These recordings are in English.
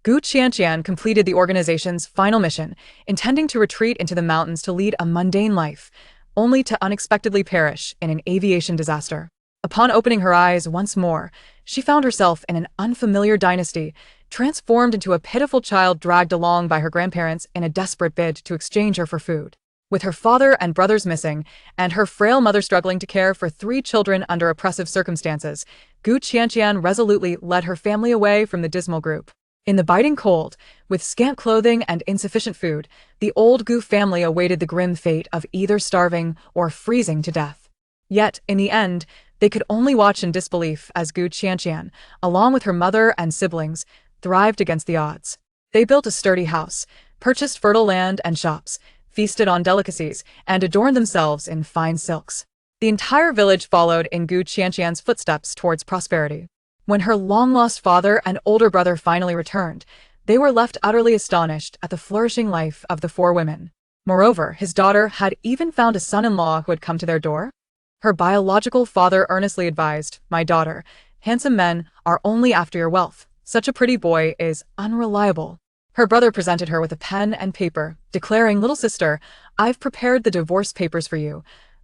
Gu Qianqian completed the organization's final mission, intending to retreat into the mountains to lead a mundane life, only to unexpectedly perish in an aviation disaster. Upon opening her eyes once more, she found herself in an unfamiliar dynasty, transformed into a pitiful child dragged along by her grandparents in a desperate bid to exchange her for food. With her father and brothers missing, and her frail mother struggling to care for 3 children under oppressive circumstances, Gu Qianqian resolutely led her family away from the dismal group. In the biting cold, with scant clothing and insufficient food, the old Gu family awaited the grim fate of either starving or freezing to death. Yet, in the end, they could only watch in disbelief as Gu Qianqian, along with her mother and siblings, thrived against the odds. They built a sturdy house, purchased fertile land and shops, feasted on delicacies, and adorned themselves in fine silks. The entire village followed in Gu Qianqian's footsteps towards prosperity. When her long-lost father and older brother finally returned, they were left utterly astonished at the flourishing life of the 4 women. Moreover, his daughter had even found a son-in-law who had come to their door. Her biological father earnestly advised, "My daughter, handsome men are only after your wealth. Such a pretty boy is unreliable." Her brother presented her with a pen and paper, declaring, "Little sister, I've prepared the divorce papers for you.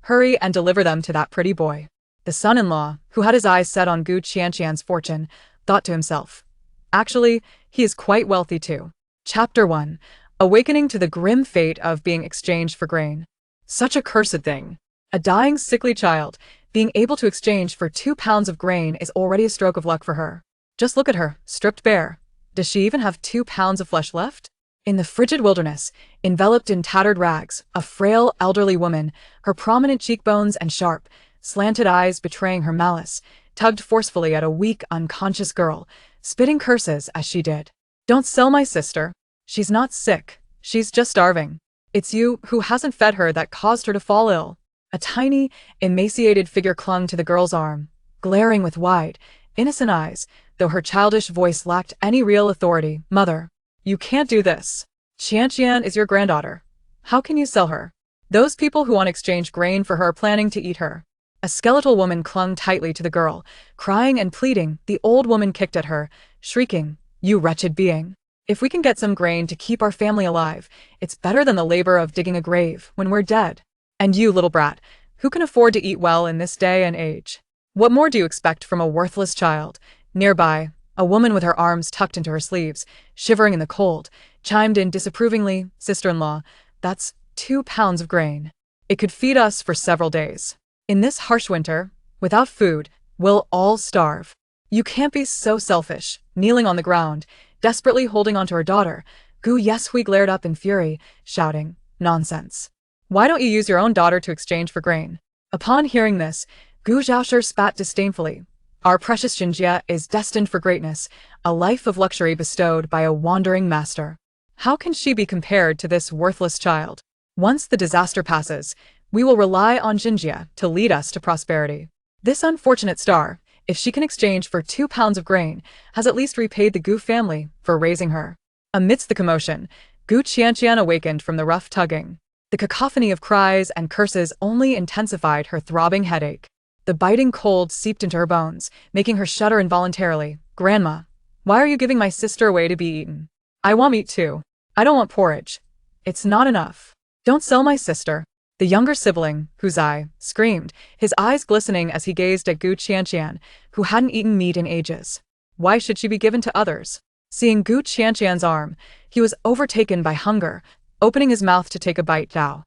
Hurry and deliver them to that pretty boy." The son-in-law, who had his eyes set on Gu Qianqian's fortune, thought to himself, "Actually, he is quite wealthy too." Chapter 1. Awakening to the grim fate of being exchanged for grain. Such a cursed thing. A dying, sickly child, being able to exchange for 2 pounds of grain is already a stroke of luck for her. Just look at her, stripped bare. Does she even have 2 pounds of flesh left? In the frigid wilderness, enveloped in tattered rags, a frail, elderly woman, her prominent cheekbones and sharp, slanted eyes betraying her malice, tugged forcefully at a weak, unconscious girl, spitting curses as she did. "Don't sell my sister. She's not sick. She's just starving. It's you who hasn't fed her that caused her to fall ill." A tiny, emaciated figure clung to the girl's arm, glaring with wide, innocent eyes, though her childish voice lacked any real authority. "Mother, you can't do this. Qianqian is your granddaughter. How can you sell her? Those people who want to exchange grain for her are planning to eat her." A skeletal woman clung tightly to the girl, crying and pleading. The old woman kicked at her, shrieking, "You wretched being! If we can get some grain to keep our family alive, it's better than the labor of digging a grave when we're dead. And you, little brat, who can afford to eat well in this day and age? What more do you expect from a worthless child?" Nearby, a woman with her arms tucked into her sleeves, shivering in the cold, chimed in disapprovingly, "Sister-in-law, that's 2 pounds of grain. It could feed us for several days. In this harsh winter, without food, we'll all starve." "You can't be so selfish." Kneeling on the ground, desperately holding onto her daughter, Gu Yeshui glared up in fury, shouting, "Nonsense. Why don't you use your own daughter to exchange for grain?" Upon hearing this, Gu Zhaoshi spat disdainfully. "Our precious Jinjia is destined for greatness, a life of luxury bestowed by a wandering master. How can she be compared to this worthless child? Once the disaster passes, we will rely on Jinjia to lead us to prosperity. This unfortunate star, if she can exchange for 2 pounds of grain, has at least repaid the Gu family for raising her." Amidst the commotion, Gu Qianqian awakened from the rough tugging. The cacophony of cries and curses only intensified her throbbing headache. The biting cold seeped into her bones, making her shudder involuntarily. "Grandma, why are you giving my sister away to be eaten? I want meat too. I don't want porridge. It's not enough. Don't sell my sister." The younger sibling, Huzai, screamed, his eyes glistening as he gazed at Gu Qianqian, who hadn't eaten meat in ages. Why should she be given to others? Seeing Gu Qianqian's arm, he was overtaken by hunger, opening his mouth to take a bite. Dao.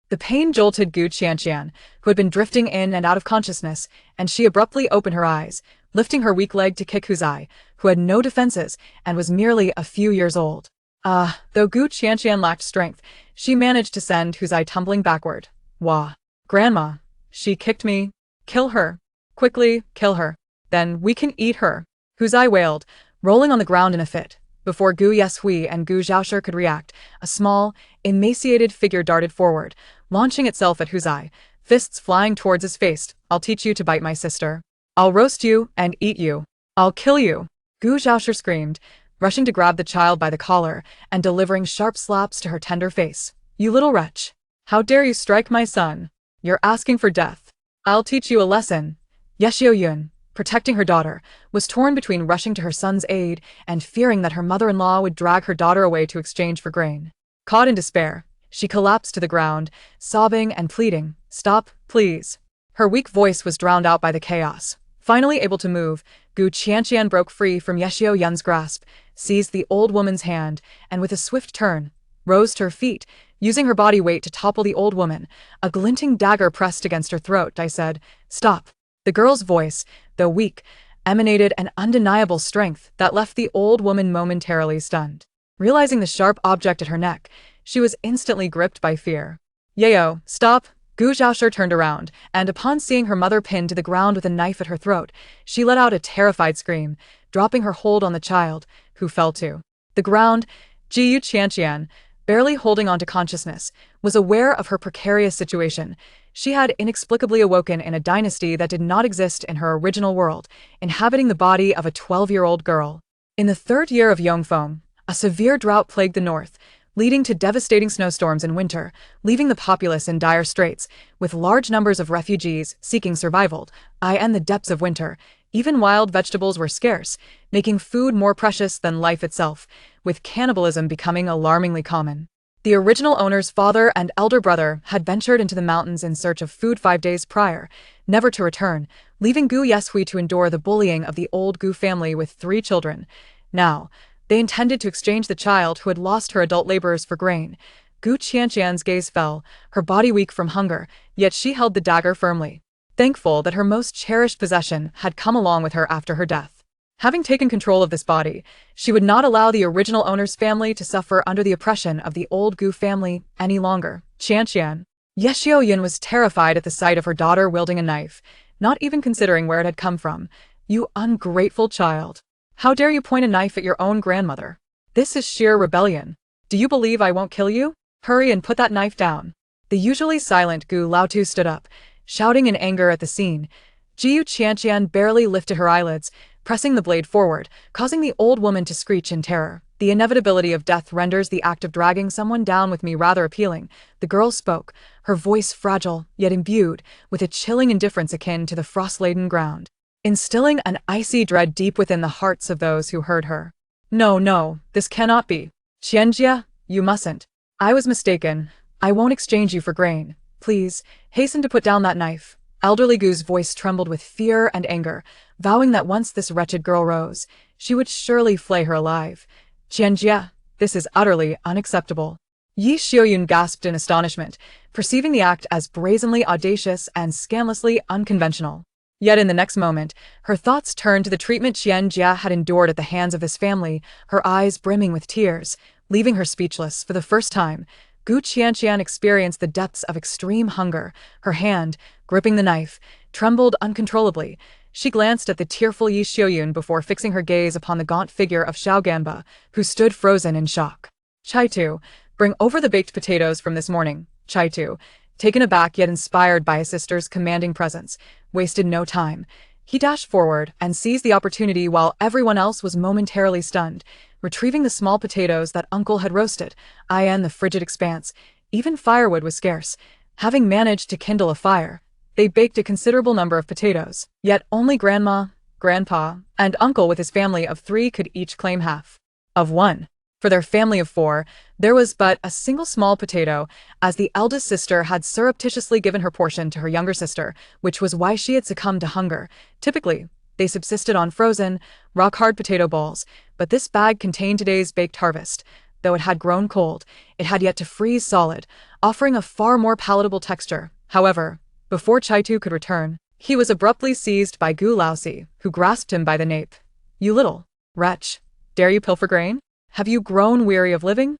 The pain jolted Gu Qianqian, who had been drifting in and out of consciousness, and she abruptly opened her eyes, lifting her weak leg to kick Huzai, who had no defenses and was merely a few years old. Though Gu Qianqian lacked strength, she managed to send Huzai tumbling backward. "Wah! Grandma, she kicked me. Kill her. Quickly, kill her. Then we can eat her." Huzai wailed, rolling on the ground in a fit. Before Gu Yeshui and Gu Zhaoshi could react, a small, emaciated figure darted forward, launching itself at Huzai, fists flying towards his face. "I'll teach you to bite my sister. I'll roast you and eat you. I'll kill you." Gu Zhaoshi screamed, rushing to grab the child by the collar and delivering sharp slaps to her tender face. "You little wretch! How dare you strike my son? You're asking for death. I'll teach you a lesson." Yeshio Yun, protecting her daughter, was torn between rushing to her son's aid and fearing that her mother-in-law would drag her daughter away to exchange for grain. Caught in despair, she collapsed to the ground, sobbing and pleading, "Stop, please." Her weak voice was drowned out by the chaos. Finally able to move, Qianqian broke free from Ye Xiaoyun's grasp, seized the old woman's hand, and with a swift turn, rose to her feet, using her body weight to topple the old woman. A glinting dagger pressed against her throat. I said, "Stop." The girl's voice, though weak, emanated an undeniable strength that left the old woman momentarily stunned. Realizing the sharp object at her neck, she was instantly gripped by fear. "Yayo, stop." Gu Zhaoshi turned around, and upon seeing her mother pinned to the ground with a knife at her throat, she let out a terrified scream, dropping her hold on the child, who fell to the ground. Qianqian, barely holding on to consciousness, was aware of her precarious situation. She had inexplicably awoken in a dynasty that did not exist in her original world, inhabiting the body of a 12-year-old girl. In the third year of Yongfeng, a severe drought plagued the north, leading to devastating snowstorms in winter, leaving the populace in dire straits, with large numbers of refugees seeking survival. In the depths of winter, even wild vegetables were scarce, making food more precious than life itself, with cannibalism becoming alarmingly common. The original owner's father and elder brother had ventured into the mountains in search of food 5 days prior, never to return, leaving Gu Yeshui to endure the bullying of the old Gu family with 3 children. Now, they intended to exchange the child who had lost her adult laborers for grain. Gu Qianqian's gaze fell, her body weak from hunger, yet she held the dagger firmly, thankful that her most cherished possession had come along with her after her death. Having taken control of this body, she would not allow the original owner's family to suffer under the oppression of the old Gu family any longer. Qianqian. Ye Xiaoyun was terrified at the sight of her daughter wielding a knife, not even considering where it had come from. "You ungrateful child. How dare you point a knife at your own grandmother? This is sheer rebellion. Do you believe I won't kill you? Hurry and put that knife down." The usually silent Gu Laotu stood up, shouting in anger at the scene. Qianqian barely lifted her eyelids, pressing the blade forward, causing the old woman to screech in terror. "The inevitability of death renders the act of dragging someone down with me rather appealing," the girl spoke, her voice fragile, yet imbued with a chilling indifference akin to the frost-laden ground, instilling an icy dread deep within the hearts of those who heard her. No, this cannot be. Qianjia, you mustn't. I was mistaken. I won't exchange you for grain. Please, hasten to put down that knife." Elderly Gu's voice trembled with fear and anger, vowing that once this wretched girl rose, she would surely flay her alive. "Qianjia, this is utterly unacceptable." Ye Xiaoyun gasped in astonishment, perceiving the act as brazenly audacious and scandalously unconventional. Yet in the next moment, her thoughts turned to the treatment Qianjia had endured at the hands of this family, her eyes brimming with tears, leaving her speechless. For the first time, Gu Qianqian experienced the depths of extreme hunger. Her hand, gripping the knife, trembled uncontrollably. She glanced at the tearful Ye Xiaoyun before fixing her gaze upon the gaunt figure of Xiao Ganba, who stood frozen in shock. "Chaitu, bring over the baked potatoes from this morning." Chaitu, taken aback yet inspired by his sister's commanding presence, wasted no time. He dashed forward and seized the opportunity while everyone else was momentarily stunned, retrieving the small potatoes that Uncle had roasted. In the frigid expanse, even firewood was scarce. Having managed to kindle a fire, they baked a considerable number of potatoes. Yet only Grandma, Grandpa, and Uncle with his family of 3 could each claim half of one. For their family of 4, there was but a single small potato, as the eldest sister had surreptitiously given her portion to her younger sister, which was why she had succumbed to hunger. Typically, they subsisted on frozen, rock-hard potato balls, but this bag contained today's baked harvest. Though it had grown cold, it had yet to freeze solid, offering a far more palatable texture. However, before Chaitu could return, he was abruptly seized by Gu Laosi, who grasped him by the nape. "You little wretch, dare you pilfer grain? Have you grown weary of living?"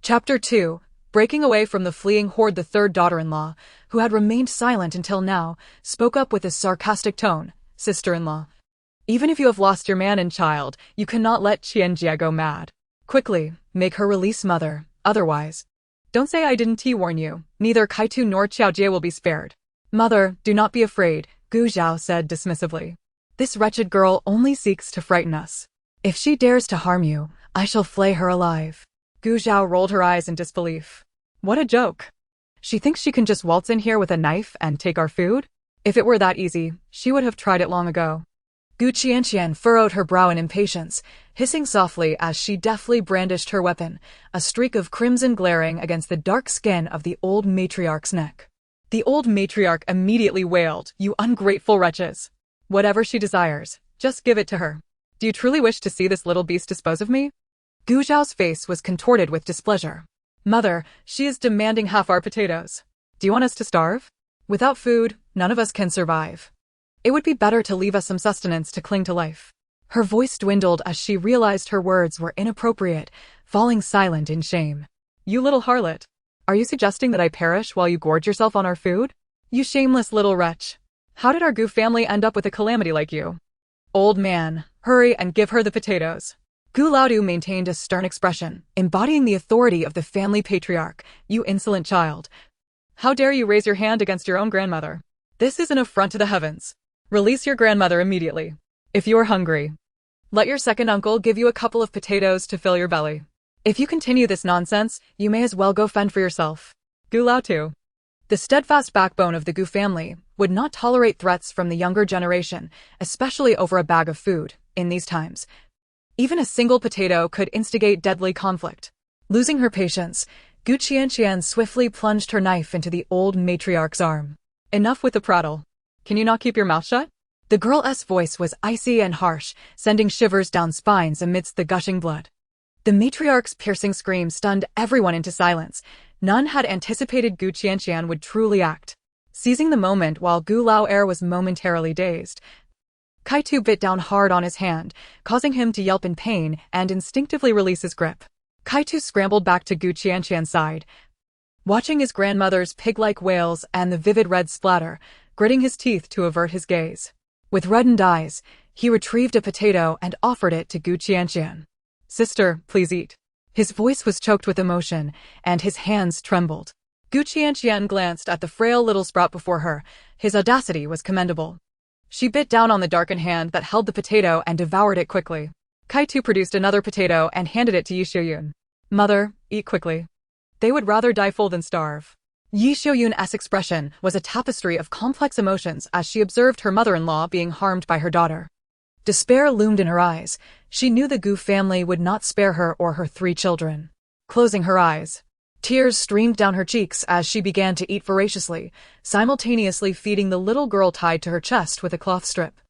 Chapter 2. Breaking away from the fleeing horde, the third daughter-in-law, who had remained silent until now, spoke up with a sarcastic tone. "Sister-in-law, even if you have lost your man and child, you cannot let Qianjia go mad. Quickly, make her release mother, otherwise. Don't say I didn't warn you, neither Kaitu nor Qiaojie will be spared." "Mother, do not be afraid," Gu Zhao said dismissively. "This wretched girl only seeks to frighten us. If she dares to harm you, I shall flay her alive." Gu Zhao rolled her eyes in disbelief. "What a joke. She thinks she can just waltz in here with a knife and take our food? If it were that easy, she would have tried it long ago." Gu Qianqian furrowed her brow in impatience, hissing softly as she deftly brandished her weapon, a streak of crimson glaring against the dark skin of the old matriarch's neck. The old matriarch immediately wailed, "You ungrateful wretches! Whatever she desires, just give it to her. Do you truly wish to see this little beast dispose of me?" Gu Zhao's face was contorted with displeasure. "Mother, she is demanding half our potatoes. Do you want us to starve? Without food, none of us can survive. It would be better to leave us some sustenance to cling to life." Her voice dwindled as she realized her words were inappropriate, falling silent in shame. "You little harlot. Are you suggesting that I perish while you gorge yourself on our food? You shameless little wretch. How did our Gu family end up with a calamity like you? Old man, hurry and give her the potatoes." Gu Laodu maintained a stern expression, embodying the authority of the family patriarch. "You insolent child. How dare you raise your hand against your own grandmother? This is an affront to the heavens. Release your grandmother immediately. If you are hungry, let your second uncle give you a couple of potatoes to fill your belly. If you continue this nonsense, you may as well go fend for yourself." Gu Laodu, the steadfast backbone of the Gu family, would not tolerate threats from the younger generation, especially over a bag of food. In these times, even a single potato could instigate deadly conflict. Losing her patience, Gu Qianqian swiftly plunged her knife into the old matriarch's arm. "Enough with the prattle. Can you not keep your mouth shut?" The girl's voice was icy and harsh, sending shivers down spines amidst the gushing blood. The matriarch's piercing scream stunned everyone into silence. None had anticipated Gu Qianqian would truly act. Seizing the moment while Gu Lao'er was momentarily dazed, Kaitu bit down hard on his hand, causing him to yelp in pain and instinctively release his grip. Kaitu scrambled back to Gu Qianqian's side, watching his grandmother's pig-like wails and the vivid red splatter, gritting his teeth to avert his gaze. With reddened eyes, he retrieved a potato and offered it to Gu Qianqian. "Sister, please eat." His voice was choked with emotion, and his hands trembled. Gu Qianqian glanced at the frail little sprout before her. His audacity was commendable. She bit down on the darkened hand that held the potato and devoured it quickly. Kaitu produced another potato and handed it to Yi Xiaoyun. "Mother, eat quickly. They would rather die full than starve." Yi Xiaoyun's expression was a tapestry of complex emotions as she observed her mother-in-law being harmed by her daughter. Despair loomed in her eyes. She knew the Gu family would not spare her or her 3 children. Closing her eyes, tears streamed down her cheeks as she began to eat voraciously, simultaneously feeding the little girl tied to her chest with a cloth strip.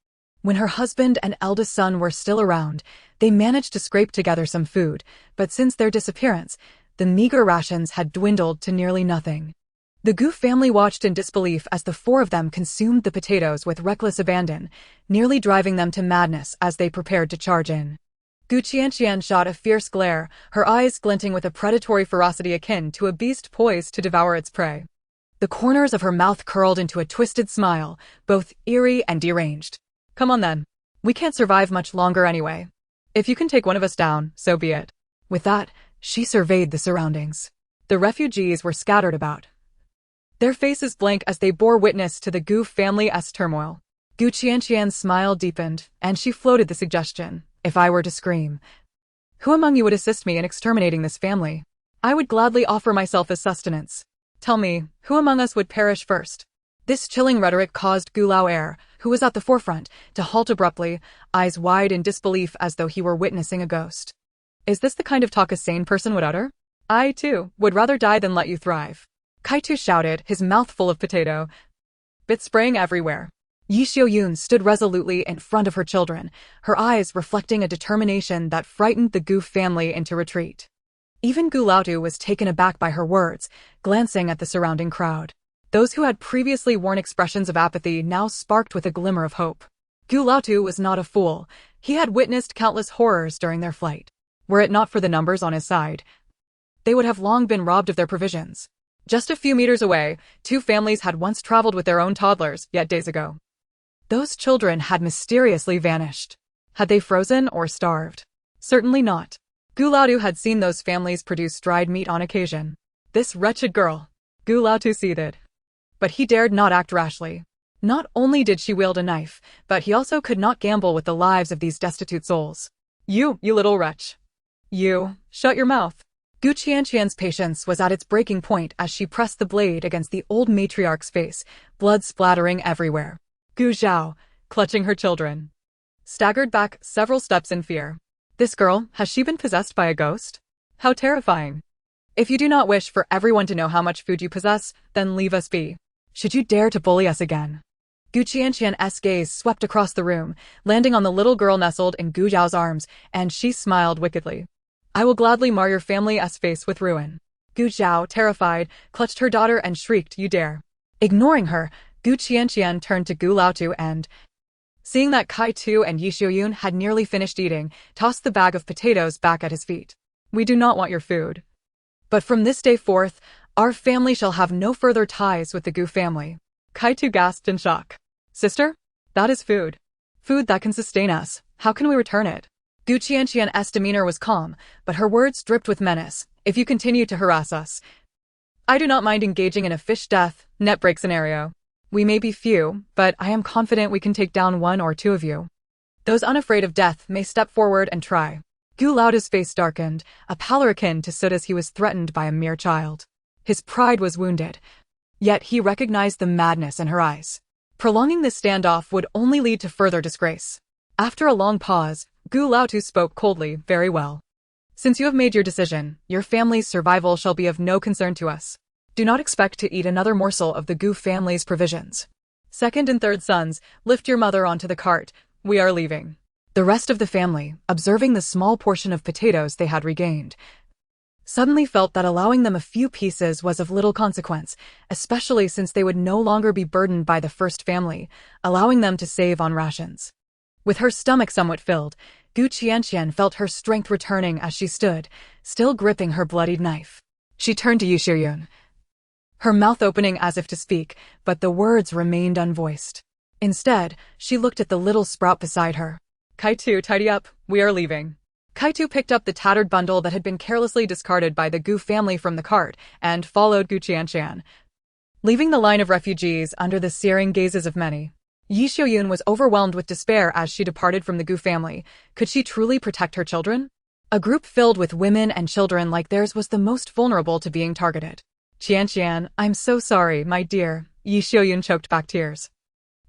When her husband and eldest son were still around, they managed to scrape together some food, but since their disappearance, the meager rations had dwindled to nearly nothing. The Gu family watched in disbelief as the 4 of them consumed the potatoes with reckless abandon, nearly driving them to madness as they prepared to charge in. Gu Qianqian shot a fierce glare, her eyes glinting with a predatory ferocity akin to a beast poised to devour its prey. The corners of her mouth curled into a twisted smile, both eerie and deranged. "Come on then. We can't survive much longer anyway. If you can take one of us down, so be it." With that, she surveyed the surroundings. The refugees were scattered about, their faces blank as they bore witness to the Gu family's turmoil. Gu Qianqian's smile deepened, and she floated the suggestion, "If I were to scream, who among you would assist me in exterminating this family? I would gladly offer myself as sustenance. Tell me, who among us would perish first?" This chilling rhetoric caused Gu Lao'er, who was at the forefront, to halt abruptly, eyes wide in disbelief as though he were witnessing a ghost. "Is this the kind of talk a sane person would utter? I, too, would rather die than let you thrive," Kaitu shouted, his mouth full of potato bits spraying everywhere. Yi Xiaoyun stood resolutely in front of her children, her eyes reflecting a determination that frightened the Gu family into retreat. Even Gu Laodu was taken aback by her words, glancing at the surrounding crowd. Those who had previously worn expressions of apathy now sparked with a glimmer of hope. Gu Laodu was not a fool. He had witnessed countless horrors during their flight. Were it not for the numbers on his side, they would have long been robbed of their provisions. Just a few meters away, 2 families had once traveled with their own toddlers, yet days ago. Those children had mysteriously vanished. Had they frozen or starved? Certainly not. Gu Laodu had seen those families produce dried meat on occasion. This wretched girl. Gu Laodu seethed. But he dared not act rashly. Not only did she wield a knife, but he also could not gamble with the lives of these destitute souls. You little wretch. You, shut your mouth." Gu Qianqian's patience was at its breaking point as she pressed the blade against the old matriarch's face, blood splattering everywhere. Gu Zhao, clutching her children, staggered back several steps in fear. This girl, has she been possessed by a ghost? How terrifying. If you do not wish for everyone to know how much food you possess, then leave us be. Should you dare to bully us again? Qianqian's gaze swept across the room, landing on the little girl nestled in Gu Zhao's arms, and she smiled wickedly. I will gladly mar your family's face with ruin. Gu Zhao, terrified, clutched her daughter and shrieked, you dare. Ignoring her, Qianqian turned to Gu Laotu and, seeing that Kai Tu and Yi Xiuyun had nearly finished eating, tossed the bag of potatoes back at his feet. We do not want your food. But from this day forth, our family shall have no further ties with the Gu family. Kai Tu gasped in shock. Sister? That is food. Food that can sustain us. How can we return it? Qianqian's demeanor was calm, but her words dripped with menace. If you continue to harass us, I do not mind engaging in a fish death, net break scenario. We may be few, but I am confident we can take down 1 or 2 of you. Those unafraid of death may step forward and try. Gu Laotu's face darkened, a pallor akin to soot as he was threatened by a mere child. His pride was wounded, yet he recognized the madness in her eyes. Prolonging this standoff would only lead to further disgrace. After a long pause, Gu Laotu spoke coldly, very well. Since you have made your decision, your family's survival shall be of no concern to us. Do not expect to eat another morsel of the Gu family's provisions. Second and third sons, lift your mother onto the cart. We are leaving. The rest of the family, observing the small portion of potatoes they had regained, suddenly felt that allowing them a few pieces was of little consequence, especially since they would no longer be burdened by the first family, allowing them to save on rations. With her stomach somewhat filled, Qianqian felt her strength returning as she stood, still gripping her bloodied knife. She turned to Yi Xiuyun, her mouth opening as if to speak, but the words remained unvoiced. Instead, she looked at the little sprout beside her. Kai Tu, tidy up, we are leaving. Kai Tu picked up the tattered bundle that had been carelessly discarded by the Gu family from the cart and followed Qianqian, leaving the line of refugees under the searing gazes of many. Yi Xiuyun was overwhelmed with despair as she departed from the Gu family. Could she truly protect her children? A group filled with women and children like theirs was the most vulnerable to being targeted. Qianqian, I'm so sorry, my dear. Yi Xiuyun choked back tears.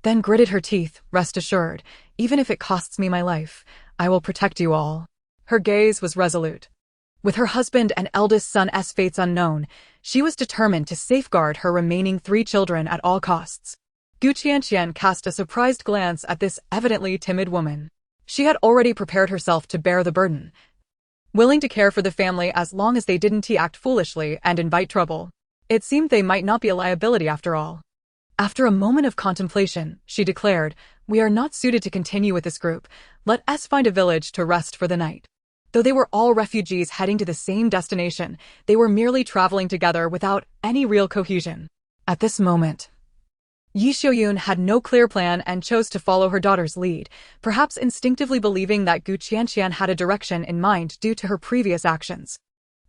Then gritted her teeth, rest assured, even if it costs me my life, I will protect you all. Her gaze was resolute. With her husband and eldest son's fates unknown, she was determined to safeguard her remaining 3 children at all costs. Qianqian cast a surprised glance at this evidently timid woman. She had already prepared herself to bear the burden, willing to care for the family as long as they didn't act foolishly and invite trouble. It seemed they might not be a liability after all. After a moment of contemplation, she declared, we are not suited to continue with this group. Let us find a village to rest for the night. Though they were all refugees heading to the same destination, they were merely traveling together without any real cohesion. At this moment, Yi Xiuyun had no clear plan and chose to follow her daughter's lead, perhaps instinctively believing that Qianqian had a direction in mind due to her previous actions.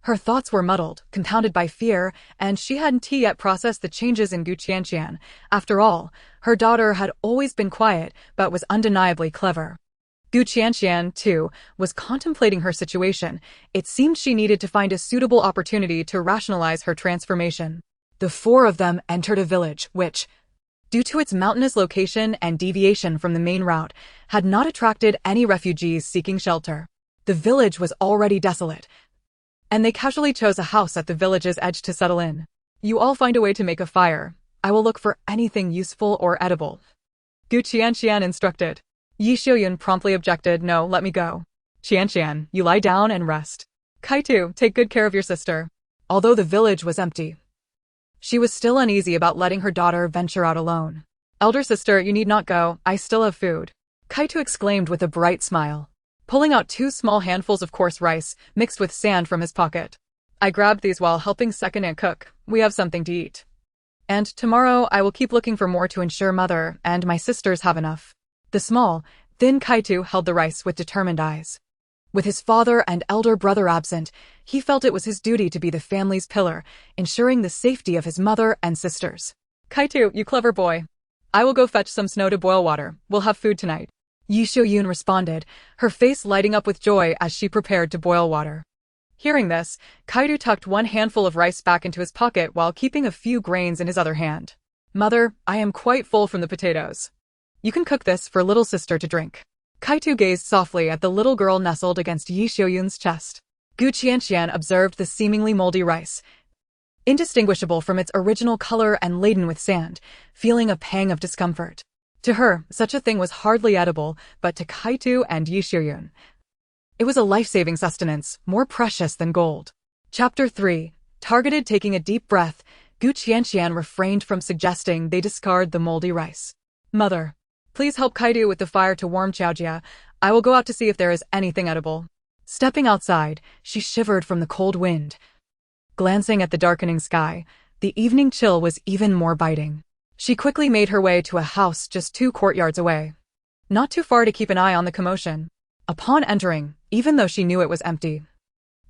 Her thoughts were muddled, compounded by fear, and she hadn't yet processed the changes in Qianqian. After all, her daughter had always been quiet, but was undeniably clever. Qianqian, too, was contemplating her situation. It seemed she needed to find a suitable opportunity to rationalize her transformation. The 4 of them entered a village which, due to its mountainous location and deviation from the main route, had not attracted any refugees seeking shelter. The village was already desolate, and they casually chose a house at the village's edge to settle in. You all find a way to make a fire. I will look for anything useful or edible. Qianqian instructed. Yi Xiuyun promptly objected, no, let me go. Qianqian, you lie down and rest. Kai Tu, take good care of your sister. Although the village was empty, she was still uneasy about letting her daughter venture out alone. Elder sister, you need not go, I still have food. Kai Tu exclaimed with a bright smile, pulling out 2 small handfuls of coarse rice, mixed with sand from his pocket. I grabbed these while helping second aunt cook. We have something to eat. And tomorrow I will keep looking for more to ensure mother and my sisters have enough. The small, thin Kai Tu held the rice with determined eyes. With his father and elder brother absent, he felt it was his duty to be the family's pillar, ensuring the safety of his mother and sisters. Kai Tu, you clever boy. I will go fetch some snow to boil water. We'll have food tonight. Yi Xiuyun responded, her face lighting up with joy as she prepared to boil water. Hearing this, Kai Tu tucked 1 handful of rice back into his pocket while keeping a few grains in his other hand. Mother, I am quite full from the potatoes. You can cook this for little sister to drink. Kaitu gazed softly at the little girl nestled against Yi Xiuyun's chest. Qianqian observed the seemingly moldy rice, indistinguishable from its original color and laden with sand, feeling a pang of discomfort. To her, such a thing was hardly edible, but to Kaitu and Yi Xiuyun, it was a life-saving sustenance, more precious than gold. Chapter 3. Targeted. Taking a deep breath, Qianqian refrained from suggesting they discard the moldy rice. Mother, please help Kaitu with the fire to warm Qiaojia. I will go out to see if there is anything edible. Stepping outside, she shivered from the cold wind. Glancing at the darkening sky, the evening chill was even more biting. She quickly made her way to a house just 2 courtyards away. Not too far to keep an eye on the commotion. Upon entering, even though she knew it was empty,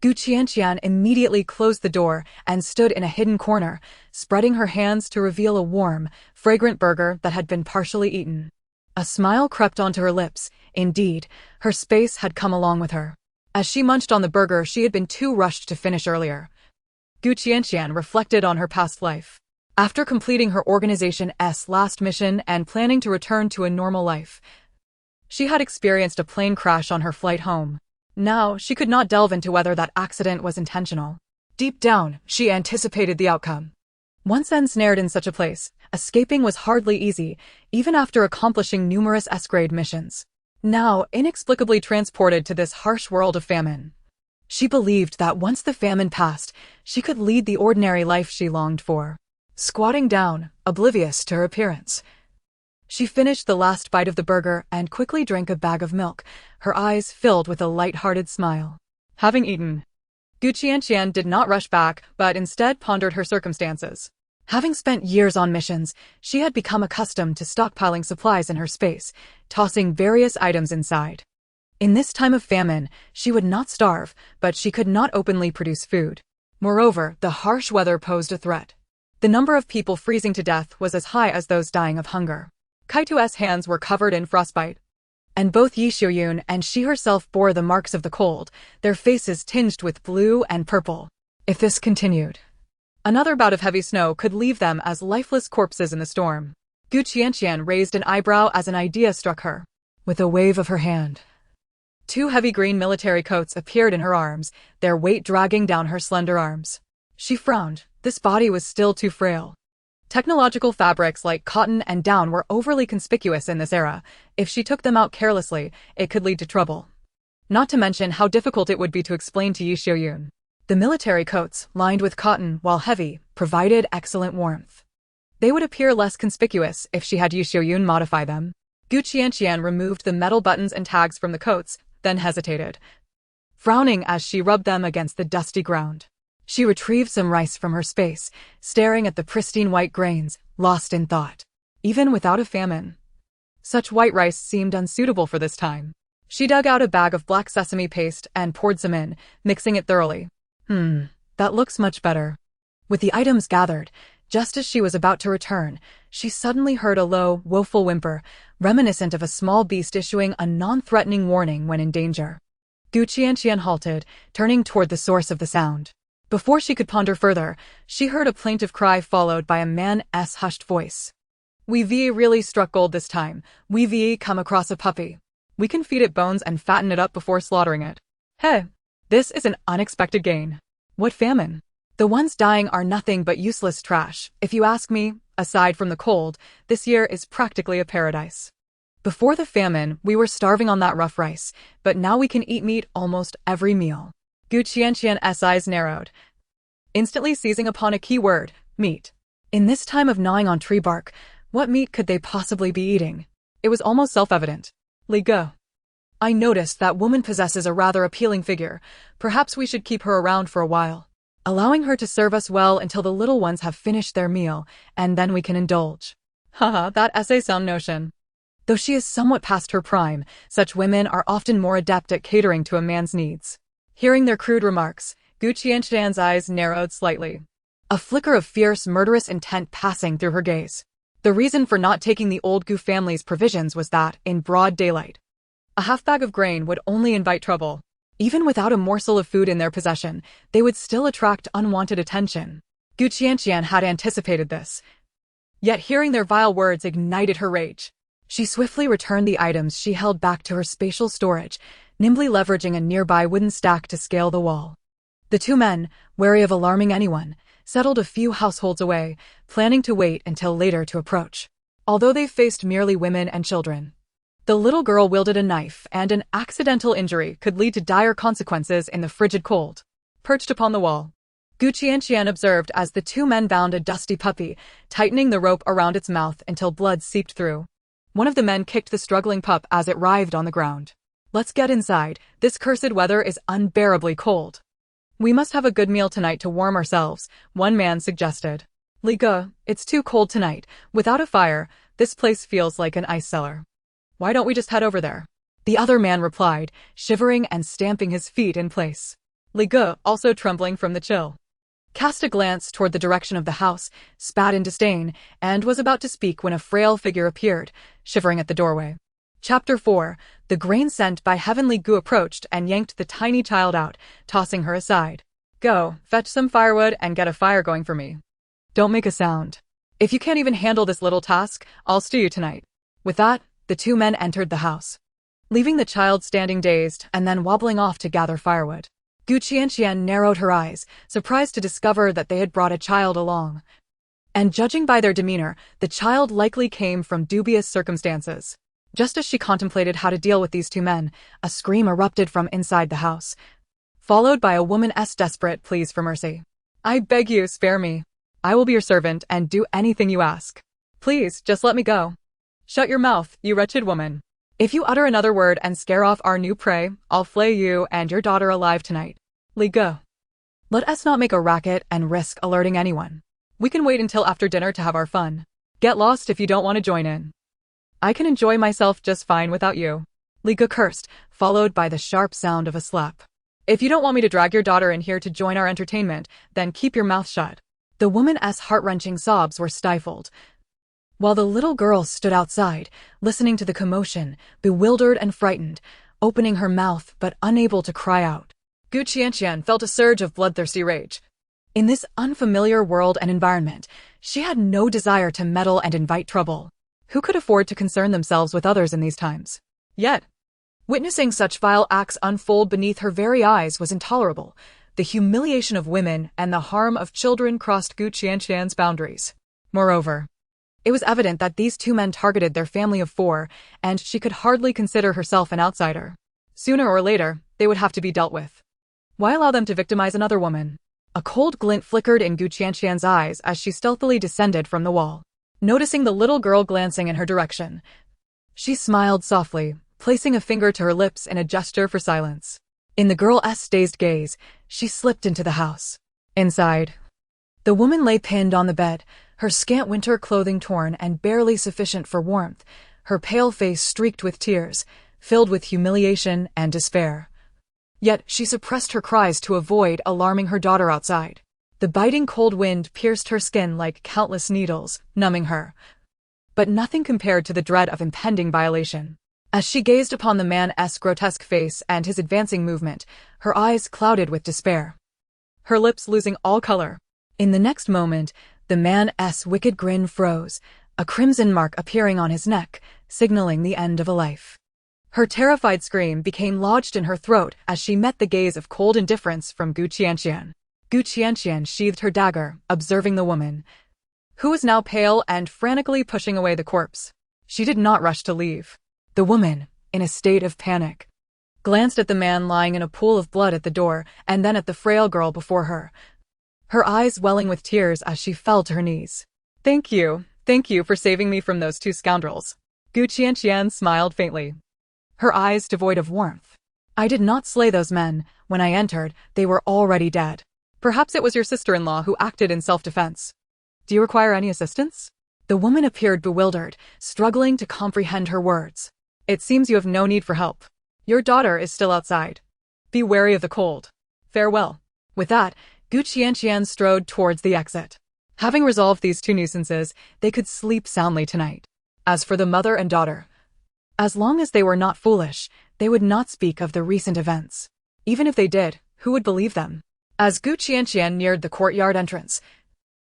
Qianqian immediately closed the door and stood in a hidden corner, spreading her hands to reveal a warm, fragrant burger that had been partially eaten. A smile crept onto her lips. Indeed, her space had come along with her. As she munched on the burger she had been too rushed to finish earlier, Qianqian reflected on her past life. After completing her organization's last mission and planning to return to a normal life, she had experienced a plane crash on her flight home. Now, she could not delve into whether that accident was intentional. Deep down, she anticipated the outcome. Once ensnared in such a place, escaping was hardly easy, even after accomplishing numerous S-grade missions. Now, inexplicably transported to this harsh world of famine, she believed that once the famine passed, she could lead the ordinary life she longed for. Squatting down, oblivious to her appearance, she finished the last bite of the burger and quickly drank a bag of milk, her eyes filled with a light-hearted smile. Having eaten, Qianqian did not rush back, but instead pondered her circumstances. Having spent years on missions, she had become accustomed to stockpiling supplies in her space, tossing various items inside. In this time of famine, she would not starve, but she could not openly produce food. Moreover, the harsh weather posed a threat. The number of people freezing to death was as high as those dying of hunger. Kaitu's hands were covered in frostbite, and both Yi Xiuyun and she herself bore the marks of the cold, their faces tinged with blue and purple. If this continued, another bout of heavy snow could leave them as lifeless corpses in the storm. Qianqian raised an eyebrow as an idea struck her. With a wave of her hand, 2 heavy green military coats appeared in her arms, their weight dragging down her slender arms. She frowned. This body was still too frail. Technological fabrics like cotton and down were overly conspicuous in this era. If she took them out carelessly, it could lead to trouble. Not to mention how difficult it would be to explain to Yi Xiuyun. The military coats, lined with cotton, while heavy, provided excellent warmth. They would appear less conspicuous if she had Yi Xiuyun modify them. Qianqian removed the metal buttons and tags from the coats, then hesitated, frowning as she rubbed them against the dusty ground. She retrieved some rice from her space, staring at the pristine white grains, lost in thought. Even without a famine, such white rice seemed unsuitable for this time. She dug out a bag of black sesame paste and poured some in, mixing it thoroughly. That looks much better. With the items gathered, just as she was about to return, she suddenly heard a low, woeful whimper, reminiscent of a small beast issuing a non-threatening warning when in danger. Qianqian halted, turning toward the source of the sound. Before she could ponder further, she heard a plaintive cry followed by a man's hushed voice. "We've really struck gold this time. We've come across a puppy. We can feed it bones and fatten it up before slaughtering it. Hey, this is an unexpected gain. What famine? The ones dying are nothing but useless trash. If you ask me, aside from the cold, this year is practically a paradise. Before the famine, we were starving on that rough rice, but now we can eat meat almost every meal." Qianqian's eyes narrowed, instantly seizing upon a key word, meat. In this time of gnawing on tree bark, what meat could they possibly be eating? It was almost self-evident. "Li Go. I noticed that woman possesses a rather appealing figure. Perhaps we should keep her around for a while, allowing her to serve us well until the little ones have finished their meal, and then we can indulge." Haha, that sound notion. Though she is somewhat past her prime, such women are often more adept at catering to a man's needs. Hearing their crude remarks, Qianqian's eyes narrowed slightly, a flicker of fierce, murderous intent passing through her gaze. The reason for not taking the old Gu family's provisions was that, in broad daylight, a half bag of grain would only invite trouble. Even without a morsel of food in their possession, they would still attract unwanted attention. Qianqian had anticipated this. Yet hearing their vile words ignited her rage. She swiftly returned the items she held back to her spatial storage, nimbly leveraging a nearby wooden stack to scale the wall. The two men, wary of alarming anyone, settled a few households away, planning to wait until later to approach. Although they faced merely women and children, the little girl wielded a knife, and an accidental injury could lead to dire consequences in the frigid cold. Perched upon the wall, Qianqian observed as the two men bound a dusty puppy, tightening the rope around its mouth until blood seeped through. One of the men kicked the struggling pup as it writhed on the ground. "Let's get inside. This cursed weather is unbearably cold." "We must have a good meal tonight to warm ourselves," one man suggested. "Li Ge, it's too cold tonight. Without a fire, this place feels like an ice cellar. Why don't we just head over there?" The other man replied, shivering and stamping his feet in place. Li Ge, also trembling from the chill, cast a glance toward the direction of the house, spat in disdain, and was about to speak when a frail figure appeared, shivering at the doorway. Chapter 4. The grain sent by Heavenly Gu approached and yanked the tiny child out, tossing her aside. "Go, fetch some firewood and get a fire going for me. Don't make a sound. If you can't even handle this little task, I'll stew you tonight." With that, the two men entered the house, leaving the child standing dazed and then wobbling off to gather firewood. Qianqian narrowed her eyes, surprised to discover that they had brought a child along. And judging by their demeanor, the child likely came from dubious circumstances. Just as she contemplated how to deal with these two men, a scream erupted from inside the house, followed by a woman's desperate pleas for mercy. "I beg you, spare me. I will be your servant and do anything you ask. Please, just let me go." "Shut your mouth, you wretched woman. If you utter another word and scare off our new prey, I'll flay you and your daughter alive tonight. Li Ge, let us not make a racket and risk alerting anyone. We can wait until after dinner to have our fun. Get lost if you don't want to join in. I can enjoy myself just fine without you." Li Ge cursed, followed by the sharp sound of a slap. "If you don't want me to drag your daughter in here to join our entertainment, then keep your mouth shut." The woman's heart-wrenching sobs were stifled, while the little girl stood outside, listening to the commotion, bewildered and frightened, opening her mouth but unable to cry out. Qianqian felt a surge of bloodthirsty rage. In this unfamiliar world and environment, she had no desire to meddle and invite trouble. Who could afford to concern themselves with others in these times? Yet, witnessing such vile acts unfold beneath her very eyes was intolerable. The humiliation of women and the harm of children crossed Qianqian's boundaries. Moreover, it was evident that these two men targeted their family of 4, and she could hardly consider herself an outsider. Sooner or later, they would have to be dealt with. Why allow them to victimize another woman? A cold glint flickered in Qianqian's eyes as she stealthily descended from the wall. Noticing the little girl glancing in her direction, she smiled softly, placing a finger to her lips in a gesture for silence. In the girl's dazed gaze, she slipped into the house. Inside, the woman lay pinned on the bed, her scant winter clothing torn and barely sufficient for warmth, her pale face streaked with tears, filled with humiliation and despair. Yet she suppressed her cries to avoid alarming her daughter outside. The biting cold wind pierced her skin like countless needles, numbing her. But nothing compared to the dread of impending violation. As she gazed upon the man's grotesque face and his advancing movement, her eyes clouded with despair, her lips losing all color. In the next moment, the man's wicked grin froze, a crimson mark appearing on his neck, signaling the end of a life. Her terrified scream became lodged in her throat as she met the gaze of cold indifference from Qianqian. Qianqian sheathed her dagger, observing the woman, who was now pale and frantically pushing away the corpse. She did not rush to leave. The woman, in a state of panic, glanced at the man lying in a pool of blood at the door and then at the frail girl before her, her eyes welling with tears as she fell to her knees. Thank you for saving me from those two scoundrels." Qianqian smiled faintly, her eyes devoid of warmth. "I did not slay those men. When I entered, they were already dead. Perhaps it was your sister-in-law who acted in self-defense. Do you require any assistance?" The woman appeared bewildered, struggling to comprehend her words. "It seems you have no need for help. Your daughter is still outside. Be wary of the cold. Farewell." With that, Qianqian strode towards the exit. Having resolved these two nuisances, they could sleep soundly tonight. As for the mother and daughter, as long as they were not foolish, they would not speak of the recent events. Even if they did, who would believe them? As Qianqian neared the courtyard entrance,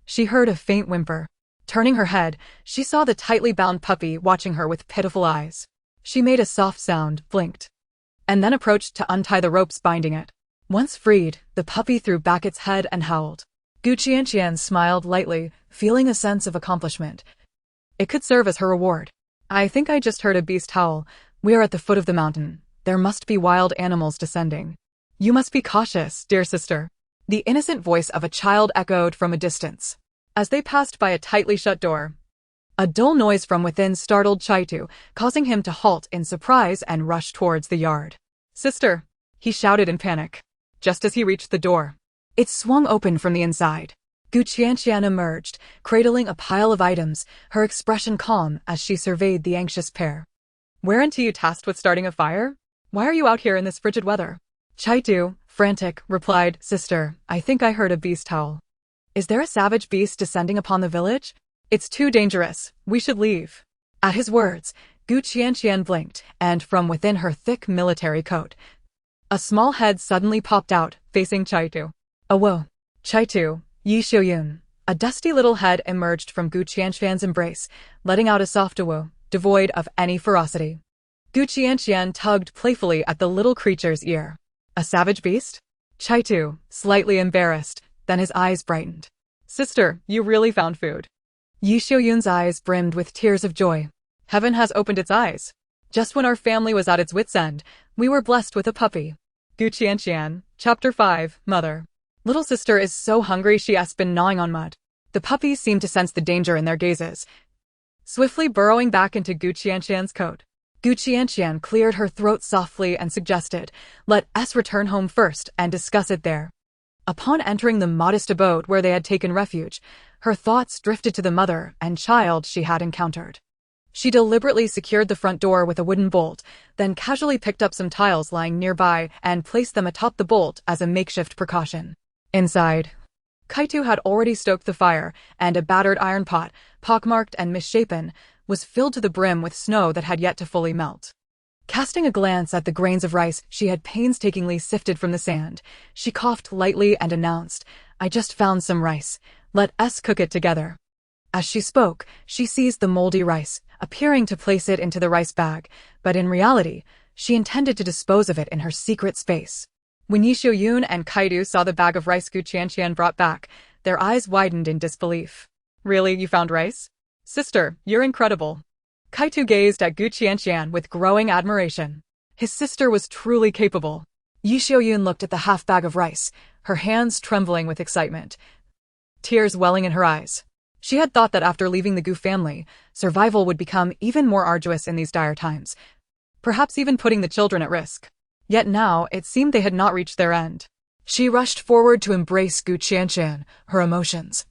she heard a faint whimper. Turning her head, she saw the tightly bound puppy watching her with pitiful eyes. She made a soft sound, blinked, and then approached to untie the ropes binding it. Once freed, the puppy threw back its head and howled. Qianqian smiled lightly, feeling a sense of accomplishment. It could serve as her reward. I think I just heard a beast howl. We are at the foot of the mountain. There must be wild animals descending. You must be cautious, dear sister. The innocent voice of a child echoed from a distance. As they passed by a tightly shut door, a dull noise from within startled Chaitu, causing him to halt in surprise and rush towards the yard. Sister! He shouted in panic. Just as he reached the door, it swung open from the inside. Qianqian emerged, cradling a pile of items, her expression calm as she surveyed the anxious pair. Weren't you tasked with starting a fire? Why are you out here in this frigid weather? Chaitu, frantic, replied, Sister, I think I heard a beast howl. Is there a savage beast descending upon the village? It's too dangerous. We should leave. At his words, Qianqian blinked, and from within her thick military coat, a small head suddenly popped out, facing Chaitu. Whoa! Chaitu, Yi Xiuyun. A dusty little head emerged from Qianqian's embrace, letting out a soft "awo," devoid of any ferocity. Qianqian tugged playfully at the little creature's ear. A savage beast? Chaitu, slightly embarrassed, then his eyes brightened. Sister, you really found food. Yi Xiuyun's eyes brimmed with tears of joy. Heaven has opened its eyes. Just when our family was at its wit's end, we were blessed with a puppy. Qianqian, Chapter 5, Mother. Little sister is so hungry she has been gnawing on mud. The puppies seemed to sense the danger in their gazes, swiftly burrowing back into Qianqian's coat. Qianqian cleared her throat softly and suggested, let us return home first and discuss it there. Upon entering the modest abode where they had taken refuge, her thoughts drifted to the mother and child she had encountered. She deliberately secured the front door with a wooden bolt, then casually picked up some tiles lying nearby and placed them atop the bolt as a makeshift precaution. Inside, Chaitu had already stoked the fire, and a battered iron pot, pockmarked and misshapen, was filled to the brim with snow that had yet to fully melt. Casting a glance at the grains of rice she had painstakingly sifted from the sand, she coughed lightly and announced, I just found some rice. Let us cook it together. As she spoke, she seized the moldy rice, appearing to place it into the rice bag, but in reality, she intended to dispose of it in her secret space. When Yi Xiuyun and Chaitu saw the bag of rice Qianqian brought back, their eyes widened in disbelief. Really, you found rice? Sister, you're incredible. Chaitu gazed at Qianqian with growing admiration. His sister was truly capable. Yi Xiuyun looked at the half bag of rice, her hands trembling with excitement, tears welling in her eyes. She had thought that after leaving the Gu family, survival would become even more arduous in these dire times, perhaps even putting the children at risk. Yet now, it seemed they had not reached their end. She rushed forward to embrace Qianqian, her emotions,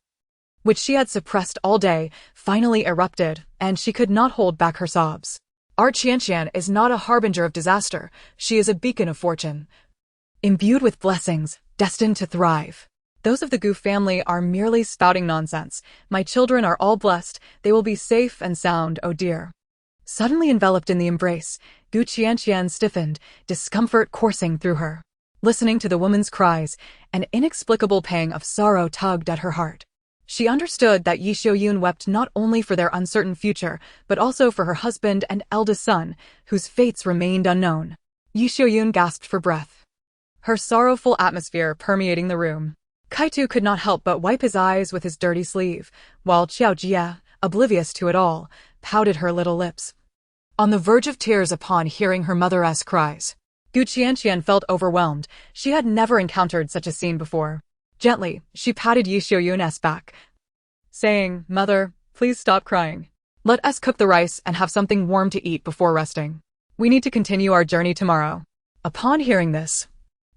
which she had suppressed all day, finally erupted, and she could not hold back her sobs. Our Qianqian is not a harbinger of disaster, she is a beacon of fortune, imbued with blessings, destined to thrive. Those of the Gu family are merely spouting nonsense. My children are all blessed, they will be safe and sound, oh dear. Suddenly enveloped in the embrace, Qianqian stiffened, discomfort coursing through her. Listening to the woman's cries, an inexplicable pang of sorrow tugged at her heart. She understood that Yi Xiuyun wept not only for their uncertain future, but also for her husband and eldest son, whose fates remained unknown. Yi Xiuyun gasped for breath, her sorrowful atmosphere permeating the room. Chaitu could not help but wipe his eyes with his dirty sleeve, while Qiaojie, oblivious to it all, pouted her little lips, on the verge of tears upon hearing her mother's cries. Qianqian felt overwhelmed. She had never encountered such a scene before. Gently, she patted Yi Xiuyun's back, saying, Mother, please stop crying. Let us cook the rice and have something warm to eat before resting. We need to continue our journey tomorrow. Upon hearing this,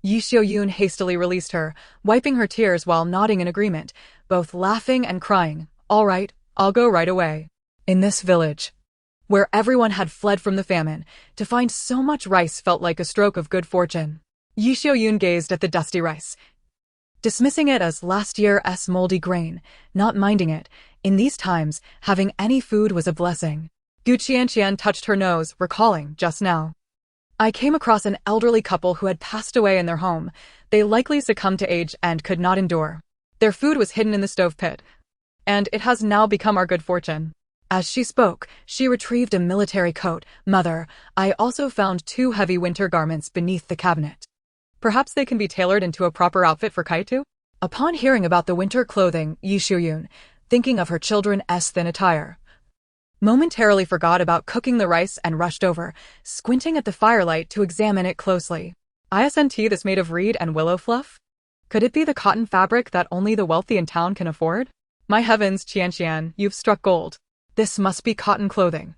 Yi Xiuyun hastily released her, wiping her tears while nodding in agreement, both laughing and crying. All right, I'll go right away. In this village, where everyone had fled from the famine, to find so much rice felt like a stroke of good fortune. Yi Xiuyun gazed at the dusty rice, dismissing it as last year's moldy grain, not minding it. In these times, having any food was a blessing. Qianqian touched her nose, recalling, just now, I came across an elderly couple who had passed away in their home. They likely succumbed to age and could not endure. Their food was hidden in the stove pit. and it has now become our good fortune. As she spoke, she retrieved a military coat. Mother, I also found 2 heavy winter garments beneath the cabinet. Perhaps they can be tailored into a proper outfit for Kaitu? Upon hearing about the winter clothing, Yi Xiuyun, thinking of her children's thin attire, momentarily forgot about cooking the rice and rushed over, squinting at the firelight to examine it closely. Isn't this made of reed and willow fluff? Could it be the cotton fabric that only the wealthy in town can afford? My heavens, Qianqian, you've struck gold. This must be cotton clothing.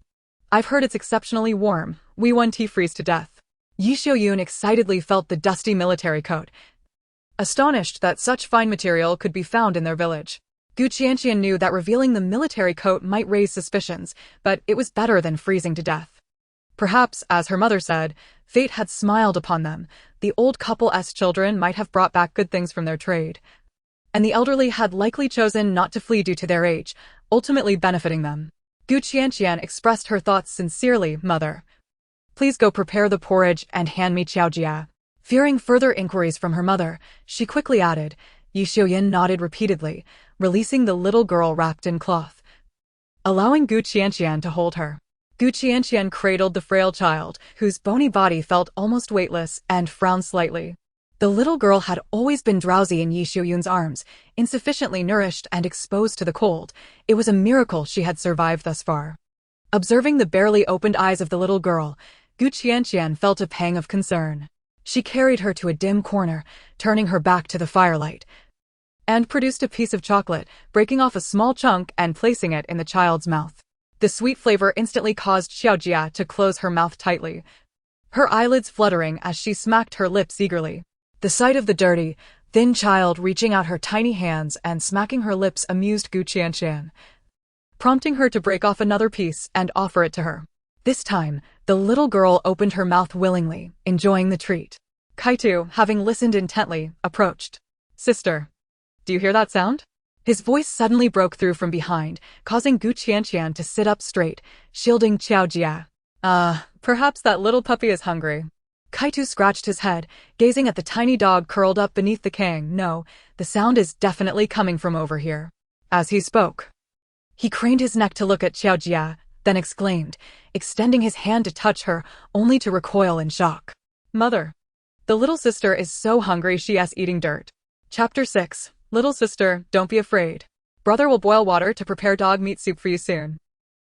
I've heard it's exceptionally warm. We won't freeze to death. Yi Xiuyun excitedly felt the dusty military coat, astonished that such fine material could be found in their village. Qianqian knew that revealing the military coat might raise suspicions, but it was better than freezing to death. Perhaps, as her mother said, fate had smiled upon them. The old couple's children might have brought back good things from their trade, and the elderly had likely chosen not to flee due to their age, ultimately benefiting them. Qianqian expressed her thoughts sincerely. Mother, please go prepare the porridge and hand me qiaojia. Fearing further inquiries from her mother, she quickly added. Yi Xiuyun nodded repeatedly, releasing the little girl wrapped in cloth, allowing Qianqian to hold her. Qianqian cradled the frail child, whose bony body felt almost weightless, and frowned slightly. The little girl had always been drowsy in Yi Xiuyun's arms, insufficiently nourished and exposed to the cold. It was a miracle she had survived thus far. Observing the barely opened eyes of the little girl, Qianqian felt a pang of concern. She carried her to a dim corner, turning her back to the firelight, and produced a piece of chocolate, breaking off a small chunk and placing it in the child's mouth. The sweet flavor instantly caused Qiaojia to close her mouth tightly, her eyelids fluttering as she smacked her lips eagerly. The sight of the dirty, thin child reaching out her tiny hands and smacking her lips amused Qianqian, prompting her to break off another piece and offer it to her. This time, the little girl opened her mouth willingly, enjoying the treat. Kaitu, having listened intently, approached. Sister, do you hear that sound? His voice suddenly broke through from behind, causing Qianqian to sit up straight, shielding Qiaojia. Perhaps that little puppy is hungry. Kaitu scratched his head, gazing at the tiny dog curled up beneath the kang. No, the sound is definitely coming from over here. As he spoke, he craned his neck to look at Qiaojia, then exclaimed, extending his hand to touch her, only to recoil in shock. Mother, the little sister is so hungry she's eating dirt. Chapter 6. Little sister, don't be afraid. Brother will boil water to prepare dog meat soup for you soon.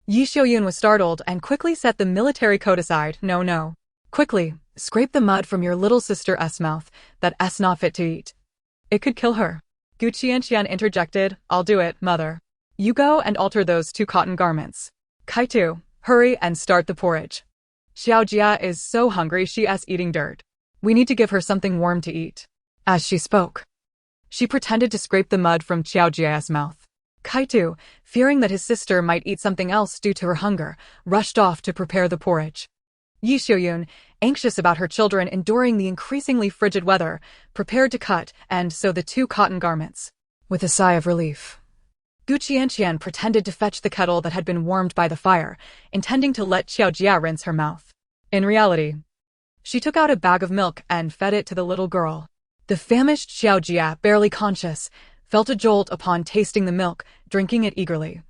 Yi Xiuyun was startled and quickly set the military coat aside. No. Quickly, scrape the mud from your little sister's mouth, that's not fit to eat. It could kill her. Qianqian interjected. I'll do it, mother. You go and alter those 2 cotton garments. Kaitu, hurry and start the porridge. Qiaojia is so hungry she's eating dirt. We need to give her something warm to eat. As she spoke, she pretended to scrape the mud from Qiaojia's mouth. Kaitu, fearing that his sister might eat something else due to her hunger, rushed off to prepare the porridge. Yi Xiuyun, anxious about her children enduring the increasingly frigid weather, prepared to cut and sew the 2 cotton garments. With a sigh of relief, Qianqian pretended to fetch the kettle that had been warmed by the fire, intending to let Qiaojia rinse her mouth. In reality, she took out a bag of milk and fed it to the little girl. The famished Qiaojia, barely conscious, felt a jolt upon tasting the milk, drinking it eagerly,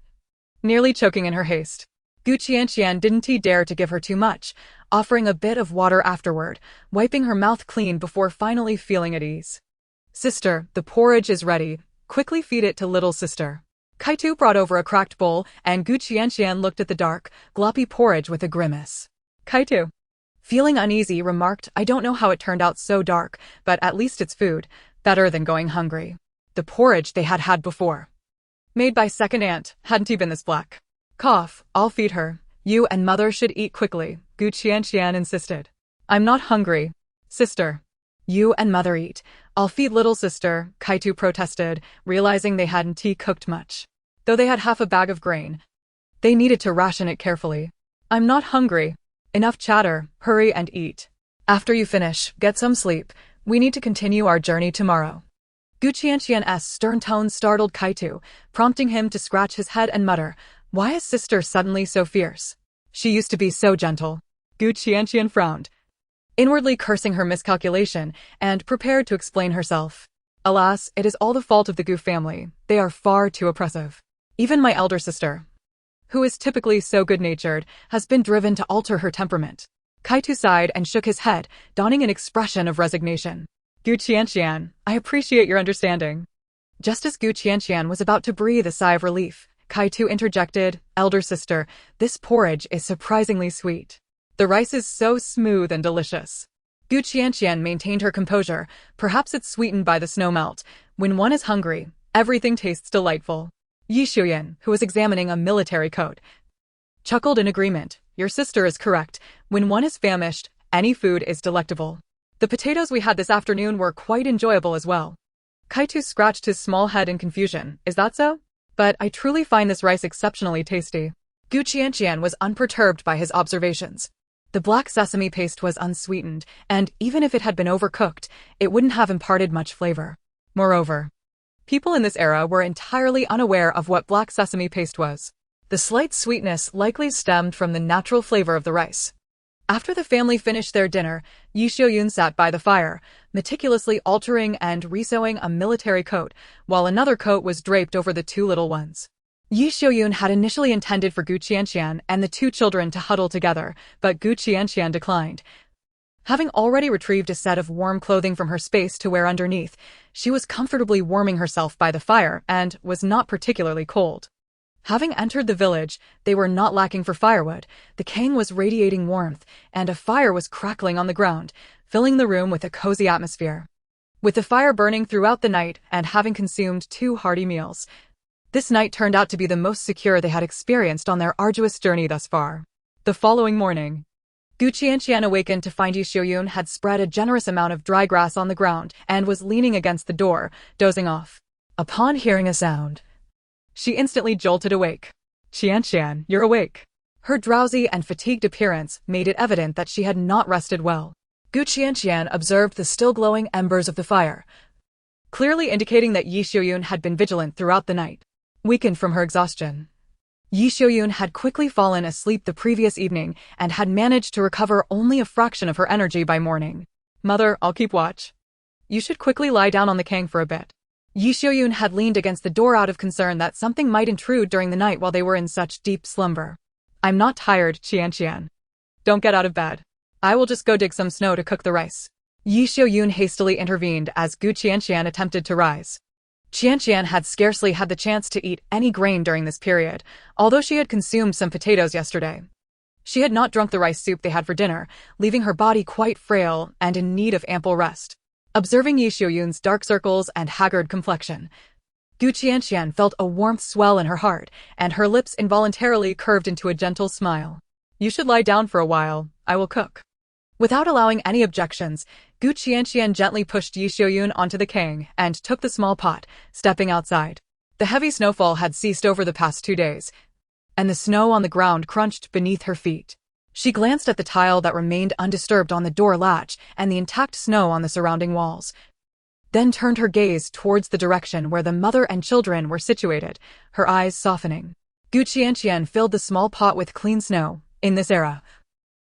nearly choking in her haste. Qianqian didn't dare to give her too much, offering a bit of water afterward, wiping her mouth clean before finally feeling at ease. Sister, the porridge is ready. Quickly feed it to little sister. Kaitu brought over a cracked bowl, and Qianqian looked at the dark, gloppy porridge with a grimace. Kaitu, feeling uneasy, remarked, I don't know how it turned out so dark, but at least it's food, better than going hungry. The porridge they had had before, made by second aunt, hadn't been this black. Cough, I'll feed her. You and mother should eat quickly, Qianqian insisted. I'm not hungry. Sister, you and mother eat. I'll feed little sister, Kaitu protested, realizing they hadn't cooked much. Though they had half a bag of grain, they needed to ration it carefully. I'm not hungry. Enough chatter, hurry and eat. After you finish, get some sleep. We need to continue our journey tomorrow. Qianqian's stern tone startled Kaitu, prompting him to scratch his head and mutter, why is sister suddenly so fierce? She used to be so gentle. Qianqian frowned, inwardly cursing her miscalculation, and prepared to explain herself. Alas, it is all the fault of the Gu family. They are far too oppressive. Even my elder sister, who is typically so good-natured, has been driven to alter her temperament. Kaitu sighed and shook his head, donning an expression of resignation. Qianqian, I appreciate your understanding. Just as Qianqian was about to breathe a sigh of relief, Kaitu interjected, elder sister, this porridge is surprisingly sweet. The rice is so smooth and delicious. Qianqian maintained her composure, perhaps it's sweetened by the snow melt. When one is hungry, everything tastes delightful. Yishuyan, who was examining a military coat, chuckled in agreement. Your sister is correct. When one is famished, any food is delectable. The potatoes we had this afternoon were quite enjoyable as well. Kaitu scratched his small head in confusion. Is that so? But I truly find this rice exceptionally tasty. Qianqian was unperturbed by his observations. The black sesame paste was unsweetened, and even if it had been overcooked, it wouldn't have imparted much flavor. Moreover, people in this era were entirely unaware of what black sesame paste was. The slight sweetness likely stemmed from the natural flavor of the rice. After the family finished their dinner, Yishuyan sat by the fire, meticulously altering and resewing a military coat, while another coat was draped over the two little ones. Yishuyan had initially intended for Qianqian and the two children to huddle together, but Qianqian declined. Having already retrieved a set of warm clothing from her space to wear underneath, she was comfortably warming herself by the fire and was not particularly cold. Having entered the village, they were not lacking for firewood. The king was radiating warmth, and a fire was crackling on the ground, filling the room with a cozy atmosphere. With the fire burning throughout the night and having consumed 2 hearty meals, this night turned out to be the most secure they had experienced on their arduous journey thus far. The following morning, Qianqian awakened to find Yishuyan had spread a generous amount of dry grass on the ground and was leaning against the door, dozing off. Upon hearing a sound, she instantly jolted awake. Qianqian, you're awake. Her drowsy and fatigued appearance made it evident that she had not rested well. Qianqian observed the still glowing embers of the fire, clearly indicating that Yishuyan had been vigilant throughout the night. Weakened from her exhaustion, Yishuyan had quickly fallen asleep the previous evening and had managed to recover only a fraction of her energy by morning. Mother, I'll keep watch. You should quickly lie down on the kang for a bit. Yishuyan had leaned against the door out of concern that something might intrude during the night while they were in such deep slumber. I'm not tired, Qianqian. Don't get out of bed. I will just go dig some snow to cook the rice. Yishuyan hastily intervened as Qianqian attempted to rise. Qianqian had scarcely had the chance to eat any grain during this period, although she had consumed some potatoes yesterday. She had not drunk the rice soup they had for dinner, leaving her body quite frail and in need of ample rest. Observing Yishuyan's dark circles and haggard complexion, Qianqian felt a warmth swell in her heart, and her lips involuntarily curved into a gentle smile. You should lie down for a while, I will cook. Without allowing any objections, Qianqian gently pushed Yishuyan onto the kang and took the small pot, stepping outside. The heavy snowfall had ceased over the past 2 days, and the snow on the ground crunched beneath her feet. She glanced at the tile that remained undisturbed on the door latch and the intact snow on the surrounding walls, then turned her gaze towards the direction where the mother and children were situated, her eyes softening. Qianqian filled the small pot with clean snow. In this era,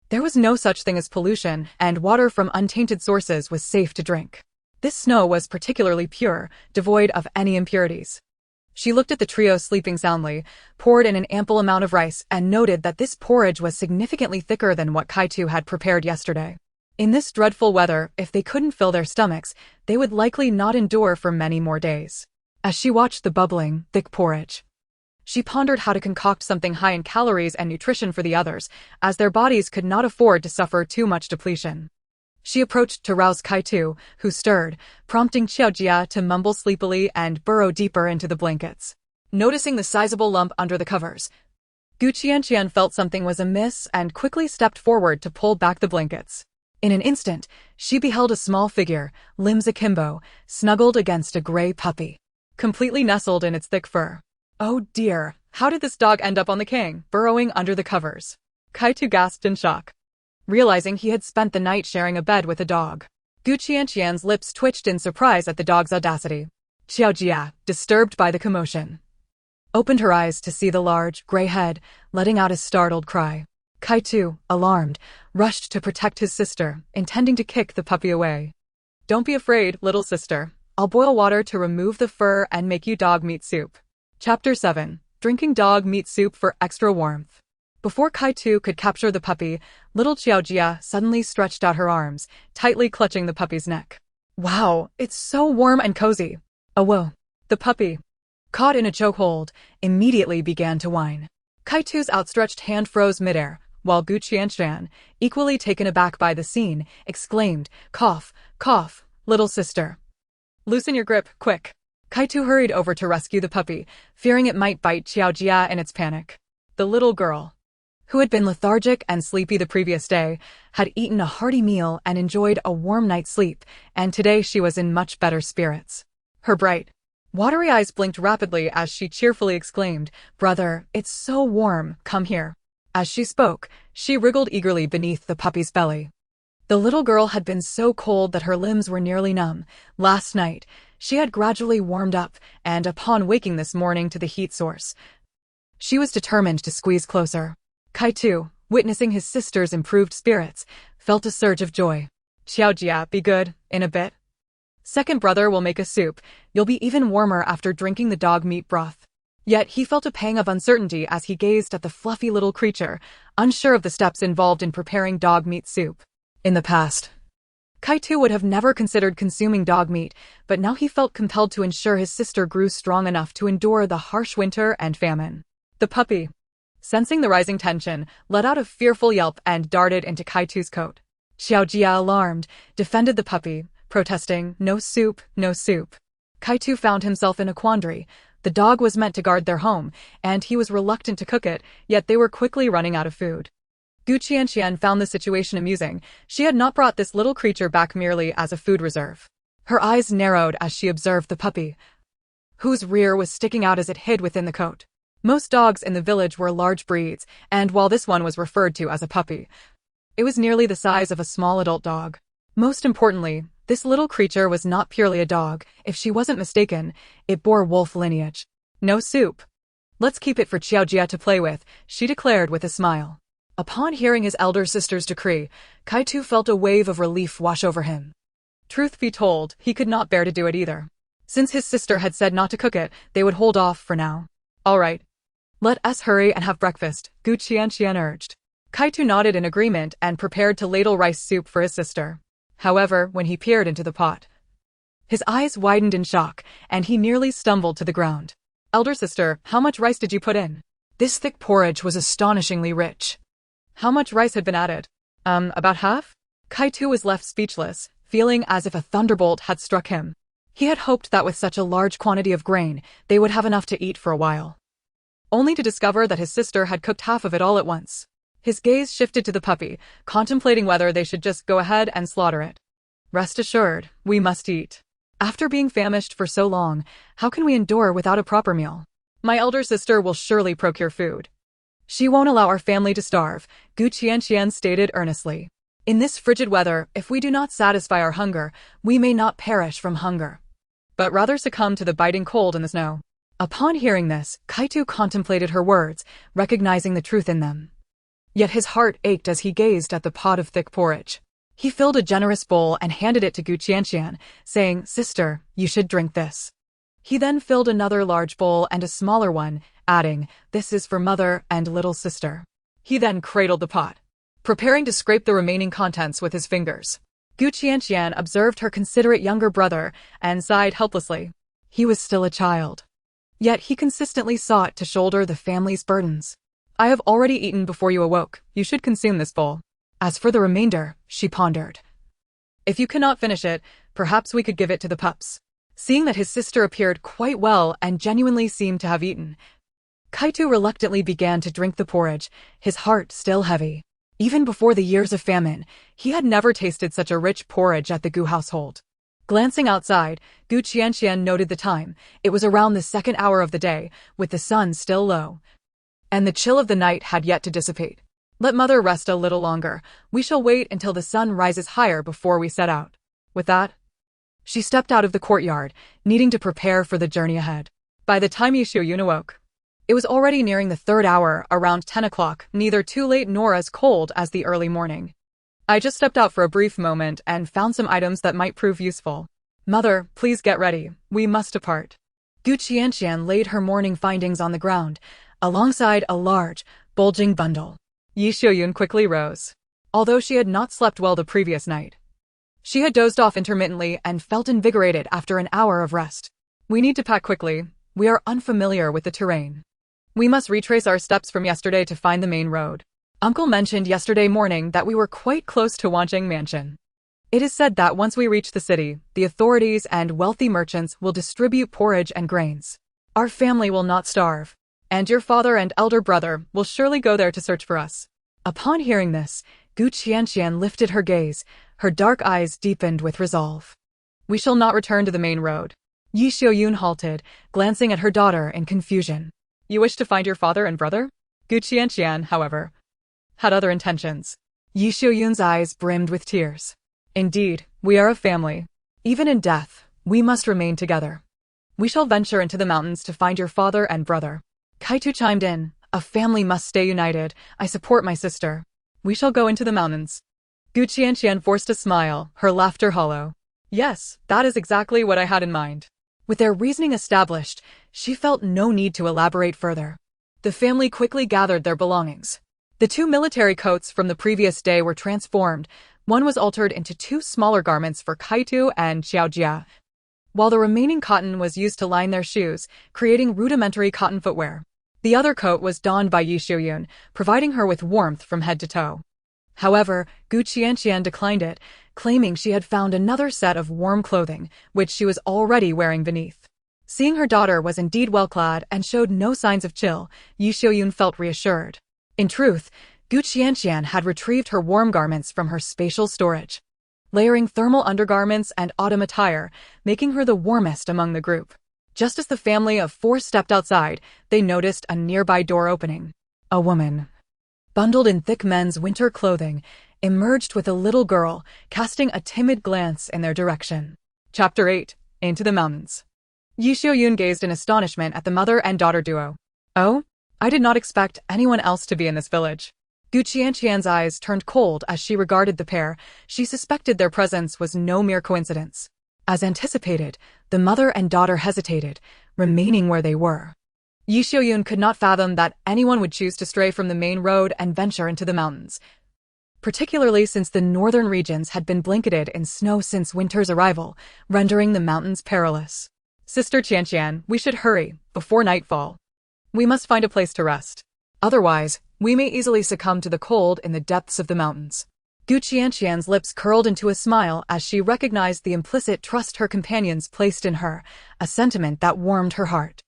there was no such thing as pollution, and water from untainted sources was safe to drink. This snow was particularly pure, devoid of any impurities. She looked at the trio sleeping soundly, poured in an ample amount of rice, and noted that this porridge was significantly thicker than what Kaitu had prepared yesterday. In this dreadful weather, if they couldn't fill their stomachs, they would likely not endure for many more days. As she watched the bubbling, thick porridge, she pondered how to concoct something high in calories and nutrition for the others, as their bodies could not afford to suffer too much depletion. She approached to rouse Kaitu, who stirred, prompting Qiaojia to mumble sleepily and burrow deeper into the blankets. Noticing the sizable lump under the covers, Qianqian felt something was amiss and quickly stepped forward to pull back the blankets. In an instant, she beheld a small figure, limbs akimbo, snuggled against a gray puppy, completely nestled in its thick fur. Oh dear, how did this dog end up on the kang, burrowing under the covers? Kaitu gasped in shock, realizing he had spent the night sharing a bed with a dog. Qianqian's lips twitched in surprise at the dog's audacity. Qiaojia, disturbed by the commotion, opened her eyes to see the large, gray head, letting out a startled cry. Kaitu, alarmed, rushed to protect his sister, intending to kick the puppy away. Don't be afraid, little sister. I'll boil water to remove the fur and make you dog meat soup. Chapter 7. drinking dog meat soup for extra warmth. Before Kai-Tu could capture the puppy, little Qiaojia suddenly stretched out her arms, tightly clutching the puppy's neck. Wow, it's so warm and cozy. Oh whoa. The puppy, caught in a chokehold, immediately began to whine. Kai-Tu's outstretched hand froze midair, while Qianqian, equally taken aback by the scene, exclaimed, "Cough, cough, little sister. Loosen your grip, quick." Kai-Tu hurried over to rescue the puppy, fearing it might bite Qiaojia in its panic. The little girl, who had been lethargic and sleepy the previous day, had eaten a hearty meal and enjoyed a warm night's sleep, and today she was in much better spirits. Her bright, watery eyes blinked rapidly as she cheerfully exclaimed, "Brother, it's so warm, come here." As she spoke, she wriggled eagerly beneath the puppy's belly. The little girl had been so cold that her limbs were nearly numb. Last night, she had gradually warmed up, and upon waking this morning to the heat source, she was determined to squeeze closer. Kai-Tu, witnessing his sister's improved spirits, felt a surge of joy. "Qiaojia, be good, in a bit. Second brother will make a soup. You'll be even warmer after drinking the dog meat broth." Yet he felt a pang of uncertainty as he gazed at the fluffy little creature, unsure of the steps involved in preparing dog meat soup. In the past, Kai-Tu would have never considered consuming dog meat, but now he felt compelled to ensure his sister grew strong enough to endure the harsh winter and famine. The puppy, sensing the rising tension, let out a fearful yelp and darted into Kai-Tu's coat. Qiaojia, alarmed, defended the puppy, protesting, "No soup, no soup." Kai-Tu found himself in a quandary. The dog was meant to guard their home, and he was reluctant to cook it, yet they were quickly running out of food. Qianqian found the situation amusing. She had not brought this little creature back merely as a food reserve. Her eyes narrowed as she observed the puppy, whose rear was sticking out as it hid within the coat. Most dogs in the village were large breeds, and while this one was referred to as a puppy, it was nearly the size of a small adult dog. Most importantly, this little creature was not purely a dog. If she wasn't mistaken, it bore wolf lineage. "No soup. Let's keep it for Qiaojia to play with," she declared with a smile. Upon hearing his elder sister's decree, Kai-Tu felt a wave of relief wash over him. Truth be told, he could not bear to do it either. Since his sister had said not to cook it, they would hold off for now. "All right. Let us hurry and have breakfast," Qianqian urged. Kai-Tu nodded in agreement and prepared to ladle rice soup for his sister. However, when he peered into the pot, his eyes widened in shock, and he nearly stumbled to the ground. "Elder sister, how much rice did you put in?" This thick porridge was astonishingly rich. How much rice had been added? About half? Kai-Tu was left speechless, feeling as if a thunderbolt had struck him. He had hoped that with such a large quantity of grain, they would have enough to eat for a while, only to discover that his sister had cooked half of it all at once. His gaze shifted to the puppy, contemplating whether they should just go ahead and slaughter it. "Rest assured, we must eat. After being famished for so long, how can we endure without a proper meal? My elder sister will surely procure food. She won't allow our family to starve," Qianqian stated earnestly. "In this frigid weather, if we do not satisfy our hunger, we may not perish from hunger, but rather succumb to the biting cold and the snow." Upon hearing this, Kai-Tu contemplated her words, recognizing the truth in them. Yet his heart ached as he gazed at the pot of thick porridge. He filled a generous bowl and handed it to Qianqian, saying, "Sister, you should drink this." He then filled another large bowl and a smaller one, adding, "This is for mother and little sister." He then cradled the pot, preparing to scrape the remaining contents with his fingers. Qianqian observed her considerate younger brother and sighed helplessly. He was still a child, yet he consistently sought to shoulder the family's burdens. "I have already eaten before you awoke. You should consume this bowl. As for the remainder," she pondered, "if you cannot finish it, perhaps we could give it to the pups." Seeing that his sister appeared quite well and genuinely seemed to have eaten, Kai-Tu reluctantly began to drink the porridge, his heart still heavy. Even before the years of famine, he had never tasted such a rich porridge at the Gu household. Glancing outside, Qianqian noted the time. It was around the second hour of the day, with the sun still low, and the chill of the night had yet to dissipate. "Let mother rest a little longer. We shall wait until the sun rises higher before we set out." With that, she stepped out of the courtyard, needing to prepare for the journey ahead. By the time Yun awoke, it was already nearing the third hour, around 10 o'clock, neither too late nor as cold as the early morning. "I just stepped out for a brief moment and found some items that might prove useful. Mother, please get ready. We must depart." Gu Qianqian laid her morning findings on the ground, alongside a large, bulging bundle. Yi Xiuyun quickly rose. Although she had not slept well the previous night, she had dozed off intermittently and felt invigorated after an hour of rest. We need to pack quickly. We are unfamiliar with the terrain. We must retrace our steps from yesterday to find the main road. Uncle mentioned yesterday morning that we were quite close to Wancheng Mansion. It is said that once we reach the city, the authorities and wealthy merchants will distribute porridge and grains. Our family will not starve, and your father and elder brother will surely go there to search for us. Upon hearing this, Gu Qianqian lifted her gaze, her dark eyes deepened with resolve. We shall not return to the main road. Yi Xiuyun halted, glancing at her daughter in confusion. You wish to find your father and brother? Gu Qianqian, however, had other intentions. Yi Xiuyun's eyes brimmed with tears. Indeed, we are a family. Even in death, we must remain together. We shall venture into the mountains to find your father and brother. Kaitu chimed in. A family must stay united. I support my sister. We shall go into the mountains. Gu Qianqian forced a smile, her laughter hollow. Yes, that is exactly what I had in mind. With their reasoning established, she felt no need to elaborate further. The family quickly gathered their belongings. The 2 military coats from the previous day were transformed. One was altered into 2 smaller garments for Kaitu and Xiaojia, while the remaining cotton was used to line their shoes, creating rudimentary cotton footwear. The other coat was donned by Yi Xiuyun, providing her with warmth from head to toe. However, Gu Qianqian declined it, claiming she had found another set of warm clothing, which she was already wearing beneath. Seeing her daughter was indeed well-clad and showed no signs of chill, Yi Xiuyun felt reassured. In truth, Gu Qianqian had retrieved her warm garments from her spatial storage, layering thermal undergarments and autumn attire, making her the warmest among the group. Just as the family of 4 stepped outside, they noticed a nearby door opening. A woman, bundled in thick men's winter clothing, emerged with a little girl, casting a timid glance in their direction. Chapter 8. Into the Mountains. Yi Xiuyun gazed in astonishment at the mother and daughter duo. Oh? I did not expect anyone else to be in this village. Gu Qianqian's eyes turned cold as she regarded the pair. She suspected their presence was no mere coincidence. As anticipated, the mother and daughter hesitated, remaining where they were. Yi Xiuyun could not fathom that anyone would choose to stray from the main road and venture into the mountains, particularly since the northern regions had been blanketed in snow since winter's arrival, rendering the mountains perilous. Sister Qianqian, we should hurry, before nightfall. We must find a place to rest. Otherwise, we may easily succumb to the cold in the depths of the mountains. Gu Qianqian's lips curled into a smile as she recognized the implicit trust her companions placed in her, a sentiment that warmed her heart.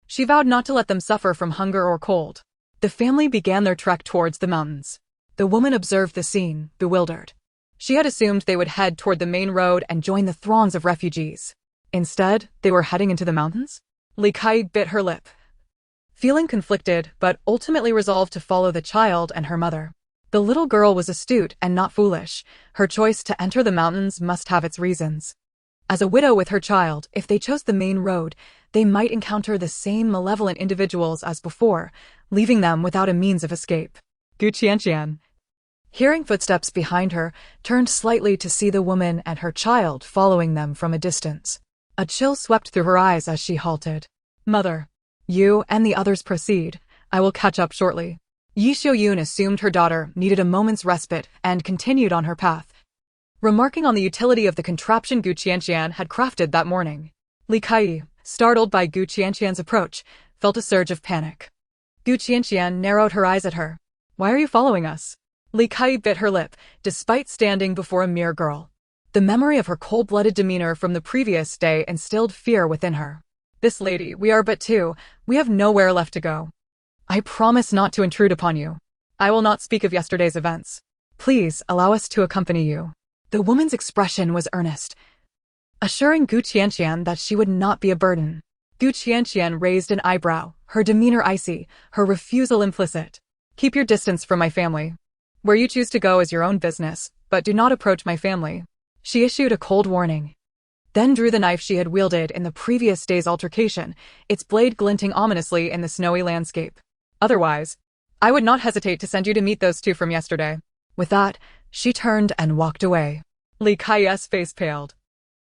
She vowed not to let them suffer from hunger or cold. The family began their trek towards the mountains. The woman observed the scene, bewildered. She had assumed they would head toward the main road and join the throngs of refugees. Instead, they were heading into the mountains? Li Kai bit her lip, feeling conflicted but ultimately resolved to follow the child and her mother. The little girl was astute and not foolish. Her choice to enter the mountains must have its reasons. As a widow with her child, if they chose the main road, they might encounter the same malevolent individuals as before, leaving them without a means of escape. Gu Qianqian, hearing footsteps behind her, turned slightly to see the woman and her child following them from a distance. A chill swept through her eyes as she halted. Mother, you and the others proceed. I will catch up shortly. Yi Xiuyun assumed her daughter needed a moment's respite and continued on her path, remarking on the utility of the contraption Gu Qianqian had crafted that morning. Li Kai, startled by Gu Qianqian's approach, felt a surge of panic. Gu Qianqian narrowed her eyes at her. Why are you following us? Li Kai bit her lip, despite standing before a mere girl. The memory of her cold-blooded demeanor from the previous day instilled fear within her. This lady, we are but 2. We have nowhere left to go. I promise not to intrude upon you. I will not speak of yesterday's events. Please allow us to accompany you. The woman's expression was earnest, assuring Gu Qianqian that she would not be a burden. Gu Qianqian raised an eyebrow, her demeanor icy, her refusal implicit. Keep your distance from my family. Where you choose to go is your own business, but do not approach my family. She issued a cold warning, then drew the knife she had wielded in the previous day's altercation, its blade glinting ominously in the snowy landscape. Otherwise, I would not hesitate to send you to meet those 2 from yesterday. With that, she turned and walked away. Li Kai's face paled.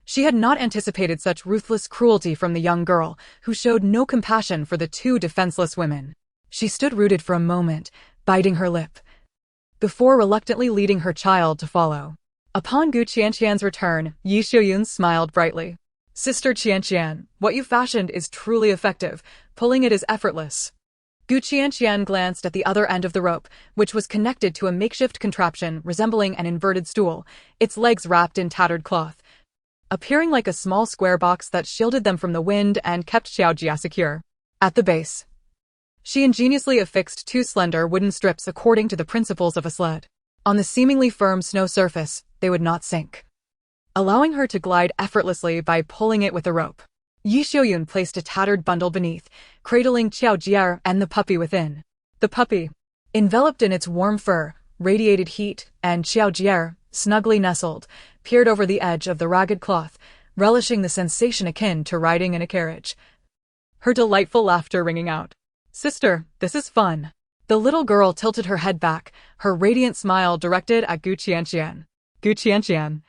She had not anticipated such ruthless cruelty from the young girl, who showed no compassion for the two defenseless women. She stood rooted for a moment, biting her lip, before reluctantly leading her child to follow. Upon Qianqian's return, Yi Xiuyun smiled brightly. Sister Qianqian, what you fashioned is truly effective. Pulling it is effortless. Qianqian glanced at the other end of the rope, which was connected to a makeshift contraption resembling an inverted stool, its legs wrapped in tattered cloth, appearing like a small square box that shielded them from the wind and kept Xiaojia secure. At the base, she ingeniously affixed two slender wooden strips according to the principles of a sled. On the seemingly firm snow surface, they would not sink, allowing her to glide effortlessly by pulling it with a rope. Yi Xiuyun placed a tattered bundle beneath, cradling Qiaojia and the puppy within. The puppy, enveloped in its warm fur, radiated heat, and Qiaojia, snugly nestled, peered over the edge of the ragged cloth, relishing the sensation akin to riding in a carriage. Her delightful laughter ringing out. Sister, this is fun. The little girl tilted her head back, her radiant smile directed at Qianqian. Qianqian,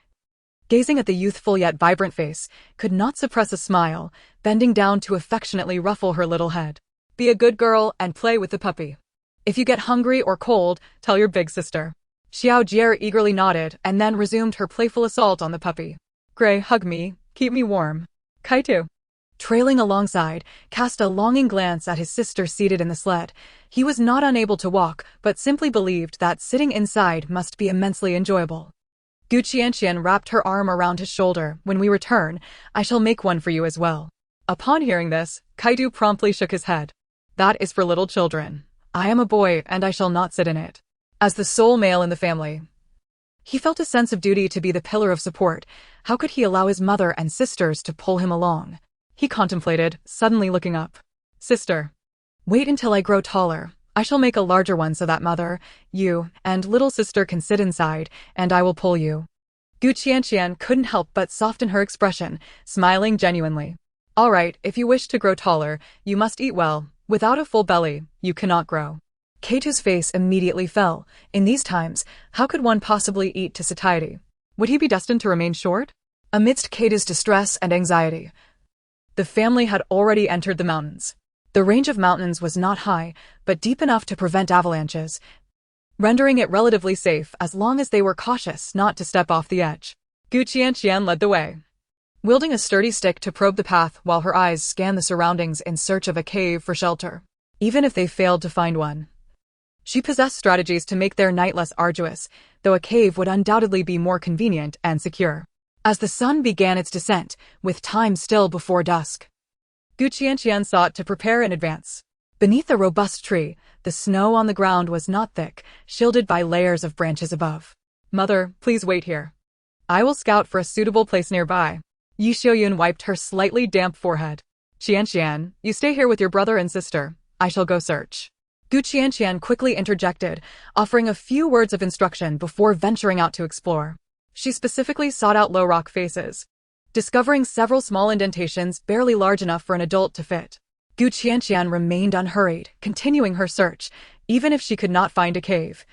gazing at the youthful yet vibrant face, could not suppress a smile, bending down to affectionately ruffle her little head. Be a good girl and play with the puppy. If you get hungry or cold, tell your big sister. Xiaojia eagerly nodded and then resumed her playful assault on the puppy. Gray, hug me, keep me warm. Kaitu, trailing alongside, cast a longing glance at his sister seated in the sled. He was not unable to walk, but simply believed that sitting inside must be immensely enjoyable. Qianqian wrapped her arm around his shoulder. When we return, I shall make one for you as well. Upon hearing this, Kaidu promptly shook his head. That is for little children. I am a boy, and I shall not sit in it. As the sole male in the family, he felt a sense of duty to be the pillar of support. How could he allow his mother and sisters to pull him along? He contemplated, suddenly looking up. Sister, wait until I grow taller. I shall make a larger one so that mother, you, and little sister can sit inside, and I will pull you. Qianqian couldn't help but soften her expression, smiling genuinely. All right, if you wish to grow taller, you must eat well. Without a full belly, you cannot grow. Keitu's face immediately fell. In these times, how could one possibly eat to satiety? Would he be destined to remain short? Amidst Keitu's distress and anxiety, the family had already entered the mountains. The range of mountains was not high, but deep enough to prevent avalanches, rendering it relatively safe as long as they were cautious not to step off the edge. Qianqian led the way, wielding a sturdy stick to probe the path while her eyes scanned the surroundings in search of a cave for shelter. Even if they failed to find one, she possessed strategies to make their night less arduous, though a cave would undoubtedly be more convenient and secure. As the sun began its descent, with time still before dusk, Qianqian sought to prepare in advance. Beneath a robust tree, the snow on the ground was not thick, shielded by layers of branches above. Mother, please wait here. I will scout for a suitable place nearby. Yi Xiuyun wiped her slightly damp forehead. Qianqian, you stay here with your brother and sister. I shall go search. Qianqian quickly interjected, offering a few words of instruction before venturing out to explore. She specifically sought out low rock faces, discovering several small indentations barely large enough for an adult to fit. Qianqian remained unhurried, continuing her search. Even if she could not find a cave,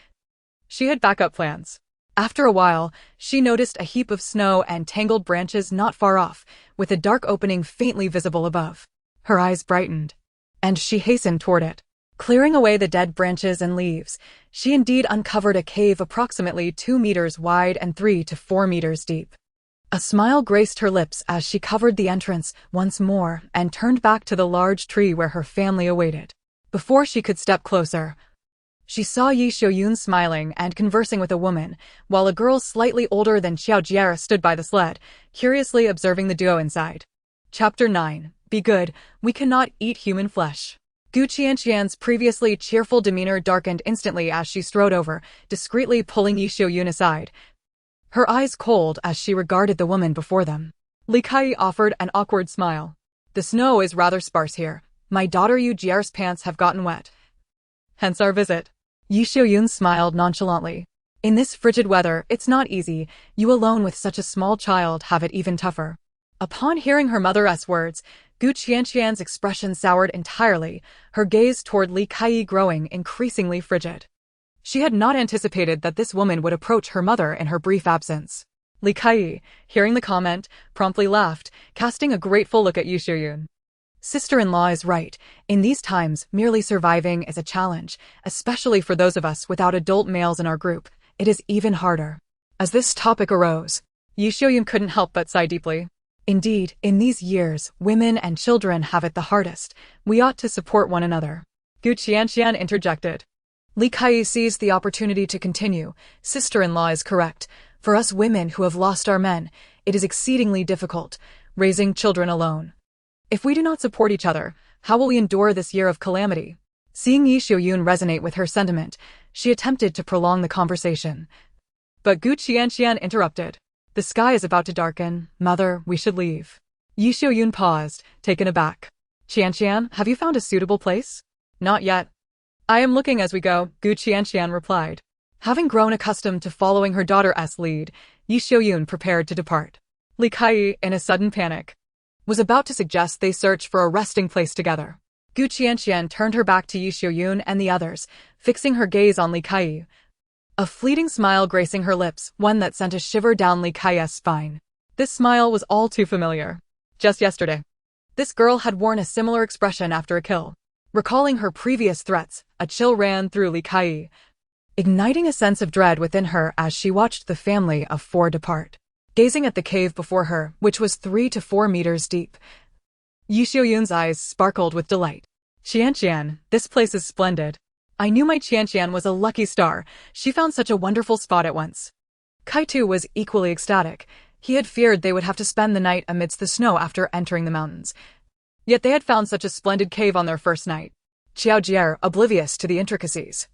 she had backup plans. After a while, she noticed a heap of snow and tangled branches not far off, with a dark opening faintly visible above. Her eyes brightened, and she hastened toward it. Clearing away the dead branches and leaves, she indeed uncovered a cave approximately 2 meters wide and 3 to 4 meters deep. A smile graced her lips as she covered the entrance once more and turned back to the large tree where her family awaited. Before she could step closer, she saw Yi Xiuyun smiling and conversing with a woman, while a girl slightly older than Xiaojia stood by the sled, curiously observing the duo inside. Chapter 9. Be good, we cannot eat human flesh. Qianqian's previously cheerful demeanor darkened instantly as she strode over, discreetly pulling Yi Xiuyun aside, her eyes cold as she regarded the woman before them. Li Kai offered an awkward smile. The snow is rather sparse here. My daughter Yu Jier's pants have gotten wet, hence our visit. Yi Xiuyun smiled nonchalantly. In this frigid weather, it's not easy. You alone with such a small child have it even tougher. Upon hearing her mother's words, Qianqian's expression soured entirely, her gaze toward Li Kai growing increasingly frigid. She had not anticipated that this woman would approach her mother in her brief absence. Li Kai, hearing the comment, promptly laughed, casting a grateful look at Yu Xiuyun. Sister-in-law is right. In these times, merely surviving is a challenge, especially for those of us without adult males in our group. It is even harder. As this topic arose, Yu Xiuyun couldn't help but sigh deeply. Indeed, in these years, women and children have it the hardest. We ought to support one another. Qianqian interjected. Li Kai seized the opportunity to continue. Sister-in-law is correct. For us women who have lost our men, it is exceedingly difficult, raising children alone. If we do not support each other, how will we endure this year of calamity? Seeing Yu Xiuyun resonate with her sentiment, she attempted to prolong the conversation. But Qianqian interrupted. The sky is about to darken. Mother, we should leave. Yu Xiuyun paused, taken aback. Qianqian, have you found a suitable place? Not yet. I am looking as we go, Qianqian replied. Having grown accustomed to following her daughter's lead, Yu Xiuyun prepared to depart. Li Kai, in a sudden panic, was about to suggest they search for a resting place together. Qianqian turned her back to Yu Xiuyun and the others, fixing her gaze on Li Kai. A fleeting smile gracing her lips, one that sent a shiver down Li Kai's spine. This smile was all too familiar. Just yesterday, this girl had worn a similar expression after a kill. Recalling her previous threats, a chill ran through Li Kai, igniting a sense of dread within her as she watched the family of four depart. Gazing at the cave before her, which was 3 to 4 meters deep, Yu Xiuyun's eyes sparkled with delight. Qianqian, this place is splendid. I knew my Qianqian was a lucky star. She found such a wonderful spot at once. Kai too was equally ecstatic. He had feared they would have to spend the night amidst the snow after entering the mountains. Yet they had found such a splendid cave on their first night. Qiaojier, oblivious to the intricacies,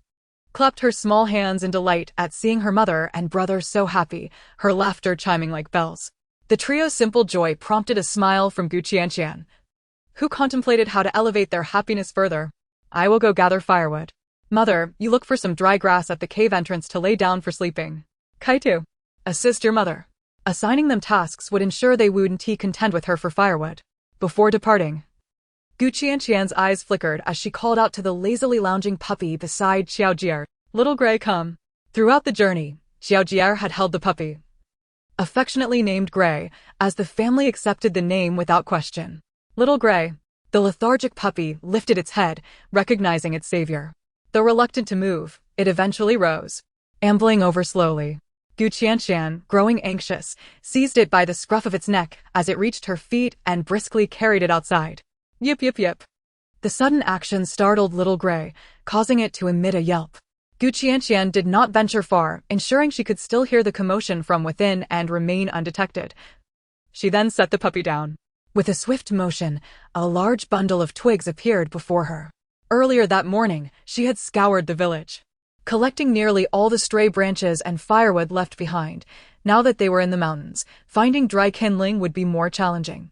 clapped her small hands in delight at seeing her mother and brother so happy, her laughter chiming like bells. The trio's simple joy prompted a smile from Qianqian, who contemplated how to elevate their happiness further. I will go gather firewood. Mother, you look for some dry grass at the cave entrance to lay down for sleeping. Kai too, assist your mother. Assigning them tasks would ensure they wouldn't be content with her for firewood. Before departing, Qianqian's eyes flickered as she called out to the lazily lounging puppy beside Qiaojier, Little Gray, come. Throughout the journey, Qiaojier had held the puppy, affectionately named Gray, as the family accepted the name without question. Little Gray. The lethargic puppy lifted its head, recognizing its savior. Though reluctant to move, it eventually rose, ambling over slowly. Qianqian, growing anxious, seized it by the scruff of its neck as it reached her feet and briskly carried it outside. Yip yip yip. The sudden action startled Little Gray, causing it to emit a yelp. Qianqian did not venture far, ensuring she could still hear the commotion from within and remain undetected. She then set the puppy down. With a swift motion, a large bundle of twigs appeared before her. Earlier that morning, she had scoured the village, collecting nearly all the stray branches and firewood left behind. Now that they were in the mountains, finding dry kindling would be more challenging,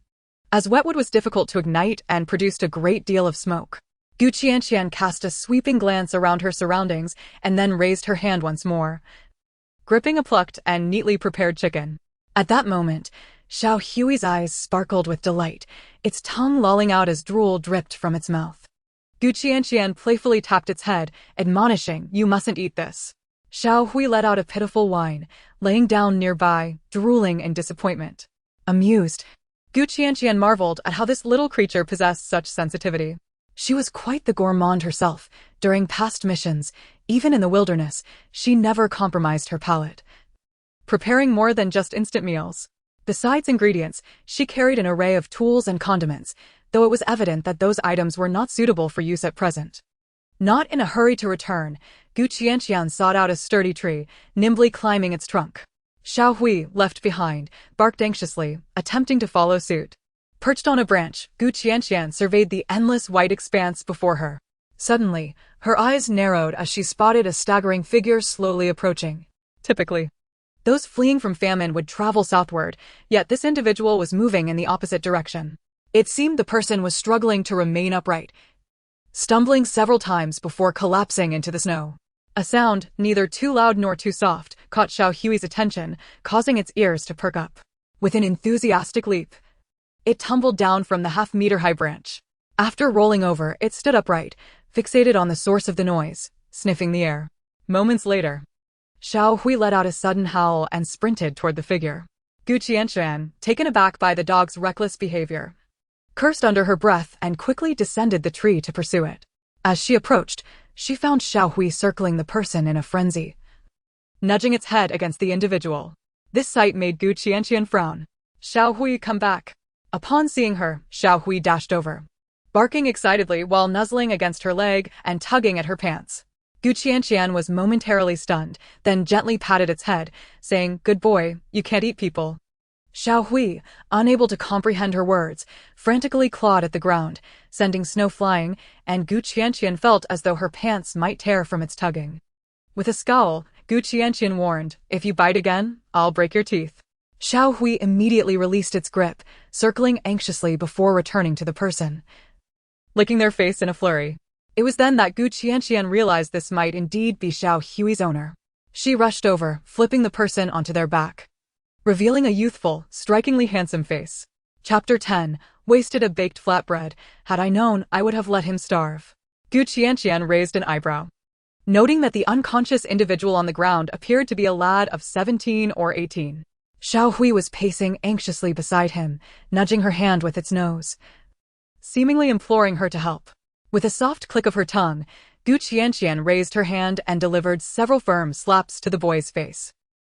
as wetwood was difficult to ignite and produced a great deal of smoke. Qianqian cast a sweeping glance around her surroundings and then raised her hand once more, gripping a plucked and neatly prepared chicken. At that moment, Xiao Hui's eyes sparkled with delight, its tongue lolling out as drool dripped from its mouth. Qianqian playfully tapped its head, admonishing, You mustn't eat this. Xiao Hui let out a pitiful whine, laying down nearby, drooling in disappointment. Amused, Qianqian marveled at how this little creature possessed such sensitivity. She was quite the gourmand herself. During past missions, even in the wilderness, she never compromised her palate, preparing more than just instant meals. Besides ingredients, she carried an array of tools and condiments, though it was evident that those items were not suitable for use at present. Not in a hurry to return, Qianqian sought out a sturdy tree, nimbly climbing its trunk. Xiao Hui, left behind, barked anxiously, attempting to follow suit. Perched on a branch, Qianqian surveyed the endless white expanse before her. Suddenly, her eyes narrowed as she spotted a staggering figure slowly approaching. Typically, those fleeing from famine would travel southward, yet this individual was moving in the opposite direction. It seemed the person was struggling to remain upright, stumbling several times before collapsing into the snow. A sound, neither too loud nor too soft, caught Xiao Hui's attention, causing its ears to perk up. With an enthusiastic leap, it tumbled down from the half-meter-high branch. After rolling over, it stood upright, fixated on the source of the noise, sniffing the air. Moments later, Xiao Hui let out a sudden howl and sprinted toward the figure. Qianqian, taken aback by the dog's reckless behavior, cursed under her breath and quickly descended the tree to pursue it. As she approached, she found Xiao Hui circling the person in a frenzy, nudging its head against the individual. This sight made Qianqian frown. Xiao Hui, come back. Upon seeing her, Xiao Hui dashed over, barking excitedly while nuzzling against her leg and tugging at her pants. Qianqian was momentarily stunned, then gently patted its head, saying, "Good boy, you can't eat people." Xiao Hui, unable to comprehend her words, frantically clawed at the ground, sending snow flying, and Qianqian felt as though her pants might tear from its tugging. With a scowl, Qianqian warned, "If you bite again, I'll break your teeth." Xiao Hui immediately released its grip, circling anxiously before returning to the person, licking their face in a flurry. It was then that Qianqian realized this might indeed be Xiao Hui's owner. She rushed over, flipping the person onto their back, revealing a youthful, strikingly handsome face. Chapter 10, Wasted a baked flatbread. Had I known, I would have let him starve. Qianqian raised an eyebrow, noting that the unconscious individual on the ground appeared to be a lad of 17 or 18. Xiao Hui was pacing anxiously beside him, nudging her hand with its nose, seemingly imploring her to help. With a soft click of her tongue, Qianqian raised her hand and delivered several firm slaps to the boy's face.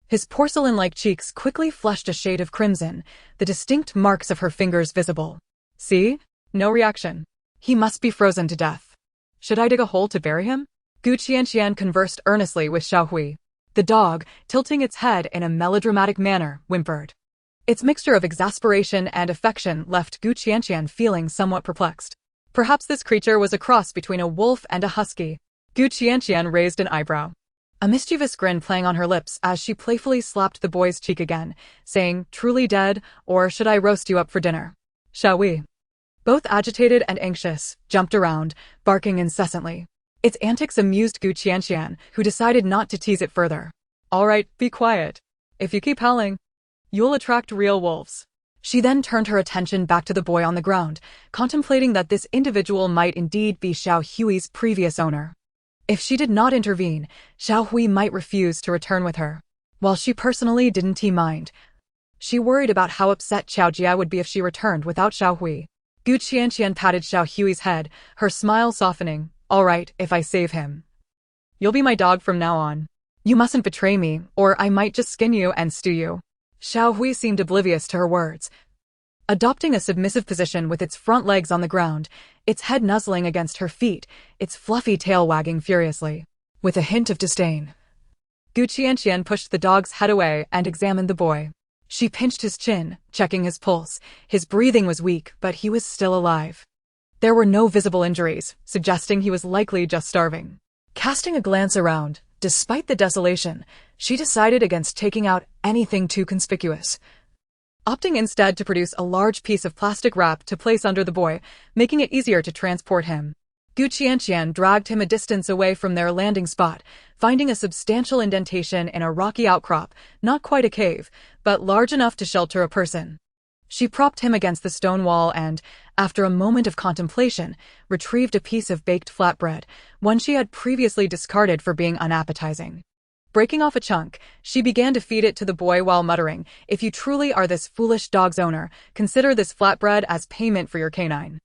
His porcelain-like cheeks quickly flushed a shade of crimson, the distinct marks of her fingers visible. See? No reaction. He must be frozen to death. Should I dig a hole to bury him? Qianqian conversed earnestly with Xiao Hui. The dog, tilting its head in a melodramatic manner, whimpered. Its mixture of exasperation and affection left Qianqian feeling somewhat perplexed. Perhaps this creature was a cross between a wolf and a husky. Qianqian raised an eyebrow, a mischievous grin playing on her lips as she playfully slapped the boy's cheek again, saying, "Truly dead, or should I roast you up for dinner?" Shall we? Both agitated and anxious, jumped around, barking incessantly. Its antics amused Qianqian, who decided not to tease it further. "All right, be quiet. If you keep howling, you'll attract real wolves." She then turned her attention back to the boy on the ground, contemplating that this individual might indeed be Xiao Hui's previous owner. If she did not intervene, Xiao Hui might refuse to return with her. While she personally didn't mind, she worried about how upset Xiao Jia would be if she returned without Xiao Hui. Qianqian patted Xiao Hui's head, her smile softening. "All right, if I save him, you'll be my dog from now on. You mustn't betray me, or I might just skin you and stew you." Xiao Hui seemed oblivious to her words, adopting a submissive position with its front legs on the ground, its head nuzzling against her feet, its fluffy tail wagging furiously. With a hint of disdain, Qianqian pushed the dog's head away and examined the boy. She pinched his chin, checking his pulse. His breathing was weak, but he was still alive. There were no visible injuries, suggesting he was likely just starving. Casting a glance around, despite the desolation, she decided against taking out anything too conspicuous, opting instead to produce a large piece of plastic wrap to place under the boy, making it easier to transport him. Qianqian dragged him a distance away from their landing spot, finding a substantial indentation in a rocky outcrop, not quite a cave, but large enough to shelter a person. She propped him against the stone wall and, after a moment of contemplation, retrieved a piece of baked flatbread, one she had previously discarded for being unappetizing. Breaking off a chunk, she began to feed it to the boy while muttering, "If you truly are this foolish dog's owner, consider this flatbread as payment for your canine.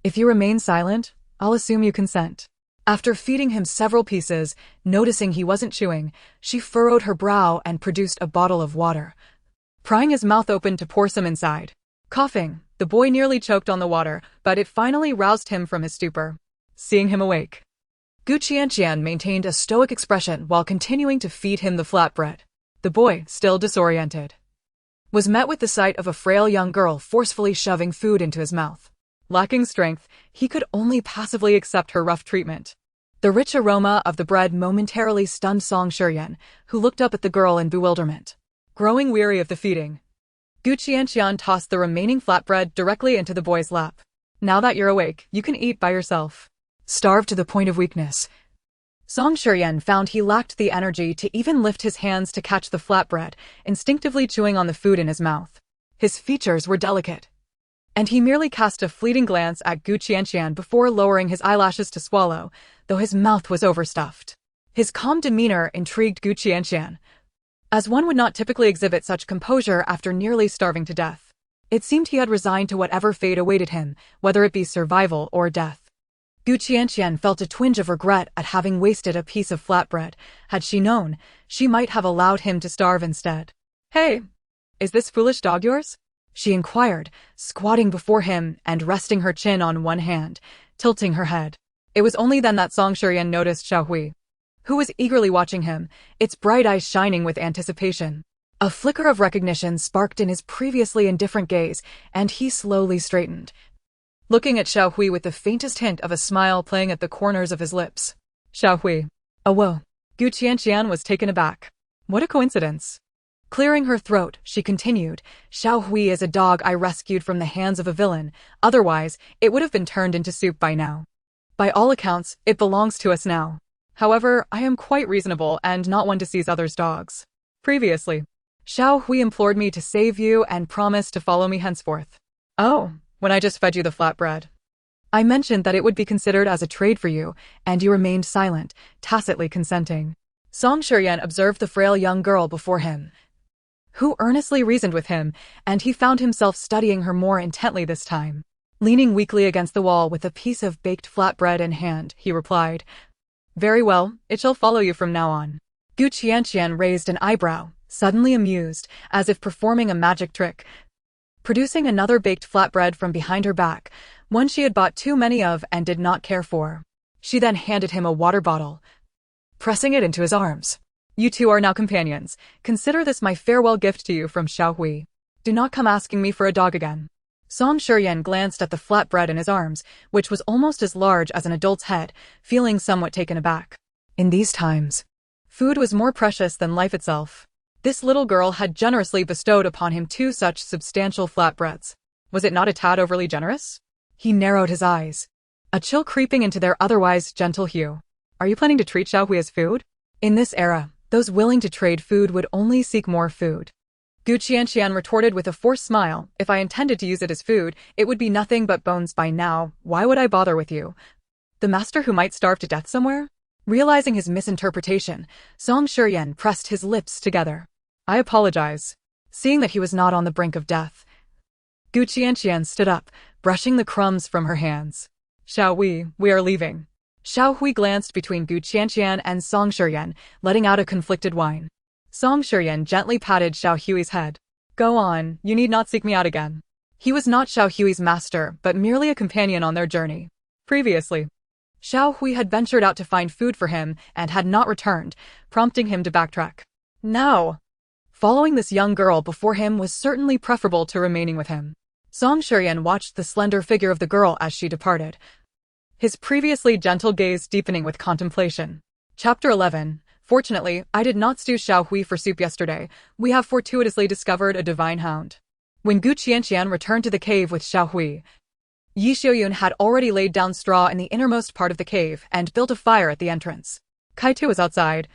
If you remain silent, I'll assume you consent." After feeding him several pieces, noticing he wasn't chewing, she furrowed her brow and produced a bottle of water, prying his mouth open to pour some inside. Coughing, the boy nearly choked on the water, but it finally roused him from his stupor. Seeing him awake, Qianqian maintained a stoic expression while continuing to feed him the flatbread. The boy, still disoriented, was met with the sight of a frail young girl forcefully shoving food into his mouth. Lacking strength, he could only passively accept her rough treatment. The rich aroma of the bread momentarily stunned Qianqian, who looked up at the girl in bewilderment. Growing weary of the feeding, Qianqian tossed the remaining flatbread directly into the boy's lap. "Now that you're awake, you can eat by yourself." Starved to the point of weakness, Qianqian found he lacked the energy to even lift his hands to catch the flatbread, instinctively chewing on the food in his mouth. His features were delicate, and he merely cast a fleeting glance at Qianqian before lowering his eyelashes to swallow, though his mouth was overstuffed. His calm demeanor intrigued Qianqian, as one would not typically exhibit such composure after nearly starving to death. It seemed he had resigned to whatever fate awaited him, whether it be survival or death. Qianqian felt a twinge of regret at having wasted a piece of flatbread. Had she known, she might have allowed him to starve instead. "Hey, is this foolish dog yours?" she inquired, squatting before him and resting her chin on one hand, tilting her head. It was only then that Qianqian noticed Xiaohui, who was eagerly watching him, its bright eyes shining with anticipation. A flicker of recognition sparked in his previously indifferent gaze, and he slowly straightened, looking at Xiaohui with the faintest hint of a smile playing at the corners of his lips. "Xiaohui. Oh, whoa." Qianqian was taken aback. "What a coincidence." Clearing her throat, she continued, "Xiaohui is a dog I rescued from the hands of a villain, otherwise, it would have been turned into soup by now. By all accounts, it belongs to us now. However, I am quite reasonable and not one to seize others' dogs. Previously, Xiaohui implored me to save you and promised to follow me henceforth." "Oh, when I just fed you the flatbread. I mentioned that it would be considered as a trade for you, and you remained silent, tacitly consenting." Qianqian observed the frail young girl before him, who earnestly reasoned with him, and he found himself studying her more intently this time. Leaning weakly against the wall with a piece of baked flatbread in hand, he replied, "Very well, it shall follow you from now on." Qianqian raised an eyebrow, suddenly amused, as if performing a magic trick, producing another baked flatbread from behind her back, one she had bought too many of and did not care for. She then handed him a water bottle, pressing it into his arms. "You two are now companions. Consider this my farewell gift to you from Xiaohui. Do not come asking me for a dog again." Qianqian glanced at the flatbread in his arms, which was almost as large as an adult's head, feeling somewhat taken aback. In these times, food was more precious than life itself. This little girl had generously bestowed upon him two such substantial flatbreads. Was it not a tad overly generous? He narrowed his eyes, a chill creeping into their otherwise gentle hue. "Are you planning to treat Xiaohui as food?" In this era, those willing to trade food would only seek more food. Qianqian retorted with a forced smile, "If I intended to use it as food, it would be nothing but bones by now. Why would I bother with you? The master who might starve to death somewhere?" Realizing his misinterpretation, Qianqian pressed his lips together. "I apologize." Seeing that he was not on the brink of death, Qianqian stood up, brushing the crumbs from her hands. "Xiaohui, we are leaving." Xiaohui glanced between Qianqian and Qianqian, letting out a conflicted whine. Qianqian gently patted Xiaohui's head. "Go on, you need not seek me out again." He was not Xiaohui's master, but merely a companion on their journey. Previously, Xiaohui had ventured out to find food for him and had not returned, prompting him to backtrack. Now, following this young girl before him was certainly preferable to remaining with him. Qianqian watched the slender figure of the girl as she departed, his previously gentle gaze deepening with contemplation. Chapter 11. Fortunately, I did not stew Xiaohui for soup yesterday. We have fortuitously discovered a divine hound. When Qianqian returned to the cave with Xiaohui, Qianqian had already laid down straw in the innermost part of the cave and built a fire at the entrance. Kaitu was outside,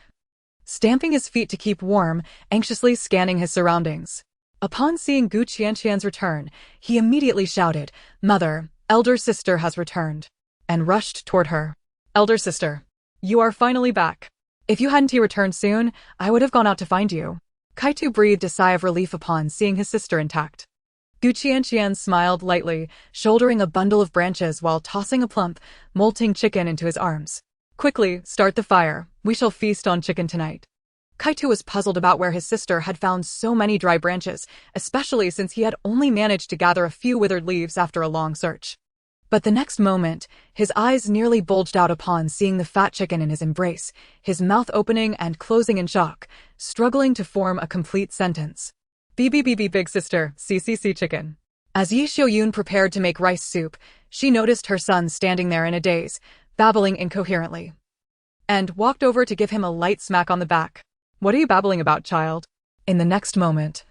stamping his feet to keep warm, anxiously scanning his surroundings. Upon seeing Qianqian's return, he immediately shouted, "Mother, elder sister has returned," and rushed toward her. "Elder sister, you are finally back. If you hadn't returned soon, I would have gone out to find you." Kaitu breathed a sigh of relief upon seeing his sister intact. Qianqian smiled lightly, shouldering a bundle of branches while tossing a plump, molting chicken into his arms. "Quickly, start the fire. We shall feast on chicken tonight." Kaitu was puzzled about where his sister had found so many dry branches, especially since he had only managed to gather a few withered leaves after a long search. But the next moment, his eyes nearly bulged out upon seeing the fat chicken in his embrace, his mouth opening and closing in shock, struggling to form a complete sentence. "BBBB big sister, CCC chicken." As Qianqian prepared to make rice soup, she noticed her son standing there in a daze, babbling incoherently, and walked over to give him a light smack on the back. "What are you babbling about, child?" In the next moment,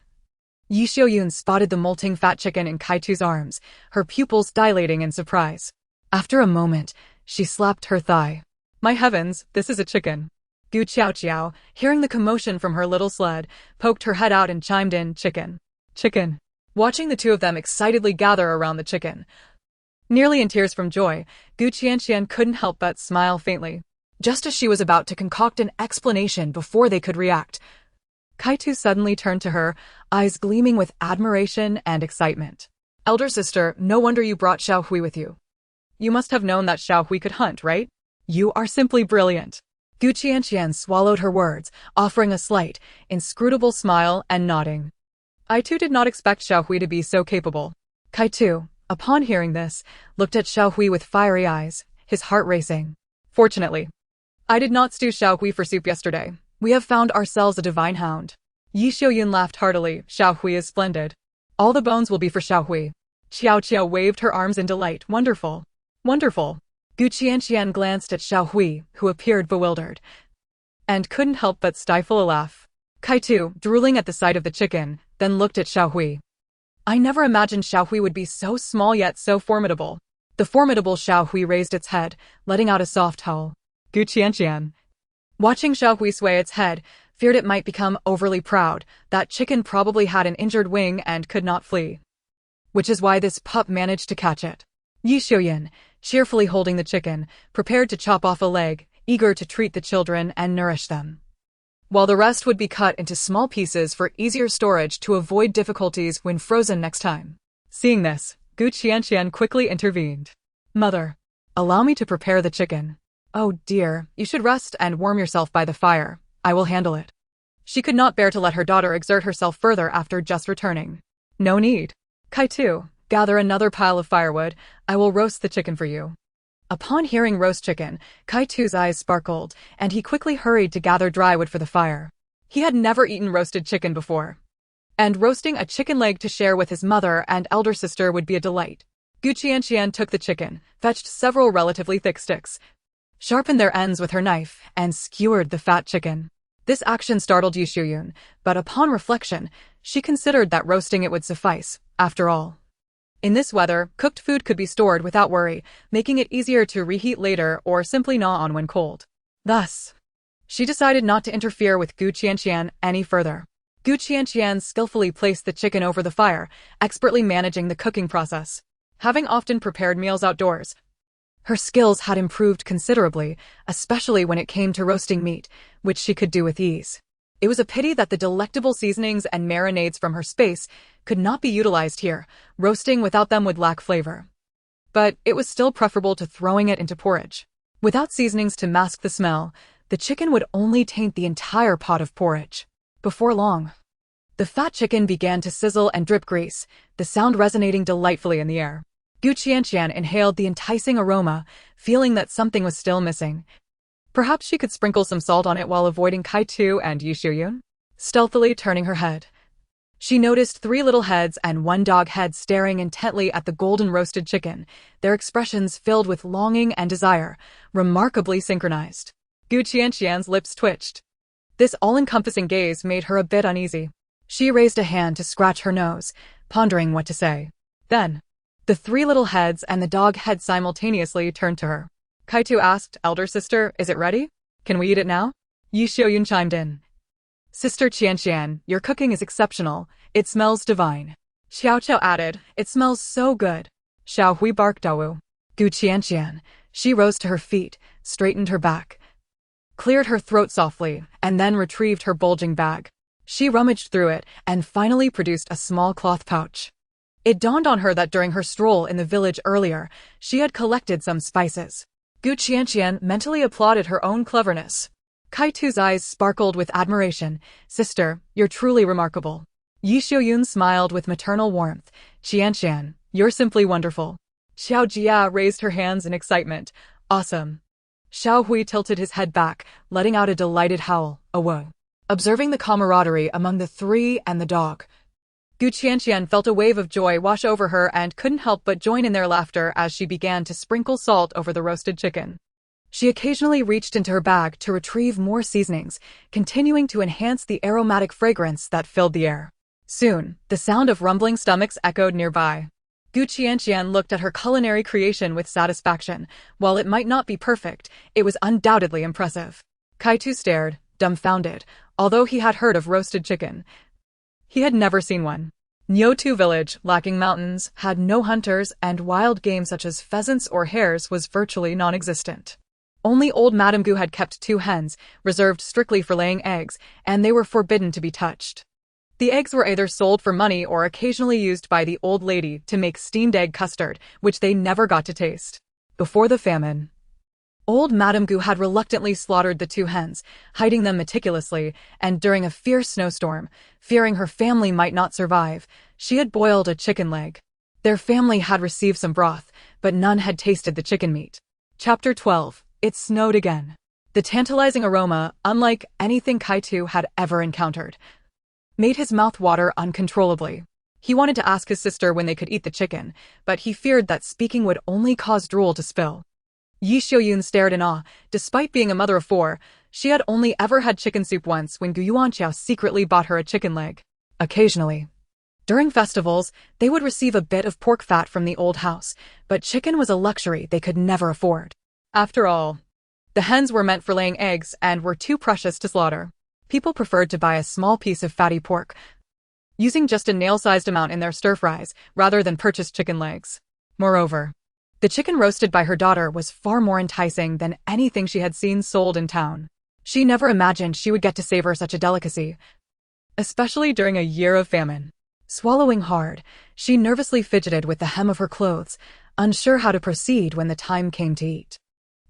Qianqian spotted the molting fat chicken in Kaitu's arms, her pupils dilating in surprise. After a moment, she slapped her thigh. "My heavens, this is a chicken." Qiao, hearing the commotion from her little sled, poked her head out and chimed in, "Chicken. Chicken." Watching the two of them excitedly gather around the chicken, nearly in tears from joy, Qianqian couldn't help but smile faintly. Just as she was about to concoct an explanation before they could react, Kaitu suddenly turned to her, eyes gleaming with admiration and excitement. Elder sister, no wonder you brought Xiaohui with you. You must have known that Xiaohui could hunt, right? You are simply brilliant. Qianqian swallowed her words, offering a slight, inscrutable smile and nodding. I too did not expect Xiaohui to be so capable. Kaitu, upon hearing this, looked at Xiaohui with fiery eyes, his heart racing. Fortunately, I did not stew Xiaohui for soup yesterday. We have found ourselves a divine hound. Yi Xiaoyun laughed heartily. Xiaohui is splendid. All the bones will be for Xiaohui. Qiao waved her arms in delight. Wonderful. Wonderful. Qianqian glanced at Xiaohui, who appeared bewildered, and couldn't help but stifle a laugh. Kaitu, drooling at the sight of the chicken, then looked at Xiaohui. I never imagined Xiaohui would be so small yet so formidable. The formidable Xiaohui raised its head, letting out a soft howl. Qianqian, watching Xiaohui sway its head, feared it might become overly proud. That chicken probably had an injured wing and could not flee, which is why this pup managed to catch it. Yi Xiaoyun, cheerfully holding the chicken, prepared to chop off a leg, eager to treat the children and nourish them, while the rest would be cut into small pieces for easier storage to avoid difficulties when frozen next time. Seeing this, Qianqian quickly intervened. Mother, allow me to prepare the chicken. Oh dear, you should rest and warm yourself by the fire. I will handle it. She could not bear to let her daughter exert herself further after just returning. No need. Kaitu, gather another pile of firewood. I will roast the chicken for you. Upon hearing roast chicken, Kaitu's eyes sparkled, and he quickly hurried to gather dry wood for the fire. He had never eaten roasted chicken before, and roasting a chicken leg to share with his mother and elder sister would be a delight. Qianqian took the chicken, fetched several relatively thick sticks, sharpened their ends with her knife, and skewered the fat chicken. This action startled Yi Xiaoyun, but upon reflection, she considered that roasting it would suffice. After all, in this weather, cooked food could be stored without worry, making it easier to reheat later or simply gnaw on when cold. Thus, she decided not to interfere with Qianqian any further. Qianqian skillfully placed the chicken over the fire, expertly managing the cooking process. Having often prepared meals outdoors, her skills had improved considerably, especially when it came to roasting meat, which she could do with ease. It was a pity that the delectable seasonings and marinades from her space could not be utilized here. Roasting without them would lack flavor. But it was still preferable to throwing it into porridge. Without seasonings to mask the smell, the chicken would only taint the entire pot of porridge. Before long, the fat chicken began to sizzle and drip grease, the sound resonating delightfully in the air. Qianqian inhaled the enticing aroma, feeling that something was still missing. Perhaps she could sprinkle some salt on it while avoiding Kaitu and Yi Xiaoyun. Stealthily turning her head, she noticed 3 little heads and 1 dog head staring intently at the golden roasted chicken, their expressions filled with longing and desire, remarkably synchronized. Qianqian's lips twitched. This all-encompassing gaze made her a bit uneasy. She raised a hand to scratch her nose, pondering what to say. Then, the 3 little heads and the dog head simultaneously turned to her. Kaitu asked, Elder sister, is it ready? Can we eat it now? Yi Xiaoyun chimed in. Sister Qianqian, your cooking is exceptional. It smells divine. Xiao added, it smells so good. Xiaohui barked Dawu. Qianqian, she rose to her feet, straightened her back, cleared her throat softly, and then retrieved her bulging bag. She rummaged through it and finally produced a small cloth pouch. It dawned on her that during her stroll in the village earlier, she had collected some spices. Qianqian mentally applauded her own cleverness. Kaitu's eyes sparkled with admiration. Sister, you're truly remarkable. Yi Xiaoyun smiled with maternal warmth. Qianqian, you're simply wonderful. Xiao Jia raised her hands in excitement. Awesome. Xiaohui tilted his head back, letting out a delighted howl. Whoa. Observing the camaraderie among the 3 and the dog, Qianqian felt a wave of joy wash over her and couldn't help but join in their laughter as she began to sprinkle salt over the roasted chicken. She occasionally reached into her bag to retrieve more seasonings, continuing to enhance the aromatic fragrance that filled the air. Soon, the sound of rumbling stomachs echoed nearby. Qianqian looked at her culinary creation with satisfaction. While it might not be perfect, it was undoubtedly impressive. Kaitu stared, dumbfounded, although he had heard of roasted chicken. He had never seen one. Nyotu village, lacking mountains, had no hunters, and wild game such as pheasants or hares was virtually non-existent. Only old Madame Gu had kept 2 hens, reserved strictly for laying eggs, and they were forbidden to be touched. The eggs were either sold for money or occasionally used by the old lady to make steamed egg custard, which they never got to taste. Before the famine, old Madame Gu had reluctantly slaughtered the 2 hens, hiding them meticulously, and during a fierce snowstorm, fearing her family might not survive, she had boiled a chicken leg. Their family had received some broth, but none had tasted the chicken meat. Chapter 12. It snowed again. The tantalizing aroma, unlike anything Kai-Tu had ever encountered, made his mouth water uncontrollably. He wanted to ask his sister when they could eat the chicken, but he feared that speaking would only cause drool to spill. Yi Xiaoyun stared in awe. Despite being a mother of 4, she had only ever had chicken soup once when Gu Yuanqiao secretly bought her a chicken leg. Occasionally, during festivals, they would receive a bit of pork fat from the old house, but chicken was a luxury they could never afford. After all, the hens were meant for laying eggs and were too precious to slaughter. People preferred to buy a small piece of fatty pork, using just a nail-sized amount in their stir-fries, rather than purchase chicken legs. Moreover, the chicken roasted by her daughter was far more enticing than anything she had seen sold in town. She never imagined she would get to savor such a delicacy, especially during a year of famine. Swallowing hard, she nervously fidgeted with the hem of her clothes, unsure how to proceed when the time came to eat.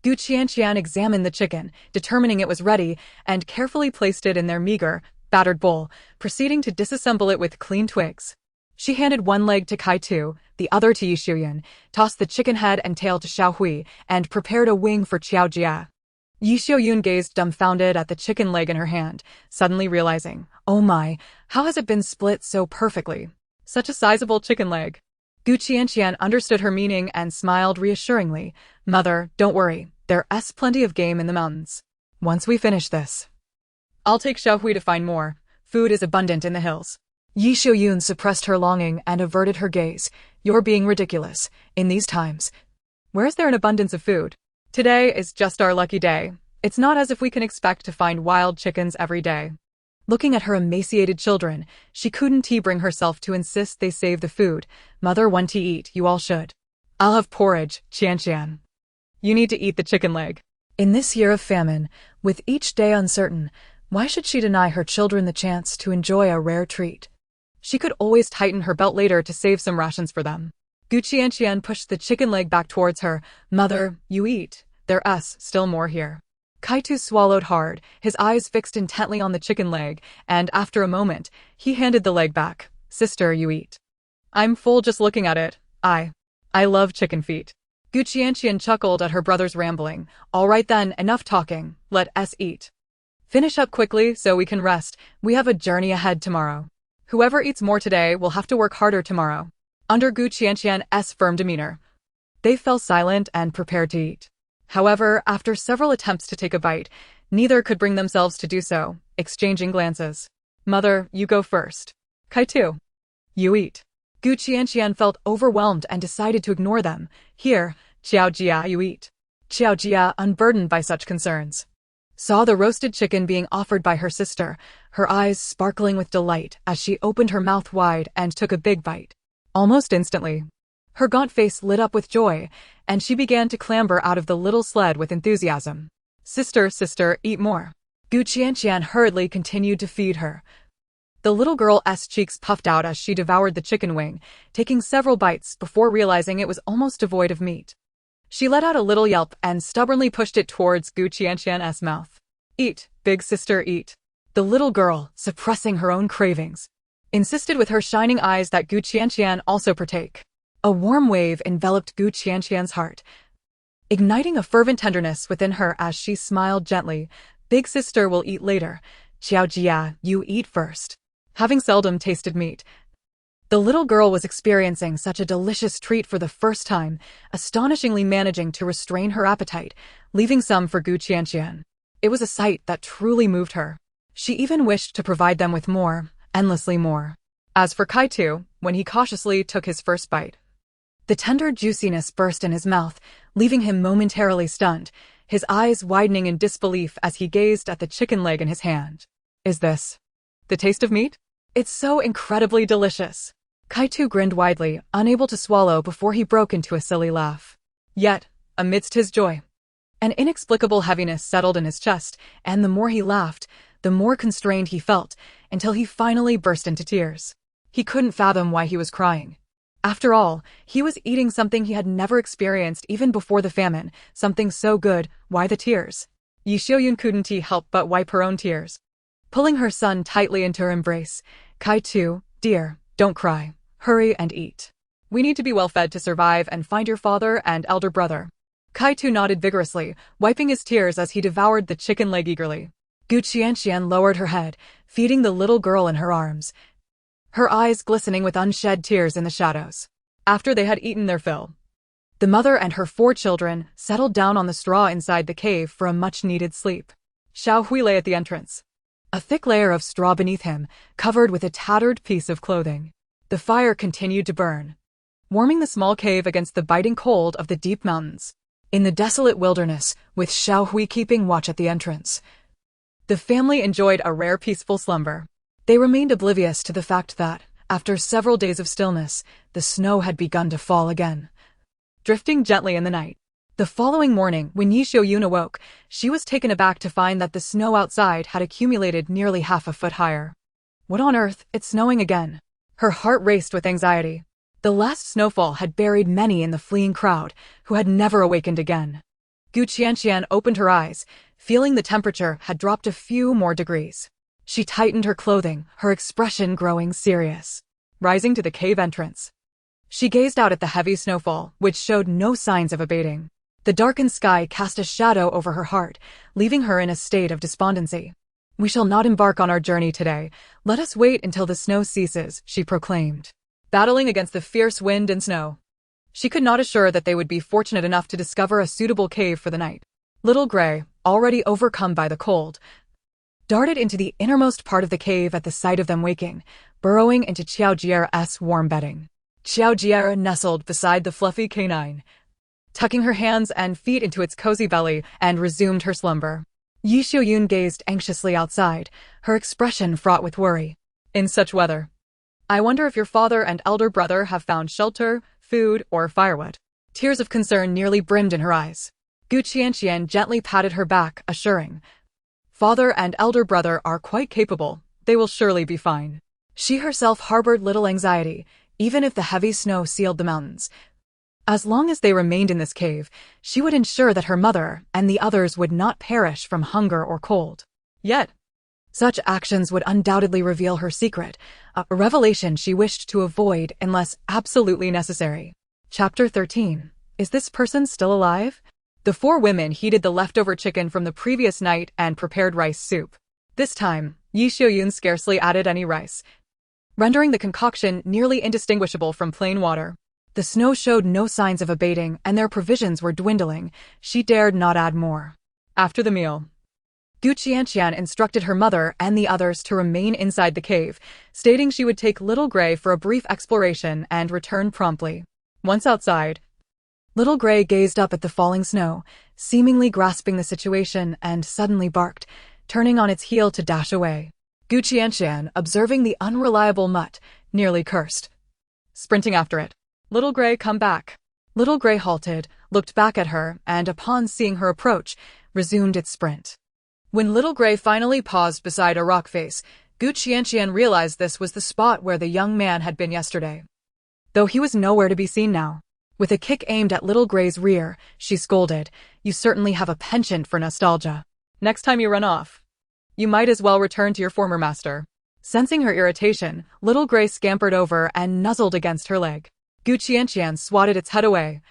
Gu Qianqian examined the chicken, determining it was ready, and carefully placed it in their meager, battered bowl, proceeding to disassemble it with clean twigs. She handed one leg to Kai-Tu, the other to Yi Xiaoyun, tossed the chicken head and tail to Xiaohui, and prepared a wing for Qiao Jia. Yi Xiaoyun gazed dumbfounded at the chicken leg in her hand, suddenly realizing, oh my, how has it been split so perfectly? Such a sizable chicken leg. Gu Qianqian understood her meaning and smiled reassuringly. Mother, don't worry, there's plenty of game in the mountains. Once we finish this, I'll take Xiaohui to find more. Food is abundant in the hills. Yi Xiaoyun suppressed her longing and averted her gaze. You're being ridiculous. In these times, where's there an abundance of food? Today is just our lucky day. It's not as if we can expect to find wild chickens every day. Looking at her emaciated children, she couldn't bring herself to insist they save the food. Mother want to eat, you all should. I'll have porridge, Qianqian. You need to eat the chicken leg. In this year of famine, with each day uncertain, why should she deny her children the chance to enjoy a rare treat? She could always tighten her belt later to save some rations for them. Gu Qianqian pushed the chicken leg back towards her. Mother, you eat. There's still more here. Kai-Tu swallowed hard, his eyes fixed intently on the chicken leg, and after a moment, he handed the leg back. Sister, you eat. I'm full just looking at it. I love chicken feet. Gu Qianqian chuckled at her brother's rambling. All right then, enough talking. Let us eat. Finish up quickly so we can rest. We have a journey ahead tomorrow. Whoever eats more today will have to work harder tomorrow. Under Gu Qianqian's firm demeanor, they fell silent and prepared to eat. However, after several attempts to take a bite, neither could bring themselves to do so, exchanging glances. Mother, you go first. Kai-Tu, you eat. Gu Qianqian felt overwhelmed and decided to ignore them. Here, Qiao Jia, you eat. Qiao Jia, unburdened by such concerns, saw the roasted chicken being offered by her sister, her eyes sparkling with delight as she opened her mouth wide and took a big bite. Almost instantly, her gaunt face lit up with joy, and she began to clamber out of the little sled with enthusiasm. Sister, eat more. Gu Qianqian hurriedly continued to feed her. The little girl's cheeks puffed out as she devoured the chicken wing, taking several bites before realizing it was almost devoid of meat. She let out a little yelp and stubbornly pushed it towards Gu Qianqian's mouth. Eat, big sister, eat. The little girl, suppressing her own cravings, insisted with her shining eyes that Gu Qianqian also partake. A warm wave enveloped Gu Qianqian's heart, igniting a fervent tenderness within her as she smiled gently. Big sister will eat later. Qiao Jia, you eat first. Having seldom tasted meat, the little girl was experiencing such a delicious treat for the first time, astonishingly managing to restrain her appetite, leaving some for Gu Qianqian. It was a sight that truly moved her. She even wished to provide them with more, endlessly more. As for Kai-Tu, when he cautiously took his first bite, the tender juiciness burst in his mouth, leaving him momentarily stunned, his eyes widening in disbelief as he gazed at the chicken leg in his hand. Is this the taste of meat? It's so incredibly delicious. Kai-Tu grinned widely, unable to swallow before he broke into a silly laugh. Yet, amidst his joy, An inexplicable heaviness settled in his chest, and the more he laughed, the more constrained he felt, until he finally burst into tears. He couldn't fathom why he was crying. After all, he was eating something he had never experienced even before the famine, something so good, why the tears? Yi Xiaoyun couldn't help but wipe her own tears. Pulling her son tightly into her embrace, Kai Tu, dear, don't cry, hurry and eat. We need to be well fed to survive and find your father and elder brother. Kai Tu nodded vigorously, wiping his tears as he devoured the chicken leg eagerly. Qianqian lowered her head, feeding the little girl in her arms, her eyes glistening with unshed tears in the shadows. After they had eaten their fill, the mother and her 4 children settled down on the straw inside the cave for a much-needed sleep. Xiao Hui lay at the entrance, a thick layer of straw beneath him, covered with a tattered piece of clothing. The fire continued to burn, warming the small cave against the biting cold of the deep mountains. In the desolate wilderness, with Xiao Hui keeping watch at the entrance, the family enjoyed a rare peaceful slumber. They remained oblivious to the fact that, after several days of stillness, the snow had begun to fall again, drifting gently in the night. The following morning, when Yi Xiaoyun awoke, she was taken aback to find that the snow outside had accumulated nearly half a foot higher. What on earth? It's snowing again. Her heart raced with anxiety. The last snowfall had buried many in the fleeing crowd, who had never awakened again. Qianqian opened her eyes, feeling the temperature had dropped a few more degrees. She tightened her clothing, her expression growing serious. Rising to the cave entrance, she gazed out at the heavy snowfall, which showed no signs of abating. The darkened sky cast a shadow over her heart, leaving her in a state of despondency. We shall not embark on our journey today. Let us wait until the snow ceases, she proclaimed. Battling against the fierce wind and snow, she could not assure that they would be fortunate enough to discover a suitable cave for the night. Little Gray, already overcome by the cold, darted into the innermost part of the cave at the sight of them waking, burrowing into Qiaojie's warm bedding. Qiaojie nestled beside the fluffy canine, tucking her hands and feet into its cozy belly, and resumed her slumber. Yi Xiaoyun gazed anxiously outside, her expression fraught with worry. In such weather, I wonder if your father and elder brother have found shelter, food, or firewood. Tears of concern nearly brimmed in her eyes. Qianqian gently patted her back, assuring, Father and elder brother are quite capable. They will surely be fine. She herself harbored little anxiety, even if the heavy snow sealed the mountains. As long as they remained in this cave, she would ensure that her mother and the others would not perish from hunger or cold. Yet, such actions would undoubtedly reveal her secret, a revelation she wished to avoid unless absolutely necessary. Chapter 13. Is this person still alive? The 4 women heated the leftover chicken from the previous night and prepared rice soup. This time, Yi Xiaoyun scarcely added any rice, rendering the concoction nearly indistinguishable from plain water. The snow showed no signs of abating and their provisions were dwindling. She dared not add more. After the meal, Qianqian instructed her mother and the others to remain inside the cave, stating she would take Little Gray for a brief exploration and return promptly. Once outside, Little Gray gazed up at the falling snow, seemingly grasping the situation, and suddenly barked, turning on its heel to dash away. Qianqian, observing the unreliable mutt, nearly cursed. Sprinting after it. Little Gray, come back. Little Gray halted, looked back at her, and upon seeing her approach, resumed its sprint. When Little Gray finally paused beside a rock face, Qianqian realized this was the spot where the young man had been yesterday, though he was nowhere to be seen now. With a kick aimed at Little Gray's rear, she scolded, You certainly have a penchant for nostalgia. Next time you run off, you might as well return to your former master. Sensing her irritation, Little Gray scampered over and nuzzled against her leg. Qianqian swatted its head away,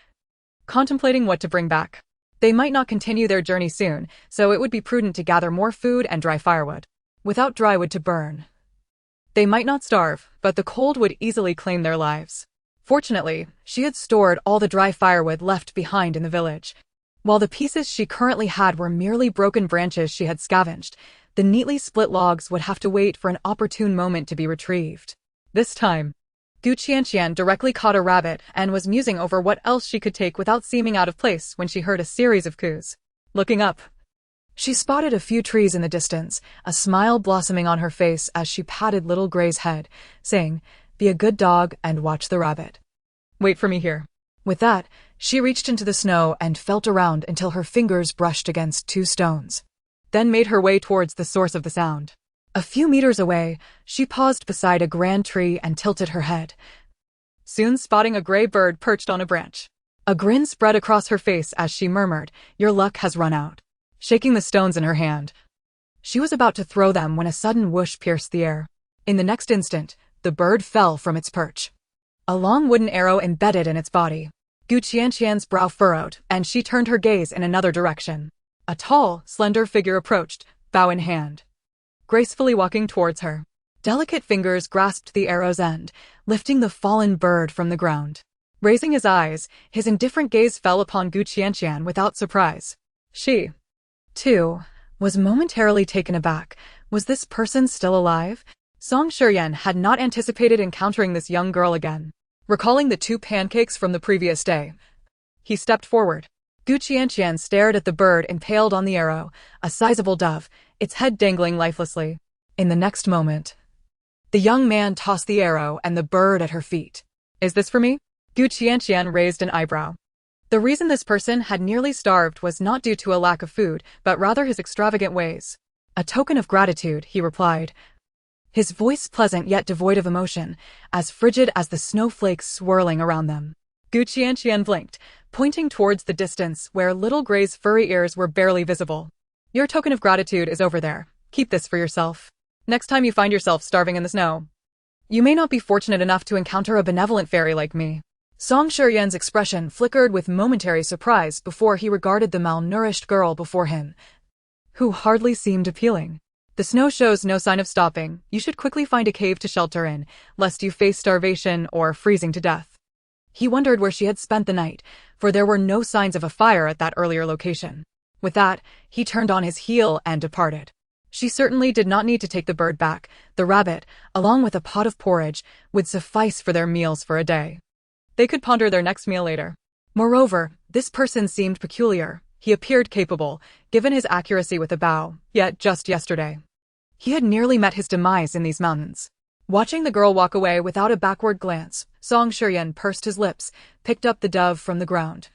contemplating what to bring back. They might not continue their journey soon, so it would be prudent to gather more food and dry firewood. Without dry wood to burn, they might not starve, but the cold would easily claim their lives. Fortunately, she had stored all the dry firewood left behind in the village. While the pieces she currently had were merely broken branches she had scavenged, the neatly split logs would have to wait for an opportune moment to be retrieved. This time, Qianqian directly caught a rabbit and was musing over what else she could take without seeming out of place when she heard a series of coos. Looking up, she spotted a few trees in the distance, a smile blossoming on her face as she patted Little Gray's head, saying, Be a good dog and watch the rabbit. Wait for me here. With that, she reached into the snow and felt around until her fingers brushed against two stones, then made her way towards the source of the sound. A few meters away, she paused beside a grand tree and tilted her head, soon spotting a gray bird perched on a branch. A grin spread across her face as she murmured, "Your luck has run out," shaking the stones in her hand. She was about to throw them when a sudden whoosh pierced the air. In the next instant, the bird fell from its perch, a long wooden arrow embedded in its body. Qianqian's brow furrowed, and she turned her gaze in another direction. A tall, slender figure approached, bow in hand, gracefully walking towards her. Delicate fingers grasped the arrow's end, lifting the fallen bird from the ground. Raising his eyes, his indifferent gaze fell upon Qianqian without surprise. She, too, was momentarily taken aback. Was this person still alive? Song Shiyan had not anticipated encountering this young girl again. Recalling the 2 pancakes from the previous day, he stepped forward. Qianqian stared at the bird impaled on the arrow, a sizable dove, its head dangling lifelessly. In the next moment, the young man tossed the arrow and the bird at her feet. "Is this for me?" Qianqian raised an eyebrow. The reason this person had nearly starved was not due to a lack of food, but rather his extravagant ways. "A token of gratitude," he replied, his voice pleasant yet devoid of emotion, as frigid as the snowflakes swirling around them. Qianqian blinked, pointing towards the distance where Little Gray's furry ears were barely visible. "Your token of gratitude is over there. Keep this for yourself. Next time you find yourself starving in the snow, you may not be fortunate enough to encounter a benevolent fairy like me." Song Shiyan's expression flickered with momentary surprise before he regarded the malnourished girl before him, who hardly seemed appealing. "The snow shows no sign of stopping. You should quickly find a cave to shelter in, lest you face starvation or freezing to death." He wondered where she had spent the night, for there were no signs of a fire at that earlier location. With that, he turned on his heel and departed. She certainly did not need to take the bird back. The rabbit, along with a pot of porridge, would suffice for their meals for a day. They could ponder their next meal later. Moreover, this person seemed peculiar. He appeared capable, given his accuracy with a bow, yet just yesterday, he had nearly met his demise in these mountains. Watching the girl walk away without a backward glance, Song Shiyan pursed his lips, picked up the dove from the ground,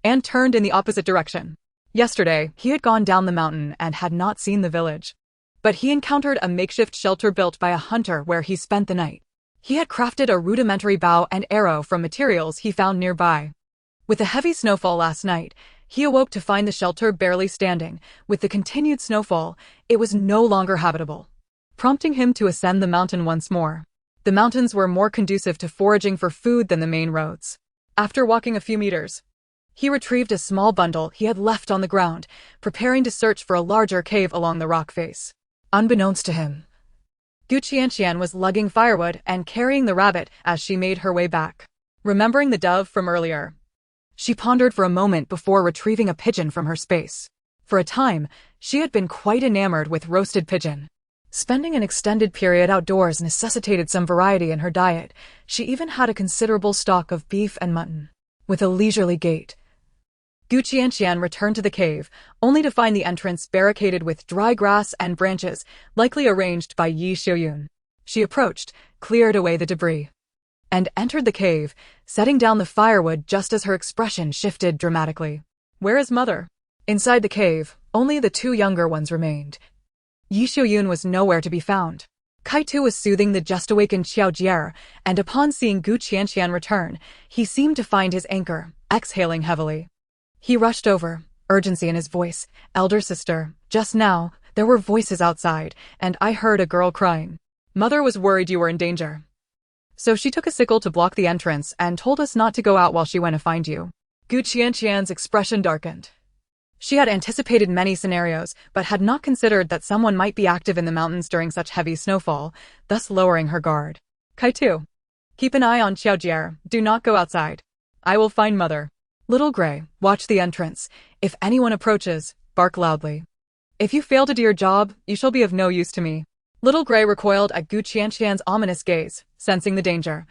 and turned in the opposite direction. Yesterday, he had gone down the mountain and had not seen the village. But he encountered a makeshift shelter built by a hunter where he spent the night. He had crafted a rudimentary bow and arrow from materials he found nearby. With the heavy snowfall last night, he awoke to find the shelter barely standing. With the continued snowfall, it was no longer habitable, prompting him to ascend the mountain once more. The mountains were more conducive to foraging for food than the main roads. After walking a few meters, he retrieved a small bundle he had left on the ground, preparing to search for a larger cave along the rock face. Unbeknownst to him, Qianqian was lugging firewood and carrying the rabbit as she made her way back. Remembering the dove from earlier, she pondered for a moment before retrieving a pigeon from her space. For a time, she had been quite enamored with roasted pigeon. Spending an extended period outdoors necessitated some variety in her diet. She even had a considerable stock of beef and mutton. With a leisurely gait, Qianqian returned to the cave, only to find the entrance barricaded with dry grass and branches, likely arranged by Yi Xiuyun. She approached, cleared away the debris, and entered the cave, setting down the firewood just as her expression shifted dramatically. "Where is mother?" Inside the cave, only the 2 younger ones remained. Yi Xiuyun was nowhere to be found. Kaitu was soothing the just-awakened Qiaojier, and upon seeing Qianqian return, he seemed to find his anchor, exhaling heavily. He rushed over, urgency in his voice. "Elder sister, just now, there were voices outside, and I heard a girl crying. Mother was worried you were in danger, so she took a sickle to block the entrance and told us not to go out while she went to find you." Qianqian's expression darkened. She had anticipated many scenarios, but had not considered that someone might be active in the mountains during such heavy snowfall, thus lowering her guard. "Kaitu, keep an eye on Qiaojier. Do not go outside. I will find mother. Little Gray, watch the entrance. If anyone approaches, bark loudly. If you fail to do your job, you shall be of no use to me." Little Gray recoiled at Qianqian's ominous gaze, sensing the danger,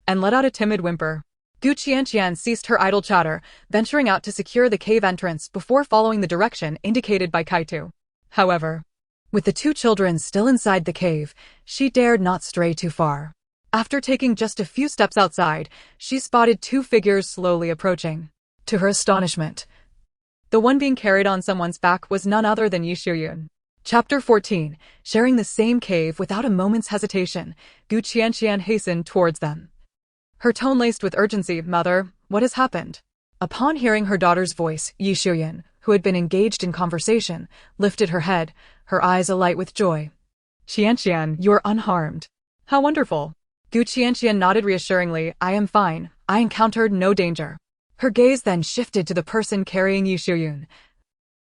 and let out a timid whimper. Qianqian ceased her idle chatter, venturing out to secure the cave entrance before following the direction indicated by Kaitu. However, with the 2 children still inside the cave, she dared not stray too far. After taking just a few steps outside, she spotted two figures slowly approaching. To her astonishment, the one being carried on someone's back was none other than Yi Xiuyun. Chapter 14. Sharing the same cave without a moment's hesitation, Qianqian hastened towards them. Her tone laced with urgency. "Mother, what has happened?" Upon hearing her daughter's voice, Yi Xiuyun, who had been engaged in conversation, lifted her head, her eyes alight with joy. "Qianqian, you're unharmed. How wonderful." Qianqian nodded reassuringly. "I am fine. I encountered no danger." Her gaze then shifted to the person carrying Yi Xiuyun,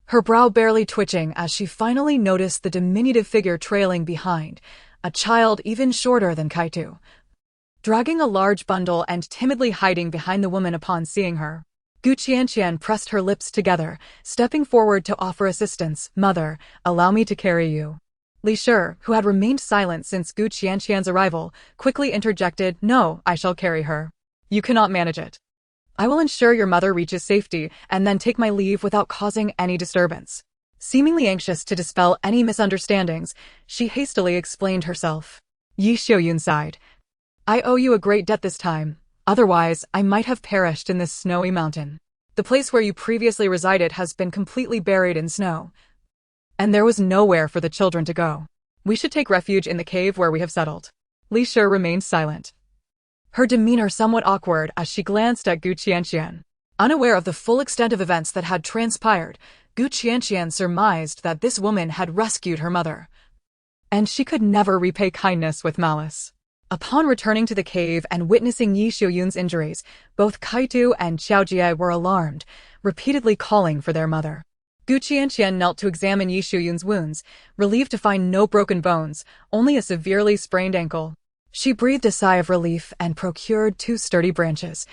her brow barely twitching as she finally noticed the diminutive figure trailing behind, a child even shorter than Kaitu, dragging a large bundle and timidly hiding behind the woman. Upon seeing her, Qianqian pressed her lips together, stepping forward to offer assistance. "Mother, allow me to carry you." Li Shi, who had remained silent since Qianqian's arrival, quickly interjected. "No, I shall carry her. You cannot manage it. I will ensure your mother reaches safety and then take my leave without causing any disturbance." Seemingly anxious to dispel any misunderstandings, she hastily explained herself. Yi Xiuyun sighed. "I owe you a great debt this time. Otherwise, I might have perished in this snowy mountain. The place where you previously resided has been completely buried in snow, and there was nowhere for the children to go. We should take refuge in the cave where we have settled." Li Shi remained silent, her demeanor somewhat awkward as she glanced at Qianqian. Unaware of the full extent of events that had transpired, Qianqian surmised that this woman had rescued her mother, and she could never repay kindness with malice. Upon returning to the cave and witnessing Yi Xiuyun's injuries, both Kaitu and Xiaojie were alarmed, repeatedly calling for their mother. Qianqian knelt to examine Yi Xiuyun's wounds, relieved to find no broken bones, only a severely sprained ankle. She breathed a sigh of relief and procured two sturdy branches,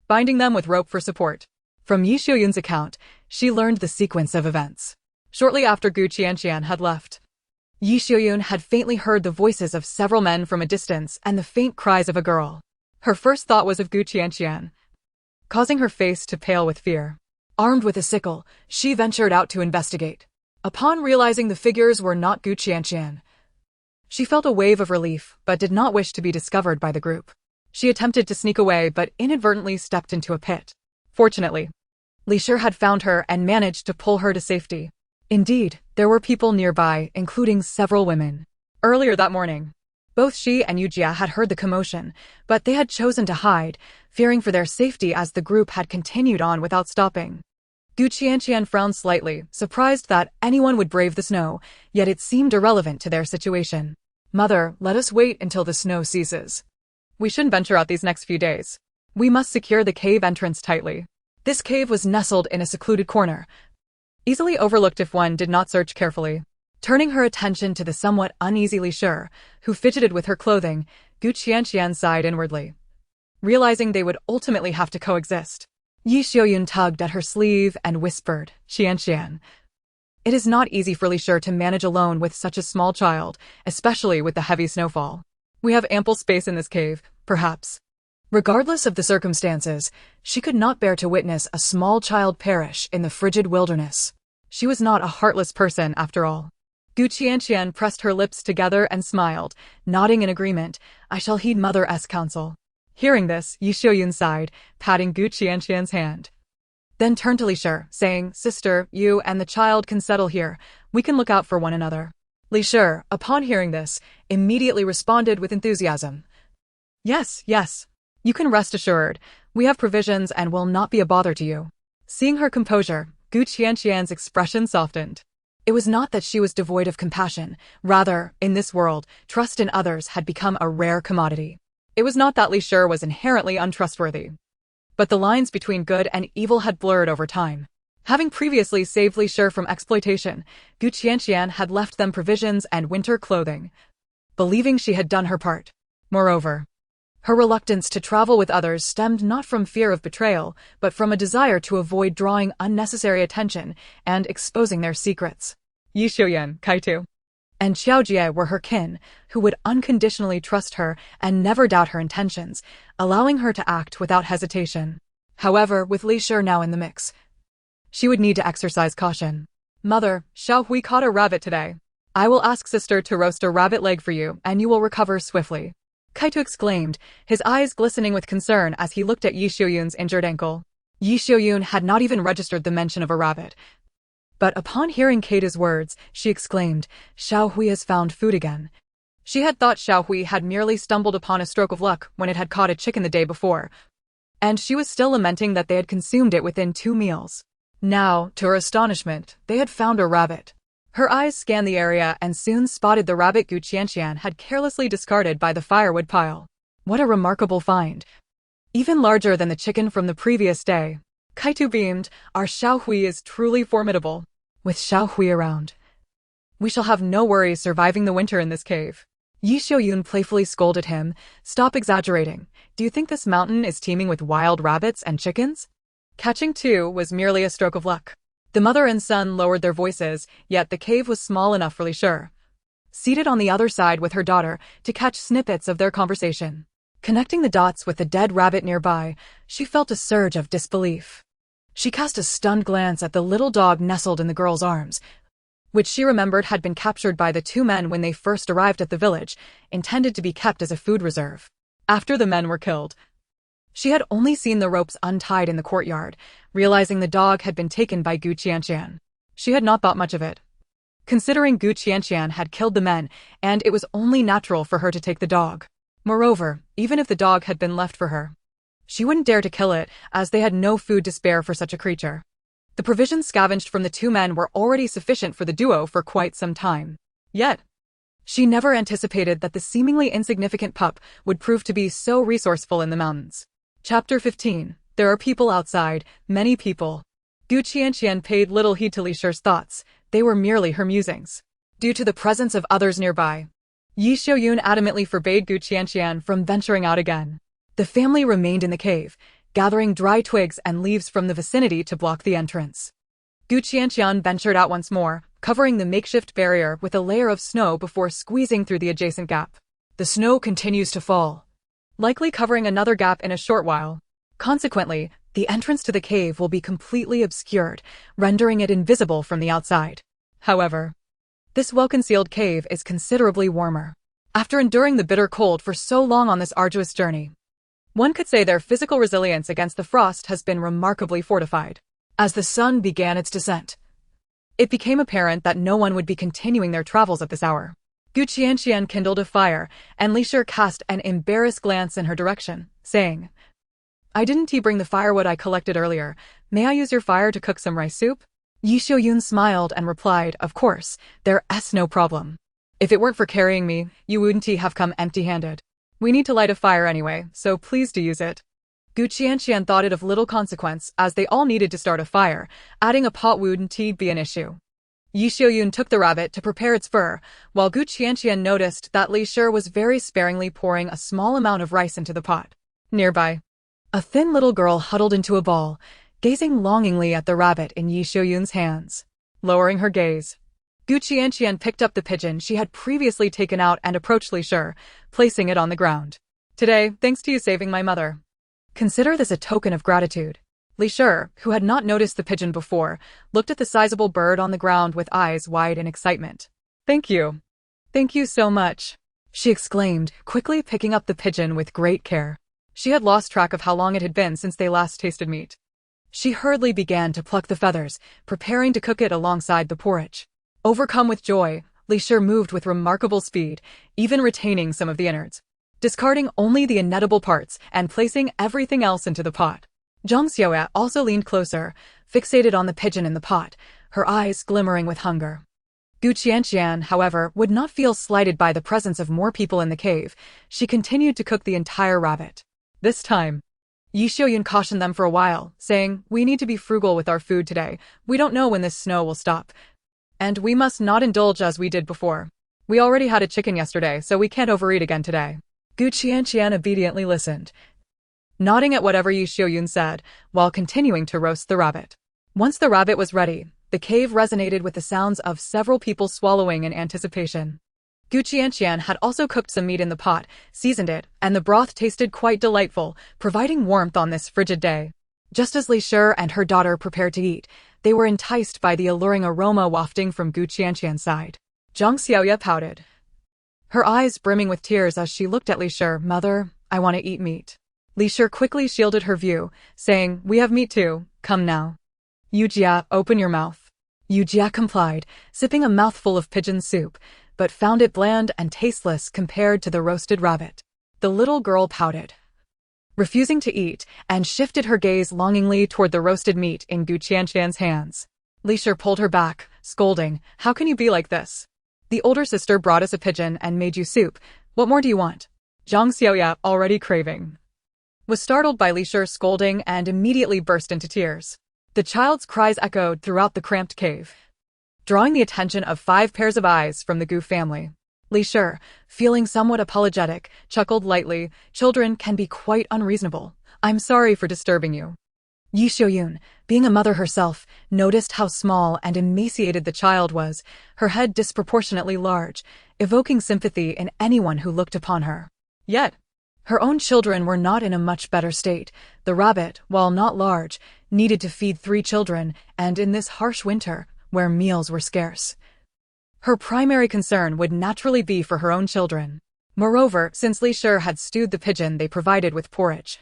binding them with rope for support. From Yi Xiuyun's account, she learned the sequence of events. Shortly after Qianqian had left, Yi Xiuyun had faintly heard the voices of several men from a distance and the faint cries of a girl. Her first thought was of Qianqian, causing her face to pale with fear. Armed with a sickle, she ventured out to investigate. Upon realizing the figures were not Qianqian, she felt a wave of relief but did not wish to be discovered by the group. She attempted to sneak away but inadvertently stepped into a pit. Fortunately, Li Shi had found her and managed to pull her to safety. Indeed, there were people nearby, including several women. Earlier that morning, both she and Yujia had heard the commotion, but they had chosen to hide, fearing for their safety as the group had continued on without stopping. Qianqian frowned slightly, surprised that anyone would brave the snow, yet it seemed irrelevant to their situation. "Mother, let us wait until the snow ceases. We shouldn't venture out these next few days. We must secure the cave entrance tightly." This cave was nestled in a secluded corner, easily overlooked if one did not search carefully. Turning her attention to the somewhat uneasy Li Shi, who fidgeted with her clothing, Qianqian sighed inwardly, realizing they would ultimately have to coexist. Yi Xiuyun tugged at her sleeve and whispered, "Qianqian, it is not easy for Li Shi to manage alone with such a small child, especially with the heavy snowfall. We have ample space in this cave, perhaps." Regardless of the circumstances, she could not bear to witness a small child perish in the frigid wilderness. She was not a heartless person, after all. Qianqian pressed her lips together and smiled, nodding in agreement. "I shall heed Mother's counsel." Hearing this, Yi Xiuyun sighed, patting Qianqian's hand, then turned to Li Shi, saying, "Sister, you and the child can settle here. We can look out for one another." Li Shi, upon hearing this, immediately responded with enthusiasm. Yes, you can rest assured. We have provisions and will not be a bother to you." Seeing her composure, Qianqian's expression softened. It was not that she was devoid of compassion. Rather, in this world, trust in others had become a rare commodity. It was not that Li Shi was inherently untrustworthy, but the lines between good and evil had blurred over time. Having previously saved Li Shi from exploitation, Qianqian had left them provisions and winter clothing, believing she had done her part. Moreover, her reluctance to travel with others stemmed not from fear of betrayal, but from a desire to avoid drawing unnecessary attention and exposing their secrets. Yi Xiuyun, Kaitu, and Xiaojie were her kin, who would unconditionally trust her and never doubt her intentions, allowing her to act without hesitation. However, with Li Shi now in the mix, she would need to exercise caution. "Mother, Xiaohui caught a rabbit today. I will ask sister to roast a rabbit leg for you and you will recover swiftly." Kaito exclaimed, his eyes glistening with concern as he looked at Yi Xiaoyun's injured ankle. Yi Xiaoyun had not even registered the mention of a rabbit. But upon hearing Kaito's words, she exclaimed, Xiao Hui has found food again. She had thought Xiao Hui had merely stumbled upon a stroke of luck when it had caught a chicken the day before, and she was still lamenting that they had consumed it within 2 meals. Now, to her astonishment, they had found a rabbit. Her eyes scanned the area and soon spotted the rabbit Qianqian had carelessly discarded by the firewood pile. What a remarkable find! Even larger than the chicken from the previous day. Kaito beamed, our Xiao Hui is truly formidable. With Xiao Hui around, we shall have no worries surviving the winter in this cave. Yi Xiaoyun playfully scolded him, stop exaggerating. Do you think this mountain is teeming with wild rabbits and chickens? Catching 2 was merely a stroke of luck. The mother and son lowered their voices, yet the cave was small enough for Li Shi, seated on the other side with her daughter, to catch snippets of their conversation. Connecting the dots with the dead rabbit nearby, she felt a surge of disbelief. She cast a stunned glance at the little dog nestled in the girl's arms, which she remembered had been captured by the 2 men when they first arrived at the village, intended to be kept as a food reserve. After the men were killed, she had only seen the ropes untied in the courtyard, realizing the dog had been taken by Gu Qianqian. She had not thought much of it, considering Gu Qianqian had killed the men, and it was only natural for her to take the dog. Moreover, even if the dog had been left for her, she wouldn't dare to kill it, as they had no food to spare for such a creature. The provisions scavenged from the 2 men were already sufficient for the duo for quite some time. Yet, she never anticipated that the seemingly insignificant pup would prove to be so resourceful in the mountains. Chapter 15. There are people outside, many people. Gu Qianqian paid little heed to Li Shi's thoughts, they were merely her musings. Due to the presence of others nearby, Yi Xiaoyun adamantly forbade Gu Qianqian from venturing out again. The family remained in the cave, gathering dry twigs and leaves from the vicinity to block the entrance. Gu Qianqian ventured out once more, covering the makeshift barrier with a layer of snow before squeezing through the adjacent gap. The snow continues to fall, likely covering another gap in a short while. Consequently, the entrance to the cave will be completely obscured, rendering it invisible from the outside. However, this well-concealed cave is considerably warmer. After enduring the bitter cold for so long on this arduous journey, one could say their physical resilience against the frost has been remarkably fortified. As the sun began its descent, it became apparent that no one would be continuing their travels at this hour. Gu Qianqian kindled a fire, and Li Shi cast an embarrassed glance in her direction, saying, I didn't bring the firewood I collected earlier. May I use your fire to cook some rice soup? Yi Xiaoyun smiled and replied, of course, there's no problem. If it weren't for carrying me, you wouldn't have come empty-handed. We need to light a fire anyway, so please do use it. Gu Qianqian thought it of little consequence, as they all needed to start a fire. Adding a pot wouldn't be an issue. Yi Xiaoyun took the rabbit to prepare its fur, while Gu Qianqian noticed that Li Shi was very sparingly pouring a small amount of rice into the pot. Nearby, a thin little girl huddled into a ball, gazing longingly at the rabbit in Yi Xiaoyun's hands. Lowering her gaze, Gu Qianqian picked up the pigeon she had previously taken out and approached Li Shi, placing it on the ground. Today, thanks to you saving my mother. Consider this a token of gratitude. Li Shi, who had not noticed the pigeon before, looked at the sizable bird on the ground with eyes wide in excitement. Thank you. Thank you so much, she exclaimed, quickly picking up the pigeon with great care. She had lost track of how long it had been since they last tasted meat. She hurriedly began to pluck the feathers, preparing to cook it alongside the porridge. Overcome with joy, Li Shi moved with remarkable speed, even retaining some of the innards, discarding only the inedible parts and placing everything else into the pot. Zhang Xiaoya also leaned closer, fixated on the pigeon in the pot, her eyes glimmering with hunger. Gu Qianqian, however, would not feel slighted by the presence of more people in the cave. She continued to cook the entire rabbit. This time, Yi Xiaoyun cautioned them for a while, saying, we need to be frugal with our food today. We don't know when this snow will stop. And we must not indulge as we did before. We already had a chicken yesterday, so we can't overeat again today. Gu Qianqian obediently listened, nodding at whatever Yi Xiaoyun said, while continuing to roast the rabbit. Once the rabbit was ready, the cave resonated with the sounds of several people swallowing in anticipation. Gu Qianqian had also cooked some meat in the pot, seasoned it, and the broth tasted quite delightful, providing warmth on this frigid day. Just as Li Shi and her daughter prepared to eat, they were enticed by the alluring aroma wafting from Gu Qianqian's side. Zhang Xiaoya pouted. her eyes brimming with tears as she looked at Li Shi. "Mother, I want to eat meat." Li Shi quickly shielded her view, saying, "We have meat too, come now." "Yu Jia, open your mouth." Yu Jia complied, sipping a mouthful of pigeon soup, but found it bland and tasteless compared to the roasted rabbit. The little girl pouted, refusing to eat, and shifted her gaze longingly toward the roasted meat in Qianqian's hands. Li Shi pulled her back, scolding, "How can you be like this? The older sister brought us a pigeon and made you soup. What more do you want?" Zhang Xiaoya, already craving, was startled by Li Shi's scolding and immediately burst into tears. The child's cries echoed throughout the cramped cave, drawing the attention of 5 pairs of eyes from the Gu family. Li Shi, feeling somewhat apologetic, chuckled lightly. "Children can be quite unreasonable. I'm sorry for disturbing you." Yi Xiuyun, being a mother herself, noticed how small and emaciated the child was, her head disproportionately large, evoking sympathy in anyone who looked upon her. Yet, her own children were not in a much better state. The rabbit, while not large, needed to feed 3 children, and in this harsh winter, where meals were scarce, her primary concern would naturally be for her own children. Moreover, since Li Shi had stewed the pigeon they provided with porridge,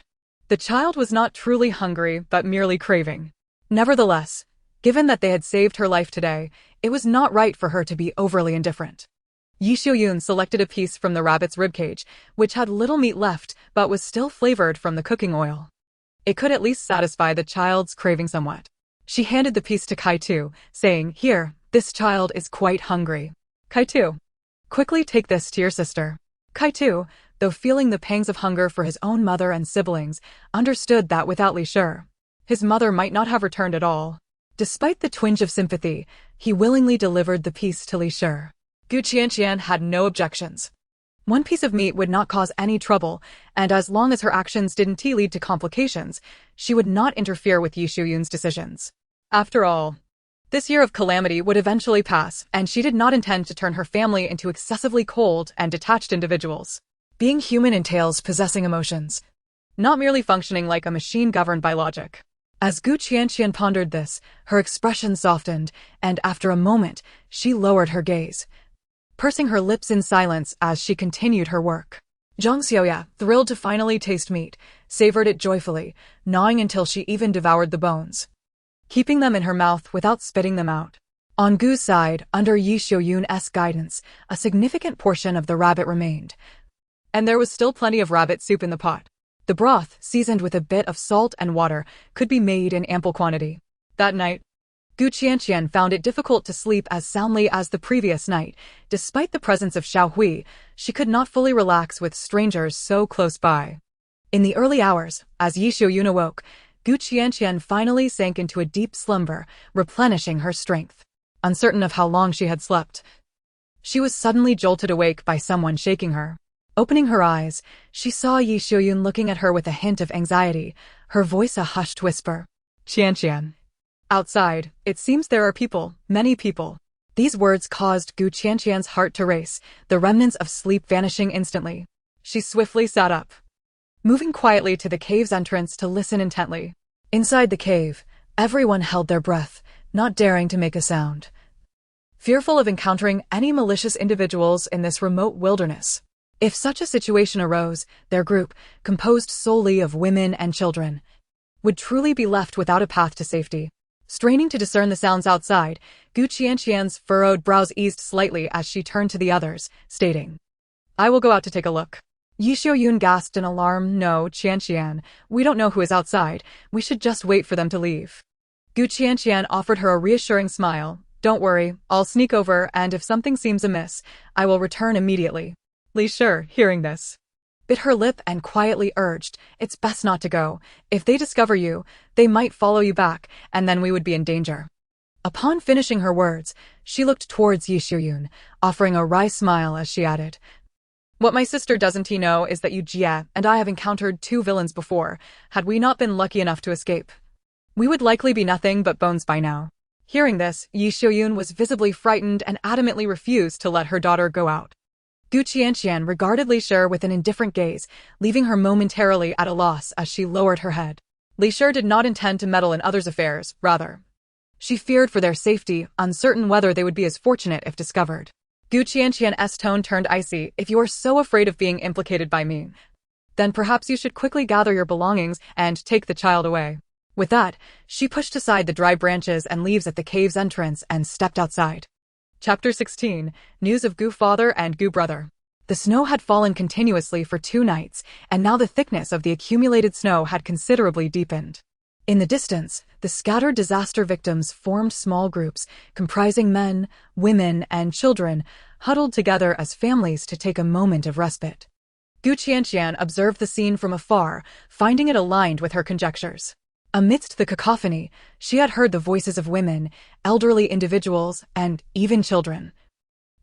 the child was not truly hungry but merely craving. Nevertheless, given that they had saved her life today, it was not right for her to be overly indifferent. Yi Xiuyun selected a piece from the rabbit's ribcage, which had little meat left but was still flavored from the cooking oil. It could at least satisfy the child's craving somewhat. She handed the piece to Kai-Tu, saying, "Here, this child is quite hungry. Kai-Tu, quickly take this to your sister." Kai-Tu, though feeling the pangs of hunger for his own mother and siblings, understood that without Li Shi, his mother might not have returned at all. Despite the twinge of sympathy, he willingly delivered the piece to Li Shi. Qianqian had no objections. 1 piece of meat would not cause any trouble, and as long as her actions didn't lead to complications, she would not interfere with Yi Xiuyun's decisions. After all, this year of calamity would eventually pass, and she did not intend to turn her family into excessively cold and detached individuals. Being human entails possessing emotions, not merely functioning like a machine governed by logic. As Qianqian pondered this, her expression softened, and after a moment, she lowered her gaze, pursing her lips in silence as she continued her work. Zhang Xiaoya, thrilled to finally taste meat, savored it joyfully, gnawing until she even devoured the bones, keeping them in her mouth without spitting them out. On Gu's side, under Yi Xiuyun's guidance, a significant portion of the rabbit remained, and there was still plenty of rabbit soup in the pot. The broth, seasoned with a bit of salt and water, could be made in ample quantity. That night, Qianqian found it difficult to sleep as soundly as the previous night. Despite the presence of Xiao Hui, she could not fully relax with strangers so close by. In the early hours, as Yi Xiuyun awoke, Qianqian finally sank into a deep slumber, replenishing her strength. Uncertain of how long she had slept, she was suddenly jolted awake by someone shaking her. Opening her eyes, she saw Yi Xiuyun looking at her with a hint of anxiety, her voice a hushed whisper. "Qianqian." "Outside, it seems there are people, many people." These words caused Qianqian's heart to race, the remnants of sleep vanishing instantly. She swiftly sat up, moving quietly to the cave's entrance to listen intently. Inside the cave, everyone held their breath, not daring to make a sound, fearful of encountering any malicious individuals in this remote wilderness. If such a situation arose, their group, composed solely of women and children, would truly be left without a path to safety. Straining to discern the sounds outside, Qianqian's furrowed brows eased slightly as she turned to the others, stating, "I will go out to take a look." Yi Xiuyun gasped in alarm. "No, Qianqian, we don't know who is outside. We should just wait for them to leave." Qianqian offered her a reassuring smile. "Don't worry, I'll sneak over, and if something seems amiss, I will return immediately." Li Shi, hearing this, bit her lip and quietly urged, "It's best not to go. If they discover you, they might follow you back, and then we would be in danger." Upon finishing her words, she looked towards Yi Xiuyun, offering a wry smile as she added, "What my sister doesn't know is that Yu Jia and I have encountered 2 villains before. Had we not been lucky enough to escape, we would likely be nothing but bones by now." Hearing this, Yi Xiuyun was visibly frightened and adamantly refused to let her daughter go out. Qianqian regarded Li Shi with an indifferent gaze, leaving her momentarily at a loss as she lowered her head. Li Shi did not intend to meddle in others' affairs, rather, she feared for their safety, uncertain whether they would be as fortunate if discovered. Gu Qianqian's tone turned icy. If you are so afraid of being implicated by me, then perhaps you should quickly gather your belongings and take the child away. With that, she pushed aside the dry branches and leaves at the cave's entrance and stepped outside. Chapter 16. News of Gu father and Gu brother. The snow had fallen continuously for 2 nights, and now the thickness of the accumulated snow had considerably deepened. In the distance, the scattered disaster victims formed small groups, comprising men, women, and children, huddled together as families to take a moment of respite. Gu Qianqian observed the scene from afar, finding it aligned with her conjectures. Amidst the cacophony, she had heard the voices of women, elderly individuals, and even children,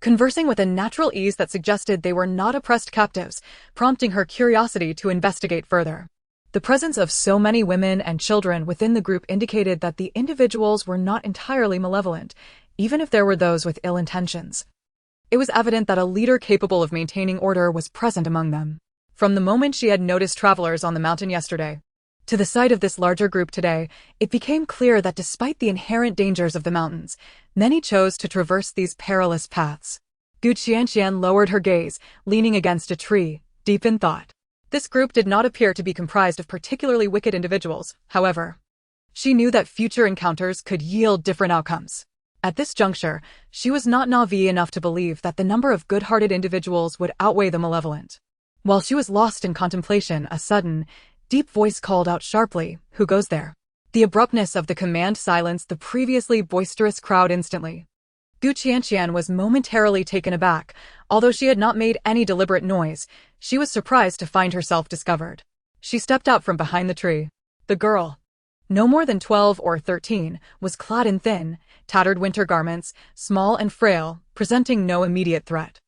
conversing with a natural ease that suggested they were not oppressed captives, prompting her curiosity to investigate further. The presence of so many women and children within the group indicated that the individuals were not entirely malevolent, even if there were those with ill intentions. It was evident that a leader capable of maintaining order was present among them. From the moment she had noticed travelers on the mountain yesterday to the sight of this larger group today, it became clear that despite the inherent dangers of the mountains, many chose to traverse these perilous paths. Gu Qianqian lowered her gaze, leaning against a tree, deep in thought. This group did not appear to be comprised of particularly wicked individuals, however. She knew that future encounters could yield different outcomes. At this juncture, she was not naive enough to believe that the number of good-hearted individuals would outweigh the malevolent. While she was lost in contemplation, a sudden, deep voice called out sharply, "Who goes there?" The abruptness of the command silenced the previously boisterous crowd instantly. Gu Qianqian was momentarily taken aback. Although she had not made any deliberate noise, she was surprised to find herself discovered. She stepped out from behind the tree. The girl, no more than 12 or 13, was clad in thin, tattered winter garments, small and frail, presenting no immediate threat.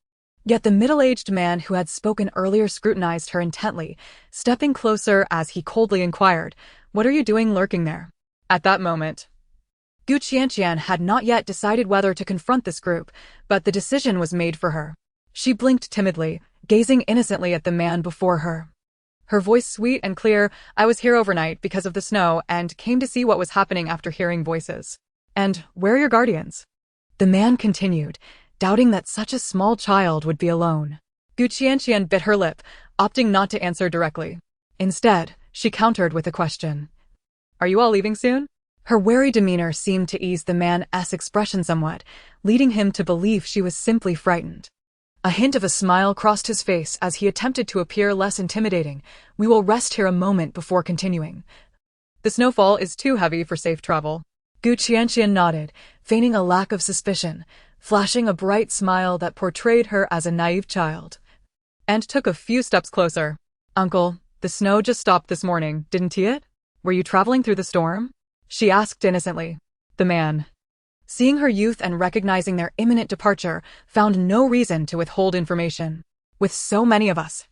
Yet the middle-aged man who had spoken earlier scrutinized her intently, stepping closer as he coldly inquired, "What are you doing lurking there?" At that moment, Gu Qianqian had not yet decided whether to confront this group, but the decision was made for her. She blinked timidly, gazing innocently at the man before her. Her voice sweet and clear, "I was here overnight because of the snow and came to see what was happening after hearing voices." "And where are your guardians?" The man continued, doubting that such a small child would be alone. Gu Qianqian bit her lip, opting not to answer directly. Instead, she countered with a question. "Are you all leaving soon?" Her wary demeanor seemed to ease the man's expression somewhat, leading him to believe she was simply frightened. A hint of a smile crossed his face as he attempted to appear less intimidating. "We will rest here a moment before continuing. The snowfall is too heavy for safe travel." Gu Qianqian nodded, feigning a lack of suspicion, flashing a bright smile that portrayed her as a naive child, and took a few steps closer. "Uncle, the snow just stopped this morning, didn't it? Were you traveling through the storm?" she asked innocently. The man, seeing her youth and recognizing their imminent departure, found no reason to withhold information. "With so many of us,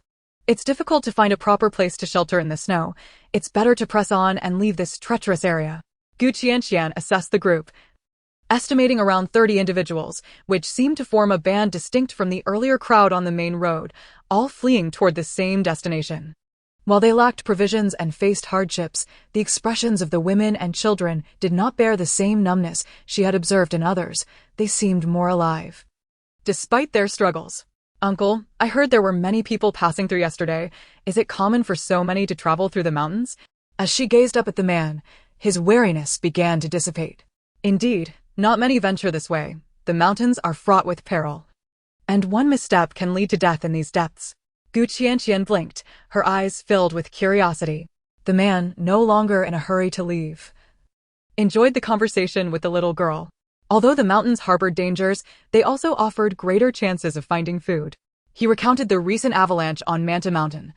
it's difficult to find a proper place to shelter in the snow. It's better to press on and leave this treacherous area." Gu Qianqian assessed the group, estimating around 30 individuals, which seemed to form a band distinct from the earlier crowd on the main road, all fleeing toward the same destination. While they lacked provisions and faced hardships, the expressions of the women and children did not bear the same numbness she had observed in others. They seemed more alive, despite their struggles. "Uncle, I heard there were many people passing through yesterday. Is it common for so many to travel through the mountains?" As she gazed up at the man, his wariness began to dissipate. "Indeed, not many venture this way. The mountains are fraught with peril, and one misstep can lead to death in these depths." Gu Qianqian blinked, her eyes filled with curiosity. The man, no longer in a hurry to leave, enjoyed the conversation with the little girl. Although the mountains harbored dangers, they also offered greater chances of finding food. He recounted the recent avalanche on Manta Mountain,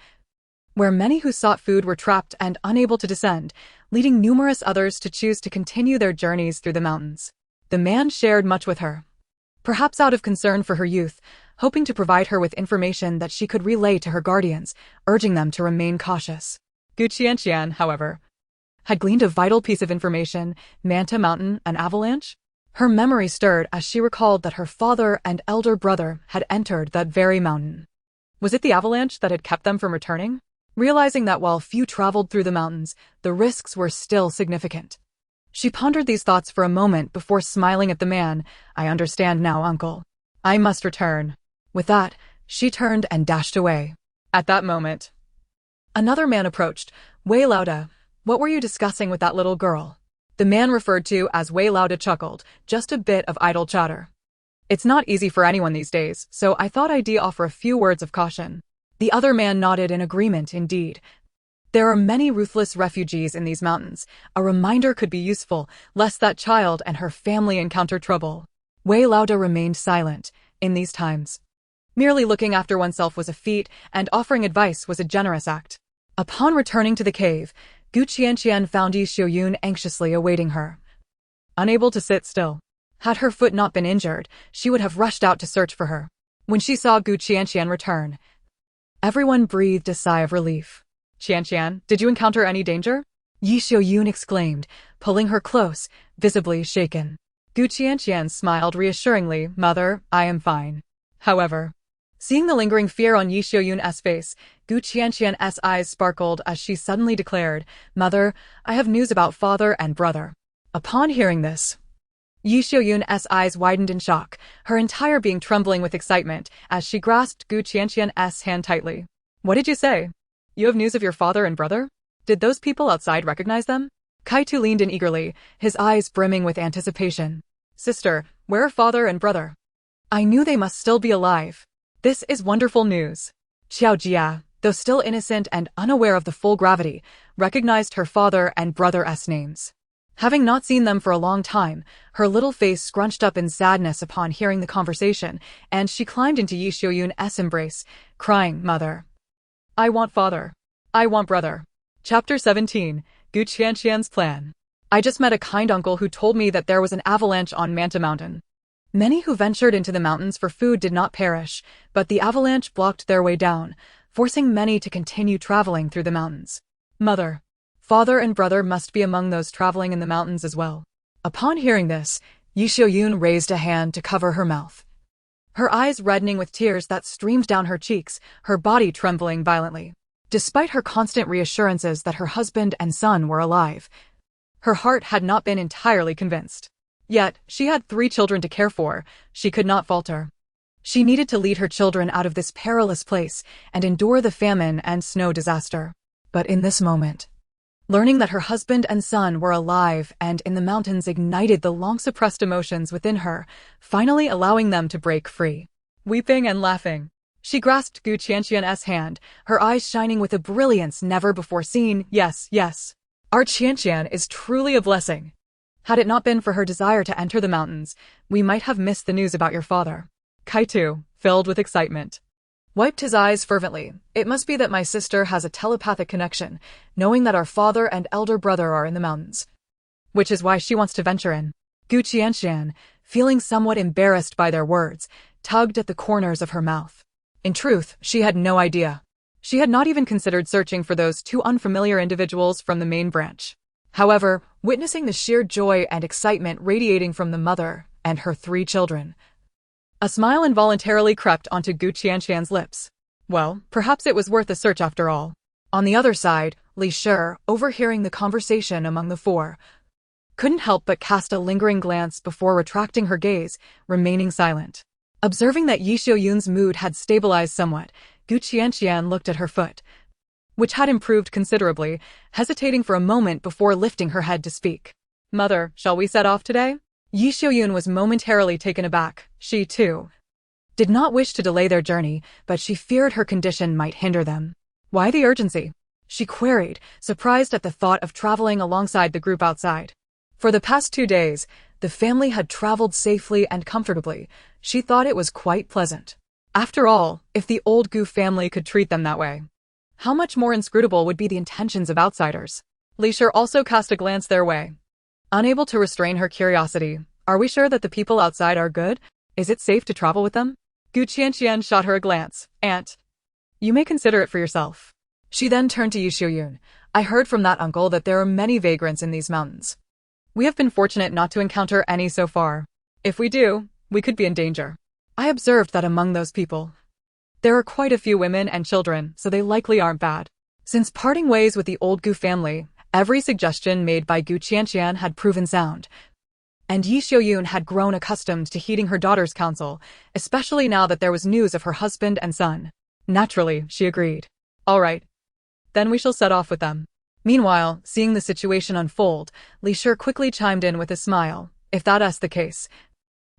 where many who sought food were trapped and unable to descend, leading numerous others to choose to continue their journeys through the mountains. The man shared much with her, perhaps out of concern for her youth, hoping to provide her with information that she could relay to her guardians, urging them to remain cautious. Gu Qianqian, however, had gleaned a vital piece of information: Manta Mountain, an avalanche? Her memory stirred as she recalled that her father and elder brother had entered that very mountain. Was it the avalanche that had kept them from returning? Realizing that while few traveled through the mountains, the risks were still significant, she pondered these thoughts for a moment before smiling at the man. "I understand now, uncle. I must return. With that, she turned and dashed away. At that moment, another man approached. Wei Lauda, what were you discussing with that little girl? The man referred to as Wei Lauda chuckled, just a bit of idle chatter. It's not easy for anyone these days, so I thought I'd offer a few words of caution. The other man nodded in agreement indeed. There are many ruthless refugees in these mountains. A reminder could be useful, lest that child and her family encounter trouble. Wei Lauda remained silent in these times. Merely looking after oneself was a feat, and offering advice was a generous act. Upon returning to the cave, Qianqian found Yi Xiaoyun anxiously awaiting her. Unable to sit still. Had her foot not been injured, she would have rushed out to search for her. When she saw Qianqian return, everyone breathed a sigh of relief. Qianqian, did you encounter any danger? Yi Xiaoyun exclaimed, pulling her close, visibly shaken. Qianqian smiled reassuringly, Mother, I am fine. However, seeing the lingering fear on Yi Xiaoyun's face, Qianqian's eyes sparkled as she suddenly declared, Mother, I have news about father and brother. Upon hearing this, Yi Xiaoyun's eyes widened in shock, her entire being trembling with excitement as she grasped Qianqian's hand tightly. What did you say? You have news of your father and brother? Did those people outside recognize them? Kaitu leaned in eagerly, his eyes brimming with anticipation. Sister, where are father and brother? I knew they must still be alive. This is wonderful news. Xiao Jia, though still innocent and unaware of the full gravity, recognized her father and brother's names. Having not seen them for a long time, her little face scrunched up in sadness upon hearing the conversation, and she climbed into Yi Xiaoyun's embrace, crying, Mother. I want father. I want brother. Chapter 17, Qianqian's Plan. I just met a kind uncle who told me that there was an avalanche on Manta Mountain. Many who ventured into the mountains for food did not perish, but the avalanche blocked their way down, forcing many to continue traveling through the mountains. Mother. Father and brother must be among those traveling in the mountains as well. Upon hearing this, Yi Xiaoyun raised a hand to cover her mouth. Her eyes reddening with tears that streamed down her cheeks, her body trembling violently. Despite her constant reassurances that her husband and son were alive, her heart had not been entirely convinced. Yet, she had 3 children to care for, she could not falter. She needed to lead her children out of this perilous place and endure the famine and snow disaster. But in this moment, learning that her husband and son were alive and in the mountains ignited the long-suppressed emotions within her, finally allowing them to break free. Weeping and laughing, she grasped Qianqian's hand, her eyes shining with a brilliance never before seen. Yes, yes. Our Qianqian is truly a blessing. Had it not been for her desire to enter the mountains, we might have missed the news about your father. Kaitu, filled with excitement, wiped his eyes fervently. It must be that my sister has a telepathic connection, knowing that our father and elder brother are in the mountains. Which is why she wants to venture in. Qianqian, feeling somewhat embarrassed by their words, tugged at the corners of her mouth. In truth, she had no idea. She had not even considered searching for those 2 unfamiliar individuals from the main branch. However, witnessing the sheer joy and excitement radiating from the mother and her 3 children, a smile involuntarily crept onto Qianqian's lips. Well, perhaps it was worth a search after all. On the other side, Li Shi, overhearing the conversation among the 4, couldn't help but cast a lingering glance before retracting her gaze, remaining silent. Observing that Yi Xiaoyun's mood had stabilized somewhat, Qianqian looked at her foot, which had improved considerably, hesitating for a moment before lifting her head to speak. Mother, shall we set off today? Yi Xiaoyun was momentarily taken aback. She, too, did not wish to delay their journey, but she feared her condition might hinder them. Why the urgency? She queried, surprised at the thought of traveling alongside the group outside. For the past 2 days, the family had traveled safely and comfortably. She thought it was quite pleasant. After all, if the old Gu family could treat them that way, how much more inscrutable would be the intentions of outsiders? Li Shi also cast a glance their way. Unable to restrain her curiosity, are we sure that the people outside are good? Is it safe to travel with them? Qianqian shot her a glance. Aunt, you may consider it for yourself. She then turned to Yi Xiaoyun. I heard from that uncle that there are many vagrants in these mountains. We have been fortunate not to encounter any so far. If we do, we could be in danger. I observed that among those people, there are quite a few women and children, so they likely aren't bad. Since parting ways with the old Gu family, every suggestion made by Qianqian had proven sound. And Yi Xiaoyun had grown accustomed to heeding her daughter's counsel, especially now that there was news of her husband and son. Naturally, she agreed. All right. Then we shall set off with them. Meanwhile, seeing the situation unfold, Li Shi quickly chimed in with a smile. If that's the case,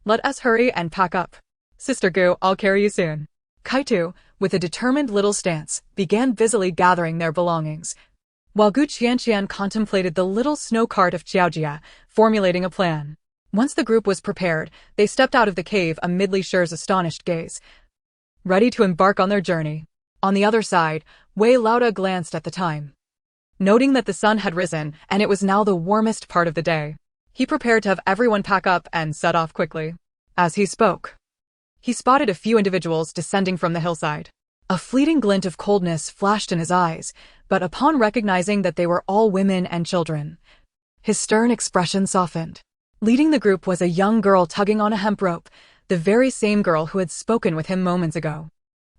let us hurry and pack up. Sister Gu, I'll carry you soon. Kaitu, with a determined little stance, began busily gathering their belongings, while Gu Qianqian contemplated the little snow cart of Qiaojia, formulating a plan. Once the group was prepared, they stepped out of the cave amid Li Shi's astonished gaze, ready to embark on their journey. On the other side, Wei Laoda glanced at the time, noting that the sun had risen and it was now the warmest part of the day. He prepared to have everyone pack up and set off quickly. As he spoke, he spotted a few individuals descending from the hillside. A fleeting glint of coldness flashed in his eyes, but upon recognizing that they were all women and children, his stern expression softened. Leading the group was a young girl tugging on a hemp rope, the very same girl who had spoken with him moments ago.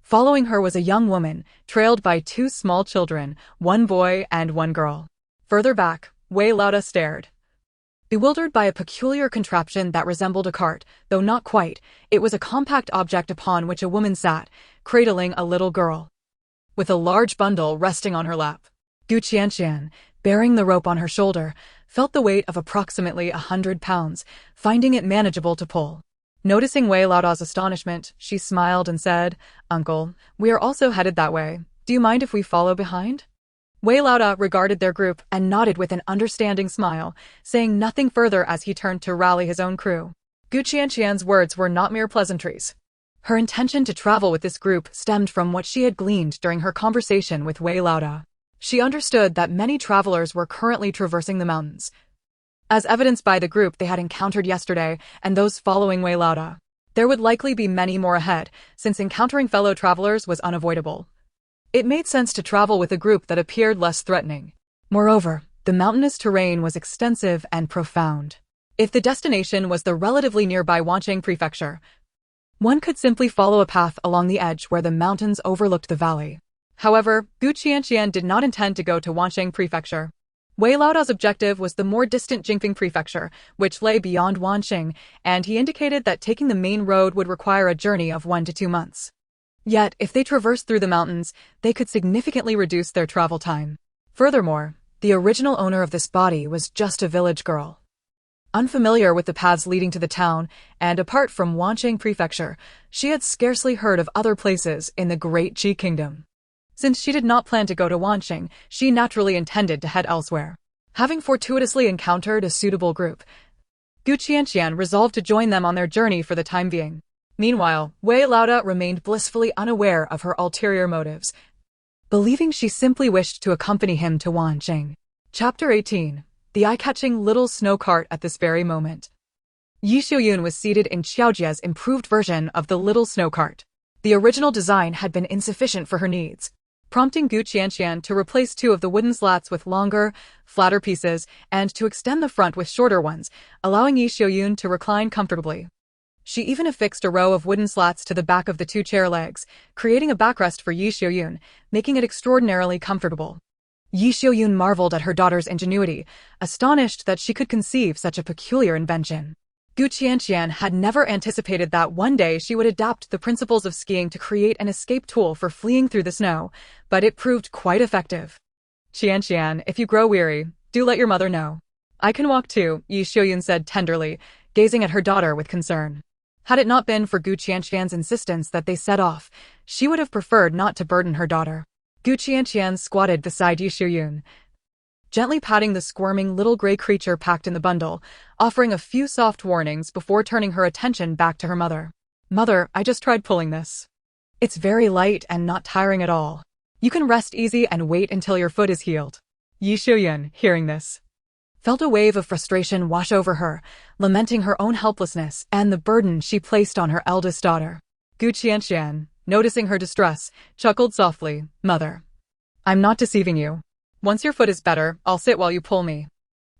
Following her was a young woman, trailed by two small children, one boy and one girl. Further back, Wei Laoda stared, bewildered by a peculiar contraption that resembled a cart, though not quite. It was a compact object upon which a woman sat, cradling a little girl, with a large bundle resting on her lap. Gu Qianqian, bearing the rope on her shoulder, felt the weight of approximately 100 pounds, finding it manageable to pull. Noticing Wei Laoda's astonishment, she smiled and said, "Uncle, we are also headed that way. Do you mind if we follow behind?" Wei Laoda regarded their group and nodded with an understanding smile, saying nothing further as he turned to rally his own crew. Gu Qianqian's words were not mere pleasantries. Her intention to travel with this group stemmed from what she had gleaned during her conversation with Wei Laoda. She understood that many travelers were currently traversing the mountains, as evidenced by the group they had encountered yesterday and those following Wei Laoda. There would likely be many more ahead, since encountering fellow travelers was unavoidable. It made sense to travel with a group that appeared less threatening. Moreover, the mountainous terrain was extensive and profound. If the destination was the relatively nearby Wancheng Prefecture, one could simply follow a path along the edge where the mountains overlooked the valley. However, Gu Qianqian did not intend to go to Wancheng Prefecture. Wei Laoda's objective was the more distant Jingfeng Prefecture, which lay beyond Wancheng, and he indicated that taking the main road would require a journey of 1 to 2 months. Yet, if they traversed through the mountains, they could significantly reduce their travel time. Furthermore, the original owner of this body was just a village girl, unfamiliar with the paths leading to the town, and apart from Wancheng Prefecture, she had scarcely heard of other places in the Great Qi Kingdom. Since she did not plan to go to Wancheng, she naturally intended to head elsewhere. Having fortuitously encountered a suitable group, Gu Qianqian resolved to join them on their journey for the time being. Meanwhile, Wei Laoda remained blissfully unaware of her ulterior motives, believing she simply wished to accompany him to Wancheng. Chapter 18. The eye-catching little snow cart. At this very moment, Yi Xiaoyun was seated in Qiaojia's improved version of the little snow cart. The original design had been insufficient for her needs, prompting Gu Qianqian to replace 2 of the wooden slats with longer, flatter pieces, and to extend the front with shorter ones, allowing Yi Xiaoyun to recline comfortably. She even affixed a row of wooden slats to the back of the 2 chair legs, creating a backrest for Yi Xiaoyun, making it extraordinarily comfortable. Yi Xiaoyun marveled at her daughter's ingenuity, astonished that she could conceive such a peculiar invention. Gu Qianqian had never anticipated that one day she would adapt the principles of skiing to create an escape tool for fleeing through the snow, but it proved quite effective. "Qianqian, if you grow weary, do let your mother know. I can walk too," Yi Xiaoyun said tenderly, gazing at her daughter with concern. Had it not been for Gu Qianqian's insistence that they set off, she would have preferred not to burden her daughter. Gu Qianqian squatted beside Yi Xiaoyun, gently patting the squirming little gray creature packed in the bundle, offering a few soft warnings before turning her attention back to her mother. "Mother, I just tried pulling this. It's very light and not tiring at all. You can rest easy and wait until your foot is healed." Yi Xiaoyun, hearing this, felt a wave of frustration wash over her, lamenting her own helplessness and the burden she placed on her eldest daughter. Gu Qianqian, noticing her distress, chuckled softly, "Mother, I'm not deceiving you. Once your foot is better, I'll sit while you pull me."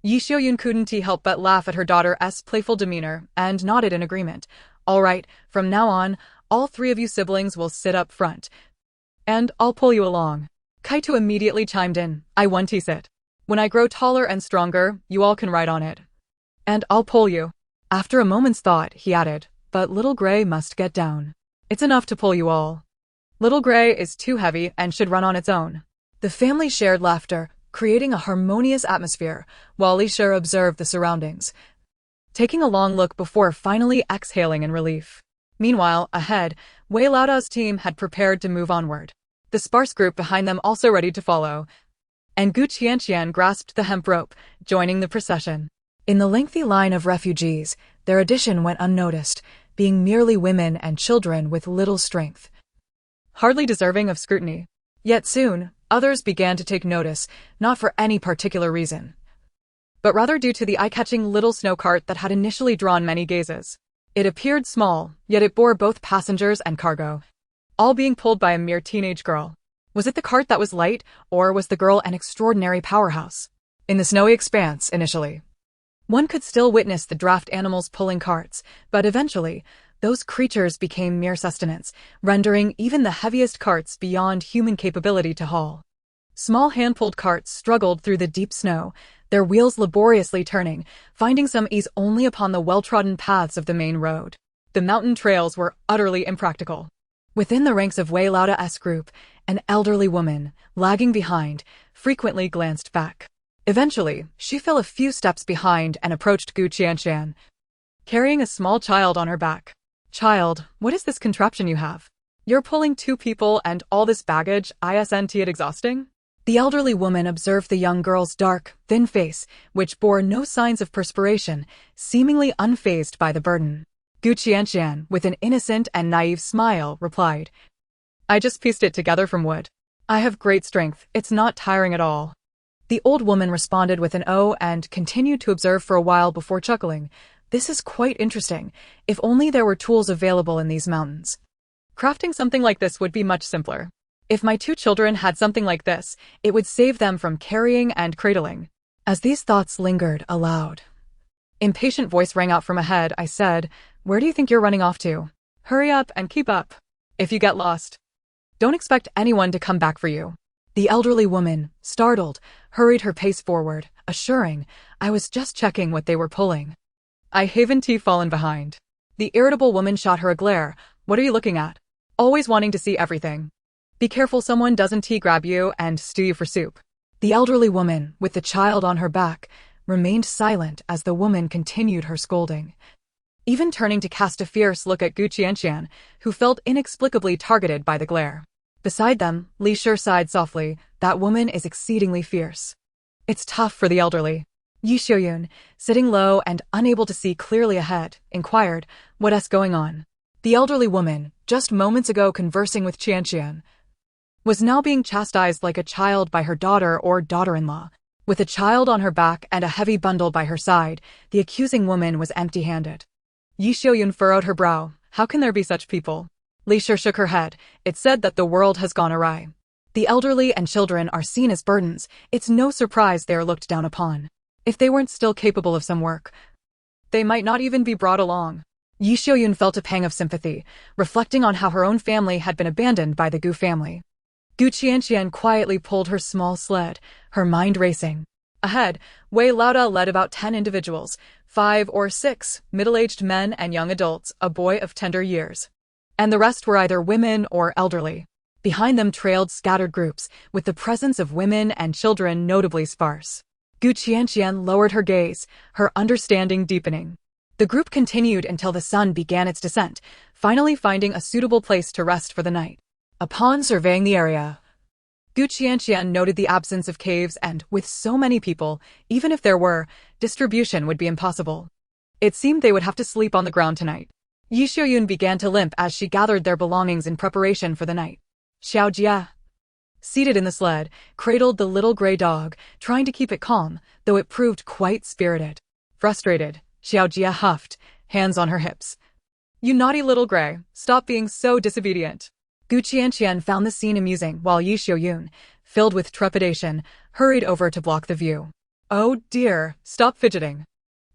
Yi Xiaoyun couldn't help but laugh at her daughter's playful demeanor and nodded in agreement. "All right, from now on, all 3 of you siblings will sit up front, and I'll pull you along." Kaitu immediately chimed in, "I want to sit. When I grow taller and stronger, you all can ride on it. And I'll pull you." After a moment's thought, he added, "But Little Gray must get down. It's enough to pull you all. Little Gray is too heavy and should run on its own." The family shared laughter, creating a harmonious atmosphere, while Li Shi observed the surroundings, taking a long look before finally exhaling in relief. Meanwhile, ahead, Wei Laodao's team had prepared to move onward, the sparse group behind them also ready to follow, and Qianqian grasped the hemp rope, joining the procession. In the lengthy line of refugees, their addition went unnoticed, being merely women and children with little strength, hardly deserving of scrutiny. Yet soon, others began to take notice, not for any particular reason, but rather due to the eye-catching little snow cart that had initially drawn many gazes. It appeared small, yet it bore both passengers and cargo, all being pulled by a mere teenage girl. Was it the cart that was light, or was the girl an extraordinary powerhouse? In the snowy expanse, initially, one could still witness the draft animals pulling carts, but eventually, those creatures became mere sustenance, rendering even the heaviest carts beyond human capability to haul. Small hand-pulled carts struggled through the deep snow, their wheels laboriously turning, finding some ease only upon the well-trodden paths of the main road. The mountain trails were utterly impractical. Within the ranks of Wei Laoda's group, an elderly woman, lagging behind, frequently glanced back. Eventually, she fell a few steps behind and approached Qianqian, carrying a small child on her back. "Child, what is this contraption you have? You're pulling 2 people and all this baggage, isn't it exhausting?" The elderly woman observed the young girl's dark, thin face, which bore no signs of perspiration, seemingly unfazed by the burden. Qianqian, with an innocent and naive smile, replied, "I just pieced it together from wood. I have great strength, it's not tiring at all." The old woman responded with an "oh" and continued to observe for a while before chuckling. "This is quite interesting. If only there were tools available in these mountains. Crafting something like this would be much simpler. If my 2 children had something like this, it would save them from carrying and cradling." As these thoughts lingered, a loud, impatient voice rang out from ahead. "I said, where do you think you're running off to? Hurry up and keep up. If you get lost, don't expect anyone to come back for you." The elderly woman, startled, hurried her pace forward, assuring, "I was just checking what they were pulling. I haven't fallen behind." The irritable woman shot her a glare. "What are you looking at? Always wanting to see everything. Be careful someone doesn't grab you and stew you for soup." The elderly woman, with the child on her back, remained silent as the woman continued her scolding, even turning to cast a fierce look at Qianqian, who felt inexplicably targeted by the glare. Beside them, Li Shi sighed softly. "That woman is exceedingly fierce. It's tough for the elderly." Yi Xiuyun, sitting low and unable to see clearly ahead, inquired, "What's going on?" The elderly woman, just moments ago conversing with Qianqian, was now being chastised like a child by her daughter or daughter-in-law. With a child on her back and a heavy bundle by her side, the accusing woman was empty-handed. Yi Xiuyun furrowed her brow. "How can there be such people?" Li Shi shook her head. "It's said that the world has gone awry. The elderly and children are seen as burdens. It's no surprise they are looked down upon. If they weren't still capable of some work, they might not even be brought along." Yi Xiuyun felt a pang of sympathy, reflecting on how her own family had been abandoned by the Gu family. Qianqian quietly pulled her small sled, her mind racing. Ahead, Wei Laodao led about 10 individuals, 5 or 6 middle-aged men and young adults, a boy of tender years, and the rest were either women or elderly. Behind them trailed scattered groups, with the presence of women and children notably sparse. Qianqian lowered her gaze, her understanding deepening. The group continued until the sun began its descent, finally finding a suitable place to rest for the night. Upon surveying the area, Qianqian noted the absence of caves and, with so many people, even if there were, distribution would be impossible. It seemed they would have to sleep on the ground tonight. Yi Xiuyun began to limp as she gathered their belongings in preparation for the night. Xiao Jia, seated in the sled, cradled the little gray dog, trying to keep it calm, though it proved quite spirited. Frustrated, Xiao Jia huffed, hands on her hips. "You naughty little gray, stop being so disobedient." Qianqian found the scene amusing while Yi Xiuyun, filled with trepidation, hurried over to block the view. "Oh dear, stop fidgeting.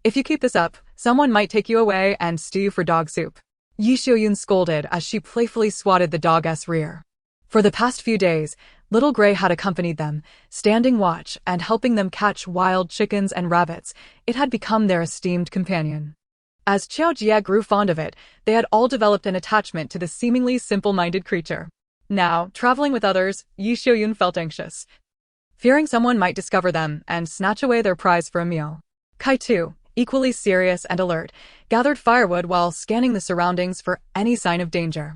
If you keep this up, someone might take you away and stew you for dog soup." Yi Xiuyun scolded as she playfully swatted the dog's rear. For the past few days, Little Gray had accompanied them, standing watch and helping them catch wild chickens and rabbits. It had become their esteemed companion. As Qianqian grew fond of it, they had all developed an attachment to the seemingly simple-minded creature. Now, traveling with others, Yi Xiuyun felt anxious, fearing someone might discover them and snatch away their prize for a meal. Kai too, equally serious and alert, gathered firewood while scanning the surroundings for any sign of danger.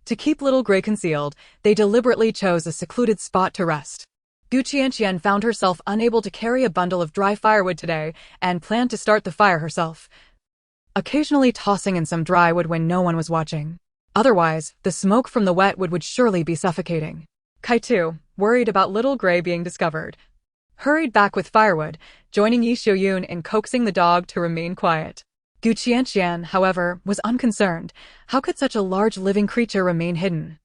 To keep Little Gray concealed, they deliberately chose a secluded spot to rest. Qianqian found herself unable to carry a bundle of dry firewood today and planned to start the fire herself, occasionally tossing in some dry wood when no one was watching. Otherwise, the smoke from the wet wood would surely be suffocating. Kai too, worried about Little Gray being discovered, hurried back with firewood, joining Yi Xiuyun in coaxing the dog to remain quiet. Qianqian, however, was unconcerned. How could such a large living creature remain hidden?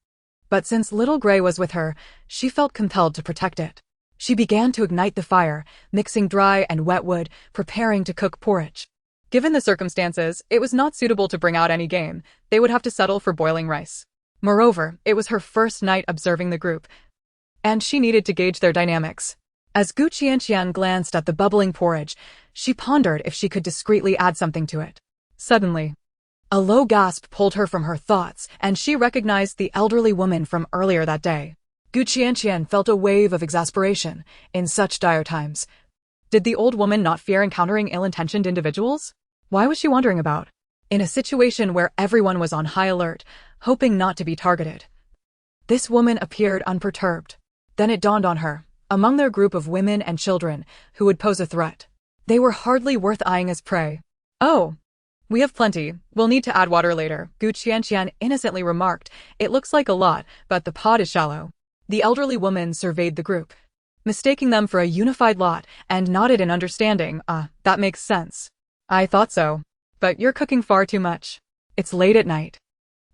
But since Little Gray was with her, she felt compelled to protect it. She began to ignite the fire, mixing dry and wet wood, preparing to cook porridge. Given the circumstances, it was not suitable to bring out any game. They would have to settle for boiling rice. Moreover, it was her first night observing the group, and she needed to gauge their dynamics. As Qianqian glanced at the bubbling porridge, she pondered if she could discreetly add something to it. Suddenly, a low gasp pulled her from her thoughts, and she recognized the elderly woman from earlier that day. Qianqian felt a wave of exasperation. In such dire times, did the old woman not fear encountering ill-intentioned individuals? Why was she wandering about, in a situation where everyone was on high alert, hoping not to be targeted? This woman appeared unperturbed. Then it dawned on her, among their group of women and children who would pose a threat, they were hardly worth eyeing as prey. "Oh, we have plenty. We'll need to add water later," Qianqian innocently remarked. "It looks like a lot, but the pot is shallow." The elderly woman surveyed the group, mistaking them for a unified lot, and nodded in understanding. That makes sense. I thought so. But you're cooking far too much. It's late at night,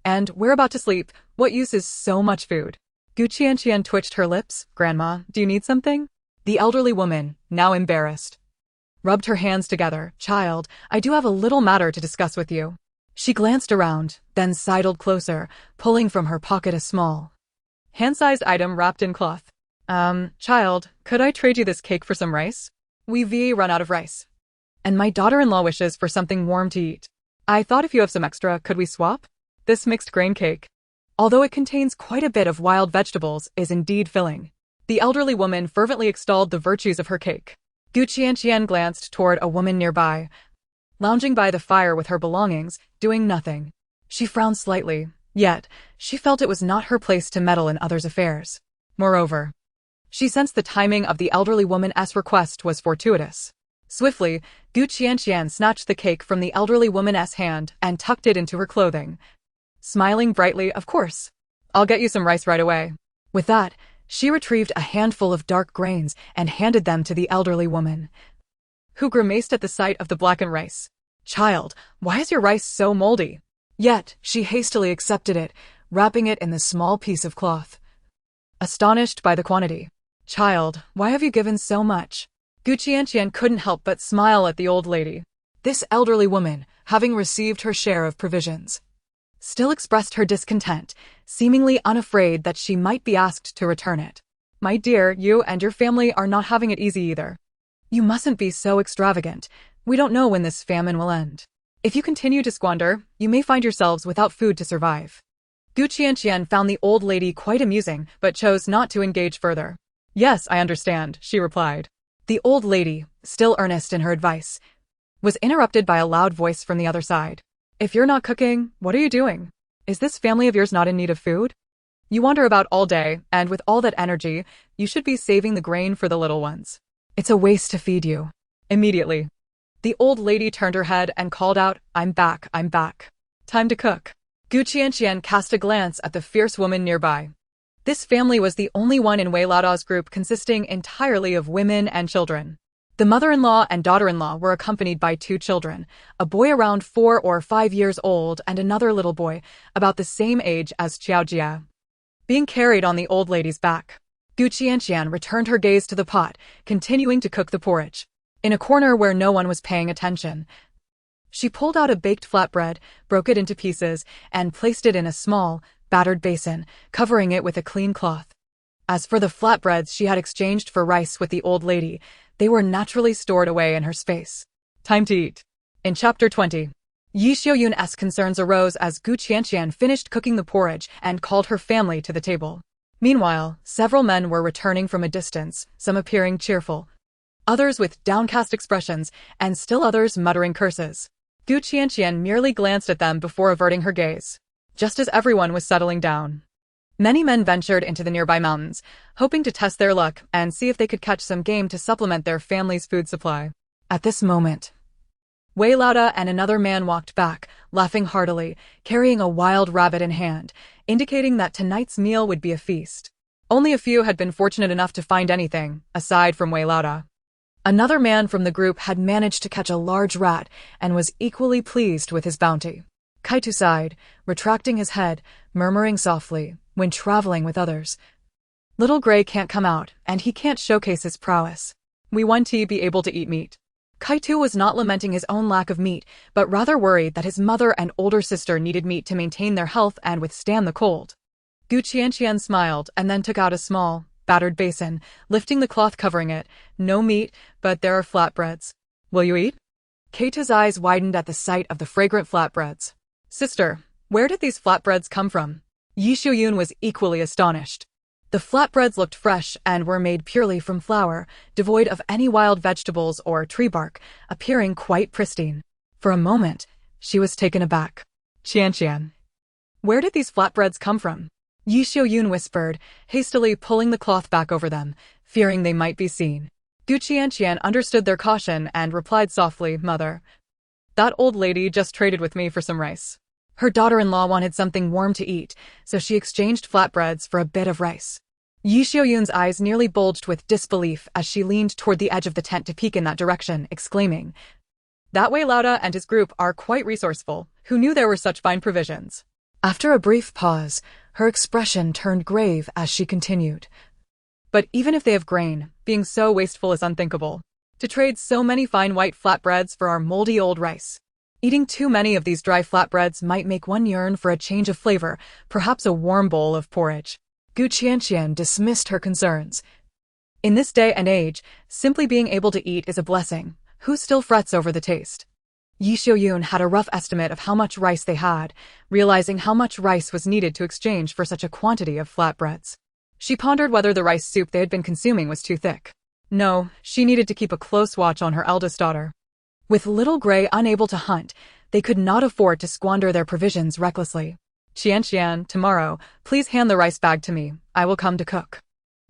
and we're about to sleep. What use is so much food?" Qianqian twitched her lips. "Grandma, do you need something?" The elderly woman, now embarrassed, rubbed her hands together. "Child, I do have a little matter to discuss with you." She glanced around, then sidled closer, pulling from her pocket a small, hand-sized item wrapped in cloth. Child, could I trade you this cake for some rice? We've run out of rice, and my daughter-in-law wishes for something warm to eat. I thought if you have some extra, could we swap? This mixed grain cake, although it contains quite a bit of wild vegetables, is indeed filling." The elderly woman fervently extolled the virtues of her cake. Qianqian glanced toward a woman nearby, lounging by the fire with her belongings, doing nothing. She frowned slightly, yet she felt it was not her place to meddle in others' affairs. Moreover, she sensed the timing of the elderly woman's request was fortuitous. Swiftly, Qianqian snatched the cake from the elderly woman's hand and tucked it into her clothing, smiling brightly. "Of course. I'll get you some rice right away." With that, she retrieved a handful of dark grains and handed them to the elderly woman, who grimaced at the sight of the blackened rice. "Child, why is your rice so moldy?" Yet, she hastily accepted it, wrapping it in the small piece of cloth, astonished by the quantity. "Child, why have you given so much?" Qianqian couldn't help but smile at the old lady. This elderly woman, having received her share of provisions, still expressed her discontent, seemingly unafraid that she might be asked to return it. "My dear, you and your family are not having it easy either. You mustn't be so extravagant. We don't know when this famine will end. If you continue to squander, you may find yourselves without food to survive." Qianqian found the old lady quite amusing, but chose not to engage further. "Yes, I understand," she replied. The old lady, still earnest in her advice, was interrupted by a loud voice from the other side. "If you're not cooking, what are you doing? Is this family of yours not in need of food? You wander about all day, and with all that energy, you should be saving the grain for the little ones. It's a waste to feed you." Immediately, the old lady turned her head and called out, I'm back. Time to cook." Qianqian cast a glance at the fierce woman nearby. This family was the only one in Wei Laodao's group consisting entirely of women and children. The mother-in-law and daughter-in-law were accompanied by 2 children, a boy around 4 or 5 years old and another little boy, about the same age as Qiaojia, being carried on the old lady's back. Qianqian returned her gaze to the pot, continuing to cook the porridge. In a corner where no one was paying attention, she pulled out a baked flatbread, broke it into pieces, and placed it in a small, battered basin, covering it with a clean cloth. As for the flatbreads she had exchanged for rice with the old lady, they were naturally stored away in her space. Time to eat. In Chapter 20. Yi Xiaoyun's concerns arose as Gu Qianqian finished cooking the porridge and called her family to the table. Meanwhile, several men were returning from a distance, some appearing cheerful, others with downcast expressions, and still others muttering curses. Gu Qianqian merely glanced at them before averting her gaze. Just as everyone was settling down, many men ventured into the nearby mountains, hoping to test their luck and see if they could catch some game to supplement their family's food supply. At this moment, Wei Lauda and another man walked back, laughing heartily, carrying a wild rabbit in hand, indicating that tonight's meal would be a feast. Only a few had been fortunate enough to find anything, aside from Wei Lauda. Another man from the group had managed to catch a large rat and was equally pleased with his bounty. Kaitu sighed, retracting his head, murmuring softly, when traveling with others, "Little Gray can't come out, and he can't showcase his prowess. We want to be able to eat meat." Kaitu was not lamenting his own lack of meat, but rather worried that his mother and older sister needed meat to maintain their health and withstand the cold. Gu Qianqian smiled and then took out a small, battered basin, lifting the cloth covering it. "No meat, but there are flatbreads. Will you eat?" Kaitu's eyes widened at the sight of the fragrant flatbreads. "Sister, where did these flatbreads come from?" Yi Xiaoyun was equally astonished. The flatbreads looked fresh and were made purely from flour, devoid of any wild vegetables or tree bark, appearing quite pristine. For a moment, she was taken aback. "Qianqian, where did these flatbreads come from?" Yi Xiaoyun whispered, hastily pulling the cloth back over them, fearing they might be seen. Gu Qianqian understood their caution and replied softly, "Mother, that old lady just traded with me for some rice. Her daughter-in-law wanted something warm to eat, so she exchanged flatbreads for a bit of rice." Yi Xiaoyun's eyes nearly bulged with disbelief as she leaned toward the edge of the tent to peek in that direction, exclaiming, "That Wei Lauda and his group are quite resourceful. Who knew there were such fine provisions?" After a brief pause, her expression turned grave as she continued, "But even if they have grain, being so wasteful is unthinkable. To trade so many fine white flatbreads for our moldy old rice. Eating too many of these dry flatbreads might make one yearn for a change of flavor, perhaps a warm bowl of porridge." Gu Qianqian dismissed her concerns. In this day and age, simply being able to eat is a blessing. Who still frets over the taste? Yi Xiaoyun had a rough estimate of how much rice they had, realizing how much rice was needed to exchange for such a quantity of flatbreads. She pondered whether the rice soup they had been consuming was too thick. No, she needed to keep a close watch on her eldest daughter. With Little Gray unable to hunt, they could not afford to squander their provisions recklessly. "Qianqian, tomorrow, please hand the rice bag to me. I will come to cook."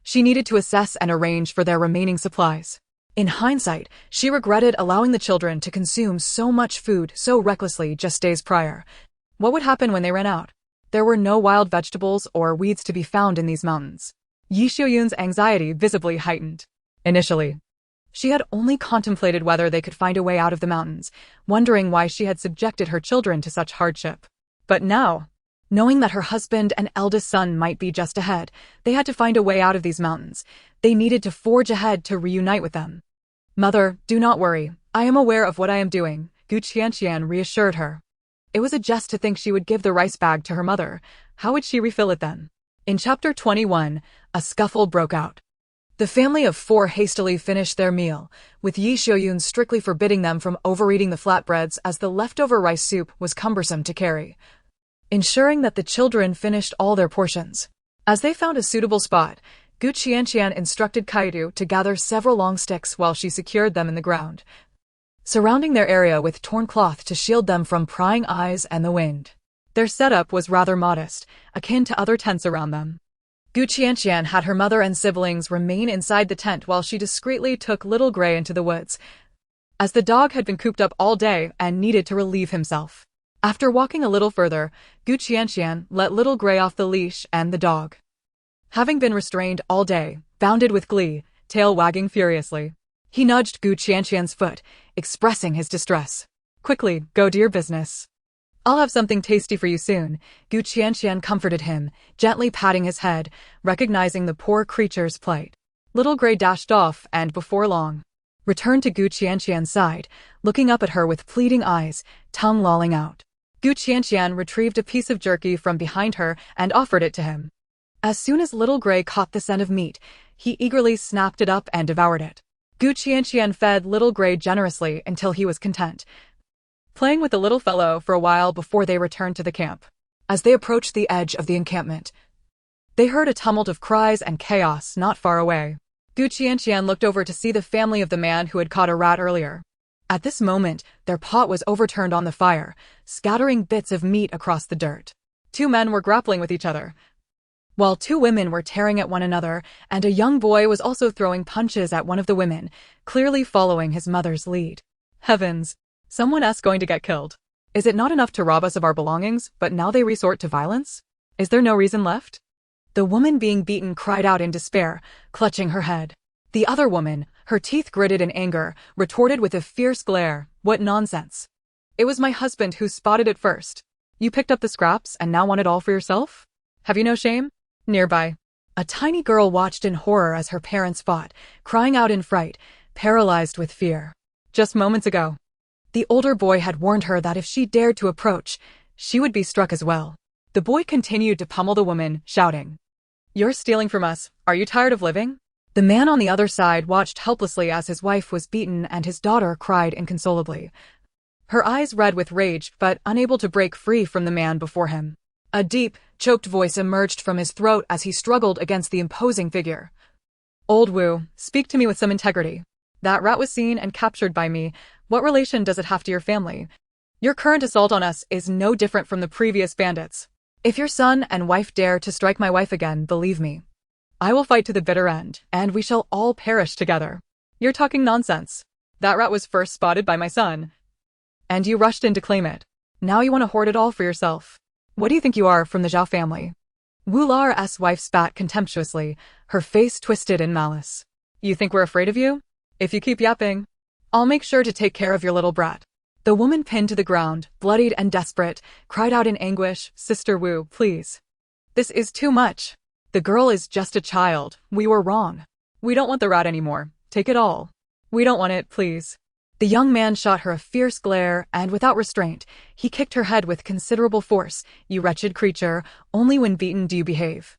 She needed to assess and arrange for their remaining supplies. In hindsight, she regretted allowing the children to consume so much food so recklessly just days prior. What would happen when they ran out? There were no wild vegetables or weeds to be found in these mountains. Yi Xiaoyun's anxiety visibly heightened. Initially, she had only contemplated whether they could find a way out of the mountains, wondering why she had subjected her children to such hardship. But now, knowing that her husband and eldest son might be just ahead, they had to find a way out of these mountains. They needed to forge ahead to reunite with them. "Mother, do not worry. I am aware of what I am doing," Gu Qianqian reassured her. It was a jest to think she would give the rice bag to her mother. How would she refill it then? In Chapter 21, a scuffle broke out. The family of four hastily finished their meal, with Yi Xiaoyun strictly forbidding them from overeating the flatbreads as the leftover rice soup was cumbersome to carry, ensuring that the children finished all their portions. As they found a suitable spot, Gu Qianqian instructed Kaidu to gather several long sticks while she secured them in the ground, surrounding their area with torn cloth to shield them from prying eyes and the wind. Their setup was rather modest, akin to other tents around them. Gu Qianqian had her mother and siblings remain inside the tent while she discreetly took Little Gray into the woods, as the dog had been cooped up all day and needed to relieve himself. After walking a little further, Gu Qianqian let Little Gray off the leash and the dog, having been restrained all day, bounded with glee, tail wagging furiously. He nudged Gu Qianqian's foot, expressing his distress. "Quickly, go do your business. I'll have something tasty for you soon," Gu Qianqian comforted him, gently patting his head, recognizing the poor creature's plight. Little Gray dashed off and, before long, returned to Gu Qianqian's side, looking up at her with pleading eyes, tongue lolling out. Gu Qianqian retrieved a piece of jerky from behind her and offered it to him. As soon as Little Gray caught the scent of meat, he eagerly snapped it up and devoured it. Gu Qianqian fed Little Gray generously until he was content, playing with the little fellow for a while before they returned to the camp. As they approached the edge of the encampment, they heard a tumult of cries and chaos not far away. Qianqian looked over to see the family of the man who had caught a rat earlier. At this moment, their pot was overturned on the fire, scattering bits of meat across the dirt. 2 men were grappling with each other, while 2 women were tearing at one another, and a young boy was also throwing punches at one of the women, clearly following his mother's lead. Heavens! Someone else going to get killed. Is it not enough to rob us of our belongings, but now they resort to violence? Is there no reason left? The woman being beaten cried out in despair, clutching her head. The other woman, her teeth gritted in anger, retorted with a fierce glare, "What nonsense! It was my husband who spotted it first. You picked up the scraps and now want it all for yourself? Have you no shame?" Nearby, a tiny girl watched in horror as her parents fought, crying out in fright, paralyzed with fear. Just moments ago, the older boy had warned her that if she dared to approach, she would be struck as well. The boy continued to pummel the woman, shouting, "You're stealing from us. Are you tired of living?" The man on the other side watched helplessly as his wife was beaten and his daughter cried inconsolably, her eyes red with rage but unable to break free from the man before him. A deep, choked voice emerged from his throat as he struggled against the imposing figure. "Old Wu, speak to me with some integrity. That rat was seen and captured by me. What relation does it have to your family? Your current assault on us is no different from the previous bandits. If your son and wife dare to strike my wife again, believe me, I will fight to the bitter end, and we shall all perish together. You're talking nonsense. That rat was first spotted by my son, and you rushed in to claim it. Now you want to hoard it all for yourself. What do you think you are from the Zhao family?" Wu Lar's wife spat contemptuously, her face twisted in malice. "You think we're afraid of you? If you keep yapping, I'll make sure to take care of your little brat." The woman pinned to the ground, bloodied and desperate, cried out in anguish, "Sister Wu, please. This is too much. The girl is just a child. We were wrong. We don't want the rat anymore. Take it all. We don't want it, please." The young man shot her a fierce glare, and without restraint, he kicked her head with considerable force. "You wretched creature, only when beaten do you behave.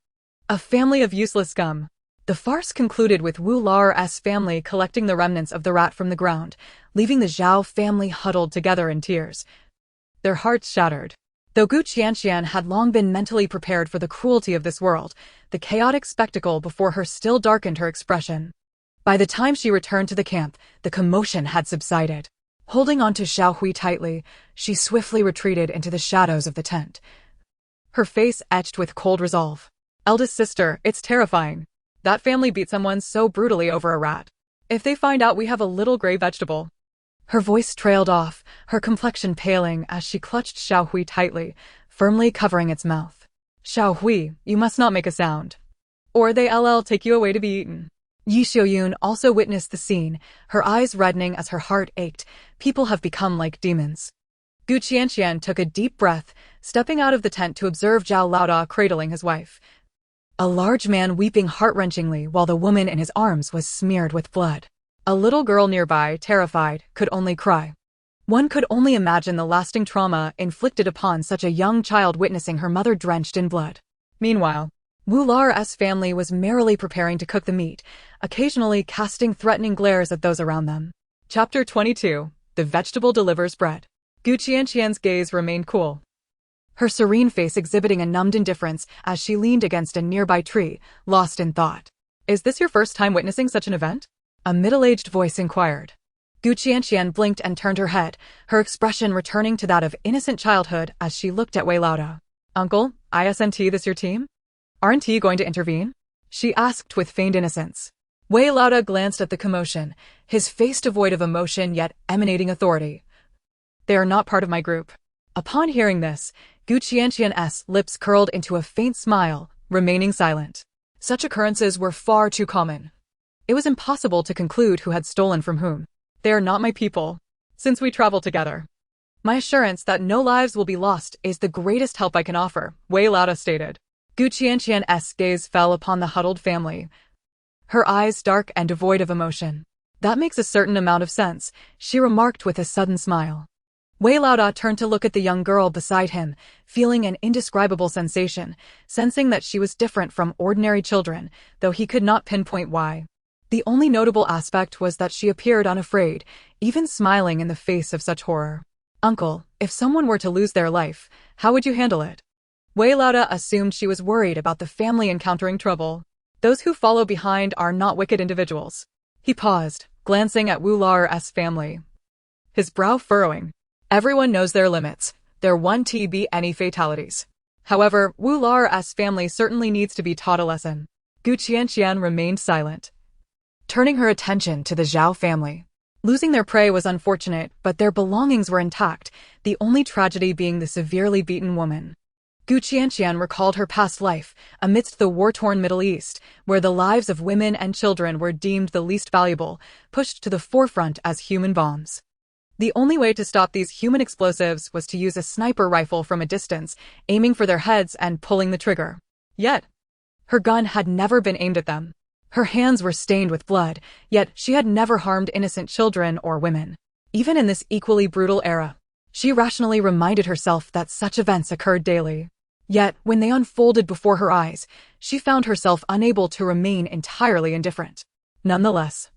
A family of useless scum." The farce concluded with Wu Lar's family collecting the remnants of the rat from the ground, leaving the Zhao family huddled together in tears, their hearts shattered. Though Qianqian had long been mentally prepared for the cruelty of this world, the chaotic spectacle before her still darkened her expression. By the time she returned to the camp, the commotion had subsided. Holding on to Xiaohui tightly, she swiftly retreated into the shadows of the tent, her face etched with cold resolve. "Eldest sister, it's terrifying. That family beat someone so brutally over a rat. If they find out we have a little gray vegetable." Her voice trailed off, her complexion paling as she clutched Xiaohui tightly, firmly covering its mouth. "Xiaohui, you must not make a sound, or they'll take you away to be eaten." Yi Xiaoyun also witnessed the scene, her eyes reddening as her heart ached. People have become like demons. Qianqian took a deep breath, stepping out of the tent to observe Zhao Laoda cradling his wife, a large man weeping heart-wrenchingly while the woman in his arms was smeared with blood. A little girl nearby, terrified, could only cry. One could only imagine the lasting trauma inflicted upon such a young child witnessing her mother drenched in blood. Meanwhile, Wu Lar's family was merrily preparing to cook the meat, occasionally casting threatening glares at those around them. Chapter 22. The vegetable delivers bread. Qianqian's gaze remained cool, her serene face exhibiting a numbed indifference as she leaned against a nearby tree, lost in thought. "Is this your first time witnessing such an event?" a middle-aged voice inquired. Qianqian blinked and turned her head, her expression returning to that of innocent childhood as she looked at Wei Laoda. "Uncle, isn't this your team? Aren't you going to intervene?" she asked with feigned innocence. Wei Laoda glanced at the commotion, his face devoid of emotion yet emanating authority. "They are not part of my group." Upon hearing this, Qianqian's lips curled into a faint smile, remaining silent. Such occurrences were far too common. It was impossible to conclude who had stolen from whom. "They are not my people, since we travel together. My assurance that no lives will be lost is the greatest help I can offer," Wei Laoda stated. Qianqian's gaze fell upon the huddled family, her eyes dark and devoid of emotion. "That makes a certain amount of sense," she remarked with a sudden smile. Wei Laoda turned to look at the young girl beside him, feeling an indescribable sensation, sensing that she was different from ordinary children, though he could not pinpoint why. The only notable aspect was that she appeared unafraid, even smiling in the face of such horror. Uncle, if someone were to lose their life, how would you handle it? Wei Lauda assumed she was worried about the family encountering trouble. Those who follow behind are not wicked individuals. He paused, glancing at Wu Lao's family, his brow furrowing. Everyone knows their limits. There won't be any fatalities. However, Wu Lao's family certainly needs to be taught a lesson. Qianqian remained silent, turning her attention to the Zhao family. Losing their prey was unfortunate, but their belongings were intact, the only tragedy being the severely beaten woman. Qianqian recalled her past life, amidst the war-torn Middle East, where the lives of women and children were deemed the least valuable, pushed to the forefront as human bombs. The only way to stop these human explosives was to use a sniper rifle from a distance, aiming for their heads and pulling the trigger. Yet, her gun had never been aimed at them. Her hands were stained with blood, yet she had never harmed innocent children or women. Even in this equally brutal era, she rationally reminded herself that such events occurred daily. Yet, when they unfolded before her eyes, she found herself unable to remain entirely indifferent. Nonetheless,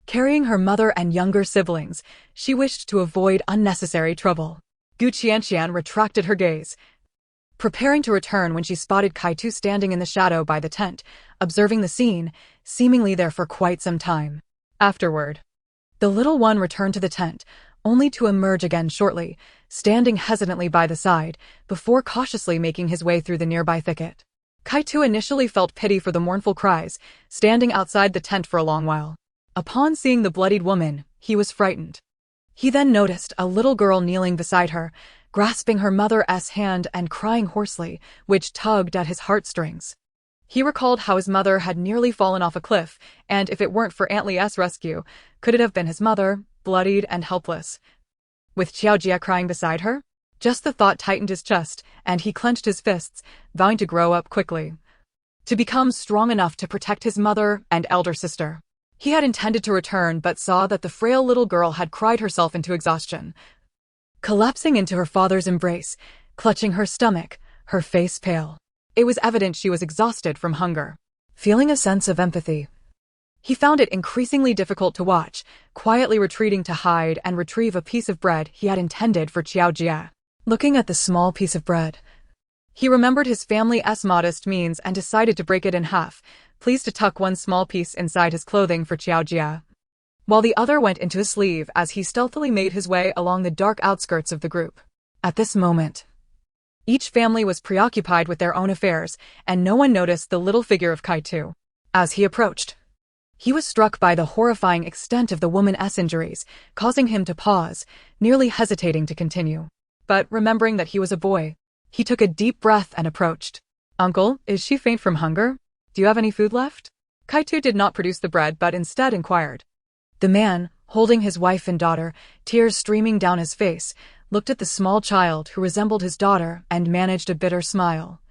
carrying her mother and younger siblings, she wished to avoid unnecessary trouble. Qianqian retracted her gaze, preparing to return when she spotted Kaitu standing in the shadow by the tent, observing the scene, seemingly there for quite some time. Afterward, the little one returned to the tent, only to emerge again shortly, standing hesitantly by the side, before cautiously making his way through the nearby thicket. Kaitu initially felt pity for the mournful cries, standing outside the tent for a long while. Upon seeing the bloodied woman, he was frightened. He then noticed a little girl kneeling beside her, grasping her mother's hand and crying hoarsely, which tugged at his heartstrings. He recalled how his mother had nearly fallen off a cliff, and if it weren't for Aunt Li's rescue, could it have been his mother, bloodied and helpless, with Qiaojia crying beside her? Just the thought tightened his chest, and he clenched his fists, vowing to grow up quickly, to become strong enough to protect his mother and elder sister. He had intended to return but saw that the frail little girl had cried herself into exhaustion, collapsing into her father's embrace, clutching her stomach, her face pale. It was evident she was exhausted from hunger. Feeling a sense of empathy, he found it increasingly difficult to watch, quietly retreating to hide and retrieve a piece of bread he had intended for Qiaojia. Looking at the small piece of bread, he remembered his family's modest means and decided to break it in half, pleased to tuck one small piece inside his clothing for Qiaojia, while the other went into his sleeve as he stealthily made his way along the dark outskirts of the group. At this moment, each family was preoccupied with their own affairs, and no one noticed the little figure of Kaitu. As he approached, he was struck by the horrifying extent of the woman's injuries, causing him to pause, nearly hesitating to continue. But remembering that he was a boy, he took a deep breath and approached. "Uncle, is she faint from hunger? Do you have any food left?" Kaitu did not produce the bread but instead inquired. The man, holding his wife and daughter, tears streaming down his face, looked at the small child who resembled his daughter and managed a bitter smile.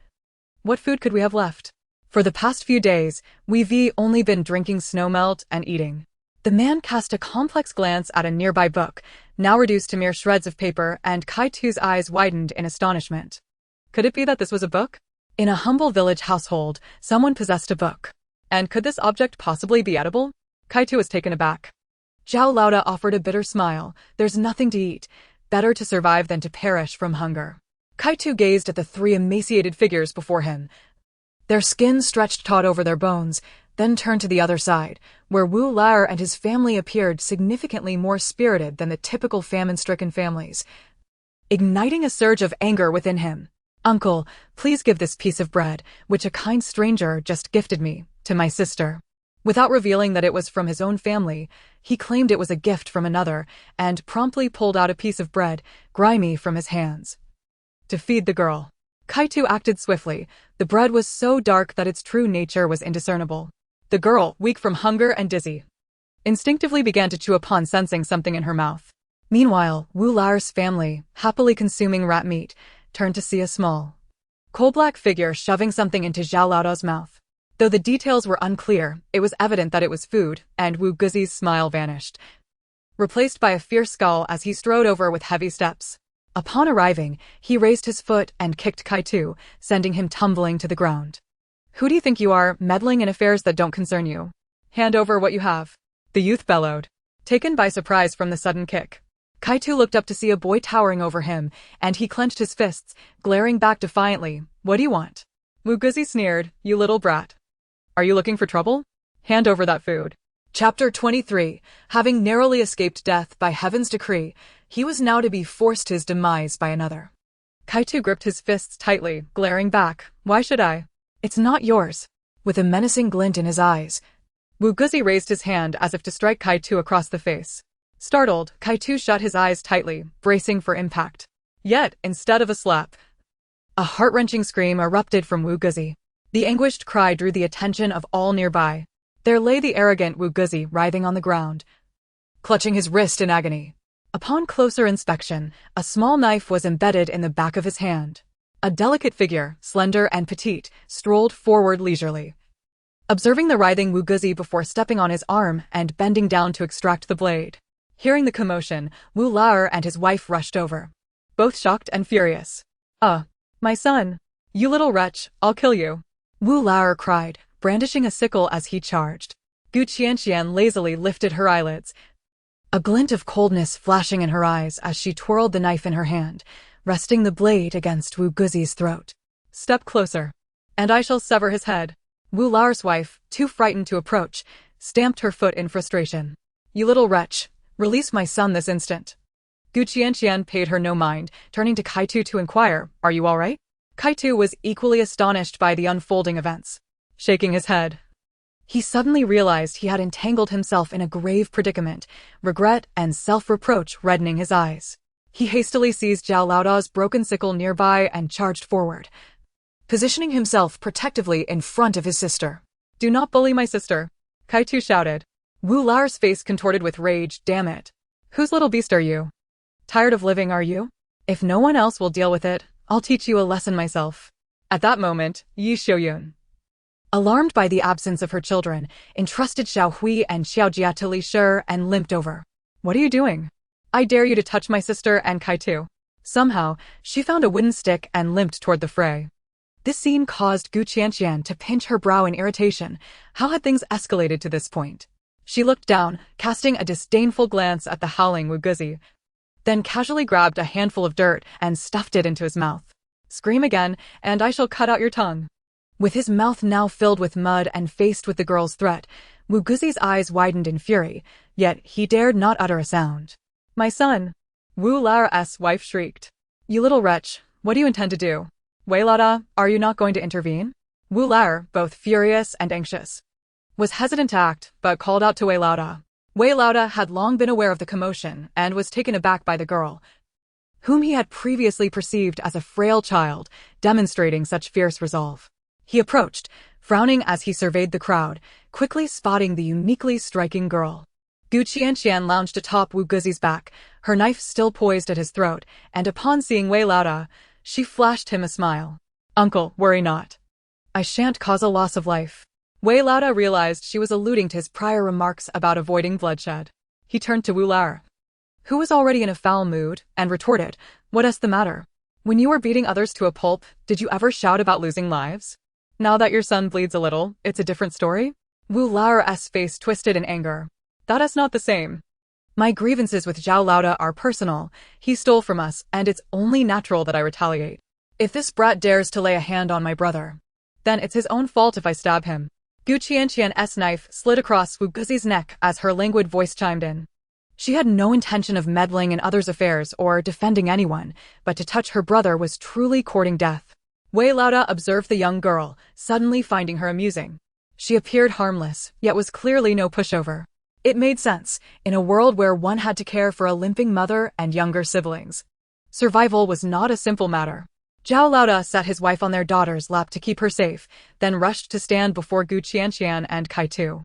"What food could we have left? For the past few days, we've only been drinking snowmelt and eating." The man cast a complex glance at a nearby book, now reduced to mere shreds of paper, and Kaitu's eyes widened in astonishment. Could it be that this was a book? In a humble village household, someone possessed a book. And could this object possibly be edible? Kaitu was taken aback. Zhao Lauda offered a bitter smile. "There's nothing to eat. Better to survive than to perish from hunger." Kaitu gazed at the three emaciated figures before him. Their skin stretched taut over their bones, then turned to the other side, where Wu Lao and his family appeared significantly more spirited than the typical famine-stricken families, igniting a surge of anger within him. "Uncle, please give this piece of bread, which a kind stranger just gifted me, to my sister." Without revealing that it was from his own family, he claimed it was a gift from another, and promptly pulled out a piece of bread, grimy from his hands, to feed the girl. Kaitu acted swiftly. The bread was so dark that its true nature was indiscernible. The girl, weak from hunger and dizzy, instinctively began to chew upon sensing something in her mouth. Meanwhile, Wu Lao's family, happily consuming rat meat, turned to see a small, coal-black figure shoving something into Zhao Laoda's mouth. Though the details were unclear, it was evident that it was food, and Wu Guzi's smile vanished, replaced by a fierce scowl as he strode over with heavy steps. Upon arriving, he raised his foot and kicked Kaitu, sending him tumbling to the ground. "Who do you think you are, meddling in affairs that don't concern you? Hand over what you have." The youth bellowed, taken by surprise from the sudden kick. Kaitu looked up to see a boy towering over him, and he clenched his fists, glaring back defiantly. What do you want? Wu Guzi sneered, you little brat. Are you looking for trouble? Hand over that food. Chapter 23. Having narrowly escaped death by heaven's decree, he was now to be forced his demise by another. Kaitu gripped his fists tightly, glaring back. Why should I? It's not yours. With a menacing glint in his eyes, Wu Guzi raised his hand as if to strike Kaitu across the face. Startled, Kaitu shut his eyes tightly, bracing for impact. Yet, instead of a slap, a heart-wrenching scream erupted from Wu Guzi. The anguished cry drew the attention of all nearby. There lay the arrogant Wu Guzi writhing on the ground, clutching his wrist in agony. Upon closer inspection, a small knife was embedded in the back of his hand. A delicate figure, slender and petite, strolled forward leisurely, observing the writhing Wu Guzi before stepping on his arm and bending down to extract the blade. Hearing the commotion, Wu Lao and his wife rushed over, both shocked and furious. My son! You little wretch, I'll kill you! Wu Lao cried, brandishing a sickle as he charged. Qianqian lazily lifted her eyelids, a glint of coldness flashing in her eyes as she twirled the knife in her hand, resting the blade against Wu Guzi's throat. Step closer, and I shall sever his head. Wu Lao's wife, too frightened to approach, stamped her foot in frustration. You little wretch, release my son this instant. Qianqian paid her no mind, turning to Kaitu to inquire, are you all right? Kaitu was equally astonished by the unfolding events. Shaking his head, he suddenly realized he had entangled himself in a grave predicament, regret and self-reproach reddening his eyes. He hastily seized Zhao Laoda's broken sickle nearby and charged forward, positioning himself protectively in front of his sister. Do not bully my sister, Kaitu shouted. Wu Lao's face contorted with rage. Damn it. Whose little beast are you? Tired of living, are you? If no one else will deal with it, I'll teach you a lesson myself. At that moment, Yi Xiaoyun, alarmed by the absence of her children, entrusted Xiao Hui and Xiao Jia to Li Shi and limped over. What are you doing? I dare you to touch my sister and Kaitu. Somehow, she found a wooden stick and limped toward the fray. This scene caused Qianqian to pinch her brow in irritation. How had things escalated to this point? She looked down, casting a disdainful glance at the howling Wu Guzi, then casually grabbed a handful of dirt and stuffed it into his mouth. Scream again, and I shall cut out your tongue. With his mouth now filled with mud and faced with the girl's threat, Wu Guzi's eyes widened in fury, yet he dared not utter a sound. My son! Wu Lao's wife shrieked. You little wretch, what do you intend to do? Wei Laoda, are you not going to intervene? Wu Lao, both furious and anxious, was hesitant to act, but called out to Wei Laoda. Wei Laoda had long been aware of the commotion and was taken aback by the girl, whom he had previously perceived as a frail child, demonstrating such fierce resolve. He approached, frowning as he surveyed the crowd, quickly spotting the uniquely striking girl. Qianqian lounged atop Wu Guzi's back, her knife still poised at his throat, and upon seeing Wei Laoda, she flashed him a smile. Uncle, worry not. I shan't cause a loss of life. Wei Laoda realized she was alluding to his prior remarks about avoiding bloodshed. He turned to Wu Lao, who was already in a foul mood, and retorted, what is the matter? When you were beating others to a pulp, did you ever shout about losing lives? Now that your son bleeds a little, it's a different story? Wu Lao's face twisted in anger. That is not the same. My grievances with Zhao Laoda are personal. He stole from us, and it's only natural that I retaliate. If this brat dares to lay a hand on my brother, then it's his own fault if I stab him. Qianqian's knife slid across Wu Guzi's neck as her languid voice chimed in. She had no intention of meddling in others' affairs or defending anyone, but to touch her brother was truly courting death. Wei Laoda observed the young girl, suddenly finding her amusing. She appeared harmless, yet was clearly no pushover. It made sense, in a world where one had to care for a limping mother and younger siblings. Survival was not a simple matter. Zhao Laoda set his wife on their daughter's lap to keep her safe, then rushed to stand before Qianqian and Kaitu.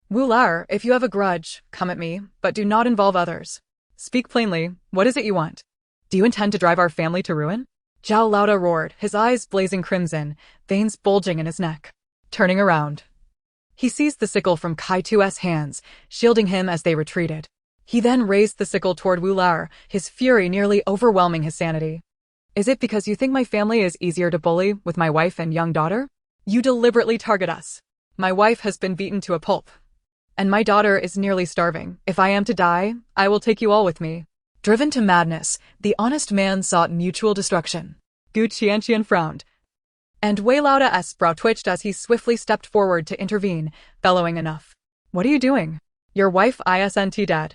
Wu Lao, if you have a grudge, come at me, but do not involve others. Speak plainly, what is it you want? Do you intend to drive our family to ruin? Zhao Laoda roared, his eyes blazing crimson, veins bulging in his neck. Turning around, he seized the sickle from Kaitu's hands, shielding him as they retreated. He then raised the sickle toward Wu Lao, his fury nearly overwhelming his sanity. Is it because you think my family is easier to bully with my wife and young daughter? You deliberately target us. My wife has been beaten to a pulp, and my daughter is nearly starving. If I am to die, I will take you all with me. Driven to madness, the honest man sought mutual destruction. Qianqian frowned, and Wei Laoda's brow twitched as he swiftly stepped forward to intervene, bellowing enough. What are you doing? Your wife isn't dead.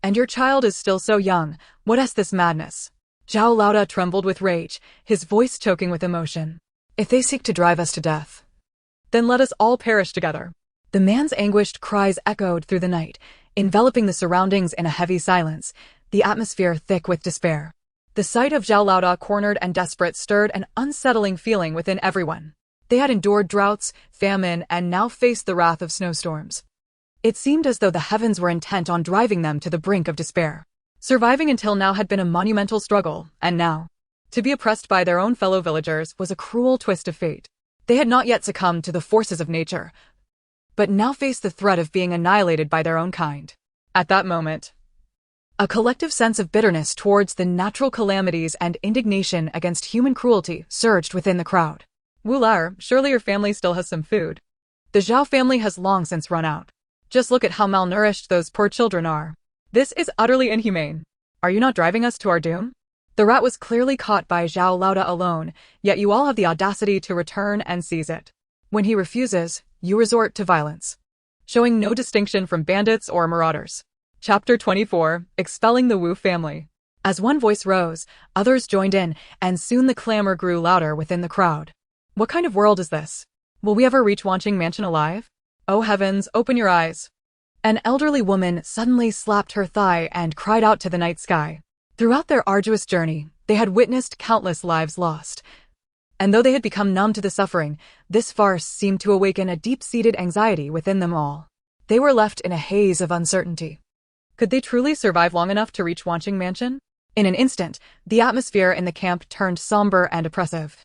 And your child is still so young. What is this madness? Zhao Laoda trembled with rage, his voice choking with emotion. If they seek to drive us to death, then let us all perish together. The man's anguished cries echoed through the night, enveloping the surroundings in a heavy silence, the atmosphere thick with despair. The sight of Zhao Laoda cornered and desperate stirred an unsettling feeling within everyone. They had endured droughts, famine, and now faced the wrath of snowstorms. It seemed as though the heavens were intent on driving them to the brink of despair. Surviving until now had been a monumental struggle, and now, to be oppressed by their own fellow villagers was a cruel twist of fate. They had not yet succumbed to the forces of nature, but now faced the threat of being annihilated by their own kind. At that moment, a collective sense of bitterness towards the natural calamities and indignation against human cruelty surged within the crowd. Wu Lar, surely your family still has some food. The Zhao family has long since run out. Just look at how malnourished those poor children are. This is utterly inhumane. Are you not driving us to our doom? The rat was clearly caught by Zhao Laoda alone, yet you all have the audacity to return and seize it. When he refuses, you resort to violence, showing no distinction from bandits or marauders. Chapter 24, Expelling the Wu Family. As one voice rose, others joined in, and soon the clamor grew louder within the crowd. What kind of world is this? Will we ever reach Qianqian Mansion alive? Oh heavens, open your eyes. An elderly woman suddenly slapped her thigh and cried out to the night sky. Throughout their arduous journey, they had witnessed countless lives lost. And though they had become numb to the suffering, this farce seemed to awaken a deep-seated anxiety within them all. They were left in a haze of uncertainty. Could they truly survive long enough to reach Qianqian Mansion? In an instant, the atmosphere in the camp turned somber and oppressive.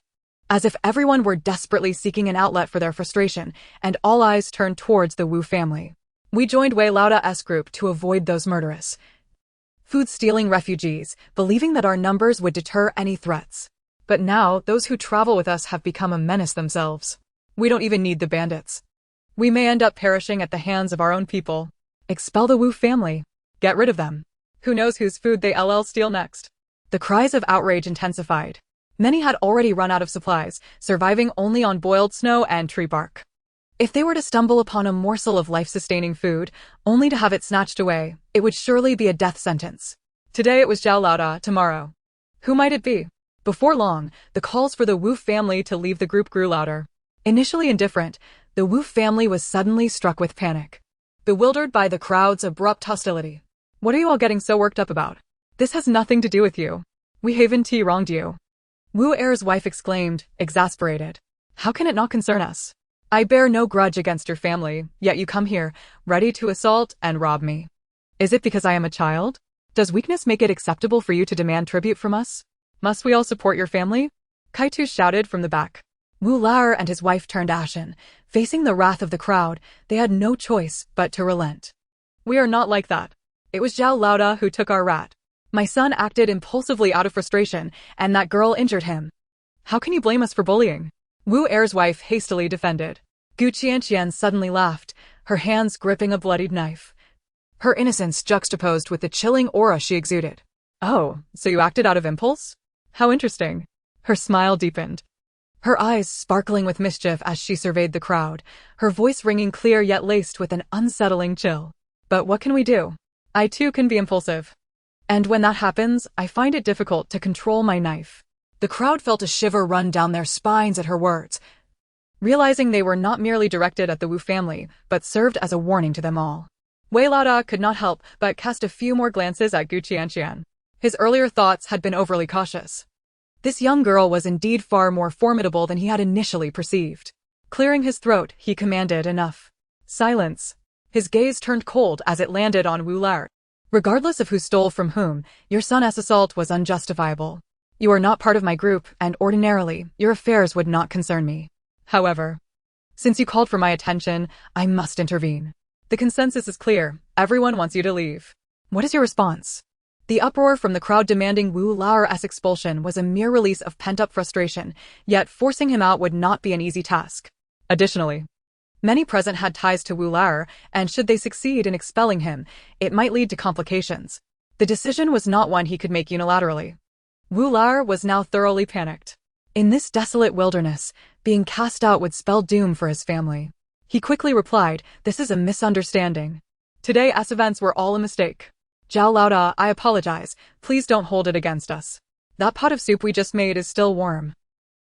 As if everyone were desperately seeking an outlet for their frustration, and all eyes turned towards the Wu family. We joined Wei Laoda's group to avoid those murderous, food-stealing refugees, believing that our numbers would deter any threats. But now, those who travel with us have become a menace themselves. We don't even need the bandits. We may end up perishing at the hands of our own people. Expel the Wu family. Get rid of them. Who knows whose food they steal next? The cries of outrage intensified. Many had already run out of supplies, surviving only on boiled snow and tree bark. If they were to stumble upon a morsel of life-sustaining food, only to have it snatched away, it would surely be a death sentence. Today it was Zhao Laoda, tomorrow. Who might it be? Before long, the calls for the Wu family to leave the group grew louder. Initially indifferent, the Wu family was suddenly struck with panic. Bewildered by the crowd's abrupt hostility. What are you all getting so worked up about? This has nothing to do with you. We haven't wronged you. Wu Er's wife exclaimed, exasperated. How can it not concern us? I bear no grudge against your family, yet you come here, ready to assault and rob me. Is it because I am a child? Does weakness make it acceptable for you to demand tribute from us? Must we all support your family? Kaitu shouted from the back. Wu Lar and his wife turned ashen. Facing the wrath of the crowd, they had no choice but to relent. We are not like that. It was Zhao Laoda who took our rat. My son acted impulsively out of frustration, and that girl injured him. How can you blame us for bullying? Wu Er's wife hastily defended. Qianqian suddenly laughed, her hands gripping a bloodied knife. Her innocence juxtaposed with the chilling aura she exuded. Oh, so you acted out of impulse? How interesting. Her smile deepened. Her eyes sparkling with mischief as she surveyed the crowd, her voice ringing clear yet laced with an unsettling chill. But what can we do? I too can be impulsive. And when that happens, I find it difficult to control my knife. The crowd felt a shiver run down their spines at her words, realizing they were not merely directed at the Wu family, but served as a warning to them all. Wei Laoda could not help but cast a few more glances at Qianqian. His earlier thoughts had been overly cautious. This young girl was indeed far more formidable than he had initially perceived. Clearing his throat, he commanded, enough. Silence. His gaze turned cold as it landed on Wu Lar. Regardless of who stole from whom, your son's assault was unjustifiable. You are not part of my group, and ordinarily, your affairs would not concern me. However, since you called for my attention, I must intervene. The consensus is clear. Everyone wants you to leave. What is your response? The uproar from the crowd demanding Wu Lar's expulsion was a mere release of pent-up frustration, yet forcing him out would not be an easy task. Additionally, many present had ties to Wu Lar, and should they succeed in expelling him, it might lead to complications. The decision was not one he could make unilaterally. Wu Lar was now thoroughly panicked. In this desolate wilderness, being cast out would spell doom for his family. He quickly replied, "This is a misunderstanding. Today's events were all a mistake. Zhao Laoda, I apologize. Please don't hold it against us. That pot of soup we just made is still warm.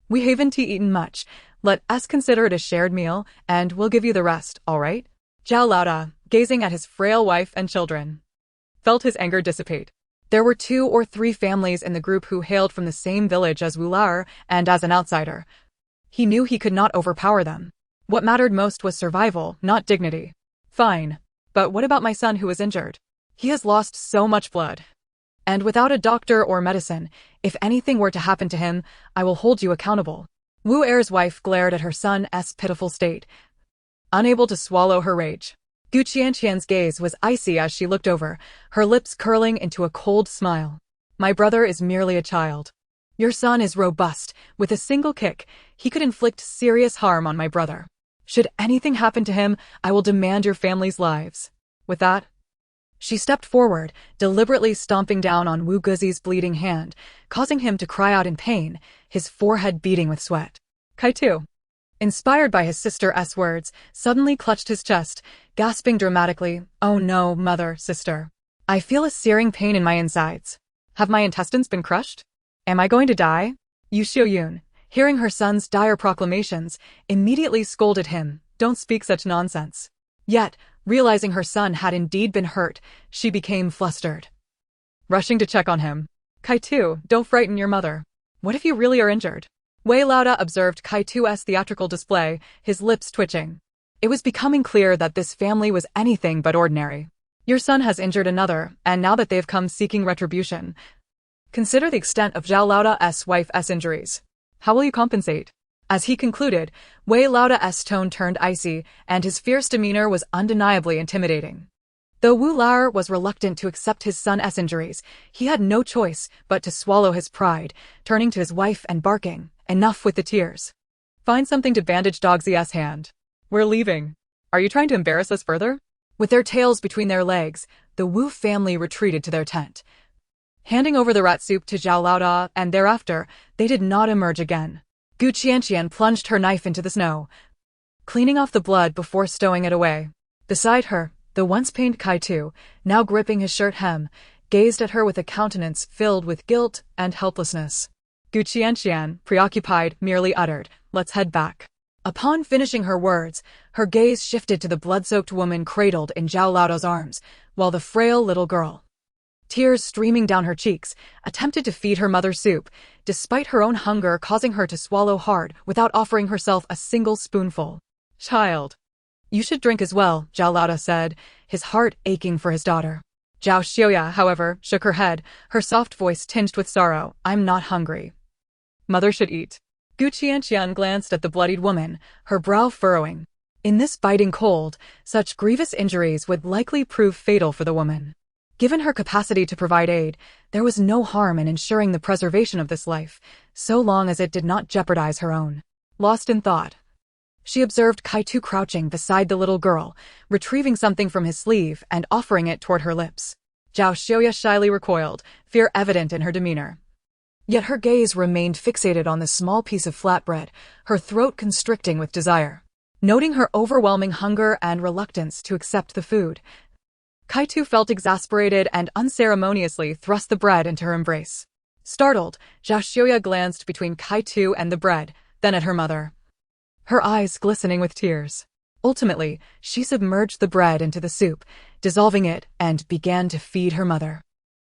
We haven't eaten much. Let us consider it a shared meal, and we'll give you the rest, all right?" Zhao Laoda, gazing at his frail wife and children, felt his anger dissipate. There were 2 or 3 families in the group who hailed from the same village as Wu Lar, and as an outsider, he knew he could not overpower them. What mattered most was survival, not dignity. Fine. But what about my son who is injured? He has lost so much blood. And without a doctor or medicine, if anything were to happen to him, I will hold you accountable. Wu Er's wife glared at her son's pitiful state, unable to swallow her rage. Qianqian's gaze was icy as she looked over, her lips curling into a cold smile. My brother is merely a child. Your son is robust. With a single kick, he could inflict serious harm on my brother. Should anything happen to him, I will demand your family's lives. With that, she stepped forward, deliberately stomping down on Wu Guzi's bleeding hand, causing him to cry out in pain, his forehead beating with sweat. Kaitu, inspired by his sister's words, suddenly clutched his chest, gasping dramatically, "Oh no, mother, sister. I feel a searing pain in my insides. Have my intestines been crushed? Am I going to die?" Yu Xiuyun, hearing her son's dire proclamations, immediately scolded him, "Don't speak such nonsense." Yet, realizing her son had indeed been hurt, she became flustered. Rushing to check on him. "Kaitu, don't frighten your mother. What if you really are injured?" Wei Laoda observed Kaitu's theatrical display, his lips twitching. It was becoming clear that this family was anything but ordinary. Your son has injured another, and now that they've come seeking retribution, consider the extent of Zhao Laoda's wife's injuries. How will you compensate? As he concluded, Wei Laoda's tone turned icy, and his fierce demeanor was undeniably intimidating. Though Wu Lar was reluctant to accept his son's injuries, he had no choice but to swallow his pride, turning to his wife and barking, "Enough with the tears. Find something to bandage Dogsy's hand. We're leaving. Are you trying to embarrass us further?" With their tails between their legs, the Wu family retreated to their tent, handing over the rat soup to Zhao Laoda, and thereafter, they did not emerge again. Qianqian plunged her knife into the snow, cleaning off the blood before stowing it away. Beside her, the once pained Kaitu, now gripping his shirt hem, gazed at her with a countenance filled with guilt and helplessness. Qianqian, preoccupied, merely uttered, "Let's head back." Upon finishing her words, her gaze shifted to the blood-soaked woman cradled in Zhao Laoda's arms, while the frail little girl, tears streaming down her cheeks, attempted to feed her mother soup, despite her own hunger causing her to swallow hard without offering herself a single spoonful. "Child, you should drink as well," Zhao Laoda said, his heart aching for his daughter. Zhao Xiuya, however, shook her head, her soft voice tinged with sorrow. "I'm not hungry. Mother should eat." Qianqian glanced at the bloodied woman, her brow furrowing. In this biting cold, such grievous injuries would likely prove fatal for the woman. Given her capacity to provide aid, there was no harm in ensuring the preservation of this life, so long as it did not jeopardize her own. Lost in thought, she observed Kaitu crouching beside the little girl, retrieving something from his sleeve and offering it toward her lips. Zhao Xiuya shyly recoiled, fear evident in her demeanor. Yet her gaze remained fixated on the small piece of flatbread, her throat constricting with desire. Noting her overwhelming hunger and reluctance to accept the food, Kaitu felt exasperated and unceremoniously thrust the bread into her embrace. Startled, Zhao Xiuya glanced between Kaitu and the bread, then at her mother, her eyes glistening with tears. Ultimately, she submerged the bread into the soup, dissolving it, and began to feed her mother.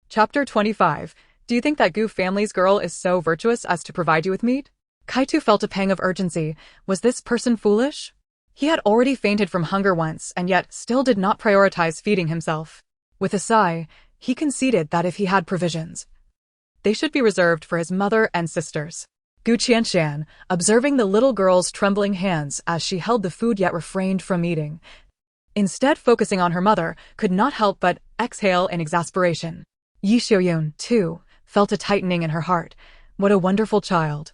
Chapter 25. Do you think that Gu family's girl is so virtuous as to provide you with meat? Kaitu felt a pang of urgency. Was this person foolish? He had already fainted from hunger once and yet still did not prioritize feeding himself. With a sigh, he conceded that if he had provisions, they should be reserved for his mother and sisters. Qianqian, observing the little girl's trembling hands as she held the food yet refrained from eating, instead focusing on her mother, could not help but exhale in exasperation. Yi Xiuyun, too, felt a tightening in her heart. What a wonderful child.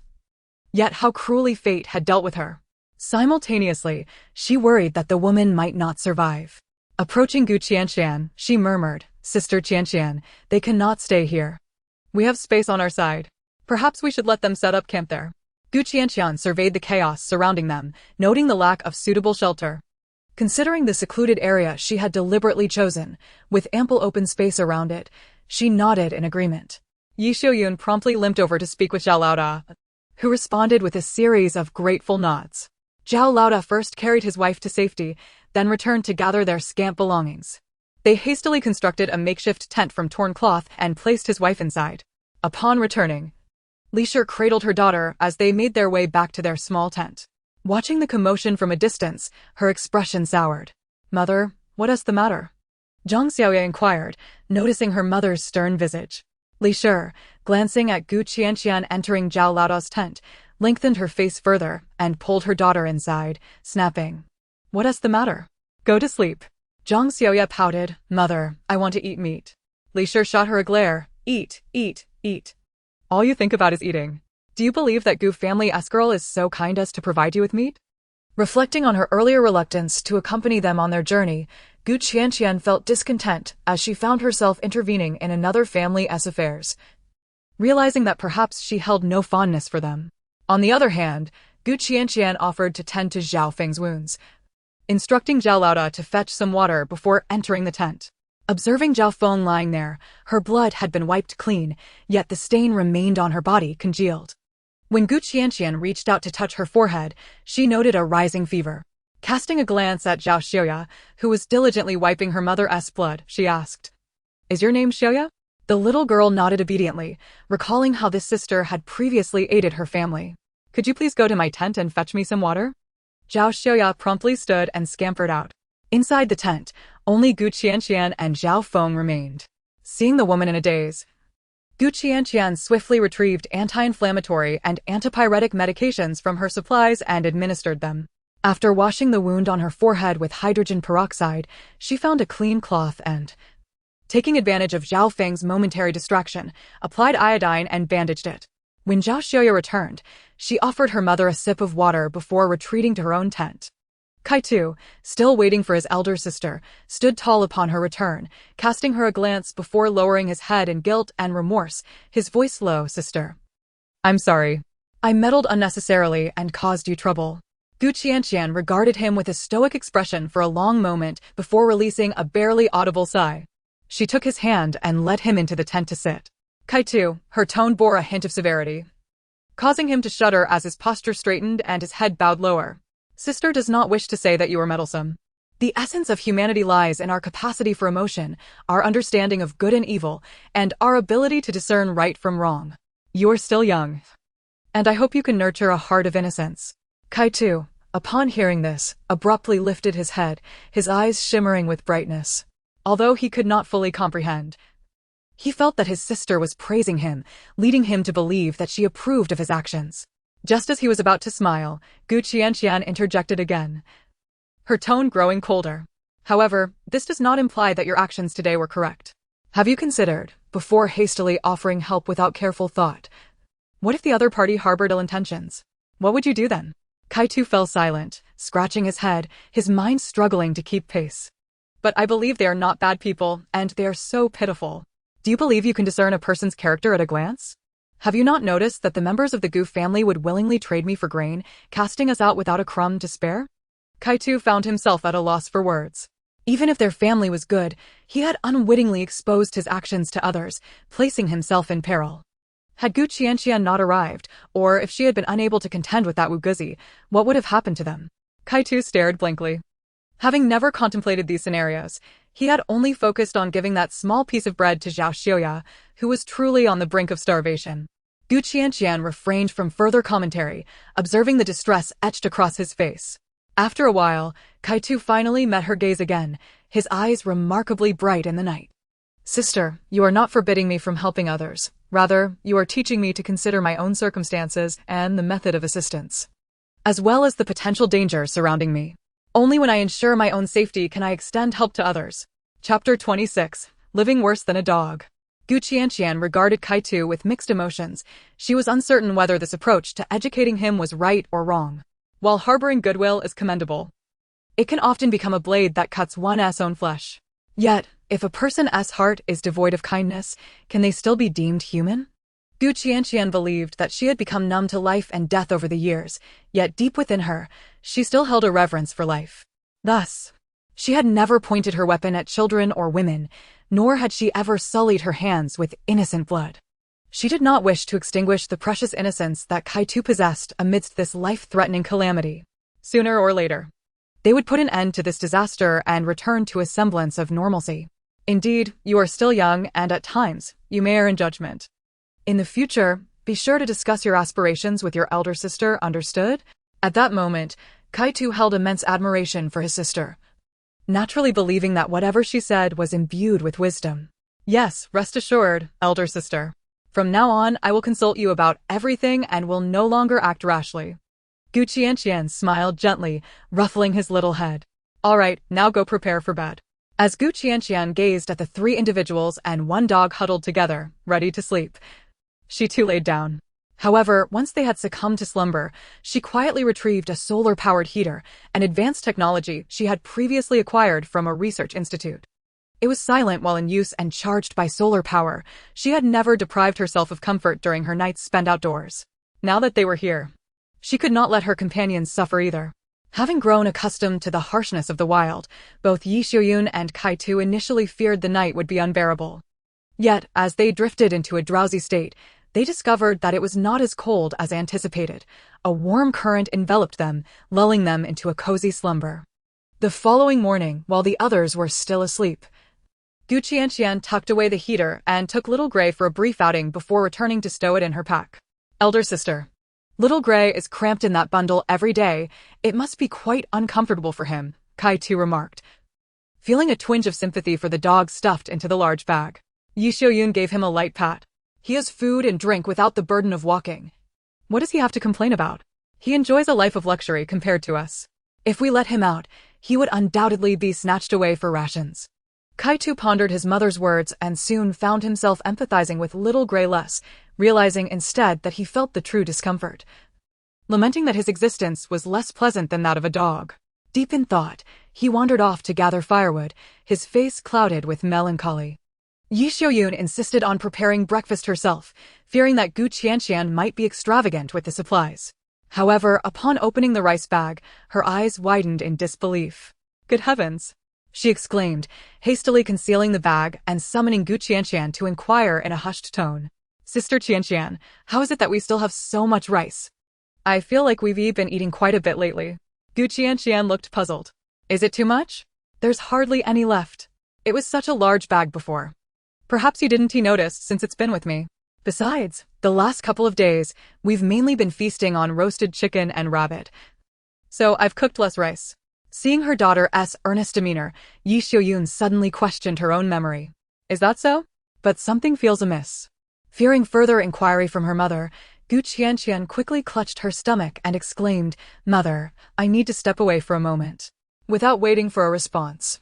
Yet how cruelly fate had dealt with her. Simultaneously, she worried that the woman might not survive. Approaching Qianqian, she murmured, Sister Qianqian, they cannot stay here. We have space on our side. Perhaps we should let them set up camp there. Gu Qianqian surveyed the chaos surrounding them, noting the lack of suitable shelter. Considering the secluded area she had deliberately chosen, with ample open space around it, she nodded in agreement. Yi Xiuyun promptly limped over to speak with Zhao Laoda, who responded with a series of grateful nods. Zhao Laoda first carried his wife to safety, then returned to gather their scant belongings. They hastily constructed a makeshift tent from torn cloth and placed his wife inside. Upon returning, Li Shi cradled her daughter as they made their way back to their small tent. Watching the commotion from a distance, her expression soured. "Mother, what is the matter?" Zhang Xiaoye inquired, noticing her mother's stern visage. Li Shi, glancing at Gu Qianqian entering Zhao Laoda's tent, lengthened her face further and pulled her daughter inside, snapping. "What is the matter? Go to sleep." Zhang Xiaoye pouted. "Mother, I want to eat meat." Li Shi shot her a glare. "Eat, eat, eat. All you think about is eating. Do you believe that Gu family escurl is so kind as to provide you with meat?" Reflecting on her earlier reluctance to accompany them on their journey, Gu Qianqian felt discontent as she found herself intervening in another family's affairs, realizing that perhaps she held no fondness for them. On the other hand, Gu Qianqian offered to tend to Zhao Feng's wounds, instructing Zhao Laoda to fetch some water before entering the tent. Observing Zhao Feng lying there, her blood had been wiped clean, yet the stain remained on her body congealed. When Gu Qianqian reached out to touch her forehead, she noted a rising fever. Casting a glance at Zhao Xiuya, who was diligently wiping her mother's blood, she asked, "Is your name Xiuya?" The little girl nodded obediently, recalling how this sister had previously aided her family. "Could you please go to my tent and fetch me some water?" Zhao Xiuya promptly stood and scampered out. Inside the tent, only Gu Qianqian and Zhao Feng remained. Seeing the woman in a daze, Gu Qianqian swiftly retrieved anti-inflammatory and antipyretic medications from her supplies and administered them. After washing the wound on her forehead with hydrogen peroxide, she found a clean cloth and, taking advantage of Zhao Feng's momentary distraction, applied iodine and bandaged it. When Zhao Xiuya returned, she offered her mother a sip of water before retreating to her own tent. Kai Tu, still waiting for his elder sister, stood tall upon her return, casting her a glance before lowering his head in guilt and remorse, his voice low. "Sister, I'm sorry. I meddled unnecessarily and caused you trouble." Gu Qianqian regarded him with a stoic expression for a long moment before releasing a barely audible sigh. She took his hand and led him into the tent to sit. Kai Tu, her tone bore a hint of severity, causing him to shudder as his posture straightened and his head bowed lower. "Sister does not wish to say that you are meddlesome. The essence of humanity lies in our capacity for emotion, our understanding of good and evil, and our ability to discern right from wrong. You're still young, and I hope you can nurture a heart of innocence." Kai Tu, upon hearing this, abruptly lifted his head, his eyes shimmering with brightness. Although he could not fully comprehend, he felt that his sister was praising him, leading him to believe that she approved of his actions. Just as he was about to smile, Gu Qianqian interjected again, her tone growing colder. "However, this does not imply that your actions today were correct. Have you considered, before hastily offering help without careful thought, what if the other party harbored ill intentions? What would you do then?" Kai Tu fell silent, scratching his head, his mind struggling to keep pace. "But I believe they are not bad people, and they are so pitiful. Do you believe you can discern a person's character at a glance? Have you not noticed that the members of the Gu family would willingly trade me for grain, casting us out without a crumb to spare?" Kai Tu found himself at a loss for words. Even if their family was good, he had unwittingly exposed his actions to others, placing himself in peril. Had Gu Qianqian not arrived, or if she had been unable to contend with that Wuguzi, what would have happened to them? Kai Tu stared blankly. Having never contemplated these scenarios, he had only focused on giving that small piece of bread to Zhao Xiuya, who was truly on the brink of starvation. Gu Qianqian refrained from further commentary, observing the distress etched across his face. After a while, Kai Tu finally met her gaze again, his eyes remarkably bright in the night. "Sister, you are not forbidding me from helping others. Rather, you are teaching me to consider my own circumstances and the method of assistance, as well as the potential dangers surrounding me. Only when I ensure my own safety can I extend help to others." Chapter 26, Living Worse Than a Dog. Gu Qianqian regarded Kai Tu with mixed emotions. She was uncertain whether this approach to educating him was right or wrong. While harboring goodwill is commendable, it can often become a blade that cuts one's own flesh. Yet, If a person's heart is devoid of kindness, can they still be deemed human? Qianqian believed that she had become numb to life and death over the years, yet deep within her, she still held a reverence for life. Thus, she had never pointed her weapon at children or women, nor had she ever sullied her hands with innocent blood. She did not wish to extinguish the precious innocence that Kai-Tu possessed amidst this life-threatening calamity. Sooner or later, they would put an end to this disaster and return to a semblance of normalcy. Indeed, you are still young, and at times, you may err in judgment. In the future, be sure to discuss your aspirations with your elder sister, understood? At that moment, Kai-Tu held immense admiration for his sister, naturally believing that whatever she said was imbued with wisdom. Yes, rest assured, elder sister. From now on, I will consult you about everything and will no longer act rashly. Qianqian smiled gently, ruffling his little head. All right, now go prepare for bed. As Qianqian gazed at the three individuals and one dog huddled together, ready to sleep, she too laid down. However, once they had succumbed to slumber, she quietly retrieved a solar-powered heater, an advanced technology she had previously acquired from a research institute. It was silent while in use and charged by solar power. She had never deprived herself of comfort during her nights spent outdoors. Now that they were here, she could not let her companions suffer either. Having grown accustomed to the harshness of the wild, both Yi Xiuyun and Kai-Tu initially feared the night would be unbearable. Yet, as they drifted into a drowsy state, they discovered that it was not as cold as anticipated. A warm current enveloped them, lulling them into a cozy slumber. The following morning, while the others were still asleep, Qianqian tucked away the heater and took Little Gray for a brief outing before returning to stow it in her pack. Elder sister, Little Gray is cramped in that bundle every day. It must be quite uncomfortable for him, Kai-Tu remarked, feeling a twinge of sympathy for the dog stuffed into the large bag. Yi Xiuyun gave him a light pat. He has food and drink without the burden of walking. What does he have to complain about? He enjoys a life of luxury compared to us. If we let him out, he would undoubtedly be snatched away for rations. Kai-Tu pondered his mother's words and soon found himself empathizing with Little Gray less, realizing instead that he felt the true discomfort, lamenting that his existence was less pleasant than that of a dog. Deep in thought, he wandered off to gather firewood, his face clouded with melancholy. Yi Xiuyun insisted on preparing breakfast herself, fearing that Qianqian might be extravagant with the supplies. However, upon opening the rice bag, her eyes widened in disbelief. Good heavens! She exclaimed, hastily concealing the bag and summoning Qianqian to inquire in a hushed tone. Sister Qianqian, how is it that we still have so much rice? I feel like we've been eating quite a bit lately. Qianqian looked puzzled. Is it too much? There's hardly any left. It was such a large bag before. Perhaps you didn't notice since it's been with me. Besides, the last couple of days, we've mainly been feasting on roasted chicken and rabbit. So I've cooked less rice. Seeing her daughter's earnest demeanor, Yi Xiuyun suddenly questioned her own memory. Is that so? But something feels amiss. Fearing further inquiry from her mother, Qianqian quickly clutched her stomach and exclaimed, Mother, I need to step away for a moment. Without waiting for a response,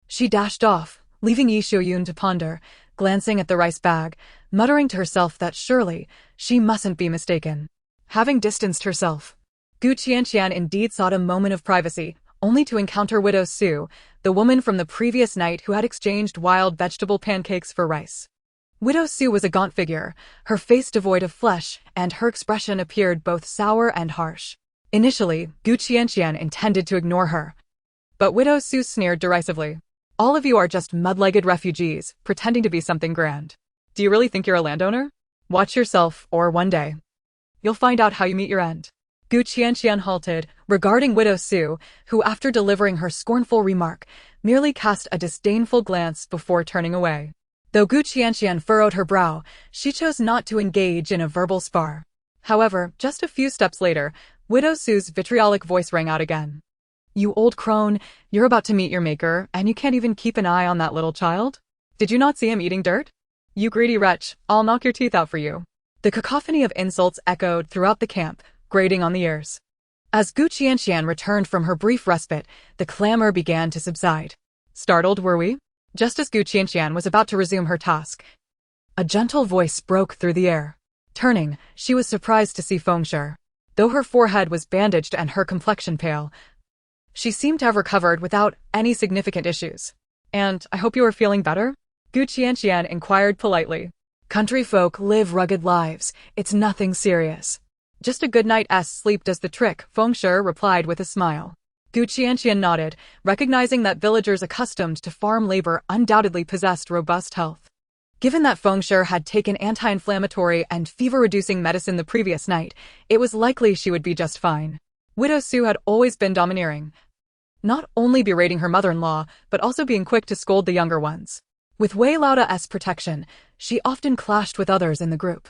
she dashed off, leaving Yi Xiuyun to ponder, glancing at the rice bag, muttering to herself that surely she mustn't be mistaken. Having distanced herself, Qianqian indeed sought a moment of privacy, only to encounter Widow Su, the woman from the previous night who had exchanged wild vegetable pancakes for rice. Widow Su was a gaunt figure, her face devoid of flesh, and her expression appeared both sour and harsh. Initially, Qianqian intended to ignore her, but Widow Su sneered derisively. All of you are just mud-legged refugees, pretending to be something grand. Do you really think you're a landowner? Watch yourself, or one day you'll find out how you meet your end. Qianqian halted, regarding Widow Su, who after delivering her scornful remark, merely cast a disdainful glance before turning away. Though Qianqian furrowed her brow, she chose not to engage in a verbal spar. However, just a few steps later, Widow Su's vitriolic voice rang out again. You old crone, you're about to meet your maker, and you can't even keep an eye on that little child? Did you not see him eating dirt? You greedy wretch, I'll knock your teeth out for you. The cacophony of insults echoed throughout the camp, grating on the ears. As Qianqian returned from her brief respite, the clamor began to subside. Startled, were we? Just as Qianqian was about to resume her task, a gentle voice broke through the air. Turning, she was surprised to see Fengshu. Though her forehead was bandaged and her complexion pale, she seemed to have recovered without any significant issues. And I hope you are feeling better? Gu Qianqian inquired politely. Country folk live rugged lives. It's nothing serious. Just a good night's sleep does the trick, Feng Shi replied with a smile. Gu Qianqian nodded, recognizing that villagers accustomed to farm labor undoubtedly possessed robust health. Given that Feng Shi had taken anti-inflammatory and fever-reducing medicine the previous night, it was likely she would be just fine. Widow Su had always been domineering, not only berating her mother-in-law, but also being quick to scold the younger ones. With Wei Laoda's protection, she often clashed with others in the group,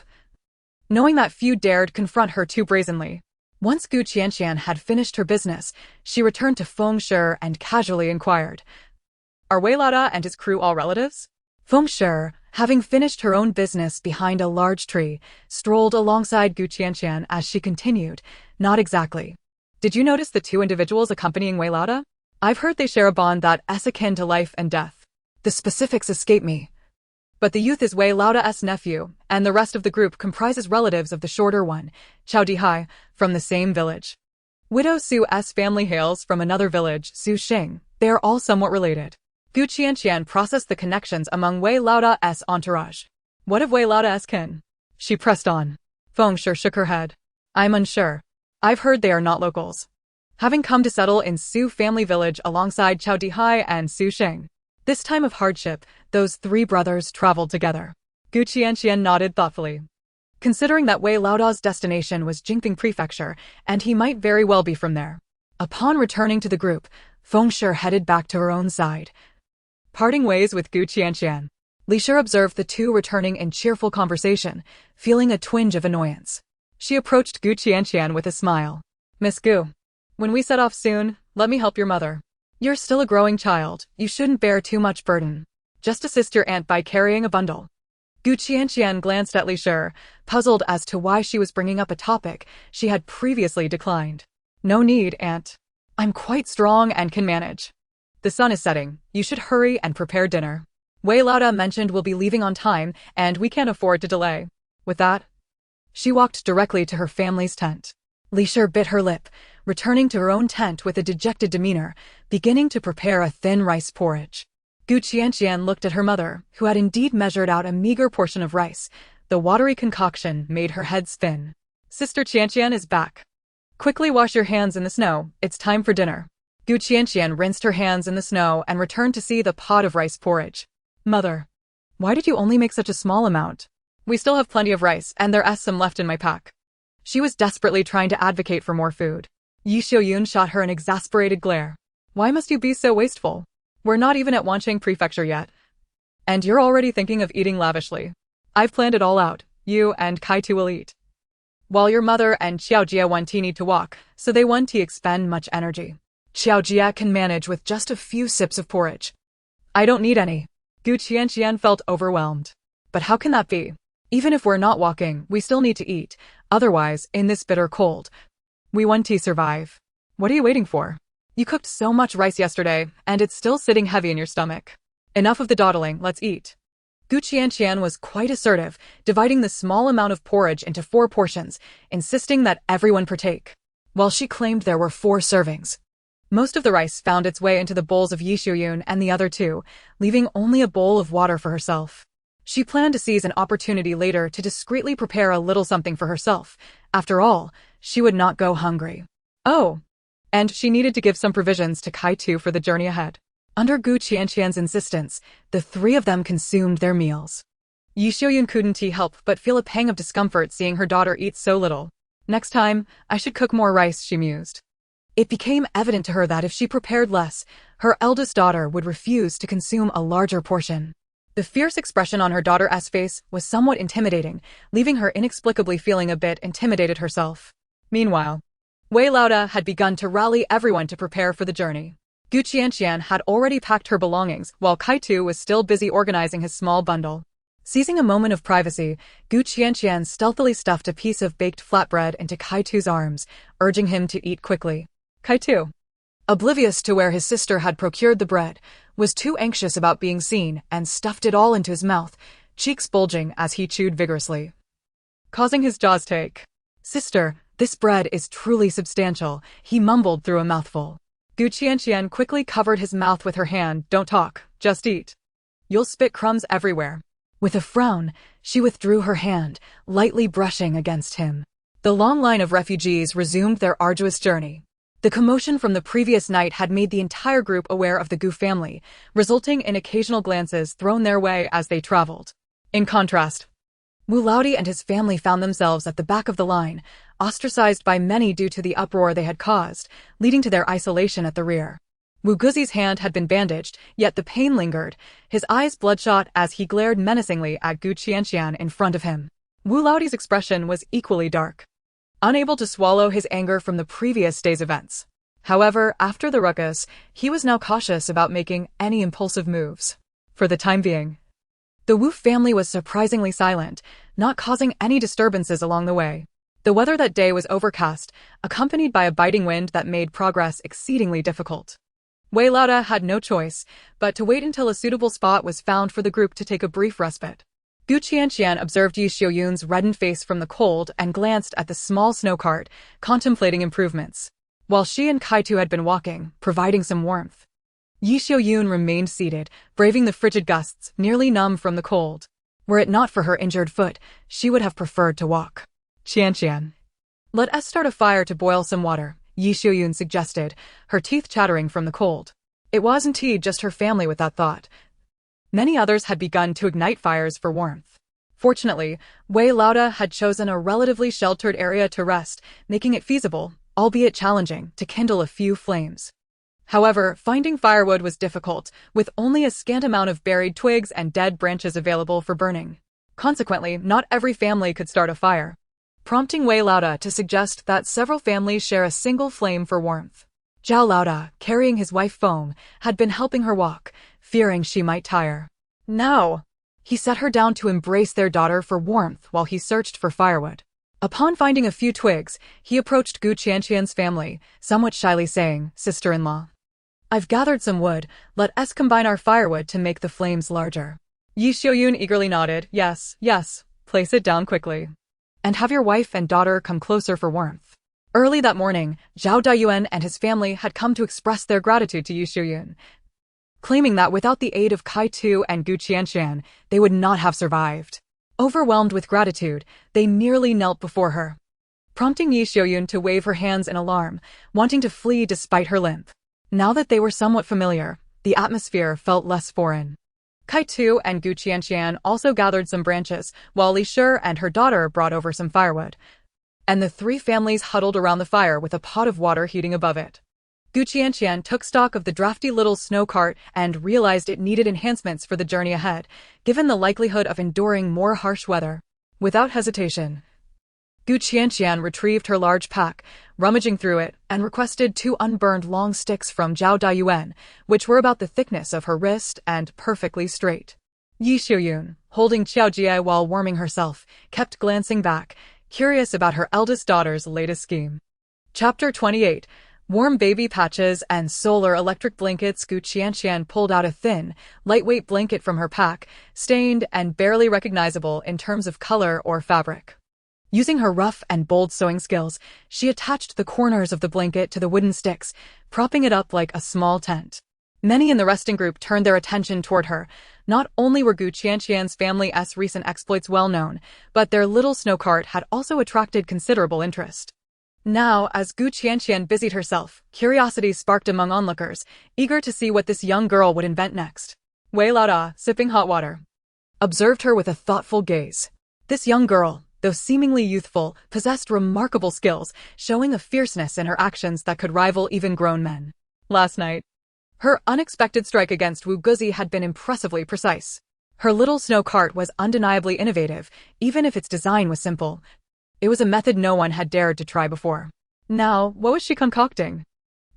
knowing that few dared confront her too brazenly. Once Gu Qianqian had finished her business, she returned to Feng Shi and casually inquired, "Are Wei Laoda and his crew all relatives?" Feng Shi, having finished her own business behind a large tree, strolled alongside Gu Qianqian as she continued, "Not exactly. Did you notice the two individuals accompanying Wei Laoda? I've heard they share a bond that's akin to life and death. The specifics escape me. But the youth is Wei Laoda's nephew, and the rest of the group comprises relatives of the shorter one, Qiao Dihai, from the same village. Widow Su's family hails from another village, Su Xing. They are all somewhat related." Gu Qianqian processed the connections among Wei Laoda's entourage. "What of Wei Laoda's kin?" she pressed on. Feng Shi shook her head. "I'm unsure. I've heard they are not locals, having come to settle in Su family village alongside Qiao Dihai and Su Xing. This time of hardship, those three brothers traveled together." Gu Qianqian nodded thoughtfully. Considering that Wei Laoda's destination was Jingping Prefecture, and he might very well be from there. Upon returning to the group, Feng Shi headed back to her own side, parting ways with Gu Qianqian. Li Shi observed the two returning in cheerful conversation, feeling a twinge of annoyance. She approached Gu Qianqian with a smile. "Miss Gu, when we set off soon, let me help your mother. You're still a growing child, you shouldn't bear too much burden. Just assist your aunt by carrying a bundle." Gu Qianqian glanced at Li Shi, puzzled as to why she was bringing up a topic she had previously declined. "No need, aunt. I'm quite strong and can manage. The sun is setting, you should hurry and prepare dinner. Wei Laoda mentioned we'll be leaving on time, and we can't afford to delay." With that, she walked directly to her family's tent. Li Shi bit her lip, returning to her own tent with a dejected demeanor, beginning to prepare a thin rice porridge. Gu Qianqian looked at her mother, who had indeed measured out a meager portion of rice. The watery concoction made her head spin. "Sister Qianqian is back. Quickly wash your hands in the snow, it's time for dinner." Gu Qianqian rinsed her hands in the snow and returned to see the pot of rice porridge. "Mother, why did you only make such a small amount? We still have plenty of rice, and there's some left in my pack." She was desperately trying to advocate for more food. Yi Xiuyun shot her an exasperated glare. "Why must you be so wasteful? We're not even at Wancheng Prefecture yet. And you're already thinking of eating lavishly. I've planned it all out. You and Kai Tu will eat, while your mother and Xiao Jia want need to walk, so they want to expend much energy. Xiao Jia can manage with just a few sips of porridge. I don't need any." Gu Qianqian felt overwhelmed. "But how can that be? Even if we're not walking, we still need to eat. Otherwise, in this bitter cold, we want to survive. What are you waiting for? You cooked so much rice yesterday, and it's still sitting heavy in your stomach. Enough of the dawdling, let's eat." Gu Qianqian was quite assertive, dividing the small amount of porridge into 4 portions, insisting that everyone partake. While she claimed there were 4 servings, most of the rice found its way into the bowls of Yi Xiuyun and the other 2, leaving only a bowl of water for herself. She planned to seize an opportunity later to discreetly prepare a little something for herself. After all, she would not go hungry. Oh, and she needed to give some provisions to Kai Tu for the journey ahead. Under Gu Qianqian's insistence, the 3 of them consumed their meals. Yi Xiuyun couldn't help but feel a pang of discomfort seeing her daughter eat so little. "Next time, I should cook more rice," she mused. It became evident to her that if she prepared less, her eldest daughter would refuse to consume a larger portion. The fierce expression on her daughter's face was somewhat intimidating, leaving her inexplicably feeling a bit intimidated herself. Meanwhile, Wei Laoda had begun to rally everyone to prepare for the journey. Gu Qianqian had already packed her belongings, while Kai Tu was still busy organizing his small bundle. Seizing a moment of privacy, Gu Qianqian stealthily stuffed a piece of baked flatbread into Kai Tu's arms, urging him to eat quickly. Kai Tu, oblivious to where his sister had procured the bread, was too anxious about being seen and stuffed it all into his mouth, cheeks bulging as he chewed vigorously, causing his jaws to ache. "Sister, this bread is truly substantial," he mumbled through a mouthful. Qianqian quickly covered his mouth with her hand. Don't talk, just eat. You'll spit crumbs everywhere. With a frown, she withdrew her hand, lightly brushing against him. The long line of refugees resumed their arduous journey. The commotion from the previous night had made the entire group aware of the Gu family, resulting in occasional glances thrown their way as they traveled. In contrast, Wu Laodi and his family found themselves at the back of the line, ostracized by many due to the uproar they had caused, leading to their isolation at the rear. Wu Guzi's hand had been bandaged, yet the pain lingered, his eyes bloodshot as he glared menacingly at Qianqian in front of him. Wu Laodi's expression was equally dark, unable to swallow his anger from the previous day's events. However, after the ruckus, he was now cautious about making any impulsive moves. For the time being, the Wu family was surprisingly silent, not causing any disturbances along the way. The weather that day was overcast, accompanied by a biting wind that made progress exceedingly difficult. Wei Laoda had no choice but to wait until a suitable spot was found for the group to take a brief respite. Qianqian observed Yi Xiuyun's reddened face from the cold and glanced at the small snow cart, contemplating improvements. While she and Kaitu had been walking, providing some warmth, Yi Xiuyun remained seated, braving the frigid gusts, nearly numb from the cold. Were it not for her injured foot, she would have preferred to walk. Qianqian, let us start a fire to boil some water, Yi Xiuyun suggested, her teeth chattering from the cold. It was indeed just her family with that thought. Many others had begun to ignite fires for warmth. Fortunately, Wei Laoda had chosen a relatively sheltered area to rest, making it feasible, albeit challenging, to kindle a few flames. However, finding firewood was difficult, with only a scant amount of buried twigs and dead branches available for burning. Consequently, not every family could start a fire, prompting Wei Laoda to suggest that several families share a single flame for warmth. Zhao Laoda, carrying his wife Feng, had been helping her walk, fearing she might tire. Now, he set her down to embrace their daughter for warmth while he searched for firewood. Upon finding a few twigs, he approached Qianqian's family, somewhat shyly saying, "Sister-in-law, I've gathered some wood, let us combine our firewood to make the flames larger." Yi Xiuyun eagerly nodded, yes, place it down quickly. And have your wife and daughter come closer for warmth. Early that morning, Zhao Daiyuan and his family had come to express their gratitude to Yi Xiuyun, claiming that without the aid of Kaitu and Qianqian, they would not have survived. Overwhelmed with gratitude, they nearly knelt before her, prompting Yi Xiuyun to wave her hands in alarm, wanting to flee despite her limp. Now that they were somewhat familiar, the atmosphere felt less foreign. Kaitu and Qianqian also gathered some branches, while Li Shi and her daughter brought over some firewood, and the three families huddled around the fire with a pot of water heating above it. Qianqian took stock of the drafty little snow cart and realized it needed enhancements for the journey ahead, given the likelihood of enduring more harsh weather. Without hesitation, Qianqian retrieved her large pack, rummaging through it, and requested 2 unburned long sticks from Zhao Daiyuan, which were about the thickness of her wrist and perfectly straight. Yi Xiuyun, holding Qiaojie while warming herself, kept glancing back, curious about her eldest daughter's latest scheme. Chapter 28. Warm baby patches and solar electric blankets. Qianqian pulled out a thin, lightweight blanket from her pack, stained and barely recognizable in terms of color or fabric. Using her rough and bold sewing skills, she attached the corners of the blanket to the wooden sticks, propping it up like a small tent. Many in the resting group turned their attention toward her. Not only were Qianqian's family's recent exploits well known, but their little snow cart had also attracted considerable interest. Now, as Qianqian busied herself, curiosity sparked among onlookers, eager to see what this young girl would invent next. Wei Laoda, sipping hot water, observed her with a thoughtful gaze. This young girl, though seemingly youthful, possessed remarkable skills, showing a fierceness in her actions that could rival even grown men. Last night, her unexpected strike against Wu Guzi had been impressively precise. Her little snow cart was undeniably innovative, even if its design was simple. It was a method no one had dared to try before. Now, what was she concocting?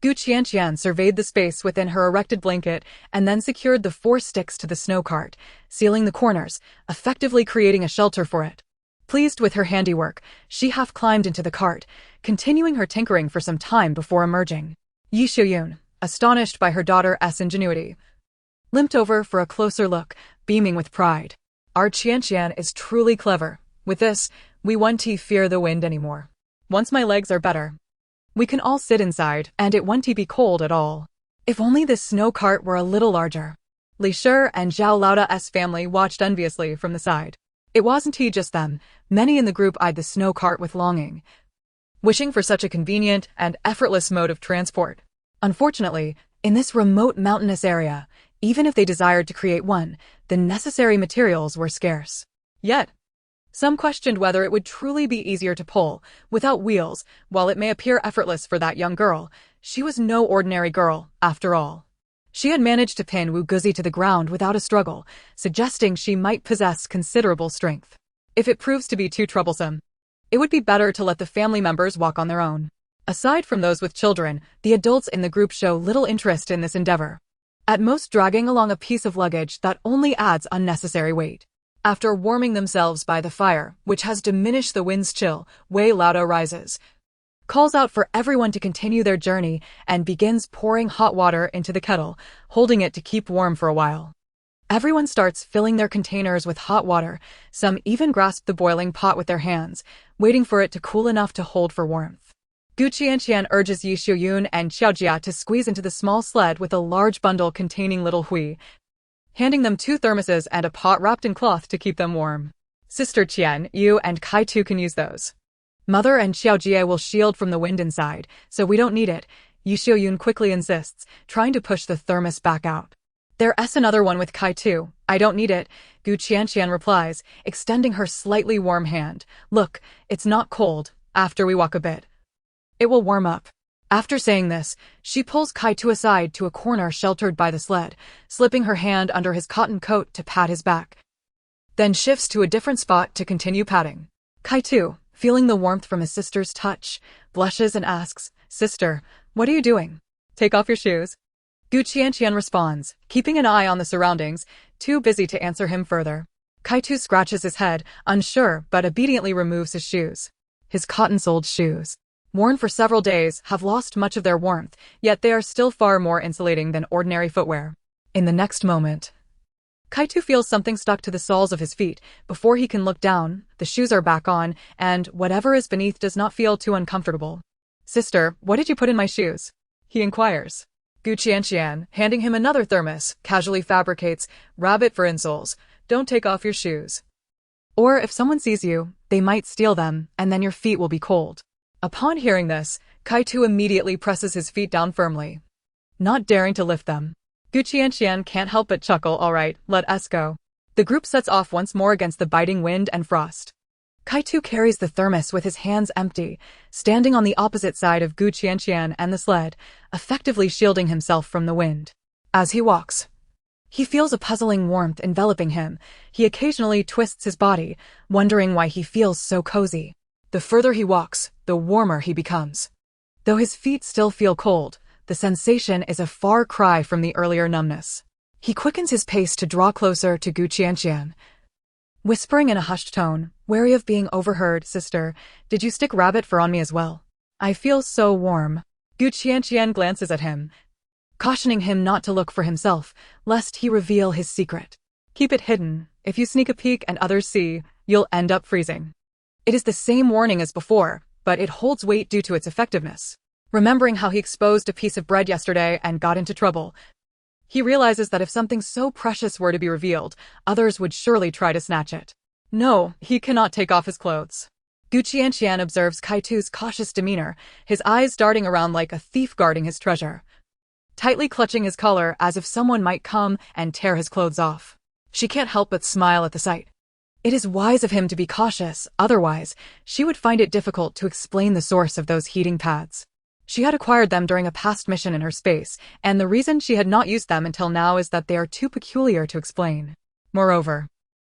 Qianqian surveyed the space within her erected blanket and then secured the 4 sticks to the snow cart, sealing the corners, effectively creating a shelter for it. Pleased with her handiwork, she half climbed into the cart, continuing her tinkering for some time before emerging. Yi Xiuyun, astonished by her daughter's ingenuity, limped over for a closer look, beaming with pride. Our Qianqian is truly clever. With this, we won't fear the wind anymore. Once my legs are better, We can all sit inside, and it won't be cold at all. If only this snow cart were a little larger. Li Shi and Zhao Laoda's family watched enviously from the side. It wasn't just them. Many in the group eyed the snow cart with longing, wishing for such a convenient and effortless mode of transport. Unfortunately, in this remote mountainous area, even if they desired to create one, the necessary materials were scarce. Yet, some questioned whether it would truly be easier to pull, without wheels. While it may appear effortless for that young girl, she was no ordinary girl, after all. She had managed to pin Wu Guzi to the ground without a struggle, suggesting she might possess considerable strength. If it proves to be too troublesome, it would be better to let the family members walk on their own. Aside from those with children, the adults in the group show little interest in this endeavor, at most dragging along a piece of luggage that only adds unnecessary weight. After warming themselves by the fire, which has diminished the wind's chill, Wei Laoda rises, calls out for everyone to continue their journey, and begins pouring hot water into the kettle, holding it to keep warm for a while. Everyone starts filling their containers with hot water. Some even grasp the boiling pot with their hands, waiting for it to cool enough to hold for warmth. Qianqian urges Yi Xiuyun and Xiaojia to squeeze into the small sled with a large bundle containing little Hui, handing them 2 thermoses and a pot wrapped in cloth to keep them warm. Sister Qian, you and Kai too can use those. Mother and Xiaojia will shield from the wind inside, so we don't need it, Yi Xiuyun quickly insists, trying to push the thermos back out. There's another one with Kai too. I don't need it, Qianqian replies, extending her slightly warm hand. Look, it's not cold. After we walk a bit, it will warm up. After saying this, she pulls Kai-tu aside to a corner sheltered by the sled, slipping her hand under his cotton coat to pat his back, then shifts to a different spot to continue patting. Kai-tu, feeling the warmth from his sister's touch, blushes and asks, Sister, what are you doing? Take off your shoes. Qianqian responds, keeping an eye on the surroundings, too busy to answer him further. Kai-tu scratches his head, unsure, but obediently removes his shoes. His cotton-soled shoes, worn for several days, have lost much of their warmth, yet they are still far more insulating than ordinary footwear. In the next moment, Kai-tu feels something stuck to the soles of his feet. Before he can look down, the shoes are back on, and whatever is beneath does not feel too uncomfortable. Sister, what did you put in my shoes? He inquires. Qianqian, handing him another thermos, casually fabricates, rabbit for insoles, don't take off your shoes. Or if someone sees you, they might steal them, and then your feet will be cold. Upon hearing this, Kai-tu immediately presses his feet down firmly, not daring to lift them. Qianqian can't help but chuckle. All right, let us go. The group sets off once more against the biting wind and frost. Kai-tu carries the thermos with his hands empty, standing on the opposite side of Qianqian and the sled, effectively shielding himself from the wind. As he walks, he feels a puzzling warmth enveloping him. He occasionally twists his body, wondering why he feels so cozy. The further he walks, the warmer he becomes. Though his feet still feel cold, the sensation is a far cry from the earlier numbness. He quickens his pace to draw closer to Qianqian, whispering in a hushed tone, wary of being overheard, Sister, did you stick rabbit fur on me as well? I feel so warm. Qianqian glances at him, cautioning him not to look for himself, lest he reveal his secret. Keep it hidden. If you sneak a peek and others see, you'll end up freezing. It is the same warning as before, but it holds weight due to its effectiveness. Remembering how he exposed a piece of bread yesterday and got into trouble, he realizes that if something so precious were to be revealed, others would surely try to snatch it. No, he cannot take off his clothes. Qianqian observes Kai-tu's cautious demeanor, his eyes darting around like a thief guarding his treasure, tightly clutching his collar as if someone might come and tear his clothes off. She can't help but smile at the sight. It is wise of him to be cautious, otherwise, she would find it difficult to explain the source of those heating pads. She had acquired them during a past mission in her space, and the reason she had not used them until now is that they are too peculiar to explain. Moreover,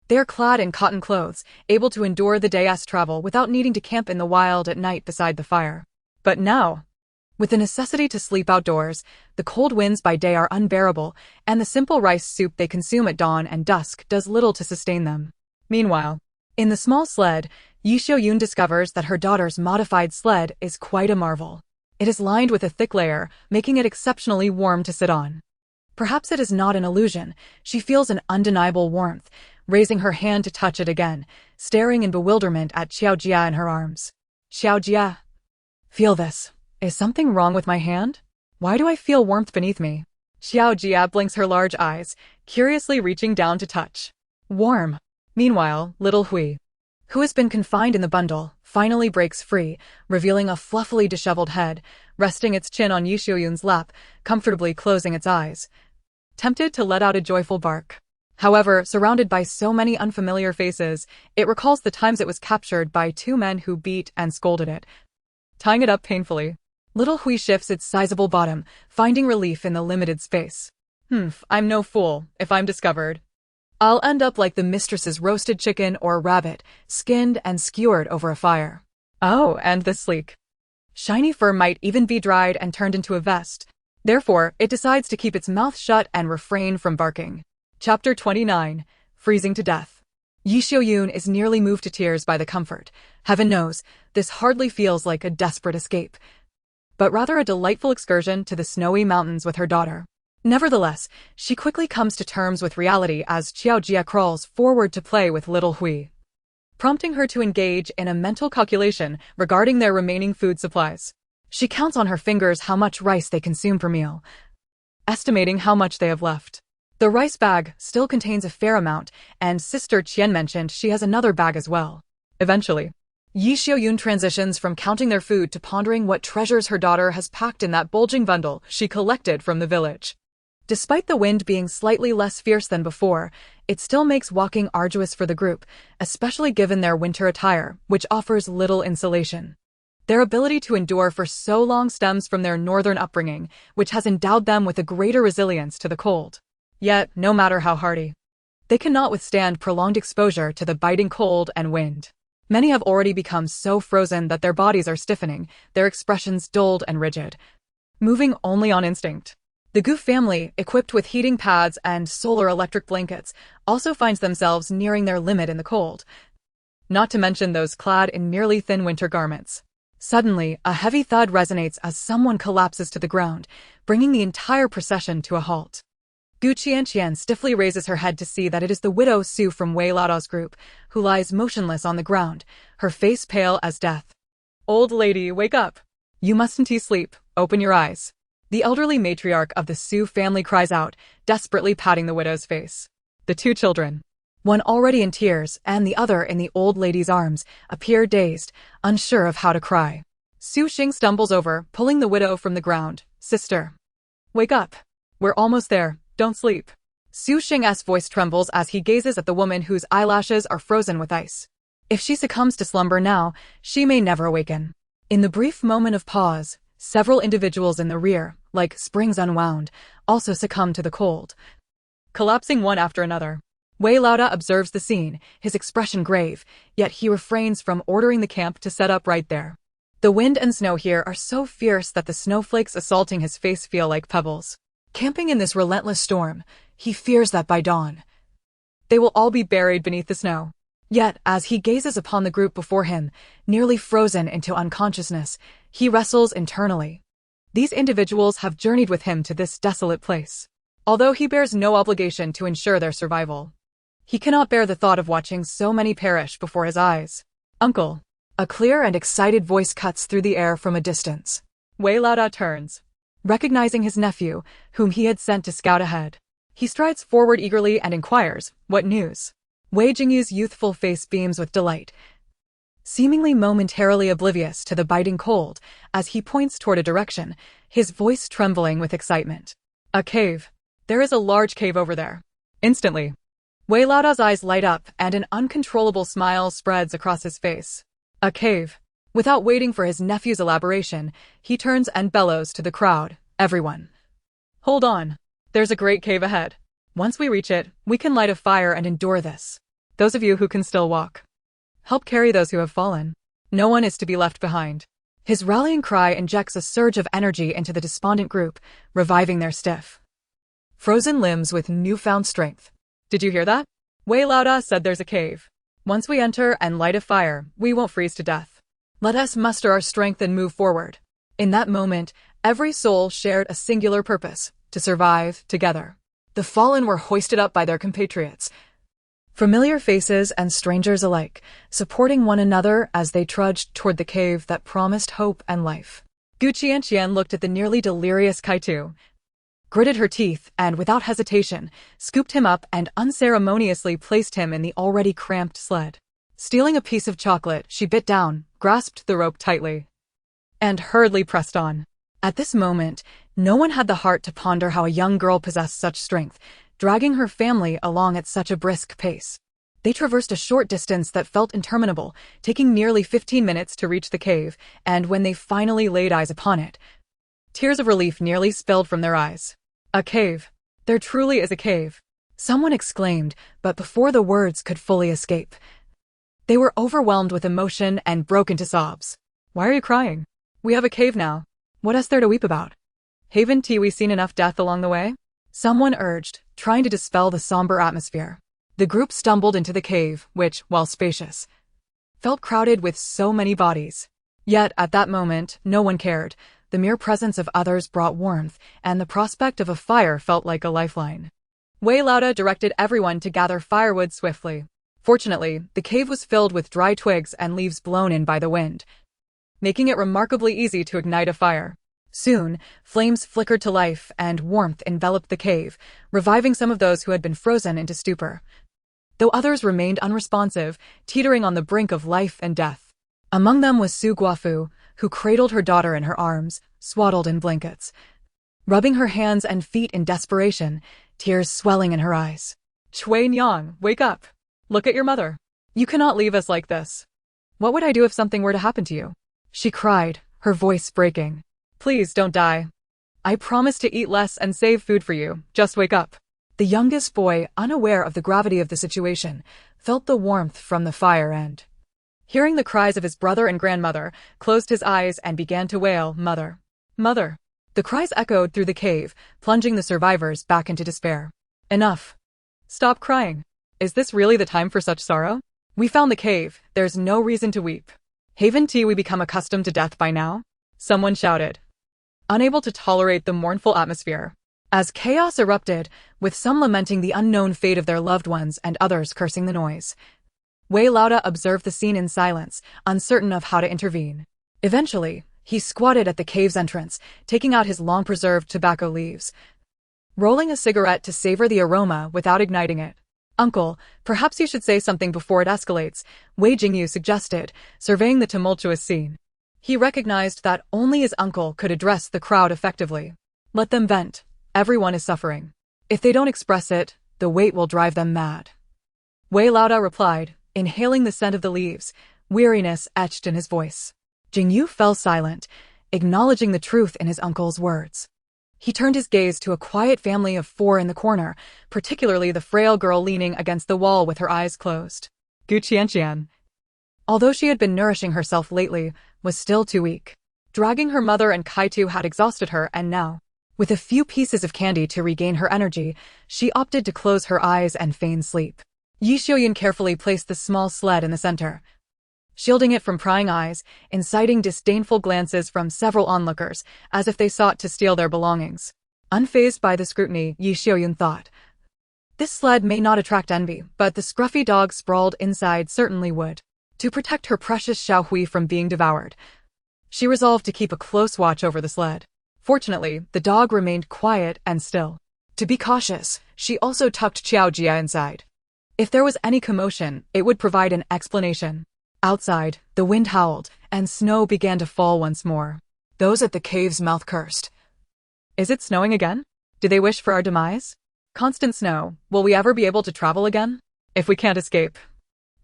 they are clad in cotton clothes, able to endure the day's travel without needing to camp in the wild at night beside the fire. But now, with the necessity to sleep outdoors, the cold winds by day are unbearable, and the simple rice soup they consume at dawn and dusk does little to sustain them. Meanwhile, in the small sled, Yi Xiuyun discovers that her daughter's modified sled is quite a marvel. It is lined with a thick layer, making it exceptionally warm to sit on. Perhaps it is not an illusion. She feels an undeniable warmth, raising her hand to touch it again, staring in bewilderment at Xiaojia in her arms. Xiaojia, feel this. Is something wrong with my hand? Why do I feel warmth beneath me? Xiao Jia blinks her large eyes, curiously reaching down to touch. Warm. Meanwhile, little Hui, who has been confined in the bundle, finally breaks free, revealing a fluffily disheveled head, resting its chin on Yishuoyun's lap, comfortably closing its eyes. Tempted to let out a joyful bark. However, surrounded by so many unfamiliar faces, it recalls the times it was captured by two men who beat and scolded it, tying it up painfully. Little Hui shifts its sizable bottom, finding relief in the limited space. I'm no fool, if I'm discovered. I'll end up like the mistress's roasted chicken or rabbit, skinned and skewered over a fire. Oh, and the sleek, shiny fur might even be dried and turned into a vest. Therefore, it decides to keep its mouth shut and refrain from barking. Chapter 29. Freezing to Death. Yishuoyun is nearly moved to tears by the comfort. Heaven knows, this hardly feels like a desperate escape, but rather a delightful excursion to the snowy mountains with her daughter. Nevertheless, she quickly comes to terms with reality as Xiao Jia crawls forward to play with little Hui, prompting her to engage in a mental calculation regarding their remaining food supplies. She counts on her fingers how much rice they consume per meal, estimating how much they have left. The rice bag still contains a fair amount, and Sister Qian mentioned she has another bag as well. Eventually, Yishuoyun transitions from counting their food to pondering what treasures her daughter has packed in that bulging bundle she collected from the village. Despite the wind being slightly less fierce than before, it still makes walking arduous for the group, especially given their winter attire, which offers little insulation. Their ability to endure for so long stems from their northern upbringing, which has endowed them with a greater resilience to the cold. Yet, no matter how hardy, they cannot withstand prolonged exposure to the biting cold and wind. Many have already become so frozen that their bodies are stiffening, their expressions dulled and rigid, moving only on instinct. The Gu family, equipped with heating pads and solar electric blankets, also finds themselves nearing their limit in the cold, not to mention those clad in merely thin winter garments. Suddenly, a heavy thud resonates as someone collapses to the ground, bringing the entire procession to a halt. Qianqian stiffly raises her head to see that it is the widow Su from Wei Laodao's group, who lies motionless on the ground, her face pale as death. Old lady, wake up! You mustn't sleep, open your eyes. The elderly matriarch of the Su family cries out, desperately patting the widow's face. The two children, one already in tears and the other in the old lady's arms, appear dazed, unsure of how to cry. Su Xing stumbles over, pulling the widow from the ground. Sister, wake up. We're almost there. Don't sleep. Su Xing's voice trembles as he gazes at the woman whose eyelashes are frozen with ice. If she succumbs to slumber now, she may never awaken. In the brief moment of pause, several individuals in the rear, like springs unwound, also succumb to the cold, collapsing one after another. Wei Laoda observes the scene, his expression grave, yet he refrains from ordering the camp to set up right there. The wind and snow here are so fierce that the snowflakes assaulting his face feel like pebbles. Camping in this relentless storm, he fears that by dawn, they will all be buried beneath the snow. Yet, as he gazes upon the group before him, nearly frozen into unconsciousness, he wrestles internally. These individuals have journeyed with him to this desolate place. Although he bears no obligation to ensure their survival, he cannot bear the thought of watching so many perish before his eyes. Uncle! A clear and excited voice cuts through the air from a distance. Wei Laoda turns, recognizing his nephew, whom he had sent to scout ahead. He strides forward eagerly and inquires, what news? Wei Jingyu's youthful face beams with delight, seemingly momentarily oblivious to the biting cold, as he points toward a direction, his voice trembling with excitement. A cave. There is a large cave over there. Instantly, Wei Laoda's eyes light up and an uncontrollable smile spreads across his face. A cave. Without waiting for his nephew's elaboration, he turns and bellows to the crowd. Everyone, hold on. There's a great cave ahead. Once we reach it, we can light a fire and endure this. Those of you who can still walk, help carry those who have fallen. No one is to be left behind. His rallying cry injects a surge of energy into the despondent group, reviving their stiff, frozen limbs with newfound strength. Did you hear that? Wei Laoda said there's a cave. Once we enter and light a fire, we won't freeze to death. Let us muster our strength and move forward. In that moment, every soul shared a singular purpose, to survive together. The fallen were hoisted up by their compatriots, familiar faces and strangers alike, supporting one another as they trudged toward the cave that promised hope and life. Qianqian looked at the nearly delirious Kaitu, gritted her teeth, and without hesitation, scooped him up and unceremoniously placed him in the already cramped sled. Stealing a piece of chocolate, she bit down, grasped the rope tightly, and hurriedly pressed on. At this moment, no one had the heart to ponder how a young girl possessed such strength, dragging her family along at such a brisk pace. They traversed a short distance that felt interminable, taking nearly 15 minutes to reach the cave, and when they finally laid eyes upon it, tears of relief nearly spilled from their eyes. A cave. There truly is a cave. Someone exclaimed, but before the words could fully escape, they were overwhelmed with emotion and broke into sobs. Why are you crying? We have a cave now. What is there to weep about? Haven't we seen enough death along the way? Someone urged, trying to dispel the somber atmosphere. The group stumbled into the cave, which, while spacious, felt crowded with so many bodies. Yet, at that moment, no one cared. The mere presence of others brought warmth, and the prospect of a fire felt like a lifeline. Wei Lauda directed everyone to gather firewood swiftly. Fortunately, the cave was filled with dry twigs and leaves blown in by the wind, making it remarkably easy to ignite a fire. Soon, flames flickered to life and warmth enveloped the cave, reviving some of those who had been frozen into stupor, though others remained unresponsive, teetering on the brink of life and death. Among them was Su Guofu, who cradled her daughter in her arms, swaddled in blankets, rubbing her hands and feet in desperation, tears swelling in her eyes. Shui Nyang, wake up! Look at your mother. You cannot leave us like this. What would I do if something were to happen to you? She cried, her voice breaking. Please don't die. I promise to eat less and save food for you. Just wake up. The youngest boy, unaware of the gravity of the situation, felt the warmth from the fire and, hearing the cries of his brother and grandmother, closed his eyes and began to wail, "Mother! Mother!" The cries echoed through the cave, plunging the survivors back into despair. Enough. Stop crying. Is this really the time for such sorrow? We found the cave. There's no reason to weep. Haven't we become accustomed to death by now? Someone shouted, unable to tolerate the mournful atmosphere. As chaos erupted, with some lamenting the unknown fate of their loved ones and others cursing the noise, Wei Lauda observed the scene in silence, uncertain of how to intervene. Eventually, he squatted at the cave's entrance, taking out his long-preserved tobacco leaves, rolling a cigarette to savor the aroma without igniting it. Uncle, perhaps you should say something before it escalates, Wei Jingyu suggested, surveying the tumultuous scene. He recognized that only his uncle could address the crowd effectively. Let them vent. Everyone is suffering. If they don't express it, the weight will drive them mad. Wei Lauda replied, inhaling the scent of the leaves, weariness etched in his voice. Jingyu fell silent, acknowledging the truth in his uncle's words. He turned his gaze to a quiet family of 4 in the corner, particularly the frail girl leaning against the wall with her eyes closed. Qianqian, although she had been nourishing herself lately, was still too weak. Dragging her mother and Kaitu had exhausted her, and now, with a few pieces of candy to regain her energy, she opted to close her eyes and feign sleep. Yi Xiaoyun carefully placed the small sled in the center, shielding it from prying eyes, inciting disdainful glances from several onlookers, as if they sought to steal their belongings. Unfazed by the scrutiny, Yi Xiaoyun thought, this sled may not attract envy, but the scruffy dog sprawled inside certainly would. To protect her precious Xiaohui from being devoured, she resolved to keep a close watch over the sled. Fortunately, the dog remained quiet and still. To be cautious, she also tucked Qiao Jia inside. If there was any commotion, it would provide an explanation. Outside, the wind howled, and snow began to fall once more. Those at the cave's mouth cursed. Is it snowing again? Do they wish for our demise? Constant snow, will we ever be able to travel again? If we can't escape,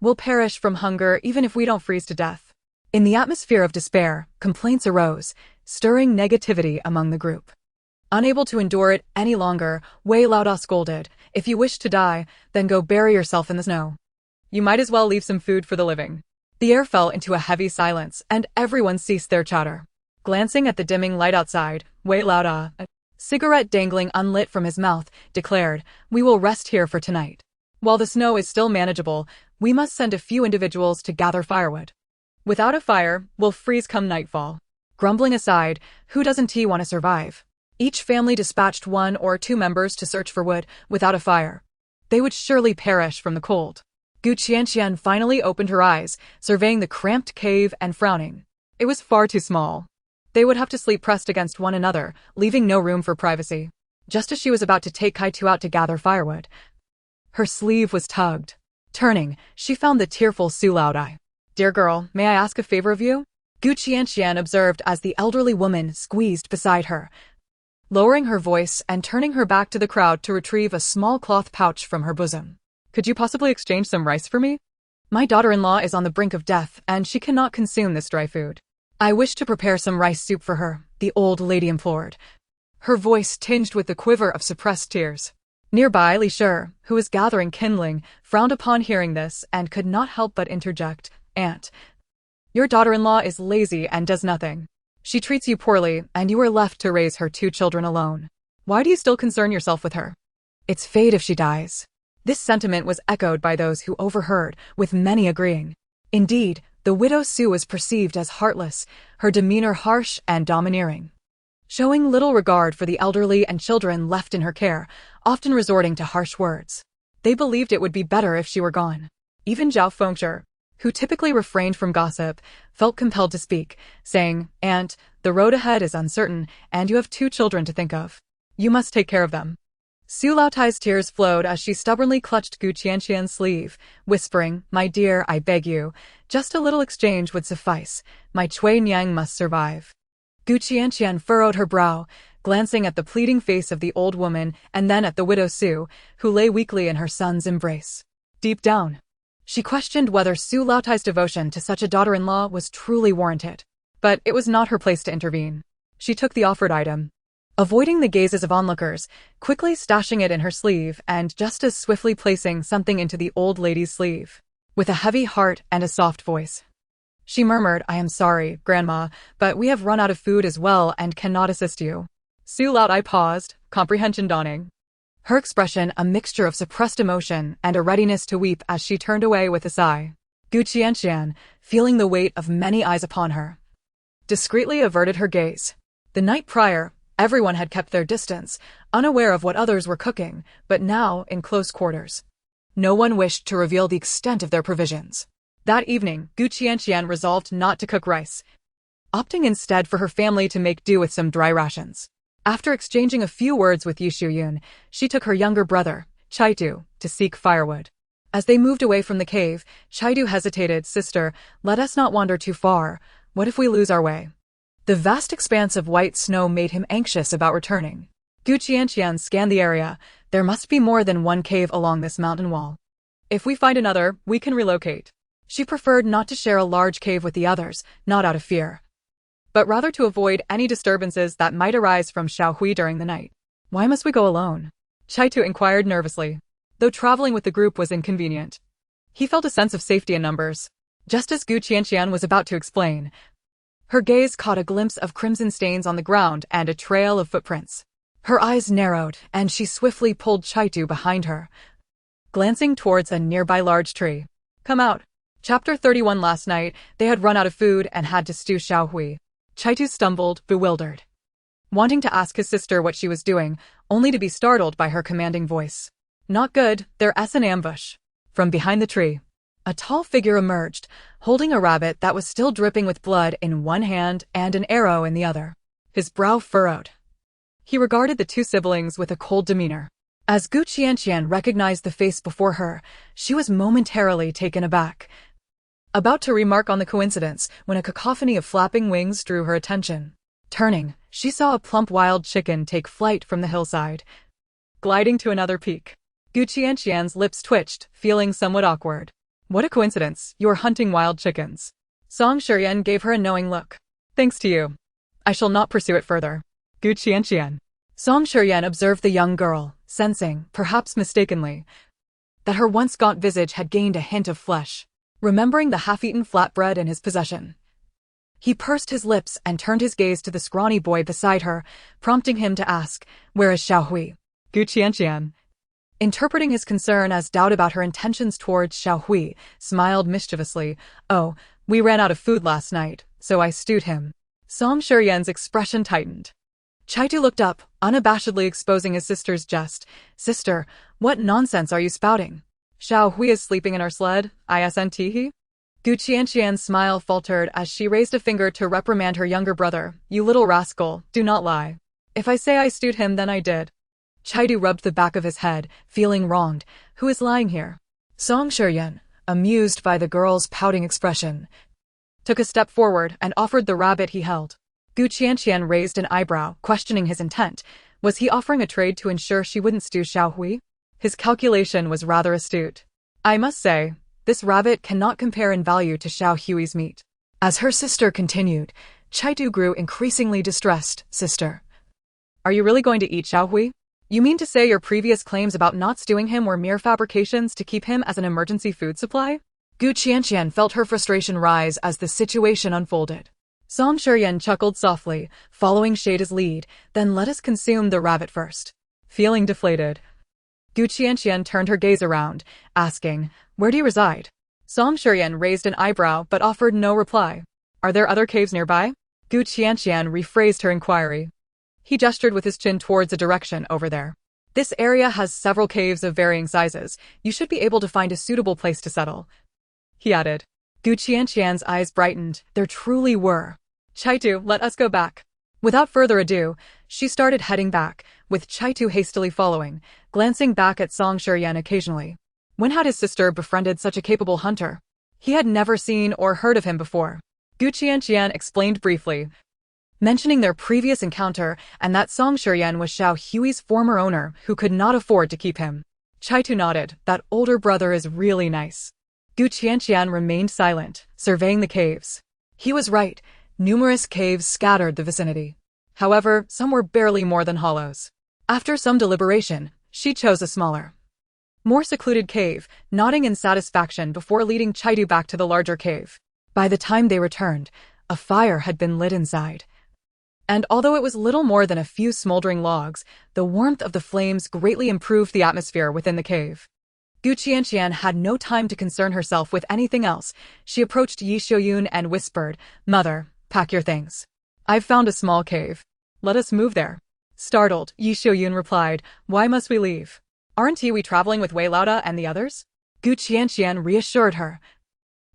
we'll perish from hunger even if we don't freeze to death. In the atmosphere of despair, complaints arose, stirring negativity among the group. Unable to endure it any longer, Wei Lauda scolded, if you wish to die, then go bury yourself in the snow. You might as well leave some food for the living. The air fell into a heavy silence, and everyone ceased their chatter. Glancing at the dimming light outside, Wei Lauda, a cigarette dangling unlit from his mouth, declared, we will rest here for tonight. While the snow is still manageable, we must send a few individuals to gather firewood. Without a fire, we'll freeze come nightfall. Grumbling aside, who doesn't want to survive? Each family dispatched 1 or 2 members to search for wood. Without a fire, they would surely perish from the cold. Qianqian finally opened her eyes, surveying the cramped cave and frowning. It was far too small. They would have to sleep pressed against one another, leaving no room for privacy. Just as she was about to take Kaitu out to gather firewood, her sleeve was tugged. Turning, she found the tearful Su Laodai. "Dear girl, may I ask a favor of you?" Qianqian observed as the elderly woman squeezed beside her, lowering her voice and turning her back to the crowd to retrieve a small cloth pouch from her bosom. "Could you possibly exchange some rice for me? My daughter-in-law is on the brink of death, and she cannot consume this dry food. I wish to prepare some rice soup for her," the old lady implored, her voice tinged with the quiver of suppressed tears. Nearby, Li Shi, who was gathering kindling, frowned upon hearing this and could not help but interject, "Aunt, your daughter-in-law is lazy and does nothing. She treats you poorly, and you are left to raise her 2 children alone. Why do you still concern yourself with her? It's fate if she dies." This sentiment was echoed by those who overheard, with many agreeing. Indeed, the widow Su was perceived as heartless, her demeanor harsh and domineering, showing little regard for the elderly and children left in her care, often resorting to harsh words. They believed it would be better if she were gone. Even Zhao Fengzhi, who typically refrained from gossip, felt compelled to speak, saying, "Aunt, the road ahead is uncertain, and you have 2 children to think of. You must take care of them." Su Laotai's tears flowed as she stubbornly clutched Gu Qianqian's sleeve, whispering, "My dear, I beg you, just a little exchange would suffice. My Cui Niang must survive." Gu Qianqian furrowed her brow, glancing at the pleading face of the old woman and then at the widow Su, who lay weakly in her son's embrace. Deep down, she questioned whether Su Laotai's devotion to such a daughter-in-law was truly warranted. But it was not her place to intervene. She took the offered item, avoiding the gazes of onlookers, quickly stashing it in her sleeve and just as swiftly placing something into the old lady's sleeve. With a heavy heart and a soft voice, she murmured, "I am sorry, Grandma, but we have run out of food as well and cannot assist you." Su Laodai paused, comprehension dawning, her expression a mixture of suppressed emotion and a readiness to weep as she turned away with a sigh. Gu Qianqian, feeling the weight of many eyes upon her, discreetly averted her gaze. The night prior, everyone had kept their distance, unaware of what others were cooking, but now, in close quarters, no one wished to reveal the extent of their provisions. That evening, Gu Qianqian resolved not to cook rice, opting instead for her family to make do with some dry rations. After exchanging a few words with Yu Shuyun, she took her younger brother, Chaitu, to seek firewood. As they moved away from the cave, Chaitu hesitated, "Sister, let us not wander too far. What if we lose our way?" The vast expanse of white snow made him anxious about returning. Gu Qianqian scanned the area. There must be more than one cave along this mountain wall. If we find another, we can relocate. She preferred not to share a large cave with the others, not out of fear, but rather to avoid any disturbances that might arise from Xiaohui during the night. "Why must we go alone?" Chaitu inquired nervously. Though traveling with the group was inconvenient, he felt a sense of safety in numbers. Just as Gu Qianqian was about to explain, her gaze caught a glimpse of crimson stains on the ground and a trail of footprints. Her eyes narrowed, and she swiftly pulled Chaitu behind her, glancing towards a nearby large tree. "Come out." Chapter 31. Last night, they had run out of food and had to stew Xiaohui. Chaitu stumbled, bewildered, wanting to ask his sister what she was doing, only to be startled by her commanding voice. "Not good, there's an ambush." From behind the tree, a tall figure emerged, holding a rabbit that was still dripping with blood in one hand and an arrow in the other. His brow furrowed. He regarded the 2 siblings with a cold demeanor. As Gu Qianqian recognized the face before her, she was momentarily taken aback, about to remark on the coincidence when a cacophony of flapping wings drew her attention. Turning, she saw a plump wild chicken take flight from the hillside, gliding to another peak. Gu Qianqian's lips twitched, feeling somewhat awkward. "What a coincidence, you're hunting wild chickens." Song Shiyan gave her a knowing look. "Thanks to you. I shall not pursue it further." Gu Qianqian. Song Shiyan observed the young girl, sensing, perhaps mistakenly, that her once gaunt visage had gained a hint of flesh. Remembering the half-eaten flatbread in his possession, he pursed his lips and turned his gaze to the scrawny boy beside her, prompting him to ask, "Where is Xiaohui?" Gu Qianqian, interpreting his concern as doubt about her intentions towards Xiaohui, smiled mischievously. "Oh, we ran out of food last night, so I stewed him." Song Shiyan's expression tightened. Chaitu looked up, unabashedly exposing his sister's jest. "Sister, what nonsense are you spouting? Xiaohui is sleeping in our sled, isn't he?" Gu Qianqian's smile faltered as she raised a finger to reprimand her younger brother. You little rascal, do not lie. If I say I stewed him, then I did. Chaidu rubbed the back of his head, feeling wronged. Who is lying here? Song Shiyan, amused by the girl's pouting expression, took a step forward and offered the rabbit he held. Gu Qianqian raised an eyebrow, questioning his intent. Was he offering a trade to ensure she wouldn't stew Xiaohui? His calculation was rather astute. I must say, this rabbit cannot compare in value to Xiaohui's meat. As her sister continued, Chaidu grew increasingly distressed. Sister, are you really going to eat Xiaohui? You mean to say your previous claims about not stewing him were mere fabrications to keep him as an emergency food supply? Gu Qianqian felt her frustration rise as the situation unfolded. Song Shiyan chuckled softly, following Shada's lead. Then let us consume the rabbit first. Feeling deflated, Gu Qianqian turned her gaze around, asking, where do you reside? Song Shiyan raised an eyebrow but offered no reply. Are there other caves nearby? Gu Qianqian rephrased her inquiry. He gestured with his chin towards a direction over there. This area has several caves of varying sizes. You should be able to find a suitable place to settle, he added. Gu Qianqian's eyes brightened. There truly were. Chaitu, let us go back. Without further ado, she started heading back, with Chaitu hastily following, glancing back at Song Shiyan occasionally. When had his sister befriended such a capable hunter? He had never seen or heard of him before. Gu Qianqian explained briefly, mentioning their previous encounter and that Song Shiyan was Xiaohui's former owner who could not afford to keep him. Chaitu nodded. That older brother is really nice. Gu Qianqian remained silent, surveying the caves. He was right. Numerous caves scattered the vicinity. However, some were barely more than hollows. After some deliberation, she chose a smaller, more secluded cave, nodding in satisfaction before leading Chaidu back to the larger cave. By the time they returned, a fire had been lit inside. And although it was little more than a few smoldering logs, the warmth of the flames greatly improved the atmosphere within the cave. Gu Qianqian had no time to concern herself with anything else. She approached Yi Xiuyun and whispered, Mother, pack your things. I've found a small cave. Let us move there. Startled, Yi Xiuyun replied, Why must we leave? Aren't we traveling with Wei Laoda and the others? Gu Qianqian reassured her.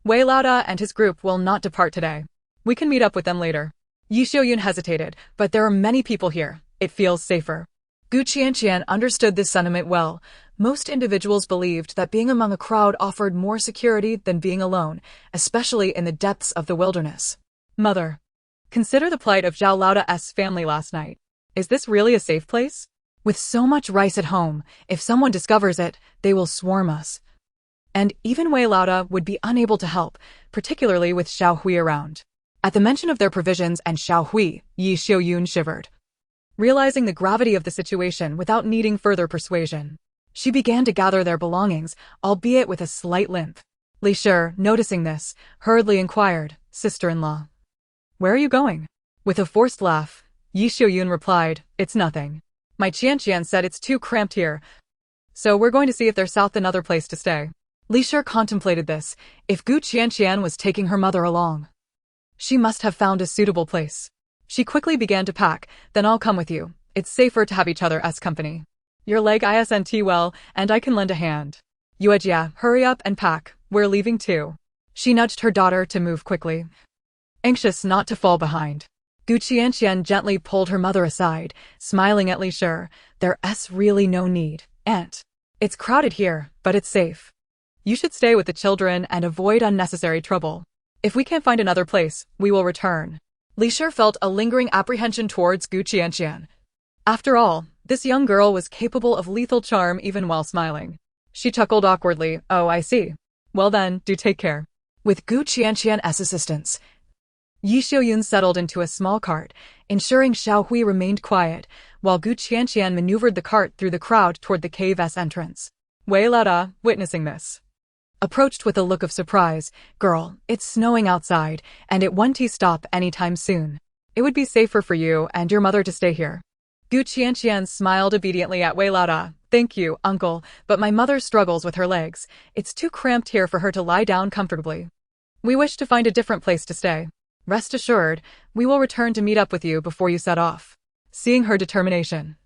Wei Laoda and his group will not depart today. We can meet up with them later. Yi Xiuyun hesitated, but there are many people here. It feels safer. Gu Qianqian understood this sentiment well. Most individuals believed that being among a crowd offered more security than being alone, especially in the depths of the wilderness. Mother, consider the plight of Zhao Laoda's family last night. Is this really a safe place? With so much rice at home, if someone discovers it, they will swarm us. And even Wei Laoda would be unable to help, particularly with Xiaohui around. At the mention of their provisions and Xiaohui, Yi Xiuyun shivered. Realizing the gravity of the situation without needing further persuasion, she began to gather their belongings, albeit with a slight limp. Li Shi, noticing this, hurriedly inquired, Sister-in-law, where are you going? With a forced laugh, Yi Xiuyun replied, It's nothing. My Qianqian said it's too cramped here, so we're going to see if there's south another place to stay. Li Shi contemplated this. If Gu Qianqian was taking her mother along, she must have found a suitable place. She quickly began to pack. Then I'll come with you. It's safer to have each other as company. Your leg isn't well, and I can lend a hand. Yuejia, hurry up and pack. We're leaving too. She nudged her daughter to move quickly, anxious not to fall behind. Gu Qianqian gently pulled her mother aside, smiling at Li Shi. There's really no need, Aunt. It's crowded here, but it's safe. You should stay with the children and avoid unnecessary trouble. If we can't find another place, we will return. Li Shi felt a lingering apprehension towards Gu Qianqian. After all, this young girl was capable of lethal charm even while smiling. She chuckled awkwardly. Oh, I see. Well then, do take care. With Gu Qianqian's assistance, Yi Xiuyun settled into a small cart, ensuring Xiaohui remained quiet, while Gu Qianqian maneuvered the cart through the crowd toward the cave's entrance. Wei Laoda, witnessing this, approached with a look of surprise. Girl, it's snowing outside, and it won't stop anytime soon. It would be safer for you and your mother to stay here. Gu Qianqian smiled obediently at Wei Laoda. Thank you, uncle, but my mother struggles with her legs. It's too cramped here for her to lie down comfortably. We wish to find a different place to stay. Rest assured, we will return to meet up with you before you set off. Seeing her determination,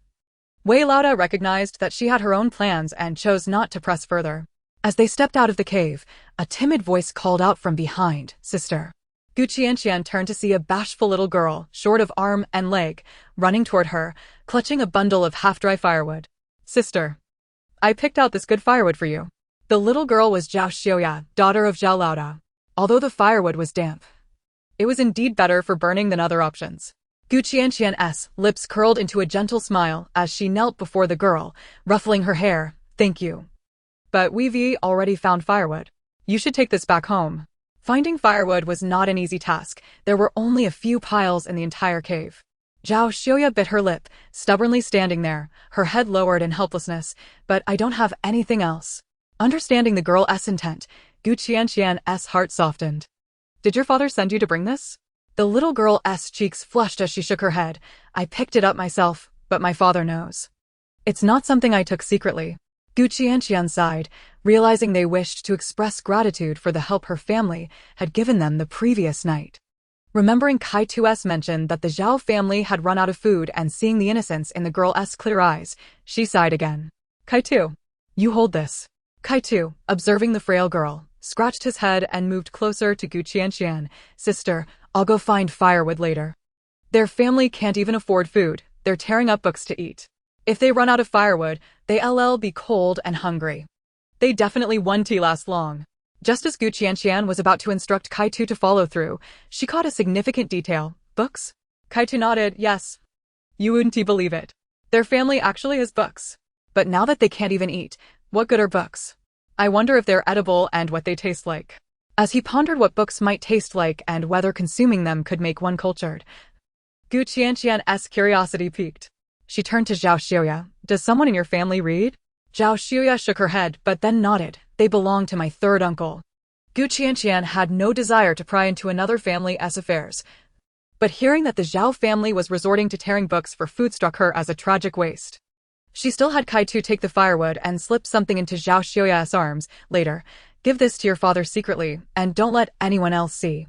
Wei Laoda recognized that she had her own plans and chose not to press further. As they stepped out of the cave, a timid voice called out from behind, "Sister." Qianqian turned to see a bashful little girl, short of arm and leg, running toward her, clutching a bundle of half-dry firewood. "Sister, I picked out this good firewood for you." The little girl was Zhao Xiaoya, daughter of Zhao Laoda. Although the firewood was damp, it was indeed better for burning than other options. Qianqian's lips curled into a gentle smile as she knelt before the girl, ruffling her hair. "Thank you. But we've already found firewood. You should take this back home." Finding firewood was not an easy task. There were only a few piles in the entire cave. Zhao Xiaoya bit her lip, stubbornly standing there, her head lowered in helplessness. "But I don't have anything else." Understanding the girl's intent, Qianqian's heart softened. "Did your father send you to bring this?" The little girl's cheeks flushed as she shook her head. "I picked it up myself, but my father knows. It's not something I took secretly." Qianqian sighed, realizing they wished to express gratitude for the help her family had given them the previous night. Remembering Kaitu's mention that the Zhao family had run out of food and seeing the innocence in the girl's clear eyes, she sighed again. "Kaitu, you hold this." Kaitu, observing the frail girl, scratched his head and moved closer to Qianqian. "Sister, I'll go find firewood later." Their family can't even afford food. They're tearing up books to eat. If they run out of firewood, they'll be cold and hungry. They definitely won't last long. Just as Qianqian was about to instruct Kaitu to follow through, she caught a significant detail. "Books?" Kaitu nodded. "Yes. You wouldn't believe it. Their family actually has books. But now that they can't even eat, what good are books? I wonder if they're edible and what they taste like." As he pondered what books might taste like and whether consuming them could make one cultured, Qianqian's curiosity piqued. She turned to Zhao Xiaoya. "Does someone in your family read?" Zhao Xiaoya shook her head, but then nodded. "They belong to my third uncle." Qianqian had no desire to pry into another family's affairs, but hearing that the Zhao family was resorting to tearing books for food struck her as a tragic waste. She still had Kaitu take the firewood and slip something into Zhao Xiaoya's arms. "Later, give this to your father secretly, and don't let anyone else see.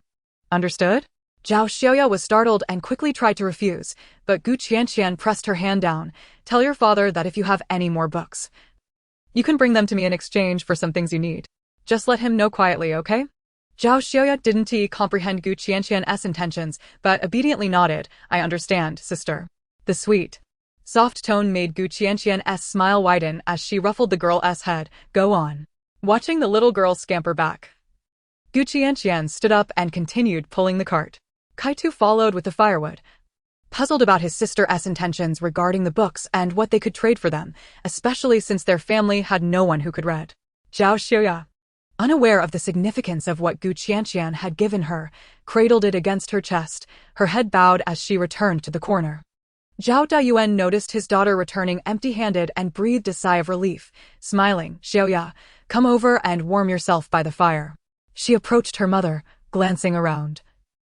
Understood?" Zhao Xiaoya was startled and quickly tried to refuse, but Qianqian pressed her hand down. "Tell your father that if you have any more books, you can bring them to me in exchange for some things you need. Just let him know quietly, okay?" Zhao Xiaoya didn't comprehend Qianqian's intentions, but obediently nodded. "I understand, sister." The sweet, soft tone made Qianqian's smile widen as she ruffled the girl's head. "Go on." Watching the little girl scamper back, Qianqian stood up and continued pulling the cart. Kaitu followed with the firewood, puzzled about his sister's intentions regarding the books and what they could trade for them, especially since their family had no one who could read. Zhao Xiaoya, unaware of the significance of what Qianqian had given her, cradled it against her chest, her head bowed as she returned to the corner. Zhao Dayuan noticed his daughter returning empty-handed and breathed a sigh of relief, smiling. "Xiaoya, come over and warm yourself by the fire." She approached her mother, glancing around,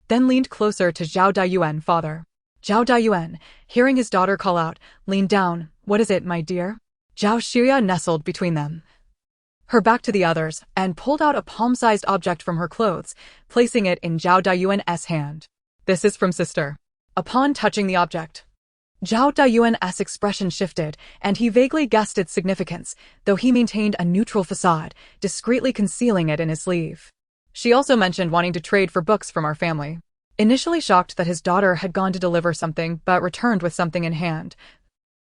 then leaned closer to Zhao Dayuan. "Father." Zhao Dayuan, hearing his daughter call out, leaned down. "What is it, my dear?" Zhao Xiaoya nestled between them, her back to the others, and pulled out a palm-sized object from her clothes, placing it in Zhao Dayuan's hand. "This is from sister." Upon touching the object, Zhao Dayuan's expression shifted, and he vaguely guessed its significance, though he maintained a neutral facade, discreetly concealing it in his sleeve. "She also mentioned wanting to trade for books from our family." Initially shocked that his daughter had gone to deliver something but returned with something in hand,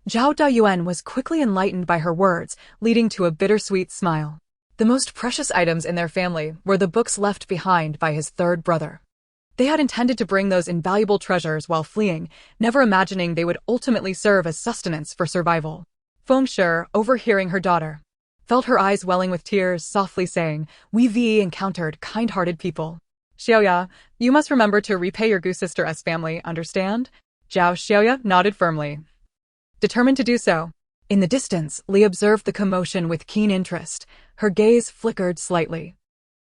Zhao Dayuan was quickly enlightened by her words, leading to a bittersweet smile. The most precious items in their family were the books left behind by his third brother. They had intended to bring those invaluable treasures while fleeing, never imagining they would ultimately serve as sustenance for survival. Feng Shi, overhearing her daughter, felt her eyes welling with tears, softly saying, "We've encountered kind-hearted people. Xiaoya, you must remember to repay your goose sister's family, understand?" Zhao Xiaoya nodded firmly, determined to do so. In the distance, Li observed the commotion with keen interest. Her gaze flickered slightly.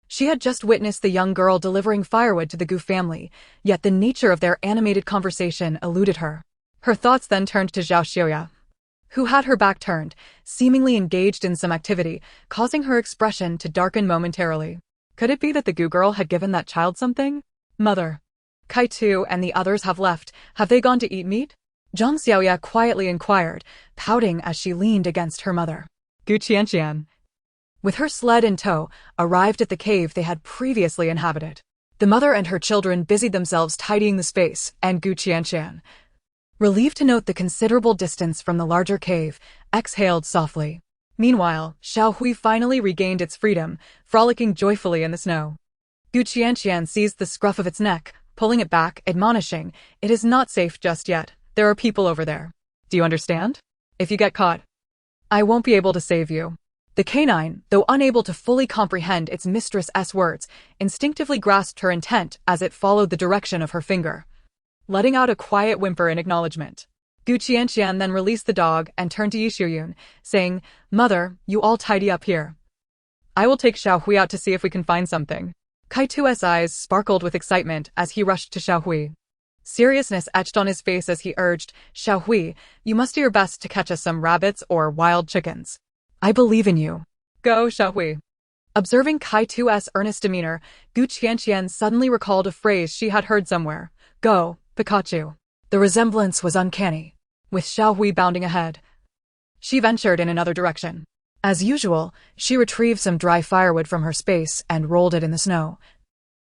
She had just witnessed the young girl delivering firewood to the Gu family, yet the nature of their animated conversation eluded her. Her thoughts then turned to Zhao Xiaoya, who had her back turned, seemingly engaged in some activity, causing her expression to darken momentarily. Could it be that the Gu girl had given that child something? "Mother, Kaitu and the others have left. Have they gone to eat meat?" Zhang Xiaoya quietly inquired, pouting as she leaned against her mother. "Qianqian, with her sled in tow, arrived at the cave they had previously inhabited. The mother and her children busied themselves tidying the space, and Qianqian, relieved to note the considerable distance from the larger cave, exhaled softly. Meanwhile, Xiaohui finally regained its freedom, frolicking joyfully in the snow. Qianqian seized the scruff of its neck, pulling it back, admonishing, "It is not safe just yet. There are people over there. Do you understand? If you get caught, I won't be able to save you." The canine, though unable to fully comprehend its mistress's words, instinctively grasped her intent as it followed the direction of her finger, letting out a quiet whimper in acknowledgement. Qianqian then released the dog and turned to Yishuyun, saying, "Mother, you all tidy up here. I will take Xiaohui out to see if we can find something." Kaitu's eyes sparkled with excitement as he rushed to Xiaohui. Seriousness etched on his face as he urged, "Xiaohui, you must do your best to catch us some rabbits or wild chickens. I believe in you. Go, Xiaohui." Observing Kaitu's earnest demeanor, Qianqian suddenly recalled a phrase she had heard somewhere. "Go, Pikachu." The resemblance was uncanny. With Xiaohui bounding ahead, she ventured in another direction. As usual, she retrieved some dry firewood from her space and rolled it in the snow,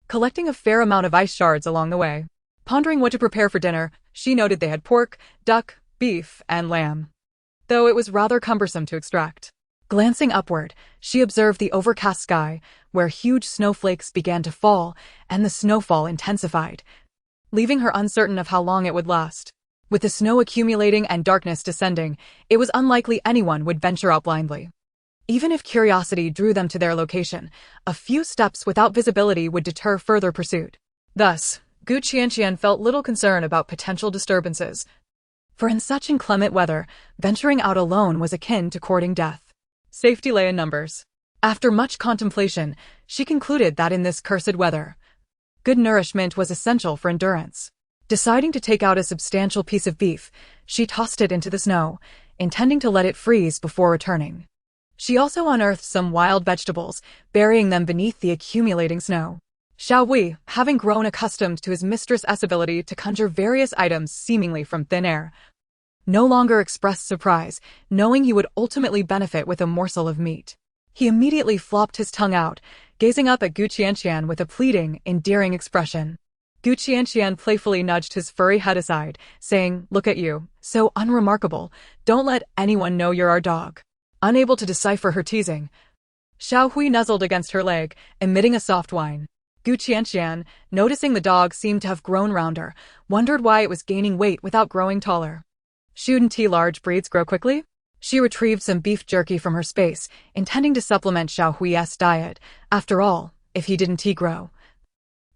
collecting a fair amount of ice shards along the way. Pondering what to prepare for dinner, she noted they had pork, duck, beef, and lamb, though it was rather cumbersome to extract. Glancing upward, she observed the overcast sky, where huge snowflakes began to fall, and the snowfall intensified, leaving her uncertain of how long it would last. With the snow accumulating and darkness descending, it was unlikely anyone would venture out blindly. Even if curiosity drew them to their location, a few steps without visibility would deter further pursuit. Thus, Qianqian felt little concern about potential disturbances, for in such inclement weather, venturing out alone was akin to courting death. Safety lay in numbers. After much contemplation, she concluded that in this cursed weather, good nourishment was essential for endurance. Deciding to take out a substantial piece of beef, she tossed it into the snow, intending to let it freeze before returning. She also unearthed some wild vegetables, burying them beneath the accumulating snow. Xiaohui, having grown accustomed to his mistress's ability to conjure various items seemingly from thin air, no longer expressed surprise, knowing he would ultimately benefit with a morsel of meat. He immediately flopped his tongue out, gazing up at Qianqian with a pleading, endearing expression. Qianqian playfully nudged his furry head aside, saying, "Look at you, so unremarkable. Don't let anyone know you're our dog." Unable to decipher her teasing, Xiaohui nuzzled against her leg, emitting a soft whine. Qianqian, noticing the dog seemed to have grown rounder, wondered why it was gaining weight without growing taller. Shouldn't large breeds grow quickly? She retrieved some beef jerky from her space, intending to supplement Xiaohui's diet. After all, if he didn't grow,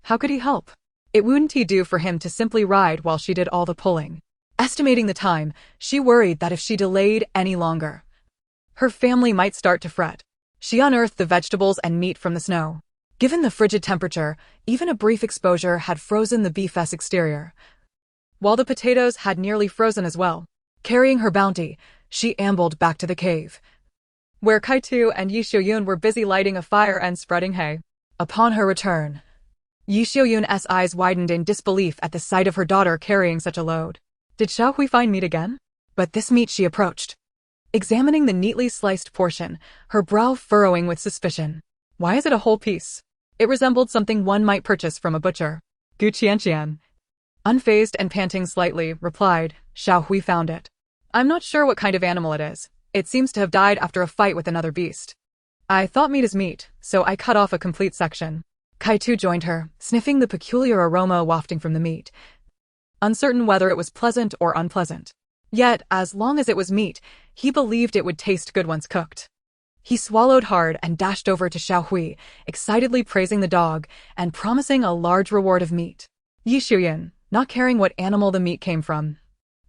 how could he help? It wouldn't do for him to simply ride while she did all the pulling. Estimating the time, she worried that if she delayed any longer, her family might start to fret. She unearthed the vegetables and meat from the snow. Given the frigid temperature, even a brief exposure had frozen the beef's exterior, while the potatoes had nearly frozen as well. Carrying her bounty, she ambled back to the cave, where Kaitu and Yishuyun were busy lighting a fire and spreading hay. Upon her return, Yishuyun's eyes widened in disbelief at the sight of her daughter carrying such a load. Did Xiaohui find meat again? But this meat she approached, examining the neatly sliced portion, her brow furrowing with suspicion. Why is it a whole piece? It resembled something one might purchase from a butcher. Qianqian, unfazed and panting slightly, replied, "Xiaohui found it. I'm not sure what kind of animal it is. It seems to have died after a fight with another beast. I thought meat is meat, so I cut off a complete section." Kaitu joined her, sniffing the peculiar aroma wafting from the meat, uncertain whether it was pleasant or unpleasant. Yet, as long as it was meat, he believed it would taste good once cooked. He swallowed hard and dashed over to Xiaohui, excitedly praising the dog and promising a large reward of meat. Yishuyun, not caring what animal the meat came from,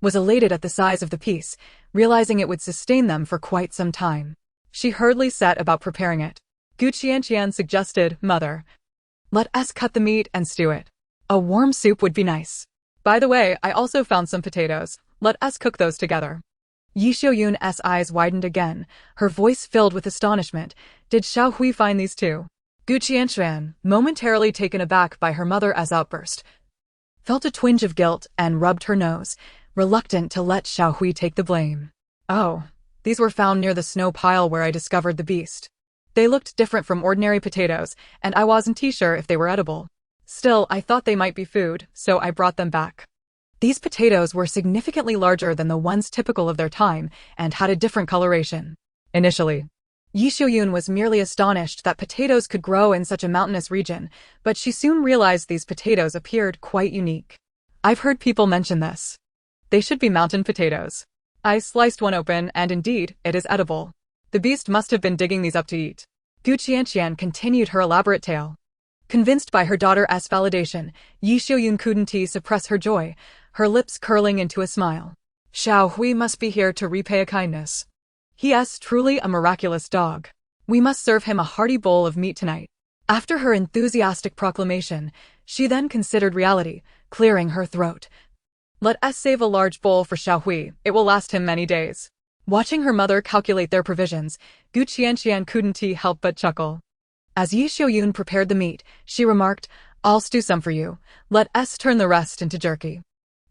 was elated at the size of the piece, realizing it would sustain them for quite some time. She hurriedly set about preparing it. Qianqian suggested, "Mother, let us cut the meat and stew it. A warm soup would be nice. By the way, I also found some potatoes. Let us cook those together." Yishuyun's eyes widened again, her voice filled with astonishment. Did Xiaohui find these too? Qianqian, momentarily taken aback by her mother's outburst, felt a twinge of guilt and rubbed her nose, reluctant to let Xiaohui take the blame. "Oh, these were found near the snow pile where I discovered the beast. They looked different from ordinary potatoes, and I wasn't sure if they were edible. Still, I thought they might be food, so I brought them back. These potatoes were significantly larger than the ones typical of their time and had a different coloration. Initially, Yi Xiuyun was merely astonished that potatoes could grow in such a mountainous region, but she soon realized these potatoes appeared quite unique. I've heard people mention this. They should be mountain potatoes. I sliced one open, and indeed, it is edible. The beast must have been digging these up to eat. Qianqian continued her elaborate tale. Convinced by her daughter's validation, Yi Xiuyun couldn't suppress her joy, her lips curling into a smile. Xiao Hui must be here to repay a kindness. He is truly a miraculous dog. We must serve him a hearty bowl of meat tonight. After her enthusiastic proclamation, she then considered reality, clearing her throat. Let us save a large bowl for Xiao Hui, it will last him many days. Watching her mother calculate their provisions, Qianqian couldn't help but chuckle. As Yi Xiuyun prepared the meat, she remarked, I'll stew some for you. Let us turn the rest into jerky.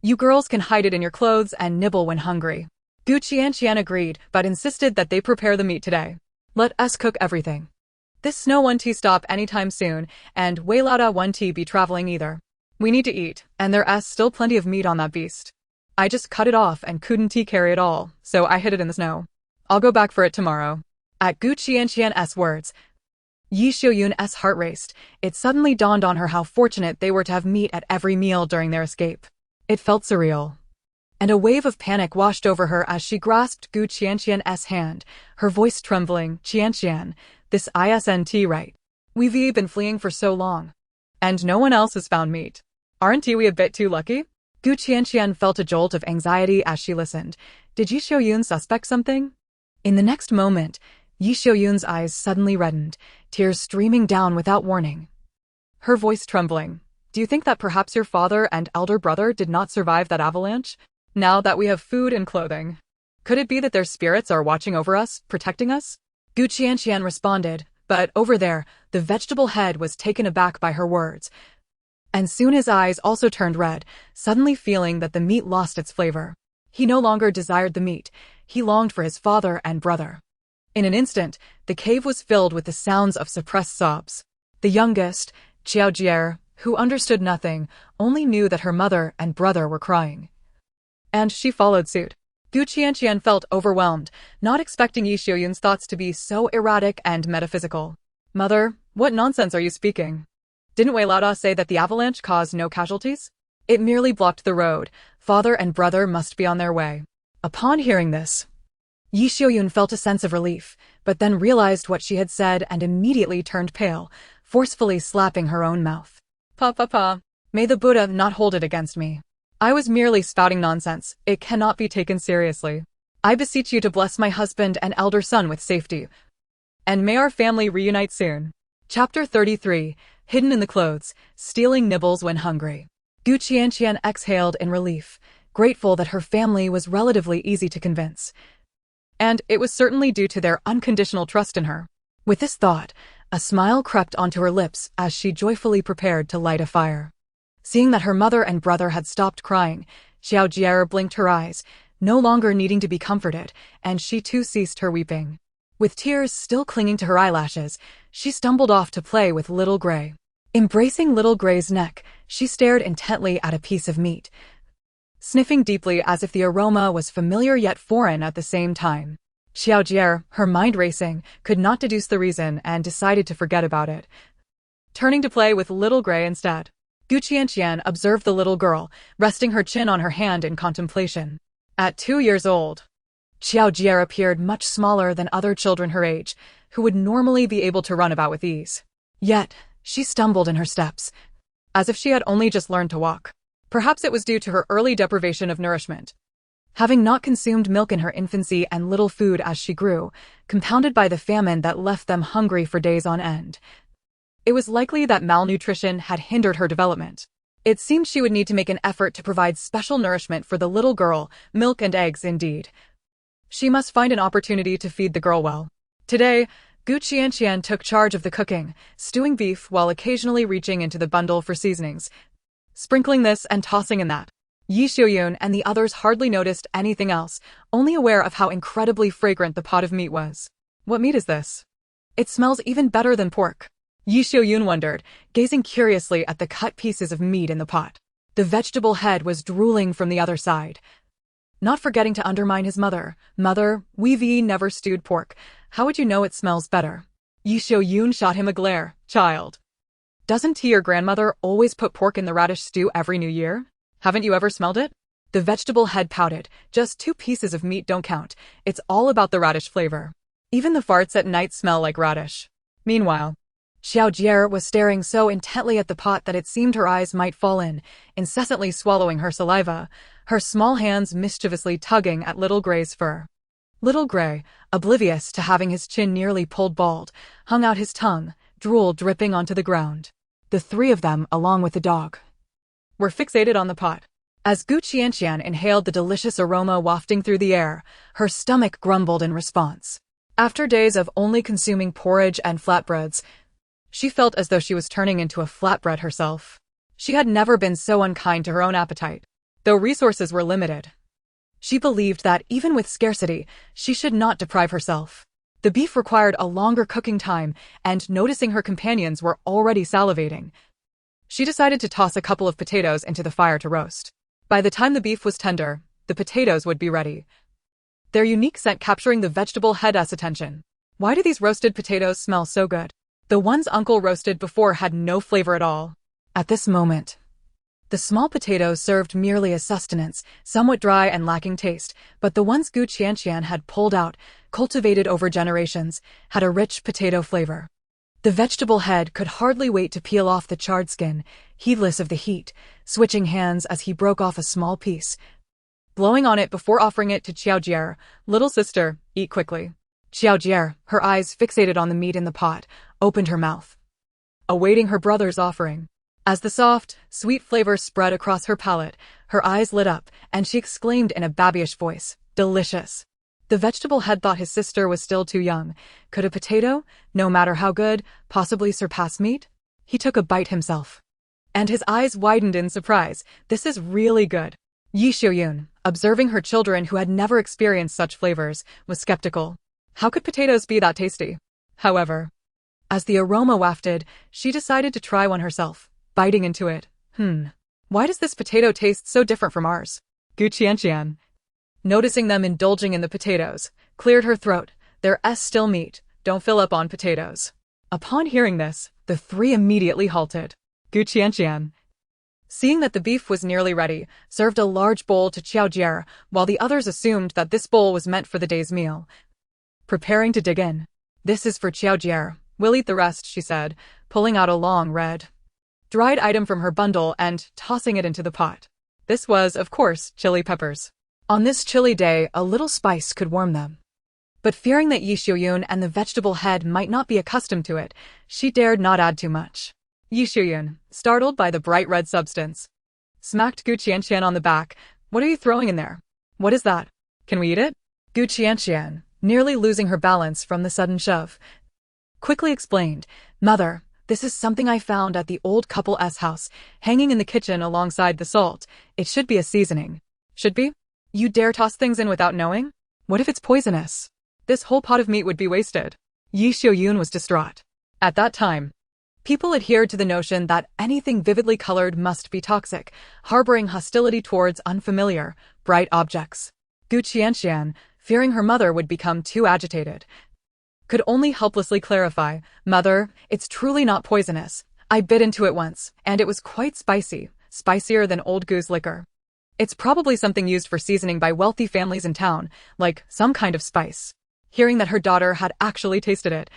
You girls can hide it in your clothes and nibble when hungry. Qianqian agreed, but insisted that they prepare the meat today. Let us cook everything. This snow won't stop anytime soon, and Wei Lao won't be traveling either. We need to eat, and there's still plenty of meat on that beast. I just cut it off and couldn't carry it all, so I hid it in the snow. I'll go back for it tomorrow. At Qianqian's words, Yi Xiuyun's heart raced. It suddenly dawned on her how fortunate they were to have meat at every meal during their escape. It felt surreal. And a wave of panic washed over her as she grasped Qianqian's hand, her voice trembling. Qianqian, this isn't right. We've been fleeing for so long. And no one else has found meat. Aren't we a bit too lucky? Qianqian felt a jolt of anxiety as she listened. Did Yi Xiuyun suspect something? In the next moment, Yi Xiuyun's eyes suddenly reddened, tears streaming down without warning. Her voice trembling. Do you think that perhaps your father and elder brother did not survive that avalanche? Now that we have food and clothing. Could it be that their spirits are watching over us, protecting us? Qianqian responded, but over there, the vegetable head was taken aback by her words. And soon his eyes also turned red, suddenly feeling that the meat lost its flavor. He no longer desired the meat, he longed for his father and brother. In an instant, the cave was filled with the sounds of suppressed sobs. The youngest, Qiaojier, who understood nothing, only knew that her mother and brother were crying. And she followed suit. Qianqian felt overwhelmed, not expecting Yi Xiuyun's thoughts to be so erratic and metaphysical. Mother, what nonsense are you speaking? Didn't Wei Lao say that the avalanche caused no casualties? It merely blocked the road. Father and brother must be on their way. Upon hearing this, Yi Xiuyun felt a sense of relief, but then realized what she had said and immediately turned pale, forcefully slapping her own mouth. Pa. May the Buddha not hold it against me. I was merely spouting nonsense. It cannot be taken seriously. I beseech you to bless my husband and elder son with safety. And may our family reunite soon. Chapter 33, Hidden in the Clothes, Stealing Nibbles When Hungry. Qianqian exhaled in relief, grateful that her family was relatively easy to convince. And it was certainly due to their unconditional trust in her. With this thought, a smile crept onto her lips as she joyfully prepared to light a fire. Seeing that her mother and brother had stopped crying, Qiaojier blinked her eyes, no longer needing to be comforted, and she too ceased her weeping. With tears still clinging to her eyelashes, she stumbled off to play with Little Gray. Embracing Little Gray's neck, she stared intently at a piece of meat, sniffing deeply as if the aroma was familiar yet foreign at the same time. Qiaojier, her mind racing, could not deduce the reason and decided to forget about it, turning to play with Little Gray instead. Qianqian observed the little girl, resting her chin on her hand in contemplation. At 2 years old, Qiaojier appeared much smaller than other children her age, who would normally be able to run about with ease. Yet, she stumbled in her steps, as if she had only just learned to walk. Perhaps it was due to her early deprivation of nourishment, having not consumed milk in her infancy and little food as she grew, compounded by the famine that left them hungry for days on end. It was likely that malnutrition had hindered her development. It seemed she would need to make an effort to provide special nourishment for the little girl, milk and eggs indeed. She must find an opportunity to feed the girl well. Today, Qianqian took charge of the cooking, stewing beef while occasionally reaching into the bundle for seasonings, sprinkling this and tossing in that. Yi Xiuyun and the others hardly noticed anything else, only aware of how incredibly fragrant the pot of meat was. What meat is this? It smells even better than pork. Yi Xiaoyun wondered, gazing curiously at the cut pieces of meat in the pot. The vegetable head was drooling from the other side. Not forgetting to undermine his mother. Mother, we've never stewed pork. How would you know it smells better? Yi Xiaoyun shot him a glare. Child. Doesn't your grandmother always put pork in the radish stew every New Year? Haven't you ever smelled it? The vegetable head pouted. Just 2 pieces of meat don't count. It's all about the radish flavor. Even the farts at night smell like radish. Meanwhile, Xiaojie was staring so intently at the pot that it seemed her eyes might fall in, incessantly swallowing her saliva, her small hands mischievously tugging at Little Gray's fur. Little Gray, oblivious to having his chin nearly pulled bald, hung out his tongue, drool dripping onto the ground. The 3 of them, along with the dog, were fixated on the pot. As Qianqian inhaled the delicious aroma wafting through the air, her stomach grumbled in response. After days of only consuming porridge and flatbreads, she felt as though she was turning into a flatbread herself. She had never been so unkind to her own appetite. Though resources were limited, she believed that, even with scarcity, she should not deprive herself. The beef required a longer cooking time, and noticing her companions were already salivating, she decided to toss a couple of potatoes into the fire to roast. By the time the beef was tender, the potatoes would be ready, their unique scent capturing the vegetable head's attention. Why do these roasted potatoes smell so good? The ones Uncle roasted before had no flavor at all. At this moment, the small potatoes served merely as sustenance, somewhat dry and lacking taste, but the ones Qianqian had pulled out, cultivated over generations, had a rich potato flavor. The vegetable head could hardly wait to peel off the charred skin, heedless of the heat, switching hands as he broke off a small piece, blowing on it before offering it to Qiaojie. Little sister, eat quickly. Qiaojie, her eyes fixated on the meat in the pot, opened her mouth, awaiting her brother's offering. As the soft, sweet flavor spread across her palate, her eyes lit up, and she exclaimed in a babyish voice, "Delicious." The vegetable head thought his sister was still too young. Could a potato, no matter how good, possibly surpass meat? He took a bite himself, and his eyes widened in surprise. This is really good. Yi Xiaoyun, observing her children who had never experienced such flavors, was skeptical. How could potatoes be that tasty? However, as the aroma wafted, she decided to try one herself, biting into it. Why does this potato taste so different from ours? Qianqian, noticing them indulging in the potatoes, cleared her throat. They're still meat, don't fill up on potatoes. Upon hearing this, the 3 immediately halted. Qianqian, seeing that the beef was nearly ready, served a large bowl to Qiaojie, while the others assumed that this bowl was meant for the day's meal. Preparing to dig in. This is for Qiaojie. We'll eat the rest, she said, pulling out a long red, dried item from her bundle and tossing it into the pot. This was, of course, chili peppers. On this chilly day, a little spice could warm them. But fearing that Yi Xiaoyun and the vegetable head might not be accustomed to it, she dared not add too much. Yi Xiaoyun, startled by the bright red substance, smacked Qianqian on the back. What are you throwing in there? What is that? Can we eat it? Qianqian, nearly losing her balance from the sudden shove, quickly explained, Mother, this is something I found at the old couple's house, hanging in the kitchen alongside the salt. It should be a seasoning. Should be? You dare toss things in without knowing? What if it's poisonous? This whole pot of meat would be wasted. Yi Xiaoyun was distraught. At that time, people adhered to the notion that anything vividly colored must be toxic, harboring hostility towards unfamiliar, bright objects. Qianqian, fearing her mother would become too agitated, could only helplessly clarify, Mother, it's truly not poisonous. I bit into it once, and it was quite spicy, spicier than old goose liquor. It's probably something used for seasoning by wealthy families in town, like some kind of spice. Hearing that her daughter had actually tasted it,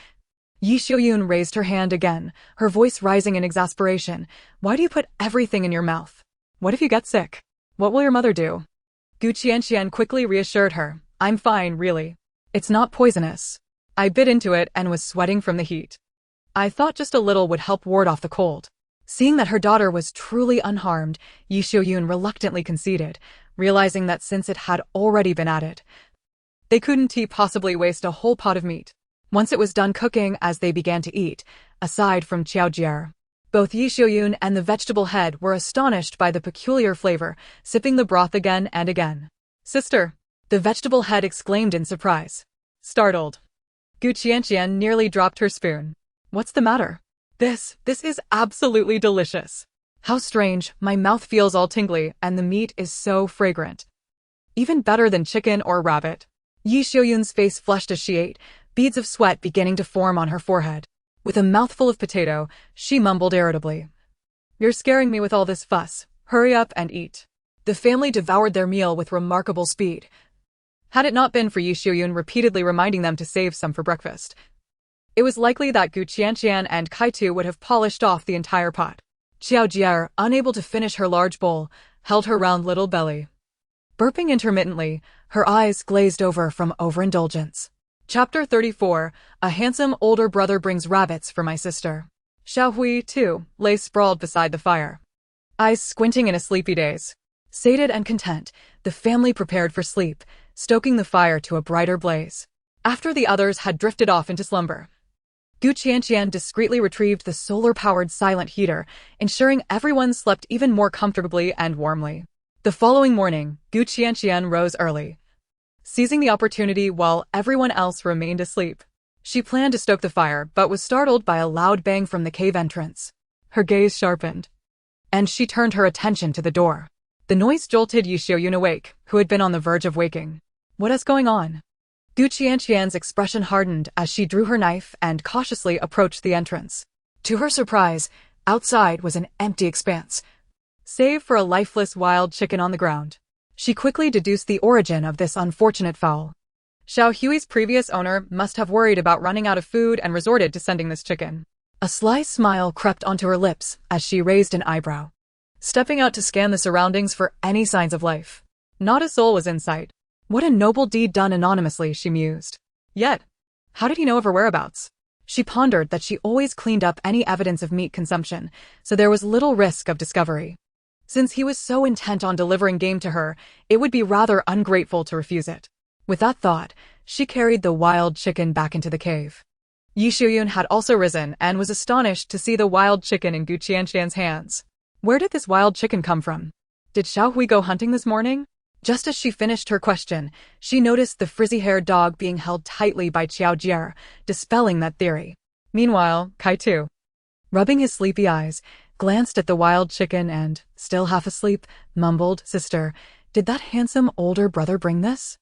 Yi Xiaoyun raised her hand again, her voice rising in exasperation. Why do you put everything in your mouth? What if you get sick? What will your mother do? Qianqian quickly reassured her. I'm fine, really. It's not poisonous. I bit into it and was sweating from the heat. I thought just a little would help ward off the cold. Seeing that her daughter was truly unharmed, Yi Xiaoyun reluctantly conceded, realizing that since it had already been added, they couldn't possibly waste a whole pot of meat. Once it was done cooking as they began to eat, aside from Qiaojie, both Yi Xiaoyun and the vegetable head were astonished by the peculiar flavor, sipping the broth again and again. Sister, the vegetable head exclaimed in surprise. Startled, Qianqian nearly dropped her spoon. What's the matter? This is absolutely delicious. How strange, my mouth feels all tingly and the meat is so fragrant. Even better than chicken or rabbit. Yi Xiuyun's face flushed as she ate, beads of sweat beginning to form on her forehead. With a mouthful of potato, she mumbled irritably. You're scaring me with all this fuss. Hurry up and eat. The family devoured their meal with remarkable speed. Had it not been for Yi Xiuyun repeatedly reminding them to save some for breakfast, it was likely that Qianqian and Kaitu would have polished off the entire pot. Xiao Jie, unable to finish her large bowl, held her round little belly. Burping intermittently, her eyes glazed over from overindulgence. Chapter 34, A handsome older brother brings rabbits for my sister. Xiao Hui, too, lay sprawled beside the fire, eyes squinting in a sleepy daze. Sated and content, the family prepared for sleep, stoking the fire to a brighter blaze. After the others had drifted off into slumber, Qianqian discreetly retrieved the solar-powered silent heater, ensuring everyone slept even more comfortably and warmly. The following morning, Qianqian rose early, seizing the opportunity while everyone else remained asleep. She planned to stoke the fire, but was startled by a loud bang from the cave entrance. Her gaze sharpened, and she turned her attention to the door. The noise jolted Yi Xiuyun awake, who had been on the verge of waking. What is going on? Qianqian's expression hardened as she drew her knife and cautiously approached the entrance. To her surprise, outside was an empty expanse, save for a lifeless wild chicken on the ground. She quickly deduced the origin of this unfortunate fowl. Xiao Hui's previous owner must have worried about running out of food and resorted to sending this chicken. A sly smile crept onto her lips as she raised an eyebrow, stepping out to scan the surroundings for any signs of life. Not a soul was in sight. What a noble deed done anonymously, she mused. Yet, how did he know of her whereabouts? She pondered that she always cleaned up any evidence of meat consumption, so there was little risk of discovery. Since he was so intent on delivering game to her, it would be rather ungrateful to refuse it. With that thought, she carried the wild chicken back into the cave. Yi Xiuyun had also risen and was astonished to see the wild chicken in Qianqian's hands. Where did this wild chicken come from? Did Xiao Hui go hunting this morning? Just as she finished her question, she noticed the frizzy-haired dog being held tightly by Xiao Jie, dispelling that theory. Meanwhile, Kaitu, rubbing his sleepy eyes, glanced at the wild chicken and, still half asleep, mumbled, Sister, did that handsome older brother bring this?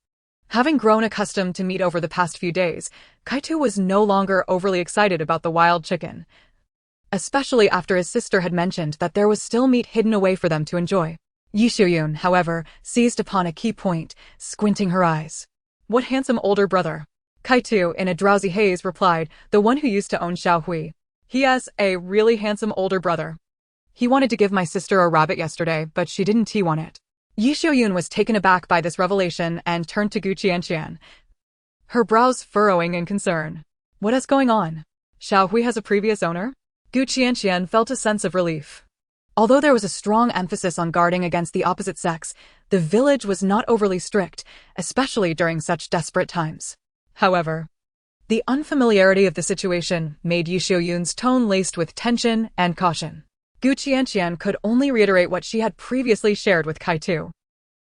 Having grown accustomed to meat over the past few days, Kaitu was no longer overly excited about the wild chicken, especially after his sister had mentioned that there was still meat hidden away for them to enjoy. Yi Xiuyun, however, seized upon a key point, squinting her eyes. What handsome older brother? Kaitu, in a drowsy haze, replied, the one who used to own Xiao Hui. He has a really handsome older brother. He wanted to give my sister a rabbit yesterday, but she didn't want it. Yi Xiuyun was taken aback by this revelation and turned to Qianqian, her brows furrowing in concern. What is going on? Xiao Hui has a previous owner? Qianqian felt a sense of relief. Although there was a strong emphasis on guarding against the opposite sex, the village was not overly strict, especially during such desperate times. However, the unfamiliarity of the situation made Yi Xiuyun's tone laced with tension and caution. Qianqian could only reiterate what she had previously shared with Kaitu.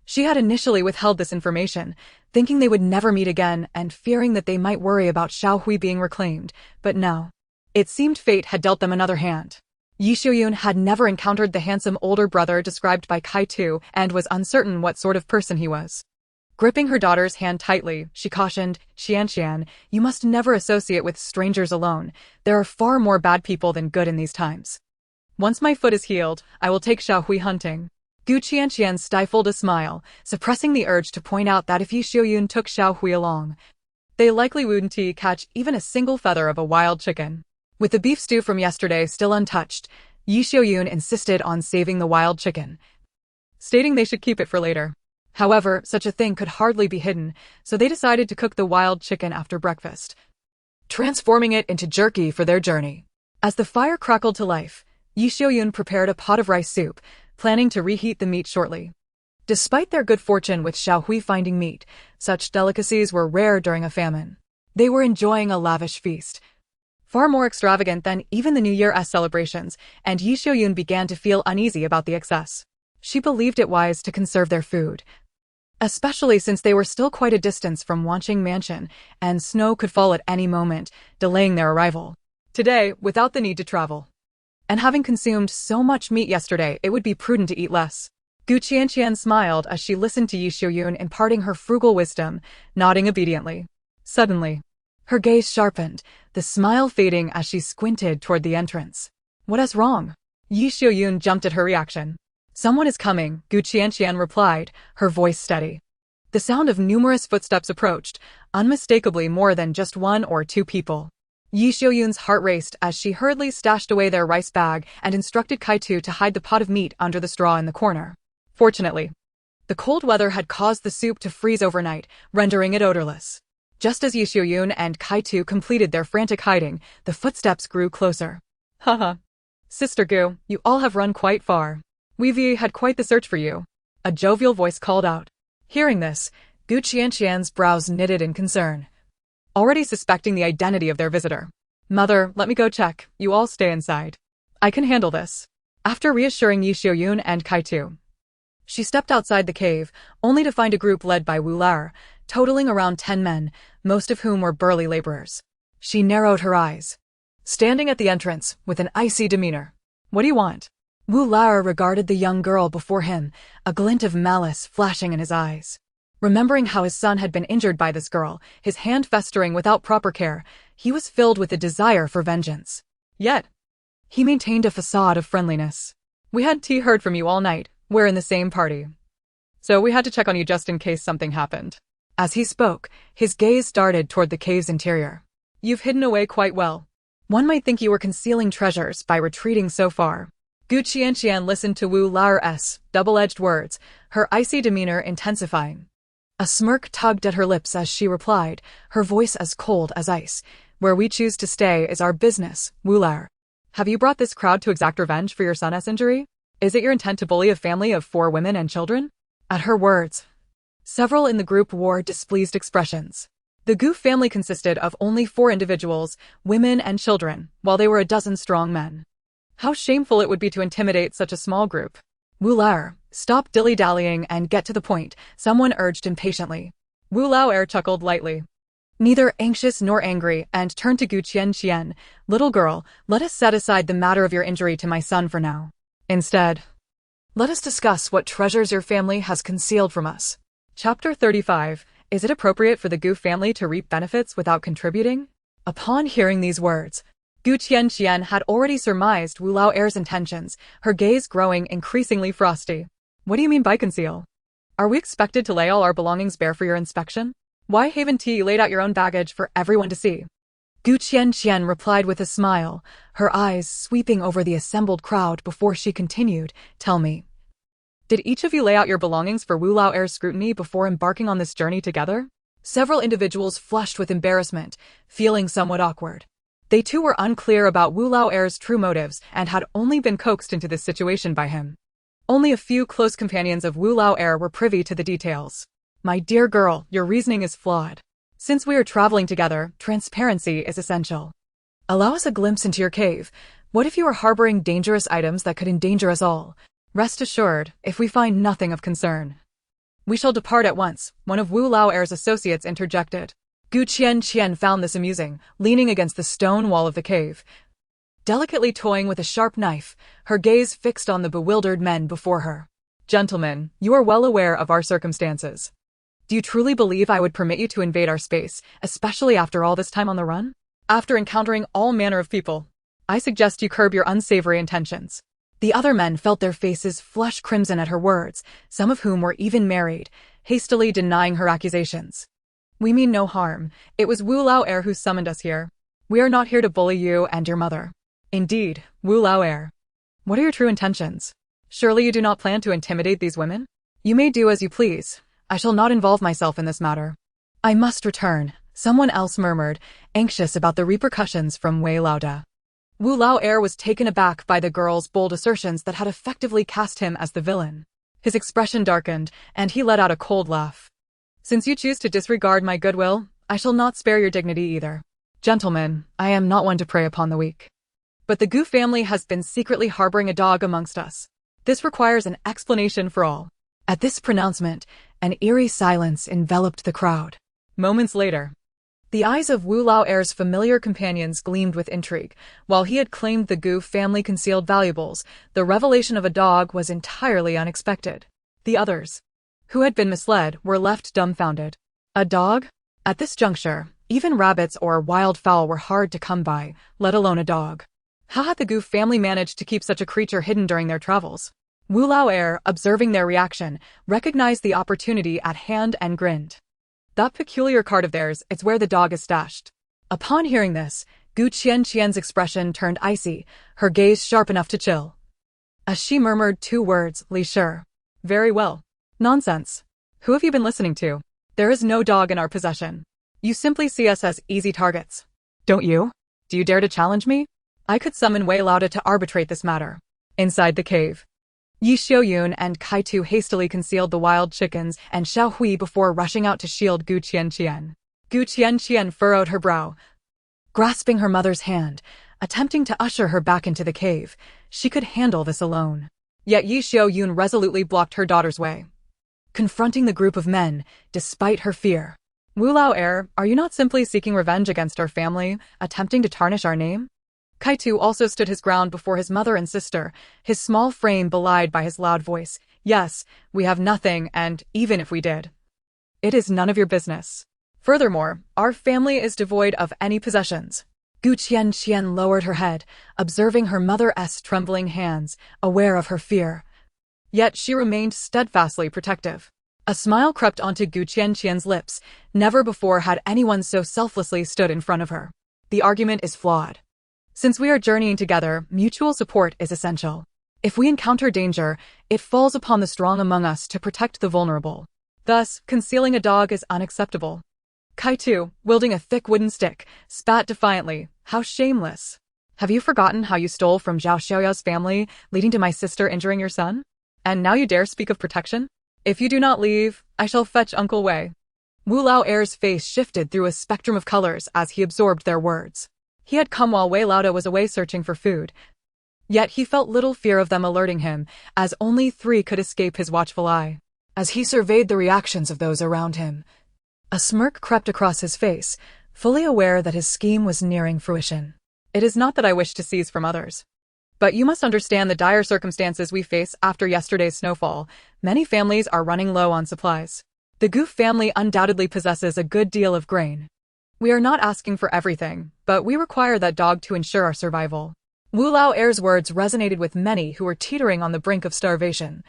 She had initially withheld this information, thinking they would never meet again and fearing that they might worry about Xiao Hui being reclaimed, but now, it seemed fate had dealt them another hand. Yi Xiuyun had never encountered the handsome older brother described by Kaitu and was uncertain what sort of person he was. Gripping her daughter's hand tightly, she cautioned, Qianqian, you must never associate with strangers alone. There are far more bad people than good in these times. Once my foot is healed, I will take Xiao Hui hunting. Qianqian stifled a smile, suppressing the urge to point out that if Yi Xiuyun took Xiao Hui along, they likely wouldn't catch even a single feather of a wild chicken. With the beef stew from yesterday still untouched, Yi Xiuyun insisted on saving the wild chicken, stating they should keep it for later. However, such a thing could hardly be hidden, so they decided to cook the wild chicken after breakfast, transforming it into jerky for their journey. As the fire crackled to life, Yi Xiuyun prepared a pot of rice soup, planning to reheat the meat shortly. Despite their good fortune with Xiao Hui finding meat, such delicacies were rare during a famine. They were enjoying a lavish feast, far more extravagant than even the New Year's celebrations, and Yi Xiuyun began to feel uneasy about the excess. She believed it wise to conserve their food, especially since they were still quite a distance from Wanqing Mansion, and snow could fall at any moment, delaying their arrival. Today, without the need to travel. And having consumed so much meat yesterday, it would be prudent to eat less. Qianqian smiled as she listened to Yi Xiuyun imparting her frugal wisdom, nodding obediently. Suddenly, her gaze sharpened, the smile fading as she squinted toward the entrance. What is wrong? Yi Xiuyun jumped at her reaction. Someone is coming, Qianqian replied, her voice steady. The sound of numerous footsteps approached, unmistakably more than just one or two people. Yi Xiuyun's heart raced as she hurriedly stashed away their rice bag and instructed Kaitu to hide the pot of meat under the straw in the corner. Fortunately, the cold weather had caused the soup to freeze overnight, rendering it odorless. Just as Yi Xiuyun and Kaitu completed their frantic hiding, the footsteps grew closer. Haha. Sister Gu, you all have run quite far. We've had quite the search for you. A jovial voice called out. Hearing this, Qianqian's brows knitted in concern, already suspecting the identity of their visitor. Mother, let me go check. You all stay inside. I can handle this. After reassuring Yi Xiuyun and Kaitu, she stepped outside the cave, only to find a group led by Wu Lao, totaling around 10 men, most of whom were burly laborers. She narrowed her eyes, standing at the entrance with an icy demeanor. What do you want? Wu Lao regarded the young girl before him, a glint of malice flashing in his eyes. Remembering how his son had been injured by this girl, his hand festering without proper care, he was filled with a desire for vengeance. Yet, he maintained a facade of friendliness. We had tea heard from you all night. We're in the same party. So we had to check on you just in case something happened. As he spoke, his gaze darted toward the cave's interior. You've hidden away quite well. One might think you were concealing treasures by retreating so far. Qianqian listened to Wu Lao's double-edged words, her icy demeanor intensifying. A smirk tugged at her lips as she replied, her voice as cold as ice. Where we choose to stay is our business, Wu Lao. Have you brought this crowd to exact revenge for your son's injury? Is it your intent to bully a family of 4 women and children? At her words, several in the group wore displeased expressions. The Gu family consisted of only 4 individuals, women and children, while they were a dozen strong men. How shameful it would be to intimidate such a small group. Wu Lao, stop dilly-dallying and get to the point, someone urged impatiently. Wu Lao chuckled lightly, neither anxious nor angry, and turned to Qianqian. Little girl, let us set aside the matter of your injury to my son for now. Instead, let us discuss what treasures your family has concealed from us. Chapter 35. Is it appropriate for the Gu family to reap benefits without contributing? Upon hearing these words, Qianqian had already surmised Wu Lao's intentions, her gaze growing increasingly frosty. What do you mean by conceal? Are we expected to lay all our belongings bare for your inspection? Why haven't you laid out your own baggage for everyone to see? Qianqian replied with a smile, her eyes sweeping over the assembled crowd before she continued, Tell me, did each of you lay out your belongings for Wu Lao's scrutiny before embarking on this journey together? Several individuals flushed with embarrassment, feeling somewhat awkward. They too were unclear about Wu Lao's true motives and had only been coaxed into this situation by him. Only a few close companions of Wu Lao were privy to the details. My dear girl, your reasoning is flawed. Since we are traveling together, transparency is essential. Allow us a glimpse into your cave. What if you are harboring dangerous items that could endanger us all? Rest assured, if we find nothing of concern, we shall depart at once, one of Wu Lao's associates interjected. Qianqian found this amusing, leaning against the stone wall of the cave, delicately toying with a sharp knife, her gaze fixed on the bewildered men before her. Gentlemen, you are well aware of our circumstances. Do you truly believe I would permit you to invade our space, especially after all this time on the run? After encountering all manner of people, I suggest you curb your unsavory intentions. The other men felt their faces flush crimson at her words, some of whom were even married, hastily denying her accusations. We mean no harm. It was Wu Lao who summoned us here. We are not here to bully you and your mother. Indeed, Wu Lao. What are your true intentions? Surely you do not plan to intimidate these women? You may do as you please. I shall not involve myself in this matter. I must return, someone else murmured, anxious about the repercussions from Wei Laoda. Wu Lao was taken aback by the girl's bold assertions that had effectively cast him as the villain. His expression darkened, and he let out a cold laugh. Since you choose to disregard my goodwill, I shall not spare your dignity either. Gentlemen, I am not one to prey upon the weak. But the Gu family has been secretly harboring a dog amongst us. This requires an explanation for all. At this pronouncement, an eerie silence enveloped the crowd. Moments later, the eyes of Wu Lao-er's familiar companions gleamed with intrigue. While he had claimed the Gu family concealed valuables, the revelation of a dog was entirely unexpected. The others, who had been misled, were left dumbfounded. A dog? At this juncture, even rabbits or wildfowl were hard to come by, let alone a dog. How had the Gu family managed to keep such a creature hidden during their travels? Wu Lao-er, observing their reaction, recognized the opportunity at hand and grinned. That peculiar card of theirs, it's where the dog is stashed. Upon hearing this, Gu Qianqian's expression turned icy, her gaze sharp enough to chill. As she murmured 2 words, Li Shi. Very well. Nonsense. Who have you been listening to? There is no dog in our possession. You simply see us as easy targets. Don't you? Do you dare to challenge me? I could summon Wei Lauda to arbitrate this matter. Inside the cave, Yi Xiaoyun and Kai Tu hastily concealed the wild chickens and Xiao Hui before rushing out to shield Gu Qianqian. Gu Qianqian furrowed her brow, grasping her mother's hand, attempting to usher her back into the cave. She could handle this alone. Yet Yi Xiaoyun resolutely blocked her daughter's way, confronting the group of men, despite her fear. Wu Lao-er, are you not simply seeking revenge against our family, attempting to tarnish our name? Kai Tu also stood his ground before his mother and sister, his small frame belied by his loud voice. Yes, we have nothing, and even if we did, it is none of your business. Furthermore, our family is devoid of any possessions. Gu Qianqian lowered her head, observing her mother's trembling hands, aware of her fear. Yet she remained steadfastly protective. A smile crept onto Gu Qianqian's lips. Never before had anyone so selflessly stood in front of her. The argument is flawed. Since we are journeying together, mutual support is essential. If we encounter danger, it falls upon the strong among us to protect the vulnerable. Thus, concealing a dog is unacceptable. Kai Tu, wielding a thick wooden stick, spat defiantly. How shameless. Have you forgotten how you stole from Zhao Xiaoyao's family, leading to my sister injuring your son? And now you dare speak of protection? If you do not leave, I shall fetch Uncle Wei. Wu Lao-er's face shifted through a spectrum of colors as he absorbed their words. He had come while Wei Lauda was away searching for food. Yet he felt little fear of them alerting him, as only 3 could escape his watchful eye. As he surveyed the reactions of those around him, a smirk crept across his face, fully aware that his scheme was nearing fruition. It is not that I wish to seize from others. But you must understand the dire circumstances we face after yesterday's snowfall. Many families are running low on supplies. The Gu family undoubtedly possesses a good deal of grain. We are not asking for everything, but we require that dog to ensure our survival. Wu Lao-er's words resonated with many who were teetering on the brink of starvation,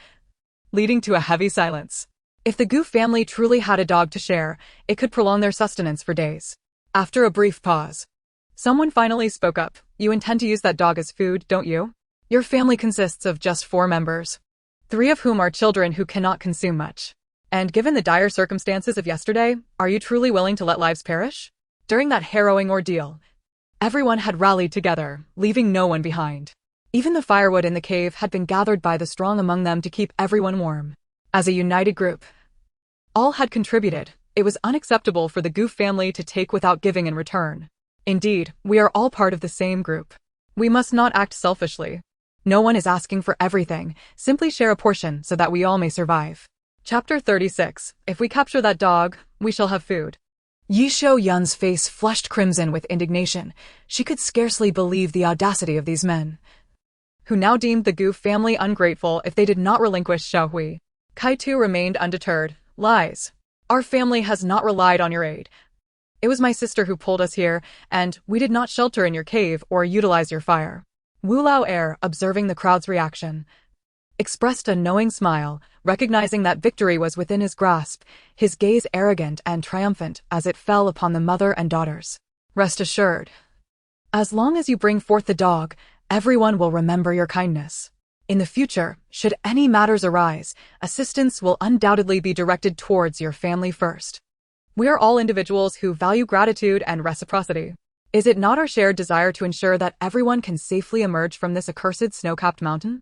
leading to a heavy silence. If the Gu family truly had a dog to share, it could prolong their sustenance for days. After a brief pause, someone finally spoke up. You intend to use that dog as food, don't you? Your family consists of just 4 members, 3 of whom are children who cannot consume much. And given the dire circumstances of yesterday, are you truly willing to let lives perish? During that harrowing ordeal, everyone had rallied together, leaving no one behind. Even the firewood in the cave had been gathered by the strong among them to keep everyone warm. As a united group, all had contributed. It was unacceptable for the Gu family to take without giving in return. Indeed, we are all part of the same group. We must not act selfishly. No one is asking for everything, simply share a portion so that we all may survive. Chapter 36. If we capture that dog, we shall have food. Yi Xiaoyun's face flushed crimson with indignation. She could scarcely believe the audacity of these men, who now deemed the Gu family ungrateful if they did not relinquish Xiao Hui. Kai Tu remained undeterred. Lies. Our family has not relied on your aid. It was my sister who pulled us here, and we did not shelter in your cave or utilize your fire. Wu Lao-er, observing the crowd's reaction, expressed a knowing smile, recognizing that victory was within his grasp, his gaze arrogant and triumphant as it fell upon the mother and daughters. Rest assured, as long as you bring forth the dog, everyone will remember your kindness. In the future, should any matters arise, assistance will undoubtedly be directed towards your family first. We are all individuals who value gratitude and reciprocity. Is it not our shared desire to ensure that everyone can safely emerge from this accursed snow-capped mountain?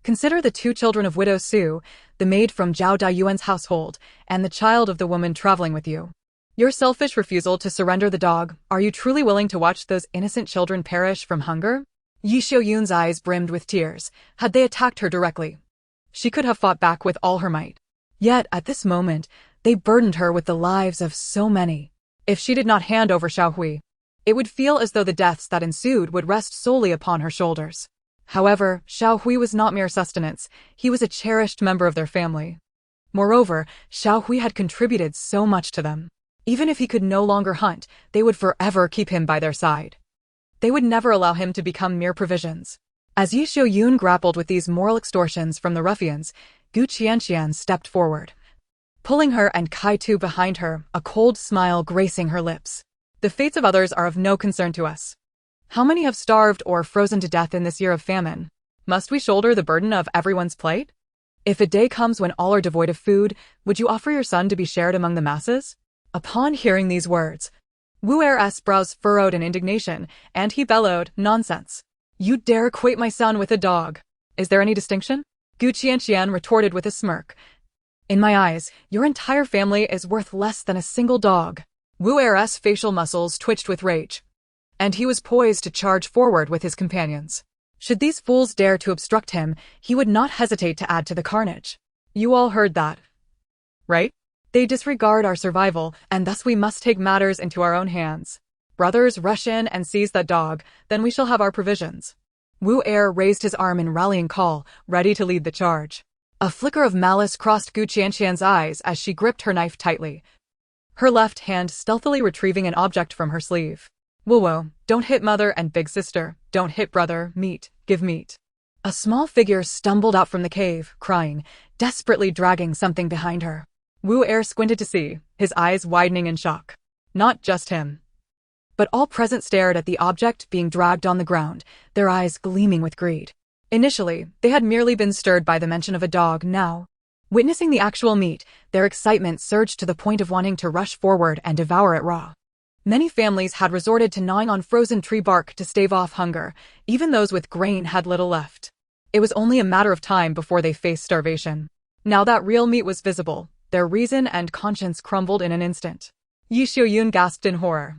Consider the 2 children of Widow Su, the maid from Zhao Dayuan's household, and the child of the woman traveling with you. Your selfish refusal to surrender the dog, are you truly willing to watch those innocent children perish from hunger? Yi Xiaoyun's eyes brimmed with tears. Had they attacked her directly, she could have fought back with all her might. Yet, at this moment, they burdened her with the lives of so many. If she did not hand over Xiaohui, it would feel as though the deaths that ensued would rest solely upon her shoulders. However, Xiaohui was not mere sustenance, he was a cherished member of their family. Moreover, Xiaohui had contributed so much to them. Even if he could no longer hunt, they would forever keep him by their side. They would never allow him to become mere provisions. As Yi Xiaoyun grappled with these moral extortions from the ruffians, Qianqian stepped forward, pulling her and Kai Tu behind her, a cold smile gracing her lips. The fates of others are of no concern to us. How many have starved or frozen to death in this year of famine? Must we shoulder the burden of everyone's plight? If a day comes when all are devoid of food, would you offer your son to be shared among the masses? Upon hearing these words, Wu Er's brows furrowed in indignation, and he bellowed, "Nonsense! You dare equate my son with a dog! Is there any distinction?" Qianqian retorted with a smirk. "In my eyes, your entire family is worth less than a single dog." Wu Er's facial muscles twitched with rage, and he was poised to charge forward with his companions. Should these fools dare to obstruct him, he would not hesitate to add to the carnage. You all heard that, right? They disregard our survival, and thus we must take matters into our own hands. Brothers, rush in and seize that dog, then we shall have our provisions. Wu Er raised his arm in rallying call, ready to lead the charge. A flicker of malice crossed Qianqian's eyes as she gripped her knife tightly, her left hand stealthily retrieving an object from her sleeve. "Whoa, don't hit mother and big sister, don't hit brother, meat, give meat." A small figure stumbled out from the cave, crying, desperately dragging something behind her. Wu Er squinted to see, his eyes widening in shock. Not just him, but all present stared at the object being dragged on the ground, their eyes gleaming with greed. Initially, they had merely been stirred by the mention of a dog. Now, witnessing the actual meat, their excitement surged to the point of wanting to rush forward and devour it raw. Many families had resorted to gnawing on frozen tree bark to stave off hunger, even those with grain had little left. It was only a matter of time before they faced starvation. Now that real meat was visible, their reason and conscience crumbled in an instant. Yi Xiaoyun gasped in horror,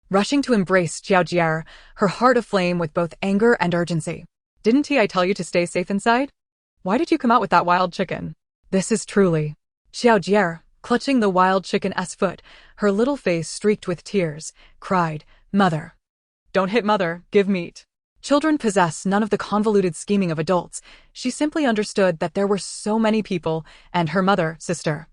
rushing to embrace Xiaojier, her heart aflame with both anger and urgency. "Didn't I tell you to stay safe inside? Why did you come out with that wild chicken?" "This is truly..." Xiaojier, clutching the wild chicken's foot, her little face streaked with tears, cried, "Mother! Don't hit mother, give meat." Children possess none of the convoluted scheming of adults. She simply understood that there were so many people, and her mother, sister,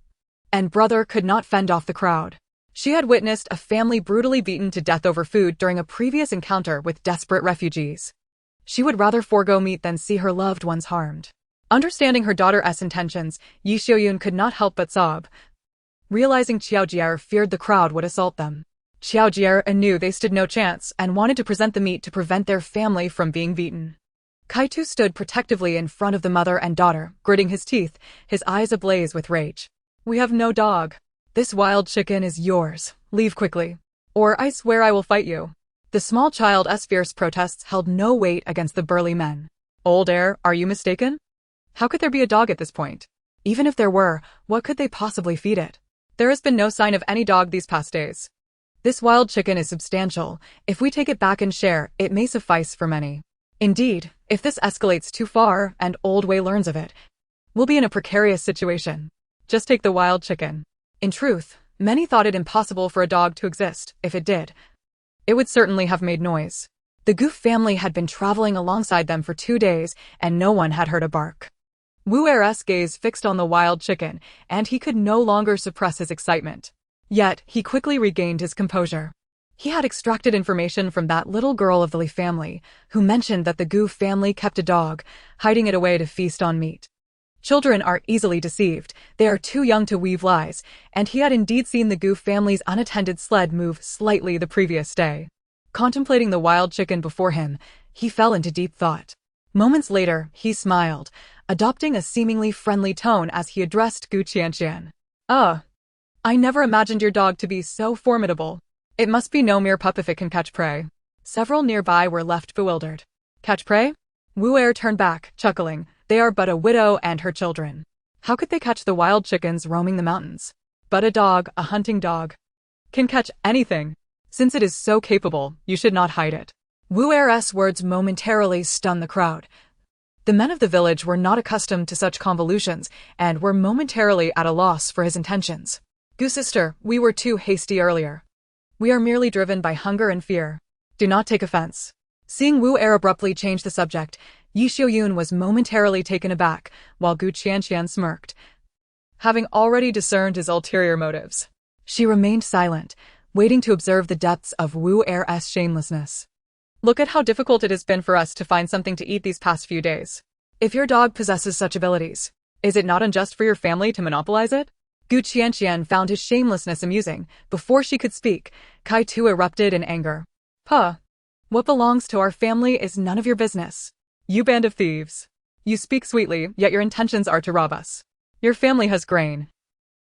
and brother could not fend off the crowd. She had witnessed a family brutally beaten to death over food during a previous encounter with desperate refugees. She would rather forego meat than see her loved ones harmed. Understanding her daughter's intentions, Yi Xiaoyun could not help but sob, realizing Xiaojier feared the crowd would assault them. Xiaojier knew they stood no chance and wanted to present the meat to prevent their family from being beaten. Kai Tu stood protectively in front of the mother and daughter, gritting his teeth, his eyes ablaze with rage. "We have no dog. This wild chicken is yours. Leave quickly, or I swear I will fight you." The small child's fierce protests held no weight against the burly men. "Old heir, are you mistaken? How could there be a dog at this point? Even if there were, what could they possibly feed it? There has been no sign of any dog these past days. This wild chicken is substantial. If we take it back and share, it may suffice for many. Indeed, if this escalates too far and Old Wei learns of it, we'll be in a precarious situation. Just take the wild chicken." In truth, many thought it impossible for a dog to exist. If it did, it would certainly have made noise. The Goof family had been traveling alongside them for 2 days, and no one had heard a bark. Wu Er's gaze fixed on the wild chicken, and he could no longer suppress his excitement. Yet, he quickly regained his composure. He had extracted information from that little girl of the Li family, who mentioned that the Goof family kept a dog, hiding it away to feast on meat. Children are easily deceived, they are too young to weave lies, and he had indeed seen the Goof family's unattended sled move slightly the previous day. Contemplating the wild chicken before him, he fell into deep thought. Moments later, he smiled, adopting a seemingly friendly tone as he addressed Qianqian. I never imagined your dog to be so formidable. It must be no mere pup if it can catch prey." Several nearby were left bewildered. "Catch prey?" Wu Er turned back, chuckling. "They are but a widow and her children. How could they catch the wild chickens roaming the mountains? But a dog, a hunting dog, can catch anything. Since it is so capable, you should not hide it." Wu Er's words momentarily stunned the crowd. The men of the village were not accustomed to such convolutions and were momentarily at a loss for his intentions. Gu sister, we were too hasty earlier. We are merely driven by hunger and fear. Do not take offense. Seeing Wu Er abruptly change the subject, Yi Xiaoyun was momentarily taken aback, while Gu Qianqian smirked, having already discerned his ulterior motives. She remained silent, waiting to observe the depths of Wu Er's shamelessness. Look at how difficult it has been for us to find something to eat these past few days. If your dog possesses such abilities, is it not unjust for your family to monopolize it? Gu Qianqian found his shamelessness amusing. Before she could speak, Kai Tu erupted in anger. Huh. What belongs to our family is none of your business. You band of thieves. You speak sweetly, yet your intentions are to rob us. Your family has grain.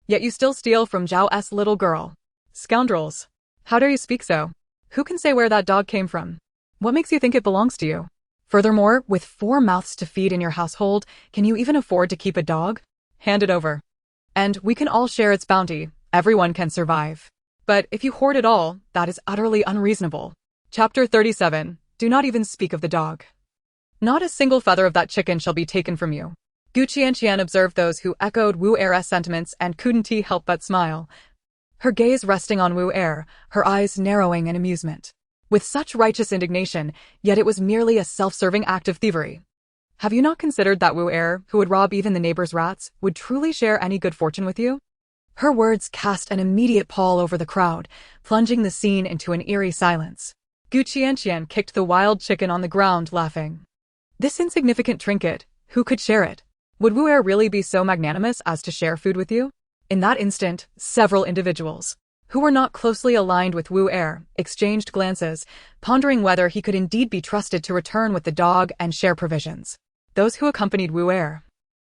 Yet you still steal from Zhao's little girl. Scoundrels. How dare you speak so? Who can say where that dog came from? What makes you think it belongs to you? Furthermore, with 4 mouths to feed in your household, can you even afford to keep a dog? Hand it over. And we can all share its bounty. Everyone can survive. But if you hoard it all, that is utterly unreasonable. Chapter 37. Do not even speak of the dog. Not a single feather of that chicken shall be taken from you. Gu Qianqian observed those who echoed Wu Er's sentiments and couldn't help but smile. Her gaze resting on Wu Er, her eyes narrowing in amusement. With such righteous indignation, yet it was merely a self-serving act of thievery. Have you not considered that Wu Er, who would rob even the neighbor's rats, would truly share any good fortune with you? Her words cast an immediate pall over the crowd, plunging the scene into an eerie silence. Gu Qianqian kicked the wild chicken on the ground, laughing. This insignificant trinket, who could share it? Would Wu Er really be so magnanimous as to share food with you? In that instant, several individuals, who were not closely aligned with Wu Er, exchanged glances, pondering whether he could indeed be trusted to return with the dog and share provisions. Those who accompanied Wu Er,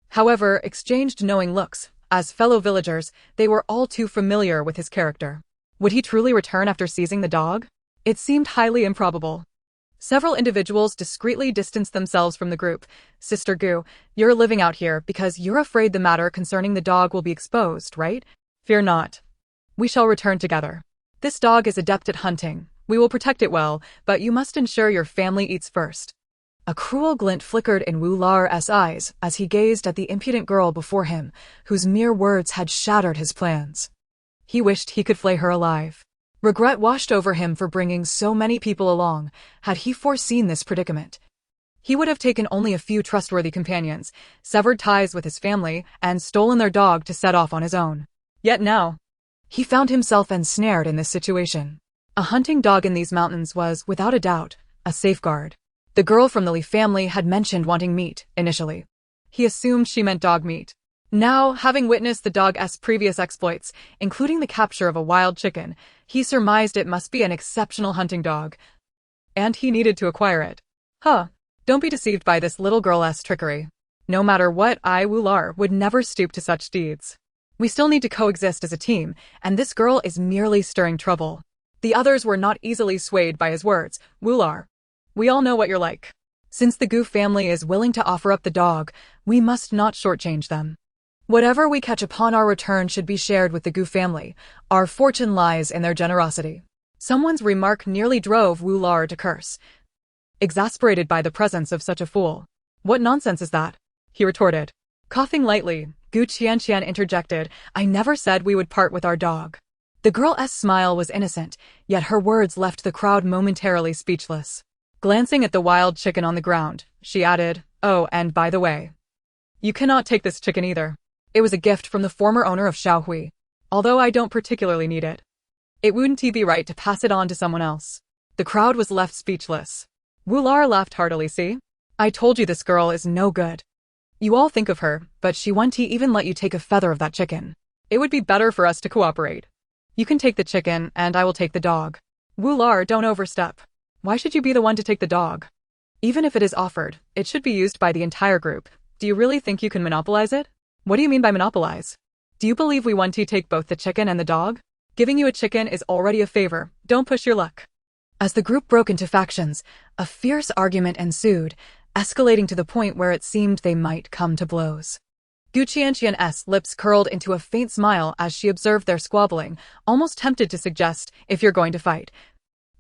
however, exchanged knowing looks. As fellow villagers, they were all too familiar with his character. Would he truly return after seizing the dog? It seemed highly improbable. Several individuals discreetly distanced themselves from the group. Sister Gu, you're living out here because you're afraid the matter concerning the dog will be exposed, right? Fear not. We shall return together. This dog is adept at hunting. We will protect it well, but you must ensure your family eats first. A cruel glint flickered in Wu Lar's eyes as he gazed at the impudent girl before him, whose mere words had shattered his plans. He wished he could flay her alive. Regret washed over him for bringing so many people along. Had he foreseen this predicament, he would have taken only a few trustworthy companions, severed ties with his family, and stolen their dog to set off on his own. Yet now, he found himself ensnared in this situation. A hunting dog in these mountains was, without a doubt, a safeguard. The girl from the Li family had mentioned wanting meat, initially. He assumed she meant dog meat. Now, having witnessed the dog's previous exploits, including the capture of a wild chicken, he surmised it must be an exceptional hunting dog. And he needed to acquire it. Don't be deceived by this little girl's trickery. No matter what, Wu Lar would never stoop to such deeds. We still need to coexist as a team, and this girl is merely stirring trouble. The others were not easily swayed by his words. Wu Lar, we all know what you're like. Since the Gu family is willing to offer up the dog, we must not shortchange them. Whatever we catch upon our return should be shared with the Gu family. Our fortune lies in their generosity. Someone's remark nearly drove Wu Lar to curse, exasperated by the presence of such a fool. What nonsense is that? He retorted. Coughing lightly, Gu Qianqian interjected, I never said we would part with our dog. The girl's smile was innocent, yet her words left the crowd momentarily speechless. Glancing at the wild chicken on the ground, she added, oh, and by the way, you cannot take this chicken either. It was a gift from the former owner of Shaohui. Although I don't particularly need it, it wouldn't be right to pass it on to someone else. The crowd was left speechless. Wu Lar laughed heartily. See? I told you this girl is no good. You all think of her, but she won't even let you take a feather of that chicken. It would be better for us to cooperate. You can take the chicken, and I will take the dog. Wu Lar, don't overstep. Why should you be the one to take the dog? Even if it is offered, it should be used by the entire group. Do you really think you can monopolize it? What do you mean by monopolize? Do you believe we want to take both the chicken and the dog? Giving you a chicken is already a favor. Don't push your luck. As the group broke into factions, a fierce argument ensued, escalating to the point where it seemed they might come to blows. Gu Qianqian's lips curled into a faint smile as she observed their squabbling, almost tempted to suggest, if you're going to fight,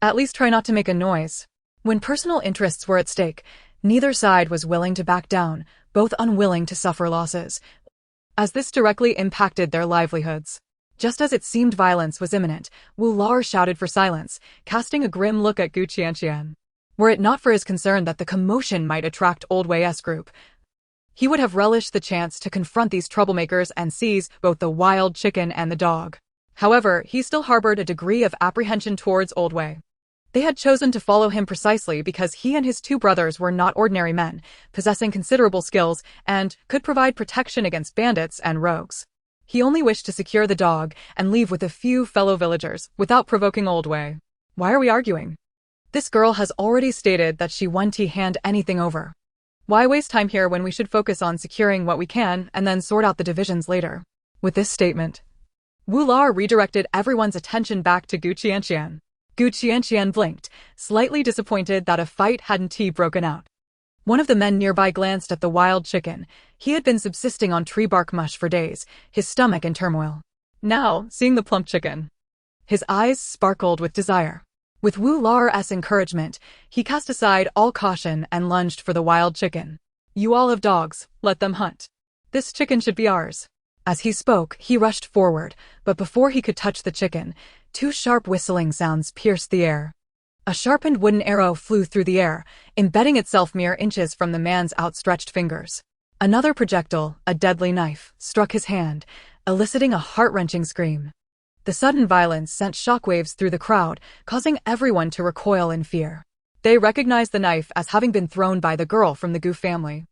at least try not to make a noise. When personal interests were at stake, Neither side was willing to back down, both unwilling to suffer losses, as this directly impacted their livelihoods. Just as it seemed violence was imminent, Wu Lar shouted for silence, casting a grim look at Qianqian. Were it not for his concern that the commotion might attract Old Wei's group, he would have relished the chance to confront these troublemakers and seize both the wild chicken and the dog. However, he still harbored a degree of apprehension towards Old Wei. They had chosen to follow him precisely because he and his two brothers were not ordinary men, possessing considerable skills, and could provide protection against bandits and rogues. He only wished to secure the dog and leave with a few fellow villagers without provoking Old Wei. Why are we arguing? This girl has already stated that she won't hand anything over. Why waste time here when we should focus on securing what we can and then sort out the divisions later? With this statement, Wu Lar redirected everyone's attention back to Qianqian. Qianqian blinked, slightly disappointed that a fight hadn't broken out. One of the men nearby glanced at the wild chicken. He had been subsisting on tree bark mush for days, his stomach in turmoil. Now, seeing the plump chicken, his eyes sparkled with desire. With Wu Lar's encouragement, he cast aside all caution and lunged for the wild chicken. You all have dogs, let them hunt. This chicken should be ours. As he spoke, he rushed forward, but before he could touch the chicken, two sharp whistling sounds pierced the air. A sharpened wooden arrow flew through the air, embedding itself mere inches from the man's outstretched fingers. Another projectile, a deadly knife, struck his hand, eliciting a heart-wrenching scream. The sudden violence sent shockwaves through the crowd, causing everyone to recoil in fear. They recognized the knife as having been thrown by the girl from the Gu family.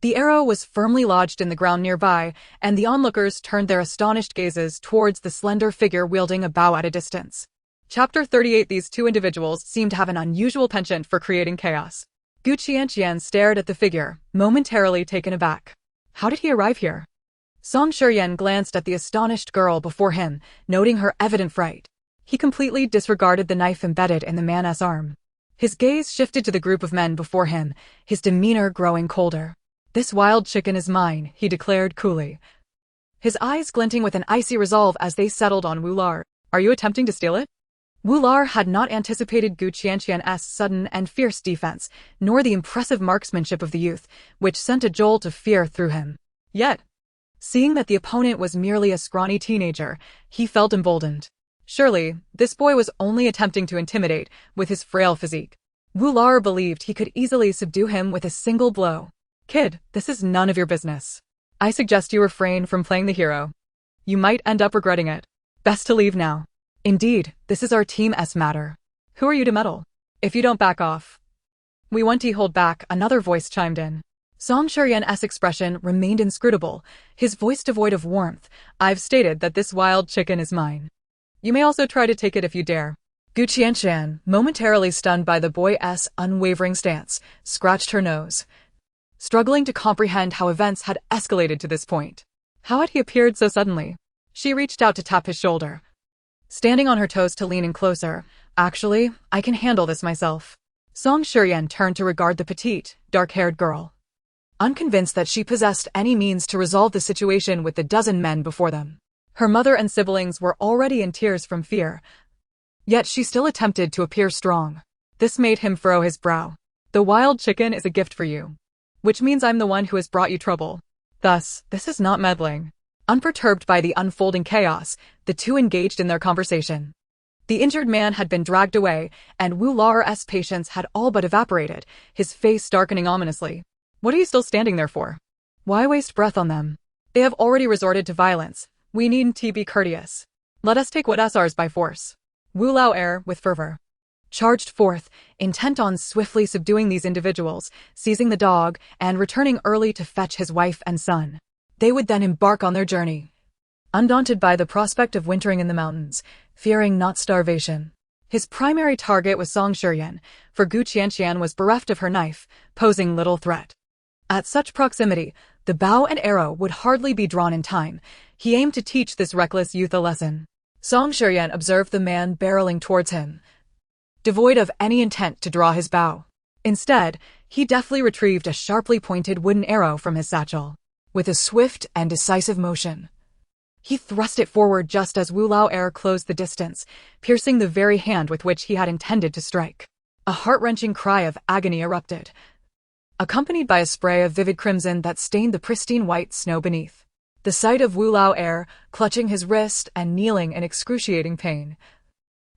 The arrow was firmly lodged in the ground nearby, and the onlookers turned their astonished gazes towards the slender figure wielding a bow at a distance. Chapter 38. These two individuals seemed to have an unusual penchant for creating chaos. Qianqian stared at the figure, momentarily taken aback. How did he arrive here? Song Shiyan glanced at the astonished girl before him, noting her evident fright. He completely disregarded the knife embedded in the man's arm. His gaze shifted to the group of men before him, his demeanor growing colder. This wild chicken is mine, he declared coolly, his eyes glinting with an icy resolve as they settled on Wu Lar. Are you attempting to steal it? Wu Lar had not anticipated Qianqian's sudden and fierce defense, nor the impressive marksmanship of the youth, which sent a jolt of fear through him. Yet, seeing that the opponent was merely a scrawny teenager, he felt emboldened. Surely, this boy was only attempting to intimidate with his frail physique. Wu Lar believed he could easily subdue him with a single blow. Kid, this is none of your business. I suggest you refrain from playing the hero. You might end up regretting it. Best to leave now. Indeed, this is our team's matter. Who are you to meddle? If you don't back off, we won't hold back, another voice chimed in. Song Shiyan's expression remained inscrutable, his voice devoid of warmth. I've stated that this wild chicken is mine. You may also try to take it if you dare. Qianqian, momentarily stunned by the boy's unwavering stance, scratched her nose, struggling to comprehend how events had escalated to this point. How had he appeared so suddenly? She reached out to tap his shoulder, standing on her toes to lean in closer. Actually, I can handle this myself. Song Shiyan turned to regard the petite, dark-haired girl, unconvinced that she possessed any means to resolve the situation with the dozen men before them. Her mother and siblings were already in tears from fear, yet she still attempted to appear strong. This made him furrow his brow. The wild chicken is a gift for you, which means I'm the one who has brought you trouble. Thus, this is not meddling. Unperturbed by the unfolding chaos, the two engaged in their conversation. The injured man had been dragged away, and Wu Lar's patience had all but evaporated, his face darkening ominously. What are you still standing there for? Why waste breath on them? They have already resorted to violence. We needn't be courteous. Let us take what's ours by force. Wu Lao, with fervor, charged forth, intent on swiftly subduing these individuals, seizing the dog, and returning early to fetch his wife and son. They would then embark on their journey, undaunted by the prospect of wintering in the mountains, fearing not starvation. His primary target was Song Shiyan, for Qianqian was bereft of her knife, posing little threat. At such proximity, the bow and arrow would hardly be drawn in time. He aimed to teach this reckless youth a lesson. Song Shiyan observed the man barreling towards him, devoid of any intent to draw his bow. Instead, he deftly retrieved a sharply pointed wooden arrow from his satchel. With a swift and decisive motion, he thrust it forward just as Wu Lao closed the distance, piercing the very hand with which he had intended to strike. A heart-wrenching cry of agony erupted, accompanied by a spray of vivid crimson that stained the pristine white snow beneath. The sight of Wu Lao Er, clutching his wrist and kneeling in excruciating pain,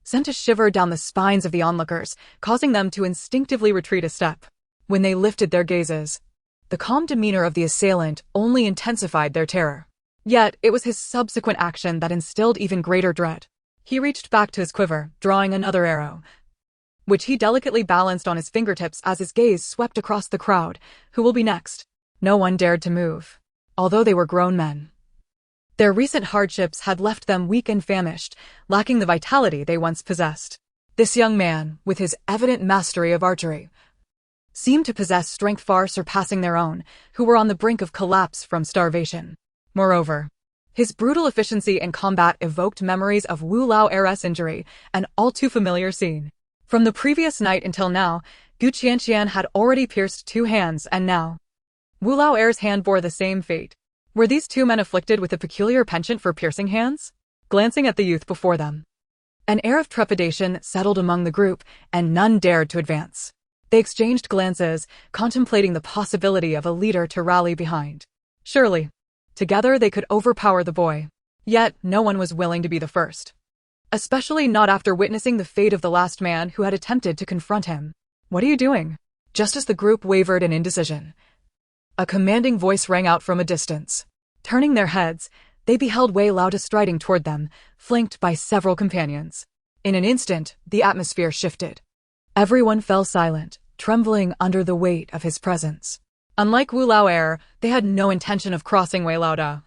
sent a shiver down the spines of the onlookers, causing them to instinctively retreat a step. When they lifted their gazes, the calm demeanor of the assailant only intensified their terror. Yet, it was his subsequent action that instilled even greater dread. He reached back to his quiver, drawing another arrow, which he delicately balanced on his fingertips as his gaze swept across the crowd. Who will be next? No one dared to move, although they were grown men. Their recent hardships had left them weak and famished, lacking the vitality they once possessed. This young man, with his evident mastery of archery, seemed to possess strength far surpassing their own, who were on the brink of collapse from starvation. Moreover, his brutal efficiency in combat evoked memories of Wu Lao Er's injury, an all-too-familiar scene. From the previous night until now, Qianqian had already pierced 2 hands, and now Wu Lao Er's hand bore the same fate. Were these 2 men afflicted with a peculiar penchant for piercing hands? Glancing at the youth before them, an air of trepidation settled among the group, and none dared to advance. They exchanged glances, contemplating the possibility of a leader to rally behind. Surely, together they could overpower the boy. Yet, no one was willing to be the first. Especially not after witnessing the fate of the last man who had attempted to confront him. What are you doing? Just as the group wavered in indecision, a commanding voice rang out from a distance. Turning their heads, they beheld Wei Lao striding toward them, flanked by several companions. In an instant, the atmosphere shifted. Everyone fell silent, trembling under the weight of his presence. Unlike Wu Lao Er, they had no intention of crossing Wei Lao,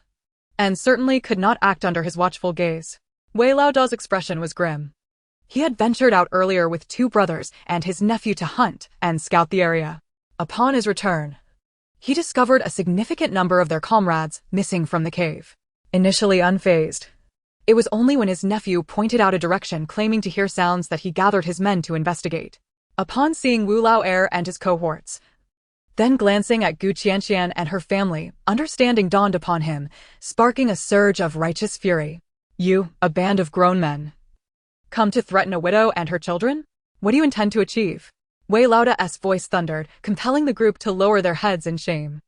and certainly could not act under his watchful gaze. Wei Lao's expression was grim. He had ventured out earlier with 2 brothers and his nephew to hunt and scout the area. Upon his return, he discovered a significant number of their comrades missing from the cave. Initially unfazed, it was only when his nephew pointed out a direction claiming to hear sounds that he gathered his men to investigate. Upon seeing Wu Lao Er and his cohorts, then glancing at Qianqian and her family, understanding dawned upon him, sparking a surge of righteous fury. You, a band of grown men, come to threaten a widow and her children? What do you intend to achieve? Wei Lao's voice thundered, compelling the group to lower their heads in shame.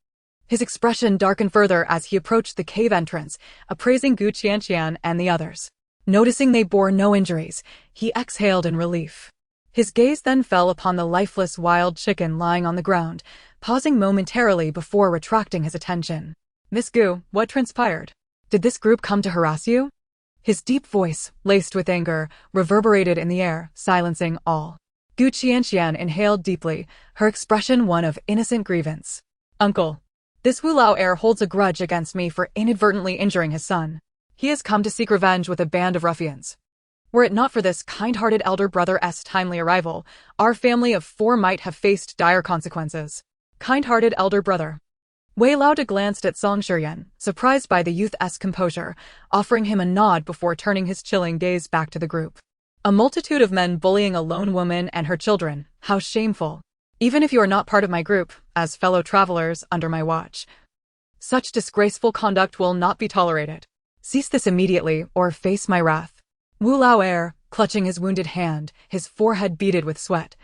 His expression darkened further as he approached the cave entrance, appraising Qianqian and the others. Noticing they bore no injuries, he exhaled in relief. His gaze then fell upon the lifeless wild chicken lying on the ground, pausing momentarily before retracting his attention. Miss Gu, what transpired? Did this group come to harass you? His deep voice, laced with anger, reverberated in the air, silencing all. Qianqian inhaled deeply, her expression one of innocent grievance. Uncle, this Wu Lao Er holds a grudge against me for inadvertently injuring his son. He has come to seek revenge with a band of ruffians. Were it not for this kind-hearted elder brother's timely arrival, our family of 4 might have faced dire consequences. Kind-hearted elder brother. Wei Lao glanced at Song Shiyan, surprised by the youth's composure, offering him a nod before turning his chilling gaze back to the group. A multitude of men bullying a lone woman and her children, how shameful. Even if you are not part of my group, as fellow travelers under my watch, such disgraceful conduct will not be tolerated. Cease this immediately, or face my wrath. Wu Lao Er, clutching his wounded hand, his forehead beaded with sweat,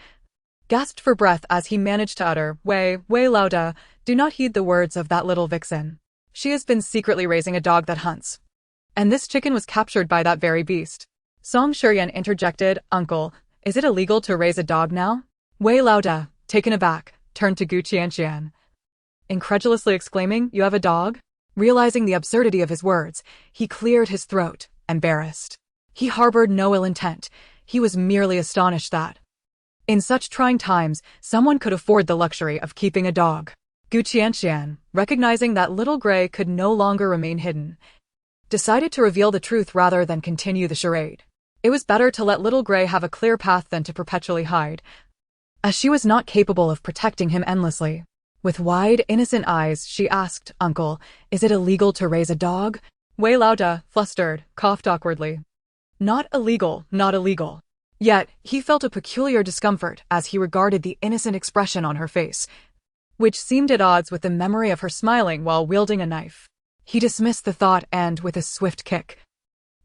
gasped for breath as he managed to utter, Wei Lao, do not heed the words of that little vixen. She has been secretly raising a dog that hunts. And this chicken was captured by that very beast. Song Shiyan interjected, Uncle, is it illegal to raise a dog now? Wei Lao, taken aback, turned to Qianqian, incredulously exclaiming, You have a dog? Realizing the absurdity of his words, he cleared his throat, embarrassed. He harbored no ill intent, he was merely astonished that, in such trying times, someone could afford the luxury of keeping a dog. Qianqian, recognizing that Little Gray could no longer remain hidden, decided to reveal the truth rather than continue the charade. It was better to let Little Gray have a clear path than to perpetually hide, as she was not capable of protecting him endlessly. With wide, innocent eyes, she asked, Uncle, is it illegal to raise a dog? Wei Lao, flustered, coughed awkwardly. Not illegal, not illegal. Yet, he felt a peculiar discomfort as he regarded the innocent expression on her face, which seemed at odds with the memory of her smiling while wielding a knife. He dismissed the thought and, with a swift kick,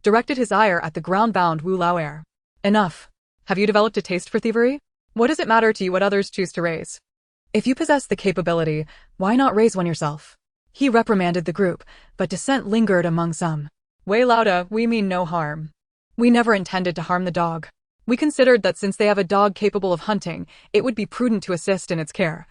directed his ire at the ground-bound Wu Lao Er. Enough. Have you developed a taste for thievery? What does it matter to you what others choose to raise? If you possess the capability, why not raise one yourself? He reprimanded the group, but dissent lingered among some. Wei Lauda, we mean no harm. We never intended to harm the dog. We considered that since they have a dog capable of hunting, it would be prudent to assist in its care,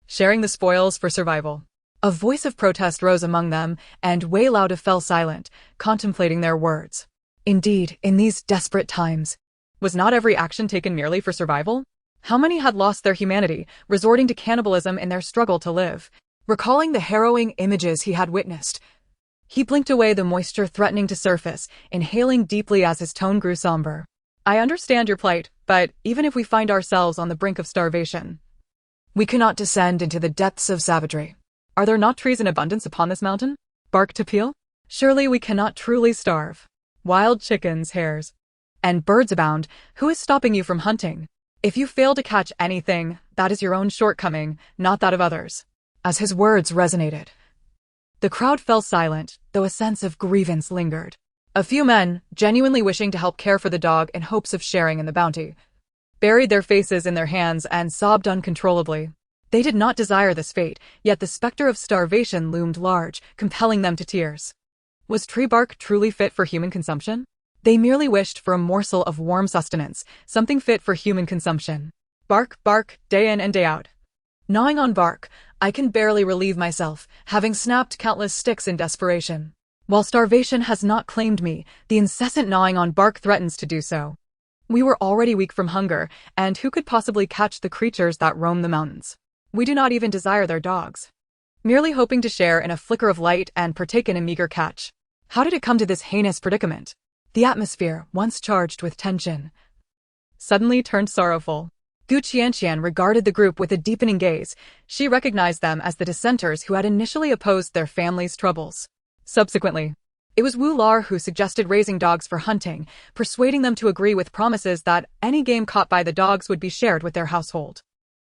sharing the spoils for survival. A voice of protest rose among them, and Wei Lauda fell silent, contemplating their words. Indeed, in these desperate times, was not every action taken merely for survival? How many had lost their humanity, resorting to cannibalism in their struggle to live? Recalling the harrowing images he had witnessed, he blinked away the moisture threatening to surface, inhaling deeply as his tone grew somber. I understand your plight, but even if we find ourselves on the brink of starvation, we cannot descend into the depths of savagery. Are there not trees in abundance upon this mountain? Bark to peel? Surely we cannot truly starve. Wild chickens, hares, and birds abound. Who is stopping you from hunting? If you fail to catch anything, that is your own shortcoming, not that of others. As his words resonated, the crowd fell silent, though a sense of grievance lingered. A few men, genuinely wishing to help care for the dog in hopes of sharing in the bounty, buried their faces in their hands and sobbed uncontrollably. They did not desire this fate, yet the specter of starvation loomed large, compelling them to tears. Was tree bark truly fit for human consumption? They merely wished for a morsel of warm sustenance, something fit for human consumption. Bark, bark, day in and day out. Gnawing on bark, I can barely relieve myself, having snapped countless sticks in desperation. While starvation has not claimed me, the incessant gnawing on bark threatens to do so. We were already weak from hunger, and who could possibly catch the creatures that roam the mountains? We do not even desire their dogs, merely hoping to share in a flicker of light and partake in a meager catch. How did it come to this heinous predicament? The atmosphere, once charged with tension, suddenly turned sorrowful. Qianqian regarded the group with a deepening gaze. She recognized them as the dissenters who had initially opposed their family's troubles. Subsequently, it was Wu Lar who suggested raising dogs for hunting, persuading them to agree with promises that any game caught by the dogs would be shared with their household.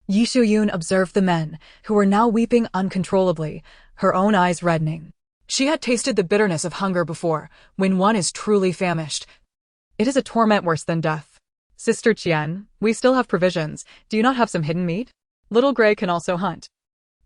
Yi Shuyun observed the men, who were now weeping uncontrollably, her own eyes reddening. She had tasted the bitterness of hunger before. When one is truly famished, it is a torment worse than death. Sister Qian, we still have provisions. Do you not have some hidden meat? Little Gray can also hunt.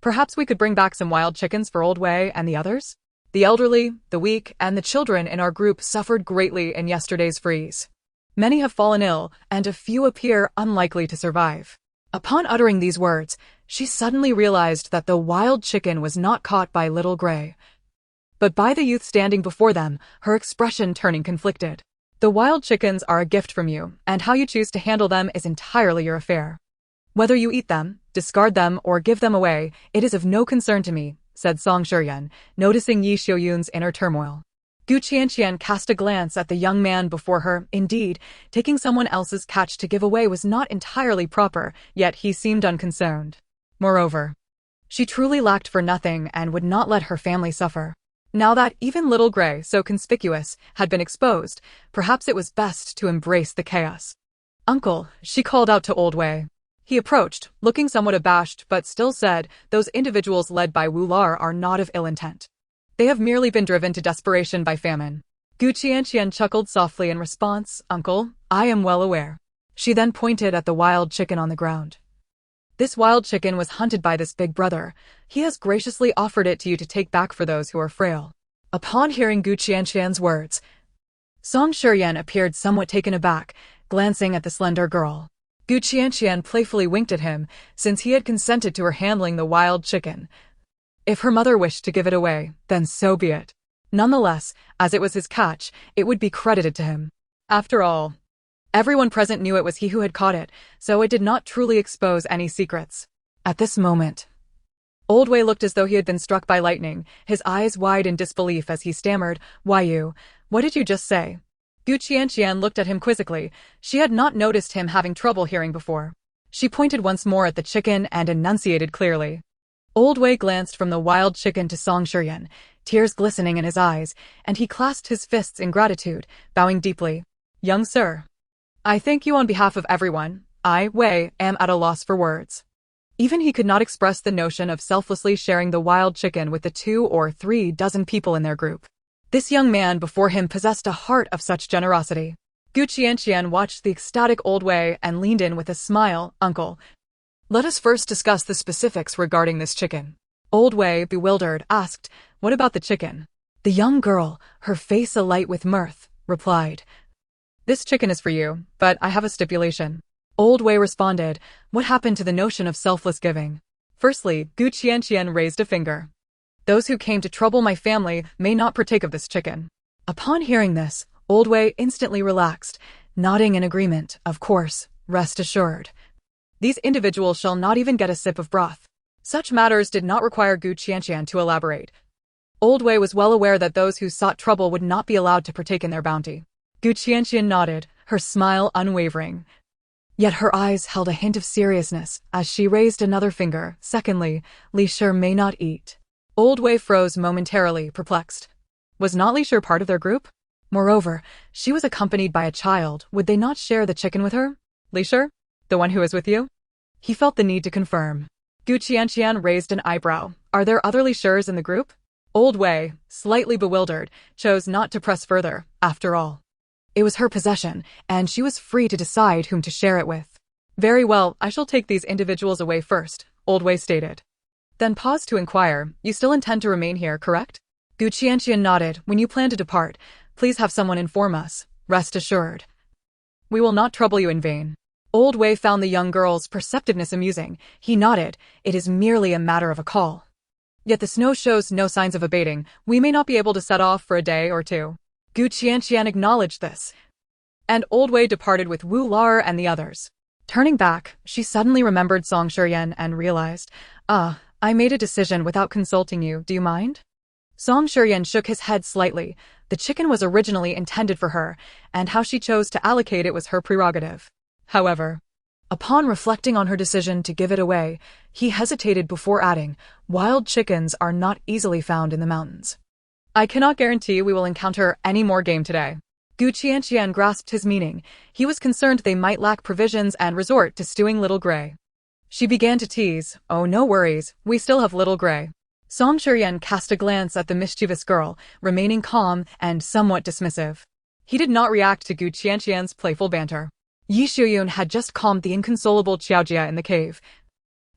Perhaps we could bring back some wild chickens for Old Wei and the others? The elderly, the weak, and the children in our group suffered greatly in yesterday's freeze. Many have fallen ill, and a few appear unlikely to survive. Upon uttering these words, she suddenly realized that the wild chicken was not caught by Little Gray, but by the youth standing before them, her expression turning conflicted. The wild chickens are a gift from you, and how you choose to handle them is entirely your affair. Whether you eat them, discard them, or give them away, it is of no concern to me, said Song Shuyuan, noticing Yi Shuyun's inner turmoil. Qianqian cast a glance at the young man before her. Indeed, taking someone else's catch to give away was not entirely proper, yet he seemed unconcerned. Moreover, she truly lacked for nothing and would not let her family suffer. Now that even Little Gray, so conspicuous, had been exposed, perhaps it was best to embrace the chaos. Uncle, she called out to Old Wei. He approached, looking somewhat abashed, but still said, those individuals led by Wu Lar are not of ill intent. They have merely been driven to desperation by famine. Qianqian chuckled softly in response. Uncle, I am well aware. She then pointed at the wild chicken on the ground. This wild chicken was hunted by this big brother. He has graciously offered it to you to take back for those who are frail. Upon hearing Qianqian's words, Song Shuyuan appeared somewhat taken aback, glancing at the slender girl. Qianqian playfully winked at him, since he had consented to her handling the wild chicken. If her mother wished to give it away, then so be it. Nonetheless, as it was his catch, it would be credited to him. After all, everyone present knew it was he who had caught it, so it did not truly expose any secrets. At this moment, Old Wei looked as though he had been struck by lightning, his eyes wide in disbelief as he stammered, Why what did you just say? Qianqian looked at him quizzically. She had not noticed him having trouble hearing before. She pointed once more at the chicken and enunciated clearly. Old Wei glanced from the wild chicken to Song Shuyuan, tears glistening in his eyes, and he clasped his fists in gratitude, bowing deeply. Young sir, I thank you on behalf of everyone. I, Wei, am at a loss for words. Even he could not express the notion of selflessly sharing the wild chicken with the 2 or 3 dozen people in their group. This young man before him possessed a heart of such generosity. Qianqian watched the ecstatic Old Wei and leaned in with a smile. Uncle, Let us first discuss the specifics regarding this chicken. Old Wei, bewildered, asked, "What about the chicken?" The young girl, her face alight with mirth, replied, "This chicken is for you, but I have a stipulation." Old Wei responded, "What happened to the notion of selfless giving?" Firstly, Qianqian raised a finger. "Those who came to trouble my family may not partake of this chicken." Upon hearing this, Old Wei instantly relaxed, nodding in agreement. "Of course, rest assured. These individuals shall not even get a sip of broth." Such matters did not require Qianqian to elaborate. Old Wei was well aware that those who sought trouble would not be allowed to partake in their bounty. Qianqian nodded, her smile unwavering. Yet her eyes held a hint of seriousness as she raised another finger. "Secondly, Li Shi may not eat." Old Wei froze momentarily, perplexed. Was not Li Shi part of their group? Moreover, she was accompanied by a child. Would they not share the chicken with her? "Li Shi? The one who is with you?" He felt the need to confirm. Qianqian raised an eyebrow. "Are there other Li Shis in the group?" Old Wei, slightly bewildered, chose not to press further. After all, it was her possession, and she was free to decide whom to share it with. "Very well, I shall take these individuals away first," Old Wei stated. Then paused to inquire, "You still intend to remain here, correct?" Qianqian nodded. "When you plan to depart, please have someone inform us. Rest assured, we will not trouble you in vain." Old Wei found the young girl's perceptiveness amusing. He nodded. "It is merely a matter of a call. Yet the snow shows no signs of abating. We may not be able to set off for a day or two." Qianqian acknowledged this, and Old Wei departed with Wu Lar and the others. Turning back, she suddenly remembered Song Shiyan and realized, I made a decision without consulting you, do you mind?" Song Shiyan shook his head slightly. The chicken was originally intended for her, and how she chose to allocate it was her prerogative. However, upon reflecting on her decision to give it away, he hesitated before adding, "Wild chickens are not easily found in the mountains. I cannot guarantee we will encounter any more game today." Qianqian grasped his meaning. He was concerned they might lack provisions and resort to stewing Little Gray. She began to tease, "Oh, no worries, we still have Little Gray." Song Shiyan cast a glance at the mischievous girl, remaining calm and somewhat dismissive. He did not react to Qianqian's playful banter. Yi Shuyun had just calmed the inconsolable Qiaojia in the cave,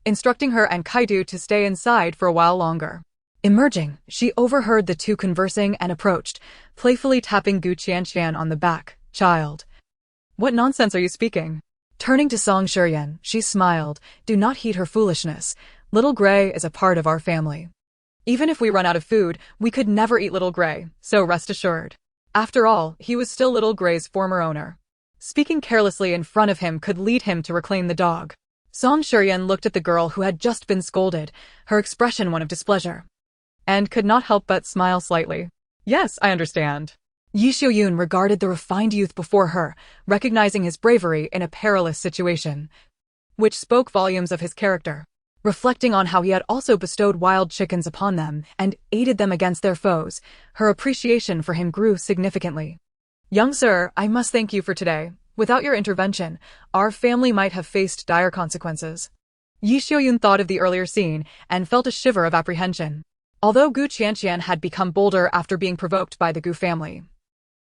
instructing her and Kaidu to stay inside for a while longer. Emerging, she overheard the two conversing and approached, playfully tapping Qianqian on the back. "Child, what nonsense are you speaking?" Turning to Song Shiyan, she smiled. "Do not heed her foolishness. Little Gray is a part of our family. Even if we run out of food, we could never eat Little Gray, so rest assured. After all, he was still Little Gray's former owner. Speaking carelessly in front of him could lead him to reclaim the dog." Song Shiyan looked at the girl who had just been scolded, her expression one of displeasure, and could not help but smile slightly. "Yes, I understand." Yi Shuyun regarded the refined youth before her, recognizing his bravery in a perilous situation, which spoke volumes of his character. Reflecting on how he had also bestowed wild chickens upon them and aided them against their foes, her appreciation for him grew significantly. "Young sir, I must thank you for today. Without your intervention, our family might have faced dire consequences." Yi Shuyun thought of the earlier scene and felt a shiver of apprehension. Although Qianqian had become bolder after being provoked by the Gu family,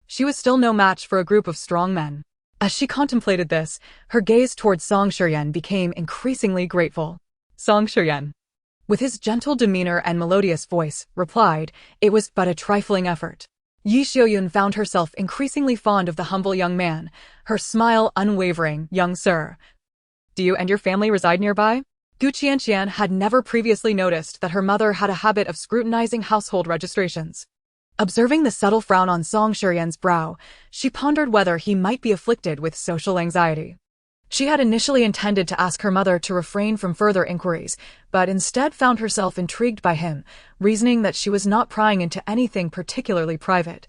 she was still no match for a group of strong men. As she contemplated this, her gaze towards Song Shiyan became increasingly grateful. Song Shiyan, with his gentle demeanor and melodious voice, replied, "It was but a trifling effort." Yi Shuyun found herself increasingly fond of the humble young man, her smile unwavering. "Young sir, do you and your family reside nearby?" Qianqian had never previously noticed that her mother had a habit of scrutinizing household registrations. Observing the subtle frown on Song Shiyan's brow, she pondered whether he might be afflicted with social anxiety. She had initially intended to ask her mother to refrain from further inquiries, but instead found herself intrigued by him, reasoning that she was not prying into anything particularly private,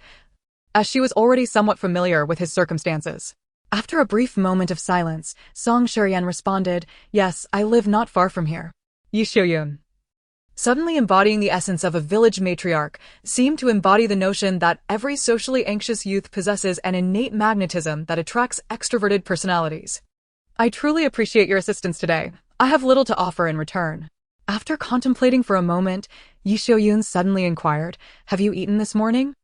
as she was already somewhat familiar with his circumstances. After a brief moment of silence, Song Shiyan responded, "Yes, I live not far from here." Yi Shuyun, suddenly embodying the essence of a village matriarch, seemed to embody the notion that every socially anxious youth possesses an innate magnetism that attracts extroverted personalities. "I truly appreciate your assistance today. I have little to offer in return." After contemplating for a moment, Yi Shuyun suddenly inquired, "Have you eaten this morning?"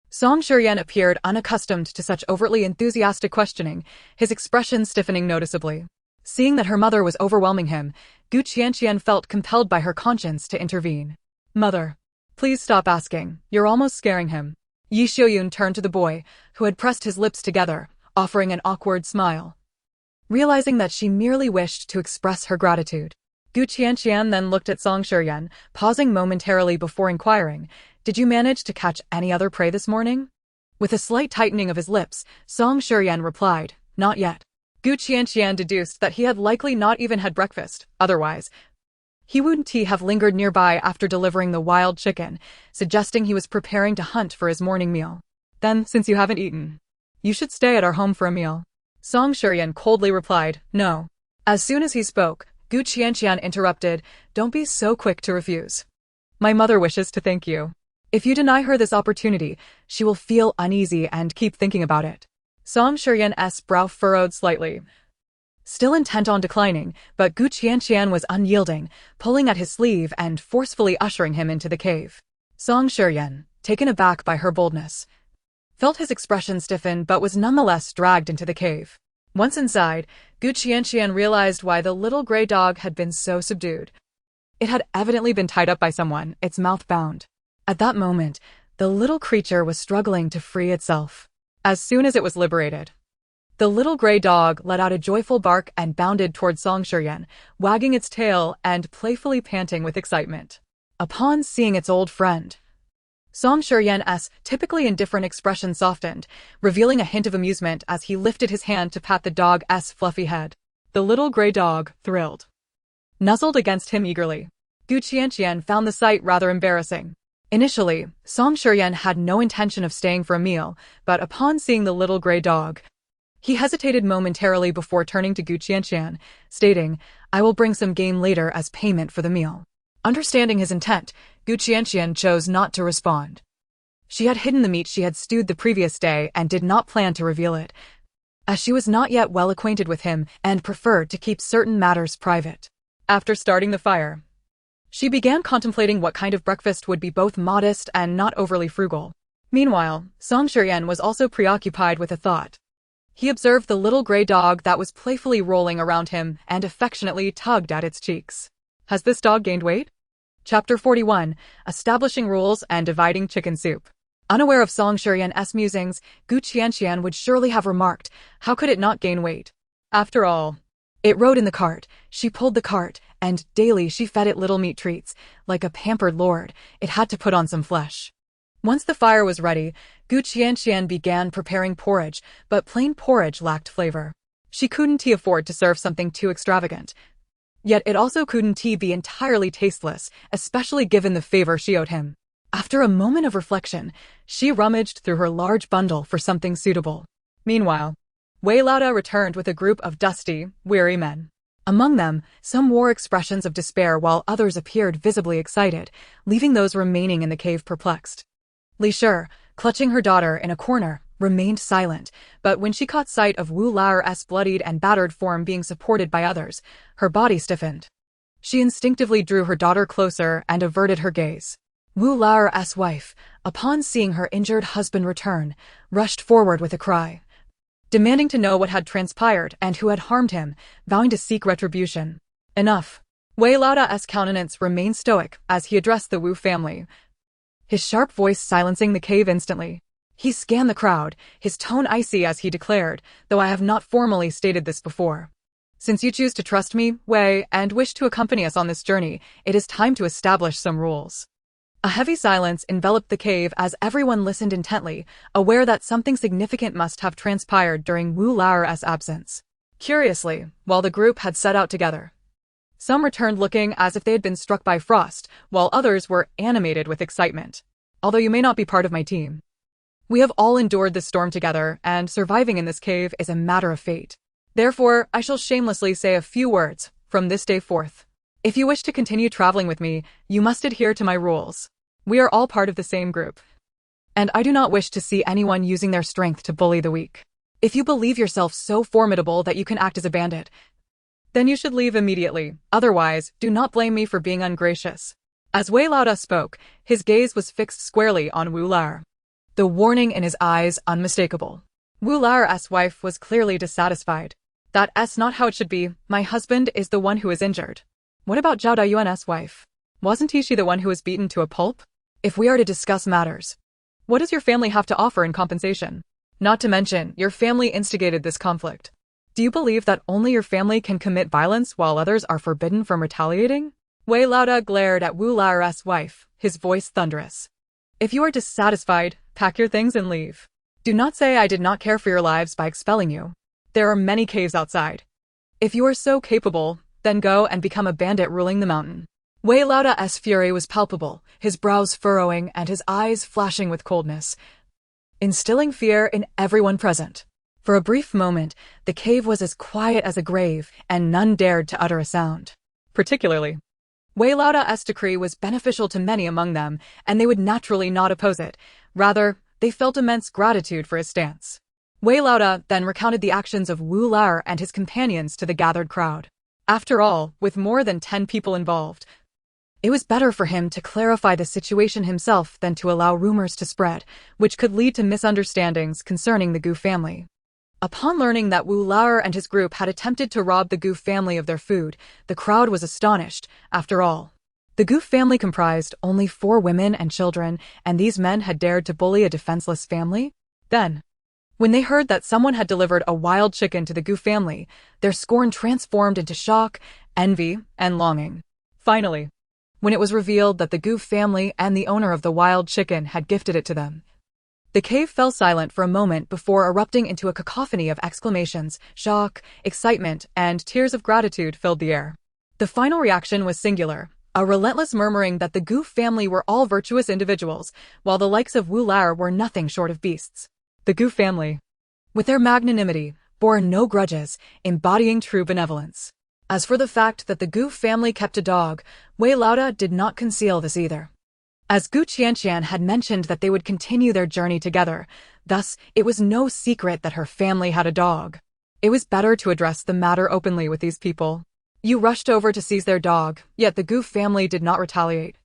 Song Shiyan appeared unaccustomed to such overtly enthusiastic questioning, his expression stiffening noticeably. Seeing that her mother was overwhelming him, Qianqian felt compelled by her conscience to intervene. Mother, please stop asking, you're almost scaring him. Yi Xiuyun turned to the boy, who had pressed his lips together, offering an awkward smile. Realizing that she merely wished to express her gratitude, Qianqian then looked at Song Shiyan, pausing momentarily before inquiring, did you manage to catch any other prey this morning? With a slight tightening of his lips, Song Shiyan replied, not yet. Qianqian deduced that he had likely not even had breakfast, otherwise he wouldn't have lingered nearby after delivering the wild chicken, suggesting he was preparing to hunt for his morning meal. Then, since you haven't eaten, you should stay at our home for a meal. Song Shiyan coldly replied, no. As soon as he spoke, Qianqian interrupted, don't be so quick to refuse. My mother wishes to thank you. If you deny her this opportunity, she will feel uneasy and keep thinking about it. Song Shiyan's brow furrowed slightly, still intent on declining, but Qianqian was unyielding, pulling at his sleeve and forcefully ushering him into the cave. Song Shiyan, taken aback by her boldness, felt his expression stiffen but was nonetheless dragged into the cave. Once inside, Qianqian realized why the little gray dog had been so subdued. It had evidently been tied up by someone, its mouth bound. At that moment, the little creature was struggling to free itself. As soon as it was liberated, the little gray dog let out a joyful bark and bounded toward Song Shiyan, wagging its tail and playfully panting with excitement. Upon seeing its old friend, Song Shiyan's typically indifferent expression softened, revealing a hint of amusement as he lifted his hand to pat the dog's fluffy head. The little gray dog, thrilled, nuzzled against him eagerly. Qianqian found the sight rather embarrassing. Initially, Song Shiyan had no intention of staying for a meal, but upon seeing the little gray dog, he hesitated momentarily before turning to Qianqian, stating, I will bring some game later as payment for the meal. Understanding his intent, Qianqian chose not to respond. She had hidden the meat she had stewed the previous day and did not plan to reveal it, as she was not yet well acquainted with him and preferred to keep certain matters private. After starting the fire, she began contemplating what kind of breakfast would be both modest and not overly frugal. Meanwhile, Song Shiyan was also preoccupied with a thought. He observed the little gray dog that was playfully rolling around him and affectionately tugged at its cheeks. Has this dog gained weight? Chapter 41, Establishing Rules and Dividing Chicken Soup. Unaware of Song Shiyan's musings, Qianqian would surely have remarked, how could it not gain weight? After all, it rode in the cart, she pulled the cart, and daily she fed it little meat treats. Like a pampered lord, it had to put on some flesh. Once the fire was ready, Qianqian began preparing porridge, but plain porridge lacked flavor. She couldn't afford to serve something too extravagant. Yet it also couldn't be entirely tasteless, especially given the favor she owed him. After a moment of reflection, she rummaged through her large bundle for something suitable. Meanwhile, Wei Laoda returned with a group of dusty, weary men. Among them, some wore expressions of despair while others appeared visibly excited, leaving those remaining in the cave perplexed. Li Shi, clutching her daughter in a corner, remained silent, but when she caught sight of Wu Lao's bloodied and battered form being supported by others, her body stiffened. She instinctively drew her daughter closer and averted her gaze. Wu Lao's wife, upon seeing her injured husband return, rushed forward with a cry, demanding to know what had transpired and who had harmed him, vowing to seek retribution. Enough. Wei Laoda's countenance remained stoic as he addressed the Wu family, his sharp voice silencing the cave instantly. He scanned the crowd, his tone icy as he declared, though I have not formally stated this before. Since you choose to trust me, Wei, and wish to accompany us on this journey, it is time to establish some rules. A heavy silence enveloped the cave as everyone listened intently, aware that something significant must have transpired during Wu Lao's absence. Curiously, while the group had set out together, some returned looking as if they had been struck by frost, while others were animated with excitement. Although you may not be part of my team, we have all endured this storm together, and surviving in this cave is a matter of fate. Therefore, I shall shamelessly say a few words from this day forth. If you wish to continue traveling with me, you must adhere to my rules. We are all part of the same group, and I do not wish to see anyone using their strength to bully the weak. If you believe yourself so formidable that you can act as a bandit, then you should leave immediately. Otherwise, do not blame me for being ungracious. As Wei Laoda spoke, his gaze was fixed squarely on Wu Lao, the warning in his eyes unmistakable. Wu Lao's wife was clearly dissatisfied. That's not how it should be. My husband is the one who is injured. What about Zhao Dayuan's wife? Wasn't she the one who was beaten to a pulp? If we are to discuss matters, what does your family have to offer in compensation? Not to mention, your family instigated this conflict. Do you believe that only your family can commit violence while others are forbidden from retaliating? Wei Laoda glared at Wu Lao's wife, his voice thunderous. If you are dissatisfied, pack your things and leave. Do not say I did not care for your lives by expelling you. There are many caves outside. If you are so capable, then go and become a bandit ruling the mountain. Wei Laoda's fury was palpable, his brows furrowing and his eyes flashing with coldness, instilling fear in everyone present. For a brief moment, the cave was as quiet as a grave, and none dared to utter a sound. Particularly, Wei Laoda's decree was beneficial to many among them, and they would naturally not oppose it. Rather, they felt immense gratitude for his stance. Wei Laoda then recounted the actions of Wu Lao and his companions to the gathered crowd. After all, with more than 10 people involved, it was better for him to clarify the situation himself than to allow rumors to spread, which could lead to misunderstandings concerning the Gu family. Upon learning that Wu Lao and his group had attempted to rob the Gu family of their food, the crowd was astonished. After all, the Gu family comprised only 4 women and children, and these men had dared to bully a defenseless family? Then, when they heard that someone had delivered a wild chicken to the Gu family, their scorn transformed into shock, envy, and longing. Finally, when it was revealed that the Gu family and the owner of the wild chicken had gifted it to them, the cave fell silent for a moment before erupting into a cacophony of exclamations. Shock, excitement, and tears of gratitude filled the air. The final reaction was singular, a relentless murmuring that the Gu family were all virtuous individuals, while the likes of Wu Lao were nothing short of beasts. The Gu family, with their magnanimity, bore no grudges, embodying true benevolence. As for the fact that the Gu family kept a dog, Wei Laoda did not conceal this either. As Gu Qianqian had mentioned that they would continue their journey together, thus it was no secret that her family had a dog. It was better to address the matter openly with these people. You rushed over to seize their dog, yet the Gu family did not retaliate.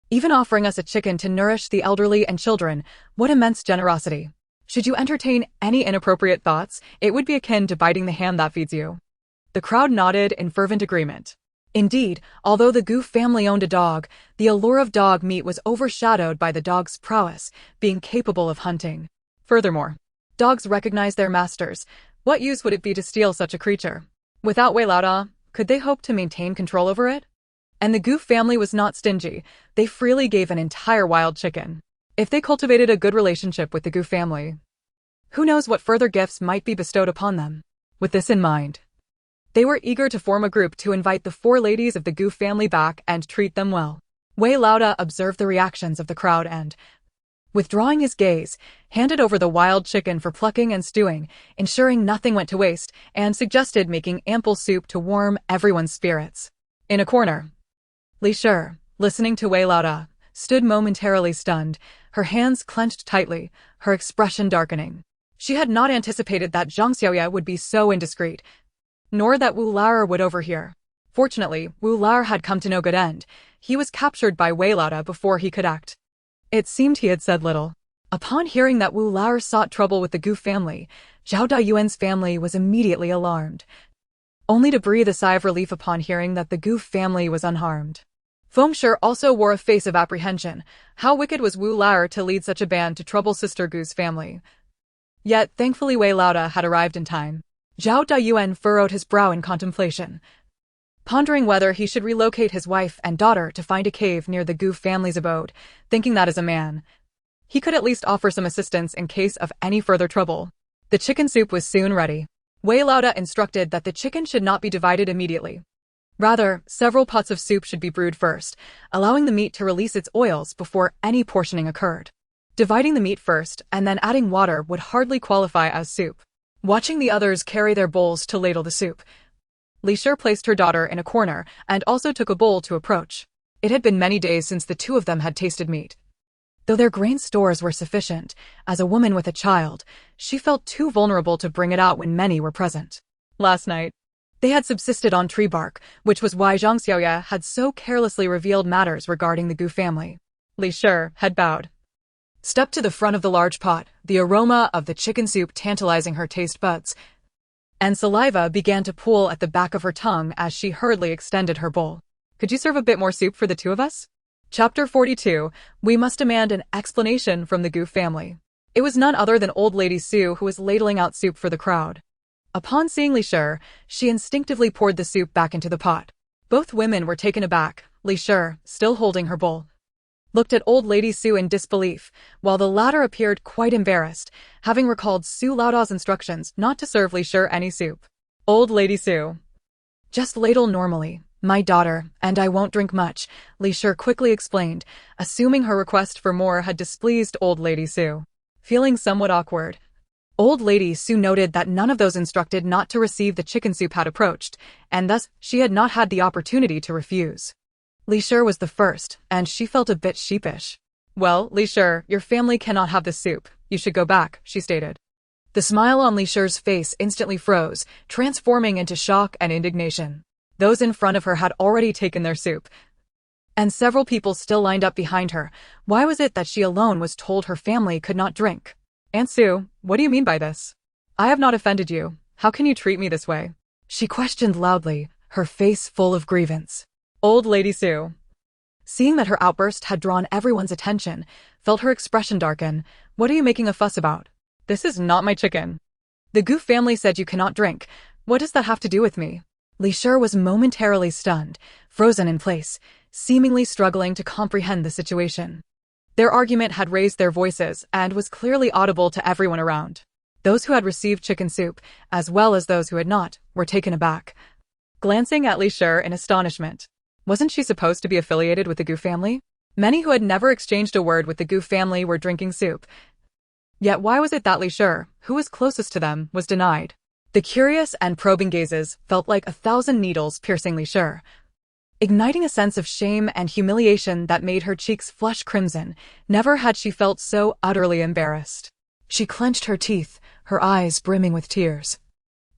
Even offering us a chicken to nourish the elderly and children, what immense generosity. Should you entertain any inappropriate thoughts, it would be akin to biting the hand that feeds you. The crowd nodded in fervent agreement. Indeed, although the Gu family owned a dog, the allure of dog meat was overshadowed by the dog's prowess, being capable of hunting. Furthermore, dogs recognize their masters. What use would it be to steal such a creature? Without Wei Laoda, could they hope to maintain control over it? And the Gu family was not stingy. They freely gave an entire wild chicken. If they cultivated a good relationship with the Gu family, who knows what further gifts might be bestowed upon them? With this in mind, they were eager to form a group to invite the 4 ladies of the Gu family back and treat them well. Wei Laoda observed the reactions of the crowd and, withdrawing his gaze, handed over the wild chicken for plucking and stewing, ensuring nothing went to waste, and suggested making ample soup to warm everyone's spirits. In a corner, Li Shi, listening to Wei Laoda, stood momentarily stunned, her hands clenched tightly, her expression darkening. She had not anticipated that Zhang Xiaoya would be so indiscreet, nor that Wu Lao would overhear. Fortunately, Wu Lao had come to no good end. He was captured by Wei Laoda before he could act. It seemed he had said little. Upon hearing that Wu Lao sought trouble with the Gu family, Zhao Dayuan's family was immediately alarmed, only to breathe a sigh of relief upon hearing that the Gu family was unharmed. Feng Shi also wore a face of apprehension. How wicked was Wu Lao to lead such a band to trouble Sister Gu's family? Yet, thankfully Wei Laoda had arrived in time. Zhao Dayuan furrowed his brow in contemplation, pondering whether he should relocate his wife and daughter to find a cave near the Gu family's abode, thinking that as a man, he could at least offer some assistance in case of any further trouble. The chicken soup was soon ready. Wei Laoda instructed that the chicken should not be divided immediately. Rather, several pots of soup should be brewed first, allowing the meat to release its oils before any portioning occurred. Dividing the meat first and then adding water would hardly qualify as soup. Watching the others carry their bowls to ladle the soup, Li Shi placed her daughter in a corner and also took a bowl to approach. It had been many days since the 2 of them had tasted meat. Though their grain stores were sufficient, as a woman with a child, she felt too vulnerable to bring it out when many were present. Last night, they had subsisted on tree bark, which was why Zhang Xiaoya had so carelessly revealed matters regarding the Gu family. Li Shi had bowed, stepped to the front of the large pot, the aroma of the chicken soup tantalizing her taste buds. and saliva began to pool at the back of her tongue as she hurriedly extended her bowl. Could you serve a bit more soup for the two of us? Chapter 42. We must demand an explanation from the Gu family. It was none other than Old Lady Su who was ladling out soup for the crowd. Upon seeing Li Shi, she instinctively poured the soup back into the pot. Both women were taken aback. Li Shi, still holding her bowl, looked at Old Lady Su in disbelief, while the latter appeared quite embarrassed, having recalled Su Laodao's instructions not to serve Li Shi any soup. Old Lady Su. Just ladle normally, my daughter, and I won't drink much, Li Shi quickly explained, assuming her request for more had displeased Old Lady Su. Feeling somewhat awkward, Old Lady Su noted that none of those instructed not to receive the chicken soup had approached, and thus she had not had the opportunity to refuse. Li Shi was the first, and she felt a bit sheepish. Well, Li Shi, your family cannot have this soup. You should go back, she stated. The smile on Li Shi's face instantly froze, transforming into shock and indignation. Those in front of her had already taken their soup, and several people still lined up behind her. Why was it that she alone was told her family could not drink? Aunt Su, what do you mean by this? I have not offended you. How can you treat me this way? She questioned loudly, her face full of grievance. Old Lady Su, seeing that her outburst had drawn everyone's attention, felt her expression darken. What are you making a fuss about? This is not my chicken. The Gu family said you cannot drink. What does that have to do with me? Li Shi was momentarily stunned, frozen in place, seemingly struggling to comprehend the situation. Their argument had raised their voices and was clearly audible to everyone around. Those who had received chicken soup, as well as those who had not, were taken aback, glancing at Li Shi in astonishment. Wasn't she supposed to be affiliated with the Gu family? Many who had never exchanged a word with the Gu family were drinking soup. Yet why was it that Li Shi, who was closest to them, was denied? The curious and probing gazes felt like 1,000 needles piercing Li Shi, igniting a sense of shame and humiliation that made her cheeks flush crimson. Never had she felt so utterly embarrassed. She clenched her teeth, her eyes brimming with tears,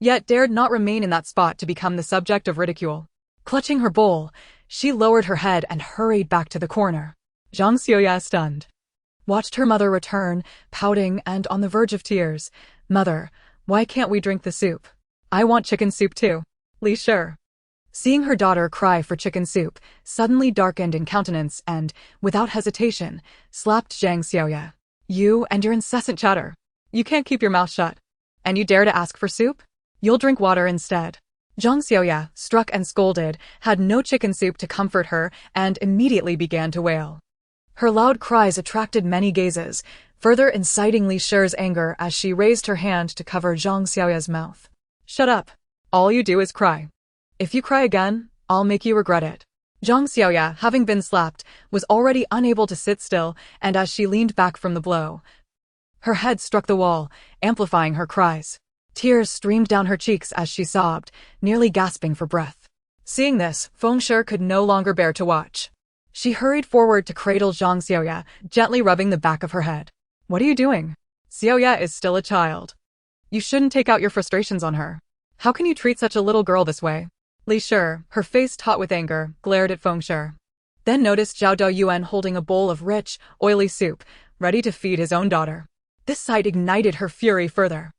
yet dared not remain in that spot to become the subject of ridicule. Clutching her bowl, she lowered her head and hurried back to the corner. Zhang Xiaoya, stunned, watched her mother return, pouting and on the verge of tears. Mother, why can't we drink the soup? I want chicken soup too. Li Shi, seeing her daughter cry for chicken soup, suddenly darkened in countenance and, without hesitation, slapped Zhang Xiaoya. You and your incessant chatter. You can't keep your mouth shut. And you dare to ask for soup? You'll drink water instead. Zhang Xiaoya, struck and scolded, had no chicken soup to comfort her and immediately began to wail. Her loud cries attracted many gazes, further inciting Li Shi's anger as she raised her hand to cover Zhang Xiaoya's mouth. Shut up. All you do is cry. If you cry again, I'll make you regret it. Zhang Xiaoya, having been slapped, was already unable to sit still, and as she leaned back from the blow, her head struck the wall, amplifying her cries. Tears streamed down her cheeks as she sobbed, nearly gasping for breath. Seeing this, Feng Shi could no longer bear to watch. She hurried forward to cradle Zhang Xiaoya, gently rubbing the back of her head. What are you doing? Xiaoya is still a child. You shouldn't take out your frustrations on her. How can you treat such a little girl this way? Li Shi, her face taut with anger, glared at Feng Shi. Then noticed Zhao Daoyuan holding a bowl of rich, oily soup, ready to feed his own daughter. This sight ignited her fury further.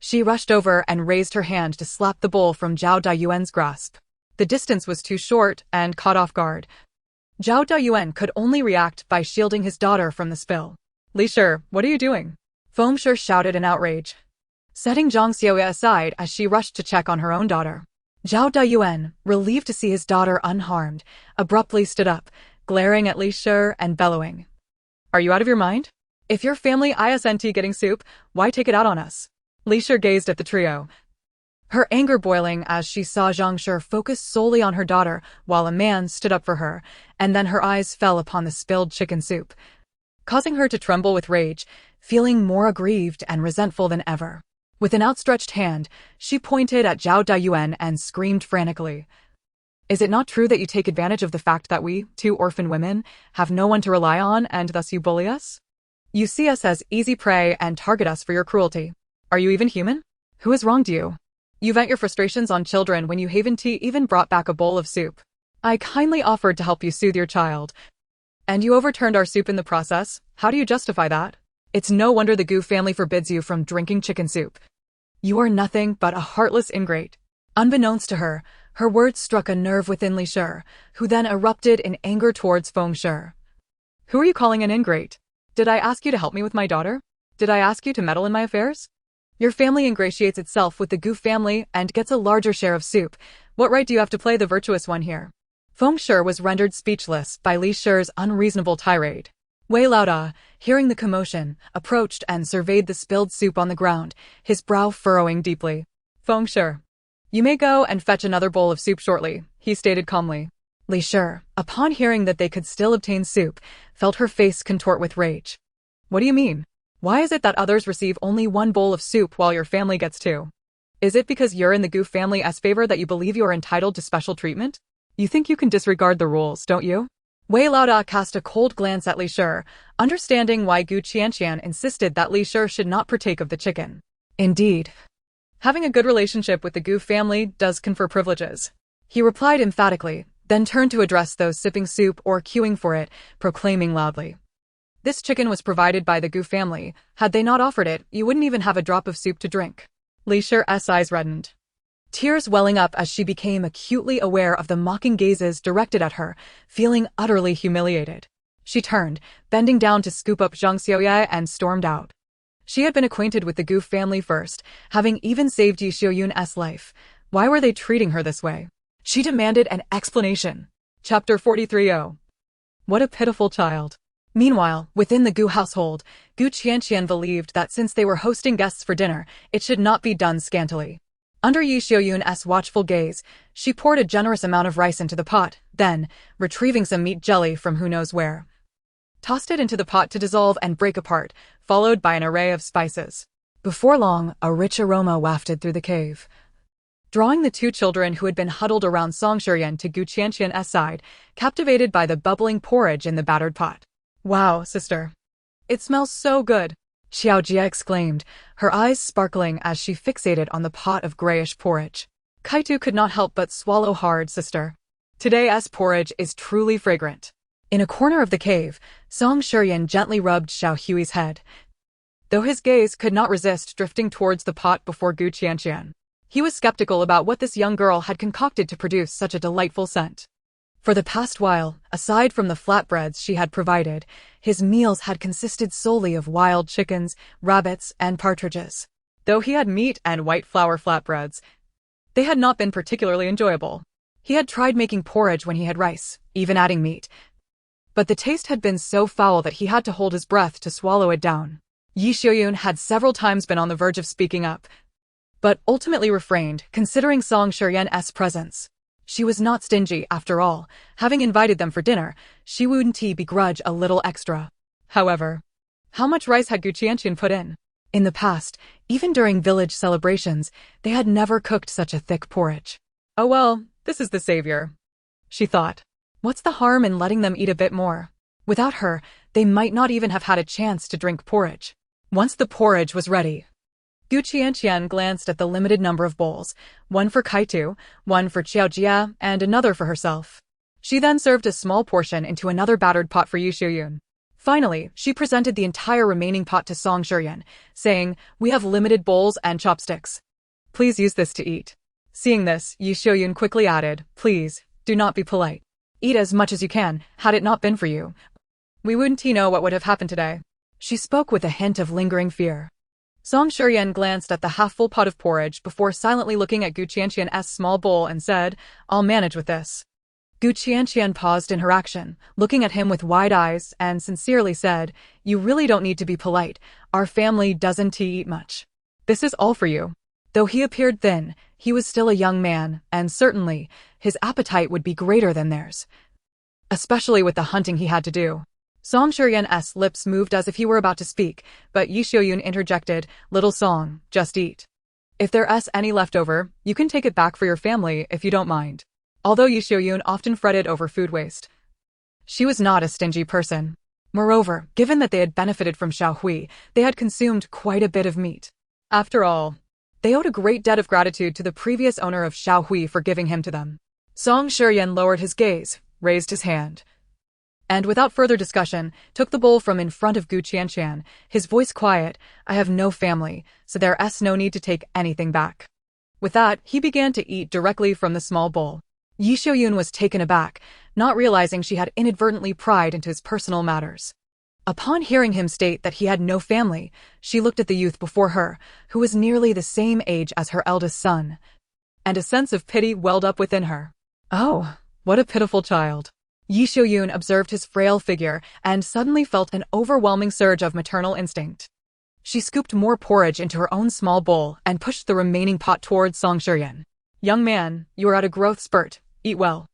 She rushed over and raised her hand to slap the bowl from Zhao Daoyuan's grasp. The distance was too short and caught off guard. Zhao Daoyuan could only react by shielding his daughter from the spill. Li Shi, what are you doing? Feng Shi shouted in outrage, setting Zhang Xiaoya aside as she rushed to check on her own daughter. Zhao Daoyuan, relieved to see his daughter unharmed, abruptly stood up, glaring at Li Shi and bellowing. Are you out of your mind? If your family isn't getting soup, why take it out on us? Li Shi gazed at the trio, her anger boiling as she saw Zhang Shi focus solely on her daughter while a man stood up for her, and then her eyes fell upon the spilled chicken soup, causing her to tremble with rage, feeling more aggrieved and resentful than ever. With an outstretched hand, she pointed at Zhao Daoyuan and screamed frantically. Is it not true that you take advantage of the fact that we, two orphan women, have no one to rely on and thus you bully us? You see us as easy prey and target us for your cruelty. Are you even human? Who has wronged you? You vent your frustrations on children when you haven't even brought back a bowl of soup. I kindly offered to help you soothe your child, and you overturned our soup in the process. How do you justify that? It's no wonder the Gu family forbids you from drinking chicken soup. You are nothing but a heartless ingrate. Unbeknownst to her, her words struck a nerve within Li Shi, who then erupted in anger towards Feng Shi. Who are you calling an ingrate? Did I ask you to help me with my daughter? Did I ask you to meddle in my affairs? Your family ingratiates itself with the Gu family and gets a larger share of soup. What right do you have to play the virtuous one here? Feng Shi was rendered speechless by Li Shi's unreasonable tirade. Wei Laoda, hearing the commotion, approached and surveyed the spilled soup on the ground, his brow furrowing deeply. Feng Shi, you may go and fetch another bowl of soup shortly, he stated calmly. Li Shi, upon hearing that they could still obtain soup, felt her face contort with rage. What do you mean? Why is it that others receive only one bowl of soup while your family gets two? Is it because you're in the Gu family's favor that you believe you are entitled to special treatment? You think you can disregard the rules, don't you? Wei Laoda cast a cold glance at Li Shi, understanding why Gu Qianqian insisted that Li Shi should not partake of the chicken. Indeed, having a good relationship with the Gu family does confer privileges. He replied emphatically, then turned to address those sipping soup or queuing for it, proclaiming loudly. This chicken was provided by the Gu family. Had they not offered it, you wouldn't even have a drop of soup to drink. Li Shi's eyes reddened, tears welling up as she became acutely aware of the mocking gazes directed at her, feeling utterly humiliated. She turned, bending down to scoop up Zhang Xiaoye and stormed out. She had been acquainted with the Gu family first, having even saved Yi Xiaoyun's life. Why were they treating her this way? She demanded an explanation. Chapter 43. What a pitiful child. Meanwhile, within the Gu household, Gu Qianqian believed that since they were hosting guests for dinner, it should not be done scantily. Under Yi Xiaoyun's watchful gaze, she poured a generous amount of rice into the pot, then, retrieving some meat jelly from who knows where, tossed it into the pot to dissolve and break apart, followed by an array of spices. Before long, a rich aroma wafted through the cave, drawing the two children who had been huddled around Song Shiyan to Gu Qianqian's side, captivated by the bubbling porridge in the battered pot. Wow, sister. It smells so good, Xiao Jia exclaimed, her eyes sparkling as she fixated on the pot of grayish porridge. Kaitu could not help but swallow hard, sister. Today's porridge is truly fragrant. In a corner of the cave, Song Shiyan gently rubbed Xiao Hui's head, though his gaze could not resist drifting towards the pot before Gu Qianqian. He was skeptical about what this young girl had concocted to produce such a delightful scent. For the past while, aside from the flatbreads she had provided, his meals had consisted solely of wild chickens, rabbits, and partridges. Though he had meat and white flour flatbreads, they had not been particularly enjoyable. He had tried making porridge when he had rice, even adding meat, but the taste had been so foul that he had to hold his breath to swallow it down. Yi Xiaoyun had several times been on the verge of speaking up, but ultimately refrained, considering Song Shiyan's presence. She was not stingy, after all. Having invited them for dinner, she wouldn't begrudge a little extra. However, how much rice had Gu Qianqian put in? In the past, even during village celebrations, they had never cooked such a thick porridge. Oh well, this is the savior, she thought. What's the harm in letting them eat a bit more? Without her, they might not even have had a chance to drink porridge. Once the porridge was ready, Gu Qianqian glanced at the limited number of bowls, one for Kaitu, one for Xiao Jia, and another for herself. She then served a small portion into another battered pot for Yi Xiaoyun. Finally, she presented the entire remaining pot to Song Shiyan, saying, "We have limited bowls and chopsticks. Please use this to eat." Seeing this, Yi Xiaoyun quickly added, "Please, do not be polite. Eat as much as you can. Had it not been for you, we wouldn't know what would have happened today." She spoke with a hint of lingering fear. Song Shiyan glanced at the half-full pot of porridge before silently looking at Gu Qianqian's small bowl and said, "I'll manage with this." Gu Qianqian paused in her action, looking at him with wide eyes, and sincerely said, "You really don't need to be polite. Our family doesn't eat much. This is all for you." Though he appeared thin, he was still a young man, and certainly, his appetite would be greater than theirs, especially with the hunting he had to do. Song Shiyan's lips moved as if he were about to speak, but Yi Xiaoyun interjected, "Little Song, just eat. If there's any left over, you can take it back for your family if you don't mind." Although Yi Xiaoyun often fretted over food waste, she was not a stingy person. Moreover, given that they had benefited from Xiao Hui, they had consumed quite a bit of meat. After all, they owed a great debt of gratitude to the previous owner of Xiao Hui for giving him to them. Song Shiyan lowered his gaze, raised his hand, and without further discussion, took the bowl from in front of Qianqian, his voice quiet. "I have no family, so there's no need to take anything back." With that, he began to eat directly from the small bowl. Yi Xiaoyun was taken aback, not realizing she had inadvertently pried into his personal matters. Upon hearing him state that he had no family, she looked at the youth before her, who was nearly the same age as her eldest son, and a sense of pity welled up within her. "Oh, what a pitiful child." Yi Xiaoyun observed his frail figure and suddenly felt an overwhelming surge of maternal instinct. She scooped more porridge into her own small bowl and pushed the remaining pot towards Song Shiyan. "Young man, you are at a growth spurt. Eat well.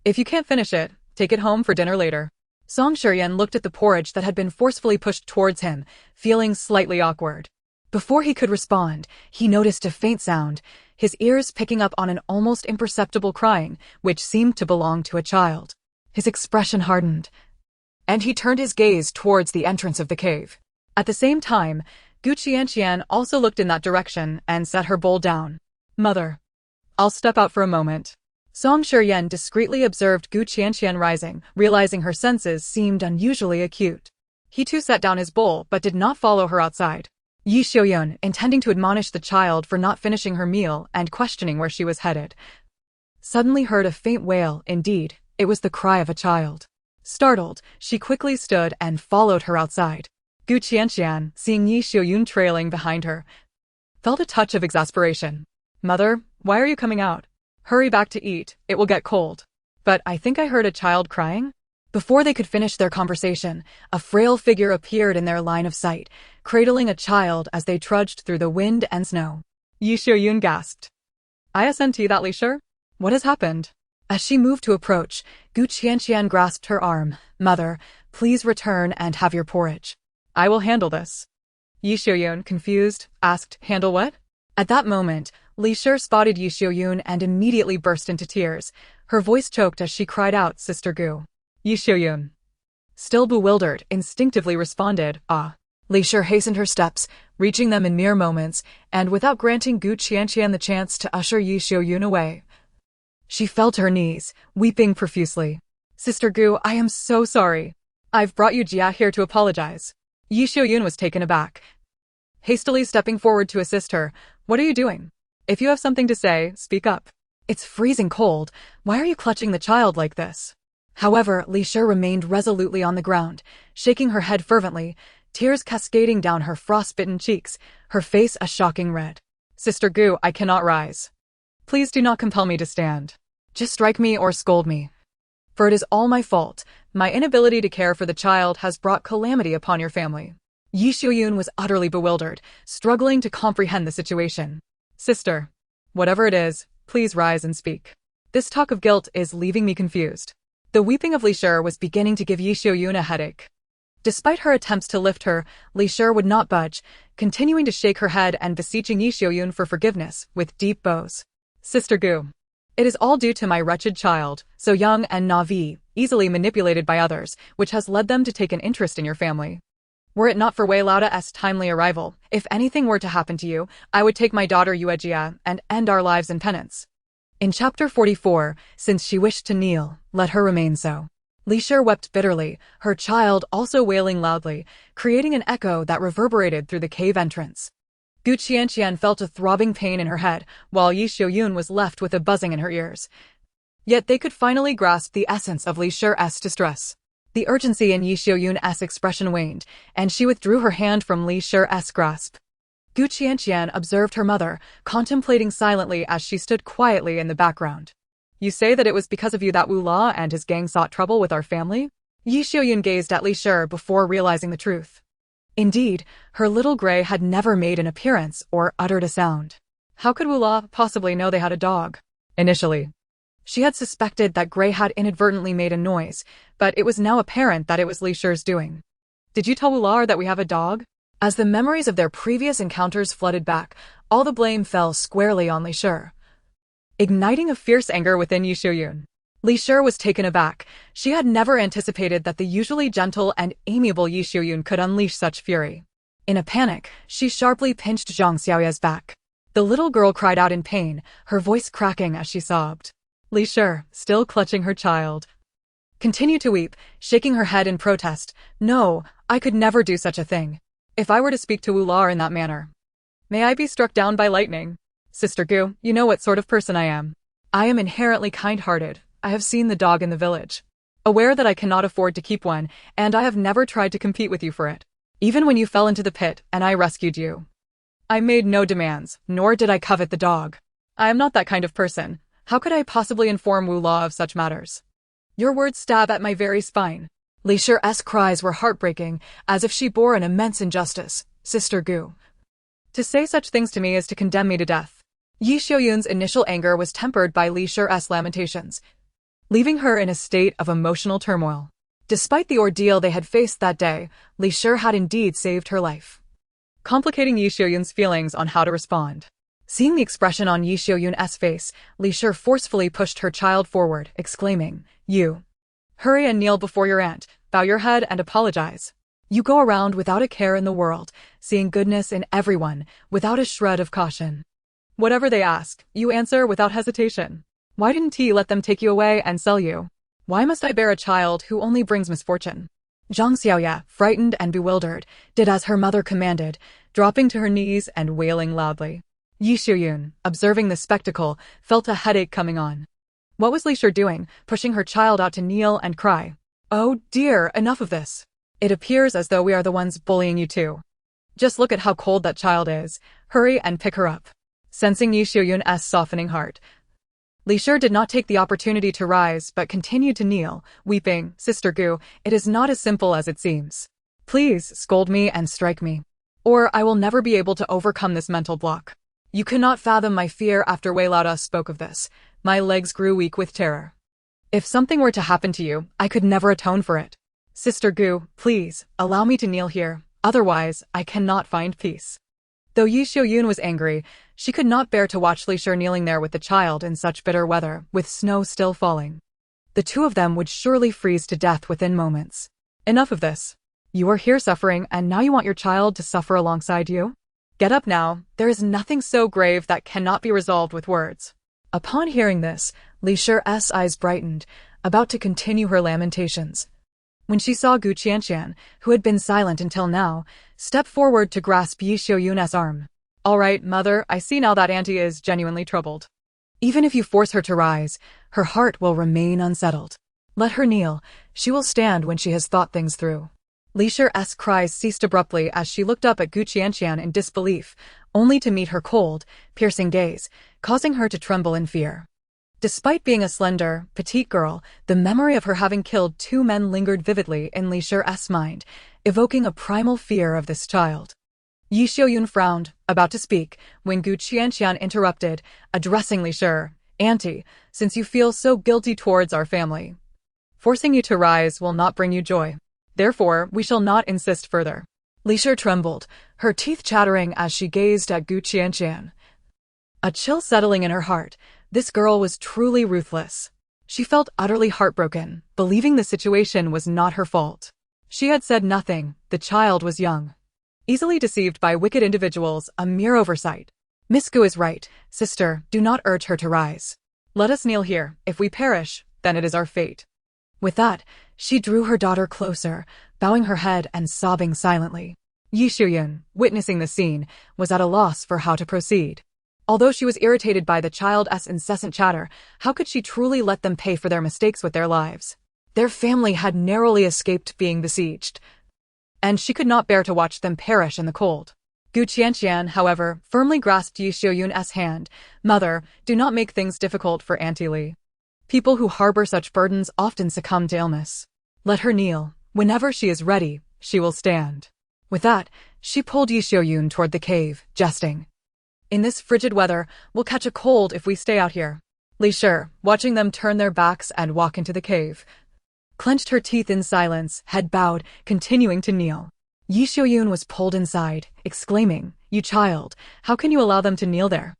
If you can't finish it, take it home for dinner later." Song Shiyan looked at the porridge that had been forcefully pushed towards him, feeling slightly awkward. Before he could respond, he noticed a faint sound, his ears picking up on an almost imperceptible crying, which seemed to belong to a child. His expression hardened, and he turned his gaze towards the entrance of the cave. At the same time, Qianqian also looked in that direction and set her bowl down. "Mother, I'll step out for a moment." Song Shiyan discreetly observed Qianqian rising, realizing her senses seemed unusually acute. He too set down his bowl but did not follow her outside. Yi Xiaoyun, intending to admonish the child for not finishing her meal and questioning where she was headed, suddenly heard a faint wail. Indeed, it was the cry of a child. Startled, she quickly stood and followed her outside. Qianqian, seeing Yi Xiaoyun trailing behind her, felt a touch of exasperation. "Mother, why are you coming out? Hurry back to eat, it will get cold." "But I think I heard a child crying." Before they could finish their conversation, a frail figure appeared in their line of sight, cradling a child as they trudged through the wind and snow. Yi Xiaoyun gasped. "Isn't that Li Shi? What has happened?" As she moved to approach, Qianqian grasped her arm. "Mother, please return and have your porridge." "I will handle this." Yi Xiaoyun, confused, asked, "Handle what?" At that moment, Li Shi spotted Yi Xiaoyun and immediately burst into tears. Her voice choked as she cried out, "Sister Gu." Yi Xiaoyun, still bewildered, instinctively responded, "Ah." Li Shi hastened her steps, reaching them in mere moments, and without granting Qianqian the chance to usher Yi Xiaoyun away, she fell to her knees, weeping profusely. "Sister Gu, I am so sorry. I've brought you Jia here to apologize." Yi Xiaoyun was taken aback, hastily stepping forward to assist her. "What are you doing? If you have something to say, speak up. It's freezing cold. Why are you clutching the child like this?" However, Li Shi remained resolutely on the ground, shaking her head fervently, tears cascading down her frostbitten cheeks, her face a shocking red. "Sister Gu, I cannot rise. Please do not compel me to stand. Just strike me or scold me. For it is all my fault. My inability to care for the child has brought calamity upon your family." Yi Xiaoyun was utterly bewildered, struggling to comprehend the situation. "Sister, whatever it is, please rise and speak. This talk of guilt is leaving me confused." The weeping of Li Shi was beginning to give Yi Xiaoyun a headache. Despite her attempts to lift her, Li Shi would not budge, continuing to shake her head and beseeching Yi Xiaoyun for forgiveness with deep bows. "Sister Gu, it is all due to my wretched child, so young and naive, easily manipulated by others, which has led them to take an interest in your family. Were it not for Wei Laoda's timely arrival, if anything were to happen to you, I would take my daughter Yuejia and end our lives in penance." In chapter 44, since she wished to kneel, let her remain so. Li Shi wept bitterly, her child also wailing loudly, creating an echo that reverberated through the cave entrance. Qianqian felt a throbbing pain in her head, while Yi Xiaoyun was left with a buzzing in her ears. Yet they could finally grasp the essence of Li Shi's distress. The urgency in Yi Xiaoyun's expression waned, and she withdrew her hand from Li Shi's grasp. Qianqian observed her mother, contemplating silently as she stood quietly in the background. "You say that it was because of you that Wu La and his gang sought trouble with our family?" Yi Xiaoyun gazed at Li Shi before realizing the truth. Indeed, her little gray had never made an appearance or uttered a sound. How could Wu La possibly know they had a dog? Initially, she had suspected that Gray had inadvertently made a noise, but it was now apparent that it was Li Shi's doing. "Did you tell Wu La that we have a dog?" As the memories of their previous encounters flooded back, all the blame fell squarely on Li Shi, igniting a fierce anger within Yi Xiaoyun. Li Shi was taken aback. She had never anticipated that the usually gentle and amiable Yi Xiaoyun could unleash such fury. In a panic, she sharply pinched Zhang Xiaoya's back. The little girl cried out in pain, her voice cracking as she sobbed. Li Shi, still clutching her child, continued to weep, shaking her head in protest. No, I could never do such a thing. If I were to speak to Wular in that manner, may I be struck down by lightning? Sister Gu, you know what sort of person I am. I am inherently kind-hearted. I have seen the dog in the village. Aware that I cannot afford to keep one, and I have never tried to compete with you for it. Even when you fell into the pit and I rescued you, I made no demands, nor did I covet the dog. I am not that kind of person. How could I possibly inform Wu Law of such matters? Your words stab at my very spine. Li Shi's cries were heartbreaking, as if she bore an immense injustice. Sister Gu, to say such things to me is to condemn me to death. Yi Xiuyun's initial anger was tempered by Li Shi's lamentations, leaving her in a state of emotional turmoil. Despite the ordeal they had faced that day, Li Shi had indeed saved her life, complicating Yi Xiuyun's feelings on how to respond. Seeing the expression on Yi Xiuyun's face, Li Shi forcefully pushed her child forward, exclaiming, You, hurry and kneel before your aunt, bow your head and apologize. You go around without a care in the world, seeing goodness in everyone, without a shred of caution. Whatever they ask, you answer without hesitation. Why didn't he let them take you away and sell you? Why must I bear a child who only brings misfortune? Zhang Xiaoya, frightened and bewildered, did as her mother commanded, dropping to her knees and wailing loudly. Yi Xiuyun, observing the spectacle, felt a headache coming on. What was Li Shi doing, pushing her child out to kneel and cry? Oh dear, enough of this. It appears as though we are the ones bullying you too. Just look at how cold that child is. Hurry and pick her up. Sensing Yi Xiuyun's softening heart, Li Shi did not take the opportunity to rise but continued to kneel, weeping, Sister Gu, it is not as simple as it seems. Please scold me and strike me, or I will never be able to overcome this mental block. You cannot fathom my fear after Wei Laoda spoke of this. My legs grew weak with terror. If something were to happen to you, I could never atone for it. Sister Gu, please, allow me to kneel here, otherwise I cannot find peace. Though Yi Xiuyun was angry, she could not bear to watch Li Shi kneeling there with the child in such bitter weather, with snow still falling. The two of them would surely freeze to death within moments. Enough of this. You are here suffering, and now you want your child to suffer alongside you? Get up now, there is nothing so grave that cannot be resolved with words. Upon hearing this, Li Shi's eyes brightened, about to continue her lamentations, when she saw Gu Qianqian, who had been silent until now, step forward to grasp Yi Xiuyun's arm. All right, mother, I see now that auntie is genuinely troubled. Even if you force her to rise, her heart will remain unsettled. Let her kneel, she will stand when she has thought things through. Li Shi's cries ceased abruptly as she looked up at Gu Qianqian in disbelief, only to meet her cold, piercing gaze, causing her to tremble in fear. Despite being a slender, petite girl, the memory of her having killed two men lingered vividly in Li Shi's mind, evoking a primal fear of this child. Yi Xiuyun frowned, about to speak, when Gu Qianqian interrupted, addressing Li Shi, Auntie, since you feel so guilty towards our family, forcing you to rise will not bring you joy. Therefore, we shall not insist further. Li Shi trembled, her teeth chattering as she gazed at Gu Qianqian. A chill settling in her heart, this girl was truly ruthless. She felt utterly heartbroken, believing the situation was not her fault. She had said nothing, the child was young, easily deceived by wicked individuals, a mere oversight. Miss Gu is right, sister, do not urge her to rise. Let us kneel here, if we perish, then it is our fate. With that, she drew her daughter closer, bowing her head and sobbing silently. Yi Xiuyun, witnessing the scene, was at a loss for how to proceed. Although she was irritated by the child's incessant chatter, how could she truly let them pay for their mistakes with their lives? Their family had narrowly escaped being besieged, and she could not bear to watch them perish in the cold. Gu Qianqian, however, firmly grasped Yi Xiuyun's hand. Mother, do not make things difficult for Auntie Li. People who harbor such burdens often succumb to illness. Let her kneel. Whenever she is ready, she will stand. With that, she pulled Yi Xiuyun toward the cave, jesting. In this frigid weather, we'll catch a cold if we stay out here. Li Shi, watching them turn their backs and walk into the cave, clenched her teeth in silence, head bowed, continuing to kneel. Yi Xiuyun was pulled inside, exclaiming, You child, how can you allow them to kneel there?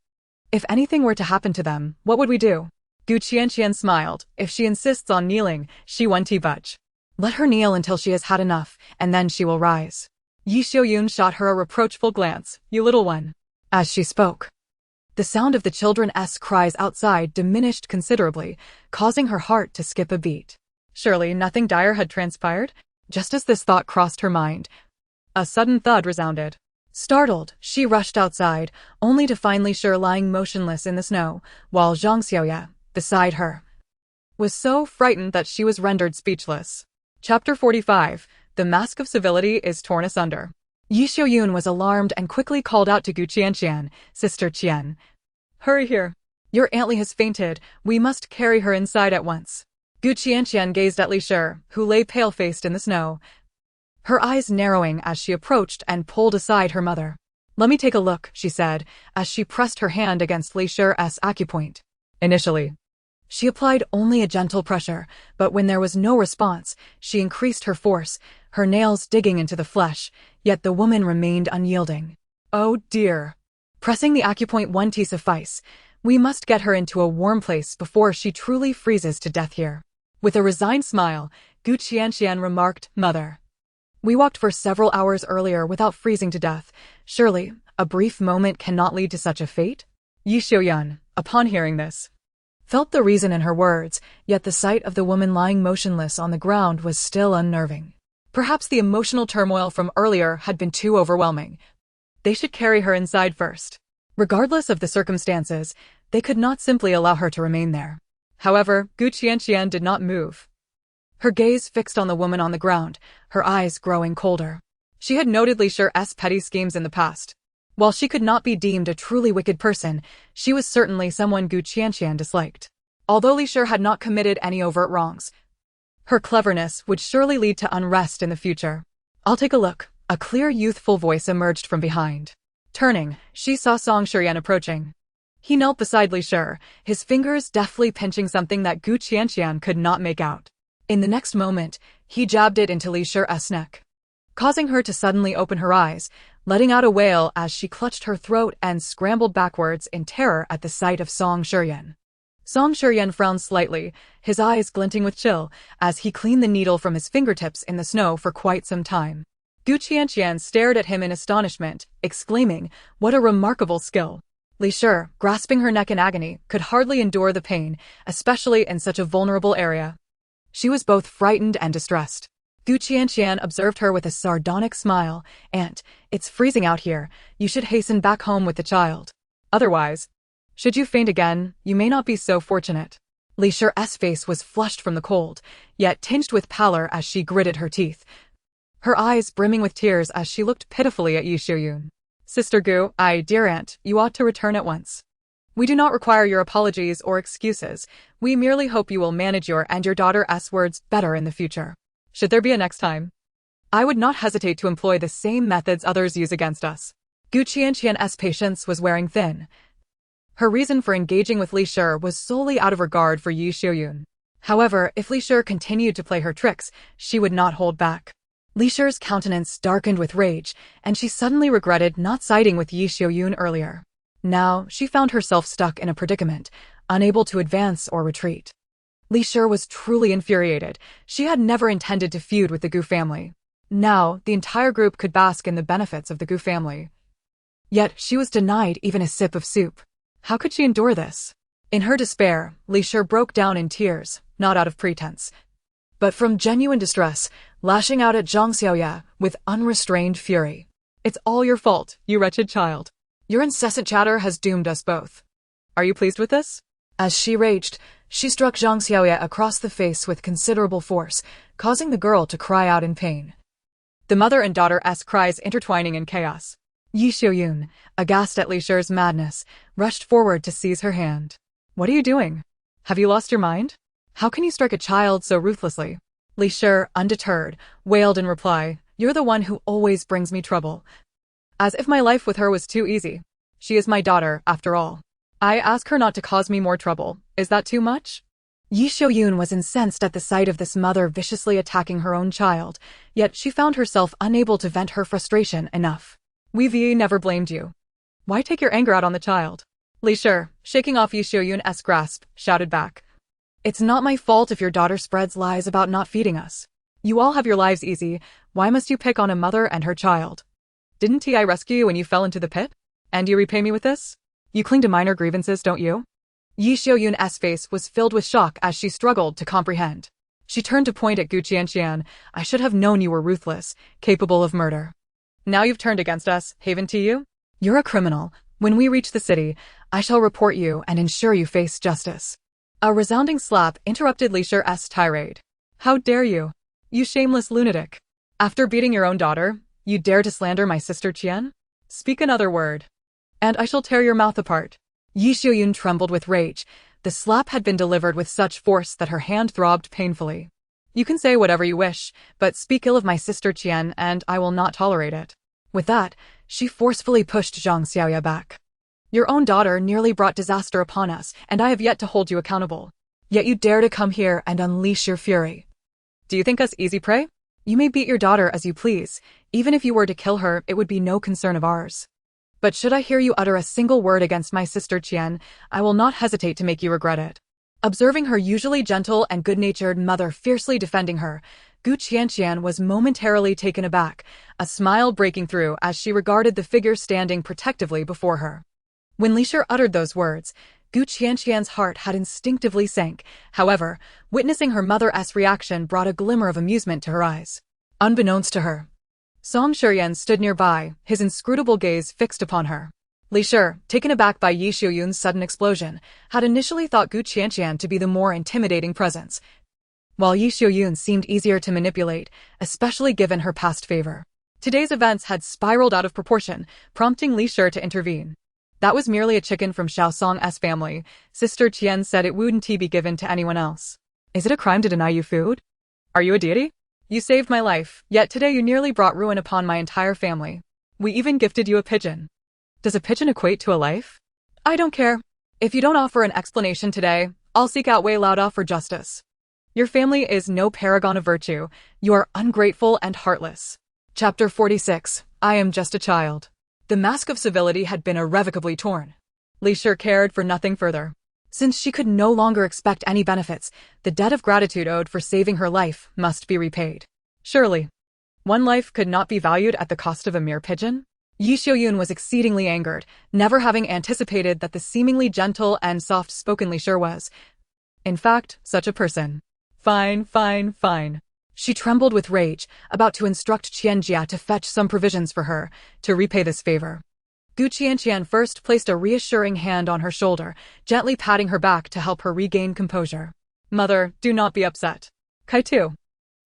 If anything were to happen to them, what would we do? Gu Qianqian smiled. If she insists on kneeling, she won't budge. Let her kneel until she has had enough, and then she will rise. Yi Xiuyun shot her a reproachful glance. You little one. As she spoke, the sound of the children's cries outside diminished considerably, causing her heart to skip a beat. Surely nothing dire had transpired? Just as this thought crossed her mind, a sudden thud resounded. Startled, she rushed outside, only to find Li Shi lying motionless in the snow, while Zhang Xiaoya, beside her, was so frightened that she was rendered speechless. Chapter 45. The mask of civility is torn asunder. Yi Xiaoyun was alarmed and quickly called out to Qianqian, Sister Qian. Hurry here. Your Aunt Li has fainted. We must carry her inside at once. Qianqian gazed at Li Shi, who lay pale-faced in the snow, her eyes narrowing as she approached and pulled aside her mother. Let me take a look, she said, as she pressed her hand against Li Shi's acupoint. Initially, she applied only a gentle pressure, but when there was no response, she increased her force, her nails digging into the flesh, yet the woman remained unyielding. Oh dear. Pressing the acupoint won't suffice. We must get her into a warm place before she truly freezes to death here. With a resigned smile, Qianqian remarked, Mother, we walked for several hours earlier without freezing to death. Surely, a brief moment cannot lead to such a fate? Yi Xiaoyun, upon hearing this, felt the reason in her words, yet the sight of the woman lying motionless on the ground was still unnerving. Perhaps the emotional turmoil from earlier had been too overwhelming. They should carry her inside first. Regardless of the circumstances, they could not simply allow her to remain there. However, Qianqian did not move, her gaze fixed on the woman on the ground, her eyes growing colder. She had noted Li Shi's petty schemes in the past. While she could not be deemed a truly wicked person, she was certainly someone Qianqian disliked. Although Li Shi had not committed any overt wrongs, her cleverness would surely lead to unrest in the future. I'll take a look. A clear, youthful voice emerged from behind. Turning, she saw Song Shiyan approaching. He knelt beside Li Shi, his fingers deftly pinching something that Qianqian could not make out. In the next moment, he jabbed it into Li Shi's neck, causing her to suddenly open her eyes, letting out a wail as she clutched her throat and scrambled backwards in terror at the sight of Song Shiyan. Song Shiyan frowned slightly, his eyes glinting with chill, as he cleaned the needle from his fingertips in the snow for quite some time. Qianqian stared at him in astonishment, exclaiming, "What a remarkable skill!" Li Shi, grasping her neck in agony, could hardly endure the pain, especially in such a vulnerable area. She was both frightened and distressed. Qianqian observed her with a sardonic smile. Aunt, it's freezing out here. You should hasten back home with the child. Otherwise, should you faint again, you may not be so fortunate. Li Shi's face was flushed from the cold, yet tinged with pallor as she gritted her teeth, her eyes brimming with tears as she looked pitifully at Yi Xiaoyun. Sister Gu, dear aunt, you ought to return at once. We do not require your apologies or excuses. We merely hope you will manage your and your daughter's words better in the future. Should there be a next time, I would not hesitate to employ the same methods others use against us. Qianqian's patience was wearing thin. Her reason for engaging with Li Shi was solely out of regard for Yi Xiaoyun. However, if Li Shi continued to play her tricks, she would not hold back. Li Shi's countenance darkened with rage, and she suddenly regretted not siding with Yi Xiaoyun earlier. Now, she found herself stuck in a predicament, unable to advance or retreat. Li Shi was truly infuriated. She had never intended to feud with the Gu family. Now, the entire group could bask in the benefits of the Gu family. Yet, she was denied even a sip of soup. How could she endure this? In her despair, Li Shi broke down in tears, not out of pretense, but from genuine distress, lashing out at Zhang Xiaoya with unrestrained fury. It's all your fault, you wretched child. Your incessant chatter has doomed us both. Are you pleased with this? As she raged, she struck Zhang Xiaoya across the face with considerable force, causing the girl to cry out in pain. The mother and daughter's cries intertwining in chaos. Yi Xiaoyun, aghast at Li Shi's madness, rushed forward to seize her hand. What are you doing? Have you lost your mind? How can you strike a child so ruthlessly? Li Shi, undeterred, wailed in reply, You're the one who always brings me trouble. As if my life with her was too easy. She is my daughter, after all. I ask her not to cause me more trouble. Is that too much? Yi Xiaoyun was incensed at the sight of this mother viciously attacking her own child, yet she found herself unable to vent her frustration enough. We never blamed you. Why take your anger out on the child? Li Shi, shaking off Yi Xiaoyun's grasp, shouted back. It's not my fault if your daughter spreads lies about not feeding us. You all have your lives easy. Why must you pick on a mother and her child? Didn't I rescue you when you fell into the pit? And you repay me with this? You cling to minor grievances, don't you? Yi Xiaoyun's face was filled with shock as she struggled to comprehend. She turned to point at Gu Qianqian. I should have known you were ruthless, capable of murder. Now you've turned against us, haven't you? You're a criminal. When we reach the city, I shall report you and ensure you face justice. A resounding slap interrupted Li Shi's tirade. How dare you? You shameless lunatic. After beating your own daughter, you dare to slander my sister Qian? Speak another word, and I shall tear your mouth apart. Yi Xiuyun trembled with rage. The slap had been delivered with such force that her hand throbbed painfully. You can say whatever you wish, but speak ill of my sister Qian and I will not tolerate it. With that, she forcefully pushed Zhang Xiaoya back. Your own daughter nearly brought disaster upon us, and I have yet to hold you accountable. Yet you dare to come here and unleash your fury. Do you think us easy prey? You may beat your daughter as you please. Even if you were to kill her, it would be no concern of ours. But should I hear you utter a single word against my sister Qian, I will not hesitate to make you regret it. Observing her usually gentle and good-natured mother fiercely defending her, Gu Qianqian was momentarily taken aback, a smile breaking through as she regarded the figure standing protectively before her. When Li Shi uttered those words, Gu Qianqian's heart had instinctively sank. However, witnessing her mother's reaction brought a glimmer of amusement to her eyes. Unbeknownst to her, Song Shiyan stood nearby, his inscrutable gaze fixed upon her. Li Shi, taken aback by Yi Xiuyun's sudden explosion, had initially thought Gu Qianqian to be the more intimidating presence, while Yi Xiuyun seemed easier to manipulate, especially given her past favor. Today's events had spiraled out of proportion, prompting Li Shi to intervene. That was merely a chicken from Xiao Song's family. Sister Qian said it wouldn't be given to anyone else. Is it a crime to deny you food? Are you a deity? You saved my life, yet today you nearly brought ruin upon my entire family. We even gifted you a pigeon. Does a pigeon equate to a life? I don't care. If you don't offer an explanation today, I'll seek out Wei Laoda for justice. Your family is no paragon of virtue. You are ungrateful and heartless. Chapter 46. I am just a child. The mask of civility had been irrevocably torn. Li Shi cared for nothing further. Since she could no longer expect any benefits, the debt of gratitude owed for saving her life must be repaid. Surely, one life could not be valued at the cost of a mere pigeon? Yi Xiuyun was exceedingly angered, never having anticipated that the seemingly gentle and soft-spoken Li Shi was, in fact, such a person. Fine, fine, fine. She trembled with rage, about to instruct Qianjia to fetch some provisions for her, to repay this favor. Gu Qianqian first placed a reassuring hand on her shoulder, gently patting her back to help her regain composure. Mother, do not be upset. Kaitu,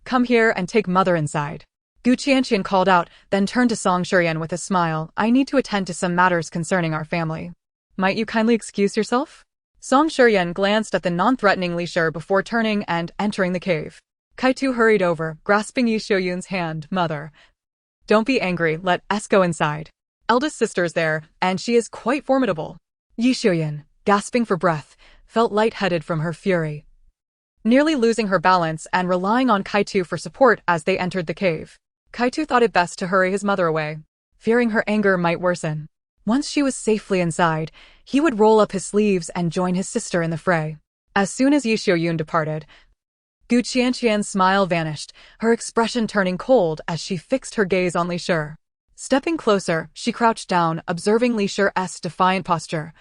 come here and take mother inside. Gu Qianqian called out, then turned to Song Shiyan with a smile. I need to attend to some matters concerning our family. Might you kindly excuse yourself? Song Shiyan glanced at the non-threatening Li Shi before turning and entering the cave. Kaitu hurried over, grasping Yi Xiuyun's hand. Mother, don't be angry, let us go inside. Eldest sister's there, and she is quite formidable. Yi Xiuyun, gasping for breath, felt lightheaded from her fury, nearly losing her balance and relying on Kaitu for support as they entered the cave. Kaitu thought it best to hurry his mother away, fearing her anger might worsen. Once she was safely inside, he would roll up his sleeves and join his sister in the fray. As soon as Yi Xiuyun departed, Gu Qianqian's smile vanished, her expression turning cold as she fixed her gaze on Li Shi. Stepping closer, she crouched down, observing Li Shi's defiant posture,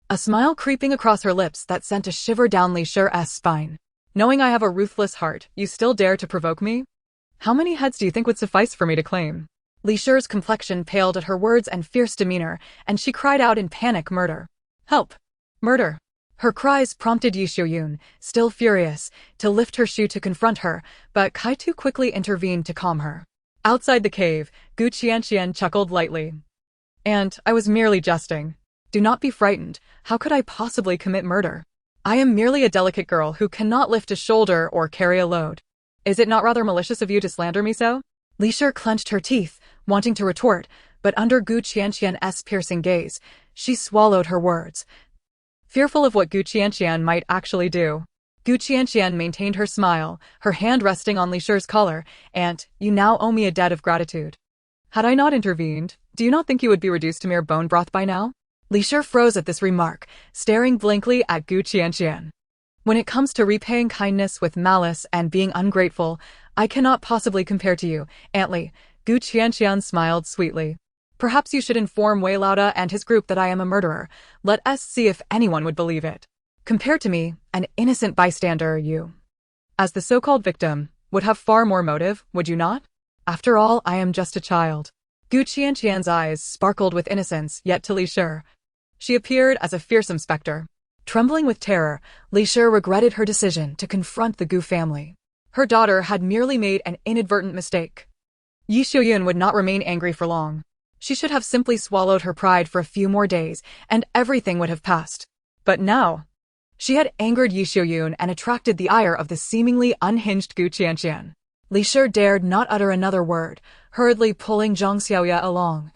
a smile creeping across her lips that sent a shiver down Li Shi's spine. Knowing I have a ruthless heart, you still dare to provoke me? How many heads do you think would suffice for me to claim? Li Shi's complexion paled at her words and fierce demeanor, and she cried out in panic, murder. Help! Murder! Her cries prompted Yi Xiuyun, still furious, to lift her shoe to confront her, but Kaitu quickly intervened to calm her. Outside the cave, Gu Qianqian chuckled lightly. And I was merely jesting. Do not be frightened. How could I possibly commit murder? I am merely a delicate girl who cannot lift a shoulder or carry a load. Is it not rather malicious of you to slander me so? Li Shi clenched her teeth, wanting to retort, but under Gu Qianqian's piercing gaze, she swallowed her words, fearful of what Gu Qianqian might actually do. Gu Qianqian maintained her smile, her hand resting on Li Shi's collar, and, you now owe me a debt of gratitude. Had I not intervened, do you not think you would be reduced to mere bone broth by now? Li Shi froze at this remark, staring blankly at Gu Qianqian. When it comes to repaying kindness with malice and being ungrateful, I cannot possibly compare to you, Aunt Li. Gu Qianqian smiled sweetly. Perhaps you should inform Wei Laoda and his group that I am a murderer. Let us see if anyone would believe it. Compared to me, an innocent bystander, you As the so-called victim, would have far more motive, would you not? After all, I am just a child. Qianqian's eyes sparkled with innocence, yet to Li Shi, she appeared as a fearsome specter. Trembling with terror, Li Shi regretted her decision to confront the Gu family. Her daughter had merely made an inadvertent mistake. Yi Xiuyun would not remain angry for long. She should have simply swallowed her pride for a few more days, and everything would have passed. But now, she had angered Yi Xiuyun and attracted the ire of the seemingly unhinged Gu Qianqian. Li Shi dared not utter another word, hurriedly pulling Zhang Xiaoya along.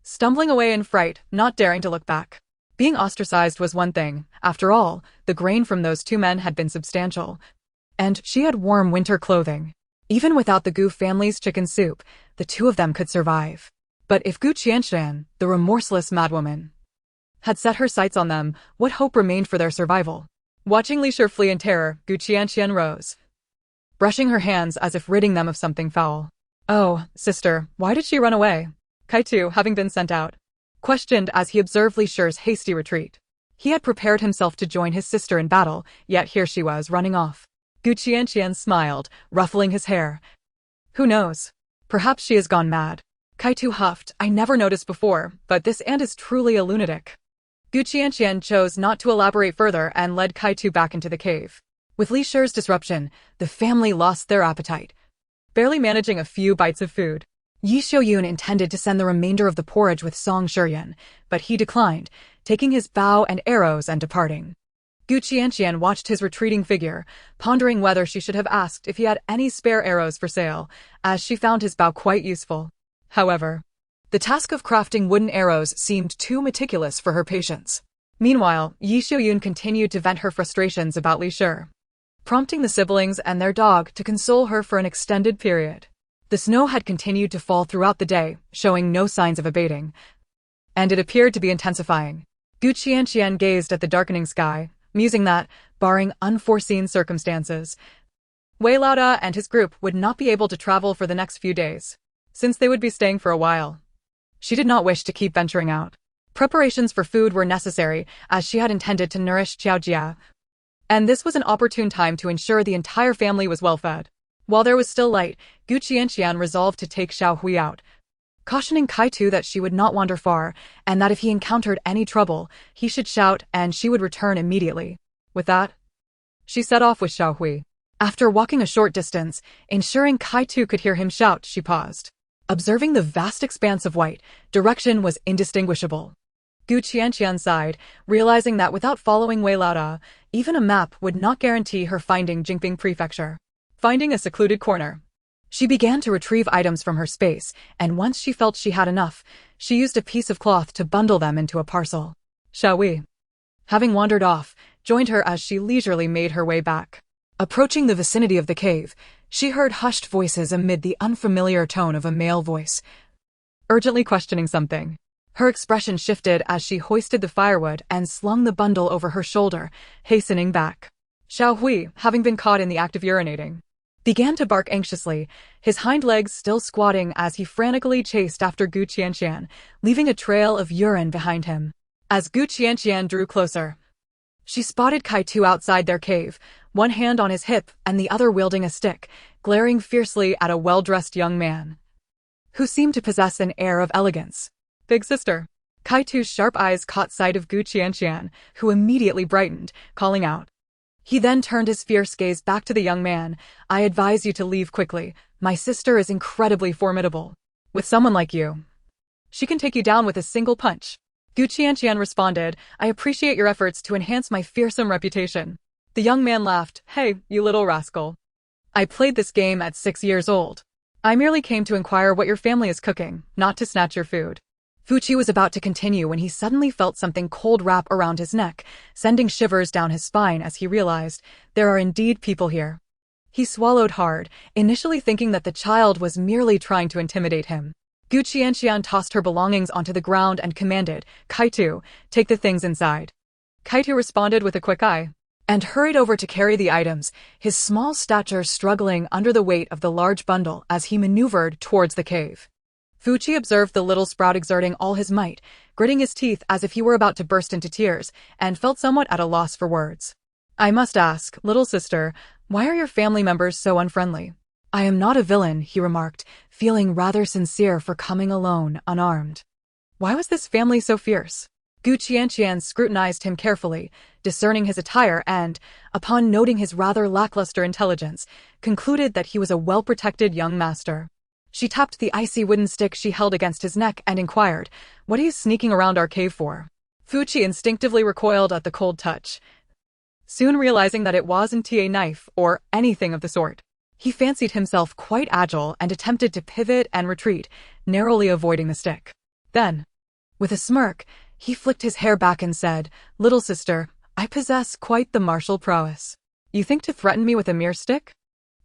Stumbling away in fright, not daring to look back. Being ostracized was one thing. After all, the grain from those two men had been substantial. And she had warm winter clothing. Even without the Gu family's chicken soup, the two of them could survive. But if Gu Qianqian, the remorseless madwoman, had set her sights on them, what hope remained for their survival? Watching Li Shi flee in terror, Gu Qianqian rose, brushing her hands as if ridding them of something foul. Oh, sister, why did she run away? Kaitu, having been sent out, questioned as he observed Li Shi's hasty retreat. He had prepared himself to join his sister in battle, yet here she was running off. Gu Qianqian smiled, ruffling his hair. Who knows? Perhaps she has gone mad. Kaitu huffed. I never noticed before, but this aunt is truly a lunatic. Gu Qianqian chose not to elaborate further and led Kaitu back into the cave. With Li Shi's disruption, the family lost their appetite, barely managing a few bites of food. Yi Xiuyun intended to send the remainder of the porridge with Song Shiyan, but he declined, taking his bow and arrows and departing. Gu Qianqian watched his retreating figure, pondering whether she should have asked if he had any spare arrows for sale, as she found his bow quite useful. However, the task of crafting wooden arrows seemed too meticulous for her patience. Meanwhile, Yi Xiuyun continued to vent her frustrations about Li Shi, prompting the siblings and their dog to console her for an extended period. The snow had continued to fall throughout the day, showing no signs of abating, and it appeared to be intensifying. Gu Qianqian gazed at the darkening sky, musing that, barring unforeseen circumstances, Wei Laoda and his group would not be able to travel for the next few days, since they would be staying for a while. She did not wish to keep venturing out. Preparations for food were necessary, as she had intended to nourish Qiaojia, and this was an opportune time to ensure the entire family was well fed. While there was still light, Gu Qianqian resolved to take Xiaohui out, cautioning Kaitu that she would not wander far, and that if he encountered any trouble, he should shout and she would return immediately. With that, she set off with Xiaohui. After walking a short distance, ensuring Kaitu could hear him shout, she paused. Observing the vast expanse of white, direction was indistinguishable. Gu Qianqian sighed, realizing that without following Wei Laoda, even a map would not guarantee her finding Jingping Prefecture. Finding a secluded corner, she began to retrieve items from her space, and once she felt she had enough, she used a piece of cloth to bundle them into a parcel. Xiaohui, having wandered off, joined her as she leisurely made her way back. Approaching the vicinity of the cave, she heard hushed voices amid the unfamiliar tone of a male voice, urgently questioning something. Her expression shifted as she hoisted the firewood and slung the bundle over her shoulder, hastening back. Xiaohui, having been caught in the act of urinating, began to bark anxiously, his hind legs still squatting as he frantically chased after Gu Qianqian, leaving a trail of urine behind him. As Gu Qianqian drew closer, she spotted Kaitu outside their cave, one hand on his hip and the other wielding a stick, glaring fiercely at a well-dressed young man, who seemed to possess an air of elegance. Big sister. Kaitu's sharp eyes caught sight of Gu Qianqian, who immediately brightened, calling out. He then turned his fierce gaze back to the young man. I advise you to leave quickly. My sister is incredibly formidable. With someone like you, she can take you down with a single punch. Gu Qianqian responded, I appreciate your efforts to enhance my fearsome reputation. The young man laughed. Hey, you little rascal. I played this game at 6 years old. I merely came to inquire what your family is cooking, not to snatch your food. Fuchi was about to continue when he suddenly felt something cold wrap around his neck, sending shivers down his spine as he realized there are indeed people here. He swallowed hard, initially thinking that the child was merely trying to intimidate him. Gu Qianqian tossed her belongings onto the ground and commanded, Kaitu, take the things inside. Kaitu responded with a quick eye, and hurried over to carry the items, his small stature struggling under the weight of the large bundle as he maneuvered towards the cave. Fuchi observed the little sprout exerting all his might, gritting his teeth as if he were about to burst into tears, and felt somewhat at a loss for words. I must ask, little sister, Why are your family members so unfriendly? I am not a villain, he remarked, feeling rather sincere for coming alone, unarmed. Why was this family so fierce? Qianqian scrutinized him carefully, discerning his attire and, upon noting his rather lackluster intelligence, concluded that he was a well-protected young master. She tapped the icy wooden stick she held against his neck and inquired, "What are you sneaking around our cave for?" Fuchi instinctively recoiled at the cold touch, soon realizing that it wasn't a knife or anything of the sort. He fancied himself quite agile and attempted to pivot and retreat, narrowly avoiding the stick. Then, with a smirk, he flicked his hair back and said, "Little sister, I possess quite the martial prowess. You think to threaten me with a mere stick?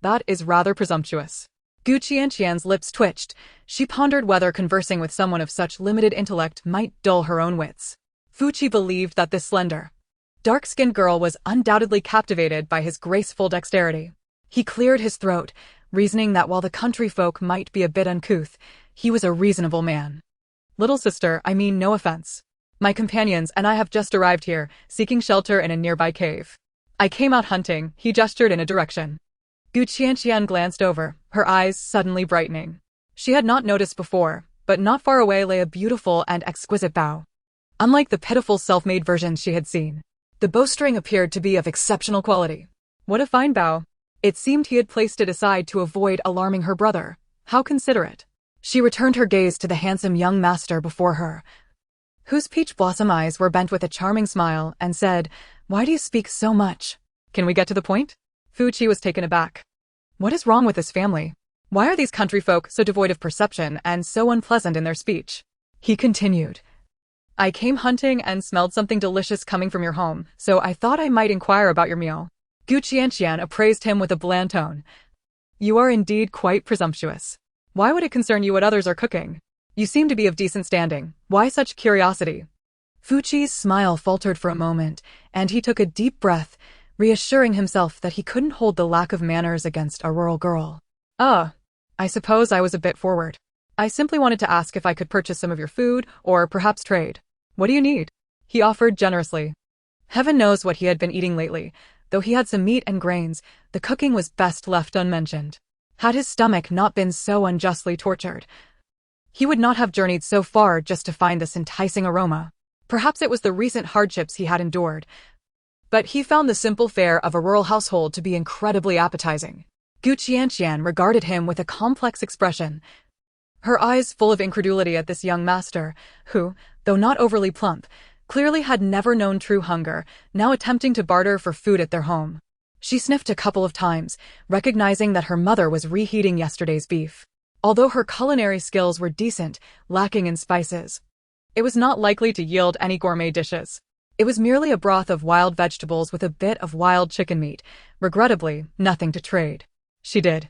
That is rather presumptuous." Qianqian's lips twitched. She pondered whether conversing with someone of such limited intellect might dull her own wits. Fuchi believed that this slender, dark-skinned girl was undoubtedly captivated by his graceful dexterity. He cleared his throat, reasoning that while the country folk might be a bit uncouth, he was a reasonable man. "Little sister, I mean no offense. My companions and I have just arrived here, seeking shelter in a nearby cave. I came out hunting," he gestured in a direction. Qianqian glanced over, her eyes suddenly brightening. She had not noticed before, but not far away lay a beautiful and exquisite bow. Unlike the pitiful self-made versions she had seen, the bowstring appeared to be of exceptional quality. What a fine bow. It seemed he had placed it aside to avoid alarming her brother. How considerate. She returned her gaze to the handsome young master before her, whose peach blossom eyes were bent with a charming smile, and said, "Why do you speak so much? Can we get to the point?" Fuchi was taken aback. What is wrong with this family? Why are these country folk so devoid of perception and so unpleasant in their speech? He continued, "I came hunting and smelled something delicious coming from your home, so I thought I might inquire about your meal." Qianqian appraised him with a bland tone. "You are indeed quite presumptuous. Why would it concern you what others are cooking? You seem to be of decent standing. Why such curiosity?" Fuchi's smile faltered for a moment, and he took a deep breath, reassuring himself that he couldn't hold the lack of manners against a rural girl. I suppose I was a bit forward. I simply wanted to ask if I could purchase some of your food, or perhaps trade. What do you need?" He offered generously. Heaven knows what he had been eating lately. Though he had some meat and grains, the cooking was best left unmentioned. Had his stomach not been so unjustly tortured, he would not have journeyed so far just to find this enticing aroma. Perhaps it was the recent hardships he had endured, but he found the simple fare of a rural household to be incredibly appetizing. Qianqian regarded him with a complex expression, her eyes full of incredulity at this young master, who, though not overly plump, clearly had never known true hunger, now attempting to barter for food at their home. She sniffed a couple of times, recognizing that her mother was reheating yesterday's beef. Although her culinary skills were decent, lacking in spices, it was not likely to yield any gourmet dishes. It was merely a broth of wild vegetables with a bit of wild chicken meat, regrettably, nothing to trade. She did,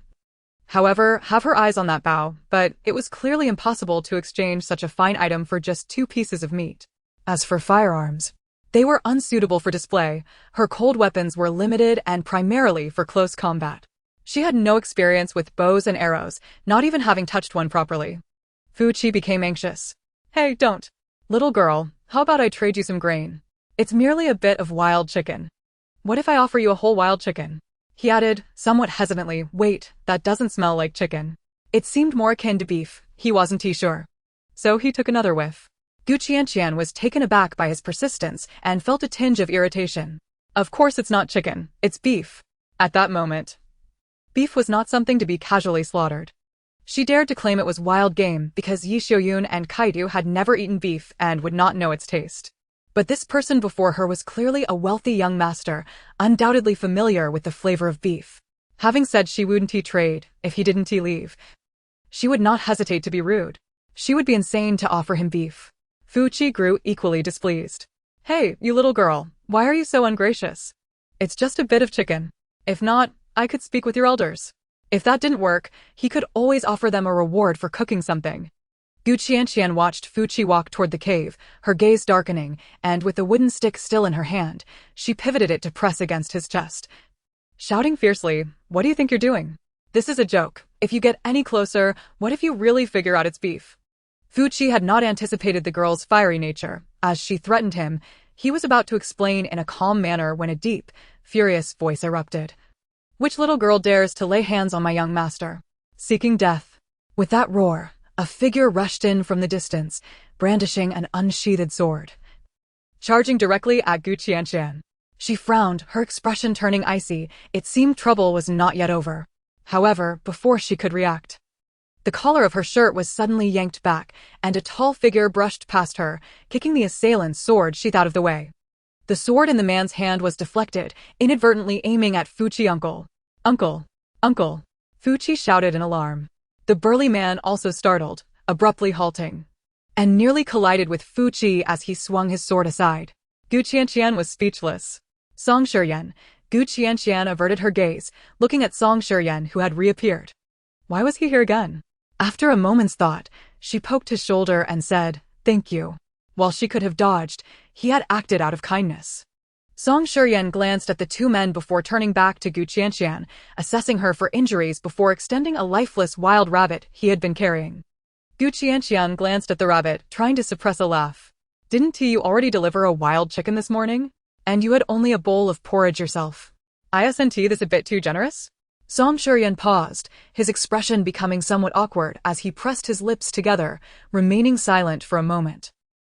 however, have her eyes on that bow, but it was clearly impossible to exchange such a fine item for just 2 pieces of meat. As for firearms, they were unsuitable for display. Her cold weapons were limited and primarily for close combat. She had no experience with bows and arrows, not even having touched one properly. Fuchi became anxious. "Hey, don't. Little girl, how about I trade you some grain? It's merely a bit of wild chicken. What if I offer you a whole wild chicken?" He added, somewhat hesitantly, "Wait, that doesn't smell like chicken." It seemed more akin to beef, he wasn't sure. So he took another whiff. Qianqian was taken aback by his persistence and felt a tinge of irritation. Of course it's not chicken, it's beef. At that moment, beef was not something to be casually slaughtered. She dared to claim it was wild game because Yi Xiaoyun and Kaidu had never eaten beef and would not know its taste. But this person before her was clearly a wealthy young master, undoubtedly familiar with the flavor of beef. Having said she wouldn't trade, if he didn't leave, she would not hesitate to be rude. She would be insane to offer him beef. Fuchi grew equally displeased. "Hey, you little girl, why are you so ungracious? It's just a bit of chicken. If not, I could speak with your elders." If that didn't work, he could always offer them a reward for cooking something. Qianqian watched Fuchi walk toward the cave, her gaze darkening, and with the wooden stick still in her hand, she pivoted it to press against his chest, shouting fiercely, "What do you think you're doing? This is a joke. If you get any closer, what if you really figure out it's beef?" Fuchi had not anticipated the girl's fiery nature. As she threatened him, he was about to explain in a calm manner when a deep, furious voice erupted. Which little girl dares to lay hands on my young master? Seeking death. With that roar, a figure rushed in from the distance, brandishing an unsheathed sword, charging directly at Qianqian. She frowned, her expression turning icy. It seemed trouble was not yet over. However, before she could react, the collar of her shirt was suddenly yanked back, and a tall figure brushed past her, kicking the assailant's sword sheath out of the way. The sword in the man's hand was deflected, inadvertently aiming at Fuchi. Uncle! Uncle! Uncle! Fuchi shouted in alarm. The burly man also startled, abruptly halting, and nearly collided with Fuchi as he swung his sword aside. Qianqian was speechless. Song Shiyan. Qianqian averted her gaze, looking at Song Shiyan, who had reappeared. Why was he here again? After a moment's thought, she poked his shoulder and said, "Thank you." While she could have dodged, he had acted out of kindness. Song Shiyan glanced at the two men before turning back to Qianqian, assessing her for injuries before extending a lifeless wild rabbit he had been carrying. Qianqian glanced at the rabbit, trying to suppress a laugh. "Didn't you already deliver a wild chicken this morning? And you had only a bowl of porridge yourself. Isn't this a bit too generous?" Song Shiyan paused, his expression becoming somewhat awkward as he pressed his lips together, remaining silent for a moment.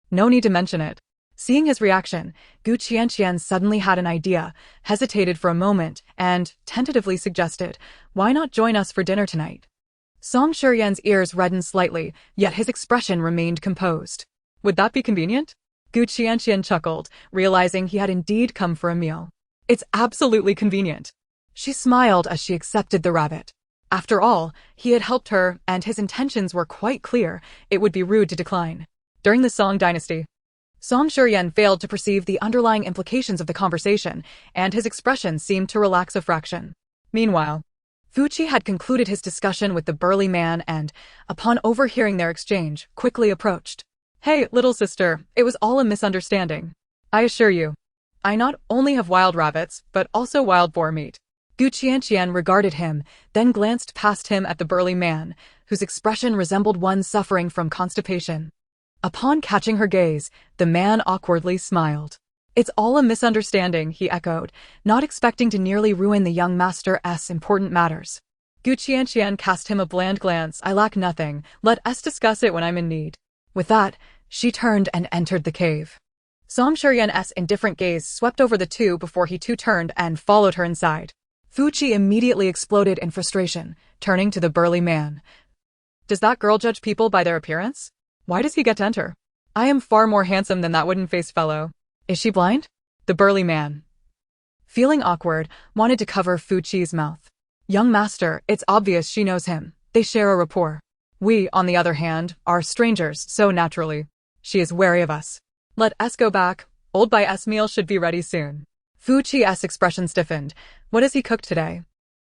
No need to mention it. Seeing his reaction, Qianqian suddenly had an idea, hesitated for a moment, and tentatively suggested, "Why not join us for dinner tonight?" Song Shiyan's ears reddened slightly, yet his expression remained composed. "Would that be convenient?" Qianqian chuckled, realizing he had indeed come for a meal. "It's absolutely convenient." She smiled as she accepted the rabbit. After all, he had helped her, and his intentions were quite clear. It would be rude to decline. During the Song dynasty, Song Shiyan failed to perceive the underlying implications of the conversation, and his expression seemed to relax a fraction. Meanwhile, Fuchi had concluded his discussion with the burly man and, upon overhearing their exchange, quickly approached. "Hey, little sister, it was all a misunderstanding. I assure you, I not only have wild rabbits, but also wild boar meat." Qianqian regarded him, then glanced past him at the burly man, whose expression resembled one suffering from constipation. Upon catching her gaze, the man awkwardly smiled. "It's all a misunderstanding," he echoed, not expecting to nearly ruin the young master's important matters. Qianqian cast him a bland glance. "I lack nothing. Let us discuss it when I'm in need." With that, she turned and entered the cave. Song Shiyan's indifferent gaze swept over the two before he too turned and followed her inside. Fuchi immediately exploded in frustration, turning to the burly man. "Does that girl judge people by their appearance? Why does he get to enter? I am far more handsome than that wooden-faced fellow. Is she blind?" The burly man, feeling awkward, wanted to cover Fuchi's mouth. "Young master, it's obvious she knows him. They share a rapport. We, on the other hand, are strangers, so naturally, she is wary of us. Let us go back. Old Bai's meal should be ready soon." Fuchi's expression stiffened. "What has he cooked today?"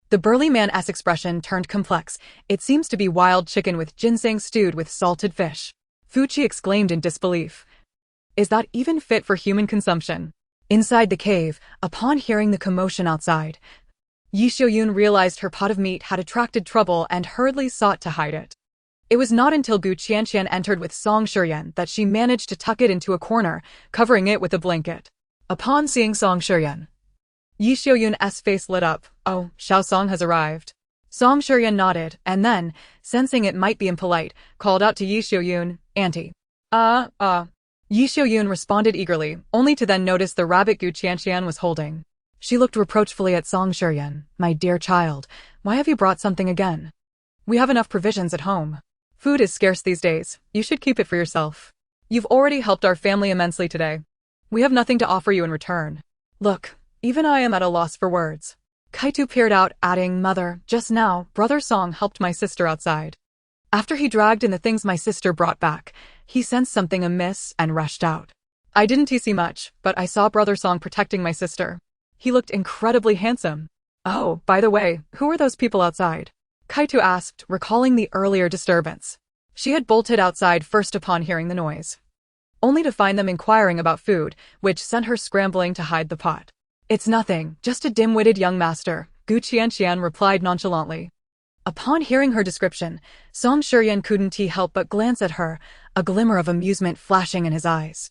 The burly man's expression turned complex. "It seems to be wild chicken with ginseng stewed with salted fish." Fuchi exclaimed in disbelief. "Is that even fit for human consumption?" Inside the cave, upon hearing the commotion outside, Yishoyun realized her pot of meat had attracted trouble and hurriedly sought to hide it. It was not until Qianqian entered with Song Shiyan that she managed to tuck it into a corner, covering it with a blanket. Upon seeing Song Shiyan, Yishoyun's face lit up. "Oh, Xiao Song has arrived." Song Shiyan nodded, and then, sensing it might be impolite, called out to Yishoyun, "Auntie." Yishoyun responded eagerly, only to then notice the rabbit Qianqian was holding. She looked reproachfully at Song Shiyan. "My dear child, why have you brought something again? We have enough provisions at home. Food is scarce these days. You should keep it for yourself. You've already helped our family immensely today. We have nothing to offer you in return." "Look, even I am at a loss for words." Kaitu peered out, adding, "Mother, just now, Brother Song helped my sister outside. After he dragged in the things my sister brought back, he sensed something amiss and rushed out. I didn't see much, but I saw Brother Song protecting my sister. He looked incredibly handsome." "Oh, by the way, who are those people outside?" Kaitu asked, recalling the earlier disturbance. She had bolted outside first upon hearing the noise, only to find them inquiring about food, which sent her scrambling to hide the pot. "It's nothing, just a dim-witted young master," Qianqian replied nonchalantly. Upon hearing her description, Song Shiyan couldn't help but glance at her, a glimmer of amusement flashing in his eyes.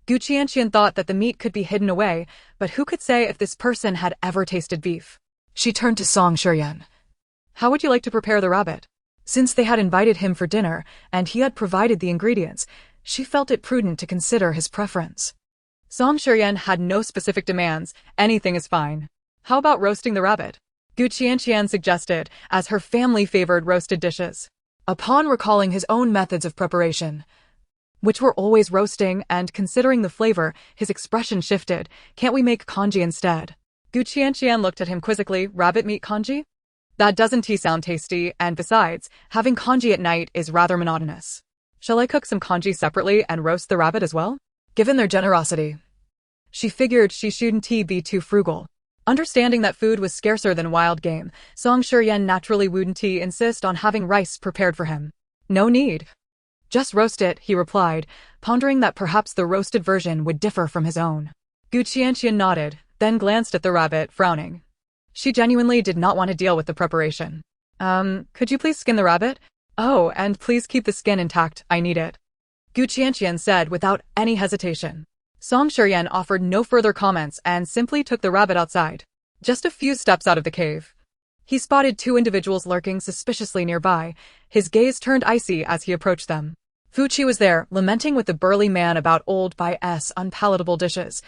Qianqian thought that the meat could be hidden away, but who could say if this person had ever tasted beef? She turned to Song Shiyan. How would you like to prepare the rabbit? Since they had invited him for dinner, and he had provided the ingredients, she felt it prudent to consider his preference. Song Shiyan had no specific demands, anything is fine. How about roasting the rabbit? Qianqian suggested, as her family favored roasted dishes. Upon recalling his own methods of preparation, which were always roasting, and considering the flavor, his expression shifted. Can't we make congee instead? Qianqian looked at him quizzically. Rabbit meat congee? That doesn't sound tasty, and besides, having congee at night is rather monotonous. Shall I cook some congee separately and roast the rabbit as well? Given their generosity, she figured she shouldn't be too frugal. Understanding that food was scarcer than wild game, Song Shiyan naturally wouldn't insist on having rice prepared for him. No need. Just roast it, he replied, pondering that perhaps the roasted version would differ from his own. Qianqian nodded, then glanced at the rabbit, frowning. She genuinely did not want to deal with the preparation. Could you please skin the rabbit? Oh, and please keep the skin intact, I need it. Qianqian said without any hesitation. Song Shiyan offered no further comments and simply took the rabbit outside. Just a few steps out of the cave, he spotted two individuals lurking suspiciously nearby. His gaze turned icy as he approached them. Fuchi was there, lamenting with the burly man about old Bai's unpalatable dishes,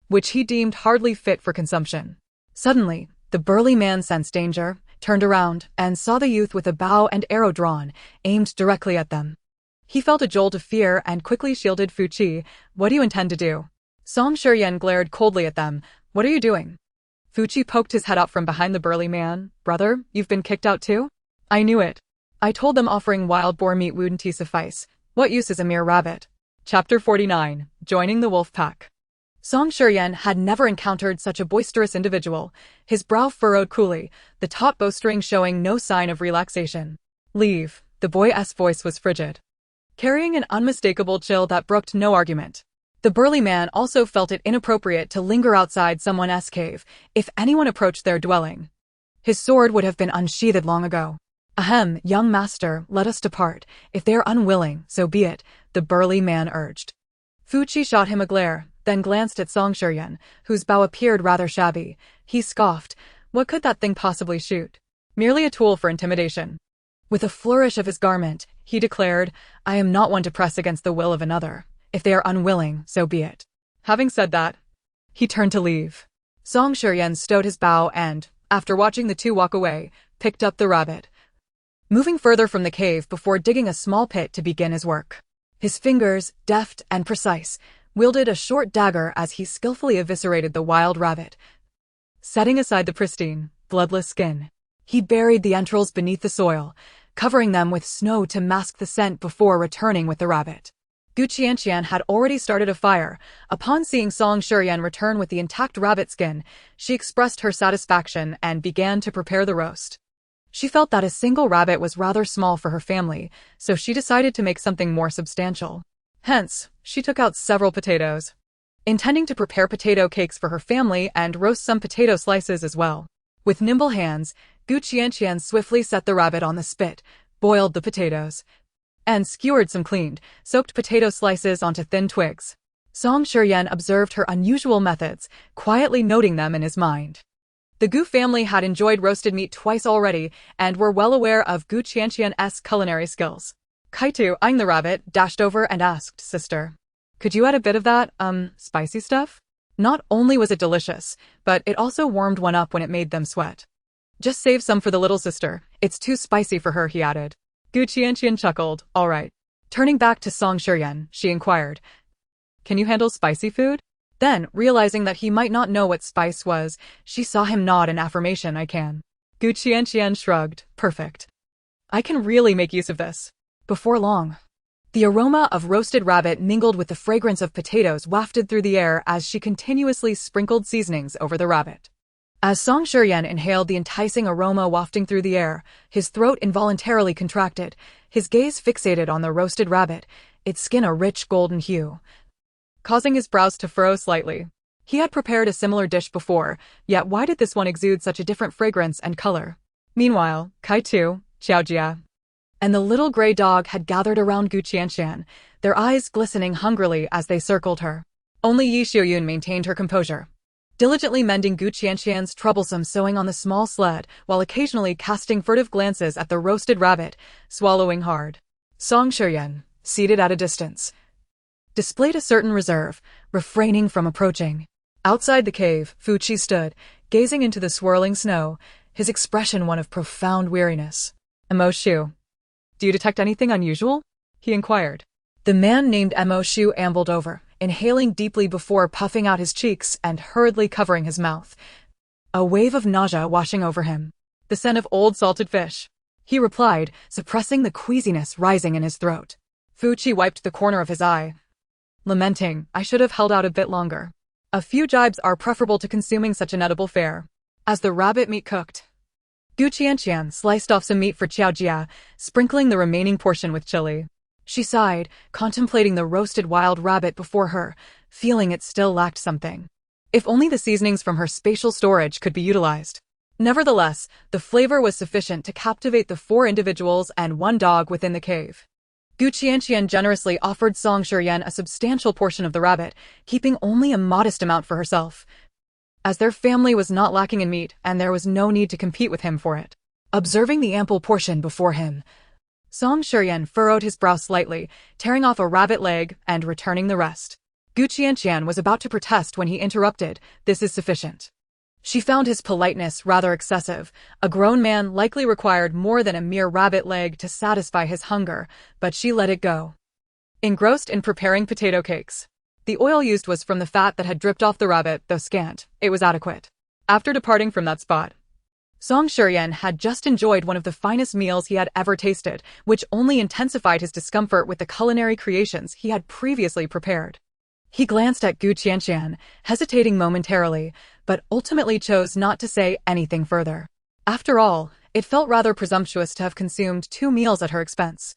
which he deemed hardly fit for consumption. Suddenly, the burly man sensed danger, turned around, and saw the youth with a bow and arrow drawn, aimed directly at them. He felt a jolt of fear and quickly shielded Fuchi. What do you intend to do? Song Shiyan glared coldly at them. What are you doing? Fuchi poked his head out from behind the burly man. Brother, you've been kicked out too? I knew it. I told them offering wild boar meat wouldn't suffice. What use is a mere rabbit? Chapter 49. Joining the wolf pack. Song Shiyan had never encountered such a boisterous individual. His brow furrowed cruelly, the taut bowstring showing no sign of relaxation. Leave. The boy's voice was frigid, carrying an unmistakable chill that brooked no argument. The burly man also felt it inappropriate to linger outside someone's cave. If anyone approached their dwelling, his sword would have been unsheathed long ago. Ahem, young master, let us depart. If they are unwilling, so be it, the burly man urged. Fuchi shot him a glare, then glanced at Song Shiyan, whose bow appeared rather shabby. He scoffed. What could that thing possibly shoot? Merely a tool for intimidation. With a flourish of his garment, he declared, I am not one to press against the will of another. If they are unwilling, so be it. Having said that, he turned to leave. Song Shiyan stowed his bow and, after watching the two walk away, picked up the rabbit, moving further from the cave before digging a small pit to begin his work. His fingers, deft and precise, wielded a short dagger as he skillfully eviscerated the wild rabbit. Setting aside the pristine, bloodless skin, he buried the entrails beneath the soil, covering them with snow to mask the scent before returning with the rabbit. Qianqian had already started a fire. Upon seeing Song Shiyan return with the intact rabbit skin, she expressed her satisfaction and began to prepare the roast. She felt that a single rabbit was rather small for her family, so she decided to make something more substantial. Hence, she took out several potatoes, intending to prepare potato cakes for her family and roast some potato slices as well. With nimble hands, Qianqian swiftly set the rabbit on the spit, boiled the potatoes, and skewered some cleaned, soaked potato slices onto thin twigs. Song Shiyan observed her unusual methods, quietly noting them in his mind. The Gu family had enjoyed roasted meat twice already and were well aware of Qianqian's culinary skills. Kaitu, eyeing the rabbit, dashed over and asked, Sister, could you add a bit of that, spicy stuff? Not only was it delicious, but it also warmed one up when it made them sweat. Just save some for the little sister. It's too spicy for her, he added. Qianqian chuckled. All right. Turning back to Song Shiyan, she inquired, can you handle spicy food? Then, realizing that he might not know what spice was, she saw him nod in affirmation. I can. Qianqian shrugged. Perfect. I can really make use of this. Before long, the aroma of roasted rabbit mingled with the fragrance of potatoes wafted through the air as she continuously sprinkled seasonings over the rabbit. As Song Shiyan inhaled the enticing aroma wafting through the air, his throat involuntarily contracted, his gaze fixated on the roasted rabbit, its skin a rich golden hue, causing his brows to furrow slightly. He had prepared a similar dish before, yet why did this one exude such a different fragrance and color? Meanwhile, Kaitu, Xiaojia, and the little gray dog had gathered around Qianqian, their eyes glistening hungrily as they circled her. Only Yi Xiuyun maintained her composure. diligently mending Qianqian's troublesome sewing on the small sled while occasionally casting furtive glances at the roasted rabbit, swallowing hard. Song Shiyan, seated at a distance, displayed a certain reserve, refraining from approaching. Outside the cave, Fuqi stood, gazing into the swirling snow, his expression one of profound weariness. Mo Shu, do you detect anything unusual? He inquired. The man named Mo Shu ambled over, inhaling deeply before puffing out his cheeks and hurriedly covering his mouth. A wave of nausea washing over him. The scent of old salted fish. He replied, suppressing the queasiness rising in his throat. Fuqi wiped the corner of his eye, lamenting, I should have held out a bit longer. A few jibes are preferable to consuming such an edible fare. As the rabbit meat cooked, Qianqian sliced off some meat for Qiaojia, sprinkling the remaining portion with chili. She sighed, contemplating the roasted wild rabbit before her, feeling it still lacked something. If only the seasonings from her spatial storage could be utilized. Nevertheless, the flavor was sufficient to captivate the 4 individuals and 1 dog within the cave. Qianqian generously offered Song Shiyan a substantial portion of the rabbit, keeping only a modest amount for herself, as their family was not lacking in meat and there was no need to compete with him for it. Observing the ample portion before him, Song Shiyan furrowed his brow slightly, tearing off a rabbit leg and returning the rest. Qianqian was about to protest when he interrupted, this is sufficient. She found his politeness rather excessive. A grown man likely required more than a mere rabbit leg to satisfy his hunger, but she let it go. Engrossed in preparing potato cakes, the oil used was from the fat that had dripped off the rabbit, though scant, it was adequate. After departing from that spot, Song Shiyan had just enjoyed one of the finest meals he had ever tasted, which only intensified his discomfort with the culinary creations he had previously prepared. He glanced at Qianqian, hesitating momentarily, but ultimately chose not to say anything further. After all, it felt rather presumptuous to have consumed 2 meals at her expense.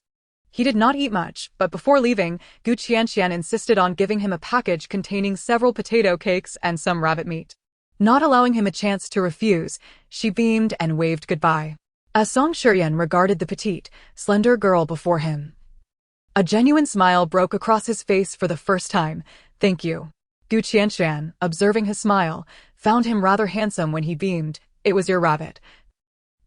He did not eat much, but before leaving, Qianqian insisted on giving him a package containing several potato cakes and some rabbit meat. Not allowing him a chance to refuse, she beamed and waved goodbye. As Song Shiyan regarded the petite, slender girl before him, a genuine smile broke across his face for the first time. Thank you. Qianqian, observing his smile, found him rather handsome when he beamed. It was your rabbit.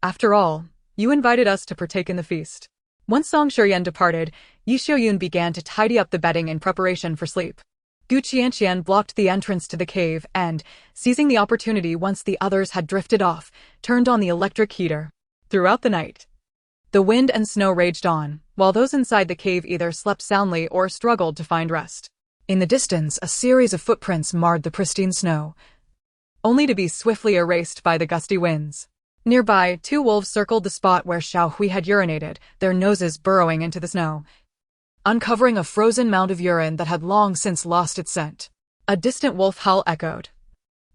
After all, you invited us to partake in the feast. Once Song Shiyan departed, Yi Xiuyun began to tidy up the bedding in preparation for sleep. Qianqian blocked the entrance to the cave and, seizing the opportunity once the others had drifted off, turned on the electric heater. Throughout the night, the wind and snow raged on, while those inside the cave either slept soundly or struggled to find rest. In the distance, a series of footprints marred the pristine snow, only to be swiftly erased by the gusty winds. Nearby, 2 wolves circled the spot where Xiaohui had urinated, their noses burrowing into the snow, uncovering a frozen mound of urine that had long since lost its scent. A distant wolf howl echoed,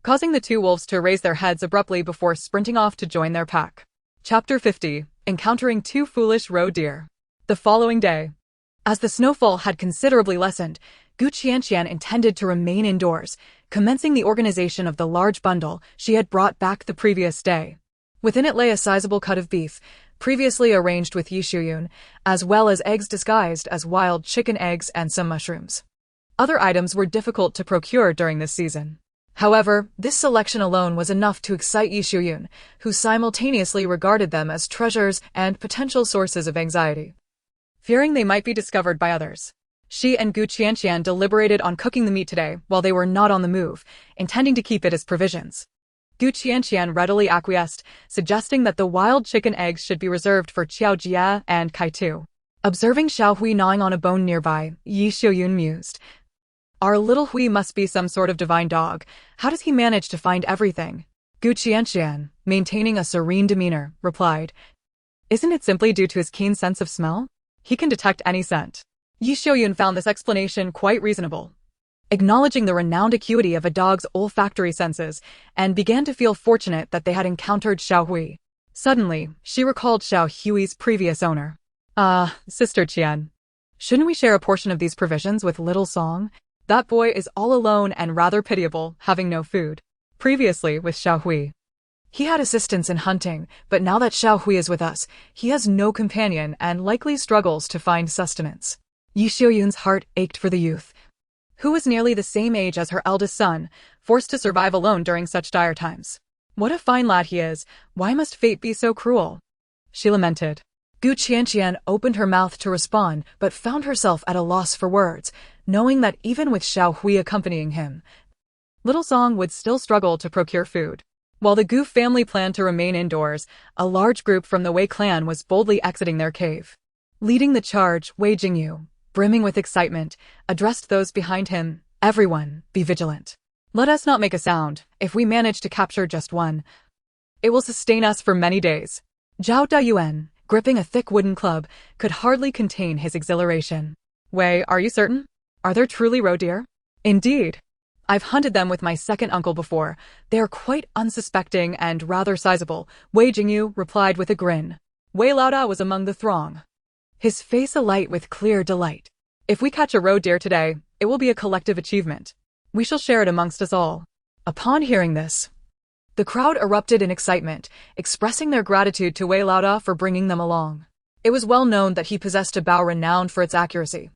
causing the 2 wolves to raise their heads abruptly before sprinting off to join their pack. Chapter 50. Encountering 2 foolish roe deer. The following day, as the snowfall had considerably lessened, Qianqian intended to remain indoors, commencing the organization of the large bundle she had brought back the previous day. Within it lay a sizable cut of beef, previously arranged with Yi Xiuyun, as well as eggs disguised as wild chicken eggs and some mushrooms. Other items were difficult to procure during this season. However, this selection alone was enough to excite Yi Xiuyun, who simultaneously regarded them as treasures and potential sources of anxiety. Fearing they might be discovered by others, she and Qianqian deliberated on cooking the meat today while they were not on the move, intending to keep it as provisions. Qianqian readily acquiesced, suggesting that the wild chicken eggs should be reserved for Qiaojia and Kaitu. Observing Xiaohui gnawing on a bone nearby, Yi Xiuyun mused, our little Hui must be some sort of divine dog. How does he manage to find everything? Qianqian, maintaining a serene demeanor, replied, isn't it simply due to his keen sense of smell? He can detect any scent. Yi Xiuyun found this explanation quite reasonable, acknowledging the renowned acuity of a dog's olfactory senses, and began to feel fortunate that they had encountered Xiaohui. Suddenly, she recalled Xiaohui's previous owner. Sister Qian, shouldn't we share a portion of these provisions with little Song? That boy is all alone and rather pitiable, having no food. Previously, with Xiaohui, he had assistance in hunting, but now that Xiaohui is with us, he has no companion and likely struggles to find sustenance. Yi Xiuyun's heart ached for the youth, who was nearly the same age as her eldest son, forced to survive alone during such dire times. What a fine lad he is, why must fate be so cruel? She lamented. Qianqian opened her mouth to respond, but found herself at a loss for words, knowing that even with Xiao Hui accompanying him, Little Song would still struggle to procure food. While the Gu family planned to remain indoors, a large group from the Wei clan was boldly exiting their cave. Leading the charge, Wei Jingyu, brimming with excitement, addressed those behind him, "Everyone, be vigilant. Let us not make a sound. If we manage to capture just one, it will sustain us for many days." Zhao Dayuan, gripping a thick wooden club, could hardly contain his exhilaration. "Wei, are you certain? Are there truly roe deer?" "Indeed. I've hunted them with my second uncle before. They are quite unsuspecting and rather sizable," Wei Jingyu replied with a grin. Wei Laoda was among the throng, his face alight with clear delight. "If we catch a roe deer today, it will be a collective achievement. We shall share it amongst us all." Upon hearing this, the crowd erupted in excitement, expressing their gratitude to Wei Laoda for bringing them along. It was well known that he possessed a bow renowned for its accuracy.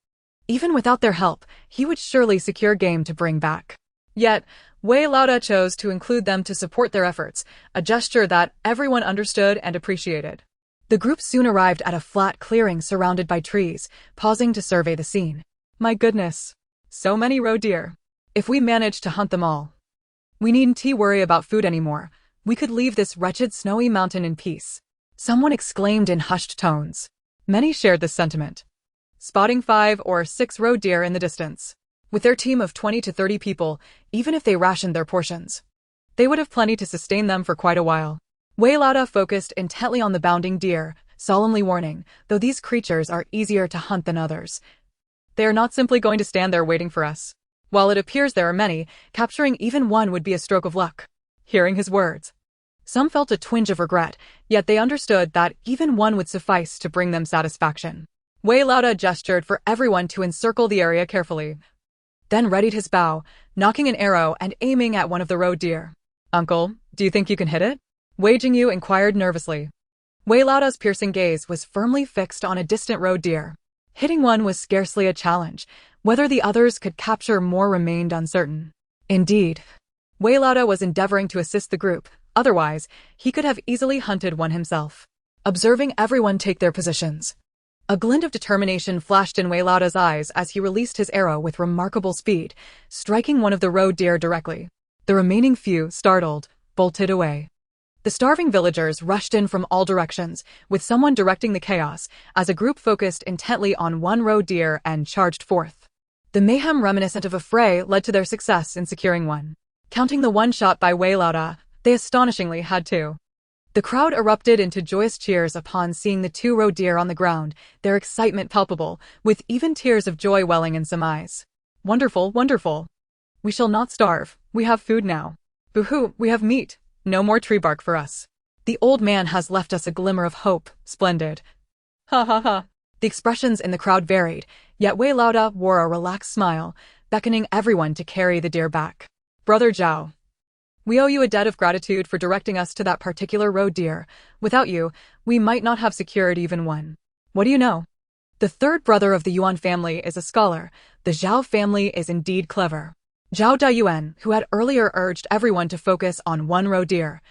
Even without their help, he would surely secure game to bring back. Yet, Wei Laoda chose to include them to support their efforts, a gesture that everyone understood and appreciated. The group soon arrived at a flat clearing surrounded by trees, pausing to survey the scene. "My goodness, so many roe deer. If we manage to hunt them all, we needn't worry about food anymore. We could leave this wretched snowy mountain in peace," someone exclaimed in hushed tones. Many shared this sentiment, spotting 5 or 6 roe deer in the distance. With their team of 20 to 30 people, even if they rationed their portions, they would have plenty to sustain them for quite a while. Wei Laoda focused intently on the bounding deer, solemnly warning, though these creatures are easier to hunt than others, they are not simply going to stand there waiting for us. While it appears there are many, capturing even one would be a stroke of luck. Hearing his words, some felt a twinge of regret, yet they understood that even one would suffice to bring them satisfaction. Wei Laoda gestured for everyone to encircle the area carefully, then readied his bow, nocking an arrow and aiming at one of the roe deer. "Uncle, do you think you can hit it?" Wei Jingyu inquired nervously. Wei Laoda's piercing gaze was firmly fixed on a distant roe deer. Hitting one was scarcely a challenge. Whether the others could capture more remained uncertain. Indeed, Wei Laoda was endeavoring to assist the group, otherwise, he could have easily hunted one himself. Observing everyone take their positions, a glint of determination flashed in Wei Laoda's eyes as he released his arrow with remarkable speed, striking one of the roe deer directly. The remaining few, startled, bolted away. The starving villagers rushed in from all directions, with someone directing the chaos, as a group focused intently on one roe deer and charged forth. The mayhem reminiscent of a fray led to their success in securing one. Counting the one shot by Wei Laoda, they astonishingly had 2. The crowd erupted into joyous cheers upon seeing the 2 roe deer on the ground, their excitement palpable, with even tears of joy welling in some eyes. "Wonderful, wonderful. We shall not starve. We have food now. Boo-hoo, we have meat. No more tree bark for us. The old man has left us a glimmer of hope. Splendid. Ha ha ha." The expressions in the crowd varied, yet Wei Laoda wore a relaxed smile, beckoning everyone to carry the deer back. "Brother Zhao, we owe you a debt of gratitude for directing us to that particular roe deer. Without you, we might not have secured even one. What do you know? The third brother of the Yuan family is a scholar. The Zhao family is indeed clever." Zhao Dayuan, who had earlier urged everyone to focus on one roe deer,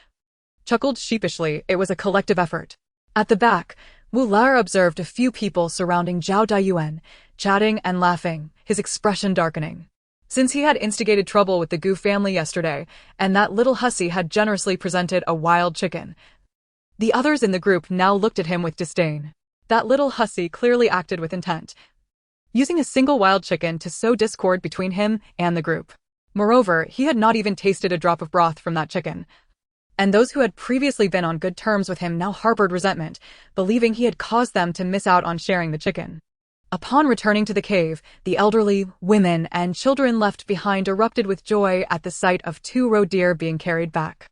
chuckled sheepishly. It was a collective effort. At the back, Wu Lar observed a few people surrounding Zhao Dayuan, chatting and laughing, his expression darkening. Since he had instigated trouble with the Gu family yesterday, and that little hussy had generously presented a wild chicken, the others in the group now looked at him with disdain. That little hussy clearly acted with intent, using a single wild chicken to sow discord between him and the group. Moreover, he had not even tasted a drop of broth from that chicken, and those who had previously been on good terms with him now harbored resentment, believing he had caused them to miss out on sharing the chicken. Upon returning to the cave, the elderly, women, and children left behind erupted with joy at the sight of 2 roe deer being carried back.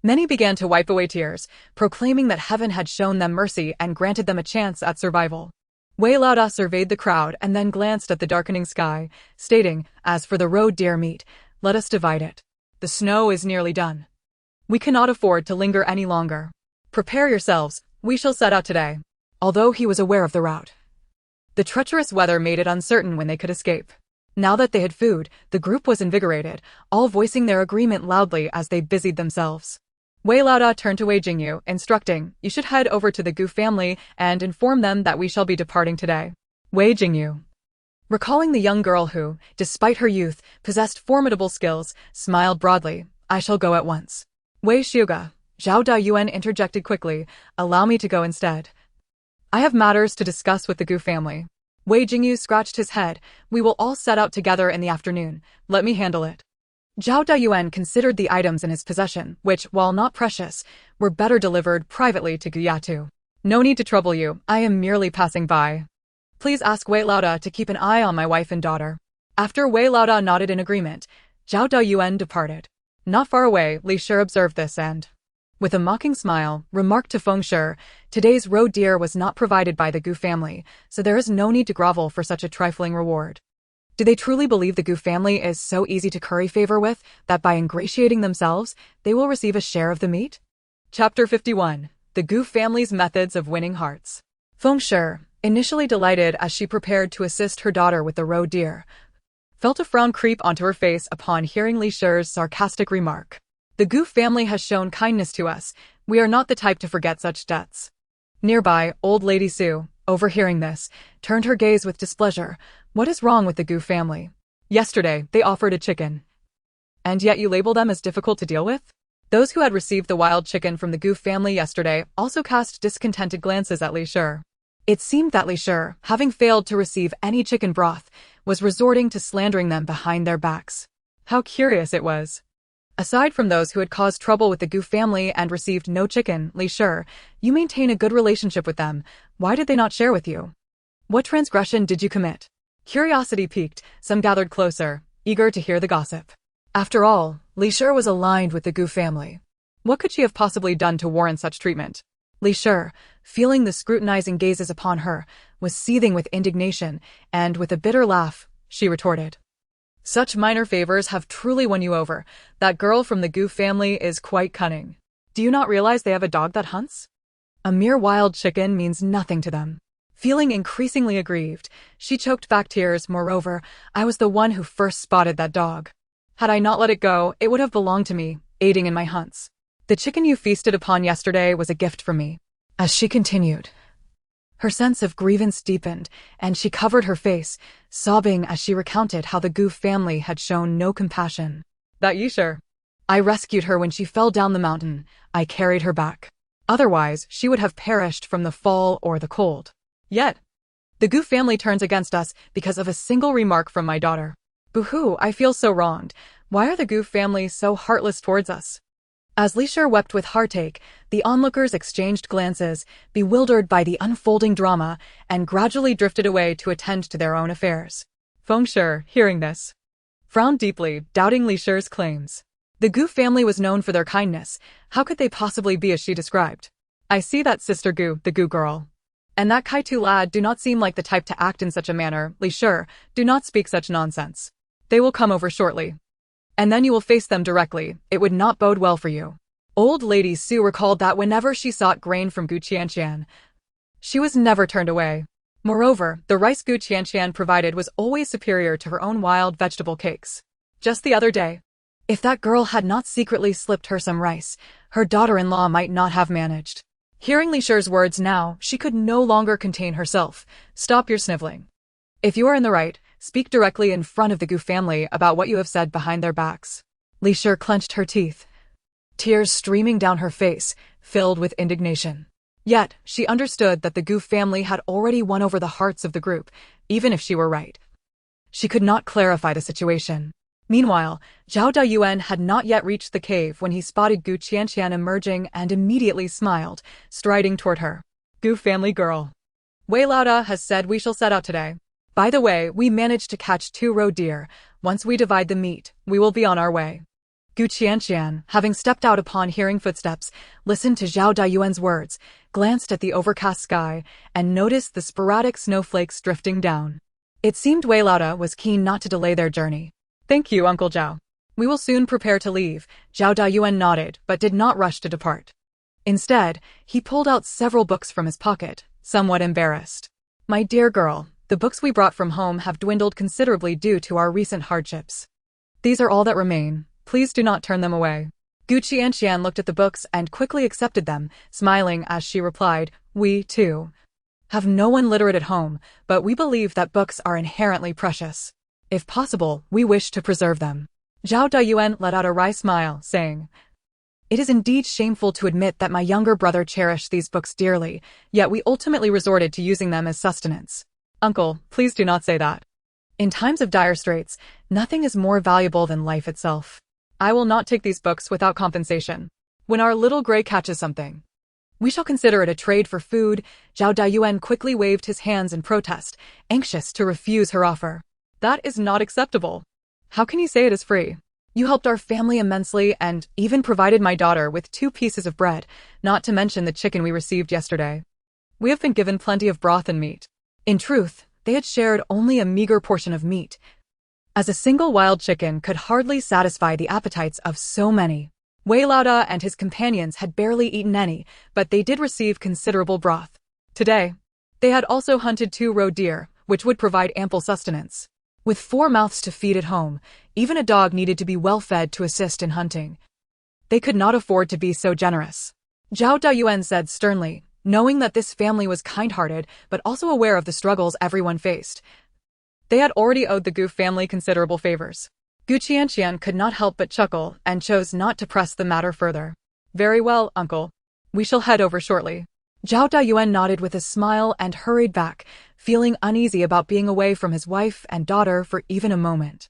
Many began to wipe away tears, proclaiming that heaven had shown them mercy and granted them a chance at survival. Wei Laoda surveyed the crowd and then glanced at the darkening sky, stating, "As for the roe deer meat, let us divide it. The snow is nearly done. We cannot afford to linger any longer. Prepare yourselves, we shall set out today." Although he was aware of the route, the treacherous weather made it uncertain when they could escape. Now that they had food, the group was invigorated, all voicing their agreement loudly as they busied themselves. Wei Laoda turned to Wei Jingyu, instructing, "You should head over to the Gu family and inform them that we shall be departing today." Wei Jingyu, recalling the young girl who, despite her youth, possessed formidable skills, smiled broadly. "I shall go at once." Wei Xiuge, Zhao Dayuan interjected quickly, "Allow me to go instead. I have matters to discuss with the Gu family." Wei Jingyu scratched his head. "We will all set out together in the afternoon. Let me handle it." Zhao Dayuan considered the items in his possession, which, while not precious, were better delivered privately to Guyatu. "No need to trouble you, I am merely passing by. Please ask Wei Laoda to keep an eye on my wife and daughter." After Wei Laoda nodded in agreement, Zhao Dayuan departed. Not far away, Li Shi observed this and, with a mocking smile, remarked to Feng Shi, "Today's roe deer was not provided by the Gu family, so there is no need to grovel for such a trifling reward." Do they truly believe the Gu family is so easy to curry favor with that by ingratiating themselves, they will receive a share of the meat? Chapter 51. The Gu family's methods of winning hearts. Feng Shi, initially delighted as she prepared to assist her daughter with the roe deer, felt a frown creep onto her face upon hearing Li Shi's sarcastic remark. "The Gu family has shown kindness to us. We are not the type to forget such debts." Nearby, old Lady Su, overhearing this, turned her gaze with displeasure. "What is wrong with the Gu family? Yesterday, they offered a chicken. And yet you label them as difficult to deal with?" Those who had received the wild chicken from the Gu family yesterday also cast discontented glances at Li Shi. It seemed that Li Shi, having failed to receive any chicken broth, was resorting to slandering them behind their backs. How curious it was. Aside from those who had caused trouble with the Gu family and received no chicken, Li Shi, you maintain a good relationship with them. Why did they not share with you? What transgression did you commit? Curiosity piqued, some gathered closer, eager to hear the gossip. After all, Li Shi was aligned with the Gu family. What could she have possibly done to warrant such treatment? Li Shi, feeling the scrutinizing gazes upon her, was seething with indignation, and with a bitter laugh, she retorted, "Such minor favors have truly won you over. That girl from the Gu family is quite cunning. Do you not realize they have a dog that hunts? A mere wild chicken means nothing to them." Feeling increasingly aggrieved, she choked back tears. "Moreover, I was the one who first spotted that dog. Had I not let it go, it would have belonged to me, aiding in my hunts. The chicken you feasted upon yesterday was a gift from me." As she continued, her sense of grievance deepened, and she covered her face, sobbing as she recounted how the Gu family had shown no compassion. "That Yisher. I rescued her when she fell down the mountain. I carried her back. Otherwise, she would have perished from the fall or the cold. Yet, the Gu family turns against us because of a single remark from my daughter. Boo-hoo, I feel so wronged. Why are the Gu family so heartless towards us?" As Li Shi wept with heartache, the onlookers exchanged glances, bewildered by the unfolding drama, and gradually drifted away to attend to their own affairs. Feng Shi, hearing this, frowned deeply, doubting Li Shi's claims. The Gu family was known for their kindness. How could they possibly be as she described? "I see that Sister Gu, the Gu girl, and that Kaitu lad do not seem like the type to act in such a manner. Li Shi, do not speak such nonsense. They will come over shortly. And then you will face them directly. It would not bode well for you." Old Lady Su recalled that whenever she sought grain from Gu Qianqian, she was never turned away. Moreover, the rice Gu Qianqian provided was always superior to her own wild vegetable cakes. Just the other day, if that girl had not secretly slipped her some rice, her daughter-in-law might not have managed. Hearing Li Shi's words now, she could no longer contain herself. "Stop your sniveling. If you are in the right, speak directly in front of the Gu family about what you have said behind their backs." Li Shi clenched her teeth, tears streaming down her face, filled with indignation. Yet, she understood that the Gu family had already won over the hearts of the group, even if she were right. She could not clarify the situation. Meanwhile, Zhao Dayuan had not yet reached the cave when he spotted Gu Qianqian emerging and immediately smiled, striding toward her. "Gu family girl. Wei Laoda has said we shall set out today. By the way, we managed to catch 2 roe deer. Once we divide the meat, we will be on our way." Gu Qianqian, having stepped out upon hearing footsteps, listened to Zhao Dayuan's words, glanced at the overcast sky, and noticed the sporadic snowflakes drifting down. It seemed Wei Laoda was keen not to delay their journey. "Thank you, Uncle Zhao. We will soon prepare to leave." Zhao Dayuan nodded, but did not rush to depart. Instead, he pulled out several books from his pocket, somewhat embarrassed. "My dear girl, The books we brought from home have dwindled considerably due to our recent hardships. These are all that remain. Please do not turn them away. Qianqian looked at the books and quickly accepted them, smiling as she replied, "We, too, have no one literate at home, but we believe that books are inherently precious. If possible, we wish to preserve them." Zhao Dayuan let out a wry smile, saying, "It is indeed shameful to admit that my younger brother cherished these books dearly, yet we ultimately resorted to using them as sustenance. Uncle, please do not say that. In times of dire straits, nothing is more valuable than life itself. I will not take these books without compensation. When our little gray catches something, we shall consider it a trade for food." Zhao Dayuan quickly waved his hands in protest, anxious to refuse her offer. "That is not acceptable. How can you say it is free? You helped our family immensely and even provided my daughter with 2 pieces of bread, not to mention the chicken we received yesterday. We have been given plenty of broth and meat." In truth, they had shared only a meager portion of meat, as a single wild chicken could hardly satisfy the appetites of so many. Wei Laoda and his companions had barely eaten any, but they did receive considerable broth. Today, they had also hunted 2 roe deer, which would provide ample sustenance. With 4 mouths to feed at home, even a dog needed to be well fed to assist in hunting. They could not afford to be so generous. Zhao Dayuan said sternly, knowing that this family was kind-hearted but also aware of the struggles everyone faced. They had already owed the Gu family considerable favors. Qianqian could not help but chuckle and chose not to press the matter further. "Very well, uncle. We shall head over shortly." Zhao Dayuan nodded with a smile and hurried back, feeling uneasy about being away from his wife and daughter for even a moment.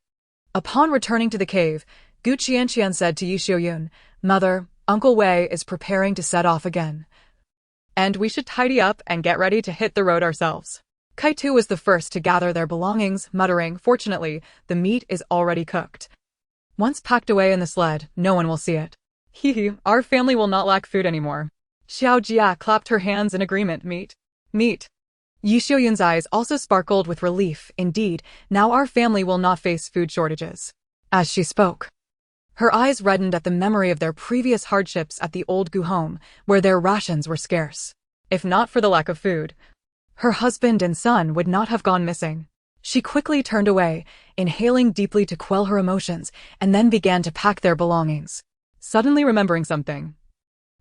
Upon returning to the cave, Qianqian said to Yishoyun, "Mother, Uncle Wei is preparing to set off again, and we should tidy up and get ready to hit the road ourselves." Kaitu was the first to gather their belongings, muttering, "Fortunately, the meat is already cooked. Once packed away in the sled, no one will see it. Hee, our family will not lack food anymore." Xiao Jia clapped her hands in agreement. Meat. Meat. Yishoyun's eyes also sparkled with relief. Indeed, now our family will not face food shortages. As she spoke, her eyes reddened at the memory of their previous hardships at the old Gu home, where their rations were scarce. If not for the lack of food, her husband and son would not have gone missing. She quickly turned away, inhaling deeply to quell her emotions, and then began to pack their belongings. Suddenly remembering something,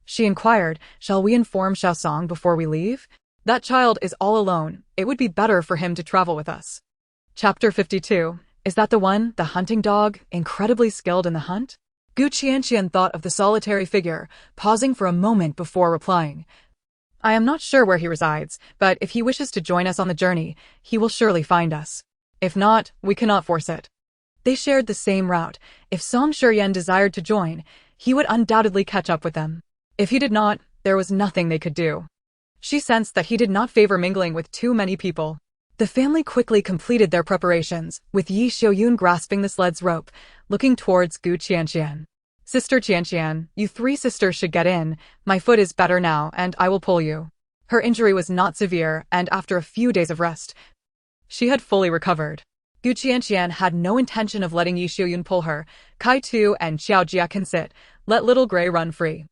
she inquired, "Shall we inform Xiaosong before we leave? That child is all alone. It would be better for him to travel with us." Chapter 52. Is that the one, the hunting dog, incredibly skilled in the hunt? Qianqian thought of the solitary figure, pausing for a moment before replying. "I am not sure where he resides, but if he wishes to join us on the journey, he will surely find us. If not, we cannot force it." They shared the same route. If Song Shiyan desired to join, he would undoubtedly catch up with them. If he did not, there was nothing they could do. She sensed that he did not favor mingling with too many people. The family quickly completed their preparations, with Yi Xiaoyun grasping the sled's rope, looking towards Qianqian. "Sister Qianqian, you 3 sisters should get in. My foot is better now, and I will pull you." Her injury was not severe, and after a few days of rest, she had fully recovered. Qianqian had no intention of letting Yishoyun pull her. Kaitu and Xiao Jia can sit. Let little Gray run free.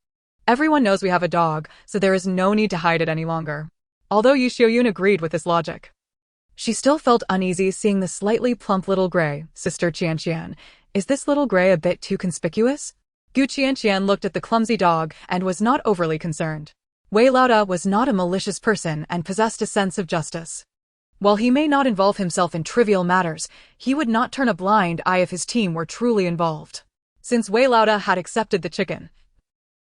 Everyone knows we have a dog, so there is no need to hide it any longer. Although Yishoyun agreed with this logic, she still felt uneasy seeing the slightly plump little Gray. "Sister Qianqian, is this little Gray a bit too conspicuous?" Qianqian looked at the clumsy dog and was not overly concerned. Wei Laoda was not a malicious person and possessed a sense of justice. While he may not involve himself in trivial matters, he would not turn a blind eye if his team were truly involved. Since Wei Laoda had accepted the chicken,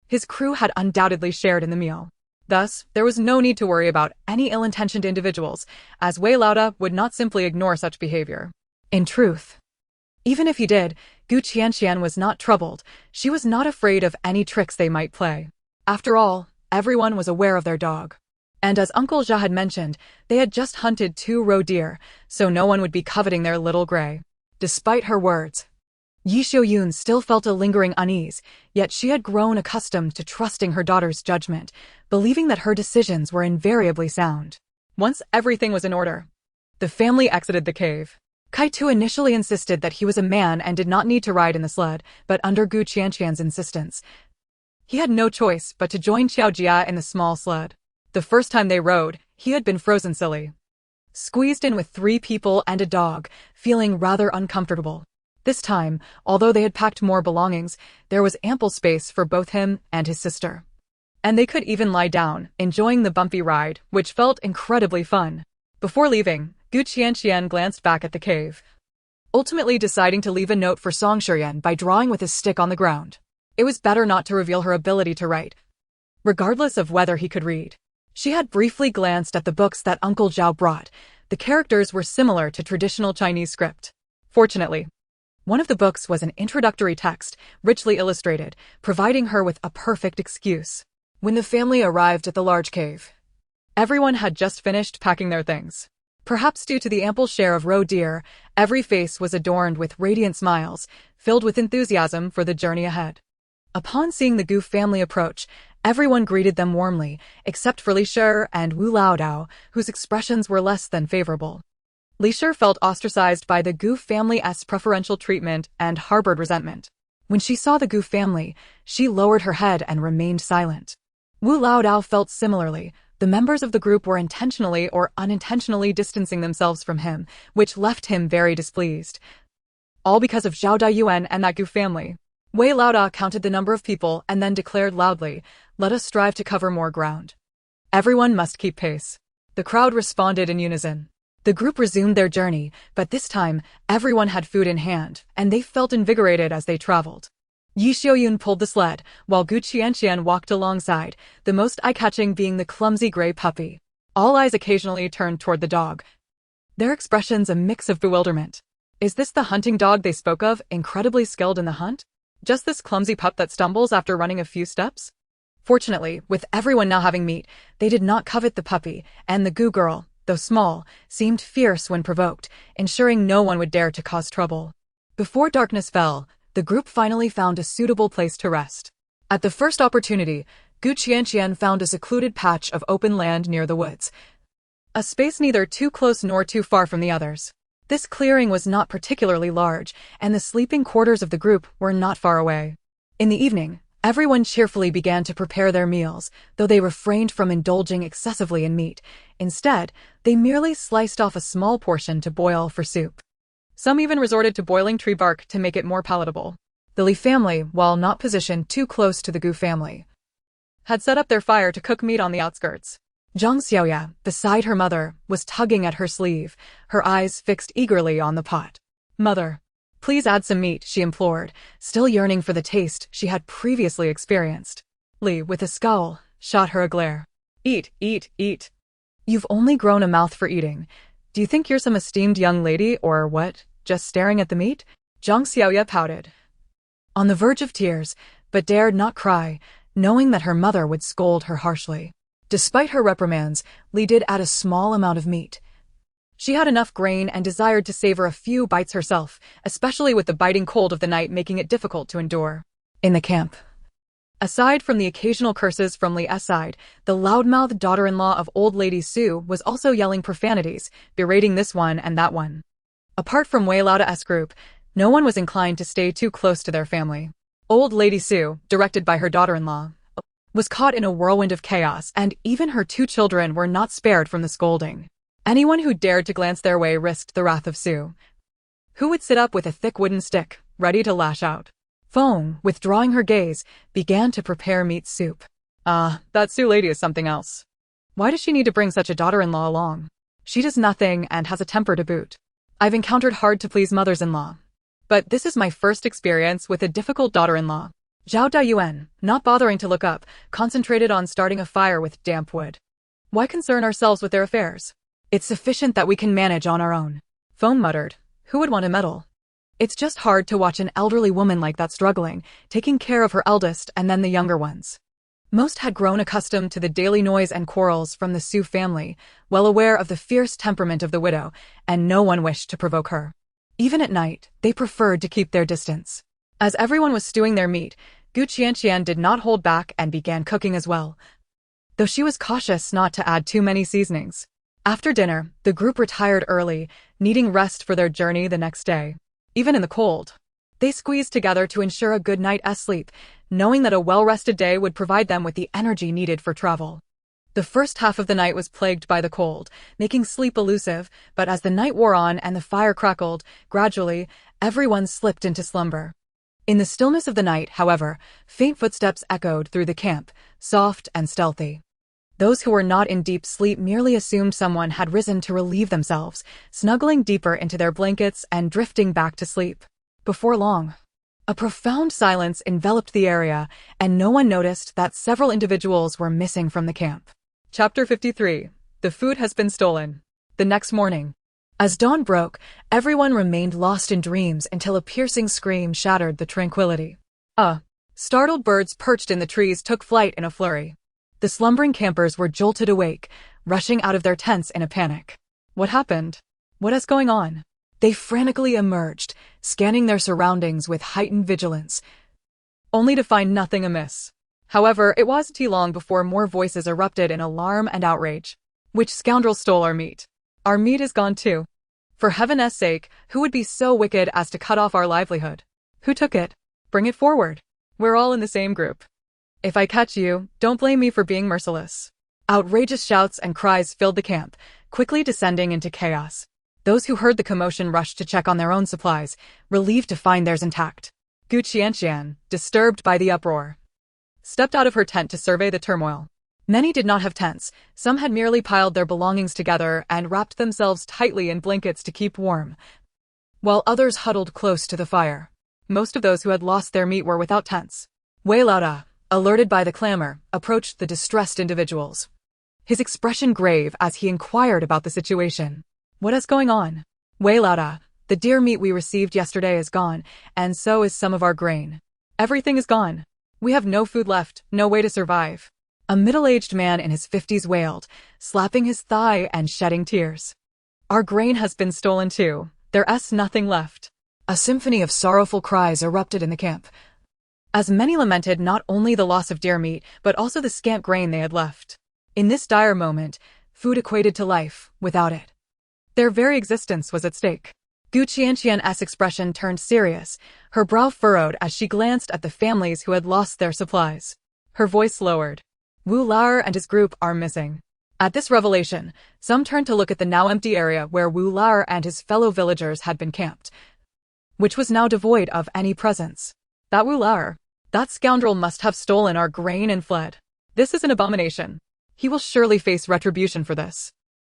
his crew had undoubtedly shared in the meal. Thus, there was no need to worry about any ill-intentioned individuals, as Wei Laoda would not simply ignore such behavior. In truth, even if he did, Qianqian was not troubled. She was not afraid of any tricks they might play. After all, everyone was aware of their dog. And as Uncle Zha had mentioned, they had just hunted 2 roe deer, so no one would be coveting their little Gray. Despite her words, Yishoyun still felt a lingering unease, yet she had grown accustomed to trusting her daughter's judgment, believing that her decisions were invariably sound. Once everything was in order, the family exited the cave. Kaitu initially insisted that he was a man and did not need to ride in the sled, but under Qianqian's insistence, he had no choice but to join Xiao Jia in the small sled. The first time they rode, he had been frozen silly. squeezed in with 3 people and a dog, feeling rather uncomfortable. This time, although they had packed more belongings, there was ample space for both him and his sister. And they could even lie down, enjoying the bumpy ride, which felt incredibly fun. Before leaving, Qianqian glanced back at the cave, ultimately deciding to leave a note for Song Shiyan by drawing with his stick on the ground. It was better not to reveal her ability to write, regardless of whether he could read. She had briefly glanced at the books that Uncle Zhao brought. The characters were similar to traditional Chinese script. Fortunately, one of the books was an introductory text, richly illustrated, providing her with a perfect excuse. When the family arrived at the large cave, everyone had just finished packing their things. Perhaps due to the ample share of roe deer, every face was adorned with radiant smiles, filled with enthusiasm for the journey ahead. Upon seeing the Gu family approach, everyone greeted them warmly, except for Li Shi and Wu Laodao, whose expressions were less than favorable. Li Shi felt ostracized by the Gu family's preferential treatment and harbored resentment. When she saw the Gu family, she lowered her head and remained silent. Wu Laodao felt similarly. The members of the group were intentionally or unintentionally distancing themselves from him, which left him very displeased. All because of Zhao Dayuan and that Gu family. Wei Laoda counted the number of people and then declared loudly, "Let us strive to cover more ground. Everyone must keep pace." The crowd responded in unison. The group resumed their journey, but this time, everyone had food in hand, and they felt invigorated as they traveled. Yi Xiaoyun pulled the sled, while Gu Qianqian walked alongside, the most eye-catching being the clumsy gray puppy. All eyes occasionally turned toward the dog, their expressions a mix of bewilderment. Is this the hunting dog they spoke of, incredibly skilled in the hunt? Just this clumsy pup that stumbles after running a few steps? Fortunately, with everyone now having meat, they did not covet the puppy, and the Gu girl, though small, seemed fierce when provoked, ensuring no one would dare to cause trouble. Before darkness fell, the group finally found a suitable place to rest. At the first opportunity, Gu Qianqian found a secluded patch of open land near the woods, a space neither too close nor too far from the others. This clearing was not particularly large, and the sleeping quarters of the group were not far away. In the evening, everyone cheerfully began to prepare their meals, though they refrained from indulging excessively in meat. Instead, they merely sliced off a small portion to boil for soup. Some even resorted to boiling tree bark to make it more palatable. The Li family, while not positioned too close to the Gu family, had set up their fire to cook meat on the outskirts. Zhang Xiaoya, beside her mother, was tugging at her sleeve, her eyes fixed eagerly on the pot. "Mother, please add some meat," she implored, still yearning for the taste she had previously experienced. Li, with a scowl, shot her a glare. "Eat, eat, eat. You've only grown a mouth for eating. Do you think you're some esteemed young lady or what, just staring at the meat?" Zhang Xiaoya pouted, on the verge of tears, but dared not cry, knowing that her mother would scold her harshly. Despite her reprimands, Li did add a small amount of meat. She had enough grain and desired to savor a few bites herself, especially with the biting cold of the night making it difficult to endure. In the camp, aside from the occasional curses from Li's side, the loudmouthed daughter-in-law of old lady Su was also yelling profanities, berating this one and that one. Apart from Wei Laoda's group, no one was inclined to stay too close to their family. Old lady Su, directed by her daughter-in-law, was caught in a whirlwind of chaos, and even her 2 children were not spared from the scolding. Anyone who dared to glance their way risked the wrath of Su, who would sit up with a thick wooden stick, ready to lash out. Feng, withdrawing her gaze, began to prepare meat soup. That Su lady is something else. Why does she need to bring such a daughter-in-law along? She does nothing and has a temper to boot. I've encountered hard-to-please mothers-in-law, but this is my first experience with a difficult daughter-in-law. Zhao Dayuan, not bothering to look up, concentrated on starting a fire with damp wood. Why concern ourselves with their affairs? It's sufficient that we can manage on our own. Feng muttered, who would want to meddle? It's just hard to watch an elderly woman like that struggling, taking care of her eldest and then the younger ones. Most had grown accustomed to the daily noise and quarrels from the Su family, well aware of the fierce temperament of the widow, and no one wished to provoke her. Even at night, they preferred to keep their distance. As everyone was stewing their meat, Gu Qianqian did not hold back and began cooking as well, though she was cautious not to add too many seasonings. After dinner, the group retired early, needing rest for their journey the next day. Even in the cold, they squeezed together to ensure a good night's sleep, knowing that a well-rested day would provide them with the energy needed for travel. The first half of the night was plagued by the cold, making sleep elusive, but as the night wore on and the fire crackled, gradually, everyone slipped into slumber. In the stillness of the night, however, faint footsteps echoed through the camp, soft and stealthy. Those who were not in deep sleep merely assumed someone had risen to relieve themselves, snuggling deeper into their blankets and drifting back to sleep. Before long, a profound silence enveloped the area, and no one noticed that several individuals were missing from the camp. Chapter 53. The food has been stolen. The next morning, as dawn broke, everyone remained lost in dreams until a piercing scream shattered the tranquility. Startled birds perched in the trees took flight in a flurry. The slumbering campers were jolted awake, rushing out of their tents in a panic. What happened? What is going on? They frantically emerged, scanning their surroundings with heightened vigilance, only to find nothing amiss. However, it wasn't too long before more voices erupted in alarm and outrage. Which scoundrel stole our meat? Our meat is gone too. For heaven's sake, who would be so wicked as to cut off our livelihood? Who took it? Bring it forward. We're all in the same group. If I catch you, don't blame me for being merciless. Outrageous shouts and cries filled the camp, quickly descending into chaos. Those who heard the commotion rushed to check on their own supplies, relieved to find theirs intact. Qianqian, disturbed by the uproar, stepped out of her tent to survey the turmoil. Many did not have tents, some had merely piled their belongings together and wrapped themselves tightly in blankets to keep warm, while others huddled close to the fire. Most of those who had lost their meat were without tents. Wei Laoda, alerted by the clamor, approached the distressed individuals. His expression grave as he inquired about the situation. What is going on? Wei Laoda, the deer meat we received yesterday is gone, and so is some of our grain. Everything is gone. We have no food left, no way to survive. A middle-aged man in his 50s wailed, slapping his thigh and shedding tears. Our grain has been stolen too. There's nothing left. A symphony of sorrowful cries erupted in the camp, as many lamented not only the loss of deer meat, but also the scant grain they had left. In this dire moment, food equated to life. Without it, their very existence was at stake. Qianqian's expression turned serious, her brow furrowed as she glanced at the families who had lost their supplies. Her voice lowered. Wu Lar and his group are missing. At this revelation, some turned to look at the now empty area where Wu Lar and his fellow villagers had been camped, which was now devoid of any presence. That Wu Lar, that scoundrel must have stolen our grain and fled. This is an abomination. He will surely face retribution for this.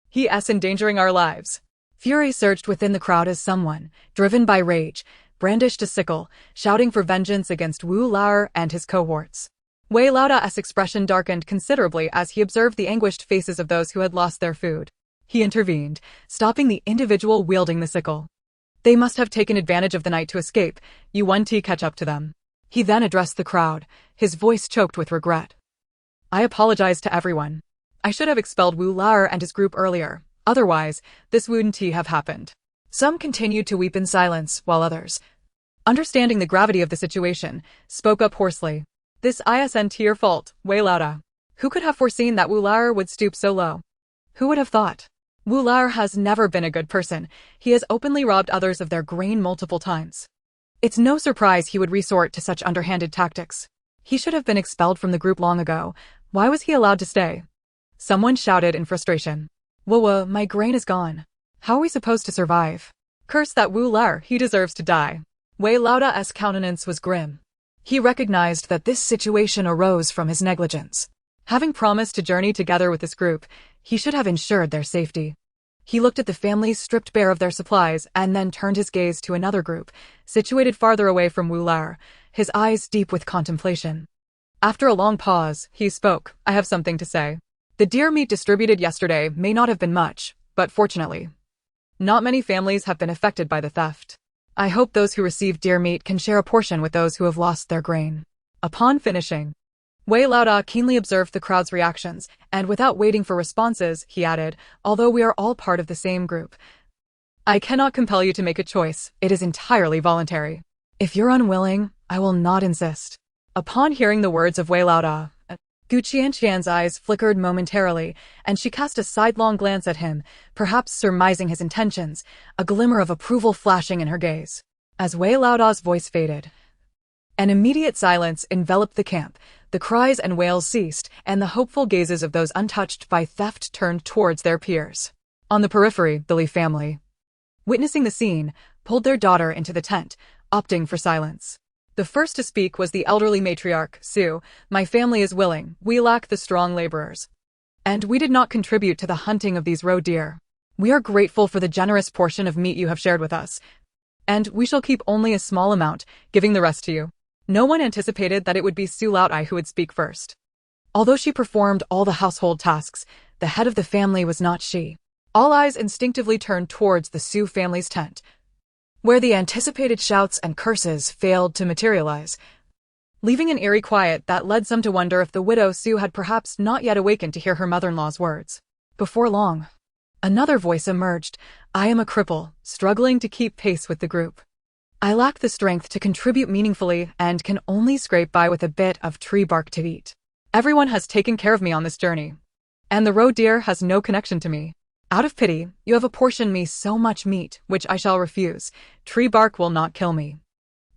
He is endangering our lives. Fury surged within the crowd as someone, driven by rage, brandished a sickle, shouting for vengeance against Wu Lar and his cohorts. Wei Laoda's expression darkened considerably as he observed the anguished faces of those who had lost their food. He intervened, stopping the individual wielding the sickle. They must have taken advantage of the night to escape. You want to catch up to them. He then addressed the crowd, his voice choked with regret. I apologize to everyone. I should have expelled Wu Lar and his group earlier. Otherwise, this wouldn't have happened. Some continued to weep in silence, while others, understanding the gravity of the situation, spoke up hoarsely. This isn't your fault, Wei Laoda. Who could have foreseen that Wu Lar would stoop so low? Who would have thought? Wu Lar has never been a good person. He has openly robbed others of their grain multiple times. It's no surprise he would resort to such underhanded tactics. He should have been expelled from the group long ago. Why was he allowed to stay? Someone shouted in frustration. Whoa, my grain is gone. How are we supposed to survive? Curse that Wu Lar, he deserves to die. Wei Laoda's countenance was grim. He recognized that this situation arose from his negligence. Having promised to journey together with this group, he should have ensured their safety. He looked at the families stripped bare of their supplies and then turned his gaze to another group, situated farther away from Wu Lar, his eyes deep with contemplation. After a long pause, he spoke. I have something to say. The deer meat distributed yesterday may not have been much, but fortunately, not many families have been affected by the theft. I hope those who received deer meat can share a portion with those who have lost their grain. Upon finishing, Wei Laoda keenly observed the crowd's reactions, and without waiting for responses, he added, although we are all part of the same group, I cannot compel you to make a choice. It is entirely voluntary. If you're unwilling, I will not insist. Upon hearing the words of Wei Laoda, Qianqian's eyes flickered momentarily, and she cast a sidelong glance at him, perhaps surmising his intentions, a glimmer of approval flashing in her gaze. As Wei Laoda's voice faded, an immediate silence enveloped the camp, The cries and wails ceased, and the hopeful gazes of those untouched by theft turned towards their peers. On the periphery, the Li family, witnessing the scene, pulled their daughter into the tent, opting for silence. The first to speak was the elderly matriarch, Su. My family is willing, we lack the strong laborers. And we did not contribute to the hunting of these roe deer. We are grateful for the generous portion of meat you have shared with us. And we shall keep only a small amount, giving the rest to you. No one anticipated that it would be Su Laotai who would speak first. Although she performed all the household tasks, the head of the family was not she. All eyes instinctively turned towards the Su family's tent, where the anticipated shouts and curses failed to materialize, leaving an eerie quiet that led some to wonder if the widow Su had perhaps not yet awakened to hear her mother-in-law's words. Before long, another voice emerged. I am a cripple, struggling to keep pace with the group. I lack the strength to contribute meaningfully and can only scrape by with a bit of tree bark to eat. Everyone has taken care of me on this journey, and the roe deer has no connection to me. Out of pity, you have apportioned me so much meat, which I shall refuse. Tree bark will not kill me.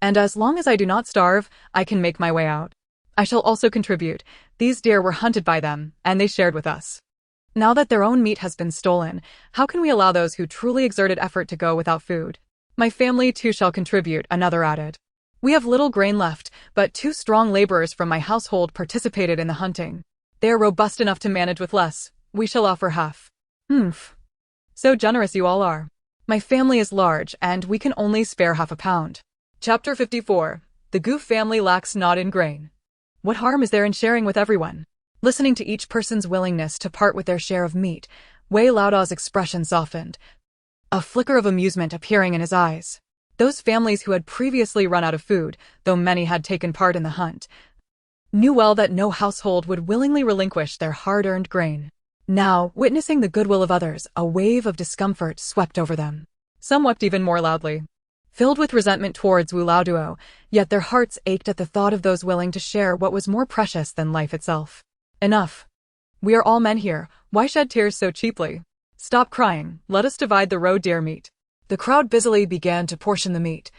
And as long as I do not starve, I can make my way out. I shall also contribute. These deer were hunted by them, and they shared with us. Now that their own meat has been stolen, how can we allow those who truly exerted effort to go without food? My family too shall contribute, another added. We have little grain left, but 2 strong laborers from my household participated in the hunting. They are robust enough to manage with less. We shall offer half. So generous you all are. My family is large, and we can only spare half a pound. Chapter 54. The Gu family lacks not in grain. What harm is there in sharing with everyone? Listening to each person's willingness to part with their share of meat, Wei Laoda's expression softened, a flicker of amusement appearing in his eyes. Those families who had previously run out of food, though many had taken part in the hunt, knew well that no household would willingly relinquish their hard-earned grain. Now, witnessing the goodwill of others, a wave of discomfort swept over them. Some wept even more loudly, filled with resentment towards Wu Laoduo, yet their hearts ached at the thought of those willing to share what was more precious than life itself. Enough. We are all men here, why shed tears so cheaply? Stop crying, let us divide the roe deer meat. The crowd busily began to portion the meat,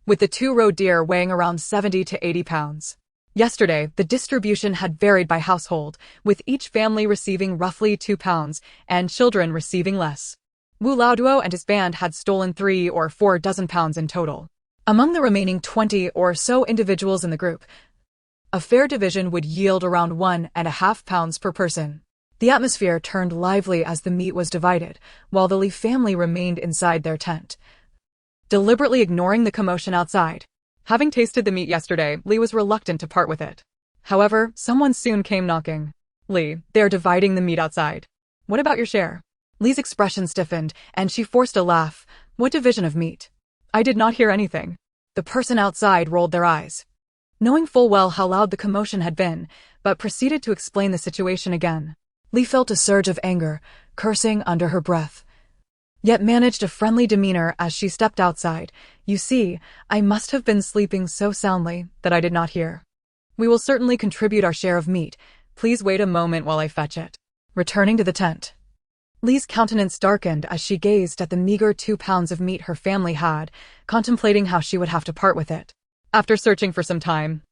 with the 2 roe deer weighing around 70 to 80 pounds. Yesterday, the distribution had varied by household, with each family receiving roughly 2 pounds, and children receiving less. Wu Laoduo and his band had stolen 3 or 4 dozen pounds in total. Among the remaining 20 or so individuals in the group, a fair division would yield around 1.5 pounds per person. The atmosphere turned lively as the meat was divided, while the Li family remained inside their tent, deliberately ignoring the commotion outside. Having tasted the meat yesterday, Li was reluctant to part with it. However, someone soon came knocking. Li, they are dividing the meat outside. What about your share? Li's expression stiffened, and she forced a laugh. What division of meat? I did not hear anything. The person outside rolled their eyes, knowing full well how loud the commotion had been, but proceeded to explain the situation again. Li felt a surge of anger, cursing under her breath, yet managed a friendly demeanor as she stepped outside. You see, I must have been sleeping so soundly that I did not hear. We will certainly contribute our share of meat. Please wait a moment while I fetch it. Returning to the tent, Li's countenance darkened as she gazed at the meager 2 pounds of meat her family had, contemplating how she would have to part with it. After searching for some time,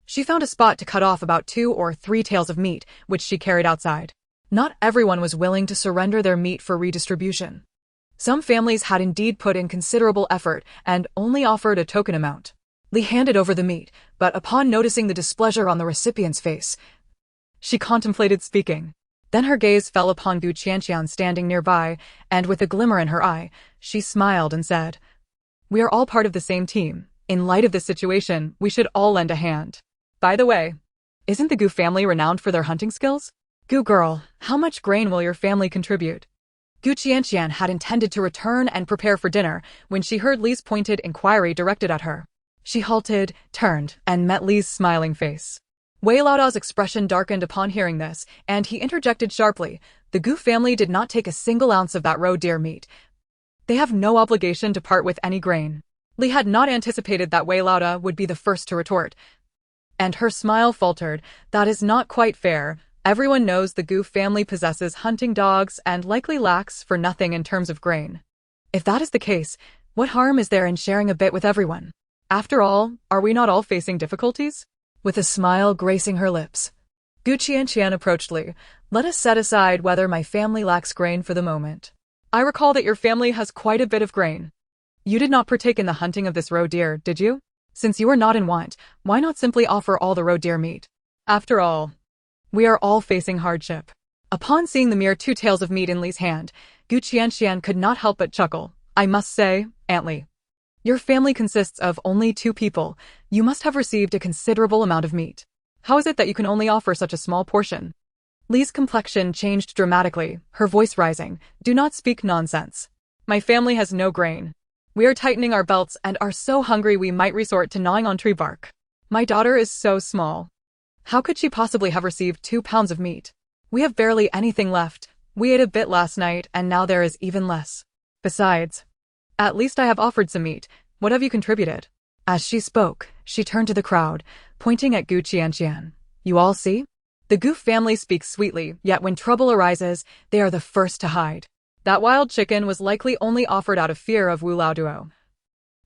she found a spot to cut off about 2 or 3 tails of meat, which she carried outside. Not everyone was willing to surrender their meat for redistribution. Some families had indeed put in considerable effort and only offered a token amount. Li handed over the meat, but upon noticing the displeasure on the recipient's face, she contemplated speaking. Then her gaze fell upon Qianqian standing nearby, and with a glimmer in her eye, she smiled and said, We are all part of the same team. In light of this situation, we should all lend a hand. By the way, isn't the Gu family renowned for their hunting skills? Gu girl, how much grain will your family contribute? Qianqian had intended to return and prepare for dinner when she heard Li's pointed inquiry directed at her. She halted, turned, and met Li's smiling face. Wei Laoda's expression darkened upon hearing this, and he interjected sharply, The Gu family did not take a single ounce of that roe deer meat. They have no obligation to part with any grain. Li had not anticipated that Wei Laoda would be the first to retort, and her smile faltered. That is not quite fair. Everyone knows the Gu family possesses hunting dogs and likely lacks for nothing in terms of grain. If that is the case, what harm is there in sharing a bit with everyone? After all, are we not all facing difficulties? With a smile gracing her lips, Qianqian approached Li. Let us set aside whether my family lacks grain for the moment. I recall that your family has quite a bit of grain. You did not partake in the hunting of this roe deer, did you? Since you are not in want, why not simply offer all the roe deer meat? After all, we are all facing hardship. Upon seeing the mere 2 tails of meat in Li's hand, Qianqian could not help but chuckle. I must say, Aunt Li, your family consists of only 2 people. You must have received a considerable amount of meat. How is it that you can only offer such a small portion? Li's complexion changed dramatically, her voice rising. Do not speak nonsense. My family has no grain. We are tightening our belts and are so hungry we might resort to gnawing on tree bark. My daughter is so small. How could she possibly have received 2 pounds of meat? We have barely anything left. We ate a bit last night and now there is even less. Besides, at least I have offered some meat. What have you contributed? As she spoke, she turned to the crowd, pointing at Qianqian. You all see? The Gu family speaks sweetly, yet when trouble arises, they are the first to hide. That wild chicken was likely only offered out of fear of Wu Laoduo.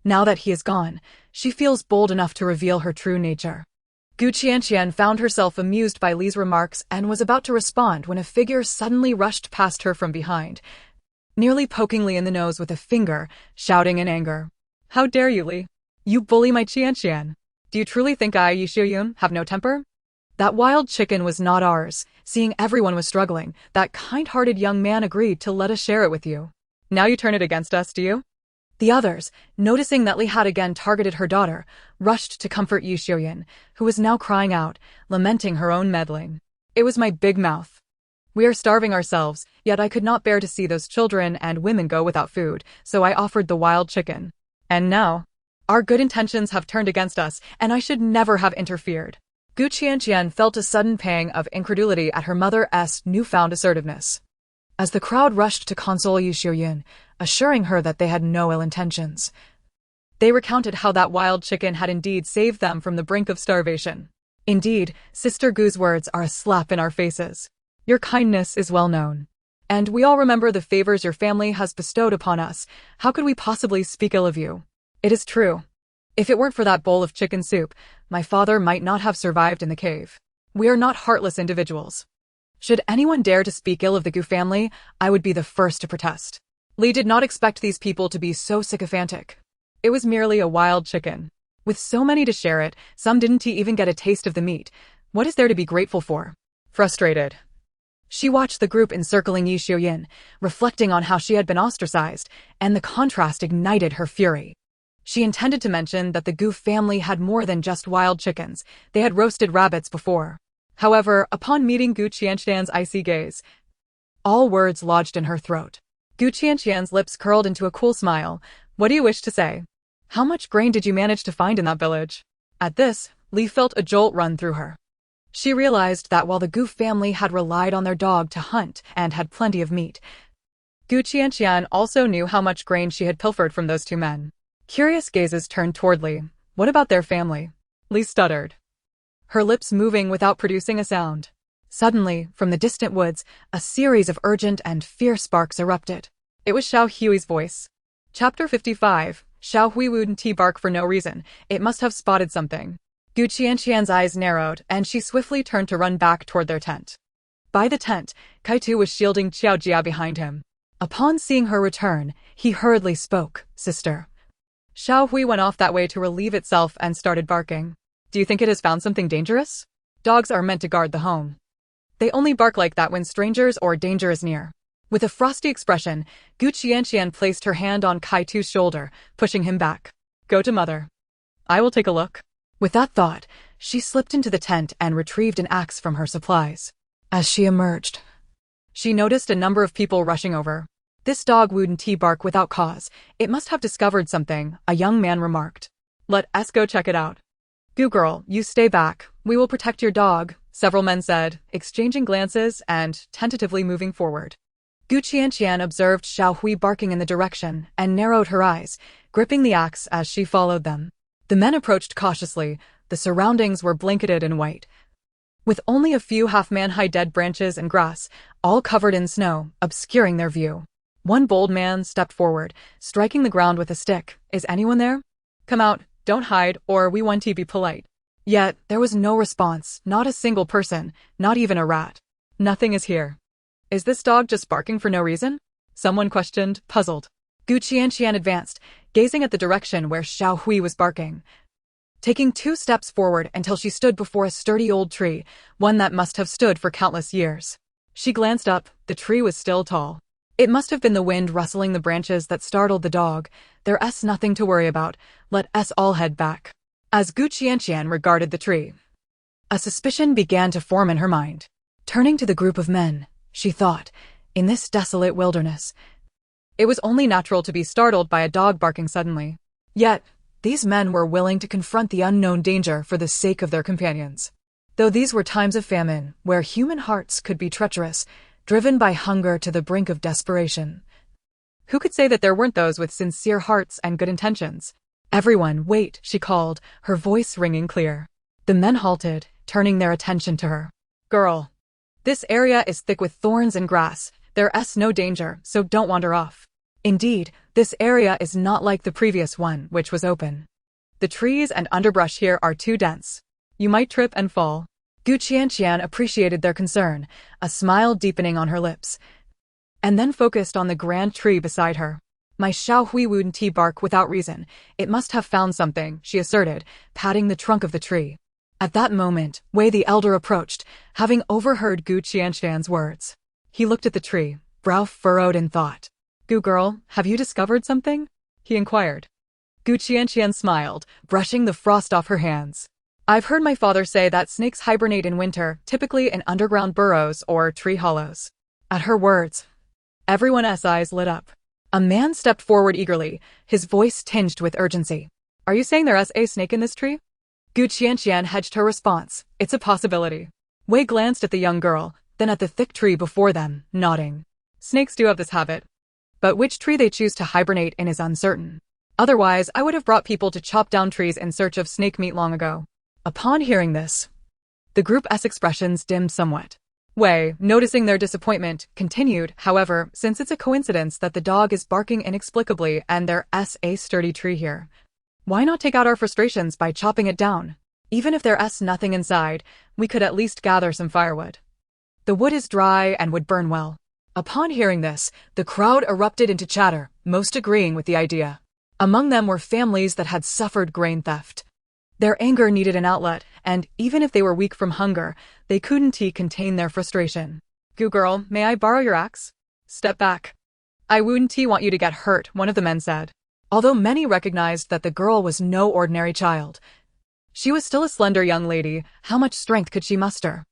Now that he is gone, she feels bold enough to reveal her true nature. Qianqian found herself amused by Li's remarks and was about to respond when a figure suddenly rushed past her from behind, nearly poking Li in the nose with a finger, shouting in anger. How dare you, Li? You bully my Qianqian. Do you truly think I, Yishuyun, have no temper? That wild chicken was not ours. Seeing everyone was struggling, that kind-hearted young man agreed to let us share it with you. Now you turn it against us, do you? The others, noticing that Li had again targeted her daughter, rushed to comfort Yishuyun, who was now crying out, lamenting her own meddling. It was my big mouth. We are starving ourselves, yet I could not bear to see those children and women go without food, so I offered the wild chicken. And now, our good intentions have turned against us, and I should never have interfered. Qianqian felt a sudden pang of incredulity at her mother's newfound assertiveness. As the crowd rushed to console Yishuyun, assuring her that they had no ill intentions, they recounted how that wild chicken had indeed saved them from the brink of starvation. Indeed, Sister Gu's words are a slap in our faces. Your kindness is well known, and we all remember the favors your family has bestowed upon us. How could we possibly speak ill of you? It is true. If it weren't for that bowl of chicken soup, my father might not have survived in the cave. We are not heartless individuals. Should anyone dare to speak ill of the Gu family, I would be the first to protest. Li did not expect these people to be so sycophantic. It was merely a wild chicken. With so many to share it, some didn't even get a taste of the meat. What is there to be grateful for? Frustrated, she watched the group encircling Yishuyun, reflecting on how she had been ostracized, and the contrast ignited her fury. She intended to mention that the Gu family had more than just wild chickens. They had roasted rabbits before. However, upon meeting Qianqian's icy gaze, all words lodged in her throat. Qianqian's lips curled into a cool smile. What do you wish to say? How much grain did you manage to find in that village? At this, Li felt a jolt run through her. She realized that while the Gu family had relied on their dog to hunt and had plenty of meat, Qianqian also knew how much grain she had pilfered from those 2 men. Curious gazes turned toward Li. What about their family? Li stuttered, her lips moving without producing a sound. Suddenly, from the distant woods, a series of urgent and fierce sparks erupted. It was Xiao Hui's voice. Chapter 55. Xiao Hui wouldn't bark for no reason. It must have spotted something. Qianqian's eyes narrowed, and she swiftly turned to run back toward their tent. By the tent, Kaitu was shielding Qiao Jia behind him. Upon seeing her return, he hurriedly spoke. Sister. Xiao Hui went off that way to relieve itself and started barking. Do you think it has found something dangerous? Dogs are meant to guard the home. They only bark like that when strangers or danger is near. With a frosty expression, Qianqian placed her hand on Kaitu's shoulder, pushing him back. Go to mother. I will take a look. With that thought, she slipped into the tent and retrieved an axe from her supplies. As she emerged, she noticed a number of people rushing over. This dog wouldn't bark without cause. It must have discovered something, a young man remarked. Let us go check it out. Gu girl, you stay back. We will protect your dog, several men said, exchanging glances and tentatively moving forward. Qianqian observed Xiao Hui barking in the direction and narrowed her eyes, gripping the axe as she followed them. The men approached cautiously. The surroundings were blanketed in white, with only a few half-man-high dead branches and grass, all covered in snow, obscuring their view. One bold man stepped forward, striking the ground with a stick. Is anyone there? Come out, don't hide, or we want to be polite. Yet, there was no response, not a single person, not even a rat. Nothing is here. Is this dog just barking for no reason? Someone questioned, puzzled. Qianqian advanced, gazing at the direction where Xiao Hui was barking, taking 2 steps forward until she stood before a sturdy old tree, one that must have stood for countless years. She glanced up, the tree was still tall. It must have been the wind rustling the branches that startled the dog. There's nothing to worry about, let us all head back. As Qianqian regarded the tree, a suspicion began to form in her mind. Turning to the group of men, she thought, in this desolate wilderness, it was only natural to be startled by a dog barking suddenly. Yet, these men were willing to confront the unknown danger for the sake of their companions. Though these were times of famine, where human hearts could be treacherous, driven by hunger to the brink of desperation. Who could say that there weren't those with sincere hearts and good intentions? Everyone, wait, she called, her voice ringing clear. The men halted, turning their attention to her. Girl, this area is thick with thorns and grass. There's no danger, so don't wander off. Indeed, this area is not like the previous one, which was open. The trees and underbrush here are too dense. You might trip and fall. Qianqian appreciated their concern, a smile deepening on her lips, and then focused on the grand tree beside her. My Xiao Hui wouldn't bark without reason. It must have found something, she asserted, patting the trunk of the tree. At that moment, Wei the elder approached, having overheard Qianqian's words. He looked at the tree, brow furrowed in thought. Gu girl, have you discovered something? He inquired. Qianqian smiled, brushing the frost off her hands. I've heard my father say that snakes hibernate in winter, typically in underground burrows or tree hollows. At her words, everyone's eyes lit up. A man stepped forward eagerly, his voice tinged with urgency. Are you saying there's a snake in this tree? Qianqian hedged her response. It's a possibility. Wei glanced at the young girl, then at the thick tree before them, nodding. Snakes do have this habit. But which tree they choose to hibernate in is uncertain. Otherwise, I would have brought people to chop down trees in search of snake meat long ago. Upon hearing this, the group's expressions dimmed somewhat. Wei, noticing their disappointment, continued, however, since it's a coincidence that the dog is barking inexplicably and there's a sturdy tree here, why not take out our frustrations by chopping it down? Even if there's nothing inside, we could at least gather some firewood. The wood is dry and would burn well. Upon hearing this, the crowd erupted into chatter, most agreeing with the idea. Among them were families that had suffered grain theft. Their anger needed an outlet, and even if they were weak from hunger, they couldn't contain their frustration. Gu girl, may I borrow your axe? Step back. I wouldn't want you to get hurt, one of the men said. Although many recognized that the girl was no ordinary child, she was still a slender young lady. How much strength could she muster?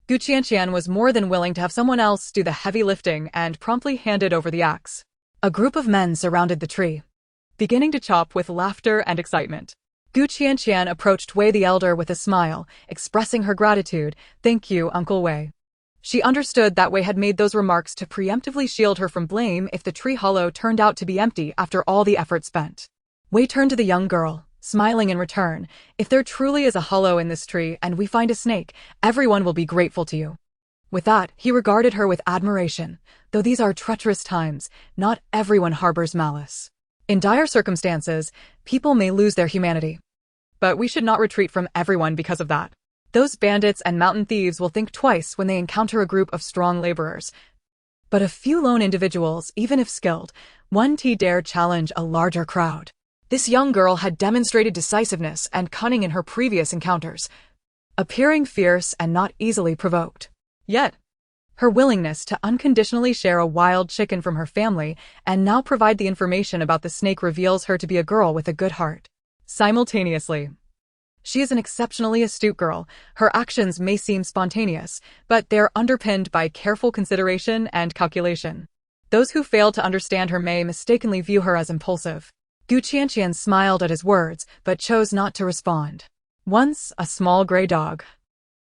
Qianqian was more than willing to have someone else do the heavy lifting and promptly handed over the axe. A group of men surrounded the tree, beginning to chop with laughter and excitement. Qianqian approached Wei the elder with a smile, expressing her gratitude. Thank you, Uncle Wei. She understood that Wei had made those remarks to preemptively shield her from blame if the tree hollow turned out to be empty after all the effort spent. Wei turned to the young girl, smiling in return. If there truly is a hollow in this tree and we find a snake, everyone will be grateful to you. With that, he regarded her with admiration. Though these are treacherous times, not everyone harbors malice. In dire circumstances, people may lose their humanity. But we should not retreat from everyone because of that. Those bandits and mountain thieves will think twice when they encounter a group of strong laborers. But a few lone individuals, even if skilled, won't dare challenge a larger crowd. This young girl had demonstrated decisiveness and cunning in her previous encounters, appearing fierce and not easily provoked. Yet, her willingness to unconditionally share a wild chicken from her family and now provide the information about the snake reveals her to be a girl with a good heart. Simultaneously, she is an exceptionally astute girl. Her actions may seem spontaneous, but they are underpinned by careful consideration and calculation. Those who fail to understand her may mistakenly view her as impulsive. Qianqian smiled at his words, but chose not to respond. Once, a small gray dog,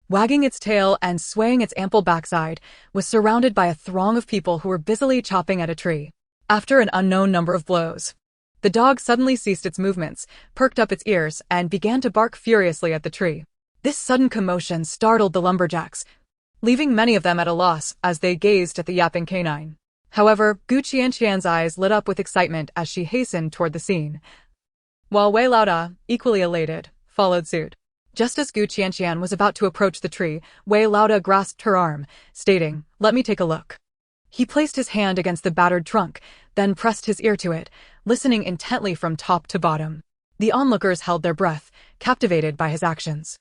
wagging its tail and swaying its ample backside, was surrounded by a throng of people who were busily chopping at a tree. After an unknown number of blows, the dog suddenly ceased its movements, perked up its ears, and began to bark furiously at the tree. This sudden commotion startled the lumberjacks, leaving many of them at a loss as they gazed at the yapping canine. However, Qianqian's eyes lit up with excitement as she hastened toward the scene, while Wei Laoda, equally elated, followed suit. Just as Gu Qianqian was about to approach the tree, Wei Lauda grasped her arm, stating, "Let me take a look." He placed his hand against the battered trunk, then pressed his ear to it, listening intently from top to bottom. The onlookers held their breath, captivated by his actions.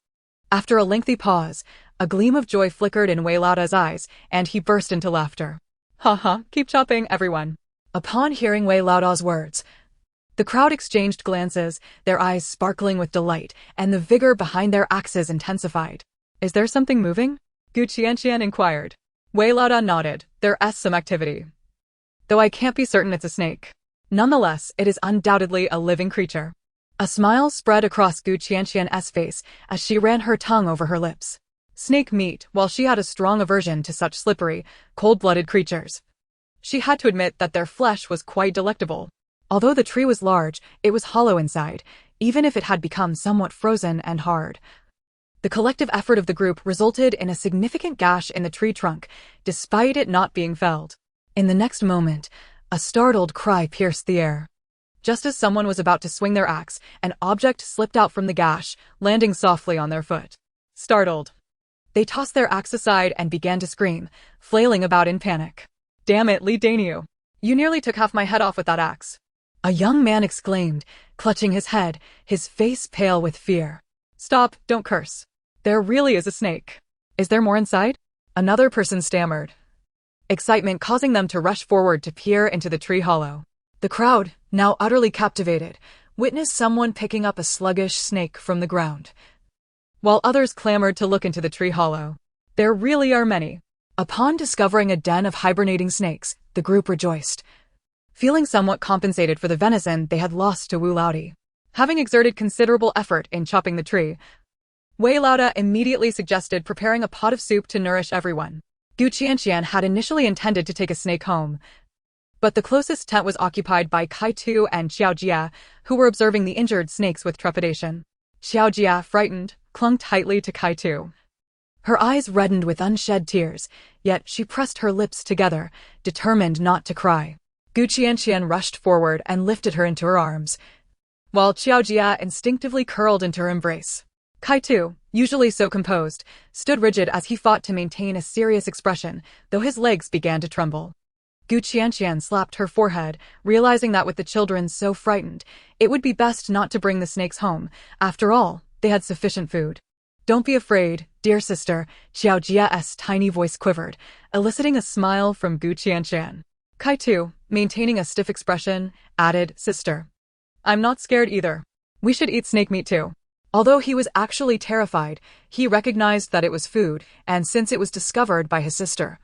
After a lengthy pause, a gleam of joy flickered in Wei Lauda's eyes, and he burst into laughter. "Ha ha, keep chopping, everyone." Upon hearing Wei Lauda's words, the crowd exchanged glances, their eyes sparkling with delight, and the vigor behind their axes intensified. "Is there something moving?" Gu Qianqian inquired. Wei Lauda nodded. "There's some activity. Though I can't be certain it's a snake. Nonetheless, it is undoubtedly a living creature." A smile spread across Gu Qianqian's face as she ran her tongue over her lips. Snake meat, while she had a strong aversion to such slippery, cold-blooded creatures, she had to admit that their flesh was quite delectable. Although the tree was large, it was hollow inside, even if it had become somewhat frozen and hard. The collective effort of the group resulted in a significant gash in the tree trunk, despite it not being felled. In the next moment, a startled cry pierced the air. Just as someone was about to swing their axe, an object slipped out from the gash, landing softly on their foot. Startled, they tossed their axe aside and began to scream, flailing about in panic. "Damn it, Li Daniu! You nearly took half my head off with that axe!" A young man exclaimed, clutching his head, his face pale with fear. "Stop, don't curse. There really is a snake. Is there more inside?" Another person stammered, excitement causing them to rush forward to peer into the tree hollow. The crowd, now utterly captivated, witnessed someone picking up a sluggish snake from the ground, while others clamored to look into the tree hollow. There really are many. Upon discovering a den of hibernating snakes, the group rejoiced, feeling somewhat compensated for the venison they had lost to Wu Laodi. Having exerted considerable effort in chopping the tree, Wei Lauda immediately suggested preparing a pot of soup to nourish everyone. Gu Qianqian had initially intended to take a snake home, but the closest tent was occupied by Kai Tu and Xiao Jia, who were observing the injured snakes with trepidation. Xiao Jia, frightened, clung tightly to Kai Tu. Her eyes reddened with unshed tears, yet she pressed her lips together, determined not to cry. Gu Qianqian rushed forward and lifted her into her arms, while Xiao Jia instinctively curled into her embrace. Kai Tu, usually so composed, stood rigid as he fought to maintain a serious expression, though his legs began to tremble. Gu Qianqian slapped her forehead, realizing that with the children so frightened, it would be best not to bring the snakes home. After all, they had sufficient food. "Don't be afraid, dear sister," Xiao Jia's tiny voice quivered, eliciting a smile from Gu Qianqian. Kai Tu, maintaining a stiff expression, added, "Sister, I'm not scared either. We should eat snake meat too." Although he was actually terrified, he recognized that it was food, and since it was discovered by his sister,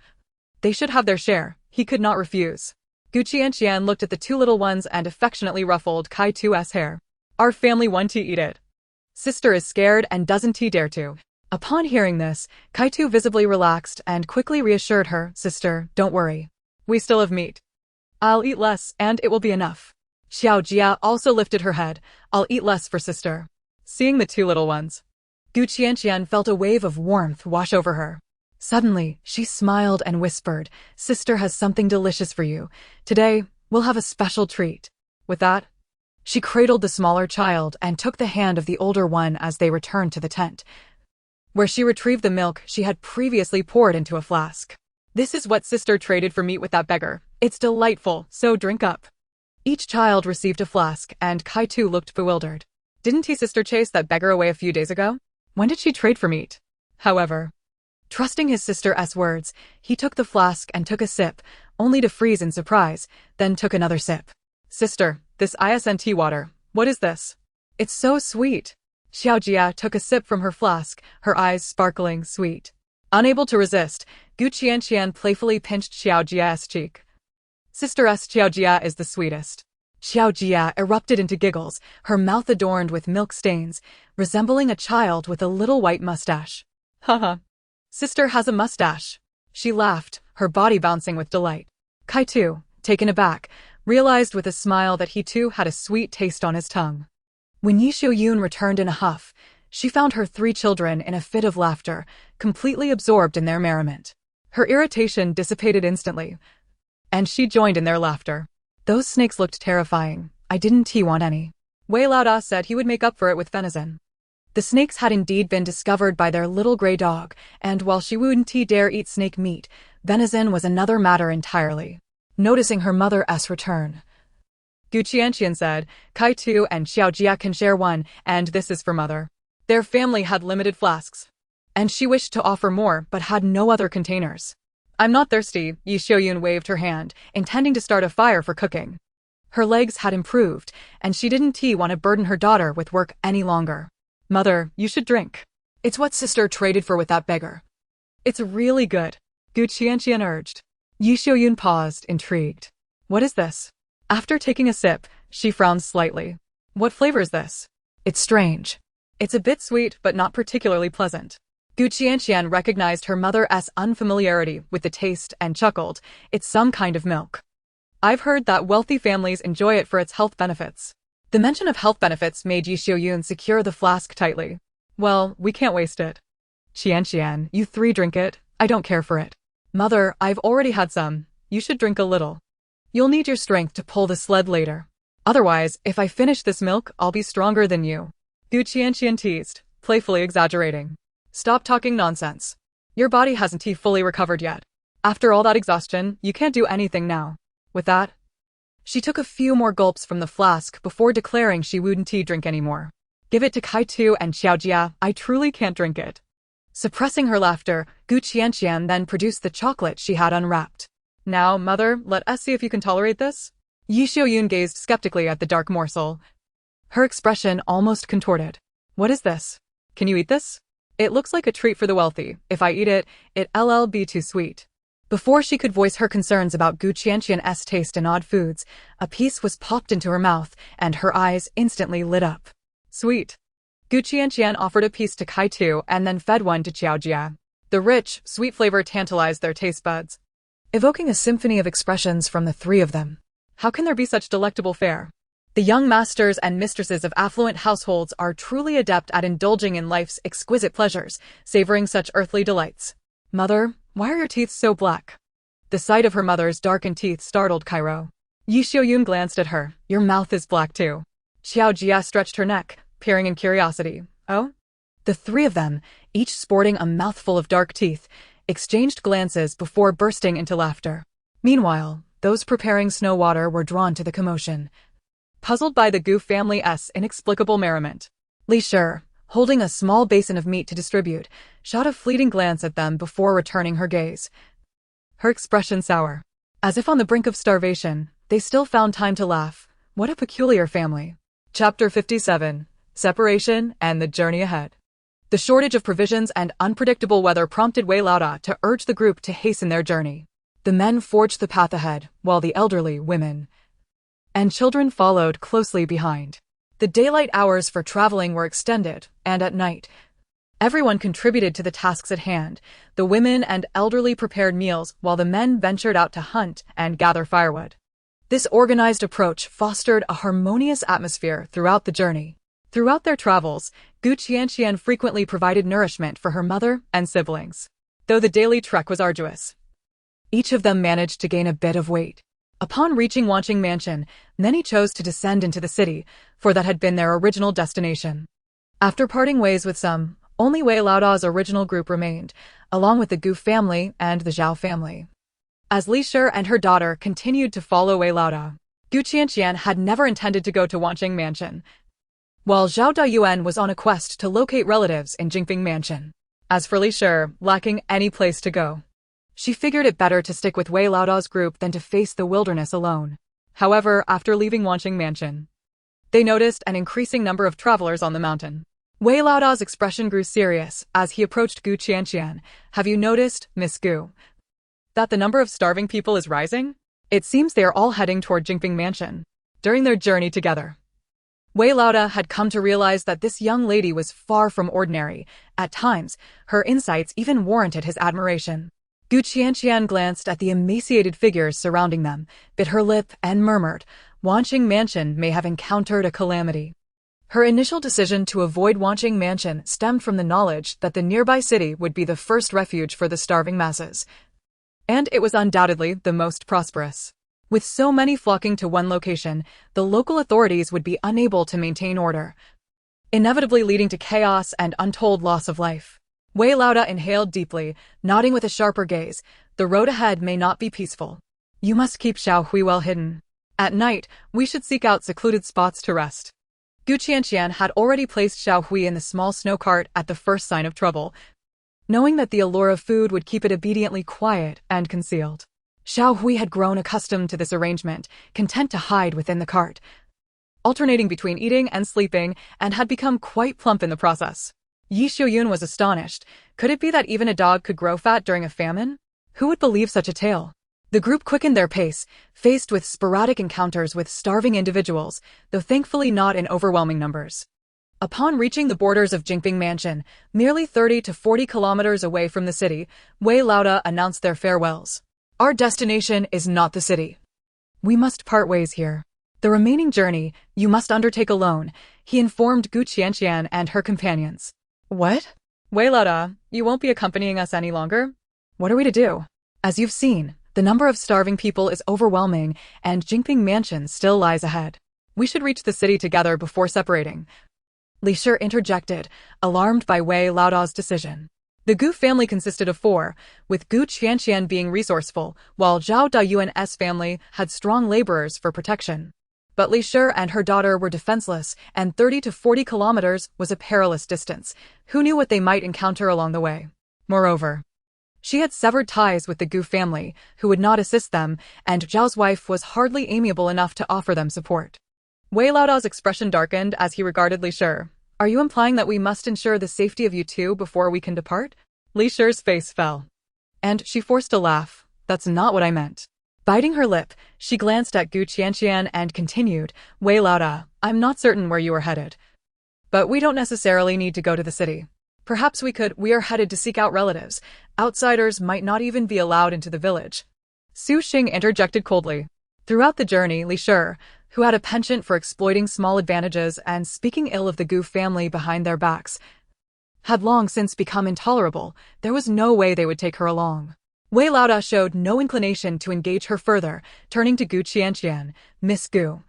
they should have their share. He could not refuse. Gu Qianqian looked at the two little ones and affectionately ruffled Kai Tu's hair. "Our family want to eat it. Sister is scared and doesn't dare to." Upon hearing this, Kai Tu visibly relaxed and quickly reassured her, "Sister, don't worry. We still have meat. I'll eat less and it will be enough." Xiao Jia also lifted her head. "I'll eat less for sister." Seeing the two little ones, Gu Qianqian felt a wave of warmth wash over her. Suddenly, she smiled and whispered, "Sister has something delicious for you. Today, we'll have a special treat." With that, she cradled the smaller child and took the hand of the older one as they returned to the tent, where she retrieved the milk she had previously poured into a flask. "This is what sister traded for meat with that beggar. It's delightful, so drink up." Each child received a flask, and Kai Tu looked bewildered. Didn't his sister chase that beggar away a few days ago? When did she trade for meat? However, trusting his sister's words, he took the flask and took a sip, only to freeze in surprise, then took another sip. "Sister, this isn't water. What is this? It's so sweet." Xiao Jia took a sip from her flask, her eyes sparkling sweet. Unable to resist, Gu Qianqian playfully pinched Xiao Jia's cheek. "Sister's Xiao Jia is the sweetest." Xiao Jia erupted into giggles, her mouth adorned with milk stains, resembling a child with a little white mustache. "Haha. Sister has a mustache." She laughed, her body bouncing with delight. Kai Tu, taken aback, realized with a smile that he too had a sweet taste on his tongue. When Yi Xiuyun returned in a huff, she found her 3 children in a fit of laughter, completely absorbed in their merriment. Her irritation dissipated instantly, and she joined in their laughter. "Those snakes looked terrifying. I didn't want any." Wei Lauda said he would make up for it with venison. The snakes had indeed been discovered by their little gray dog, and while she wouldn't dare eat snake meat, venison was another matter entirely. Noticing her mother's return, Qianqian said, "Kai Tu and Xiaojia can share one, and this is for mother." Their family had limited flasks, and she wished to offer more but had no other containers. "I'm not thirsty," Yi Xiaoyun waved her hand, intending to start a fire for cooking. Her legs had improved, and she didn't want to burden her daughter with work any longer. "Mother, you should drink. It's what sister traded for with that beggar. It's really good," Qianqian urged. Yi Xiaoyun paused, intrigued. "What is this?" After taking a sip, she frowned slightly. "What flavor is this?" "It's strange. It's a bit sweet but not particularly pleasant." Qianqian recognized her mother's unfamiliarity with the taste and chuckled. "It's some kind of milk. I've heard that wealthy families enjoy it for its health benefits." The mention of health benefits made Yi Xiaoyun secure the flask tightly. "Well, we can't waste it. Qianqian, you three drink it. I don't care for it." "Mother, I've already had some. You should drink a little. You'll need your strength to pull the sled later. Otherwise, if I finish this milk, I'll be stronger than you." Qianqian teased, playfully exaggerating. "Stop talking nonsense. Your body hasn't fully recovered yet. After all that exhaustion, you can't do anything now." With that, she took a few more gulps from the flask before declaring she wouldn't drink anymore. "Give it to Kai Tu and Xiaojia, I truly can't drink it." Suppressing her laughter, Qianqian then produced the chocolate she had unwrapped. "Now, mother, let us see if you can tolerate this." Yi Xiaoyun gazed skeptically at the dark morsel. Her expression almost contorted. "What is this? Can you eat this? It looks like a treat for the wealthy. If I eat it, it'll be too sweet." Before she could voice her concerns about Qianqian's taste in odd foods, a piece was popped into her mouth, and her eyes instantly lit up. "Sweet." Qianqian offered a piece to Kai Tu and then fed one to Xiaojia. The rich, sweet flavor tantalized their taste buds, evoking a symphony of expressions from the three of them. How can there be such delectable fare? The young masters and mistresses of affluent households are truly adept at indulging in life's exquisite pleasures, savoring such earthly delights. "Mother, why are your teeth so black?" The sight of her mother's darkened teeth startled Cairo. Yi Xiaoyun glanced at her. "Your mouth is black too." Xiaojia stretched her neck, peering in curiosity. "Oh?" The three of them, each sporting a mouthful of dark teeth, exchanged glances before bursting into laughter. Meanwhile, those preparing snow water were drawn to the commotion, puzzled by the Gu family's inexplicable merriment. Li Shi, holding a small basin of meat to distribute, shot a fleeting glance at them before returning her gaze. Her expression sour. As if on the brink of starvation, they still found time to laugh. What a peculiar family. Chapter 57. Separation and the Journey Ahead. The shortage of provisions and unpredictable weather prompted Wei Laoda to urge the group to hasten their journey. The men forged the path ahead, while the elderly, women, and children followed closely behind. The daylight hours for traveling were extended, and at night, everyone contributed to the tasks at hand. The women and elderly prepared meals while the men ventured out to hunt and gather firewood. This organized approach fostered a harmonious atmosphere throughout the journey. Throughout their travels, Qianqian frequently provided nourishment for her mother and siblings. Though the daily trek was arduous, each of them managed to gain a bit of weight. Upon reaching Wanqing Mansion, many chose to descend into the city, for that had been their original destination. After parting ways with some, only Wei Laoda's original group remained, along with the Gu family and the Zhao family. As Li Shi and her daughter continued to follow Wei Laoda, Qianqian had never intended to go to Wanqing Mansion, while Zhao Dayuan was on a quest to locate relatives in Jingping Mansion. As for Li Shi, lacking any place to go, she figured it better to stick with Wei Laoda's group than to face the wilderness alone. However, after leaving Wanqing Mansion, they noticed an increasing number of travelers on the mountain. Wei Laoda's expression grew serious as he approached Qianqian. "Have you noticed, Miss Gu, that the number of starving people is rising? It seems they are all heading toward Jingping Mansion." During their journey together, Wei Laoda had come to realize that this young lady was far from ordinary. At times, her insights even warranted his admiration. Qianqian glanced at the emaciated figures surrounding them, bit her lip, and murmured, "Wanqing Mansion may have encountered a calamity." Her initial decision to avoid Wanqing Mansion stemmed from the knowledge that the nearby city would be the first refuge for the starving masses. And it was undoubtedly the most prosperous. With so many flocking to one location, the local authorities would be unable to maintain order. inevitably leading to chaos and untold loss of life. Wei Laoda inhaled deeply, nodding with a sharper gaze. The road ahead may not be peaceful. You must keep Xiaohui well hidden. At night, we should seek out secluded spots to rest. Qianqian had already placed Xiaohui in the small snow cart at the first sign of trouble, knowing that the allure of food would keep it obediently quiet and concealed. Xiaohui had grown accustomed to this arrangement, content to hide within the cart, alternating between eating and sleeping, and had become quite plump in the process. Yi Xiuyun was astonished. Could it be that even a dog could grow fat during a famine? Who would believe such a tale? The group quickened their pace, faced with sporadic encounters with starving individuals, though thankfully not in overwhelming numbers. Upon reaching the borders of Jinping Mansion, merely 30 to 40 kilometers away from the city, Wei Laoda announced their farewells. Our destination is not the city. We must part ways here. The remaining journey you must undertake alone, he informed Qianqian and her companions. What? Wei Laoda, you won't be accompanying us any longer? What are we to do? As you've seen, the number of starving people is overwhelming, and Jinping Mansion still lies ahead. We should reach the city together before separating. Li Shi interjected, alarmed by Wei Laoda's decision. The Gu family consisted of 4, with Qianqian being resourceful, while Zhao Dayuan's family had strong laborers for protection. But Li Shi and her daughter were defenseless, and 30 to 40 kilometers was a perilous distance. Who knew what they might encounter along the way? Moreover, she had severed ties with the Gu family, who would not assist them, and Zhao's wife was hardly amiable enough to offer them support. Wei Laoda's expression darkened as he regarded Li Shi. Are you implying that we must ensure the safety of you two before we can depart? Li Shi's face fell, and she forced a laugh. That's not what I meant. Biting her lip, she glanced at Qianqian and continued, Wei Laoda, I'm not certain where you are headed. But we don't necessarily need to go to the city. Perhaps we are headed to seek out relatives. Outsiders might not even be allowed into the village. Su Xing interjected coldly. Throughout the journey, Li Shi, who had a penchant for exploiting small advantages and speaking ill of the Gu family behind their backs, had long since become intolerable. There was no way they would take her along. Wei Laoda showed no inclination to engage her further, turning to Qianqian. Miss Gu,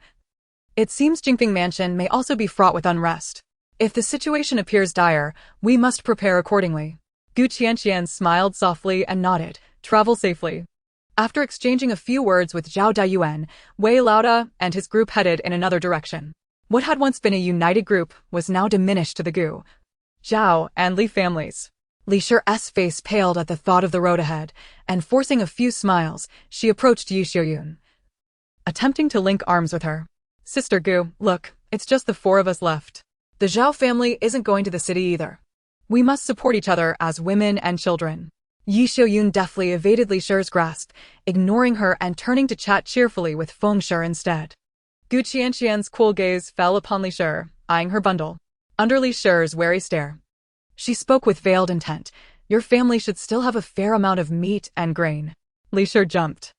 it seems Jinping Mansion may also be fraught with unrest. If the situation appears dire, we must prepare accordingly. Qianqian smiled softly and nodded. Travel safely. After exchanging a few words with Zhao Dayuan, Wei Laoda and his group headed in another direction. What had once been a united group was now diminished to the Gu, Zhao, and Li families. Li Shi's face paled at the thought of the road ahead, and forcing a few smiles, she approached Yi Xiuyun, attempting to link arms with her. Sister Gu, look, it's just the 4 of us left. The Zhao family isn't going to the city either. We must support each other as women and children. Yi Xiuyun deftly evaded Li Shi's grasp, ignoring her and turning to chat cheerfully with Feng Shi instead. Qianqian's cool gaze fell upon Li Shi, eyeing her bundle. Under Li Shi's wary stare, she spoke with veiled intent. Your family should still have a fair amount of meat and grain. Li Shi jumped,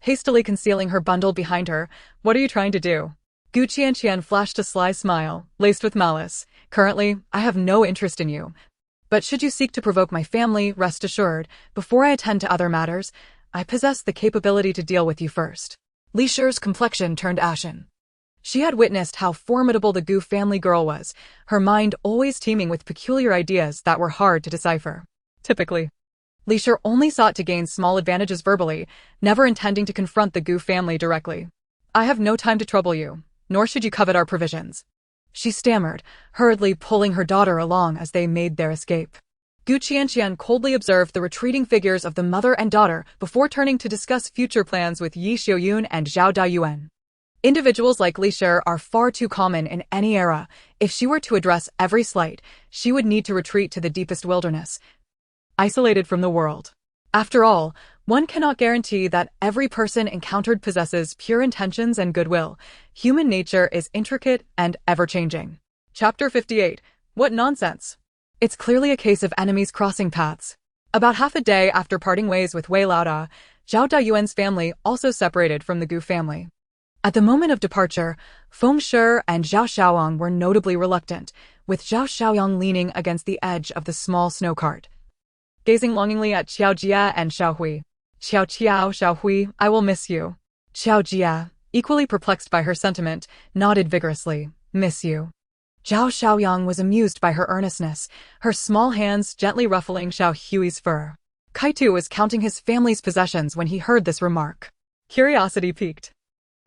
hastily concealing her bundle behind her. What are you trying to do? Qianqian flashed a sly smile, laced with malice. Currently, I have no interest in you. But should you seek to provoke my family, rest assured, before I attend to other matters, I possess the capability to deal with you first. Li Shi's complexion turned ashen. She had witnessed how formidable the Gu family girl was, her mind always teeming with peculiar ideas that were hard to decipher. Typically, Li Shi only sought to gain small advantages verbally, never intending to confront the Gu family directly. I have no time to trouble you, nor should you covet our provisions. She stammered, hurriedly pulling her daughter along as they made their escape. Qianqian coldly observed the retreating figures of the mother and daughter before turning to discuss future plans with Yi Xiuyun and Zhao Dayuan. Individuals like Li Shi are far too common in any era. If she were to address every slight, she would need to retreat to the deepest wilderness, isolated from the world. After all, one cannot guarantee that every person encountered possesses pure intentions and goodwill. Human nature is intricate and ever-changing. Chapter 58. What nonsense! It's clearly a case of enemies crossing paths. About half a day after parting ways with Wei Laoda, Zhao Dayuan's family also separated from the Gu family. At the moment of departure, Feng Shi and Zhao Xiaoyang were notably reluctant, with Zhao Xiaoyang leaning against the edge of the small snow cart, gazing longingly at Xiao Jia and Xiaohui. Xiaohui, I will miss you. Xiao Jia, equally perplexed by her sentiment, nodded vigorously. Miss you. Zhao Xiaoyang was amused by her earnestness, her small hands gently ruffling Xiao Hui's fur. Kaitu was counting his family's possessions when he heard this remark. Curiosity piqued.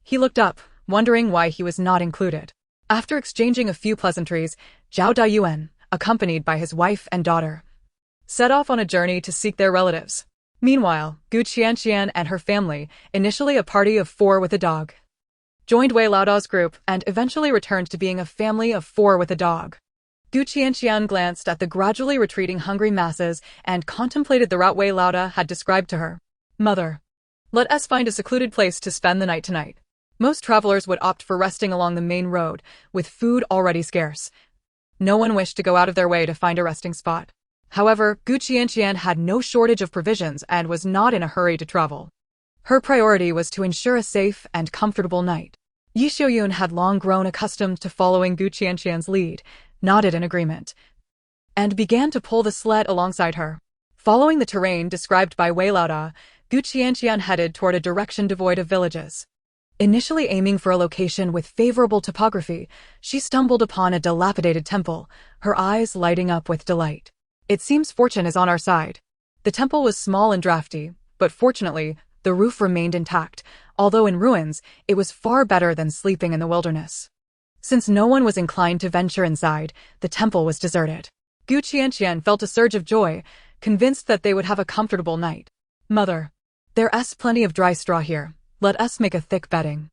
He looked up, wondering why he was not included. After exchanging a few pleasantries, Zhao Dayuan, accompanied by his wife and daughter, set off on a journey to seek their relatives. Meanwhile, Gu Qianqian and her family, initially a party of 4 with a dog, joined Wei Laodao's group and eventually returned to being a family of 4 with a dog. Gu Qianqian glanced at the gradually retreating hungry masses and contemplated the route Wei Laoda had described to her. Mother, let us find a secluded place to spend the night tonight. Most travelers would opt for resting along the main road, with food already scarce. No one wished to go out of their way to find a resting spot. However, Gu Qianqian had no shortage of provisions and was not in a hurry to travel. Her priority was to ensure a safe and comfortable night. Yi Xiuyun had long grown accustomed to following Gu Qianqian's lead, nodded in agreement, and began to pull the sled alongside her. Following the terrain described by Wei Laoda, Gu Qianqian headed toward a direction devoid of villages. Initially aiming for a location with favorable topography, she stumbled upon a dilapidated temple, her eyes lighting up with delight. It seems fortune is on our side. The temple was small and drafty, but fortunately, the roof remained intact. Although in ruins, it was far better than sleeping in the wilderness. Since no one was inclined to venture inside, the temple was deserted. Gu Qianqian felt a surge of joy, convinced that they would have a comfortable night. Mother, there's plenty of dry straw here. Let us make a thick bedding.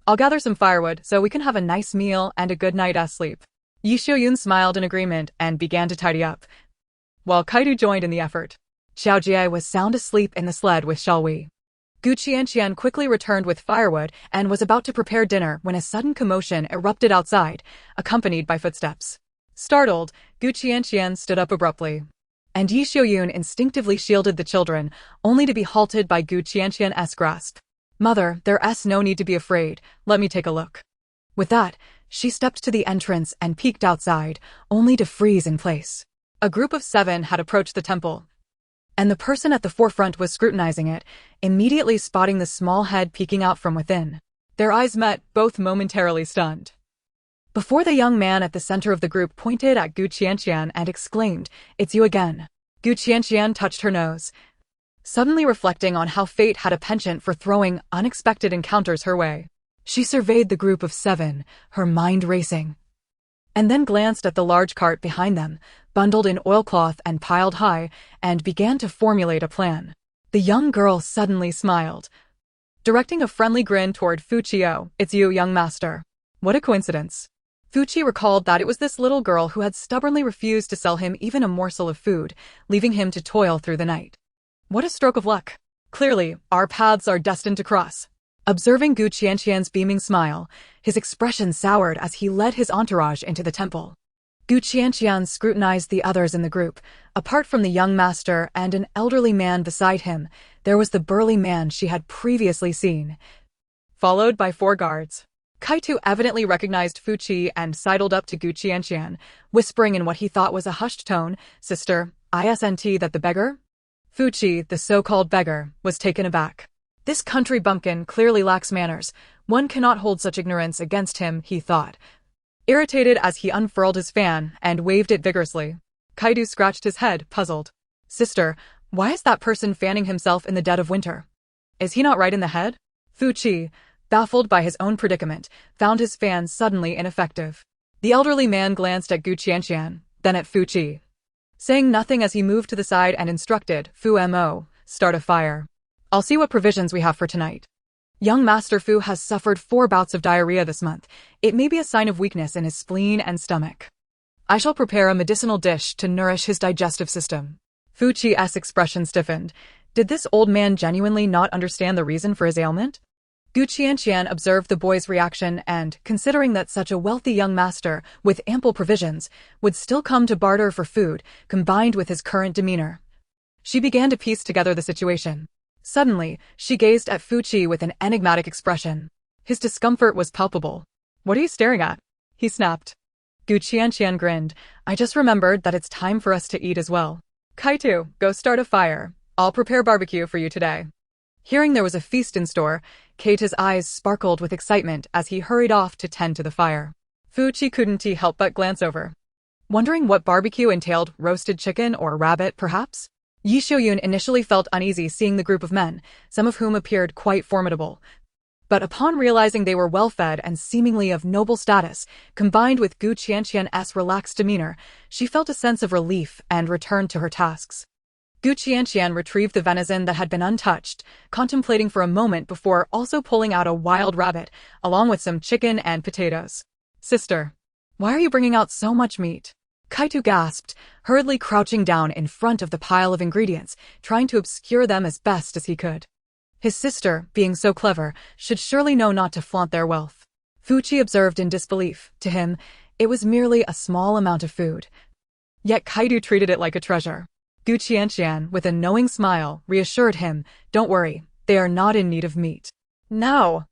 I'll gather some firewood so we can have a nice meal and a good night's sleep. Yi Xiuyun smiled in agreement and began to tidy up, while Kaidu joined in the effort. Xiao Jie was sound asleep in the sled with Xiaowei. Gu Qianqian quickly returned with firewood and was about to prepare dinner when a sudden commotion erupted outside, accompanied by footsteps. Startled, Gu Qianqian stood up abruptly, and Yi Xiuyun instinctively shielded the children, only to be halted by Gu Qianqian's grasp. Mother, there's no need to be afraid, let me take a look. With that, she stepped to the entrance and peeked outside, only to freeze in place. A group of 7 had approached the temple, and the person at the forefront was scrutinizing it, immediately spotting the small head peeking out from within. Their eyes met, both momentarily stunned, before the young man at the center of the group pointed at Gu Qianqian and exclaimed, "It's you again." Gu Qianqian touched her nose, suddenly reflecting on how fate had a penchant for throwing unexpected encounters her way. She surveyed the group of 7, her mind racing, and then glanced at the large cart behind them, bundled in oilcloth and piled high, and began to formulate a plan. The young girl suddenly smiled, directing a friendly grin toward Fu Qiu. "It's you, young master." What a coincidence. Fu Qi recalled that it was this little girl who had stubbornly refused to sell him even a morsel of food, leaving him to toil through the night. What a stroke of luck. Clearly, our paths are destined to cross. Observing Gu Qianqian's beaming smile, his expression soured as he led his entourage into the temple. Gu Qianqian scrutinized the others in the group. Apart from the young master and an elderly man beside him, there was the burly man she had previously seen, followed by 4 guards. Kaitu evidently recognized Fu Qi and sidled up to Gu Qianqian, whispering in what he thought was a hushed tone, "Sister, isn't that the beggar?" Fu Qi, the so-called beggar, was taken aback. This country bumpkin clearly lacks manners. One cannot hold such ignorance against him, he thought, irritated as he unfurled his fan and waved it vigorously. Kaidu scratched his head, puzzled. "Sister, why is that person fanning himself in the dead of winter? Is he not right in the head?" Fu Qi, baffled by his own predicament, found his fan suddenly ineffective. The elderly man glanced at Gu Qianqian, then at Fu Qi, saying nothing as he moved to the side and instructed, "Fu Mo, start a fire. I'll see what provisions we have for tonight." Young Master Fu has suffered 4 bouts of diarrhea this month. It may be a sign of weakness in his spleen and stomach. I shall prepare a medicinal dish to nourish his digestive system. Fu Qi's expression stiffened. Did this old man genuinely not understand the reason for his ailment? Gu Qianqian observed the boy's reaction and, considering that such a wealthy young master, with ample provisions, would still come to barter for food, combined with his current demeanor, she began to piece together the situation. Suddenly, she gazed at Fu Qi with an enigmatic expression. His discomfort was palpable. "What are you staring at?" he snapped. Gu Qianqian grinned. "I just remembered that it's time for us to eat as well. Kaitu, go start a fire. I'll prepare barbecue for you today." Hearing there was a feast in store, Kaita's eyes sparkled with excitement as he hurried off to tend to the fire. Fuqi couldn't help but glance over, wondering what barbecue entailed, roasted chicken or rabbit, perhaps? Yi Xiaoyun initially felt uneasy seeing the group of men, some of whom appeared quite formidable. But upon realizing they were well-fed and seemingly of noble status, combined with Gu Qianqian's relaxed demeanor, she felt a sense of relief and returned to her tasks. Gu Qianqian retrieved the venison that had been untouched, contemplating for a moment before also pulling out a wild rabbit, along with some chicken and potatoes. "Sister, why are you bringing out so much meat?" Kaito gasped, hurriedly crouching down in front of the pile of ingredients, trying to obscure them as best as he could. His sister, being so clever, should surely know not to flaunt their wealth. Fuqi observed in disbelief. To him, it was merely a small amount of food. Yet Kaito treated it like a treasure. Gu Qianqian, with a knowing smile, reassured him, "Don't worry, they are not in need of meat. Now,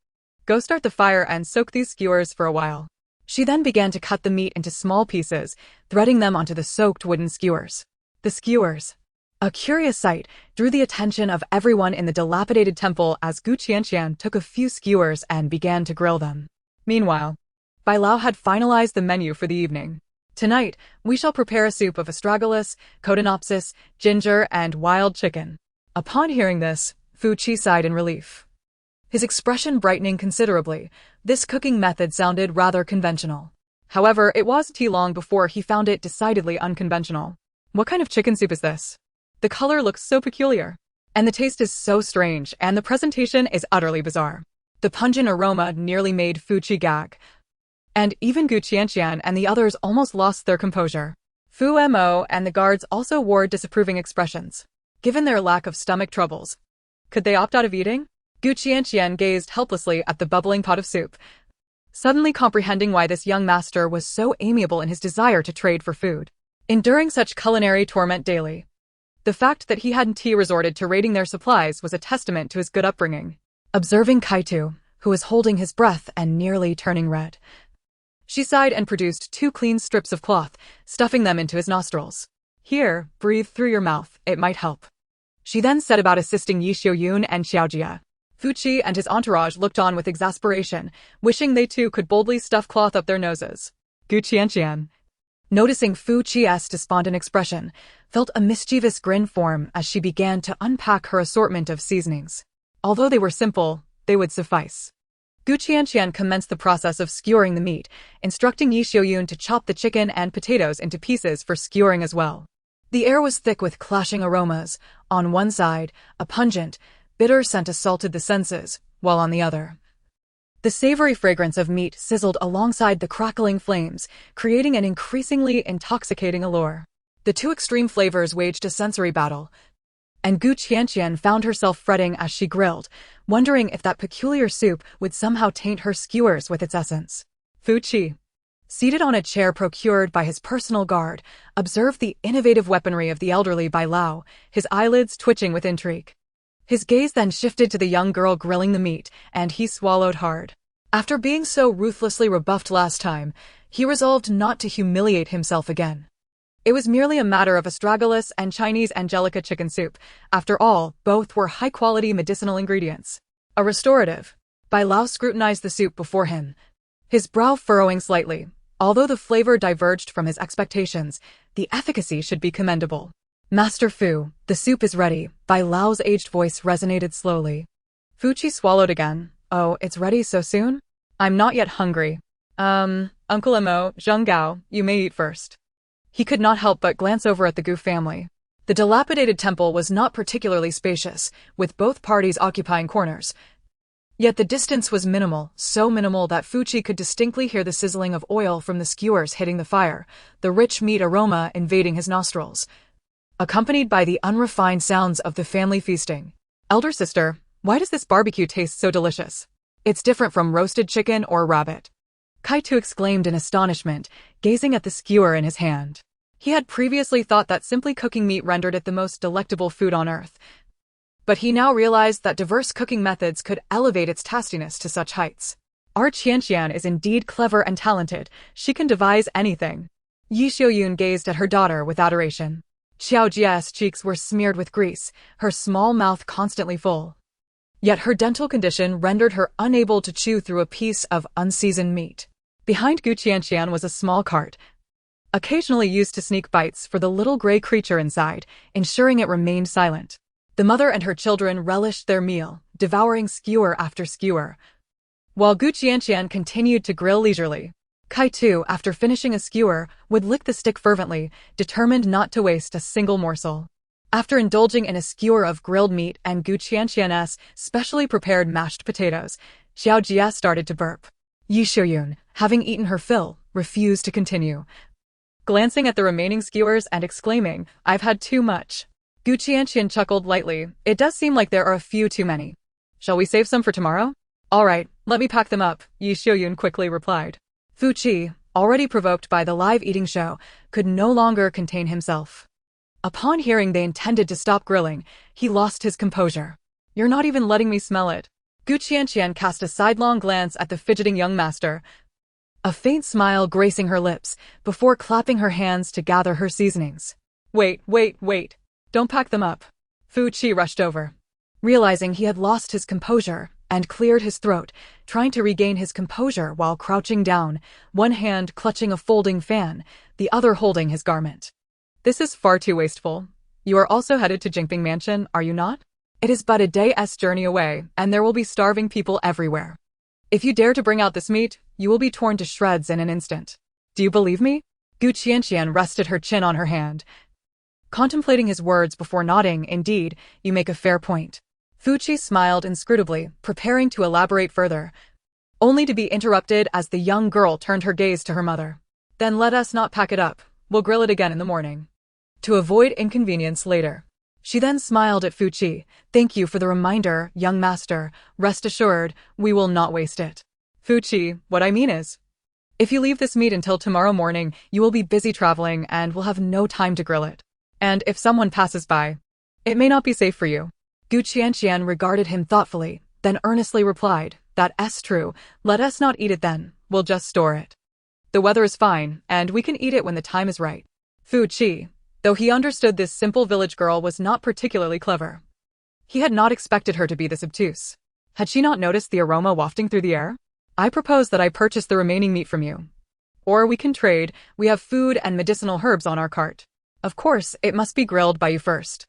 go start the fire and soak these skewers for a while." She then began to cut the meat into small pieces, threading them onto the soaked wooden skewers. The skewers, a curious sight, drew the attention of everyone in the dilapidated temple as Gu Qianqian took a few skewers and began to grill them. Meanwhile, Bai Lao had finalized the menu for the evening. "Tonight, we shall prepare a soup of astragalus, codonopsis, ginger, and wild chicken." Upon hearing this, Fuqi sighed in relief, his expression brightening considerably. This cooking method sounded rather conventional. However, it wasn't long before he found it decidedly unconventional. "What kind of chicken soup is this? The color looks so peculiar, and the taste is so strange, and the presentation is utterly bizarre." The pungent aroma nearly made Fuqi gag, and even Gu Qianqian and the others almost lost their composure. Fu Mo and the guards also wore disapproving expressions. Given their lack of stomach troubles, could they opt out of eating? Gu Qianqian gazed helplessly at the bubbling pot of soup, suddenly comprehending why this young master was so amiable in his desire to trade for food. Enduring such culinary torment daily, the fact that he hadn't resorted to raiding their supplies was a testament to his good upbringing. Observing Kaito, who was holding his breath and nearly turning red, she sighed and produced 2 clean strips of cloth, stuffing them into his nostrils. "Here, breathe through your mouth, it might help." She then set about assisting Yi Xiaoyun and Xiaojia. Fuqi and his entourage looked on with exasperation, wishing they too could boldly stuff cloth up their noses. Gu Qianqian, noticing Fuqi's despondent expression, felt a mischievous grin form as she began to unpack her assortment of seasonings. Although they were simple, they would suffice. Gu Qianqian commenced the process of skewering the meat, instructing Yi Xiaoyun to chop the chicken and potatoes into pieces for skewering as well. The air was thick with clashing aromas. On one side, a pungent, bitter scent assaulted the senses, while on the other, the savory fragrance of meat sizzled alongside the crackling flames, creating an increasingly intoxicating allure. The two extreme flavors waged a sensory battle, and Gu Qianqian found herself fretting as she grilled, wondering if that peculiar soup would somehow taint her skewers with its essence. Fuqi, seated on a chair procured by his personal guard, observed the innovative weaponry of the elderly Bai Lao, his eyelids twitching with intrigue. His gaze then shifted to the young girl grilling the meat, and he swallowed hard. After being so ruthlessly rebuffed last time, he resolved not to humiliate himself again. It was merely a matter of astragalus and Chinese angelica chicken soup. After all, both were high-quality medicinal ingredients. A restorative. Bai Lao scrutinized the soup before him, his brow furrowing slightly. Although the flavor diverged from his expectations, the efficacy should be commendable. "Master Fu, the soup is ready." Bai Lao's aged voice resonated slowly. Fuqi swallowed again. "Oh, it's ready so soon? I'm not yet hungry." Uncle Mo, Zheng Gao, you may eat first." He could not help but glance over at the Gu family. The dilapidated temple was not particularly spacious, with both parties occupying corners. Yet the distance was minimal, so minimal that Fuqi could distinctly hear the sizzling of oil from the skewers hitting the fire, the rich meat aroma invading his nostrils, accompanied by the unrefined sounds of the family feasting. "Elder sister, why does this barbecue taste so delicious? It's different from roasted chicken or rabbit." Kaito exclaimed in astonishment, gazing at the skewer in his hand. He had previously thought that simply cooking meat rendered it the most delectable food on earth, but he now realized that diverse cooking methods could elevate its tastiness to such heights. Our Qianqian is indeed clever and talented. She can devise anything. Yi Xiaoyun gazed at her daughter with adoration. Xiaojia's cheeks were smeared with grease, her small mouth constantly full. Yet her dental condition rendered her unable to chew through a piece of unseasoned meat. Behind Qianqian was a small cart, occasionally used to sneak bites for the little gray creature inside, ensuring it remained silent. The mother and her children relished their meal, devouring skewer after skewer, while Qianqian continued to grill leisurely. Kai too, after finishing a skewer, would lick the stick fervently, determined not to waste a single morsel. After indulging in a skewer of grilled meat and Qianqian's specially prepared mashed potatoes, Xiao Jia started to burp. Yi Xiuyun, having eaten her fill, refused to continue, glancing at the remaining skewers and exclaiming, "I've had too much." Qianqian chuckled lightly. "It does seem like there are a few too many. Shall we save some for tomorrow?" "All right, let me pack them up," Yi Xiuyun quickly replied. Fu Qi, already provoked by the live eating show, could no longer contain himself. Upon hearing they intended to stop grilling, he lost his composure. "You're not even letting me smell it." Qianqian cast a sidelong glance at the fidgeting young master, a faint smile gracing her lips, before clapping her hands to gather her seasonings. Wait. Don't pack them up." Fu Qi rushed over. Realizing he had lost his composure, and cleared his throat, trying to regain his composure while crouching down, one hand clutching a folding fan, the other holding his garment. "This is far too wasteful. You are also headed to Jingping Mansion, are you not? It is but a day's journey away, and there will be starving people everywhere. If you dare to bring out this meat, you will be torn to shreds in an instant. Do you believe me?" Qianqian rested her chin on her hand, contemplating his words before nodding. "Indeed, you make a fair point." Fu Qi smiled inscrutably, preparing to elaborate further, only to be interrupted as the young girl turned her gaze to her mother. "Then let us not pack it up. We'll grill it again in the morning, to avoid inconvenience later." She then smiled at Fu Qi. "Thank you for the reminder, young master. Rest assured, we will not waste it." "Fu Qi, what I mean is, if you leave this meat until tomorrow morning, you will be busy traveling and will have no time to grill it. And if someone passes by, it may not be safe for you." Qianqian regarded him thoughtfully, then earnestly replied, "That's true. Let us not eat it then, we'll just store it. The weather is fine, and we can eat it when the time is right." Fu Qi, though he understood this simple village girl was not particularly clever, he had not expected her to be this obtuse. Had she not noticed the aroma wafting through the air? "I propose that I purchase the remaining meat from you. Or we can trade, we have food and medicinal herbs on our cart. Of course, it must be grilled by you first."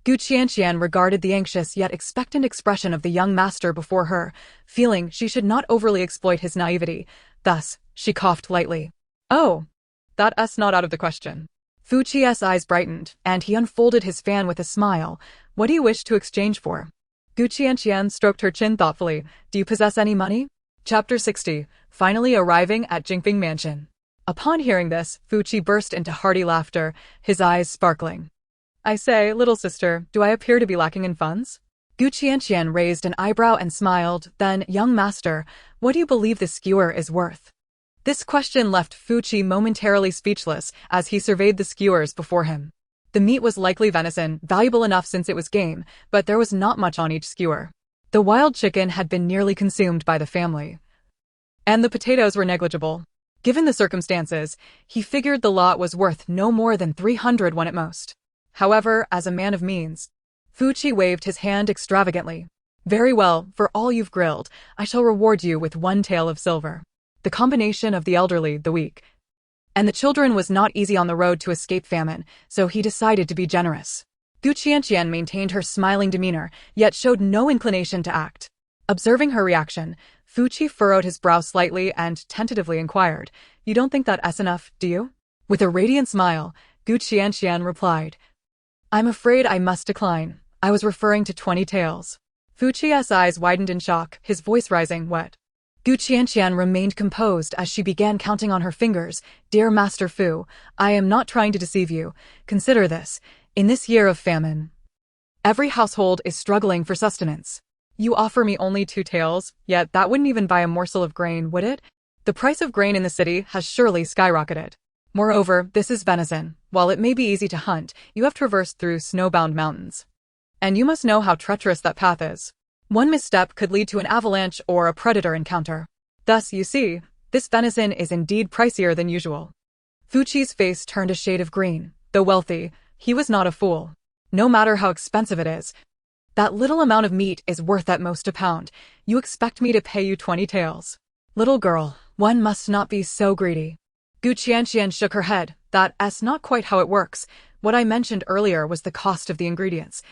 Qianqian regarded the anxious yet expectant expression of the young master before her, feeling she should not overly exploit his naivety. Thus, she coughed lightly. "Oh, that's not out of the question." Fu Qi's eyes brightened, and he unfolded his fan with a smile. "What do you wish to exchange for?" Qianqian stroked her chin thoughtfully. "Do you possess any money?" Chapter 60, finally arriving at Jingping Mansion. Upon hearing this, Fu Qi burst into hearty laughter, his eyes sparkling. "I say, little sister, do I appear to be lacking in funds?" Qianqian raised an eyebrow and smiled. Then, "Young master, what do you believe this skewer is worth?" This question left Fu Qi momentarily speechless as he surveyed the skewers before him. The meat was likely venison, valuable enough since it was game, but there was not much on each skewer. The wild chicken had been nearly consumed by the family, and the potatoes were negligible. Given the circumstances, he figured the lot was worth no more than 300 won at most. However, as a man of means, Fu Qi waved his hand extravagantly. "Very well, for all you've grilled, I shall reward you with 1 tael of silver." The combination of the elderly, the weak, and the children was not easy on the road to escape famine, so he decided to be generous. Qianqian maintained her smiling demeanor, yet showed no inclination to act. Observing her reaction, Fu Qi furrowed his brow slightly and tentatively inquired, "You don't think that's enough, do you?" With a radiant smile, Qianqian replied, "I'm afraid I must decline. I was referring to 20 taels." Fu Qi's eyes widened in shock, his voice rising. "What?" Qianqian remained composed as she began counting on her fingers. "Dear Master Fu, I am not trying to deceive you. Consider this. In this year of famine, every household is struggling for sustenance. You offer me only 2 taels, yet that wouldn't even buy a morsel of grain, would it? The price of grain in the city has surely skyrocketed. Moreover, this is venison. While it may be easy to hunt, you have traversed through snowbound mountains, and you must know how treacherous that path is. One misstep could lead to an avalanche or a predator encounter. Thus, you see, this venison is indeed pricier than usual." Fu Qi's face turned a shade of green. Though wealthy, he was not a fool. No matter how expensive it is, that little amount of meat is worth at most a pound. "You expect me to pay you 20 taels? Little girl, One must not be so greedy. Qianqian shook her head. That's not quite how it works. What I mentioned earlier was the cost of the ingredients.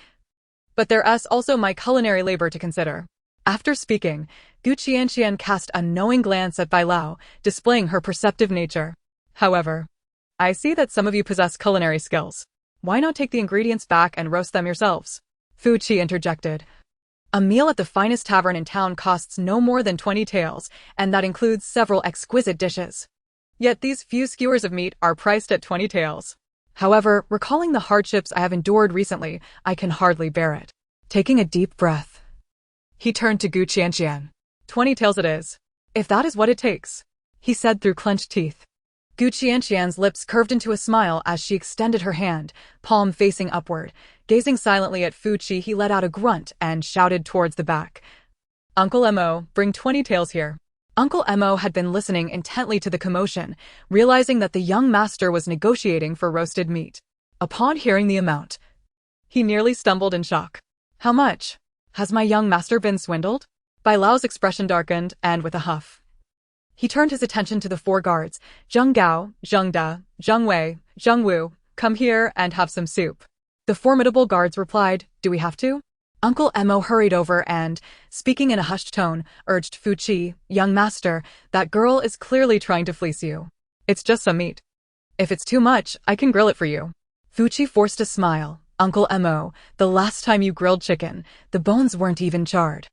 But there's also my culinary labor to consider. After speaking, Qianqian cast a knowing glance at Bai Lao, displaying her perceptive nature. However, I see that some of you possess culinary skills. Why not take the ingredients back and roast them yourselves? Fu Qi interjected. A meal at the finest tavern in town costs no more than 20 taels, and that includes several exquisite dishes. Yet these few skewers of meat are priced at 20 taels. However, recalling the hardships I have endured recently, I can hardly bear it. Taking a deep breath, he turned to Qianqian. 20 taels it is. If that is what it takes, he said through clenched teeth. Qianqian's lips curved into a smile as she extended her hand, palm facing upward. Gazing silently at Fu Qi, he let out a grunt and shouted towards the back. Uncle Mo, bring 20 taels here. Uncle Mo had been listening intently to the commotion, realizing that the young master was negotiating for roasted meat. Upon hearing the amount, he nearly stumbled in shock. How much? Has my young master been swindled? Bai Lao's expression darkened, and with a huff, he turned his attention to the 4 guards. Zheng Gao, Zheng Da, Zheng Wei, Zheng Wu, come here and have some soup. The formidable guards replied, do we have to? Uncle Mo hurried over and, speaking in a hushed tone, urged Fu Qi, young master, that girl is clearly trying to fleece you. It's just some meat. If it's too much, I can grill it for you. Fu Qi forced a smile. Uncle Mo, the last time you grilled chicken, the bones weren't even charred.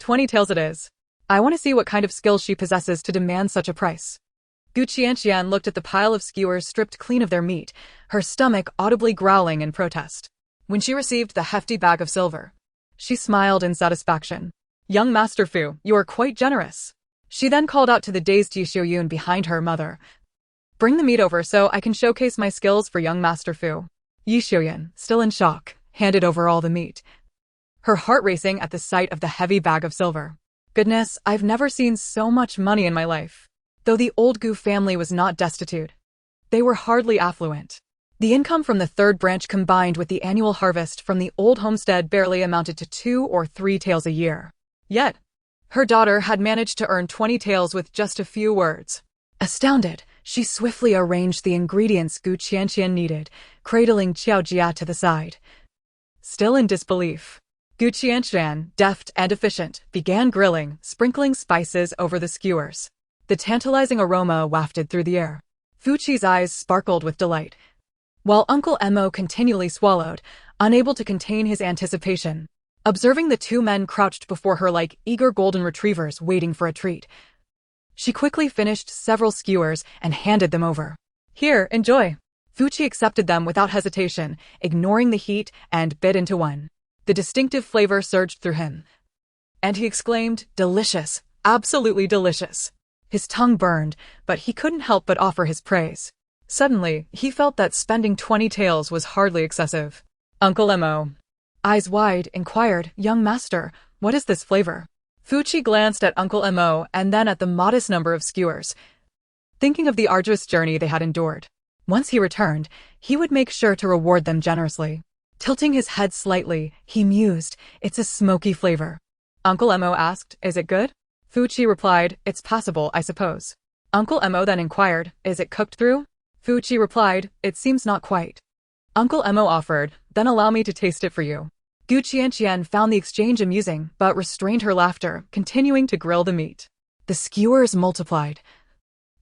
20 taels it is. I want to see what kind of skill she possesses to demand such a price. Qianqian looked at the pile of skewers stripped clean of their meat, her stomach audibly growling in protest. When she received the hefty bag of silver, she smiled in satisfaction. Young Master Fu, you are quite generous. She then called out to the dazed Yishuoyun behind her mother. Bring the meat over so I can showcase my skills for young Master Fu. Yishuoyun, still in shock, handed over all the meat, her heart racing at the sight of the heavy bag of silver. Goodness, I've never seen so much money in my life. Though the old Gu family was not destitute, they were hardly affluent. The income from the 3rd branch combined with the annual harvest from the old homestead barely amounted to 2 or 3 taels a year. Yet, her daughter had managed to earn 20 taels with just a few words. Astounded, she swiftly arranged the ingredients Qianqian needed, cradling Qiaojia to the side. Still in disbelief, Qianqian, deft and efficient, began grilling, sprinkling spices over the skewers. The tantalizing aroma wafted through the air. Fu Qi's eyes sparkled with delight, while Uncle Mo continually swallowed, unable to contain his anticipation. Observing the 2 men crouched before her like eager golden retrievers waiting for a treat, she quickly finished several skewers and handed them over. Here, enjoy. Fu Qi accepted them without hesitation, ignoring the heat, and bit into one. The distinctive flavor surged through him, and he exclaimed, delicious, absolutely delicious. His tongue burned, but he couldn't help but offer his praise. Suddenly, he felt that spending 20 taels was hardly excessive. Uncle Mo, eyes wide, inquired, young master, what is this flavor? Fu Qi glanced at Uncle Mo and then at the modest number of skewers, thinking of the arduous journey they had endured. Once he returned, he would make sure to reward them generously. Tilting his head slightly, he mused, it's a smoky flavor. Uncle Mo asked, is it good? Fu Qi replied, it's passable, I suppose. Uncle Mo then inquired, is it cooked through? Fu Qi replied, it seems not quite. Uncle Mo offered, then allow me to taste it for you. Qianqian found the exchange amusing, but restrained her laughter, continuing to grill the meat. The skewers multiplied,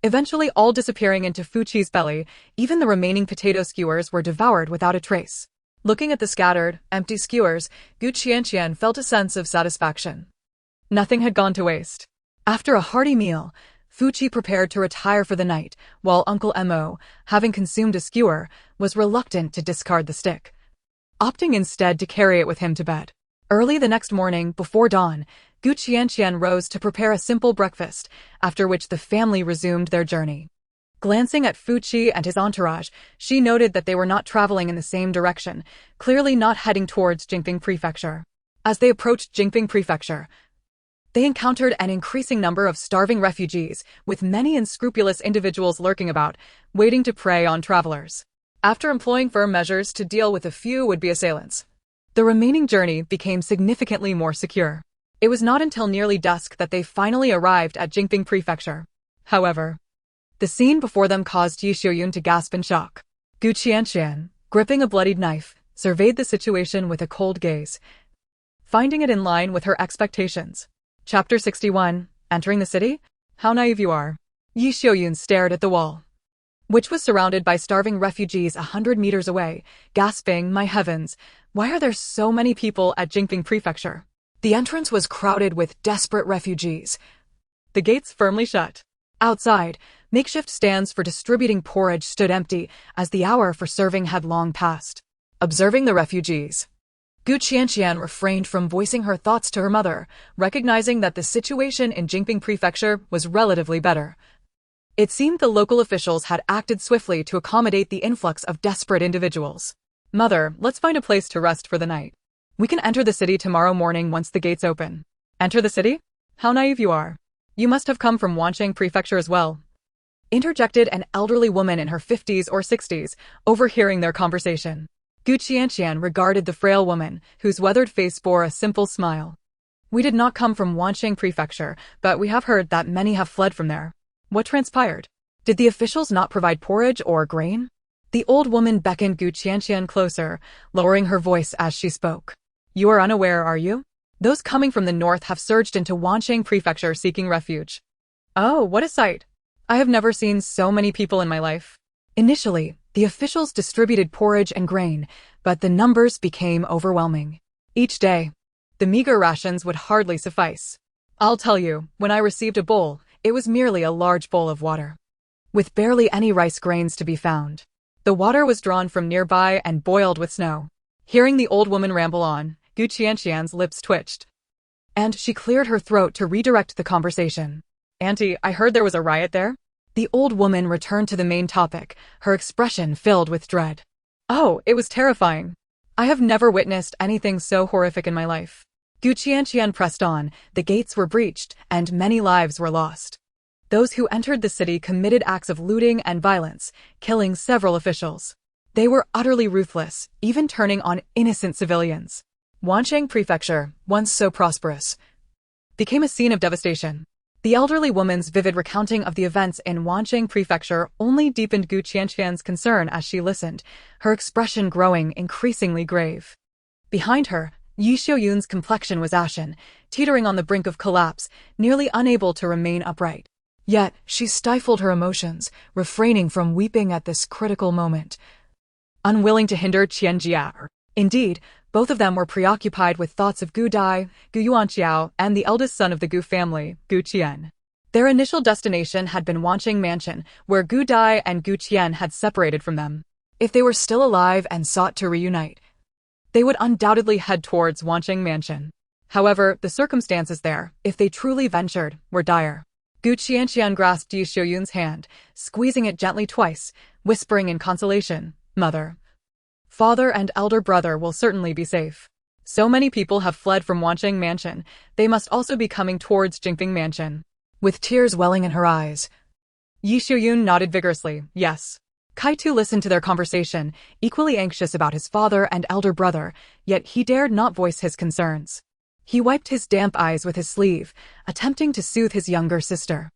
eventually all disappearing into Fu Qi's belly. Even the remaining potato skewers were devoured without a trace. Looking at the scattered, empty skewers, Qianqian felt a sense of satisfaction. Nothing had gone to waste. After a hearty meal, Fu Qi prepared to retire for the night, while Uncle Mo, having consumed a skewer, was reluctant to discard the stick, opting instead to carry it with him to bed. Early the next morning, before dawn, Qianqian rose to prepare a simple breakfast, after which the family resumed their journey. Glancing at Fu Qi and his entourage, she noted that they were not traveling in the same direction, clearly not heading towards Jingping Prefecture. As they approached Jingping Prefecture, they encountered an increasing number of starving refugees, with many unscrupulous individuals lurking about, waiting to prey on travelers. After employing firm measures to deal with a few would-be assailants, the remaining journey became significantly more secure. It was not until nearly dusk that they finally arrived at Jingping Prefecture. However, the scene before them caused Yi Xiuyun to gasp in shock. Qianqian, gripping a bloodied knife, surveyed the situation with a cold gaze, finding it in line with her expectations. Chapter 61, Entering the City? How naive you are. Yi Xiuyun stared at the wall, which was surrounded by starving refugees 100 meters away, gasping, "My heavens, why are there so many people at Jingping Prefecture?" The entrance was crowded with desperate refugees, the gates firmly shut. Outside, makeshift stands for distributing porridge stood empty, as the hour for serving had long passed. Observing the refugees, Qianqian refrained from voicing her thoughts to her mother, recognizing that the situation in Jingping Prefecture was relatively better. It seemed the local officials had acted swiftly to accommodate the influx of desperate individuals. "Mother, let's find a place to rest for the night. We can enter the city tomorrow morning once the gates open." "Enter the city? How naive you are. You must have come from Wancheng Prefecture as well," interjected an elderly woman in her 50s or 60s, overhearing their conversation. Qianqian regarded the frail woman, whose weathered face bore a simple smile. "We did not come from Wancheng Prefecture, but we have heard that many have fled from there. What transpired? Did the officials not provide porridge or grain?" The old woman beckoned Qianqian closer, lowering her voice as she spoke. "You are unaware, are you? Those coming from the north have surged into Wancheng Prefecture seeking refuge." "Oh, what a sight. I have never seen so many people in my life." Initially, the officials distributed porridge and grain, but the numbers became overwhelming. Each day, the meager rations would hardly suffice. I'll tell you, when I received a bowl, it was merely a large bowl of water, with barely any rice grains to be found. The water was drawn from nearby and boiled with snow. Hearing the old woman ramble on, Qianqian's lips twitched, and she cleared her throat to redirect the conversation. "Auntie, I heard there was a riot there?" The old woman returned to the main topic, her expression filled with dread. "Oh, it was terrifying. I have never witnessed anything so horrific in my life." Qianqian pressed on, the gates were breached, and many lives were lost. Those who entered the city committed acts of looting and violence, killing several officials. They were utterly ruthless, even turning on innocent civilians. Wancheng Prefecture, once so prosperous, became a scene of devastation. The elderly woman's vivid recounting of the events in Wancheng Prefecture only deepened Qianqian's concern as she listened, her expression growing increasingly grave. Behind her, Yi Xiuyun's complexion was ashen, teetering on the brink of collapse, nearly unable to remain upright. Yet, she stifled her emotions, refraining from weeping at this critical moment, unwilling to hinder Qianqian. Indeed, both of them were preoccupied with thoughts of Gu Dai, Gu Yuanqiao, and the eldest son of the Gu family, Gu Qian. Their initial destination had been Wancheng Mansion, where Gu Dai and Gu Qian had separated from them. If they were still alive and sought to reunite, they would undoubtedly head towards Wancheng Mansion. However, the circumstances there, if they truly ventured, were dire. Qianqian grasped Yi Xiuyun's hand, squeezing it gently twice, whispering in consolation, "Mother, father and elder brother will certainly be safe. So many people have fled from Wancheng Mansion, they must also be coming towards Jingping Mansion." With tears welling in her eyes, Yi Xiuyun nodded vigorously, yes. Kai Tu listened to their conversation, equally anxious about his father and elder brother, yet he dared not voice his concerns. He wiped his damp eyes with his sleeve, attempting to soothe his younger sister.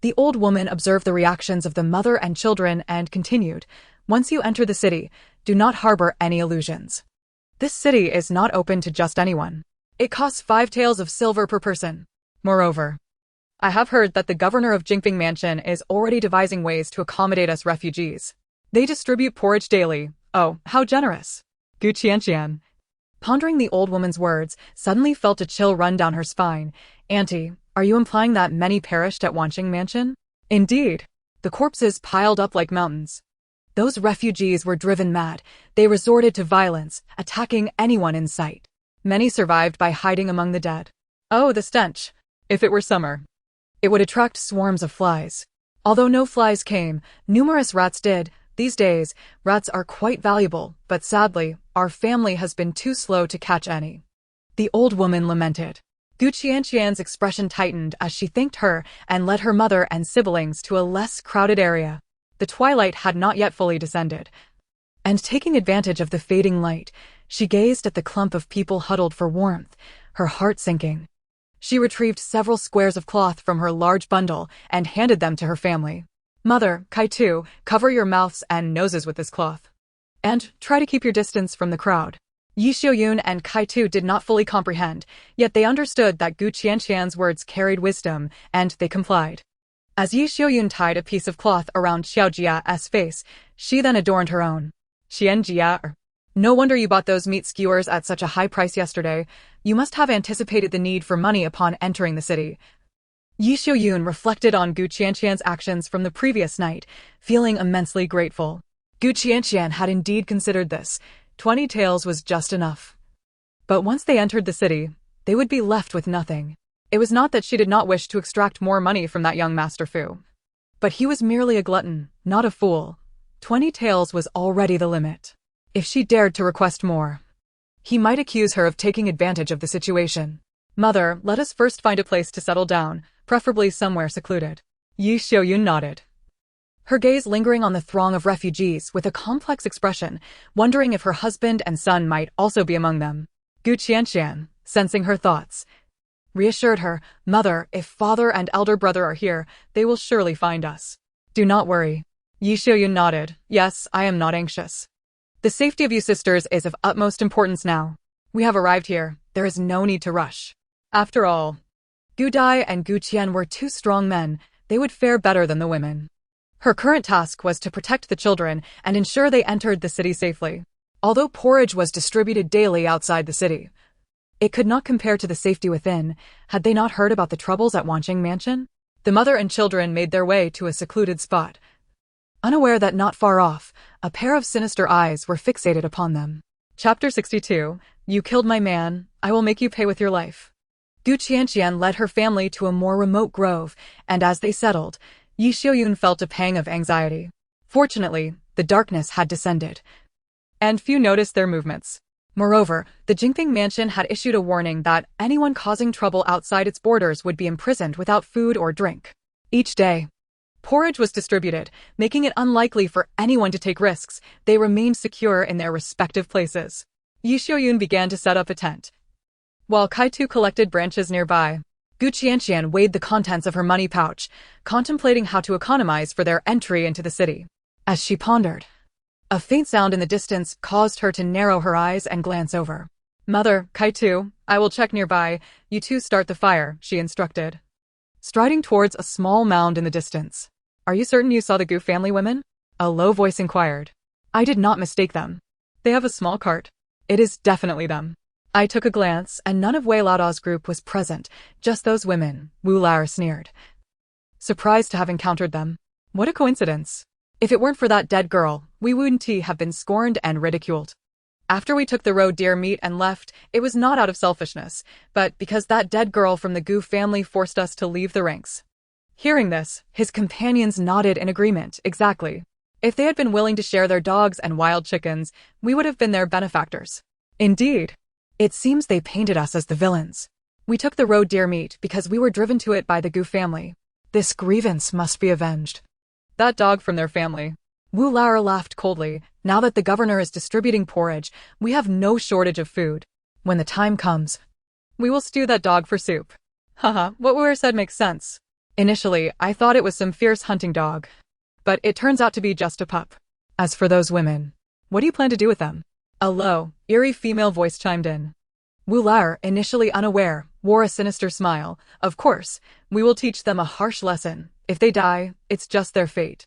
The old woman observed the reactions of the mother and children and continued, "Once you enter the city, do not harbor any illusions. This city is not open to just anyone. It costs 5 taels of silver per person. Moreover, I have heard that the governor of Jingping Mansion is already devising ways to accommodate us refugees. They distribute porridge daily. Oh, how generous." Qianqian, pondering the old woman's words, suddenly felt a chill run down her spine. "Auntie, are you implying that many perished at Wancheng Mansion?" "Indeed. The corpses piled up like mountains. Those refugees were driven mad. They resorted to violence, attacking anyone in sight. Many survived by hiding among the dead. Oh, the stench. If it were summer, it would attract swarms of flies. Although no flies came, numerous rats did. These days, rats are quite valuable, but sadly, our family has been too slow to catch any." The old woman lamented. Qianqian's expression tightened as she thanked her and led her mother and siblings to a less crowded area. The twilight had not yet fully descended, and taking advantage of the fading light, she gazed at the clump of people huddled for warmth, her heart sinking. She retrieved several squares of cloth from her large bundle and handed them to her family. Mother, Kaitu, cover your mouths and noses with this cloth. And try to keep your distance from the crowd. Yi Xiaoyun and Kaitu did not fully comprehend, yet they understood that Gu Qianqian's words carried wisdom, and they complied. As Yi Xiaoyun tied a piece of cloth around Xiao Jia's face, she then adorned her own. Xian Jia. No wonder you bought those meat skewers at such a high price yesterday. You must have anticipated the need for money upon entering the city. Yi Xiaoyun reflected on Gu Qianqian's actions from the previous night, feeling immensely grateful. Gu Qianqian had indeed considered this. 20 taels was just enough. But once they entered the city, they would be left with nothing. It was not that she did not wish to extract more money from that young Master Fu. But he was merely a glutton, not a fool. 20 taels was already the limit. If she dared to request more, he might accuse her of taking advantage of the situation. Mother, let us first find a place to settle down, preferably somewhere secluded. Yi Xiaoyun nodded, her gaze lingering on the throng of refugees with a complex expression, wondering if her husband and son might also be among them. Gu Qianqian, sensing her thoughts, reassured her, Mother, if father and elder brother are here, they will surely find us. Do not worry. Yi Xiaoyun nodded, yes, I am not anxious. The safety of you sisters is of utmost importance now. We have arrived here, there is no need to rush. After all, Gu Dai and Gu Qian were two strong men, they would fare better than the women. Her current task was to protect the children and ensure they entered the city safely. Although porridge was distributed daily outside the city, it could not compare to the safety within. Had they not heard about the troubles at Wanqing Mansion? The mother and children made their way to a secluded spot, unaware that not far off, a pair of sinister eyes were fixated upon them. Chapter 62, You killed my man, I will make you pay with your life. Gu Qianqian led her family to a more remote grove, and as they settled, Yi Xiaoyun felt a pang of anxiety. Fortunately, the darkness had descended, and few noticed their movements. Moreover, the Jingping mansion had issued a warning that anyone causing trouble outside its borders would be imprisoned without food or drink. Each day, porridge was distributed, making it unlikely for anyone to take risks. They remained secure in their respective places. Yi Xiaoyun began to set up a tent, while Kaitu collected branches nearby. Gu Qianqian weighed the contents of her money pouch, contemplating how to economize for their entry into the city. As she pondered, a faint sound in the distance caused her to narrow her eyes and glance over. Mother, Kaitu, I will check nearby. You two start the fire, she instructed, striding towards a small mound in the distance. Are you certain you saw the Gu family women? A low voice inquired. I did not mistake them. They have a small cart. It is definitely them. I took a glance, and none of Wei Laodao's group was present, just those women, Wu Lar sneered, surprised to have encountered them. What a coincidence. If it weren't for that dead girl, we wouldn't have been scorned and ridiculed. After we took the roe deer meat and left, it was not out of selfishness, but because that dead girl from the Gu family forced us to leave the ranks. Hearing this, his companions nodded in agreement. Exactly. If they had been willing to share their dogs and wild chickens, we would have been their benefactors. Indeed. It seems they painted us as the villains. We took the roe deer meat because we were driven to it by the Gu family. This grievance must be avenged. That dog from their family. Wu Lar laughed coldly. Now that the governor is distributing porridge, we have no shortage of food. When the time comes, we will stew that dog for soup. Haha, what Wu said makes sense. Initially, I thought it was some fierce hunting dog, but it turns out to be just a pup. As for those women, what do you plan to do with them? A low, eerie female voice chimed in. Wu Lar, initially unaware, wore a sinister smile. Of course, we will teach them a harsh lesson. If they die, it's just their fate.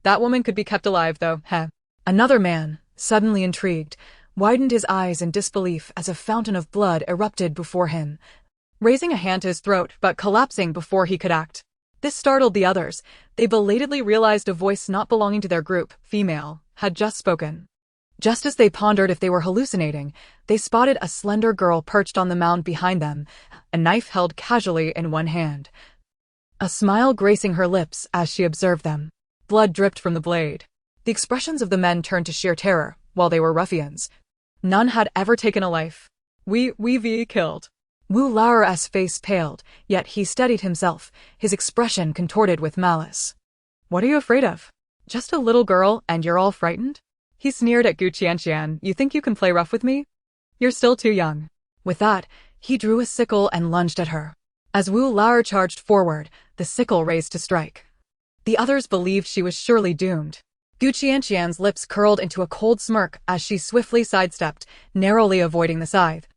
That woman could be kept alive, though, heh. Another man, suddenly intrigued, widened his eyes in disbelief as a fountain of blood erupted before him, raising a hand to his throat but collapsing before he could act. This startled the others. They belatedly realized a voice not belonging to their group, female, had just spoken. Just as they pondered if they were hallucinating, they spotted a slender girl perched on the mound behind them, a knife held casually in one hand, a smile gracing her lips as she observed them. Blood dripped from the blade. The expressions of the men turned to sheer terror. While they were ruffians, none had ever taken a life. We killed. Wu Lar's face paled, yet he steadied himself, his expression contorted with malice. What are you afraid of? Just a little girl and you're all frightened? He sneered at Gu Qianqian. You think you can play rough with me? You're still too young. With that, he drew a sickle and lunged at her. As Wu Lao charged forward, the sickle raised to strike. The others believed she was surely doomed. Qianqian's lips curled into a cold smirk as she swiftly sidestepped, narrowly avoiding the scythe,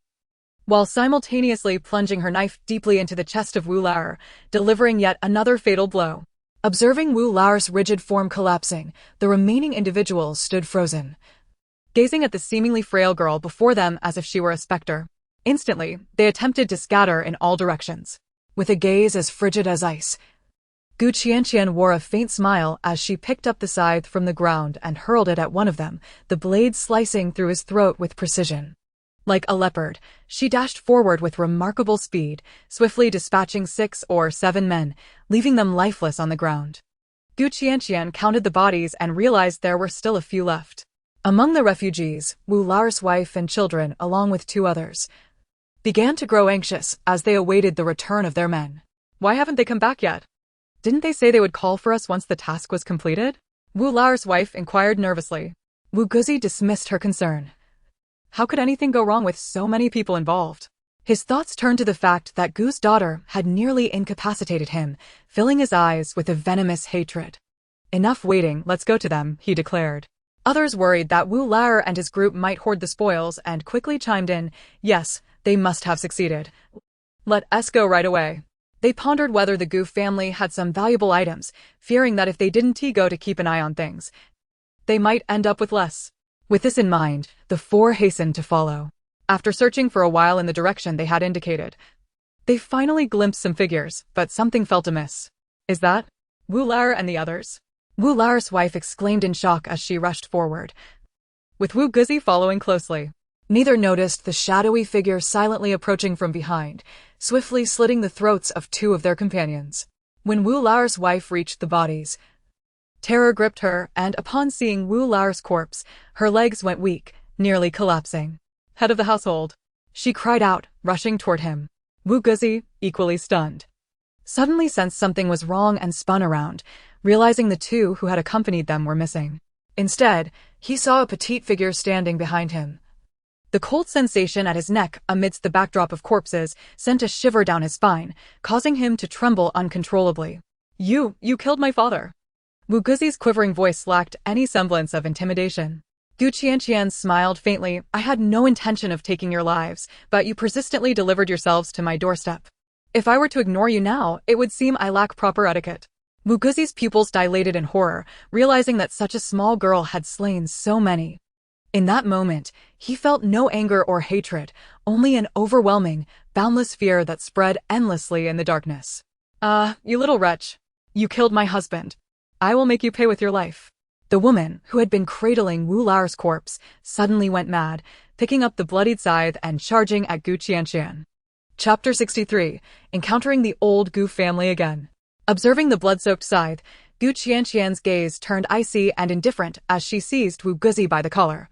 while simultaneously plunging her knife deeply into the chest of Wu Lao, delivering yet another fatal blow. Observing Wu Lao's rigid form collapsing, the remaining individuals stood frozen, gazing at the seemingly frail girl before them as if she were a specter. Instantly, they attempted to scatter in all directions. With a gaze as frigid as ice, Qianqian wore a faint smile as she picked up the scythe from the ground and hurled it at one of them, the blade slicing through his throat with precision. Like a leopard, she dashed forward with remarkable speed, swiftly dispatching 6 or 7 men, leaving them lifeless on the ground. Qianqian counted the bodies and realized there were still a few left. Among the refugees, Wu Lao's wife and children, along with 2 others, began to grow anxious as they awaited the return of their men. Why haven't they come back yet? Didn't they say they would call for us once the task was completed? Wu Lao's wife inquired nervously. Wu Guzi dismissed her concern. How could anything go wrong with so many people involved? His thoughts turned to the fact that Gu's daughter had nearly incapacitated him, filling his eyes with a venomous hatred. Enough waiting, let's go to them, he declared. Others worried that Wu Lao and his group might hoard the spoils and quickly chimed in, yes, they must have succeeded. Let us go right away. They pondered whether the Gu family had some valuable items, fearing that if they didn't go to keep an eye on things, they might end up with less. With this in mind, the 4 hastened to follow. After searching for a while in the direction they had indicated, they finally glimpsed some figures, but something felt amiss. Is that Wu Lao and the others? Wu Lao's wife exclaimed in shock as she rushed forward, with Wu Guzi following closely. Neither noticed the shadowy figure silently approaching from behind, swiftly slitting the throats of 2 of their companions. When Wu Lao's wife reached the bodies, terror gripped her, and upon seeing Wu Lao's corpse, her legs went weak, nearly collapsing. Head of the household, she cried out, rushing toward him. Wu Guzi, equally stunned, suddenly sensed something was wrong and spun around, realizing the 2 who had accompanied them were missing. Instead, he saw a petite figure standing behind him. The cold sensation at his neck amidst the backdrop of corpses sent a shiver down his spine, causing him to tremble uncontrollably. You killed my father. Wu Guzi's quivering voice lacked any semblance of intimidation. Qianqian smiled faintly. I had no intention of taking your lives, but you persistently delivered yourselves to my doorstep. If I were to ignore you now, it would seem I lack proper etiquette. Wu Guzi's pupils dilated in horror, realizing that such a small girl had slain so many. In that moment, he felt no anger or hatred, only an overwhelming, boundless fear that spread endlessly in the darkness. You little wretch. You killed my husband. I will make you pay with your life. The woman, who had been cradling Wu Lao's corpse, suddenly went mad, picking up the bloodied scythe and charging at Qianqian. Chapter 63, Encountering the Old Gu Family Again. Observing the blood-soaked scythe, Qianqian's gaze turned icy and indifferent as she seized Wu Guzi by the collar,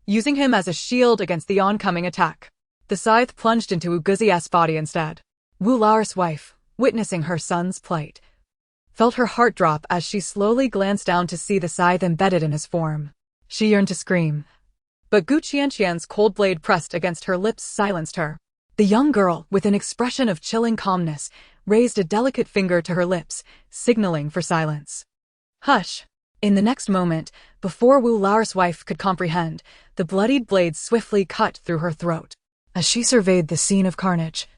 using him as a shield against the oncoming attack. The scythe plunged into Wu Guzi's body instead. Wu Lao's wife, witnessing her son's plight, felt her heart drop as she slowly glanced down to see the scythe embedded in his form. She yearned to scream, but Qianqian's cold blade pressed against her lips silenced her. The young girl, with an expression of chilling calmness, raised a delicate finger to her lips, signaling for silence. Hush! In the next moment, before Wu Lao's wife could comprehend, the bloodied blade swiftly cut through her throat. As she surveyed the scene of carnage,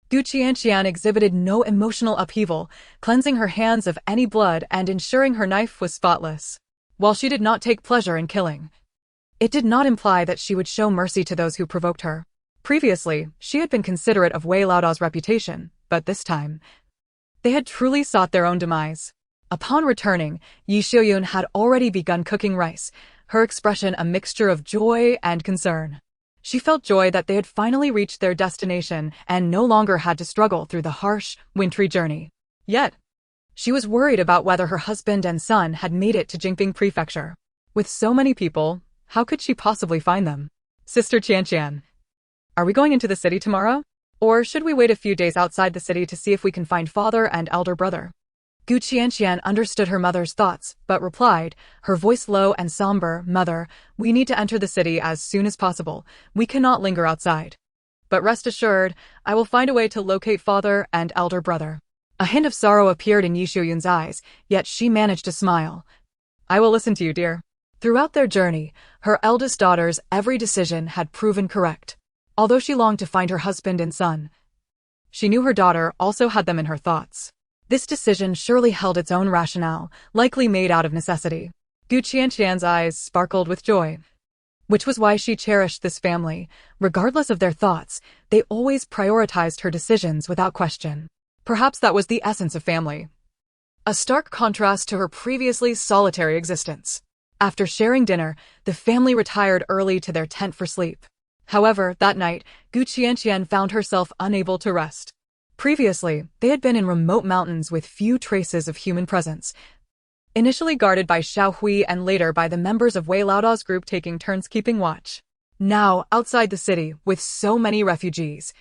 Qianqian exhibited no emotional upheaval, cleansing her hands of any blood and ensuring her knife was spotless. While she did not take pleasure in killing, it did not imply that she would show mercy to those who provoked her. Previously, she had been considerate of Wei Laodao's reputation, but this time, they had truly sought their own demise. Upon returning, Yi Xiuyun had already begun cooking rice, her expression a mixture of joy and concern. She felt joy that they had finally reached their destination and no longer had to struggle through the harsh, wintry journey. Yet, she was worried about whether her husband and son had made it to Jingping Prefecture. With so many people, how could she possibly find them? Sister Qianqian, are we going into the city tomorrow? Or should we wait a few days outside the city to see if we can find father and elder brother? Qianqian understood her mother's thoughts, but replied, her voice low and somber, Mother, we need to enter the city as soon as possible. We cannot linger outside. But rest assured, I will find a way to locate father and elder brother. A hint of sorrow appeared in Yi Xiuyun's eyes, yet she managed to smile. I will listen to you, dear. Throughout their journey, her eldest daughter's every decision had proven correct. Although she longed to find her husband and son, she knew her daughter also had them in her thoughts. This decision surely held its own rationale, likely made out of necessity. Qianqian's eyes sparkled with joy, which was why she cherished this family. Regardless of their thoughts, they always prioritized her decisions without question. Perhaps that was the essence of family. A stark contrast to her previously solitary existence. After sharing dinner, the family retired early to their tent for sleep. However, that night, Qianqian found herself unable to rest. Previously, they had been in remote mountains with few traces of human presence, initially guarded by Xiao Hui and later by the members of Wei Laodao's group taking turns keeping watch. Now, outside the city, with so many refugees,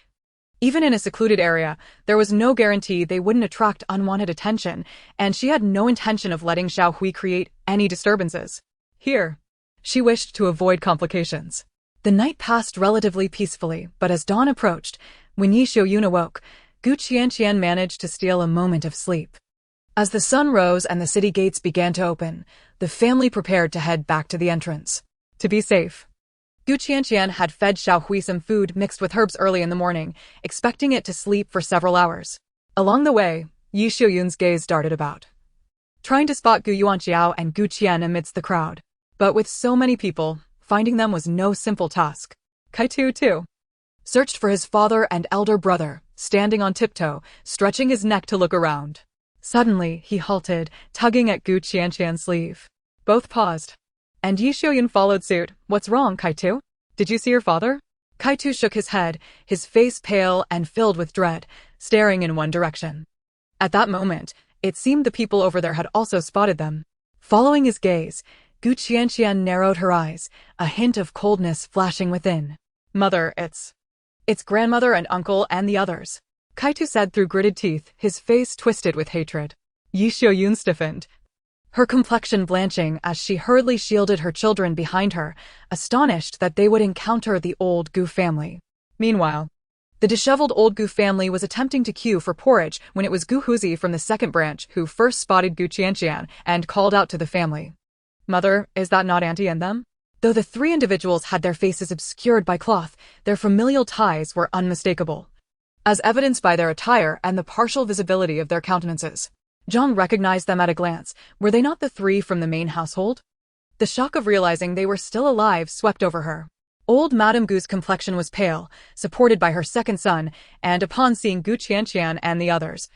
even in a secluded area, there was no guarantee they wouldn't attract unwanted attention, and she had no intention of letting Xiao Hui create any disturbances. Here, she wished to avoid complications. The night passed relatively peacefully, but as dawn approached, when Yi Xiuyun awoke, Qianqian managed to steal a moment of sleep. As the sun rose and the city gates began to open, the family prepared to head back to the entrance. To be safe, Qianqian had fed Xiao Hui some food mixed with herbs early in the morning, expecting it to sleep for several hours. Along the way, Yi Xiuyun's gaze darted about, trying to spot Gu Yuanxiao and Gu Qian amidst the crowd. But with so many people, finding them was no simple task. Kaitu, too, searched for his father and elder brother, standing on tiptoe, stretching his neck to look around. Suddenly, he halted, tugging at Gu Qianqian's sleeve. Both paused, and Yi Xiuyun followed suit. What's wrong, Kaitu? Did you see your father? Kaitu shook his head, his face pale and filled with dread, staring in one direction. At that moment, it seemed the people over there had also spotted them. Following his gaze, Gu Qianqian narrowed her eyes, a hint of coldness flashing within. Mother, it's grandmother and uncle and the others, Kaitu said through gritted teeth, his face twisted with hatred. Yi Xiuyun stiffened, her complexion blanching as she hurriedly shielded her children behind her, astonished that they would encounter the old Gu family. Meanwhile, the disheveled old Gu family was attempting to queue for porridge when it was Gu Huzi from the second branch who first spotted Gu Qianqian and called out to the family. Mother, is that not Auntie and them? Though the three individuals had their faces obscured by cloth, their familial ties were unmistakable, as evidenced by their attire and the partial visibility of their countenances. Zhang recognized them at a glance. Were they not the three from the main household? The shock of realizing they were still alive swept over her. Old Madame Gu's complexion was pale, supported by her second son, and upon seeing Gu Qianqian and the others,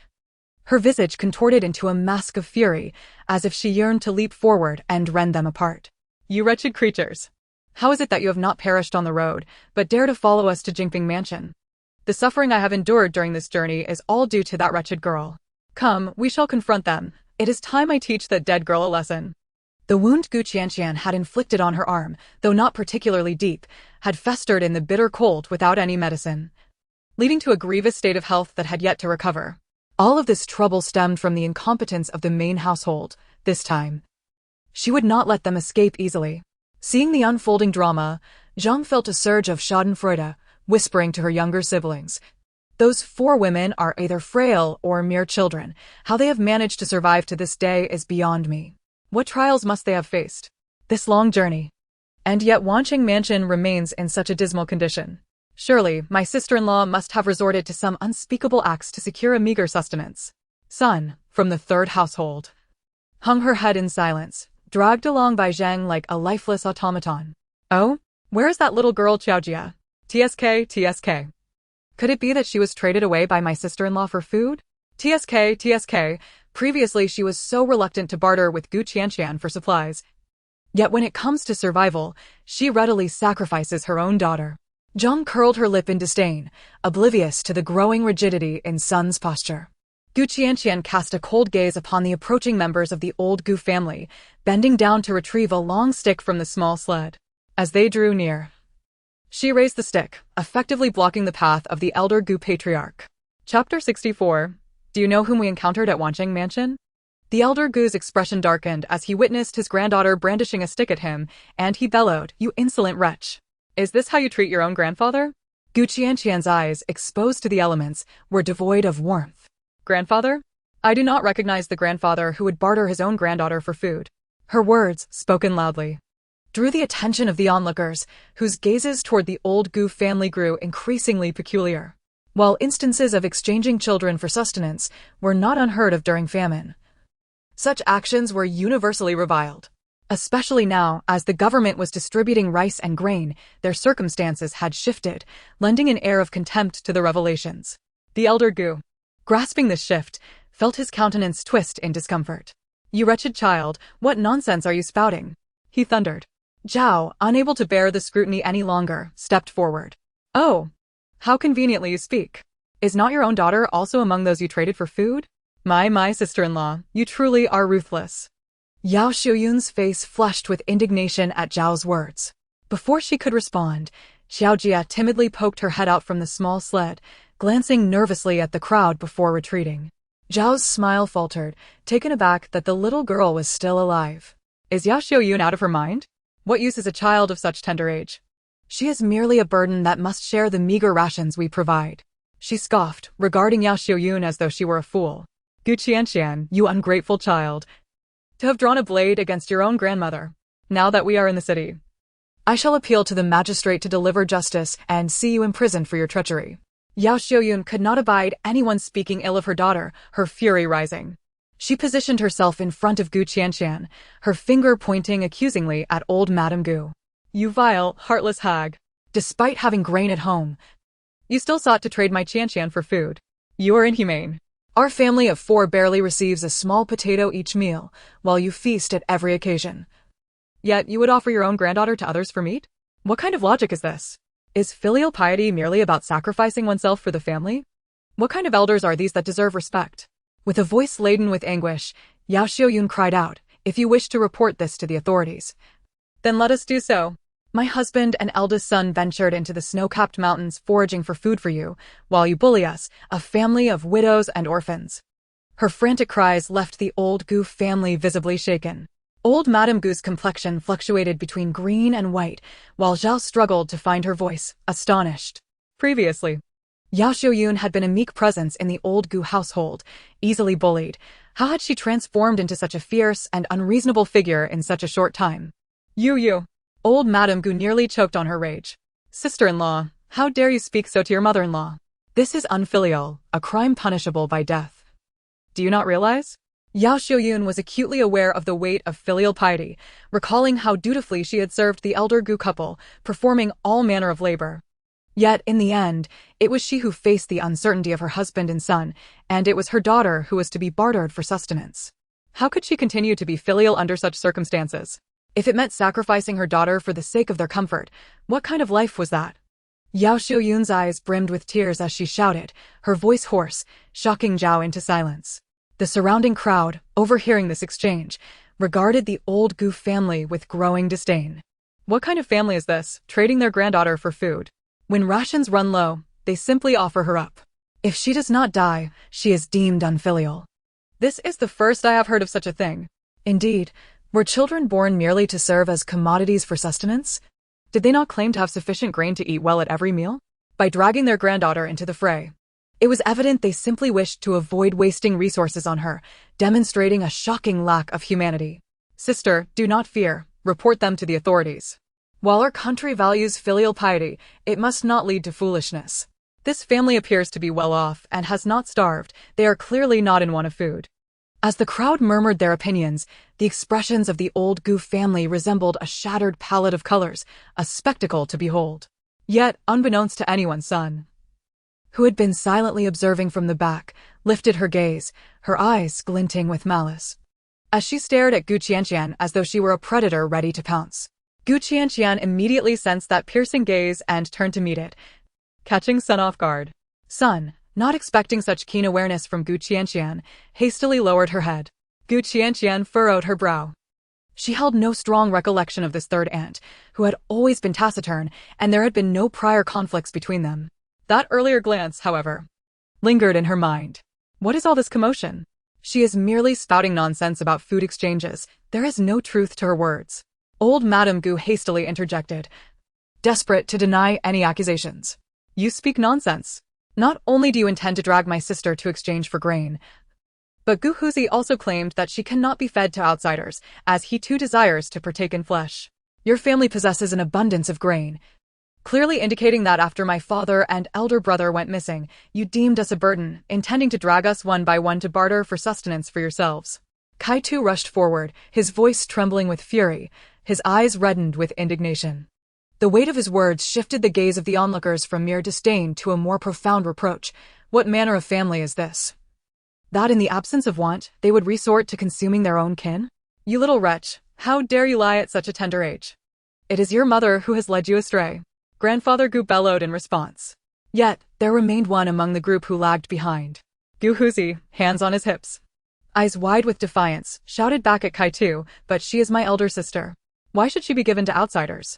her visage contorted into a mask of fury, as if she yearned to leap forward and rend them apart. You wretched creatures! How is it that you have not perished on the road, but dare to follow us to Jingping Mansion? The suffering I have endured during this journey is all due to that wretched girl. Come, we shall confront them. It is time I teach that dead girl a lesson. The wound Gu Qianqian had inflicted on her arm, though not particularly deep, had festered in the bitter cold without any medicine, leading to a grievous state of health that had yet to recover. All of this trouble stemmed from the incompetence of the main household. This time, she would not let them escape easily. Seeing the unfolding drama, Zhang felt a surge of schadenfreude, whispering to her younger siblings. Those four women are either frail or mere children. How they have managed to survive to this day is beyond me. What trials must they have faced? This long journey. And yet Wanqing Mansion remains in such a dismal condition. Surely, my sister-in-law must have resorted to some unspeakable acts to secure a meager sustenance. Son, from the third household, hung her head in silence, dragged along by Zhang like a lifeless automaton. Oh? Where is that little girl Qiaojia? TSK. Could it be that she was traded away by my sister-in-law for food? TSK. Previously she was so reluctant to barter with Gu Qianqian for supplies. Yet when it comes to survival, she readily sacrifices her own daughter. Zhang curled her lip in disdain, oblivious to the growing rigidity in son's posture. Gu Qianqian cast a cold gaze upon the approaching members of the old Gu family, bending down to retrieve a long stick from the small sled. As they drew near, she raised the stick, effectively blocking the path of the elder Gu patriarch. Chapter 64. Do you know whom we encountered at Wanqing Mansion? The elder Gu's expression darkened as he witnessed his granddaughter brandishing a stick at him, and he bellowed, "You insolent wretch! Is this how you treat your own grandfather?" Gu Qianqian's eyes, exposed to the elements, were devoid of warmth. Grandfather? I do not recognize the grandfather who would barter his own granddaughter for food. Her words, spoken loudly, drew the attention of the onlookers, whose gazes toward the old Gu family grew increasingly peculiar. While instances of exchanging children for sustenance were not unheard of during famine, such actions were universally reviled. Especially now, as the government was distributing rice and grain, their circumstances had shifted, lending an air of contempt to the revelations. The elder Gu, grasping this shift, felt his countenance twist in discomfort. You wretched child, what nonsense are you spouting? He thundered. Zhao, unable to bear the scrutiny any longer, stepped forward. Oh, how conveniently you speak. Is not your own daughter also among those you traded for food? My sister-in-law, you truly are ruthless. Yao Xiuyun's face flushed with indignation at Zhao's words. Before she could respond, Xiaojia timidly poked her head out from the small sled, glancing nervously at the crowd before retreating. Zhao's smile faltered, taken aback that the little girl was still alive. Is Yao Xiuyun out of her mind? What use is a child of such tender age? She is merely a burden that must share the meager rations we provide. She scoffed, regarding Yao Xiuyun as though she were a fool. Gu Qianqian, you ungrateful child. To have drawn a blade against your own grandmother. Now that we are in the city, I shall appeal to the magistrate to deliver justice and see you imprisoned for your treachery. Yao Xiuyun could not abide anyone speaking ill of her daughter, her fury rising. She positioned herself in front of Gu Qianqian, her finger pointing accusingly at old Madame Gu. You vile, heartless hag. Despite having grain at home, you still sought to trade my Qianqian for food. You are inhumane. Our family of 4 barely receives a small potato each meal, while you feast at every occasion. Yet you would offer your own granddaughter to others for meat? What kind of logic is this? Is filial piety merely about sacrificing oneself for the family? What kind of elders are these that deserve respect? With a voice laden with anguish, Yao Xiuyun cried out, if you wish to report this to the authorities, then let us do so. My husband and eldest son ventured into the snow-capped mountains foraging for food for you, while you bully us, a family of widows and orphans. Her frantic cries left the old Gu family visibly shaken. Old Madame Gu's complexion fluctuated between green and white, while Zhao struggled to find her voice, astonished. Previously, Yao Xiuyun had been a meek presence in the old Gu household, easily bullied. How had she transformed into such a fierce and unreasonable figure in such a short time? You. Old Madame Gu nearly choked on her rage. Sister-in-law, how dare you speak so to your mother-in-law? This is unfilial, a crime punishable by death. Do you not realize? Yao Xiuyun was acutely aware of the weight of filial piety, recalling how dutifully she had served the elder Gu couple, performing all manner of labor. Yet, in the end, it was she who faced the uncertainty of her husband and son, and it was her daughter who was to be bartered for sustenance. How could she continue to be filial under such circumstances? If it meant sacrificing her daughter for the sake of their comfort, what kind of life was that? Yao Xiuyun's eyes brimmed with tears as she shouted, her voice hoarse, shocking Zhao into silence. The surrounding crowd, overhearing this exchange, regarded the old Gu family with growing disdain. What kind of family is this, trading their granddaughter for food? When rations run low, they simply offer her up. If she does not die, she is deemed unfilial. This is the first I have heard of such a thing. Indeed, were children born merely to serve as commodities for sustenance? Did they not claim to have sufficient grain to eat well at every meal? By dragging their granddaughter into the fray, it was evident they simply wished to avoid wasting resources on her, demonstrating a shocking lack of humanity. Sister, do not fear, report them to the authorities. While our country values filial piety, it must not lead to foolishness. This family appears to be well off and has not starved. They are clearly not in want of food. As the crowd murmured their opinions, the expressions of the old Gu family resembled a shattered palette of colors, a spectacle to behold. Yet, unbeknownst to anyone, Sun, who had been silently observing from the back, lifted her gaze, her eyes glinting with malice. As she stared at Gu Qianqian as though she were a predator ready to pounce, Gu Qianqian immediately sensed that piercing gaze and turned to meet it, catching Sun off guard. Sun, not expecting such keen awareness from Gu Qianqian, hastily lowered her head. Gu Qianqian furrowed her brow. She held no strong recollection of this third aunt, who had always been taciturn, and there had been no prior conflicts between them. That earlier glance, however, lingered in her mind. What is all this commotion? She is merely spouting nonsense about food exchanges. There is no truth to her words. Old Madame Gu hastily interjected, desperate to deny any accusations. You speak nonsense. Not only do you intend to drag my sister to exchange for grain, but Gu Huzi also claimed that she cannot be fed to outsiders, as he too desires to partake in flesh. Your family possesses an abundance of grain, clearly indicating that after my father and elder brother went missing, you deemed us a burden, intending to drag us one by one to barter for sustenance for yourselves. Kaitu rushed forward, his voice trembling with fury, his eyes reddened with indignation. The weight of his words shifted the gaze of the onlookers from mere disdain to a more profound reproach. What manner of family is this? That in the absence of want, they would resort to consuming their own kin? You little wretch, how dare you lie at such a tender age? It is your mother who has led you astray. Grandfather Gu bellowed in response. Yet, there remained one among the group who lagged behind. Gu Huzi, hands on his hips, eyes wide with defiance, shouted back at Kaitu, but she is my elder sister. Why should she be given to outsiders?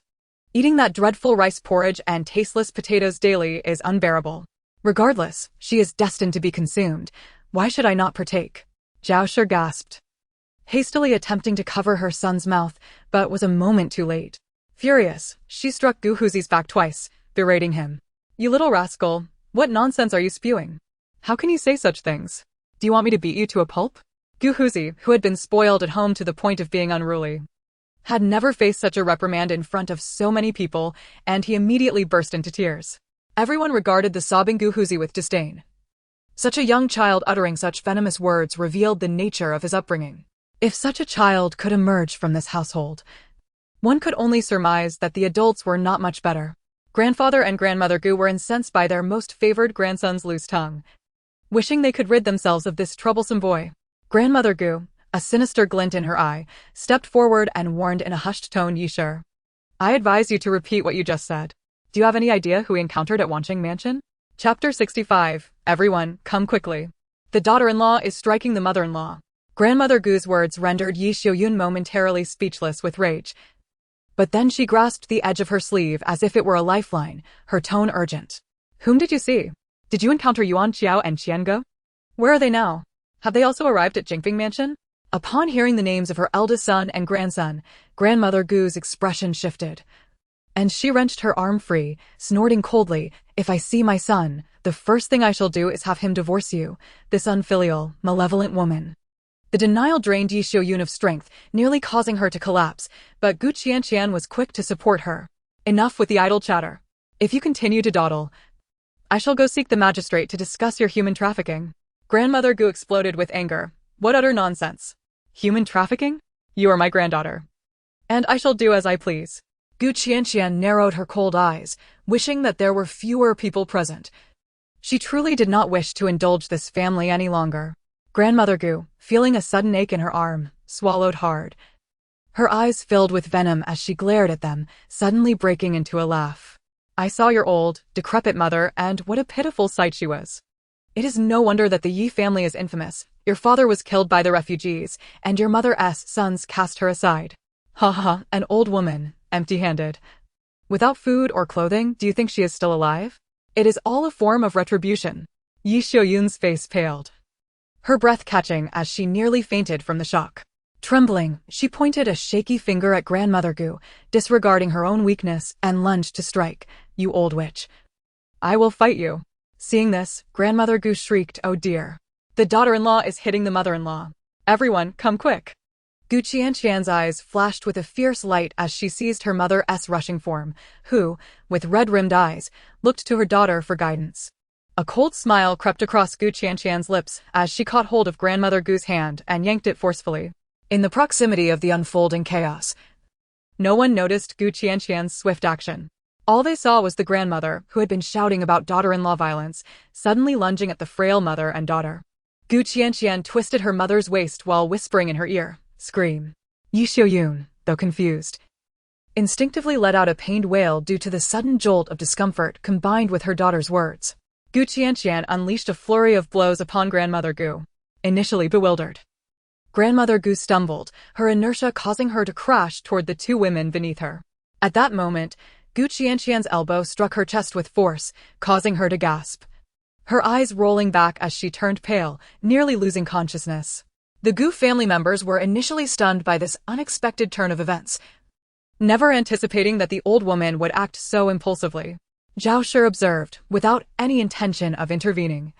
Eating that dreadful rice porridge and tasteless potatoes daily is unbearable. Regardless, she is destined to be consumed. Why should I not partake? Zhao Shi gasped, hastily attempting to cover her son's mouth, but was a moment too late. Furious, she struck Gu Huzi's back twice, berating him. You little rascal, what nonsense are you spewing? How can you say such things? Do you want me to beat you to a pulp? Gu Huzi, who had been spoiled at home to the point of being unruly, had never faced such a reprimand in front of so many people, and he immediately burst into tears. Everyone regarded the sobbing Gu Huzi with disdain. Such a young child uttering such venomous words revealed the nature of his upbringing. If such a child could emerge from this household, one could only surmise that the adults were not much better. Grandfather and Grandmother Gu were incensed by their most favored grandson's loose tongue, wishing they could rid themselves of this troublesome boy. Grandmother Gu, a sinister glint in her eye, stepped forward and warned in a hushed tone, Yishir. I advise you to repeat what you just said. Do you have any idea who we encountered at Wanqing Mansion? Chapter 65. Everyone, come quickly. The daughter-in-law is striking the mother-in-law. Grandmother Gu's words rendered Yi Xiaoyun momentarily speechless with rage. But then she grasped the edge of her sleeve as if it were a lifeline, her tone urgent. Whom did you see? Did you encounter Yuan Qiao and Qiange? Where are they now? Have they also arrived at Jingfeng Mansion? Upon hearing the names of her eldest son and grandson, Grandmother Gu's expression shifted, and she wrenched her arm free, snorting coldly, If I see my son, the first thing I shall do is have him divorce you, this unfilial, malevolent woman. The denial drained Yi Xiaoyun of strength, nearly causing her to collapse, but Gu Qianqian was quick to support her. Enough with the idle chatter. If you continue to dawdle, I shall go seek the magistrate to discuss your human trafficking. Grandmother Gu exploded with anger. What utter nonsense. Human trafficking? You are my granddaughter, and I shall do as I please. Gu Qianqian narrowed her cold eyes, wishing that there were fewer people present. She truly did not wish to indulge this family any longer. Grandmother Gu, feeling a sudden ache in her arm, swallowed hard. Her eyes filled with venom as she glared at them, suddenly breaking into a laugh. I saw your old, decrepit mother, and what a pitiful sight she was. It is no wonder that the Yi family is infamous. Your father was killed by the refugees, and your mother's sons cast her aside. Ha ha, an old woman, empty-handed. Without food or clothing, do you think she is still alive? It is all a form of retribution. Yi Xiaoyun's face paled, her breath catching as she nearly fainted from the shock. Trembling, she pointed a shaky finger at Grandmother Gu, disregarding her own weakness, and lunged to strike. You old witch. I will fight you. Seeing this, Grandmother Gu shrieked, Oh dear. The daughter-in-law is hitting the mother-in-law. Everyone, come quick. Gu Qianqian's eyes flashed with a fierce light as she seized her mother's rushing form, who, with red-rimmed eyes, looked to her daughter for guidance. A cold smile crept across Gu Qianqian's lips as she caught hold of Grandmother Gu's hand and yanked it forcefully. In the proximity of the unfolding chaos, no one noticed Gu Qianqian's swift action. All they saw was the grandmother, who had been shouting about daughter-in-law violence, suddenly lunging at the frail mother and daughter. Gu Qianqian twisted her mother's waist while whispering in her ear, Scream. Yi Xiaoyun, though confused, instinctively let out a pained wail due to the sudden jolt of discomfort combined with her daughter's words. Gu Qianqian unleashed a flurry of blows upon Grandmother Gu. Initially bewildered, Grandmother Gu stumbled, her inertia causing her to crash toward the two women beneath her. At that moment, Gu Qianqian's elbow struck her chest with force, causing her to gasp, her eyes rolling back as she turned pale, nearly losing consciousness. The Gu family members were initially stunned by this unexpected turn of events, never anticipating that the old woman would act so impulsively. Zhao Shi observed, without any intention of intervening.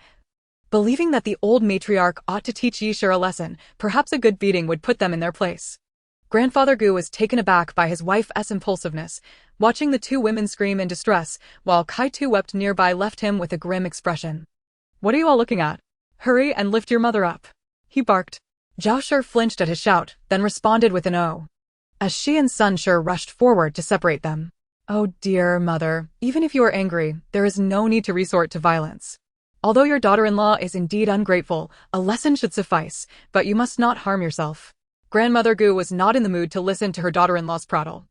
Believing that the old matriarch ought to teach Yi Shi a lesson, perhaps a good beating would put them in their place. Grandfather Gu was taken aback by his wife's impulsiveness. Watching the two women scream in distress, while Kai-tu wept nearby left him with a grim expression. "What are you all looking at? Hurry and lift your mother up," he barked. Zhao Shi flinched at his shout, then responded with an "oh," as she and Sun Shi rushed forward to separate them. "Oh dear mother, even if you are angry, there is no need to resort to violence. Although your daughter-in-law is indeed ungrateful, a lesson should suffice, but you must not harm yourself." Grandmother Gu was not in the mood to listen to her daughter-in-law's prattle.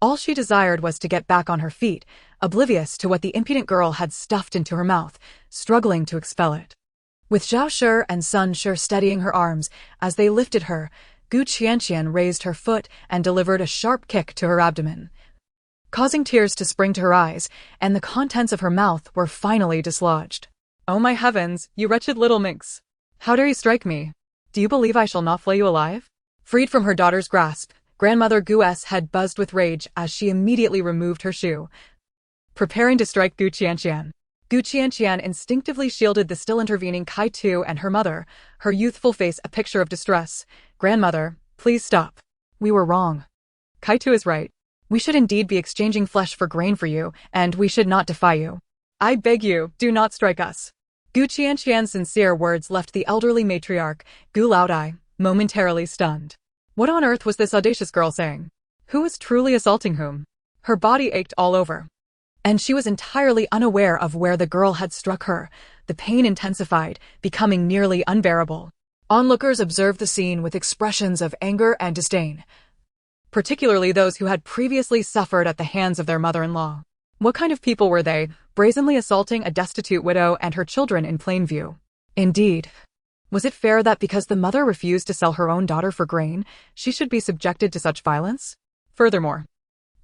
All she desired was to get back on her feet, oblivious to what the impudent girl had stuffed into her mouth, struggling to expel it. With Zhao Shi and Sun Shi steadying her arms as they lifted her, Qianqian raised her foot and delivered a sharp kick to her abdomen, causing tears to spring to her eyes, and the contents of her mouth were finally dislodged. "Oh my heavens, you wretched little minx! How dare you strike me? Do you believe I shall not flay you alive?" Freed from her daughter's grasp, Grandmother Gu's head buzzed with rage as she immediately removed her shoe, preparing to strike Qianqian. Qianqian instinctively shielded the still intervening Kai-tu and her mother, her youthful face a picture of distress. "Grandmother, please stop. We were wrong. Kai-tu is right. We should indeed be exchanging flesh for grain for you, and we should not defy you. I beg you, do not strike us." Qianqian's sincere words left the elderly matriarch, Gu Laodai, momentarily stunned. What on earth was this audacious girl saying? Who was truly assaulting whom? Her body ached all over, and she was entirely unaware of where the girl had struck her. The pain intensified, becoming nearly unbearable. Onlookers observed the scene with expressions of anger and disdain, particularly those who had previously suffered at the hands of their mother-in-law. What kind of people were they, brazenly assaulting a destitute widow and her children in plain view? Indeed, was it fair that because the mother refused to sell her own daughter for grain, she should be subjected to such violence? Furthermore,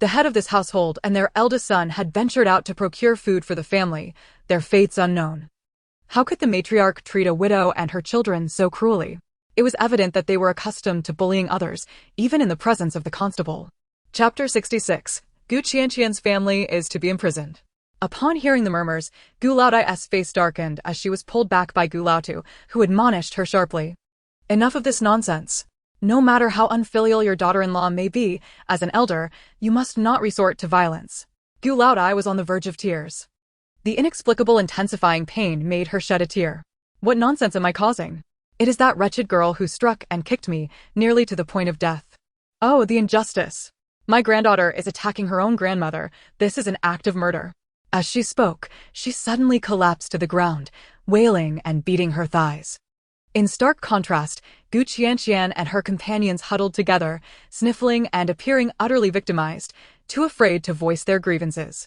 the head of this household and their eldest son had ventured out to procure food for the family, their fates unknown. How could the matriarch treat a widow and her children so cruelly? It was evident that they were accustomed to bullying others, even in the presence of the constable. Chapter 66. Qianqian's family is to be imprisoned. Upon hearing the murmurs, Gu Laodai's face darkened as she was pulled back by Gu Laotu, who admonished her sharply. "Enough of this nonsense. No matter how unfilial your daughter-in-law may be, as an elder, you must not resort to violence." Gu Laodai was on the verge of tears. The inexplicable intensifying pain made her shed a tear. "What nonsense am I causing? It is that wretched girl who struck and kicked me, nearly to the point of death. Oh, the injustice! My granddaughter is attacking her own grandmother. This is an act of murder." As she spoke, she suddenly collapsed to the ground, wailing and beating her thighs. In stark contrast, Qianqian and her companions huddled together, sniffling and appearing utterly victimized, too afraid to voice their grievances.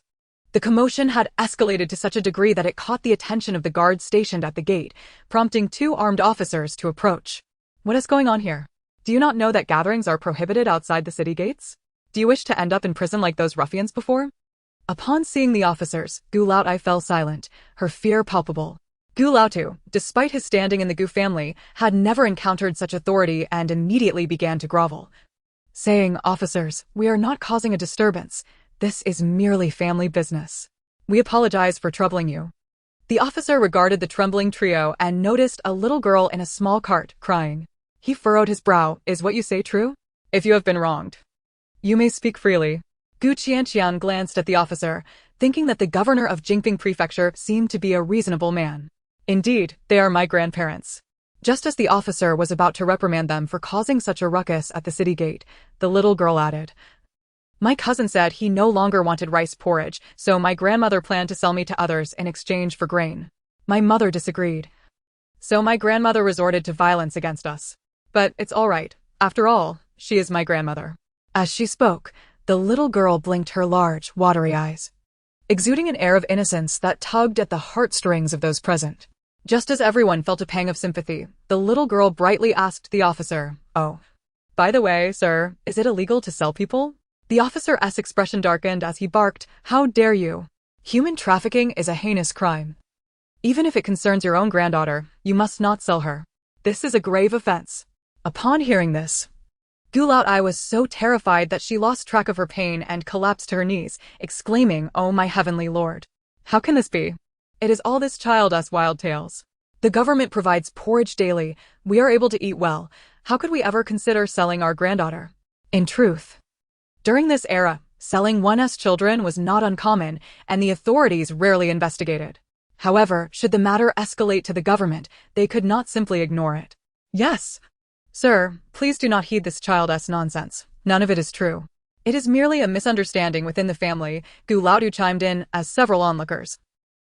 The commotion had escalated to such a degree that it caught the attention of the guards stationed at the gate, prompting two armed officers to approach. "What is going on here? Do you not know that gatherings are prohibited outside the city gates? Do you wish to end up in prison like those ruffians before?" Upon seeing the officers, Gu Laodai fell silent, her fear palpable. Gu Laotu, despite his standing in the Gu family, had never encountered such authority and immediately began to grovel, saying, "Officers, we are not causing a disturbance. This is merely family business. We apologize for troubling you." The officer regarded the trembling trio and noticed a little girl in a small cart, crying. He furrowed his brow. "Is what you say true? If you have been wronged, you may speak freely." Qianqian glanced at the officer, thinking that the governor of Jingping Prefecture seemed to be a reasonable man. "Indeed, they are my grandparents." Just as the officer was about to reprimand them for causing such a ruckus at the city gate, the little girl added, "My cousin said he no longer wanted rice porridge, so my grandmother planned to sell me to others in exchange for grain. My mother disagreed, so my grandmother resorted to violence against us. But it's all right. After all, she is my grandmother." As she spoke, the little girl blinked her large, watery eyes, exuding an air of innocence that tugged at the heartstrings of those present. Just as everyone felt a pang of sympathy, the little girl brightly asked the officer, "Oh, by the way, sir, is it illegal to sell people?" The officer's expression darkened as he barked, "How dare you? Human trafficking is a heinous crime. Even if it concerns your own granddaughter, you must not sell her. This is a grave offense." Upon hearing this, Gu Laodai was so terrified that she lost track of her pain and collapsed to her knees, exclaiming, "Oh my heavenly lord! How can this be? It is all this child's wild tales. The government provides porridge daily. We are able to eat well. How could we ever consider selling our granddaughter? In truth, during this era, selling one's children was not uncommon, and the authorities rarely investigated. However, should the matter escalate to the government, they could not simply ignore it. Yes. Sir, please do not heed this child's nonsense. None of it is true. It is merely a misunderstanding within the family, Gu Laodu chimed in, as several onlookers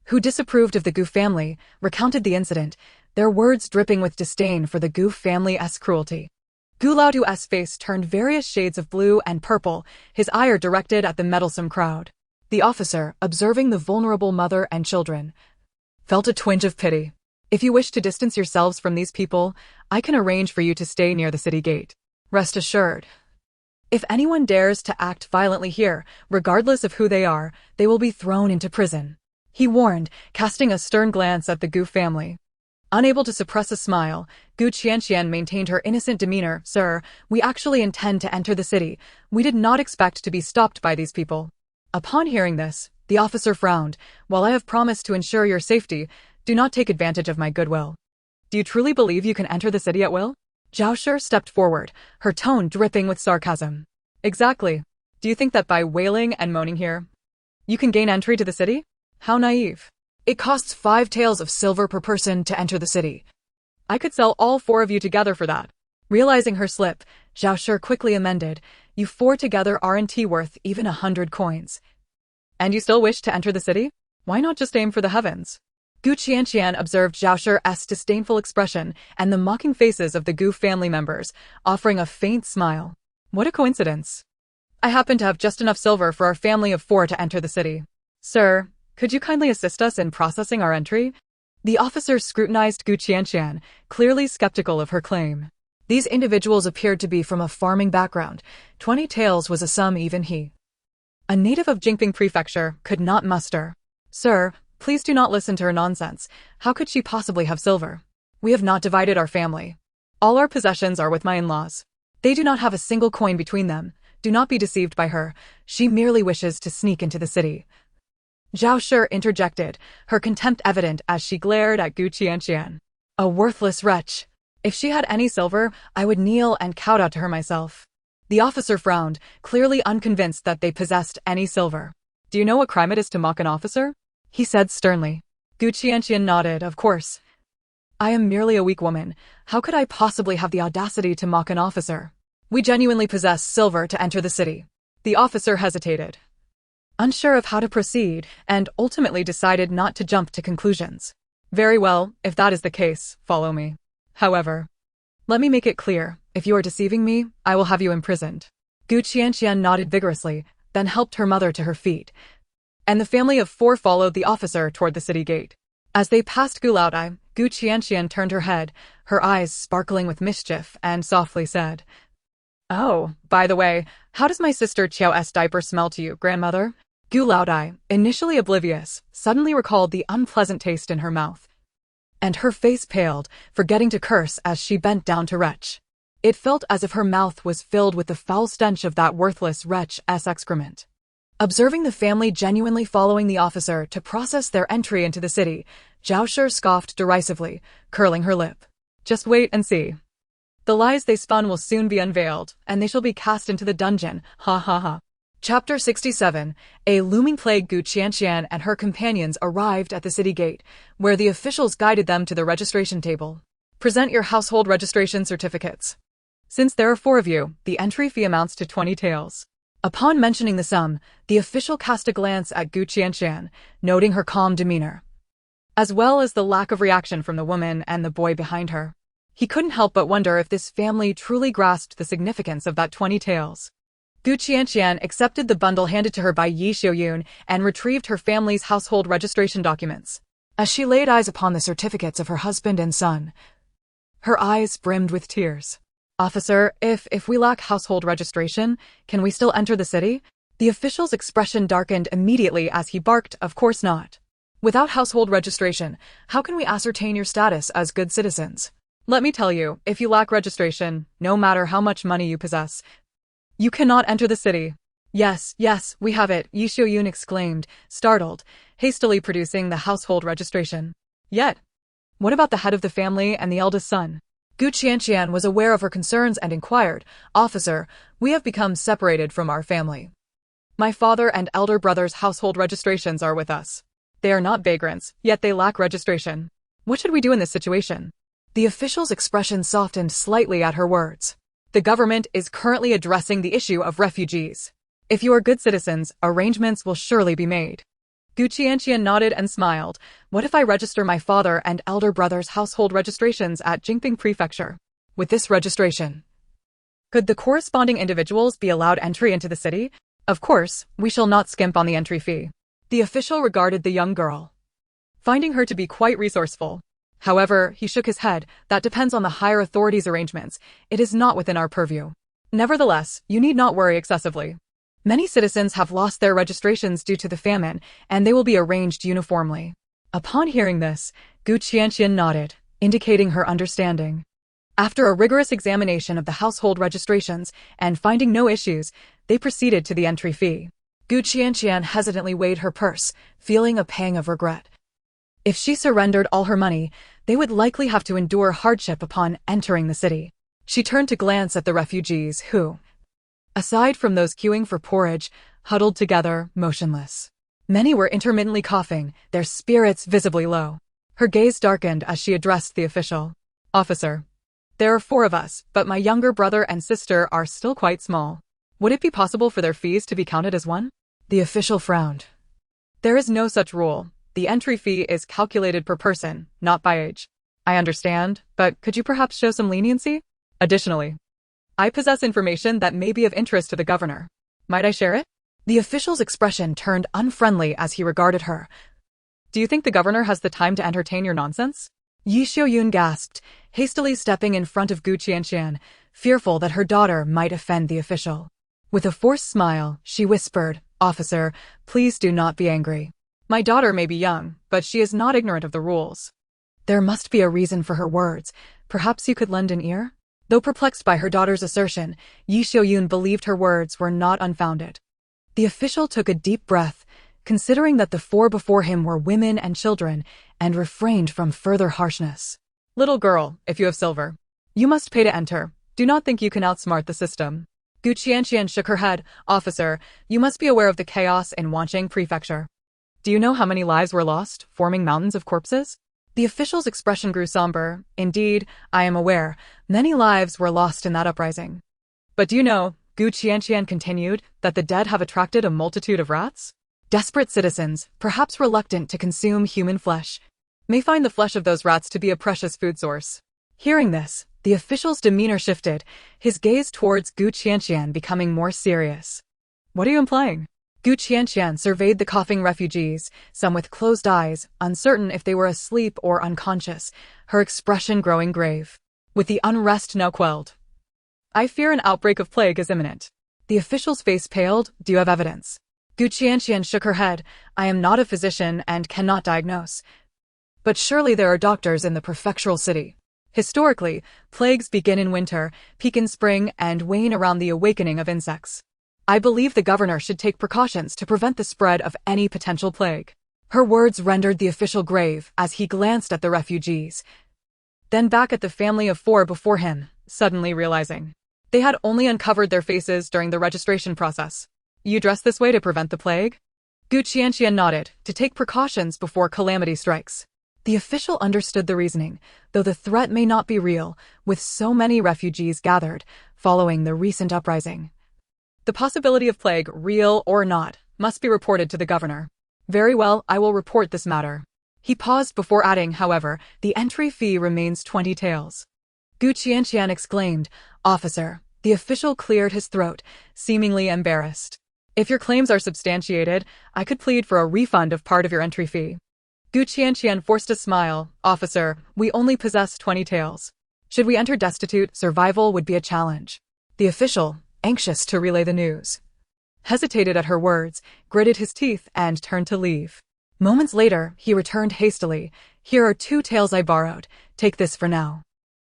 who disapproved of the Gu family recounted the incident, their words dripping with disdain for the Gu family's cruelty. Gu Laodu's face turned various shades of blue and purple, his ire directed at the meddlesome crowd. The officer, observing the vulnerable mother and children, felt a twinge of pity. If you wish to distance yourselves from these people, I can arrange for you to stay near the city gate. Rest assured, if anyone dares to act violently here, regardless of who they are, they will be thrown into prison. He warned, casting a stern glance at the Gu family. Unable to suppress a smile, Gu Qianqian maintained her innocent demeanor. Sir, we actually intend to enter the city. We did not expect to be stopped by these people. Upon hearing this, the officer frowned. While I have promised to ensure your safety, do not take advantage of my goodwill. Do you truly believe you can enter the city at will? Zhao Shi stepped forward, her tone dripping with sarcasm. Exactly. Do you think that by wailing and moaning here, you can gain entry to the city? How naive. It costs 5 taels of silver per person to enter the city. I could sell all 4 of you together for that. Realizing her slip, Zhao Shi quickly amended, you 4 together aren't worth even 100 coins. And you still wish to enter the city? Why not just aim for the heavens? Gu Qianqian observed Zhao Shi's disdainful expression and the mocking faces of the Gu family members, offering a faint smile. What a coincidence. I happen to have just enough silver for our family of 4 to enter the city. Sir, could you kindly assist us in processing our entry? The officer scrutinized Gu Qianqian, clearly skeptical of her claim. These individuals appeared to be from a farming background. 20 taels was a sum even he, a native of Jingping Prefecture, could not muster. Sir, please do not listen to her nonsense. How could she possibly have silver? We have not divided our family. All our possessions are with my in-laws. They do not have a single coin between them. Do not be deceived by her. She merely wishes to sneak into the city. Zhao Shi interjected, her contempt evident as she glared at Gu Qianqian. A worthless wretch. If she had any silver, I would kneel and kowtow to her myself. The officer frowned, clearly unconvinced that they possessed any silver. Do you know what crime it is to mock an officer? He said sternly. Gu Qianqian nodded, of course. I am merely a weak woman. How could I possibly have the audacity to mock an officer? We genuinely possess silver to enter the city. The officer hesitated, unsure of how to proceed, and ultimately decided not to jump to conclusions. Very well, if that is the case, follow me. However, let me make it clear, if you are deceiving me, I will have you imprisoned. Gu Qianqian nodded vigorously, then helped her mother to her feet, and the family of 4 followed the officer toward the city gate. As they passed Gu Laodai, Gu Qianqian turned her head, her eyes sparkling with mischief, and softly said, Oh, by the way, how does my sister Qiao's diaper smell to you, grandmother? Gu Laodai, initially oblivious, suddenly recalled the unpleasant taste in her mouth, and her face paled, forgetting to curse as she bent down to retch. It felt as if her mouth was filled with the foul stench of that worthless wretch's excrement. Observing the family genuinely following the officer to process their entry into the city, Zhao Shi scoffed derisively, curling her lip. Just wait and see. The lies they spun will soon be unveiled, and they shall be cast into the dungeon, ha ha ha. Chapter 67, a looming plague. Gu Qianqian and her companions arrived at the city gate, where the officials guided them to the registration table. Present your household registration certificates. Since there are 4 of you, the entry fee amounts to 20 taels. Upon mentioning the sum, the official cast a glance at Gu Qianqian, noting her calm demeanor, as well as the lack of reaction from the woman and the boy behind her. He couldn't help but wonder if this family truly grasped the significance of that 20 taels. Gu Qianqian accepted the bundle handed to her by Yi Xiaoyun and retrieved her family's household registration documents. As she laid eyes upon the certificates of her husband and son, her eyes brimmed with tears. Officer, if we lack household registration, can we still enter the city? The official's expression darkened immediately as he barked, of course not. Without household registration, how can we ascertain your status as good citizens? Let me tell you, if you lack registration, no matter how much money you possess, you cannot enter the city. Yes, we have it, Yi Xiaoyun exclaimed, startled. hastily producing the household registration. Yet, what about the head of the family and the eldest son? Qianqian was aware of her concerns and inquired, "Officer, we have become separated from our family. My father and elder brother's household registrations are with us. They are not vagrants, yet they lack registration. What should we do in this situation?" The official's expression softened slightly at her words. "The government is currently addressing the issue of refugees. If you are good citizens, arrangements will surely be made." Qianqian nodded and smiled. "What if I register my father and elder brother's household registrations at Jingping Prefecture? With this registration, could the corresponding individuals be allowed entry into the city? Of course, we shall not skimp on the entry fee." The official regarded the young girl, finding her to be quite resourceful. However, he shook his head. "That depends on the higher authorities' arrangements. It is not within our purview. Nevertheless, you need not worry excessively. Many citizens have lost their registrations due to the famine, and they will be arranged uniformly." Upon hearing this, Qianqian nodded, indicating her understanding. After a rigorous examination of the household registrations and finding no issues, they proceeded to the entry fee. Qianqian hesitantly weighed her purse, feeling a pang of regret. If she surrendered all her money, they would likely have to endure hardship upon entering the city. She turned to glance at the refugees who, aside from those queuing for porridge, huddled together, motionless. Many were intermittently coughing, their spirits visibly low. Her gaze darkened as she addressed the official. "Officer, there are 4 of us, but my younger brother and sister are still quite small. Would it be possible for their fees to be counted as one?" The official frowned. "There is no such rule. The entry fee is calculated per person, not by age." "I understand, but could you perhaps show some leniency? Additionally, I possess information that may be of interest to the governor. Might I share it?" The official's expression turned unfriendly as he regarded her. "Do you think the governor has the time to entertain your nonsense?" Yi Xiaoyun gasped, hastily stepping in front of Qianqian, fearful that her daughter might offend the official. With a forced smile, she whispered, "Officer, please do not be angry. My daughter may be young, but she is not ignorant of the rules." There must be a reason for her words. Perhaps you could lend an ear? Though perplexed by her daughter's assertion, Yi Xiaoyun believed her words were not unfounded. The official took a deep breath, considering that the 4 before him were women and children, and refrained from further harshness. "Little girl, if you have silver, you must pay to enter. Do not think you can outsmart the system." Qianqian shook her head. "Officer, you must be aware of the chaos in Wancheng Prefecture. Do you know how many lives were lost, forming mountains of corpses?" The official's expression grew somber. "Indeed, I am aware. Many lives were lost in that uprising. But do you know," Qianqian continued, "that the dead have attracted a multitude of rats? Desperate citizens, perhaps reluctant to consume human flesh, may find the flesh of those rats to be a precious food source." Hearing this, the official's demeanor shifted, his gaze towards Qianqian becoming more serious. "What are you implying?" Qianqian surveyed the coughing refugees, some with closed eyes, uncertain if they were asleep or unconscious, her expression growing grave. With the unrest now quelled, "I fear an outbreak of plague is imminent." The official's face paled. "Do you have evidence?" Qianqian shook her head. "I am not a physician and cannot diagnose. But surely there are doctors in the prefectural city. Historically, plagues begin in winter, peak in spring, and wane around the awakening of insects. I believe the governor should take precautions to prevent the spread of any potential plague." Her words rendered the official grave as he glanced at the refugees, then back at the family of 4 before him, suddenly realizing they had only uncovered their faces during the registration process. "You dress this way to prevent the plague?" Qianqian nodded, "To take precautions before calamity strikes." The official understood the reasoning, though the threat may not be real, with so many refugees gathered, following the recent uprising. The possibility of plague, real or not, must be reported to the governor. "Very well, I will report this matter." He paused before adding, however, "The entry fee remains 20 taels." Qianqian exclaimed, "Officer." The official cleared his throat, seemingly embarrassed. "If your claims are substantiated, I could plead for a refund of part of your entry fee." Qianqian forced a smile. "Officer, we only possess 20 taels. Should we enter destitute, survival would be a challenge." The official, anxious to relay the news, hesitated at her words, gritted his teeth, and turned to leave. Moments later, he returned hastily. "Here are 2 taels I borrowed. Take this for now.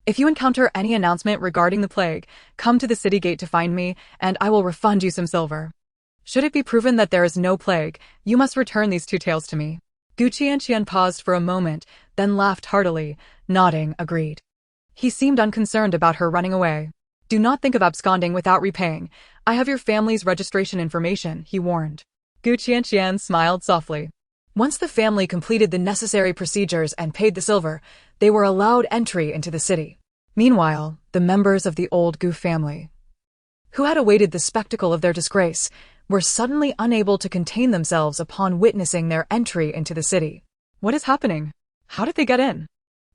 If you encounter any announcement regarding the plague, come to the city gate to find me, and I will refund you some silver." Should it be proven that there is no plague, you must return these 2 taels to me. Qianqian paused for a moment, then laughed heartily, nodding, agreed. He seemed unconcerned about her running away. Do not think of absconding without repaying. I have your family's registration information, he warned. Qianqian smiled softly. Once the family completed the necessary procedures and paid the silver, they were allowed entry into the city. Meanwhile, the members of the old Gu family, who had awaited the spectacle of their disgrace, were suddenly unable to contain themselves upon witnessing their entry into the city. What is happening? How did they get in?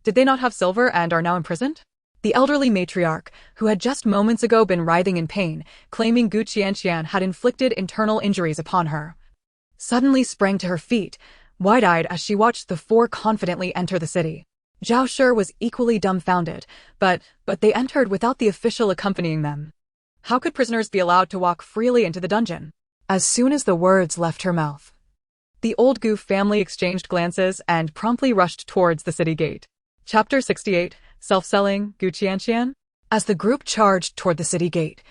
Did they not have silver and are now imprisoned? The elderly matriarch, who had just moments ago been writhing in pain, claiming Qianqian had inflicted internal injuries upon her, suddenly sprang to her feet, wide-eyed as she watched the 4 confidently enter the city. Zhao Shi was equally dumbfounded, but they entered without the official accompanying them. How could prisoners be allowed to walk freely into the dungeon? As soon as the words left her mouth, the old Gu family exchanged glances and promptly rushed towards the city gate. Chapter 68, Self-Selling, Qianqian. As the group charged toward the city gate,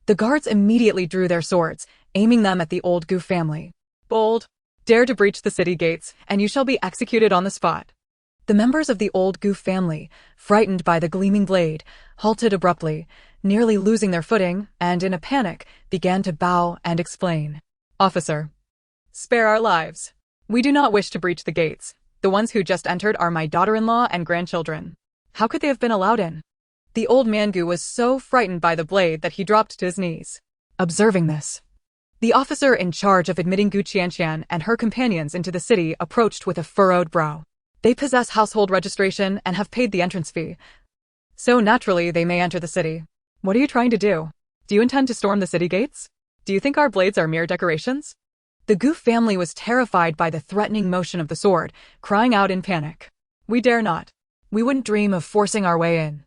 the guards immediately drew their swords, aiming them at the old Gu family. Bold, dare to breach the city gates, and you shall be executed on the spot. The members of the old Gu family, frightened by the gleaming blade, halted abruptly, nearly losing their footing, and in a panic, began to bow and explain. Officer, spare our lives. We do not wish to breach the gates. The ones who just entered are my daughter-in-law and grandchildren. How could they have been allowed in? The old man Gu was so frightened by the blade that he dropped to his knees. Observing this, the officer in charge of admitting Qianqian and her companions into the city approached with a furrowed brow. They possess household registration and have paid the entrance fee, so naturally they may enter the city. What are you trying to do? Do you intend to storm the city gates? Do you think our blades are mere decorations? The Gu family was terrified by the threatening motion of the sword, crying out in panic. We dare not. We wouldn't dream of forcing our way in.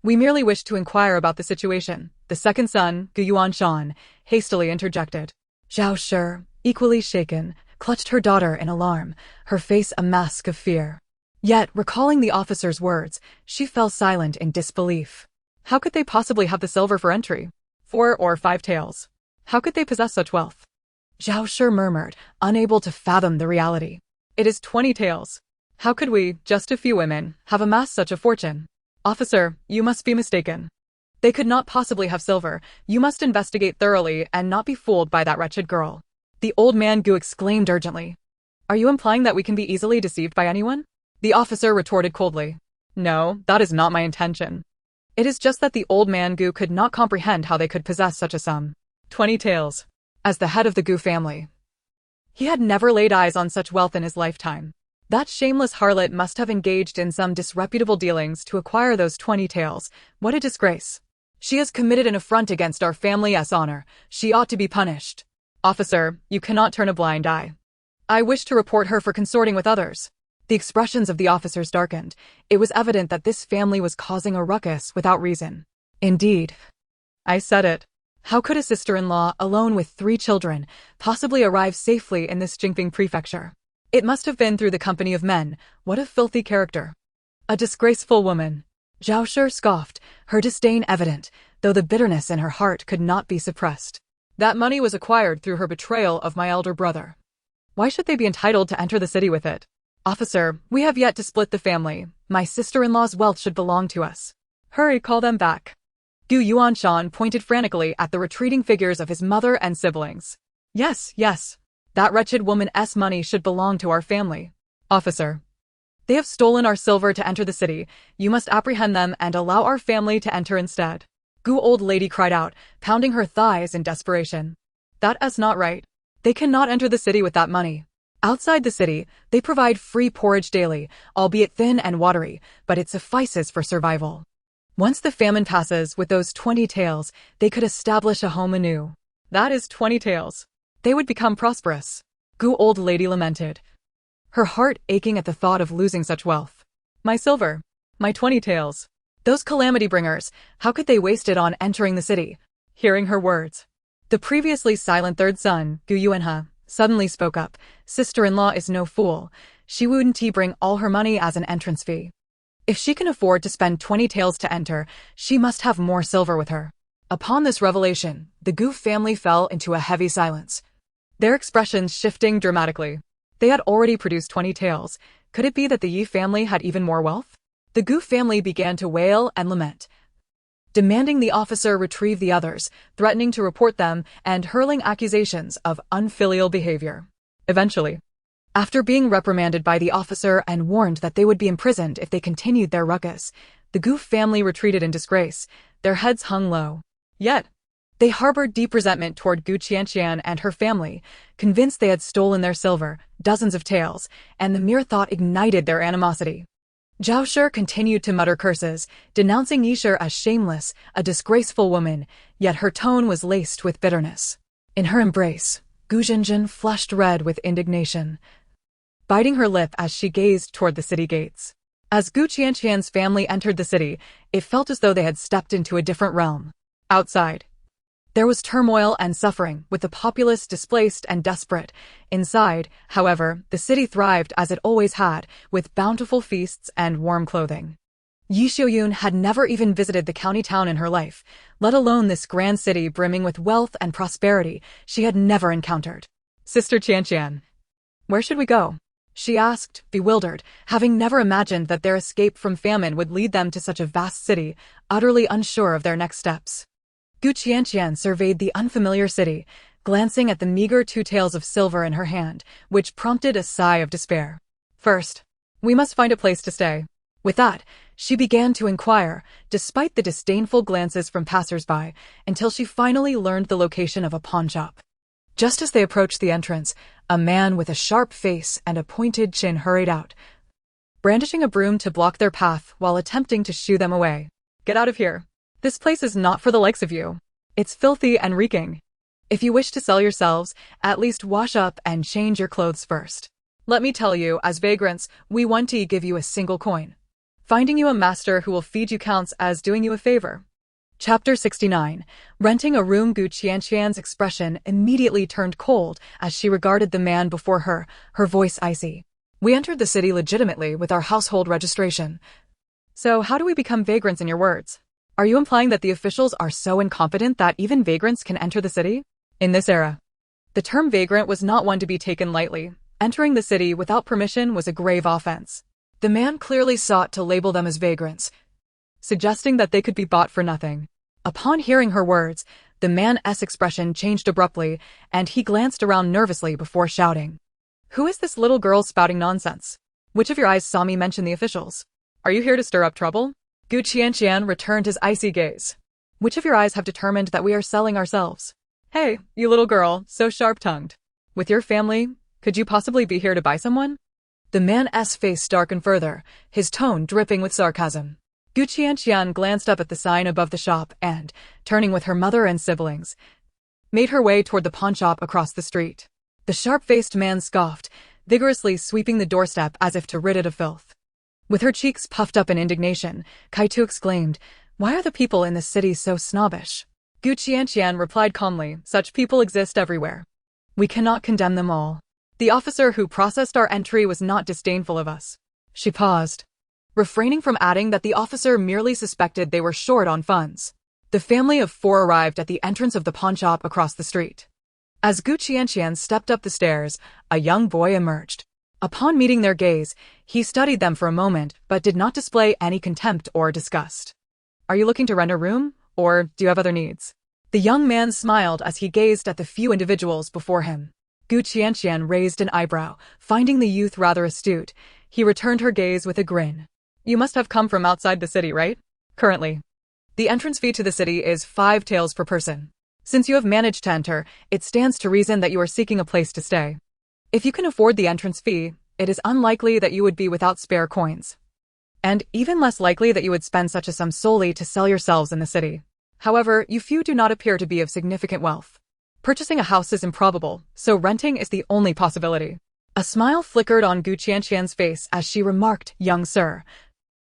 We merely wish to inquire about the situation, the second son, Gu Yuanshan, hastily interjected. Zhao Shi, equally shaken, clutched her daughter in alarm, her face a mask of fear. Yet, recalling the officer's words, she fell silent in disbelief. How could they possibly have the silver for entry? 4 or 5 taels. How could they possess such wealth? Zhao Shi murmured, unable to fathom the reality. It is 20 taels. How could we, just a few women, have amassed such a fortune? Officer, you must be mistaken. They could not possibly have silver. You must investigate thoroughly and not be fooled by that wretched girl. The old man Gu exclaimed urgently. Are you implying that we can be easily deceived by anyone? The officer retorted coldly. No, that is not my intention. It is just that the old man Gu could not comprehend how they could possess such a sum. 20 taels. As the head of the Gu family, he had never laid eyes on such wealth in his lifetime. That shameless harlot must have engaged in some disreputable dealings to acquire those 20 taels. What a disgrace. She has committed an affront against our family's honor. She ought to be punished. Officer, you cannot turn a blind eye. I wish to report her for consorting with others. The expressions of the officers darkened. It was evident that this family was causing a ruckus without reason. Indeed. I said it. How could a sister-in-law, alone with 3 children, possibly arrive safely in this Qianqian prefecture? It must have been through the company of men. What a filthy character. A disgraceful woman. Zhao Shi scoffed, her disdain evident, though the bitterness in her heart could not be suppressed. That money was acquired through her betrayal of my elder brother. Why should they be entitled to enter the city with it? Officer, we have yet to split the family. My sister-in-law's wealth should belong to us. Hurry, call them back. Gu Yuanshan pointed frantically at the retreating figures of his mother and siblings. Yes, yes. That wretched woman's money should belong to our family. Officer. They have stolen our silver to enter the city. You must apprehend them and allow our family to enter instead. Gu old lady cried out, pounding her thighs in desperation. That is not right. They cannot enter the city with that money. Outside the city, they provide free porridge daily, albeit thin and watery, but it suffices for survival. Once the famine passes with those 20 taels, they could establish a home anew. That is 20 taels. They would become prosperous. Gu old lady lamented, her heart aching at the thought of losing such wealth. My silver. My 20 taels. Those calamity bringers, how could they waste it on entering the city? Hearing her words, the previously silent third son, Gu Yuanhe, suddenly spoke up. Sister-in-law is no fool. She wouldn't bring all her money as an entrance fee. If she can afford to spend 20 taels to enter, she must have more silver with her. Upon this revelation, the Goof family fell into a heavy silence, their expressions shifting dramatically. They had already produced 20 tails. Could it be that the Yi family had even more wealth? The Goof family began to wail and lament, demanding the officer retrieve the others, threatening to report them, and hurling accusations of unfilial behavior. Eventually, after being reprimanded by the officer and warned that they would be imprisoned if they continued their ruckus, the Goof family retreated in disgrace, their heads hung low. Yet, they harbored deep resentment toward Qianqian and her family, convinced they had stolen their silver, dozens of taels, and the mere thought ignited their animosity. Zhao Shi continued to mutter curses, denouncing Yishir as shameless, a disgraceful woman, yet her tone was laced with bitterness. In her embrace, Gu Zhenjin flushed red with indignation, biting her lip as she gazed toward the city gates. As Gu Qianqian's family entered the city, it felt as though they had stepped into a different realm. Outside, there was turmoil and suffering, with the populace displaced and desperate. Inside, however, the city thrived as it always had, with bountiful feasts and warm clothing. Yi Xiuyun had never even visited the county town in her life, let alone this grand city brimming with wealth and prosperity she had never encountered. "Sister Qianqian, where should we go?" she asked, bewildered, having never imagined that their escape from famine would lead them to such a vast city, utterly unsure of their next steps. Gu Qianqian surveyed the unfamiliar city, glancing at the meager 2 taels of silver in her hand, which prompted a sigh of despair. "First, we must find a place to stay." With that, she began to inquire, despite the disdainful glances from passers-by, until she finally learned the location of a pawnshop. Just as they approached the entrance, a man with a sharp face and a pointed chin hurried out, brandishing a broom to block their path while attempting to shoo them away. "Get out of here. This place is not for the likes of you. It's filthy and reeking. If you wish to sell yourselves, at least wash up and change your clothes first. Let me tell you, as vagrants, we want to give you a single coin. Finding you a master who will feed you counts as doing you a favor." Chapter 69. Renting a room. Gu Qianqian's expression immediately turned cold as she regarded the man before her, her voice icy. "We entered the city legitimately with our household registration. So how do we become vagrants in your words? Are you implying that the officials are so incompetent that even vagrants can enter the city?" In this era, the term vagrant was not one to be taken lightly. Entering the city without permission was a grave offense. The man clearly sought to label them as vagrants, suggesting that they could be bought for nothing. Upon hearing her words, the man's expression changed abruptly, and he glanced around nervously before shouting, "Who is this little girl spouting nonsense? Which of your eyes saw me mention the officials? Are you here to stir up trouble?" Gu Qianqian returned his icy gaze. "Which of your eyes have determined that we are selling ourselves? Hey, you little girl, so sharp-tongued. With your family, could you possibly be here to buy someone?" The man's face darkened further, his tone dripping with sarcasm. Gu Qianqian glanced up at the sign above the shop and, turning with her mother and siblings, made her way toward the pawnshop across the street. The sharp-faced man scoffed, vigorously sweeping the doorstep as if to rid it of filth. With her cheeks puffed up in indignation, Kaitu exclaimed, "Why are the people in this city so snobbish?" Gu Qianqian replied calmly, "Such people exist everywhere. We cannot condemn them all. The officer who processed our entry was not disdainful of us." She paused, refraining from adding that the officer merely suspected they were short on funds. The family of 4 arrived at the entrance of the pawnshop across the street. As Gu Qianqian stepped up the stairs, a young boy emerged. Upon meeting their gaze, he studied them for a moment but did not display any contempt or disgust. "Are you looking to rent a room, or do you have other needs?" The young man smiled as he gazed at the few individuals before him. Gu Qianqian raised an eyebrow, finding the youth rather astute. He returned her gaze with a grin. "You must have come from outside the city, right? Currently, the entrance fee to the city is 5 taels per person. Since you have managed to enter, it stands to reason that you are seeking a place to stay. If you can afford the entrance fee, it is unlikely that you would be without spare coins, and even less likely that you would spend such a sum solely to sell yourselves in the city. However, you few do not appear to be of significant wealth. Purchasing a house is improbable, so renting is the only possibility." A smile flickered on Gu Qianqian's face as she remarked, "Young sir,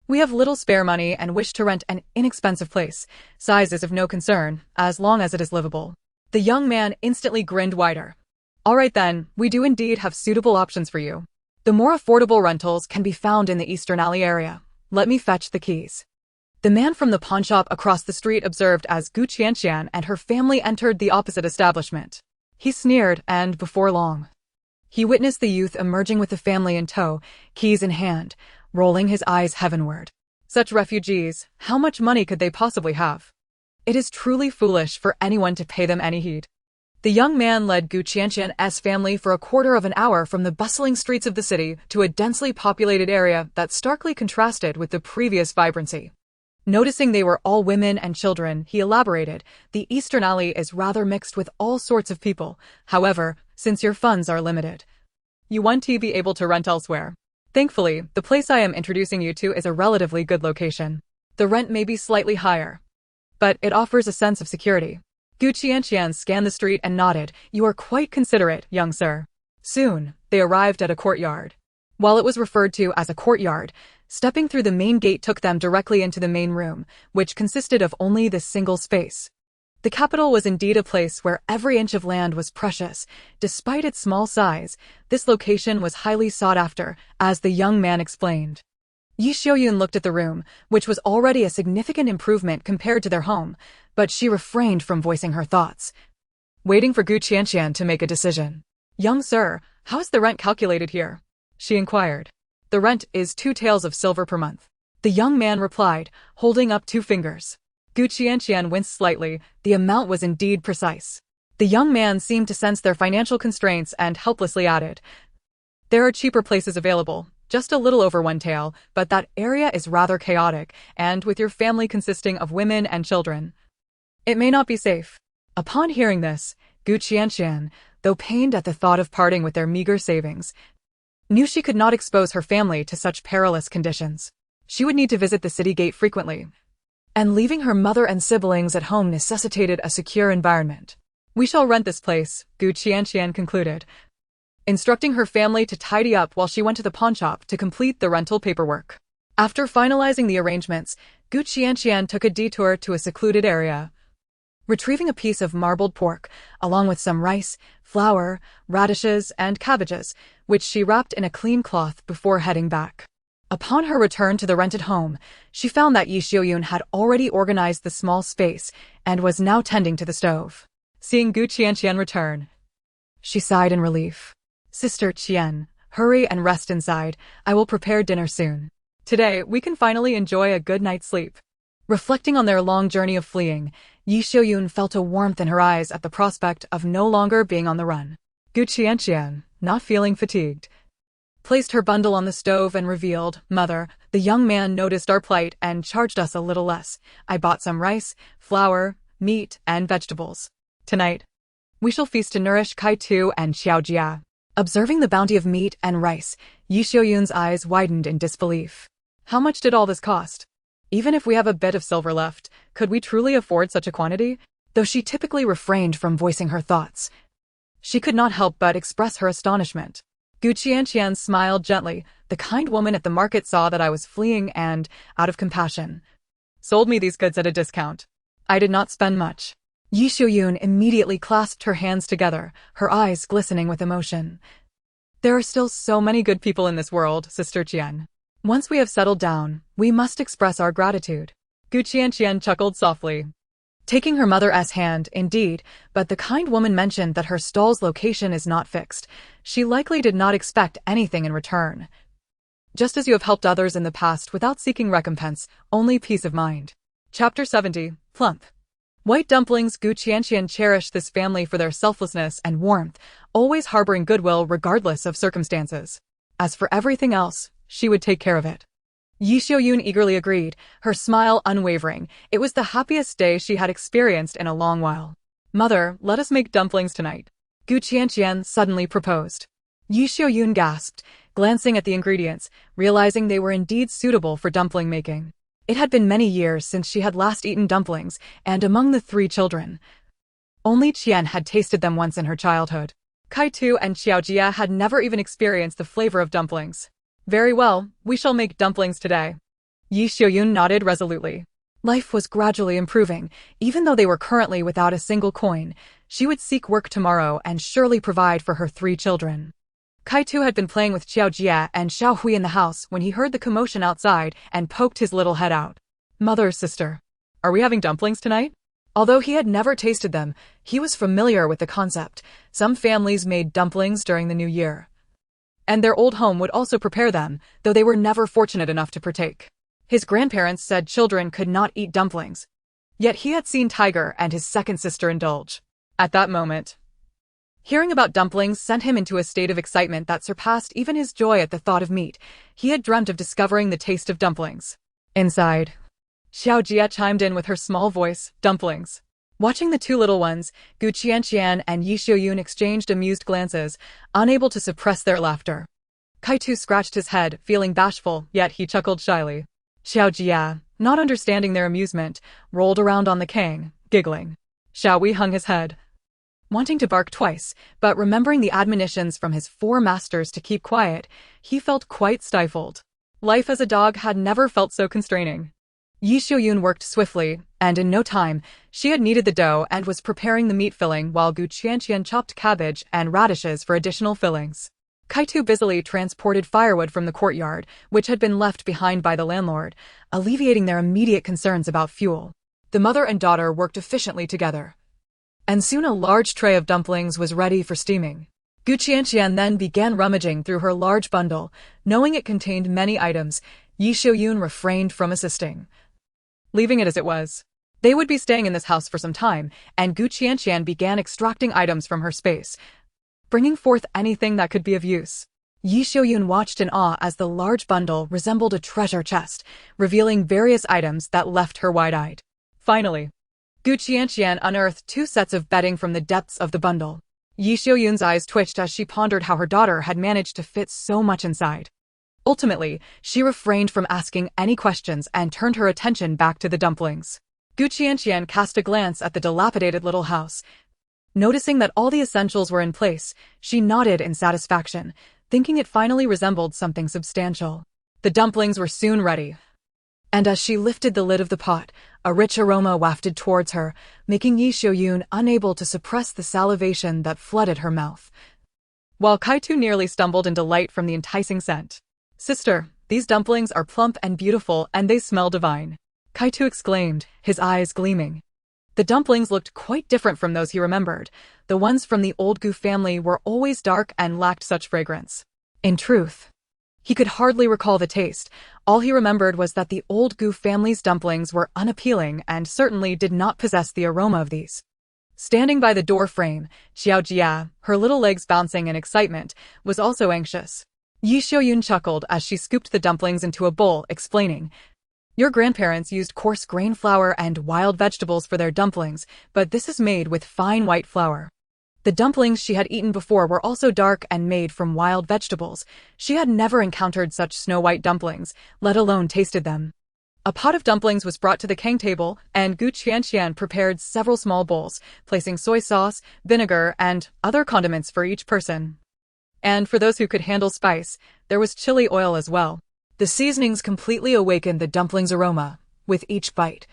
we have little spare money and wish to rent an inexpensive place. Size is of no concern, as long as it is livable." The young man instantly grinned wider. "All right then, we do indeed have suitable options for you. The more affordable rentals can be found in the Eastern Alley area. Let me fetch the keys." The man from the pawnshop across the street observed as Qianqian and her family entered the opposite establishment. He sneered, and before long, he witnessed the youth emerging with the family in tow, keys in hand, rolling his eyes heavenward. Such refugees, how much money could they possibly have? It is truly foolish for anyone to pay them any heed. The young man led Qianqian's family for a quarter of an hour from the bustling streets of the city to a densely populated area that starkly contrasted with the previous vibrancy. Noticing they were all women and children, he elaborated, "The Eastern Alley is rather mixed with all sorts of people. However, since your funds are limited, you want to be able to rent elsewhere. Thankfully, the place I am introducing you to is a relatively good location. The rent may be slightly higher, but it offers a sense of security." Qianqian scanned the street and nodded. "You are quite considerate, young sir." Soon, they arrived at a courtyard. While it was referred to as a courtyard, stepping through the main gate took them directly into the main room, which consisted of only this single space. The capital was indeed a place where every inch of land was precious. Despite its small size, this location was highly sought after, as the young man explained. Yi Xiaoyun looked at the room, which was already a significant improvement compared to their home, but she refrained from voicing her thoughts, waiting for Qianqian to make a decision. "Young sir, how is the rent calculated here?" she inquired. "The rent is 2 taels of silver per month," the young man replied, holding up 2 fingers. Qianqian winced slightly. The amount was indeed precise. The young man seemed to sense their financial constraints and helplessly added, "There are cheaper places available. Just a little over 1 tael, but that area is rather chaotic, and with your family consisting of women and children, it may not be safe." Upon hearing this, Qianqian, though pained at the thought of parting with their meager savings, knew she could not expose her family to such perilous conditions. She would need to visit the city gate frequently, and leaving her mother and siblings at home necessitated a secure environment. "We shall rent this place," Qianqian concluded, instructing her family to tidy up while she went to the pawnshop to complete the rental paperwork. After finalizing the arrangements, Qianqian took a detour to a secluded area, retrieving a piece of marbled pork, along with some rice, flour, radishes, and cabbages, which she wrapped in a clean cloth before heading back. Upon her return to the rented home, she found that Yi Xiaoyun had already organized the small space and was now tending to the stove. Seeing Qianqian return, she sighed in relief. "Sister Qian, hurry and rest inside. I will prepare dinner soon. Today, we can finally enjoy a good night's sleep." Reflecting on their long journey of fleeing, Yi Xiaoyun felt a warmth in her eyes at the prospect of no longer being on the run. Qianqian, not feeling fatigued, placed her bundle on the stove and revealed, "Mother, the young man noticed our plight and charged us a little less. I bought some rice, flour, meat, and vegetables. Tonight, we shall feast to nourish Kai-Tu and Xiaojia." Observing the bounty of meat and rice, Yi Xiaoyun's eyes widened in disbelief. How much did all this cost? Even if we have a bit of silver left, could we truly afford such a quantity? Though she typically refrained from voicing her thoughts, she could not help but express her astonishment. Qianqian smiled gently. "The kind woman at the market saw that I was fleeing and, out of compassion, sold me these goods at a discount. I did not spend much." Yi Xiaoyun immediately clasped her hands together, her eyes glistening with emotion. "There are still so many good people in this world, Sister Qian. Once we have settled down, we must express our gratitude." Qianqian chuckled softly, taking her mother's hand, indeed, but the kind woman mentioned that her stall's location is not fixed. She likely did not expect anything in return. "Just as you have helped others in the past without seeking recompense, only peace of mind." Chapter 70, Plump. White dumplings. Qianqian cherished this family for their selflessness and warmth, always harboring goodwill regardless of circumstances. As for everything else, she would take care of it. Yi Xiaoyun eagerly agreed, her smile unwavering. It was the happiest day she had experienced in a long while. "Mother, let us make dumplings tonight," Qianqian suddenly proposed. Yi Xiaoyun gasped, glancing at the ingredients, realizing they were indeed suitable for dumpling making. It had been many years since she had last eaten dumplings, and among the 3 children, only Qian had tasted them once in her childhood. Kai-Tu and Xiaojia had never even experienced the flavor of dumplings. "Very well, we shall make dumplings today." Yi Xiaoyun nodded resolutely. Life was gradually improving. Even though they were currently without a single coin, she would seek work tomorrow and surely provide for her 3 children. Kai-Tu had been playing with Xiaojia and Xiaohui in the house when he heard the commotion outside and poked his little head out. Mother, sister, are we having dumplings tonight? Although he had never tasted them, he was familiar with the concept. Some families made dumplings during the new year, and their old home would also prepare them, though they were never fortunate enough to partake. His grandparents said children could not eat dumplings, yet he had seen Tiger and his second sister indulge. At that moment, hearing about dumplings sent him into a state of excitement that surpassed even his joy at the thought of meat. He had dreamt of discovering the taste of dumplings. Inside, Xiao Jia chimed in with her small voice, dumplings. Watching the two little ones, Qianqian and Yi Xiaoyun exchanged amused glances, unable to suppress their laughter. Kaitu scratched his head, feeling bashful, yet he chuckled shyly. Xiao Jia, not understanding their amusement, rolled around on the kang, giggling. Xiao Wei hung his head, wanting to bark twice, but remembering the admonitions from his four masters to keep quiet, he felt quite stifled. Life as a dog had never felt so constraining. Yi Xiaoyun worked swiftly, and in no time, she had kneaded the dough and was preparing the meat filling while Qianqian chopped cabbage and radishes for additional fillings. Kaitu busily transported firewood from the courtyard, which had been left behind by the landlord, alleviating their immediate concerns about fuel. The mother and daughter worked efficiently together, and soon a large tray of dumplings was ready for steaming. Qianqian then began rummaging through her large bundle. Knowing it contained many items, Yi Xiaoyun refrained from assisting, leaving it as it was. They would be staying in this house for some time, and Qianqian began extracting items from her space, bringing forth anything that could be of use. Yi Xiaoyun watched in awe as the large bundle resembled a treasure chest, revealing various items that left her wide-eyed. Finally, Qianqian unearthed 2 sets of bedding from the depths of the bundle. Yi Xiaoyun's eyes twitched as she pondered how her daughter had managed to fit so much inside. Ultimately, she refrained from asking any questions and turned her attention back to the dumplings. Qianqian cast a glance at the dilapidated little house. Noticing that all the essentials were in place, she nodded in satisfaction, thinking it finally resembled something substantial. The dumplings were soon ready, and as she lifted the lid of the pot, a rich aroma wafted towards her, making Yi Xiaoyun unable to suppress the salivation that flooded her mouth, while Kaitu nearly stumbled in delight from the enticing scent. Sister, these dumplings are plump and beautiful, and they smell divine, Kaitu exclaimed, his eyes gleaming. The dumplings looked quite different from those he remembered. The ones from the old Gu family were always dark and lacked such fragrance. In truth, he could hardly recall the taste. All he remembered was that the old Gu family's dumplings were unappealing and certainly did not possess the aroma of these. Standing by the door frame, Xiao Jia, her little legs bouncing in excitement, was also anxious. Yi Xiaoyun chuckled as she scooped the dumplings into a bowl, explaining, "Your grandparents used coarse grain flour and wild vegetables for their dumplings, but this is made with fine white flour." The dumplings she had eaten before were also dark and made from wild vegetables. She had never encountered such snow-white dumplings, let alone tasted them. A pot of dumplings was brought to the Kang table, and Qianqian prepared several small bowls, placing soy sauce, vinegar, and other condiments for each person. And for those who could handle spice, there was chili oil as well. The seasonings completely awakened the dumplings' aroma. With each bite,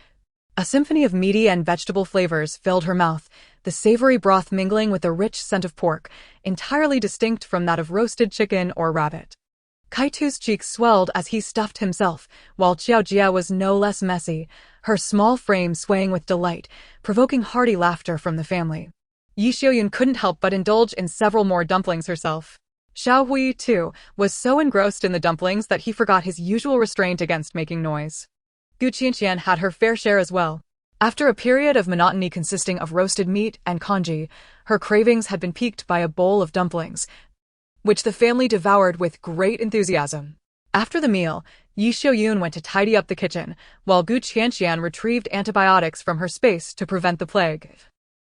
a symphony of meaty and vegetable flavors filled her mouth, the savory broth mingling with the rich scent of pork, entirely distinct from that of roasted chicken or rabbit. Kaitu's cheeks swelled as he stuffed himself, while Xiao Jia was no less messy, her small frame swaying with delight, provoking hearty laughter from the family. Yi Xiaoyun couldn't help but indulge in several more dumplings herself. Xiao Hui, too, was so engrossed in the dumplings that he forgot his usual restraint against making noise. Qianqian had her fair share as well. After a period of monotony consisting of roasted meat and congee, her cravings had been piqued by a bowl of dumplings, which the family devoured with great enthusiasm. After the meal, Yi Xiaoyun went to tidy up the kitchen, while Qianqian retrieved antibiotics from her space to prevent the plague,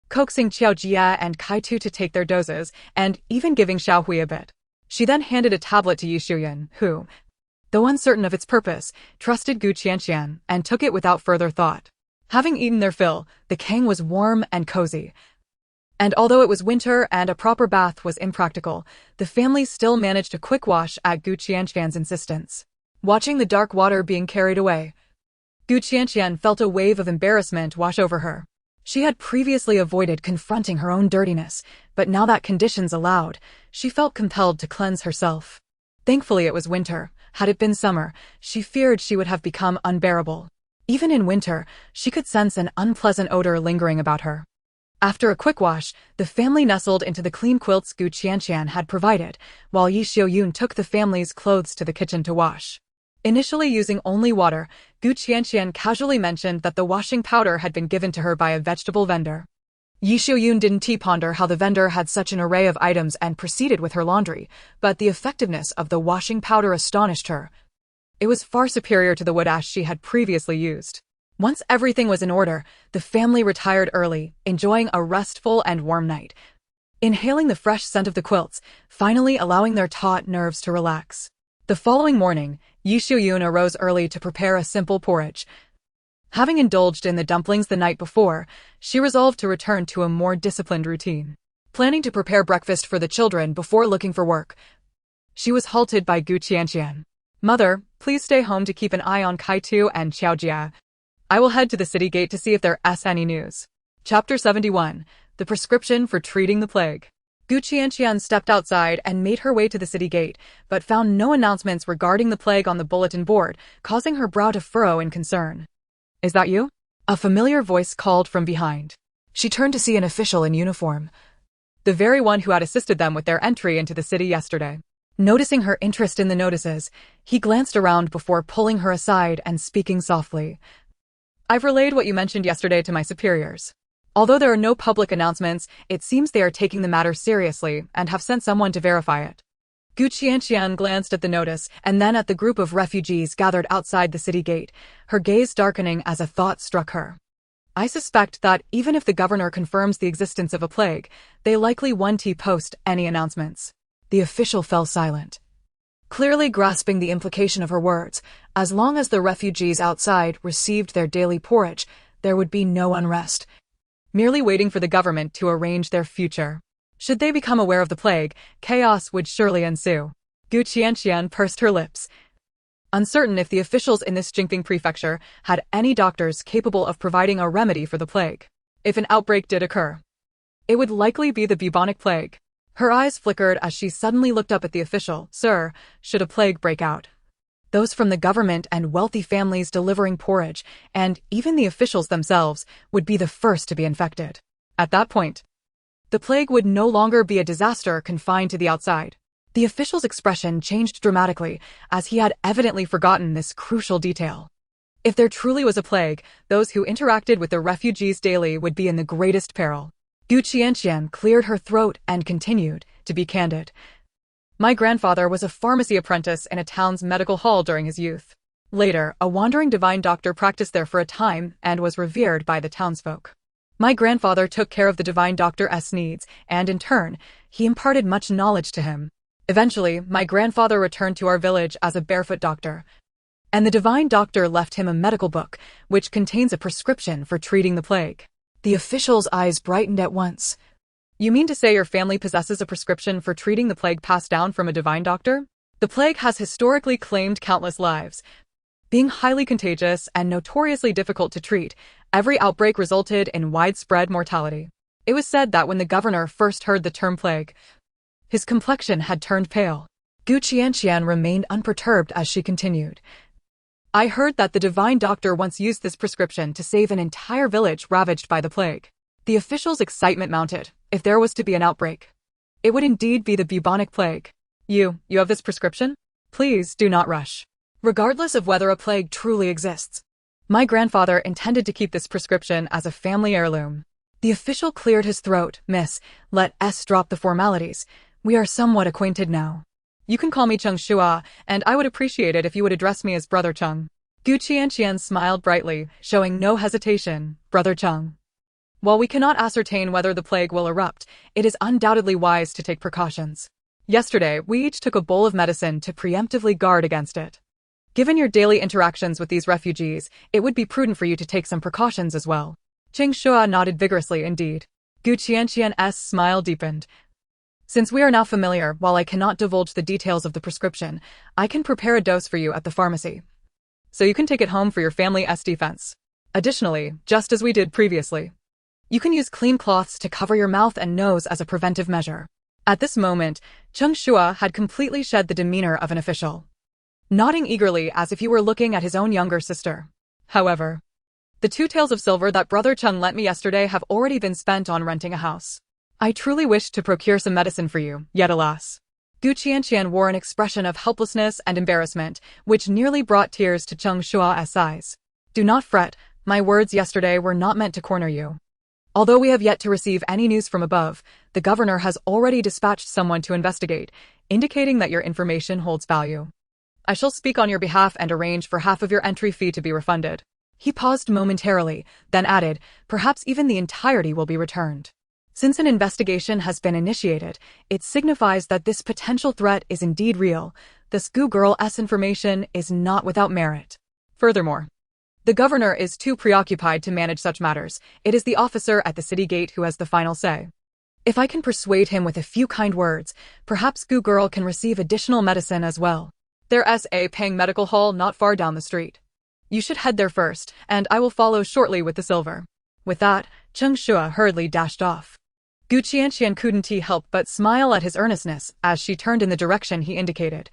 coaxing Xiao Jia and Kaitu to take their doses, and even giving Xiao Hui a bit. She then handed a tablet to Yi Xiaoyun, who, though uncertain of its purpose, trusted Qianqian and took it without further thought. Having eaten their fill, the Kang was warm and cozy. And although it was winter and a proper bath was impractical, the family still managed a quick wash at Qianqian's insistence. Watching the dark water being carried away, Qianqian felt a wave of embarrassment wash over her. She had previously avoided confronting her own dirtiness, but now that conditions allowed, she felt compelled to cleanse herself. Thankfully it was winter. Had it been summer, she feared she would have become unbearable. Even in winter, she could sense an unpleasant odor lingering about her. After a quick wash, the family nestled into the clean quilts Qianqian had provided, while Yi Xiaoyun took the family's clothes to the kitchen to wash. Initially using only water, Qianqian casually mentioned that the washing powder had been given to her by a vegetable vendor. Yi Xiaoyun didn't ponder how the vendor had such an array of items and proceeded with her laundry, but the effectiveness of the washing powder astonished her. It was far superior to the wood ash she had previously used. Once everything was in order, the family retired early, enjoying a restful and warm night. Inhaling the fresh scent of the quilts, finally allowing their taut nerves to relax. The following morning, Yi Xiaoyun arose early to prepare a simple porridge. Having indulged in the dumplings the night before, she resolved to return to a more disciplined routine. Planning to prepare breakfast for the children before looking for work, she was halted by Qianqian. "Mother, please stay home to keep an eye on Kaitu and Xiaojia. I will head to the city gate to see if there's any news." Chapter 71. The Prescription for Treating the Plague. Qianqian stepped outside and made her way to the city gate, but found no announcements regarding the plague on the bulletin board, causing her brow to furrow in concern. "Is that you?" A familiar voice called from behind. She turned to see an official in uniform, the very one who had assisted them with their entry into the city yesterday. Noticing her interest in the notices, he glanced around before pulling her aside and speaking softly. "I've relayed what you mentioned yesterday to my superiors. Although there are no public announcements, it seems they are taking the matter seriously and have sent someone to verify it." Qianqian glanced at the notice and then at the group of refugees gathered outside the city gate, her gaze darkening as a thought struck her. "I suspect that even if the governor confirms the existence of a plague, they likely won't post any announcements." The official fell silent, clearly grasping the implication of her words. As long as the refugees outside received their daily porridge, there would be no unrest, merely waiting for the government to arrange their future. Should they become aware of the plague, chaos would surely ensue. Qianqian pursed her lips, uncertain if the officials in this Qianqian prefecture had any doctors capable of providing a remedy for the plague. If an outbreak did occur, it would likely be the bubonic plague. Her eyes flickered as she suddenly looked up at the official. "Sir, should a plague break out, those from the government and wealthy families delivering porridge, and even the officials themselves, would be the first to be infected. At that point, the plague would no longer be a disaster confined to the outside." The official's expression changed dramatically, as he had evidently forgotten this crucial detail. If there truly was a plague, those who interacted with the refugees daily would be in the greatest peril. Qianqian cleared her throat and continued, "To be candid, my grandfather was a pharmacy apprentice in a town's medical hall during his youth. Later, a wandering divine doctor practiced there for a time and was revered by the townsfolk. My grandfather took care of the divine doctor's needs, and in turn, he imparted much knowledge to him. Eventually, my grandfather returned to our village as a barefoot doctor, and the divine doctor left him a medical book, which contains a prescription for treating the plague." The official's eyes brightened at once. "You mean to say your family possesses a prescription for treating the plague passed down from a divine doctor? The plague has historically claimed countless lives. Being highly contagious and notoriously difficult to treat, every outbreak resulted in widespread mortality. It was said that when the governor first heard the term plague, his complexion had turned pale." Qianqian remained unperturbed as she continued. "I heard that the divine doctor once used this prescription to save an entire village ravaged by the plague." The official's excitement mounted. If there was to be an outbreak, it would indeed be the bubonic plague. You have this prescription? Please do not rush. Regardless of whether a plague truly exists, my grandfather intended to keep this prescription as a family heirloom." The official cleared his throat. "Miss, let us drop the formalities. We are somewhat acquainted now. You can call me Cheng Shua, and I would appreciate it if you would address me as Brother Cheng." Qianqian smiled brightly, showing no hesitation. "Brother Cheng, while we cannot ascertain whether the plague will erupt, it is undoubtedly wise to take precautions. Yesterday, we each took a bowl of medicine to preemptively guard against it. Given your daily interactions with these refugees, it would be prudent for you to take some precautions as well." Cheng Shua nodded vigorously indeed. Qianqian's smile deepened. "Since we are now familiar, while I cannot divulge the details of the prescription, I can prepare a dose for you at the pharmacy, so you can take it home for your family's defense. Additionally, just as we did previously, you can use clean cloths to cover your mouth and nose as a preventive measure." At this moment, Cheng Shua had completely shed the demeanor of an official, nodding eagerly as if he were looking at his own younger sister. However, the 2 taels of silver that Brother Chung lent me yesterday have already been spent on renting a house. I truly wished to procure some medicine for you, yet alas. Qianqian wore an expression of helplessness and embarrassment, which nearly brought tears to Cheng Shua's eyes. Do not fret, my words yesterday were not meant to corner you. Although we have yet to receive any news from above, the governor has already dispatched someone to investigate, indicating that your information holds value. I shall speak on your behalf and arrange for half of your entry fee to be refunded. He paused momentarily, then added, perhaps even the entirety will be returned. Since an investigation has been initiated, it signifies that this potential threat is indeed real. This Gu girl's information is not without merit. Furthermore, the governor is too preoccupied to manage such matters. It is the officer at the city gate who has the final say. If I can persuade him with a few kind words, perhaps Gu girl can receive additional medicine as well. There's a Pang Medical Hall not far down the street. You should head there first, and I will follow shortly with the silver. With that, Cheng Shua hurriedly dashed off. Qianqian couldn't help but smile at his earnestness as she turned in the direction he indicated,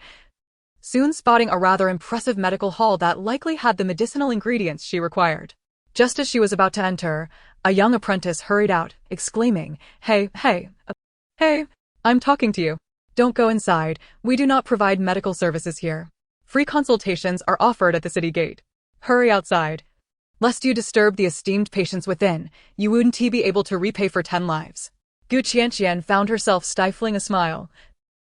soon spotting a rather impressive medical hall that likely had the medicinal ingredients she required. Just as she was about to enter, a young apprentice hurried out, exclaiming, Hey, I'm talking to you. Don't go inside, we do not provide medical services here. Free consultations are offered at the city gate. Hurry outside. Lest you disturb the esteemed patients within, you wouldn't be able to repay for 10 lives. Qianqian found herself stifling a smile,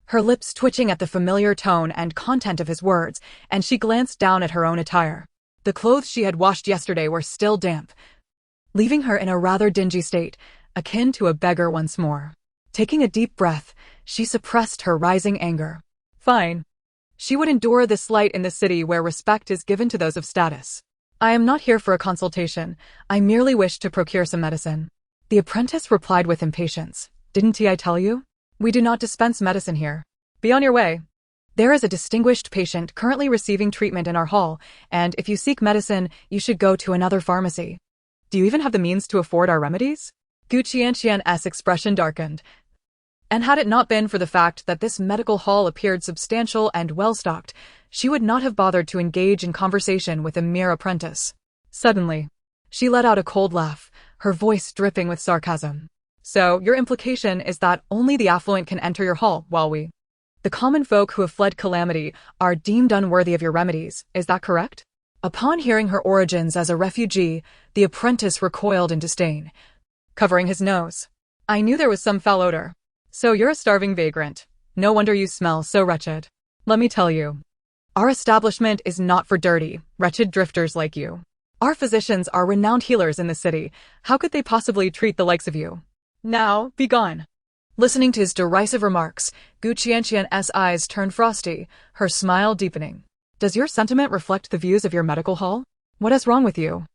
her lips twitching at the familiar tone and content of his words, and she glanced down at her own attire. The clothes she had washed yesterday were still damp, leaving her in a rather dingy state, akin to a beggar once more. Taking a deep breath, she suppressed her rising anger. Fine. She would endure this slight in the city where respect is given to those of status. I am not here for a consultation, I merely wish to procure some medicine. The apprentice replied with impatience. Didn't I tell you? We do not dispense medicine here. Be on your way. There is a distinguished patient currently receiving treatment in our hall, and if you seek medicine, you should go to another pharmacy. Do you even have the means to afford our remedies? Qianqian's expression darkened. And had it not been for the fact that this medical hall appeared substantial and well-stocked, she would not have bothered to engage in conversation with a mere apprentice. Suddenly, she let out a cold laugh, her voice dripping with sarcasm. So, your implication is that only the affluent can enter your hall, while we, the common folk who have fled calamity, are deemed unworthy of your remedies, is that correct? Upon hearing her origins as a refugee, the apprentice recoiled in disdain, covering his nose. I knew there was some foul odor. So you're a starving vagrant. No wonder you smell so wretched. Let me tell you, our establishment is not for dirty, wretched drifters like you. Our physicians are renowned healers in the city. How could they possibly treat the likes of you? Now, be gone. Listening to his derisive remarks, Qianqian's eyes turned frosty, her smile deepening. Does your sentiment reflect the views of your medical hall? What is wrong with you?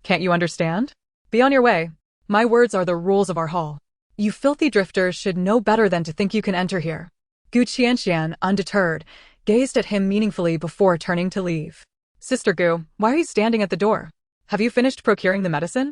Can't you understand? Be on your way. My words are the rules of our hall. You filthy drifters should know better than to think you can enter here. Qianqian, undeterred, gazed at him meaningfully before turning to leave. Sister Gu, why are you standing at the door? Have you finished procuring the medicine?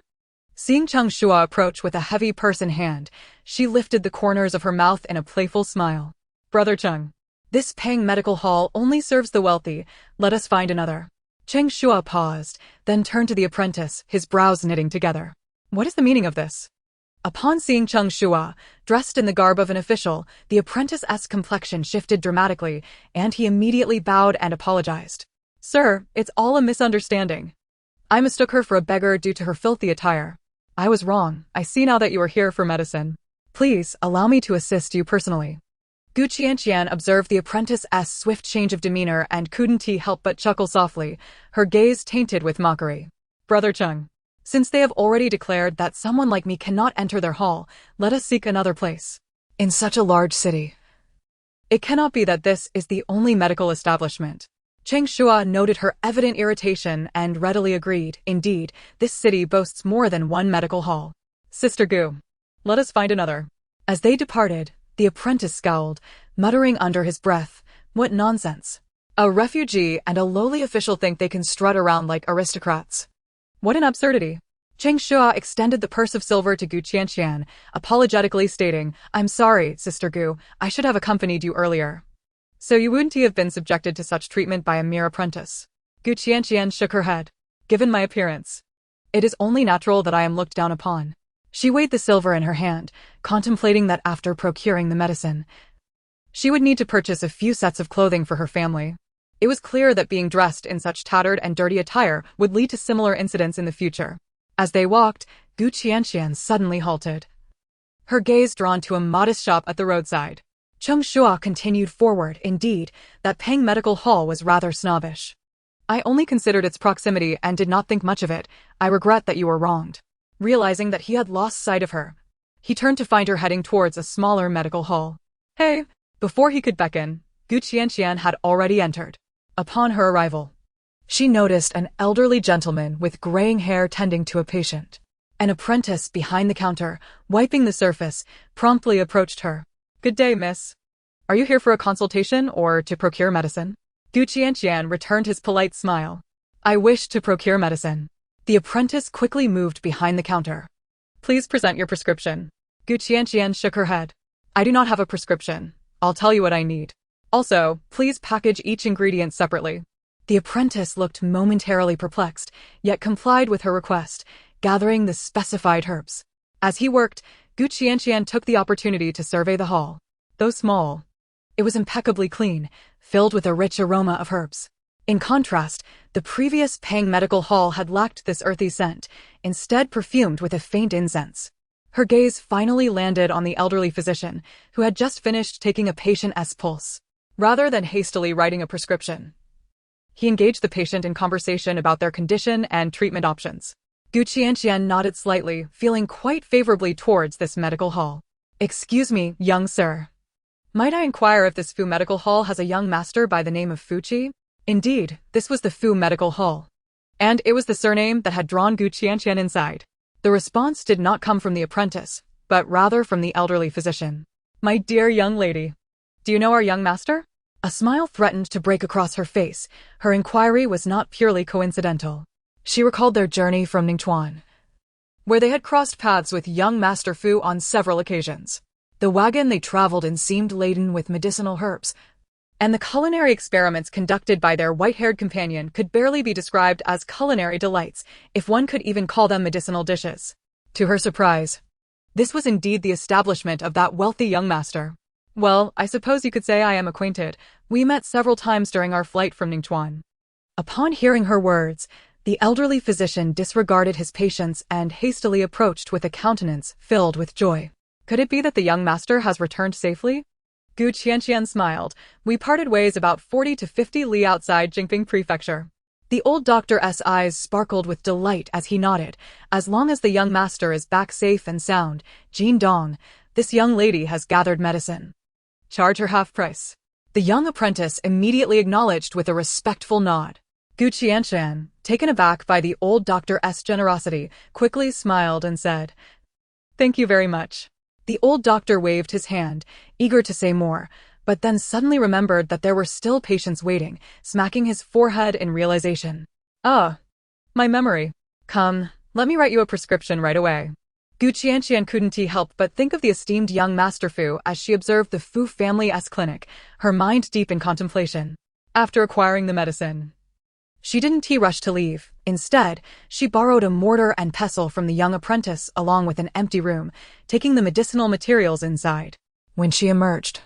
Seeing Cheng Shua approach with a heavy purse in hand, she lifted the corners of her mouth in a playful smile. Brother Cheng, this Pang Medical Hall only serves the wealthy. Let us find another. Cheng Shua paused, then turned to the apprentice, his brows knitting together. What is the meaning of this? Upon seeing Cheng Shua, dressed in the garb of an official, the apprentice's complexion shifted dramatically, and he immediately bowed and apologized. Sir, it's all a misunderstanding. I mistook her for a beggar due to her filthy attire. I was wrong. I see now that you are here for medicine. Please, allow me to assist you personally. Qianqian observed the apprentice's swift change of demeanor and couldn't help but chuckle softly, her gaze tainted with mockery. Brother Cheng, since they have already declared that someone like me cannot enter their hall, let us seek another place. In such a large city, it cannot be that this is the only medical establishment. Cheng Shua noted her evident irritation and readily agreed. Indeed, this city boasts more than one medical hall. Sister Gu, let us find another. As they departed, the apprentice scowled, muttering under his breath, what nonsense. A refugee and a lowly official think they can strut around like aristocrats. What an absurdity. Cheng Shua extended the purse of silver to Qianqian, apologetically stating, I'm sorry, Sister Gu, I should have accompanied you earlier. So you wouldn't have been subjected to such treatment by a mere apprentice. Qianqian shook her head. given my appearance. It is only natural that I am looked down upon. She weighed the silver in her hand, contemplating that after procuring the medicine, she would need to purchase a few sets of clothing for her family. It was clear that being dressed in such tattered and dirty attire would lead to similar incidents in the future. As they walked, Qianqian suddenly halted, her gaze drawn to a modest shop at the roadside. Donghua continued forward. Indeed, that Peng Medical Hall was rather snobbish. I only considered its proximity and did not think much of it. I regret that you were wronged. Realizing that he had lost sight of her, he turned to find her heading towards a smaller medical hall. Hey! Before he could beckon, Qianqian had already entered. Upon her arrival, she noticed an elderly gentleman with graying hair tending to a patient. An apprentice behind the counter, wiping the surface, promptly approached her. Good day, miss. Are you here for a consultation or to procure medicine? Qianqian returned his polite smile. I wish to procure medicine. The apprentice quickly moved behind the counter. Please present your prescription. Qianqian shook her head. I do not have a prescription. I'll tell you what I need. Also, please package each ingredient separately. The apprentice looked momentarily perplexed, yet complied with her request, gathering the specified herbs. As he worked, Qianqian took the opportunity to survey the hall. Though small, it was impeccably clean, filled with a rich aroma of herbs. In contrast, the previous Peng Medical Hall had lacked this earthy scent, instead perfumed with a faint incense. Her gaze finally landed on the elderly physician, who had just finished taking a patient's pulse. Rather than hastily writing a prescription, he engaged the patient in conversation about their condition and treatment options. Qianqian nodded slightly, feeling quite favorably towards this medical hall. Excuse me, young sir. Might I inquire if this Fu Medical Hall has a young master by the name of Fuqi? Indeed, this was the Fu Medical Hall. And it was the surname that had drawn Qianqian inside. The response did not come from the apprentice, but rather from the elderly physician. My dear young lady, do you know our young master? A smile threatened to break across her face. Her inquiry was not purely coincidental. She recalled their journey from Ningchuan, where they had crossed paths with young Master Fu on several occasions. The wagon they traveled in seemed laden with medicinal herbs, and the culinary experiments conducted by their white-haired companion could barely be described as culinary delights, if one could even call them medicinal dishes. To her surprise, this was indeed the establishment of that wealthy young master. Well, I suppose you could say I am acquainted. We met several times during our flight from Ningchuan. Upon hearing her words, the elderly physician disregarded his patients and hastily approached with a countenance filled with joy. Could it be that the young master has returned safely? Qianqian smiled. We parted ways about 40 to 50 li outside Jingping Prefecture. The old doctor's eyes sparkled with delight as he nodded. As long as the young master is back safe and sound, Jin Dong, this young lady has gathered medicine. Charge her half price. The young apprentice immediately acknowledged with a respectful nod. Qianqian, taken aback by the old doctor's generosity, quickly smiled and said, Thank you very much. The old doctor waved his hand, eager to say more, but then suddenly remembered that there were still patients waiting, smacking his forehead in realization. Ah, my memory. Come, let me write you a prescription right away. Qianqian couldn't help but think of the esteemed young Master Fu as she observed the Fu family's clinic, her mind deep in contemplation. After acquiring the medicine, she didn't rush to leave. Instead, she borrowed a mortar and pestle from the young apprentice along with an empty room, taking the medicinal materials inside. When she emerged,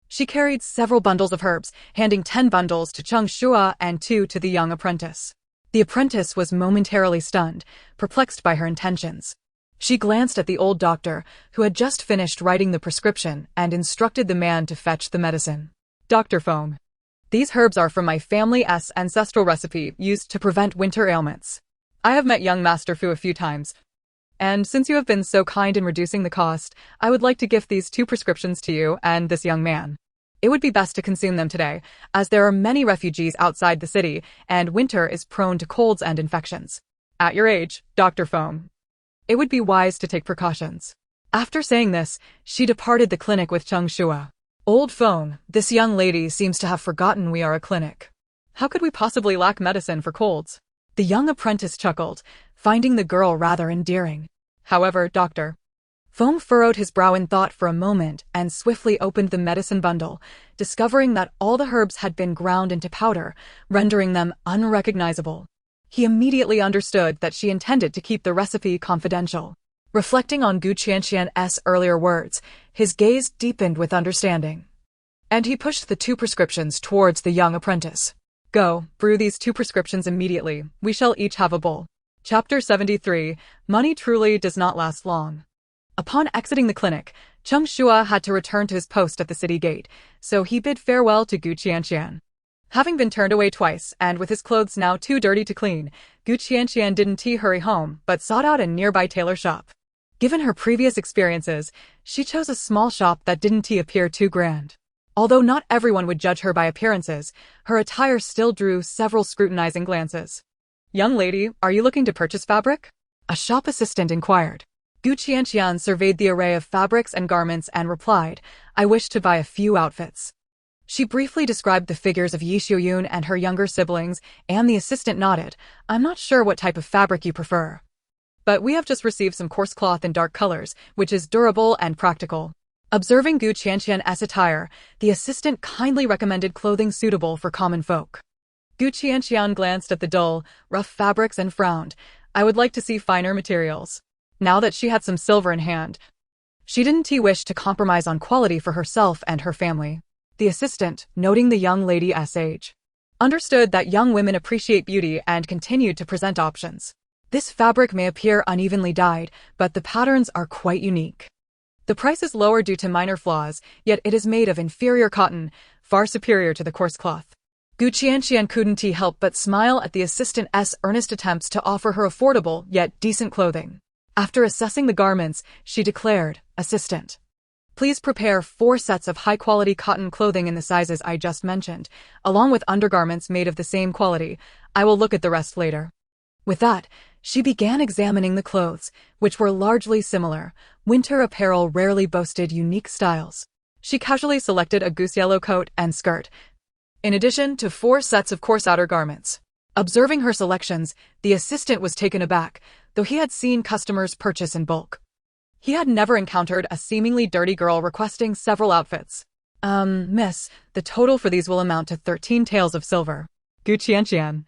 she carried several bundles of herbs, handing 10 bundles to Donghua and 2 to the young apprentice. The apprentice was momentarily stunned, perplexed by her intentions. She glanced at the old doctor, who had just finished writing the prescription, and instructed the man to fetch the medicine. Dr. Fong, these herbs are from my family's ancestral recipe used to prevent winter ailments. I have met young Master Fu a few times, and since you have been so kind in reducing the cost, I would like to gift these 2 prescriptions to you and this young man. It would be best to consume them today, as there are many refugees outside the city, and winter is prone to colds and infections. At your age, Dr. Fong, it would be wise to take precautions. After saying this, she departed the clinic with Donghua. Old Fong, this young lady seems to have forgotten we are a clinic. How could we possibly lack medicine for colds? The young apprentice chuckled, finding the girl rather endearing. However, Dr. Fong furrowed his brow in thought for a moment and swiftly opened the medicine bundle, discovering that all the herbs had been ground into powder, rendering them unrecognizable. He immediately understood that she intended to keep the recipe confidential. Reflecting on Qianqian's earlier words, his gaze deepened with understanding. And he pushed the 2 prescriptions towards the young apprentice. Go, brew these 2 prescriptions immediately. We shall each have a bowl. Chapter 73. Money truly does not last long. Upon exiting the clinic, Cheng Shua had to return to his post at the city gate, so he bid farewell to Qianqian. Having been turned away twice, and with his clothes now too dirty to clean, Qianqian didn't hurry home, but sought out a nearby tailor shop. Given her previous experiences, she chose a small shop that didn't appear too grand. Although not everyone would judge her by appearances, her attire still drew several scrutinizing glances. Young lady, are you looking to purchase fabric? A shop assistant inquired. Qianqian surveyed the array of fabrics and garments and replied, I wish to buy a few outfits. She briefly described the figures of Yi Xiuyun and her younger siblings, and the assistant nodded. I'm not sure what type of fabric you prefer. But we have just received some coarse cloth in dark colors, which is durable and practical. Observing Qianqian's attire, the assistant kindly recommended clothing suitable for common folk. Qianqian glanced at the dull, rough fabrics and frowned. I would like to see finer materials. Now that she had some silver in hand, she didn't wish to compromise on quality for herself and her family. The assistant, noting the young lady's age, understood that young women appreciate beauty and continued to present options. This fabric may appear unevenly dyed, but the patterns are quite unique. The price is lower due to minor flaws, yet it is made of inferior cotton, far superior to the coarse cloth. Qianqian couldn't help but smile at the assistant's earnest attempts to offer her affordable yet decent clothing. After assessing the garments, she declared, Assistant, please prepare 4 sets of high-quality cotton clothing in the sizes I just mentioned, along with undergarments made of the same quality. I will look at the rest later. With that, she began examining the clothes, which were largely similar. Winter apparel rarely boasted unique styles. She casually selected a goose yellow coat and skirt, in addition to 4 sets of coarse outer garments. Observing her selections, the assistant was taken aback, though he had seen customers purchase in bulk. He had never encountered a seemingly dirty girl requesting several outfits. Miss, the total for these will amount to 13 taels of silver. Qianqian,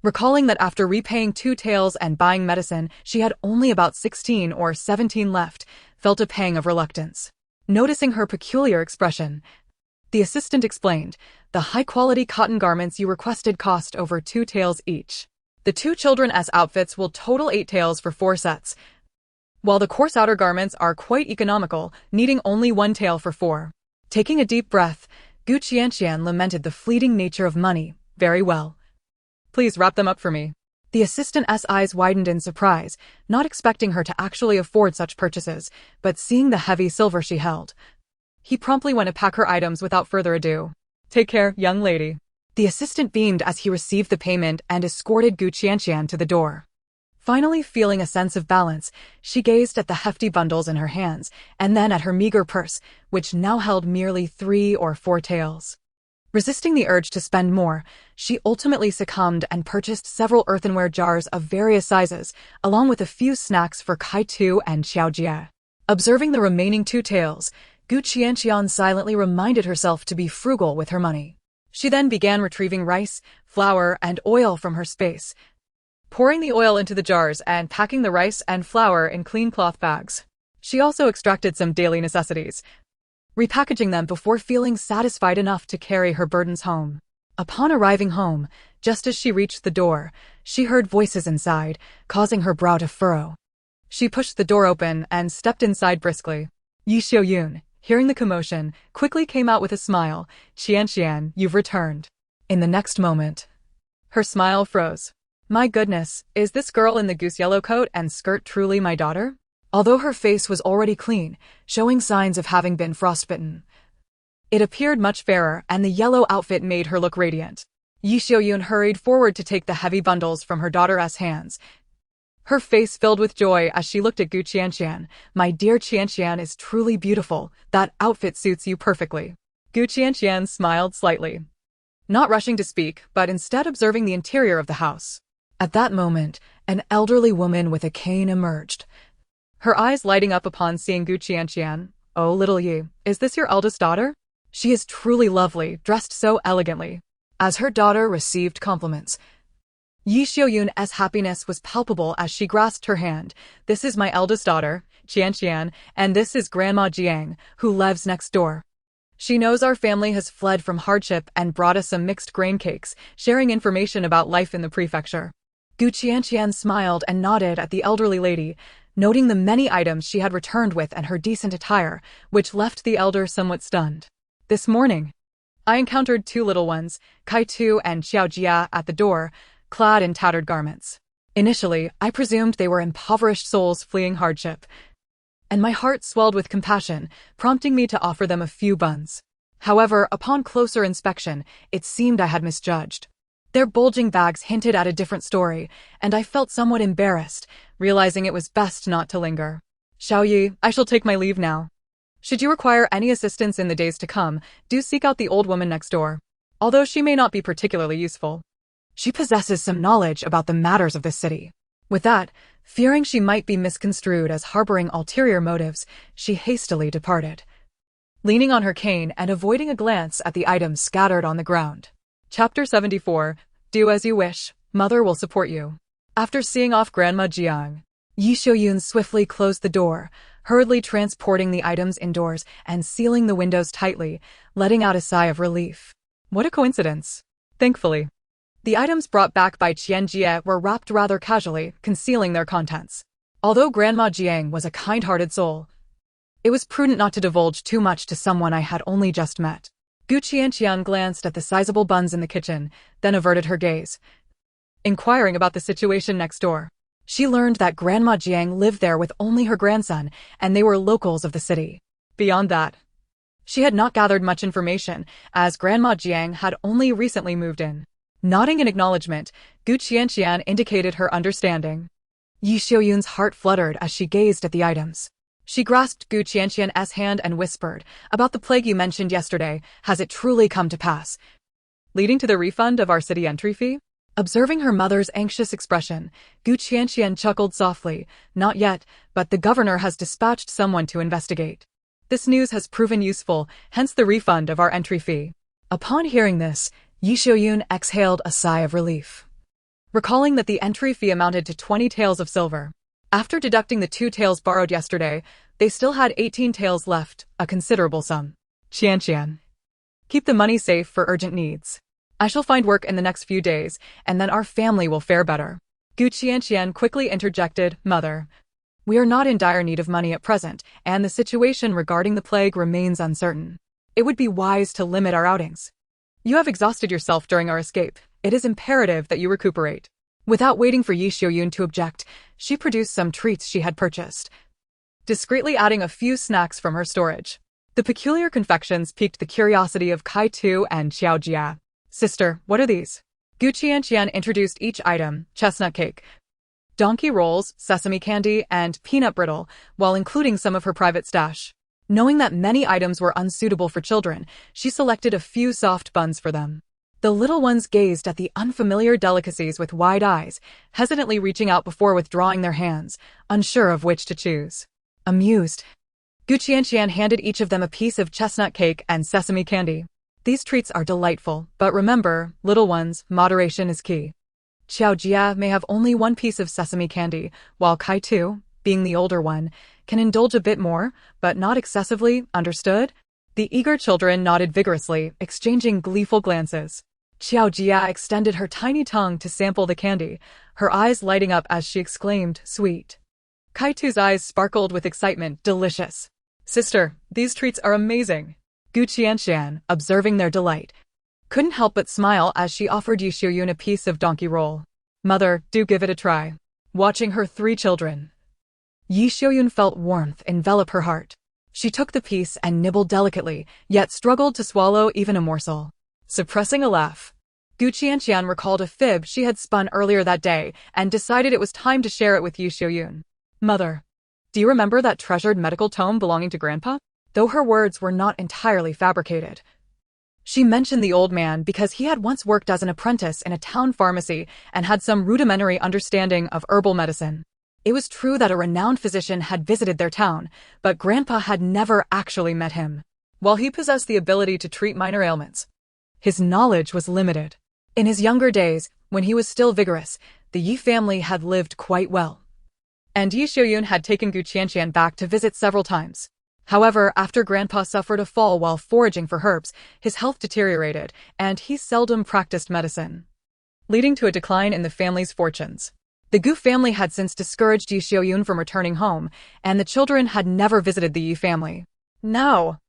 recalling that after repaying 2 taels and buying medicine, she had only about 16 or 17 left, felt a pang of reluctance. Noticing her peculiar expression, the assistant explained, the high-quality cotton garments you requested cost over 2 taels each. The 2 children's outfits will total 8 taels for 4 sets, while the coarse outer garments are quite economical, needing only 1 tael for 4. Taking a deep breath, Qianqian lamented the fleeting nature of money. Very well. Please wrap them up for me. The assistant's eyes widened in surprise, not expecting her to actually afford such purchases, but seeing the heavy silver she held. He promptly went to pack her items without further ado. Take care, young lady. The assistant beamed as he received the payment and escorted Qianqian to the door. Finally feeling a sense of balance, she gazed at the hefty bundles in her hands, and then at her meager purse, which now held merely 3 or 4 taels. Resisting the urge to spend more, she ultimately succumbed and purchased several earthenware jars of various sizes, along with a few snacks for Kai-Tu and Xiaojie. Observing the remaining 2 taels, Qianqian silently reminded herself to be frugal with her money. She then began retrieving rice, flour, and oil from her space, pouring the oil into the jars and packing the rice and flour in clean cloth bags. She also extracted some daily necessities, repackaging them before feeling satisfied enough to carry her burdens home. Upon arriving home, just as she reached the door, she heard voices inside, causing her brow to furrow. She pushed the door open and stepped inside briskly. Yi Xiuyun, hearing the commotion, quickly came out with a smile. Qianqian, you've returned. In the next moment, her smile froze. My goodness, is this girl in the goose yellow coat and skirt truly my daughter? Although her face was already clean, showing signs of having been frostbitten, it appeared much fairer, and the yellow outfit made her look radiant. Yi Xiuyun hurried forward to take the heavy bundles from her daughter's hands. Her face filled with joy as she looked at Qianqian. My dear Qianqian is truly beautiful. That outfit suits you perfectly. Qianqian smiled slightly, not rushing to speak, but instead observing the interior of the house. At that moment, an elderly woman with a cane emerged, her eyes lighting up upon seeing Qianqian. Oh, little Yi, is this your eldest daughter? She is truly lovely, dressed so elegantly. As her daughter received compliments, Yi Xiaoyun's happiness was palpable as she grasped her hand. This is my eldest daughter, Qianqian, and this is Grandma Jiang, who lives next door. She knows our family has fled from hardship and brought us some mixed grain cakes, sharing information about life in the prefecture. Gu Qianqian smiled and nodded at the elderly lady, noting the many items she had returned with and her decent attire, which left the elder somewhat stunned. This morning, I encountered two little ones, Kai Tu and Xiao Jia, at the door, clad in tattered garments. Initially, I presumed they were impoverished souls fleeing hardship, and my heart swelled with compassion, prompting me to offer them a few buns. However, upon closer inspection, it seemed I had misjudged. Their bulging bags hinted at a different story, and I felt somewhat embarrassed, realizing it was best not to linger. Xiaoyi, I shall take my leave now. Should you require any assistance in the days to come, do seek out the old woman next door. Although she may not be particularly useful, she possesses some knowledge about the matters of this city. With that, fearing she might be misconstrued as harboring ulterior motives, she hastily departed, leaning on her cane and avoiding a glance at the items scattered on the ground. Chapter 74. Do as you wish, Mother will support you. After seeing off Grandma Jiang, Yi Xiaoyun swiftly closed the door, hurriedly transporting the items indoors and sealing the windows tightly, letting out a sigh of relief. What a coincidence. Thankfully, the items brought back by Qianjie were wrapped rather casually, concealing their contents. Although Grandma Jiang was a kind-hearted soul, it was prudent not to divulge too much to someone I had only just met. Gu Qianqian glanced at the sizable buns in the kitchen, then averted her gaze, inquiring about the situation next door. She learned that Grandma Jiang lived there with only her grandson, and they were locals of the city. Beyond that, she had not gathered much information, as Grandma Jiang had only recently moved in. Nodding in acknowledgement, Gu Qianqian indicated her understanding. Yi Xiaoyun's heart fluttered as she gazed at the items. She grasped Gu Qianqian's hand and whispered, "About the plague you mentioned yesterday, has it truly come to pass? Leading to the refund of our city entry fee?" Observing her mother's anxious expression, Gu Qianqian chuckled softly. "Not yet, but the governor has dispatched someone to investigate. This news has proven useful, hence the refund of our entry fee." Upon hearing this, Yi Xiaoyun exhaled a sigh of relief, recalling that the entry fee amounted to 20 taels of silver. After deducting the 2 taels borrowed yesterday, they still had 18 taels left, a considerable sum. Qianqian, keep the money safe for urgent needs. I shall find work in the next few days, and then our family will fare better. Gu Qianqian quickly interjected, "Mother, we are not in dire need of money at present, and the situation regarding the plague remains uncertain. It would be wise to limit our outings. You have exhausted yourself during our escape. It is imperative that you recuperate." Without waiting for Yi Xiaoyun to object, she produced some treats she had purchased, discreetly adding a few snacks from her storage. The peculiar confections piqued the curiosity of Kai Tu and Xiao Jia. "Sister, what are these?" Gu Qianqian introduced each item: chestnut cake, donkey rolls, sesame candy, and peanut brittle, while including some of her private stash. Knowing that many items were unsuitable for children, she selected a few soft buns for them. The little ones gazed at the unfamiliar delicacies with wide eyes, hesitantly reaching out before withdrawing their hands, unsure of which to choose. Amused, Gu Qianqian handed each of them a piece of chestnut cake and sesame candy. "These treats are delightful, but remember, little ones, moderation is key. Xiao Jia may have only one piece of sesame candy, while Kai Tu, being the older one, can indulge a bit more, but not excessively, understood?" The eager children nodded vigorously, exchanging gleeful glances. Xiao Jia extended her tiny tongue to sample the candy, her eyes lighting up as she exclaimed, "Sweet." Kai Tu's eyes sparkled with excitement, "Delicious. Sister, these treats are amazing." Gu Qianqian, observing their delight, couldn't help but smile as she offered Yi Xiaoyun a piece of donkey roll. "Mother, do give it a try." Watching her 3 children, Yi Xiaoyun felt warmth envelop her heart. She took the piece and nibbled delicately, yet struggled to swallow even a morsel. Suppressing a laugh, Gu Qianqian recalled a fib she had spun earlier that day and decided it was time to share it with Yi Xiaoyun. "Mother, do you remember that treasured medical tome belonging to Grandpa?" Though her words were not entirely fabricated, she mentioned the old man because he had once worked as an apprentice in a town pharmacy and had some rudimentary understanding of herbal medicine. It was true that a renowned physician had visited their town, but Grandpa had never actually met him. While he possessed the ability to treat minor ailments, his knowledge was limited. In his younger days, When he was still vigorous, the Yi family had lived quite well. And Yi Xiuyun had taken Qianqian back to visit several times. However, after Grandpa suffered a fall while foraging for herbs, his health deteriorated, and he seldom practiced medicine, leading to a decline in the family's fortunes. The Gu family had since discouraged Yi Xiuyun from returning home, and the children had never visited the Yi family. Now,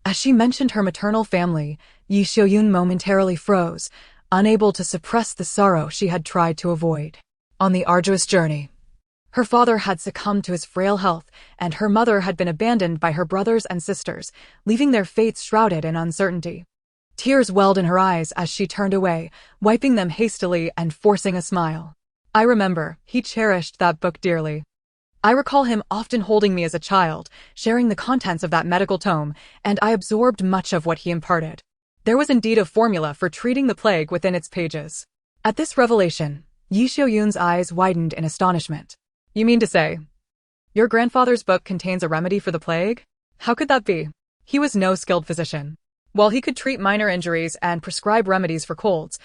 as she mentioned her maternal family, Yi Xiuyun momentarily froze, unable to suppress the sorrow she had tried to avoid. On the arduous journey, her father had succumbed to his frail health, and her mother had been abandoned by her brothers and sisters, leaving their fates shrouded in uncertainty. Tears welled in her eyes as she turned away, wiping them hastily and forcing a smile. I remember, he cherished that book dearly. I recall him often holding me as a child, sharing the contents of that medical tome, and I absorbed much of what he imparted. There was indeed a formula for treating the plague within its pages. At this revelation, Yi Xiuyun's eyes widened in astonishment. You mean to say, your grandfather's book contains a remedy for the plague? How could that be? He was no skilled physician. While he could treat minor injuries and prescribe remedies for colds,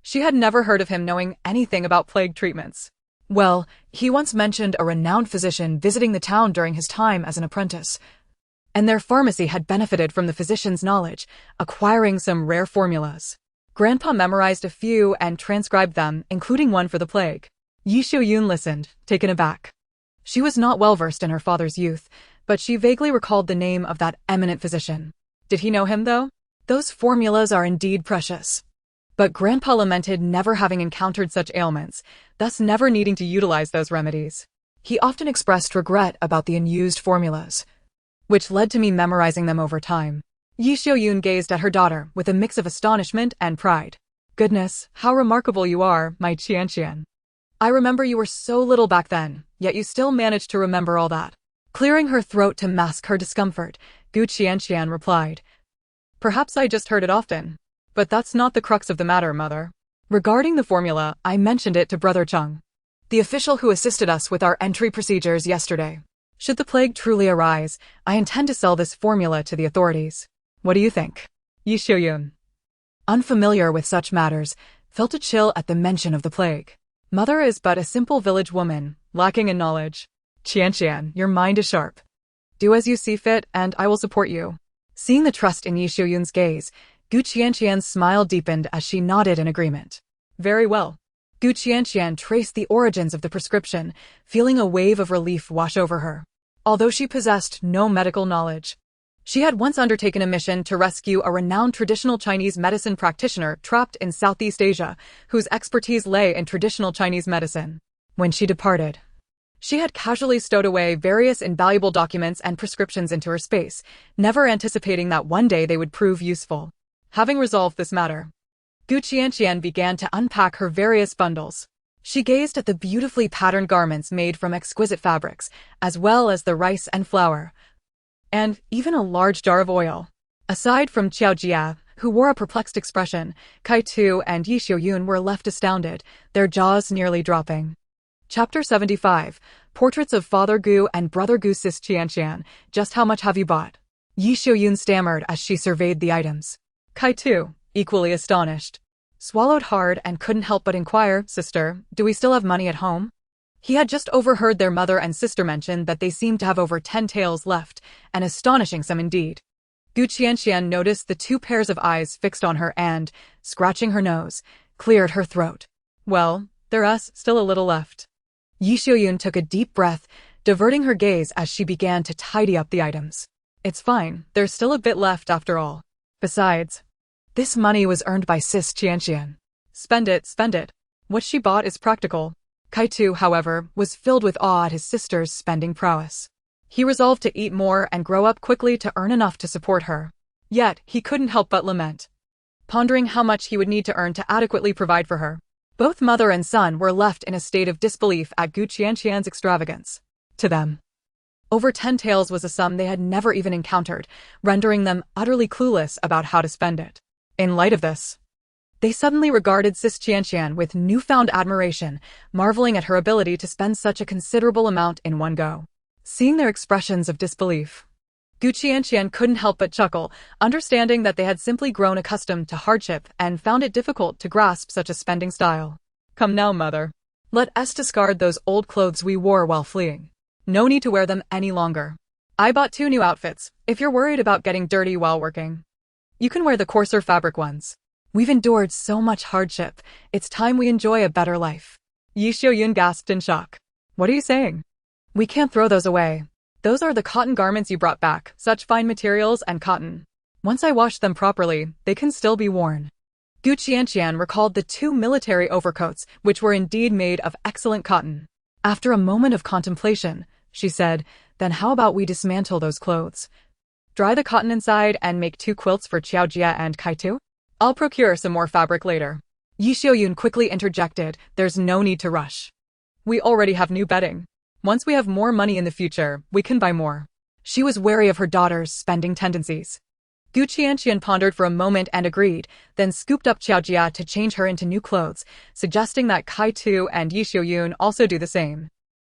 she had never heard of him knowing anything about plague treatments. Well, he once mentioned a renowned physician visiting the town during his time as an apprentice, and their pharmacy had benefited from the physician's knowledge, acquiring some rare formulas. Grandpa memorized a few and transcribed them, including one for the plague. Yi Xiuyun listened, taken aback. She was not well versed in her father's youth, but she vaguely recalled the name of that eminent physician. Did he know him, though? Those formulas are indeed precious. But Grandpa lamented never having encountered such ailments, thus never needing to utilize those remedies. He often expressed regret about the unused formulas, which led to me memorizing them over time. Yi Xiuyun gazed at her daughter with a mix of astonishment and pride. Goodness, how remarkable you are, my Qianqian. I remember you were so little back then, yet you still managed to remember all that. Clearing her throat to mask her discomfort, Gu Qianqian replied, Perhaps I just heard it often. But that's not the crux of the matter, Mother. Regarding the formula, I mentioned it to Brother Cheng, the official who assisted us with our entry procedures yesterday. Should the plague truly arise, I intend to sell this formula to the authorities. What do you think? Yi Xiuyun, unfamiliar with such matters, felt a chill at the mention of the plague. Mother is but a simple village woman, lacking in knowledge. Qianqian, your mind is sharp. Do as you see fit, and I will support you. Seeing the trust in Yi Xiuyun's gaze, Gu Qianqian's smile deepened as she nodded in agreement. Very well. Gu Qianqian traced the origins of the prescription, feeling a wave of relief wash over her. Although she possessed no medical knowledge, she had once undertaken a mission to rescue a renowned traditional Chinese medicine practitioner trapped in Southeast Asia, whose expertise lay in traditional Chinese medicine. When she departed, she had casually stowed away various invaluable documents and prescriptions into her space, never anticipating that one day they would prove useful. Having resolved this matter, Gu Qianqian began to unpack her various bundles. She gazed at the beautifully patterned garments made from exquisite fabrics, as well as the rice and flour, and even a large jar of oil. Aside from Qiao Jia, who wore a perplexed expression, Kai Tu and Yi Xiuyun were left astounded, their jaws nearly dropping. Chapter 75, Portraits of Father Gu and Brother Gu. Sis Qianqian, just how much have you bought? Yi Xiuyun stammered as she surveyed the items. Kai Tu, equally astonished, swallowed hard and couldn't help but inquire, Sister, do we still have money at home? He had just overheard their mother and sister mention that they seemed to have over 10 taels left, an astonishing sum indeed. Gu Qianqian noticed the 2 pairs of eyes fixed on her and, scratching her nose, cleared her throat. Well, there's still a little left. Yi Xiuyun took a deep breath, diverting her gaze as she began to tidy up the items. It's fine, there's still a bit left after all. Besides, this money was earned by Sis Qianqian. Spend it, spend it. What she bought is practical. Kai Tu, however, was filled with awe at his sister's spending prowess. He resolved to eat more and grow up quickly to earn enough to support her. Yet, he couldn't help but lament, pondering how much he would need to earn to adequately provide for her. Both mother and son were left in a state of disbelief at Gu Qianqian's extravagance. To them, over 10 taels was a sum they had never even encountered, rendering them utterly clueless about how to spend it. In light of this, they suddenly regarded Sis Qianqian with newfound admiration, marveling at her ability to spend such a considerable amount in one go. Seeing their expressions of disbelief, Gu Qianqian couldn't help but chuckle, understanding that they had simply grown accustomed to hardship and found it difficult to grasp such a spending style. Come now, mother. Let us discard those old clothes we wore while fleeing. No need to wear them any longer. I bought 2 new outfits, if you're worried about getting dirty while working. You can wear the coarser fabric ones. We've endured so much hardship, it's time we enjoy a better life. Yi Xiaoyun gasped in shock. What are you saying? We can't throw those away. Those are the cotton garments you brought back, such fine materials and cotton. Once I wash them properly, they can still be worn. Gu Qianqian recalled the 2 military overcoats, which were indeed made of excellent cotton. After a moment of contemplation, she said, then how about we dismantle those clothes? Dry the cotton inside and make 2 quilts for Qiaojia and Kaitu? I'll procure some more fabric later. Yi Xiaoyun quickly interjected, there's no need to rush. We already have new bedding. Once we have more money in the future, we can buy more. She was wary of her daughter's spending tendencies. Gu Qianqian pondered for a moment and agreed, then scooped up Qiaojia to change her into new clothes, suggesting that Kaitu and Yi Xiaoyun also do the same.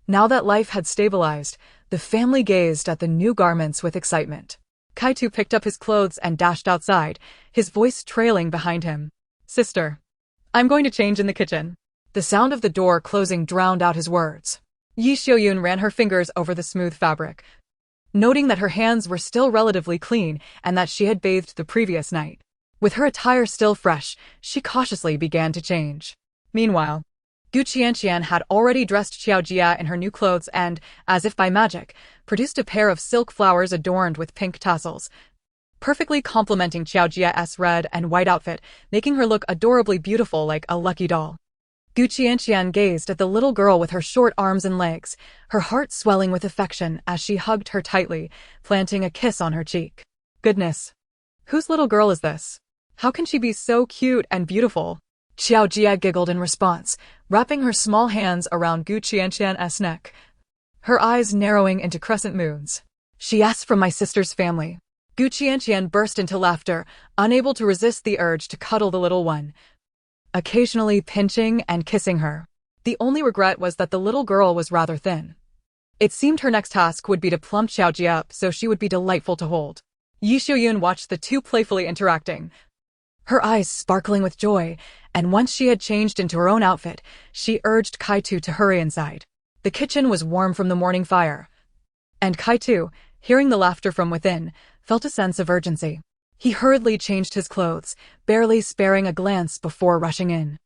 Now that life had stabilized, the family gazed at the new garments with excitement. Kaitu picked up his clothes and dashed outside, his voice trailing behind him. Sister, I'm going to change in the kitchen. The sound of the door closing drowned out his words. Yi Xiaoyun ran her fingers over the smooth fabric, noting that her hands were still relatively clean and that she had bathed the previous night. With her attire still fresh, she cautiously began to change. Meanwhile, Gu Qianqian had already dressed Qiaojia in her new clothes and, as if by magic, produced a pair of silk flowers adorned with pink tassels, perfectly complementing Qiaojia's red and white outfit, making her look adorably beautiful like a lucky doll. Gu Qianqian gazed at the little girl with her short arms and legs, her heart swelling with affection as she hugged her tightly, planting a kiss on her cheek. Goodness! Whose little girl is this? How can she be so cute and beautiful? Qiaojia giggled in response, wrapping her small hands around Gu Qianqian's neck, her eyes narrowing into crescent moons. She asked from my sister's family. Gu Qianqian burst into laughter, unable to resist the urge to cuddle the little one, occasionally pinching and kissing her. The only regret was that the little girl was rather thin. It seemed her next task would be to plump Qiaojia up so she would be delightful to hold. Yi Xiaoyun watched the 2 playfully interacting, her eyes sparkling with joy, and once she had changed into her own outfit, she urged Kaitu to hurry inside. The kitchen was warm from the morning fire, and Kaitu, hearing the laughter from within, felt a sense of urgency. He hurriedly changed his clothes, barely sparing a glance before rushing in.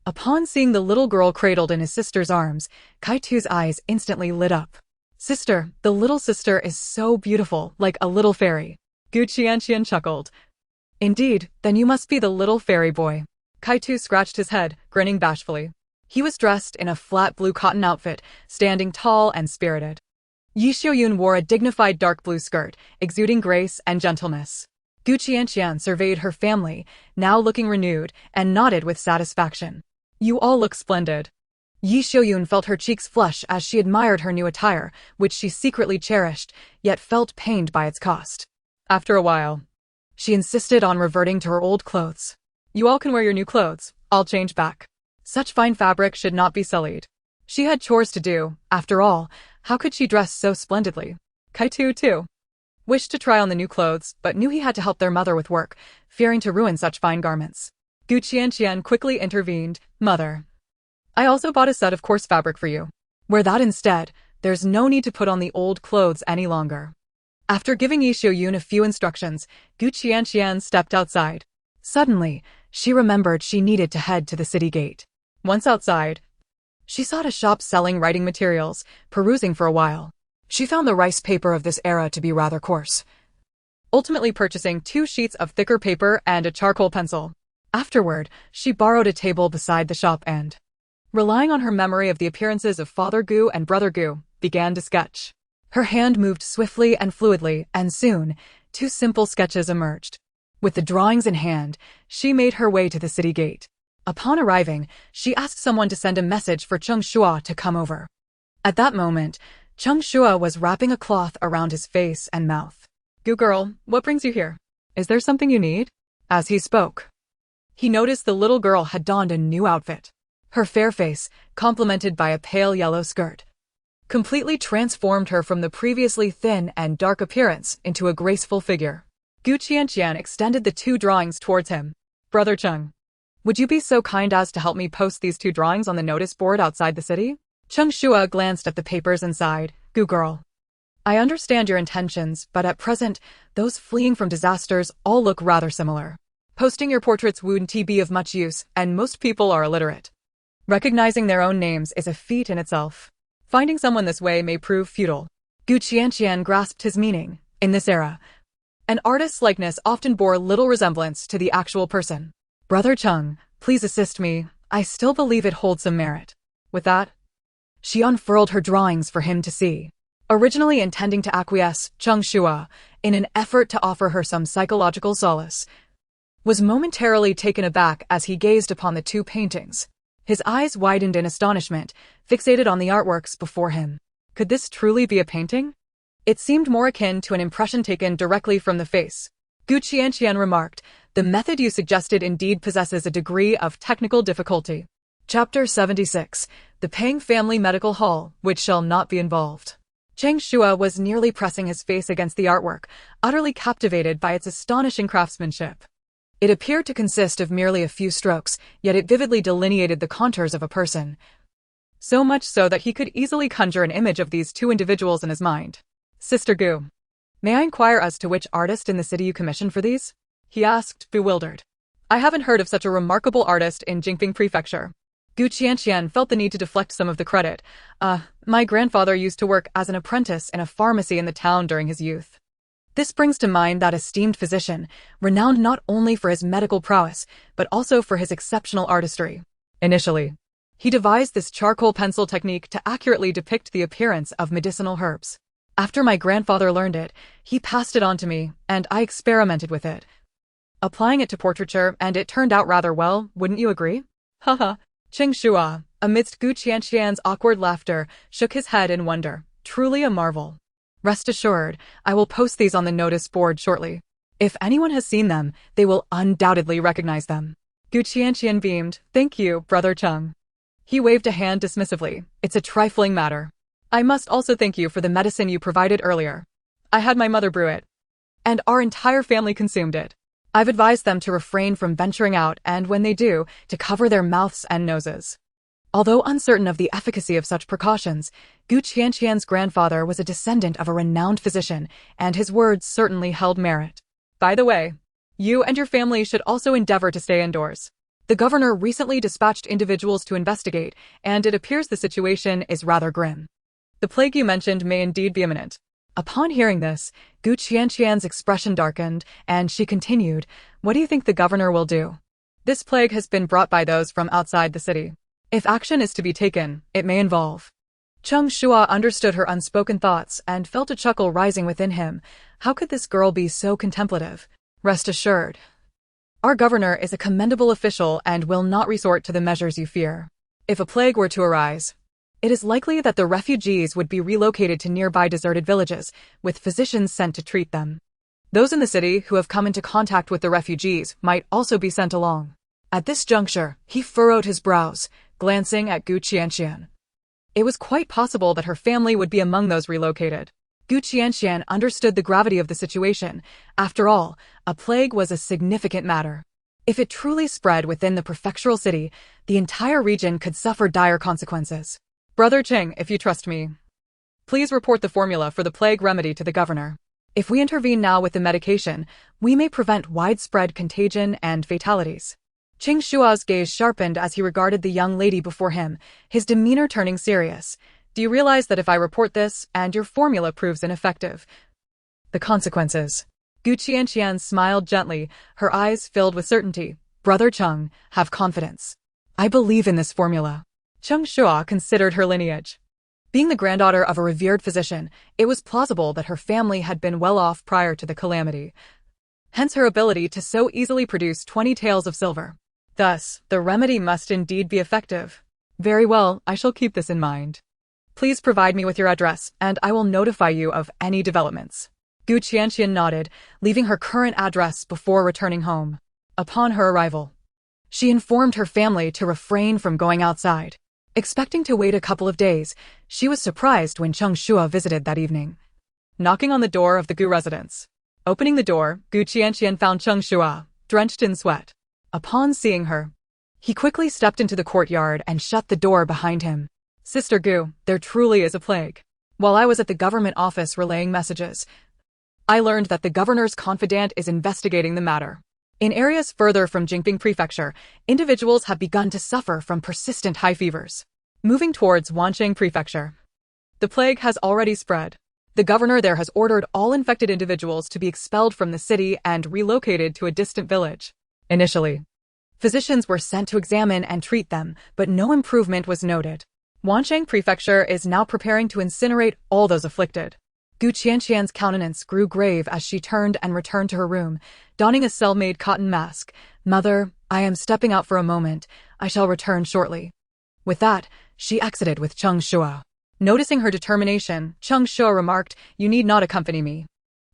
Upon seeing the little girl cradled in his sister's arms, Kaitu's eyes instantly lit up. Sister, the little sister is so beautiful, like a little fairy. Gu Qianqian chuckled. Indeed, then you must be the little fairy boy. Kaitu scratched his head, grinning bashfully. He was dressed in a flat blue cotton outfit, standing tall and spirited. Yi Xiaoyun wore a dignified dark blue skirt, exuding grace and gentleness. Gu Qianqian surveyed her family, now looking renewed, and nodded with satisfaction. You all look splendid. Yi Xiaoyun felt her cheeks flush as she admired her new attire, which she secretly cherished, yet felt pained by its cost. After a while, she insisted on reverting to her old clothes. You all can wear your new clothes, I'll change back. Such fine fabric should not be sullied. She had chores to do, after all, how could she dress so splendidly? Kaitu, too, wished to try on the new clothes, but knew he had to help their mother with work, fearing to ruin such fine garments. Gu Qianqian quickly intervened. Mother, I also bought a set of coarse fabric for you. Wear that instead, there's no need to put on the old clothes any longer. After giving Yi Xiaoyun a few instructions, Gu Qianqian stepped outside. Suddenly, she remembered she needed to head to the city gate. Once outside, she sought a shop selling writing materials, perusing for a while. She found the rice paper of this era to be rather coarse, ultimately purchasing 2 sheets of thicker paper and a charcoal pencil. Afterward, she borrowed a table beside the shop and, relying on her memory of the appearances of Father Gu and Brother Gu, began to sketch. Her hand moved swiftly and fluidly, and soon, 2 simple sketches emerged. With the drawings in hand, she made her way to the city gate. Upon arriving, she asked someone to send a message for Cheng Shua to come over. At that moment, Cheng Shua was wrapping a cloth around his face and mouth. Gu girl, what brings you here? Is there something you need? As he spoke, he noticed the little girl had donned a new outfit. Her fair face, complemented by a pale yellow skirt, completely transformed her from the previously thin and dark appearance into a graceful figure. Qianqian extended the 2 drawings towards him. Brother Cheng, would you be so kind as to help me post these 2 drawings on the notice board outside the city? Cheng Shua glanced at the papers and sighed. Gu girl, I understand your intentions, but at present, those fleeing from disasters all look rather similar. Posting your portraits wouldn't be of much use, and most people are illiterate. Recognizing their own names is a feat in itself. Finding someone this way may prove futile. Qianqian grasped his meaning. In this era, an artist's likeness often bore little resemblance to the actual person. Brother Cheng, please assist me. I still believe it holds some merit. With that, she unfurled her drawings for him to see. Originally intending to acquiesce, Cheng Shua, in an effort to offer her some psychological solace, was momentarily taken aback as he gazed upon the 2 paintings. His eyes widened in astonishment, fixated on the artworks before him. Could this truly be a painting? It seemed more akin to an impression taken directly from the face. Qianqian remarked, the method you suggested indeed possesses a degree of technical difficulty. Chapter 76, The Pang Family Medical Hall, which shall not be involved. Cheng Shua was nearly pressing his face against the artwork, utterly captivated by its astonishing craftsmanship. It appeared to consist of merely a few strokes, yet it vividly delineated the contours of a person. So much so that he could easily conjure an image of these 2 individuals in his mind. Sister Gu, may I inquire as to which artist in the city you commissioned for these? He asked, bewildered. I haven't heard of such a remarkable artist in Jingping Prefecture. Qianqian felt the need to deflect some of the credit. My grandfather used to work as an apprentice in a pharmacy in the town during his youth. This brings to mind that esteemed physician, renowned not only for his medical prowess, but also for his exceptional artistry. Initially, he devised this charcoal pencil technique to accurately depict the appearance of medicinal herbs. After my grandfather learned it, he passed it on to me, and I experimented with it, applying it to portraiture, and it turned out rather well, wouldn't you agree? Haha. Cheng Shua, amidst Qianqian's awkward laughter, shook his head in wonder. Truly a marvel. Rest assured, I will post these on the notice board shortly. If anyone has seen them, they will undoubtedly recognize them. Qianqian beamed. Thank you, Brother Cheng. He waved a hand dismissively. It's a trifling matter. I must also thank you for the medicine you provided earlier. I had my mother brew it, and our entire family consumed it. I've advised them to refrain from venturing out, and when they do, to cover their mouths and noses. Although uncertain of the efficacy of such precautions, Qianqian's grandfather was a descendant of a renowned physician, and his words certainly held merit. By the way, you and your family should also endeavor to stay indoors. The governor recently dispatched individuals to investigate, and it appears the situation is rather grim. The plague you mentioned may indeed be imminent. Upon hearing this, Qianqian's expression darkened, and she continued, What do you think the governor will do? This plague has been brought by those from outside the city. If action is to be taken, it may involve. Cheng Shua understood her unspoken thoughts and felt a chuckle rising within him. How could this girl be so contemplative? Rest assured, our governor is a commendable official and will not resort to the measures you fear. If a plague were to arise, it is likely that the refugees would be relocated to nearby deserted villages, with physicians sent to treat them. Those in the city who have come into contact with the refugees might also be sent along. At this juncture, he furrowed his brows, glancing at Qianqian. It was quite possible that her family would be among those relocated. Qianqian understood the gravity of the situation. After all, a plague was a significant matter. If it truly spread within the prefectural city, the entire region could suffer dire consequences. Brother Cheng, if you trust me, please report the formula for the plague remedy to the governor. If we intervene now with the medication, we may prevent widespread contagion and fatalities. Cheng Shua's gaze sharpened as he regarded the young lady before him, his demeanor turning serious. Do you realize that if I report this, and your formula proves ineffective, the consequences? Qianqian smiled gently, her eyes filled with certainty. Brother Cheng, have confidence. I believe in this formula. Cheng Shua considered her lineage. Being the granddaughter of a revered physician, it was plausible that her family had been well off prior to the calamity. Hence her ability to so easily produce 20 taels of silver. Thus, the remedy must indeed be effective. Very well, I shall keep this in mind. Please provide me with your address, and I will notify you of any developments. Qianqian nodded, leaving her current address before returning home. Upon her arrival, she informed her family to refrain from going outside. Expecting to wait a couple of days, she was surprised when Cheng Shua visited that evening, knocking on the door of the Gu residence. Opening the door, Gu Qianqian found Cheng Shua, drenched in sweat. Upon seeing her, he quickly stepped into the courtyard and shut the door behind him. Sister Gu, there truly is a plague. While I was at the government office relaying messages, I learned that the governor's confidant is investigating the matter. In areas further from Jinping Prefecture, individuals have begun to suffer from persistent high fevers. Moving towards Wancheng Prefecture, the plague has already spread. The governor there has ordered all infected individuals to be expelled from the city and relocated to a distant village. Initially, physicians were sent to examine and treat them, but no improvement was noted. Wancheng Prefecture is now preparing to incinerate all those afflicted. Gu Qianqian's countenance grew grave as she turned and returned to her room, donning a cell-made cotton mask. Mother, I am stepping out for a moment. I shall return shortly. With that, she exited with Cheng Shua. Noticing her determination, Cheng Shua remarked, "You need not accompany me.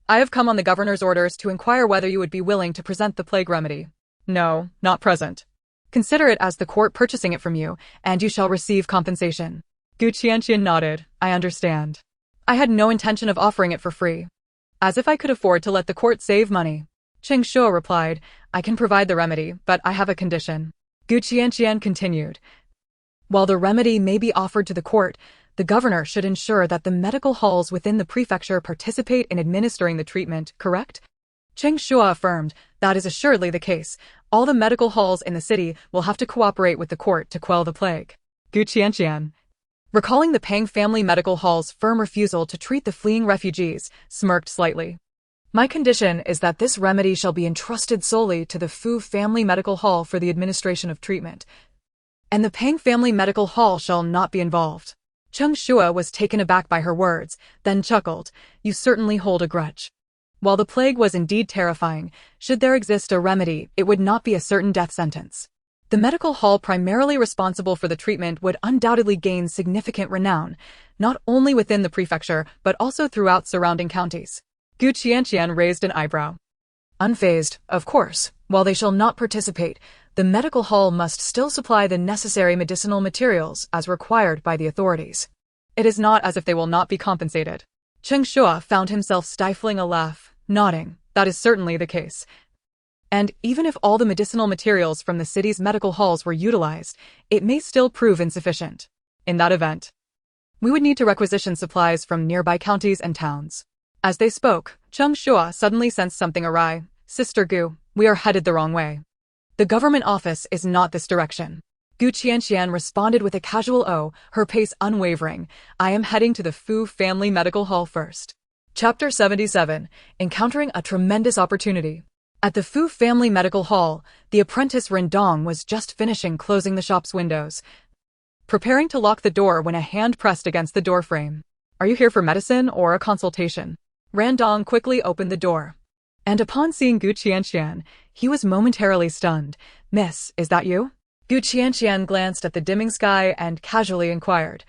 I have come on the governor's orders to inquire whether you would be willing to present the plague remedy." "No, not present. Consider it as the court purchasing it from you, and you shall receive compensation." Gu Qianqian nodded. "I understand. I had no intention of offering it for free. As if I could afford to let the court save money." Cheng Shua replied, "I can provide the remedy, but I have a condition." Gu Qianqian continued, "While the remedy may be offered to the court, the governor should ensure that the medical halls within the prefecture participate in administering the treatment, correct?" Cheng Shua affirmed, "That is assuredly the case. All the medical halls in the city will have to cooperate with the court to quell the plague." Gu Qianqian, recalling the Pang family medical hall's firm refusal to treat the fleeing refugees, smirked slightly. "My condition is that this remedy shall be entrusted solely to the Fu family medical hall for the administration of treatment, and the Pang family medical hall shall not be involved." Cheng Shua was taken aback by her words, then chuckled, "You certainly hold a grudge." While the plague was indeed terrifying, should there exist a remedy, it would not be a certain death sentence. The medical hall primarily responsible for the treatment would undoubtedly gain significant renown, not only within the prefecture but also throughout surrounding counties. Gu Qianqian raised an eyebrow. Unfazed, of course, while they shall not participate, the medical hall must still supply the necessary medicinal materials as required by the authorities. It is not as if they will not be compensated. Cheng Shua found himself stifling a laugh, nodding. That is certainly the case. And even if all the medicinal materials from the city's medical halls were utilized, it may still prove insufficient. In that event, we would need to requisition supplies from nearby counties and towns. As they spoke, Cheng Shua suddenly sensed something awry. "Sister Gu, we are headed the wrong way. The government office is not this direction." Gu Qianqian responded with a casual "Oh," her pace unwavering. "I am heading to the Fu family medical hall first." Chapter 77, Encountering a Tremendous Opportunity. At the Fu family medical hall, the apprentice Rendong was just finishing closing the shop's windows, preparing to lock the door when a hand pressed against the doorframe. "Are you here for medicine or a consultation?" Rendong quickly opened the door, and upon seeing Gu Qianqian, he was momentarily stunned. "Miss, is that you?" Gu Qianqian glanced at the dimming sky and casually inquired,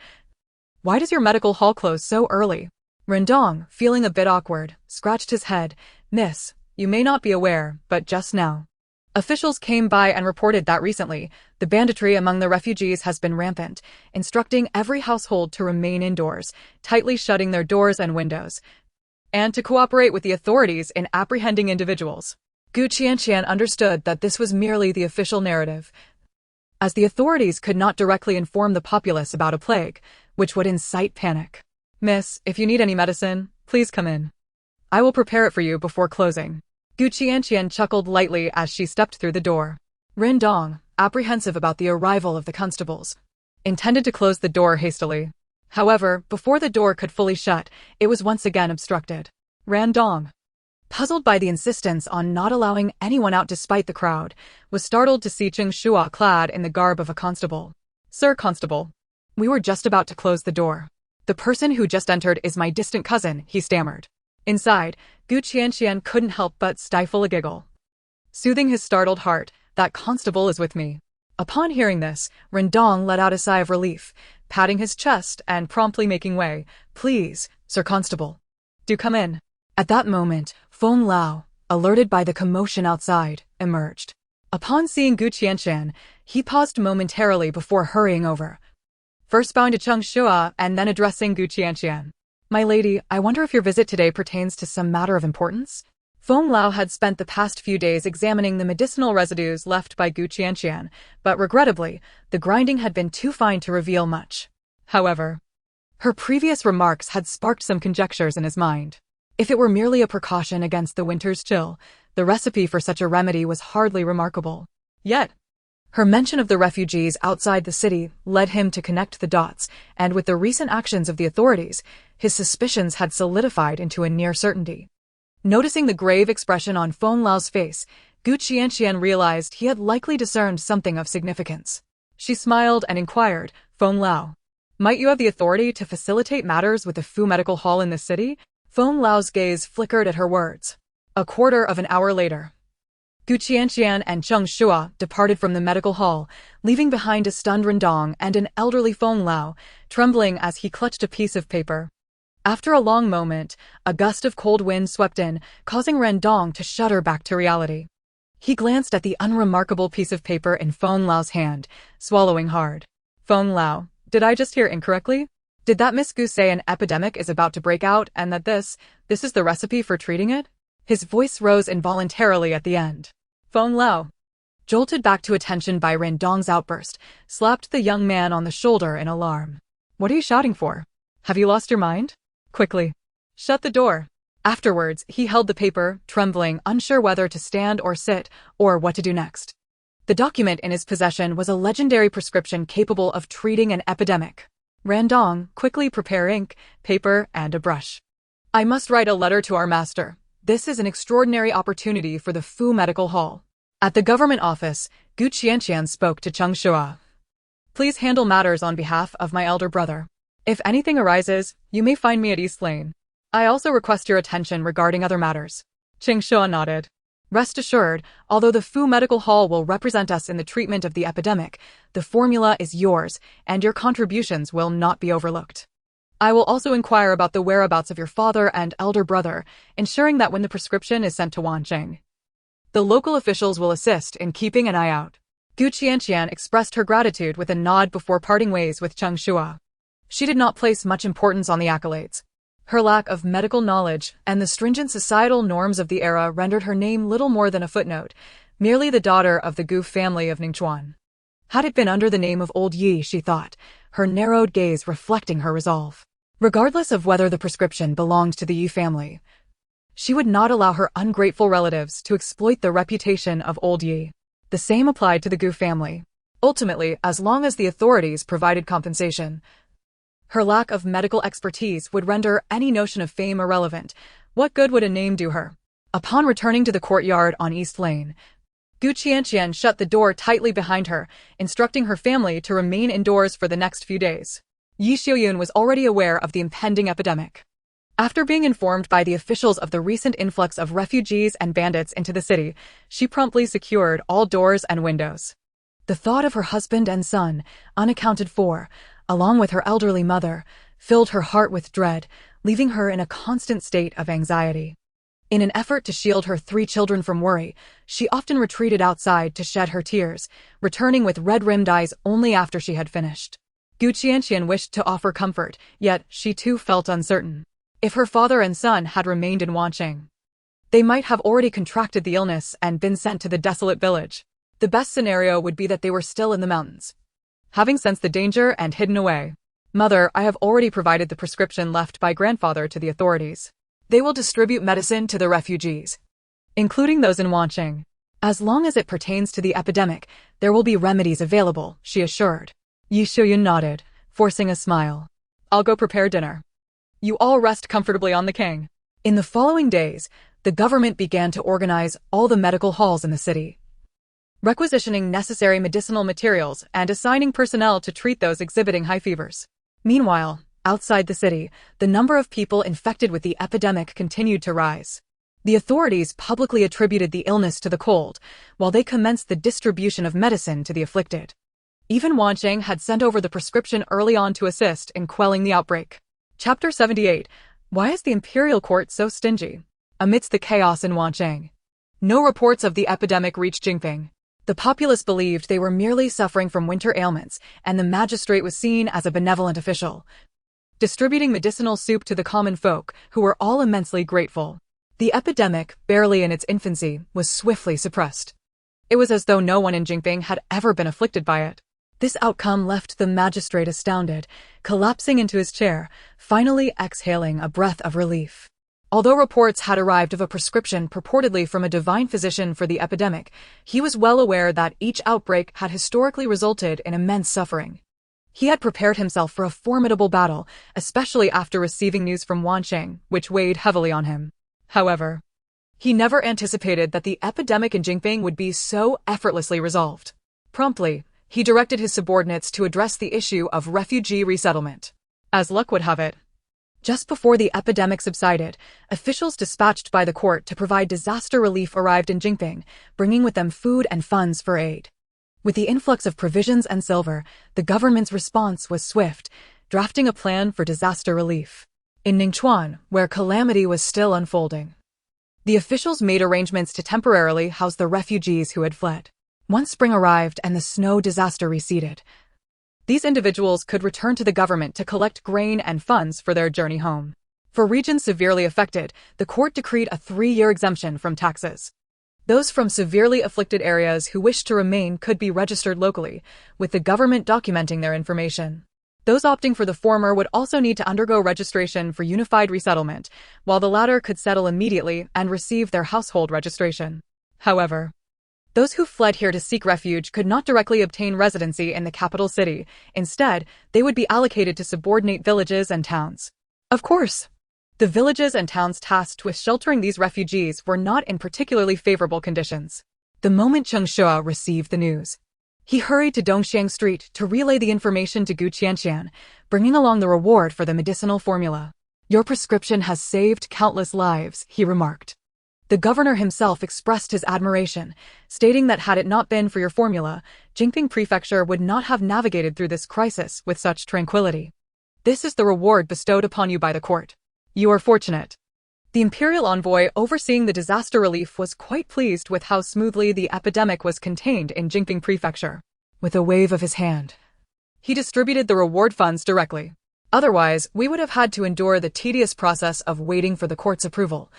"Why does your medical hall close so early?" Rendong, feeling a bit awkward, scratched his head. "Miss, you may not be aware, but just now, officials came by and reported that recently, the banditry among the refugees has been rampant, instructing every household to remain indoors, tightly shutting their doors and windows, and to cooperate with the authorities in apprehending individuals." Gu Qianqian understood that this was merely the official narrative, as the authorities could not directly inform the populace about a plague, which would incite panic. "Miss, if you need any medicine, please come in. I will prepare it for you before closing." Gu Qianqian chuckled lightly as she stepped through the door. Rendong, apprehensive about the arrival of the constables, intended to close the door hastily. However, before the door could fully shut, it was once again obstructed. Rendong, puzzled by the insistence on not allowing anyone out despite the crowd, was startled to see Cheng Shua clad in the garb of a constable. "Sir Constable, we were just about to close the door. The person who just entered is my distant cousin," he stammered. Inside, Gu Qianqian couldn't help but stifle a giggle. Soothing his startled heart, "That constable is with me." Upon hearing this, Rendong let out a sigh of relief, patting his chest and promptly making way. "Please, Sir Constable, do come in." At that moment, Feng Lao, alerted by the commotion outside, emerged. Upon seeing Gu Qianqian, he paused momentarily before hurrying over. first bowing to Qianqian and then addressing Qianqian. My lady, I wonder if your visit today pertains to some matter of importance? Feng Lao had spent the past few days examining the medicinal residues left by Qianqian, but regrettably, the grinding had been too fine to reveal much. However, her previous remarks had sparked some conjectures in his mind. If it were merely a precaution against the winter's chill, the recipe for such a remedy was hardly remarkable. Yet, her mention of the refugees outside the city led him to connect the dots, and with the recent actions of the authorities, his suspicions had solidified into a near certainty. Noticing the grave expression on Feng Lao's face, Qianqian realized he had likely discerned something of significance. She smiled and inquired, Feng Lao, might you have the authority to facilitate matters with the Fu Medical Hall in the city? Feng Lao's gaze flickered at her words. A quarter of an hour later, Qianqian and Qianqian departed from the medical hall, leaving behind a stunned Rendong and an elderly Feng Lao, trembling as he clutched a piece of paper. After a long moment, a gust of cold wind swept in, causing Rendong to shudder back to reality. He glanced at the unremarkable piece of paper in Feng Lao's hand, swallowing hard. Feng Lao, did I just hear incorrectly? Did that Miss Gu say an epidemic is about to break out and that this is the recipe for treating it? His voice rose involuntarily at the end. Feng Lao, jolted back to attention by Rendong's outburst, slapped the young man on the shoulder in alarm. What are you shouting for? Have you lost your mind? Quickly, shut the door. Afterwards, he held the paper, trembling, unsure whether to stand or sit, or what to do next. The document in his possession was a legendary prescription capable of treating an epidemic. Rendong, quickly prepare ink, paper, and a brush. I must write a letter to our master. This is an extraordinary opportunity for the Fu Medical Hall. At the government office, Qianqian spoke to Qianqian. Please handle matters on behalf of my elder brother. If anything arises, you may find me at East Lane. I also request your attention regarding other matters. Qianqian nodded. Rest assured, although the Fu Medical Hall will represent us in the treatment of the epidemic, the formula is yours, and your contributions will not be overlooked. I will also inquire about the whereabouts of your father and elder brother, ensuring that when the prescription is sent to Wancheng, the local officials will assist in keeping an eye out. Qianqian expressed her gratitude with a nod before parting ways with Qianqian. She did not place much importance on the accolades. Her lack of medical knowledge and the stringent societal norms of the era rendered her name little more than a footnote, merely the daughter of the Gu family of Ningchuan. Had it been under the name of Old Yi, she thought, her narrowed gaze reflecting her resolve. Regardless of whether the prescription belonged to the Yi family, she would not allow her ungrateful relatives to exploit the reputation of Old Yi. The same applied to the Gu family. Ultimately, as long as the authorities provided compensation, her lack of medical expertise would render any notion of fame irrelevant. What good would a name do her? Upon returning to the courtyard on East Lane, Qianqian shut the door tightly behind her, instructing her family to remain indoors for the next few days. Yi Xiuyun was already aware of the impending epidemic. After being informed by the officials of the recent influx of refugees and bandits into the city, she promptly secured all doors and windows. The thought of her husband and son, unaccounted for, along with her elderly mother, filled her heart with dread, leaving her in a constant state of anxiety. In an effort to shield her 3 children from worry, she often retreated outside to shed her tears, returning with red-rimmed eyes only after she had finished. Qianqian wished to offer comfort, yet she too felt uncertain. If her father and son had remained in Wancheng, they might have already contracted the illness and been sent to the desolate village. The best scenario would be that they were still in the mountains, having sensed the danger and hidden away. Mother, I have already provided the prescription left by grandfather to the authorities. They will distribute medicine to the refugees, including those in Wancheng. As long as it pertains to the epidemic, there will be remedies available, she assured. Yi Xiuyun nodded, forcing a smile. I'll go prepare dinner. You all rest comfortably on the king. In the following days, the government began to organize all the medical halls in the city, requisitioning necessary medicinal materials and assigning personnel to treat those exhibiting high fevers. Meanwhile, outside the city, the number of people infected with the epidemic continued to rise. The authorities publicly attributed the illness to the cold, while they commenced the distribution of medicine to the afflicted. Even Wancheng had sent over the prescription early on to assist in quelling the outbreak. Chapter 78. Why is the imperial court so stingy? Amidst the chaos in Wancheng, no reports of the epidemic reached Jingping. The populace believed they were merely suffering from winter ailments, and the magistrate was seen as a benevolent official, distributing medicinal soup to the common folk, who were all immensely grateful. The epidemic, barely in its infancy, was swiftly suppressed. It was as though no one in Jinping had ever been afflicted by it. This outcome left the magistrate astounded, collapsing into his chair, finally exhaling a breath of relief. Although reports had arrived of a prescription purportedly from a divine physician for the epidemic, he was well aware that each outbreak had historically resulted in immense suffering. He had prepared himself for a formidable battle, especially after receiving news from Wansheng, which weighed heavily on him. However, he never anticipated that the epidemic in Jinping would be so effortlessly resolved. Promptly, he directed his subordinates to address the issue of refugee resettlement. As luck would have it, just before the epidemic subsided, officials dispatched by the court to provide disaster relief arrived in Jinping, bringing with them food and funds for aid. With the influx of provisions and silver, the government's response was swift, drafting a plan for disaster relief. In Ningchuan, where calamity was still unfolding, the officials made arrangements to temporarily house the refugees who had fled. Once spring arrived and the snow disaster receded, these individuals could return to the government to collect grain and funds for their journey home. For regions severely affected, the court decreed a 3-year exemption from taxes. Those from severely afflicted areas who wished to remain could be registered locally, with the government documenting their information. Those opting for the former would also need to undergo registration for unified resettlement, while the latter could settle immediately and receive their household registration. However, those who fled here to seek refuge could not directly obtain residency in the capital city. Instead, they would be allocated to subordinate villages and towns. Of course, the villages and towns tasked with sheltering these refugees were not in particularly favorable conditions. The moment Cheng Shua received the news, he hurried to Dongxiang Street to relay the information to Qianqian, bringing along the reward for the medicinal formula. "Your prescription has saved countless lives," he remarked. The governor himself expressed his admiration, stating that had it not been for your formula, Jinping Prefecture would not have navigated through this crisis with such tranquility. "This is the reward bestowed upon you by the court. You are fortunate." The imperial envoy overseeing the disaster relief was quite pleased with how smoothly the epidemic was contained in Jinping Prefecture. With a wave of his hand, he distributed the reward funds directly. Otherwise, we would have had to endure the tedious process of waiting for the court's approval.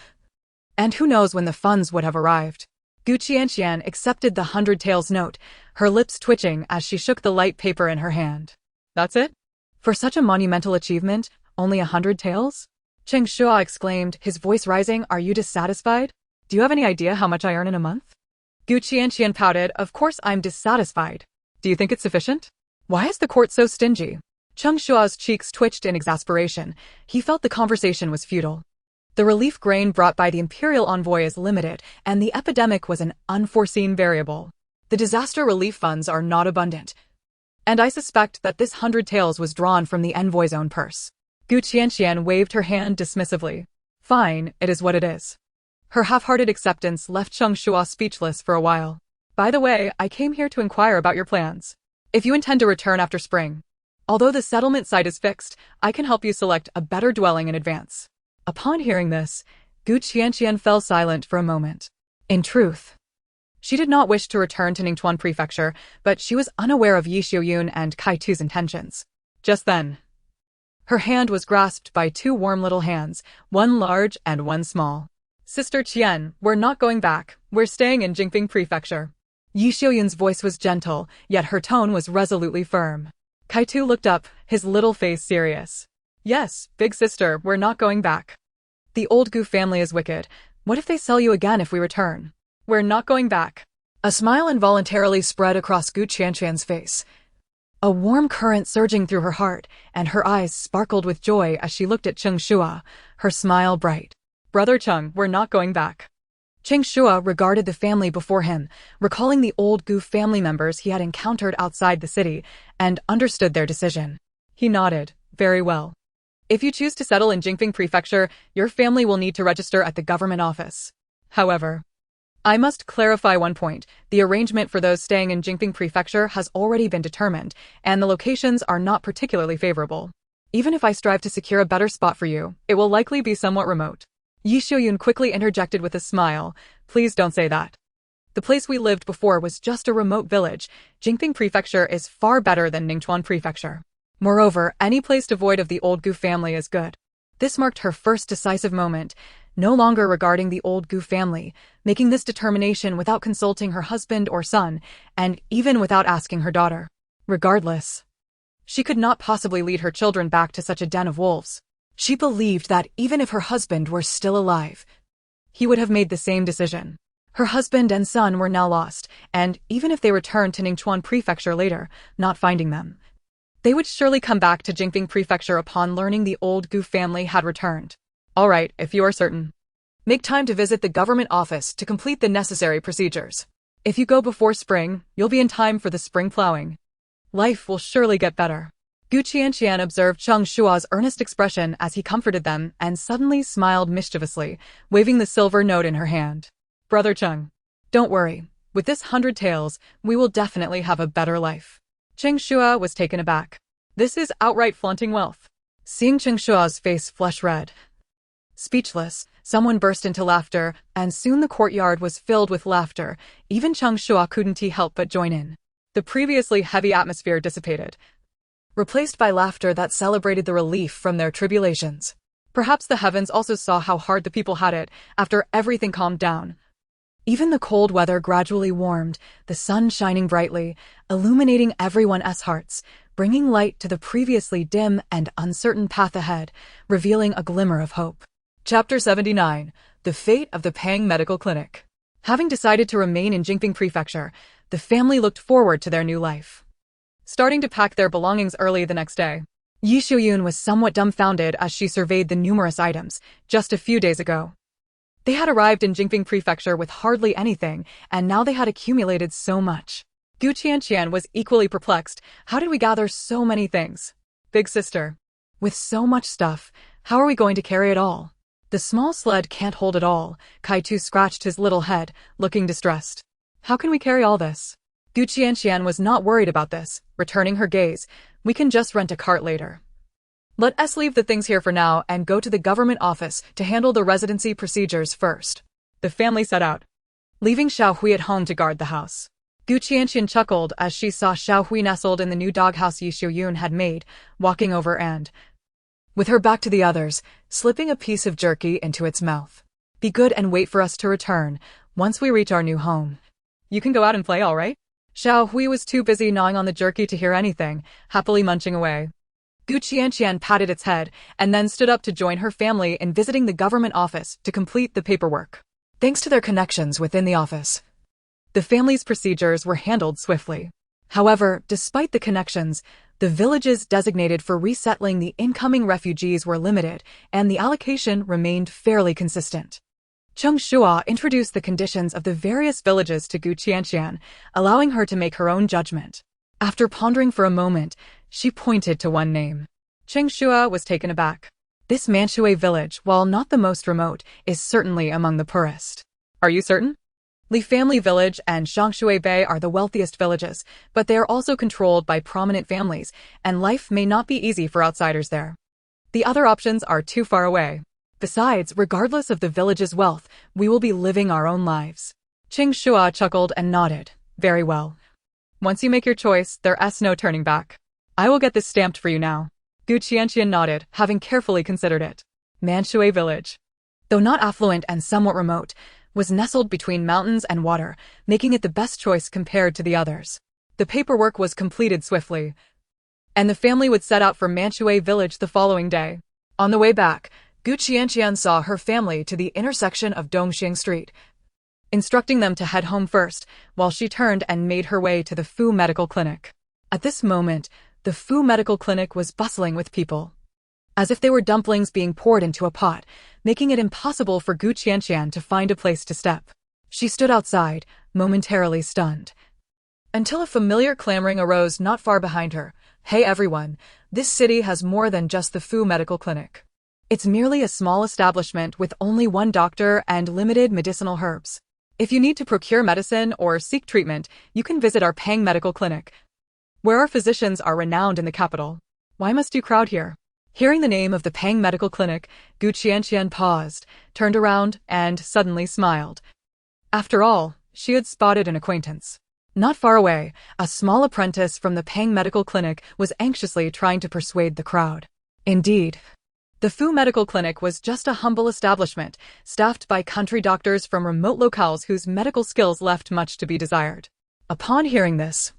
And who knows when the funds would have arrived. Qianqian accepted the 100 taels note, her lips twitching as she shook the light paper in her hand. "That's it? For such a monumental achievement, only 100 taels? Cheng Shua exclaimed, his voice rising. "Are you dissatisfied? Do you have any idea how much I earn in a month?" Qianqian pouted. "Of course I'm dissatisfied. Do you think it's sufficient? Why is the court so stingy?" Cheng Shua's cheeks twitched in exasperation. He felt the conversation was futile. The relief grain brought by the imperial envoy is limited, and the epidemic was an unforeseen variable. The disaster relief funds are not abundant, and I suspect that this 100 taels was drawn from the envoy's own purse. Qianqian waved her hand dismissively. "Fine, it is what it is." Her half-hearted acceptance left Cheng Shua speechless for a while. "By the way, I came here to inquire about your plans. If you intend to return after spring, although the settlement site is fixed, I can help you select a better dwelling in advance." Upon hearing this, Qianqian fell silent for a moment. In truth, she did not wish to return to Ningchuan Prefecture, but she was unaware of Yi Xiuyun and Kai Tu's intentions. Just then, her hand was grasped by 2 warm little hands, one large and one small. "Sister Qian, we're not going back. We're staying in Jinping Prefecture." Yi Xiuyun's voice was gentle, yet her tone was resolutely firm. Kai Tu looked up, his little face serious. "Yes, big sister, we're not going back. The old Gu family is wicked. What if they sell you again if we return? We're not going back." A smile involuntarily spread across Qianqian's face, a warm current surging through her heart, and her eyes sparkled with joy as she looked at Cheng Shua, her smile bright. "Brother Cheng, we're not going back." Cheng Shua regarded the family before him, recalling the old Gu family members he had encountered outside the city, and understood their decision. He nodded. "Very well. If you choose to settle in Jinping Prefecture, your family will need to register at the government office. However, I must clarify one point. The arrangement for those staying in Jinping Prefecture has already been determined, and the locations are not particularly favorable. Even if I strive to secure a better spot for you, it will likely be somewhat remote." Yi Xiuyun quickly interjected with a smile. "Please don't say that. The place we lived before was just a remote village. Jingping Prefecture is far better than Ningchuan Prefecture. Moreover, any place devoid of the old Gu family is good. This marked her first decisive moment, no longer regarding the old Gu family, making this determination without consulting her husband or son, and even without asking her daughter. Regardless, she could not possibly lead her children back to such a den of wolves. She believed that even if her husband were still alive, he would have made the same decision. Her husband and son were now lost, and even if they returned to Ningchuan Prefecture later, not finding them, they would surely come back to Jingping Prefecture upon learning the old Gu family had returned. All right, if you are certain, make time to visit the government office to complete the necessary procedures. If you go before spring, you'll be in time for the spring plowing. Life will surely get better. Gu Qianqian observed Cheng Shua's earnest expression as he comforted them and suddenly smiled mischievously, waving the silver note in her hand. Brother Cheng, don't worry. With this 100 taels, we will definitely have a better life. Cheng Shua was taken aback. This is outright flaunting wealth. Seeing Cheng Shua's face flush red, speechless, someone burst into laughter, and soon the courtyard was filled with laughter. Even Cheng Shua couldn't help but join in. The previously heavy atmosphere dissipated, replaced by laughter that celebrated the relief from their tribulations. Perhaps the heavens also saw how hard the people had it after everything calmed down. Even the cold weather gradually warmed, the sun shining brightly, illuminating everyone's hearts, bringing light to the previously dim and uncertain path ahead, revealing a glimmer of hope. Chapter 79. The Fate of the Pang Medical Clinic. Having decided to remain in Jingping Prefecture, the family looked forward to their new life. Starting to pack their belongings early the next day, Yi Xiuyun was somewhat dumbfounded as she surveyed the numerous items just a few days ago. They had arrived in Jingping Prefecture with hardly anything, and now they had accumulated so much. Gu Qianqian was equally perplexed. How did we gather so many things? Big sister, with so much stuff, how are we going to carry it all? The small sled can't hold it all. Kai-tu scratched his little head, looking distressed. How can we carry all this? Gu Qianqian was not worried about this, returning her gaze. We can just rent a cart later. Let us leave the things here for now and go to the government office to handle the residency procedures first. The family set out, leaving Xiaohui at home to guard the house. Gu Qianqian chuckled as she saw Xiaohui nestled in the new doghouse Yi Xiuyun had made, walking over and, with her back to the others, slipping a piece of jerky into its mouth. Be good and wait for us to return once we reach our new home. You can go out and play, all right? Xiaohui was too busy gnawing on the jerky to hear anything, happily munching away. Gu Qianqian patted its head and then stood up to join her family in visiting the government office to complete the paperwork. Thanks to their connections within the office, the family's procedures were handled swiftly. However, despite the connections, the villages designated for resettling the incoming refugees were limited, and the allocation remained fairly consistent. Cheng Shua introduced the conditions of the various villages to Gu Qianqian, allowing her to make her own judgment. After pondering for a moment, she pointed to one name. Cheng Shua was taken aback. This Manshui village, while not the most remote, is certainly among the poorest. Are you certain? Li Family Village and Shangshui Bay are the wealthiest villages, but they are also controlled by prominent families, and life may not be easy for outsiders there. The other options are too far away. Besides, regardless of the village's wealth, we will be living our own lives. Cheng Shua chuckled and nodded. Very well. Once you make your choice, there's no turning back. I will get this stamped for you now. Gu Qianqian nodded, having carefully considered it. Manshui Village, though not affluent and somewhat remote, was nestled between mountains and water, making it the best choice compared to the others. The paperwork was completed swiftly, and the family would set out for Manshui Village the following day. On the way back, Gu Qianqian saw her family to the intersection of Dongxing Street, instructing them to head home first, while she turned and made her way to the Fu Medical Clinic. At this moment, the Fu Medical Clinic was bustling with people, as if they were dumplings being poured into a pot, making it impossible for Gu Qianqian to find a place to step. She stood outside, momentarily stunned, until a familiar clamoring arose not far behind her. Hey everyone, this city has more than just the Fu Medical Clinic. It's merely a small establishment with only one doctor and limited medicinal herbs. If you need to procure medicine or seek treatment, you can visit our Pang Medical Clinic, where our physicians are renowned in the capital. Why must you crowd here? Hearing the name of the Pang Medical Clinic, Gu Qianqian paused, turned around, and suddenly smiled. After all, she had spotted an acquaintance. Not far away, a small apprentice from the Pang Medical Clinic was anxiously trying to persuade the crowd. Indeed, the Fu Medical Clinic was just a humble establishment, staffed by country doctors from remote locales whose medical skills left much to be desired. Upon hearing this,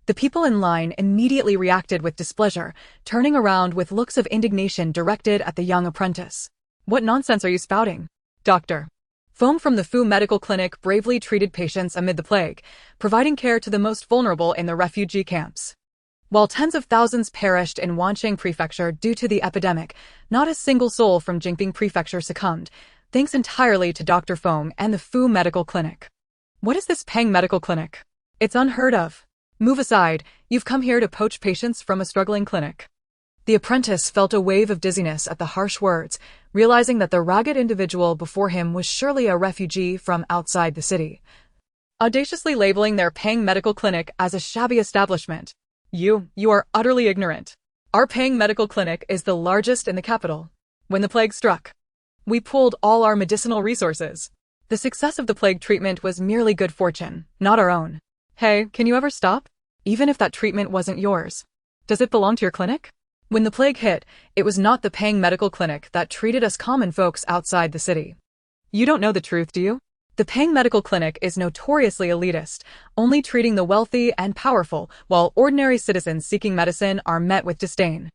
the people in line immediately reacted with displeasure, turning around with looks of indignation directed at the young apprentice. "What nonsense are you spouting, doctor?" Foam from the Fu Medical Clinic bravely treated patients amid the plague, providing care to the most vulnerable in the refugee camps. While tens of thousands perished in Wancheng Prefecture due to the epidemic, not a single soul from Jingping Prefecture succumbed, thanks entirely to Dr. Foam and the Fu Medical Clinic. What is this Pang Medical Clinic? It's unheard of. Move aside, you've come here to poach patients from a struggling clinic. The apprentice felt a wave of dizziness at the harsh words, realizing that the ragged individual before him was surely a refugee from outside the city. Audaciously labeling their Pang Medical Clinic as a shabby establishment. You are utterly ignorant. Our Pang Medical Clinic is the largest in the capital. When the plague struck, we pooled all our medicinal resources. The success of the plague treatment was merely good fortune, not our own. Hey, can you ever stop? Even if that treatment wasn't yours. Does it belong to your clinic? When the plague hit, it was not the Pang Medical Clinic that treated us common folks outside the city. You don't know the truth, do you? The Pang Medical Clinic is notoriously elitist, only treating the wealthy and powerful, while ordinary citizens seeking medicine are met with disdain.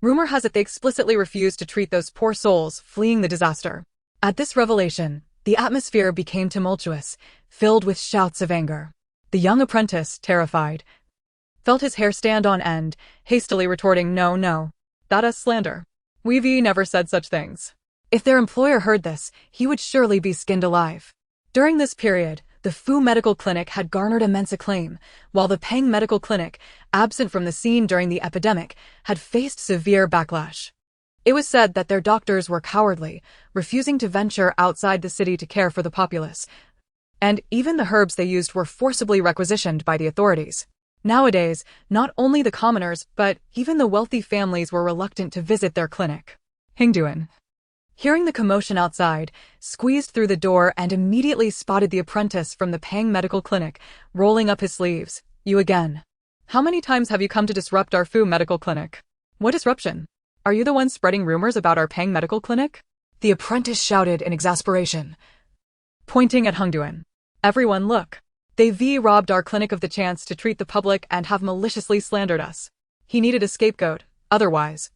Rumor has it they explicitly refuse to treat those poor souls fleeing the disaster. At this revelation, the atmosphere became tumultuous, filled with shouts of anger. The young apprentice, terrified, felt his hair stand on end, hastily retorting, No, that's slander. We've never said such things. If their employer heard this, he would surely be skinned alive. During this period, the Fu Medical Clinic had garnered immense acclaim, while the Pang Medical Clinic, absent from the scene during the epidemic, had faced severe backlash. It was said that their doctors were cowardly, refusing to venture outside the city to care for the populace, and even the herbs they used were forcibly requisitioned by the authorities. Nowadays, not only the commoners, but even the wealthy families were reluctant to visit their clinic. Hingduan, hearing the commotion outside, squeezed through the door and immediately spotted the apprentice from the Pang Medical Clinic, rolling up his sleeves. You again. How many times have you come to disrupt our Fu Medical Clinic? What disruption? Are you the one spreading rumors about our Pang Medical Clinic? The apprentice shouted in exasperation, pointing at Hengduan. Everyone look. They've robbed our clinic of the chance to treat the public and have maliciously slandered us. He needed a scapegoat, otherwise.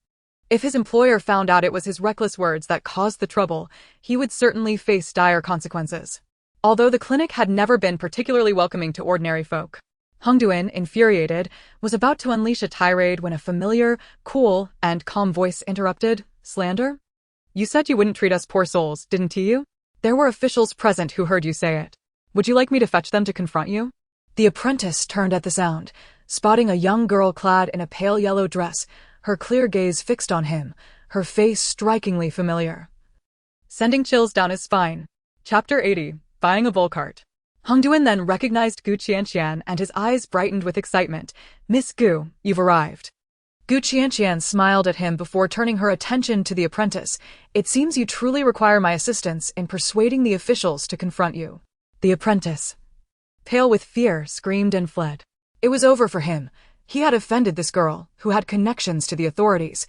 If his employer found out it was his reckless words that caused the trouble, he would certainly face dire consequences. Although the clinic had never been particularly welcoming to ordinary folk, Hengduan, infuriated, was about to unleash a tirade when a familiar, cool, and calm voice interrupted. Slander? You said you wouldn't treat us poor souls, didn't you? There were officials present who heard you say it. Would you like me to fetch them to confront you? The apprentice turned at the sound, spotting a young girl clad in a pale yellow dress, her clear gaze fixed on him, her face strikingly familiar, sending chills down his spine. Chapter 80, Buying a Bull Cart. Hengduan then recognized Gu Qianqian and his eyes brightened with excitement. Miss Gu, you've arrived. Gu Qianqian smiled at him before turning her attention to the apprentice. It seems you truly require my assistance in persuading the officials to confront you. The apprentice, pale with fear, screamed and fled. It was over for him. He had offended this girl, who had connections to the authorities,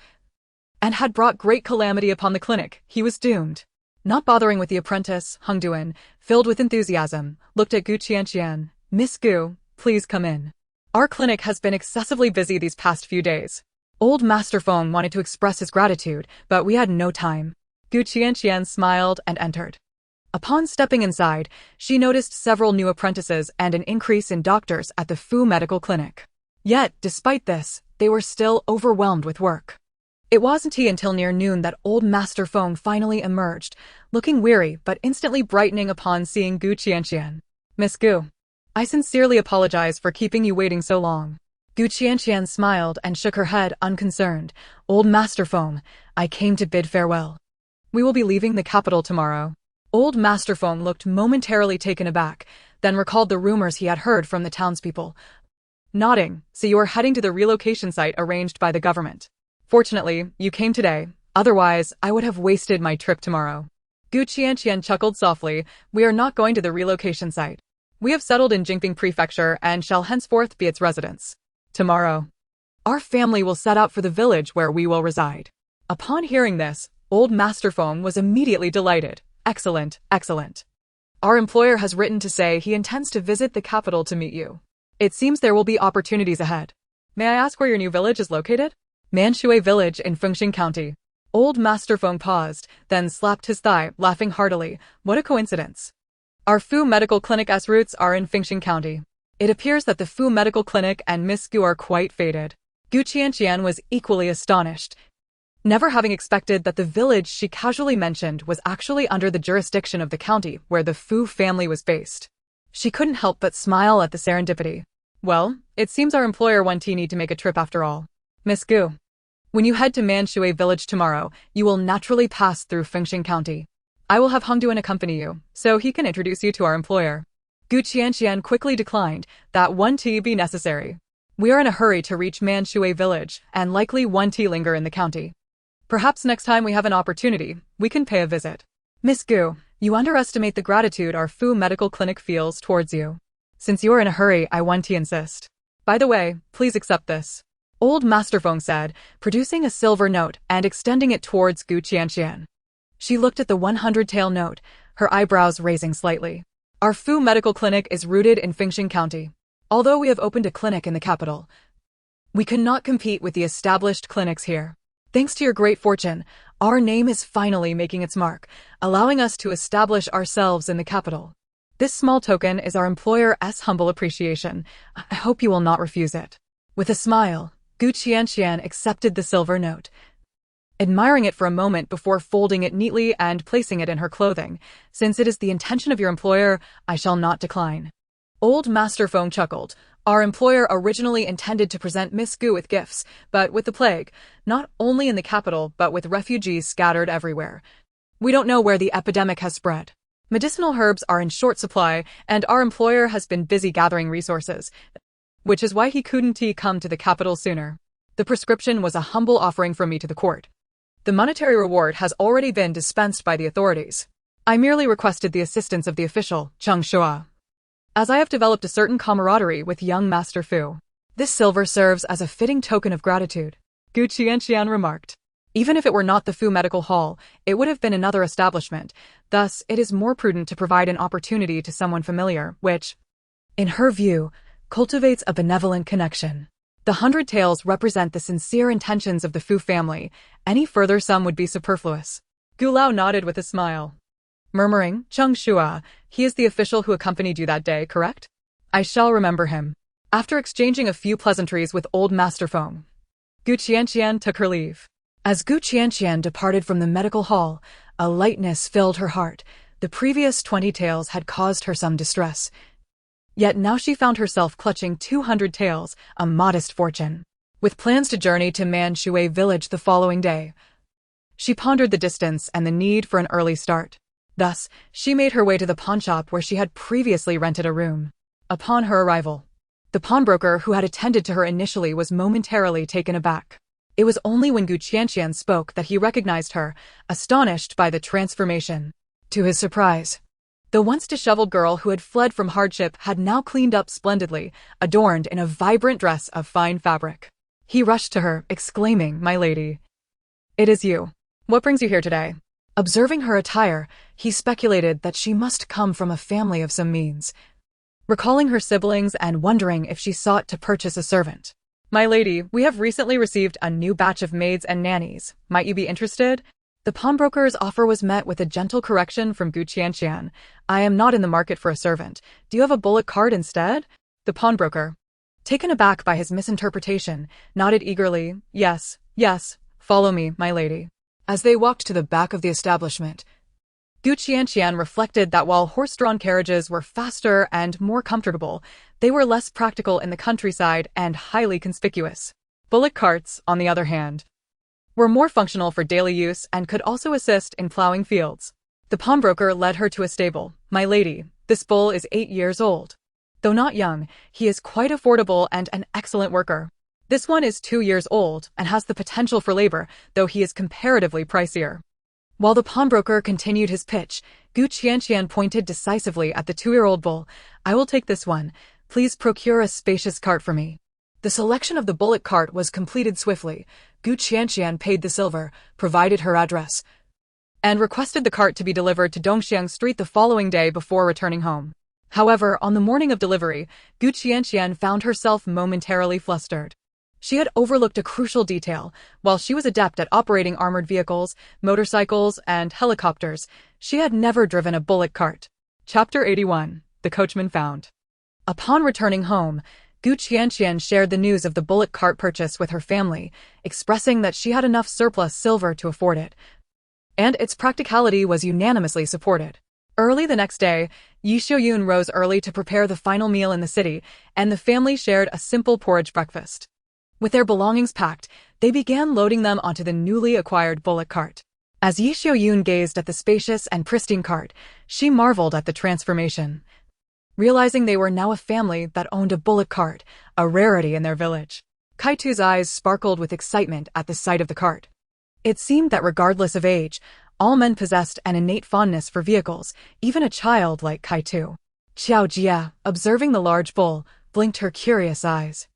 and had brought great calamity upon the clinic. He was doomed. Not bothering with the apprentice, Hengduan, filled with enthusiasm, looked at Gu Qianqian. Miss Gu, please come in. Our clinic has been excessively busy these past few days. Old Master Feng wanted to express his gratitude, but we had no time. Gu Qianqian smiled and entered. Upon stepping inside, she noticed several new apprentices and an increase in doctors at the Fu Medical Clinic. Yet, despite this, they were still overwhelmed with work. It wasn't until near noon that old Master Feng finally emerged, looking weary but instantly brightening upon seeing Gu Qianqian. Miss Gu, I sincerely apologize for keeping you waiting so long. Gu Qianqian smiled and shook her head unconcerned. Old Master Feng, I came to bid farewell. We will be leaving the capital tomorrow. Old Master Feng looked momentarily taken aback, then recalled the rumors he had heard from the townspeople. Nodding, so you are heading to the relocation site arranged by the government. Fortunately, you came today, otherwise I would have wasted my trip tomorrow. Gu Qianqian chuckled softly. We are not going to the relocation site. We have settled in Jingping Prefecture and shall henceforth be its residents. Tomorrow, our family will set out for the village where we will reside. Upon hearing this, old Master Feng was immediately delighted. Excellent, excellent. Our employer has written to say he intends to visit the capital to meet you. It seems there will be opportunities ahead. May I ask where your new village is located? Manshui Village in Fengxing County. Old Master Feng paused, then slapped his thigh, laughing heartily. What a coincidence. Our Fu Medical Clinic's roots are in Fengxing County. It appears that the Fu Medical Clinic and Miss Gu are quite fated. Qianqian was equally astonished, never having expected that the village she casually mentioned was actually under the jurisdiction of the county where the Fu family was based. She couldn't help but smile at the serendipity. Well, it seems our employer won't need to make a trip after all. Miss Gu, when you head to Manshui Village tomorrow, you will naturally pass through Fengxing County. I will have Hongduan accompany you, so he can introduce you to our employer. Qianqian quickly declined. That won't be necessary. We are in a hurry to reach Manshui Village, and likely won't linger in the county. Perhaps next time we have an opportunity, we can pay a visit. Miss Gu, you underestimate the gratitude our Fu Medical Clinic feels towards you. Since you are in a hurry, I want to insist. By the way, please accept this. Old Master Feng said, producing a silver note and extending it towards Qianqian. She looked at the 100-tael note, her eyebrows raising slightly. Our Fu Medical Clinic is rooted in Fengxing County. Although we have opened a clinic in the capital, we could not compete with the established clinics here. Thanks to your great fortune, our name is finally making its mark, allowing us to establish ourselves in the capital. This small token is our employer's humble appreciation. I hope you will not refuse it. With a smile, Qianqian accepted the silver note, admiring it for a moment before folding it neatly and placing it in her clothing. Since it is the intention of your employer, I shall not decline. Old Master Feng chuckled. Our employer originally intended to present Miss Gu with gifts, but with the plague, not only in the capital but with refugees scattered everywhere, we don't know where the epidemic has spread. Medicinal herbs are in short supply, and our employer has been busy gathering resources, which is why he couldn't come to the capital sooner. The prescription was a humble offering from me to the court. The monetary reward has already been dispensed by the authorities. I merely requested the assistance of the official, Qianqian, as I have developed a certain camaraderie with young Master Fu. This silver serves as a fitting token of gratitude, Qianqian remarked. Even if it were not the Fu Medical Hall, it would have been another establishment. Thus, it is more prudent to provide an opportunity to someone familiar, which, in her view, cultivates a benevolent connection. The 100 taels represent the sincere intentions of the Fu family. Any further sum would be superfluous. Gulao nodded with a smile, murmuring, Qianqian, he is the official who accompanied you that day, correct? I shall remember him. After exchanging a few pleasantries with old Master Feng, Qianqian took her leave. As Qianqian departed from the medical hall, a lightness filled her heart. The previous 20 taels had caused her some distress. Yet now she found herself clutching 200 taels, a modest fortune. With plans to journey to Manshui Village the following day, she pondered the distance and the need for an early start. Thus, she made her way to the pawnshop where she had previously rented a room. Upon her arrival, the pawnbroker who had attended to her initially was momentarily taken aback. It was only when Qianqian spoke that he recognized her, astonished by the transformation. To his surprise, the once disheveled girl who had fled from hardship had now cleaned up splendidly, adorned in a vibrant dress of fine fabric. He rushed to her, exclaiming, "My lady, it is you. What brings you here today?" Observing her attire, he speculated that she must come from a family of some means, recalling her siblings and wondering if she sought to purchase a servant. "My lady, we have recently received a new batch of maids and nannies. Might you be interested?" The pawnbroker's offer was met with a gentle correction from Qianqian. "I am not in the market for a servant. Do you have a bullock cart instead?" The pawnbroker, taken aback by his misinterpretation, nodded eagerly. Yes, follow me, my lady." As they walked to the back of the establishment, Qianqian reflected that while horse-drawn carriages were faster and more comfortable, they were less practical in the countryside and highly conspicuous. Bullock carts, on the other hand, were more functional for daily use and could also assist in plowing fields. The pawnbroker led her to a stable. "My lady, this bull is 8 years old. Though not young, he is quite affordable and an excellent worker. This one is 2 years old and has the potential for labor, though he is comparatively pricier. While the pawnbroker continued his pitch, Qianqian pointed decisively at the 2-year-old bull. "I will take this one. Please procure a spacious cart for me." The selection of the bullock cart was completed swiftly. Qianqian paid the silver, provided her address, and requested the cart to be delivered to Dongxiang Street the following day before returning home. However, on the morning of delivery, Qianqian found herself momentarily flustered. She had overlooked a crucial detail. While she was adept at operating armored vehicles, motorcycles, and helicopters, she had never driven a bullock cart. Chapter 81. The Coachman Found. Upon returning home, Qianqian shared the news of the bullock cart purchase with her family, expressing that she had enough surplus silver to afford it, and its practicality was unanimously supported. Early the next day, Yi Xiuyun rose early to prepare the final meal in the city, and the family shared a simple porridge breakfast. With their belongings packed, they began loading them onto the newly acquired bullock cart. As Yi Xiuyun gazed at the spacious and pristine cart, she marveled at the transformation, realizing they were now a family that owned a bullock cart, a rarity in their village. Kaitu's eyes sparkled with excitement at the sight of the cart. It seemed that regardless of age, all men possessed an innate fondness for vehicles, even a child like Kaitu. Qiao Jia, observing the large bull, blinked her curious eyes,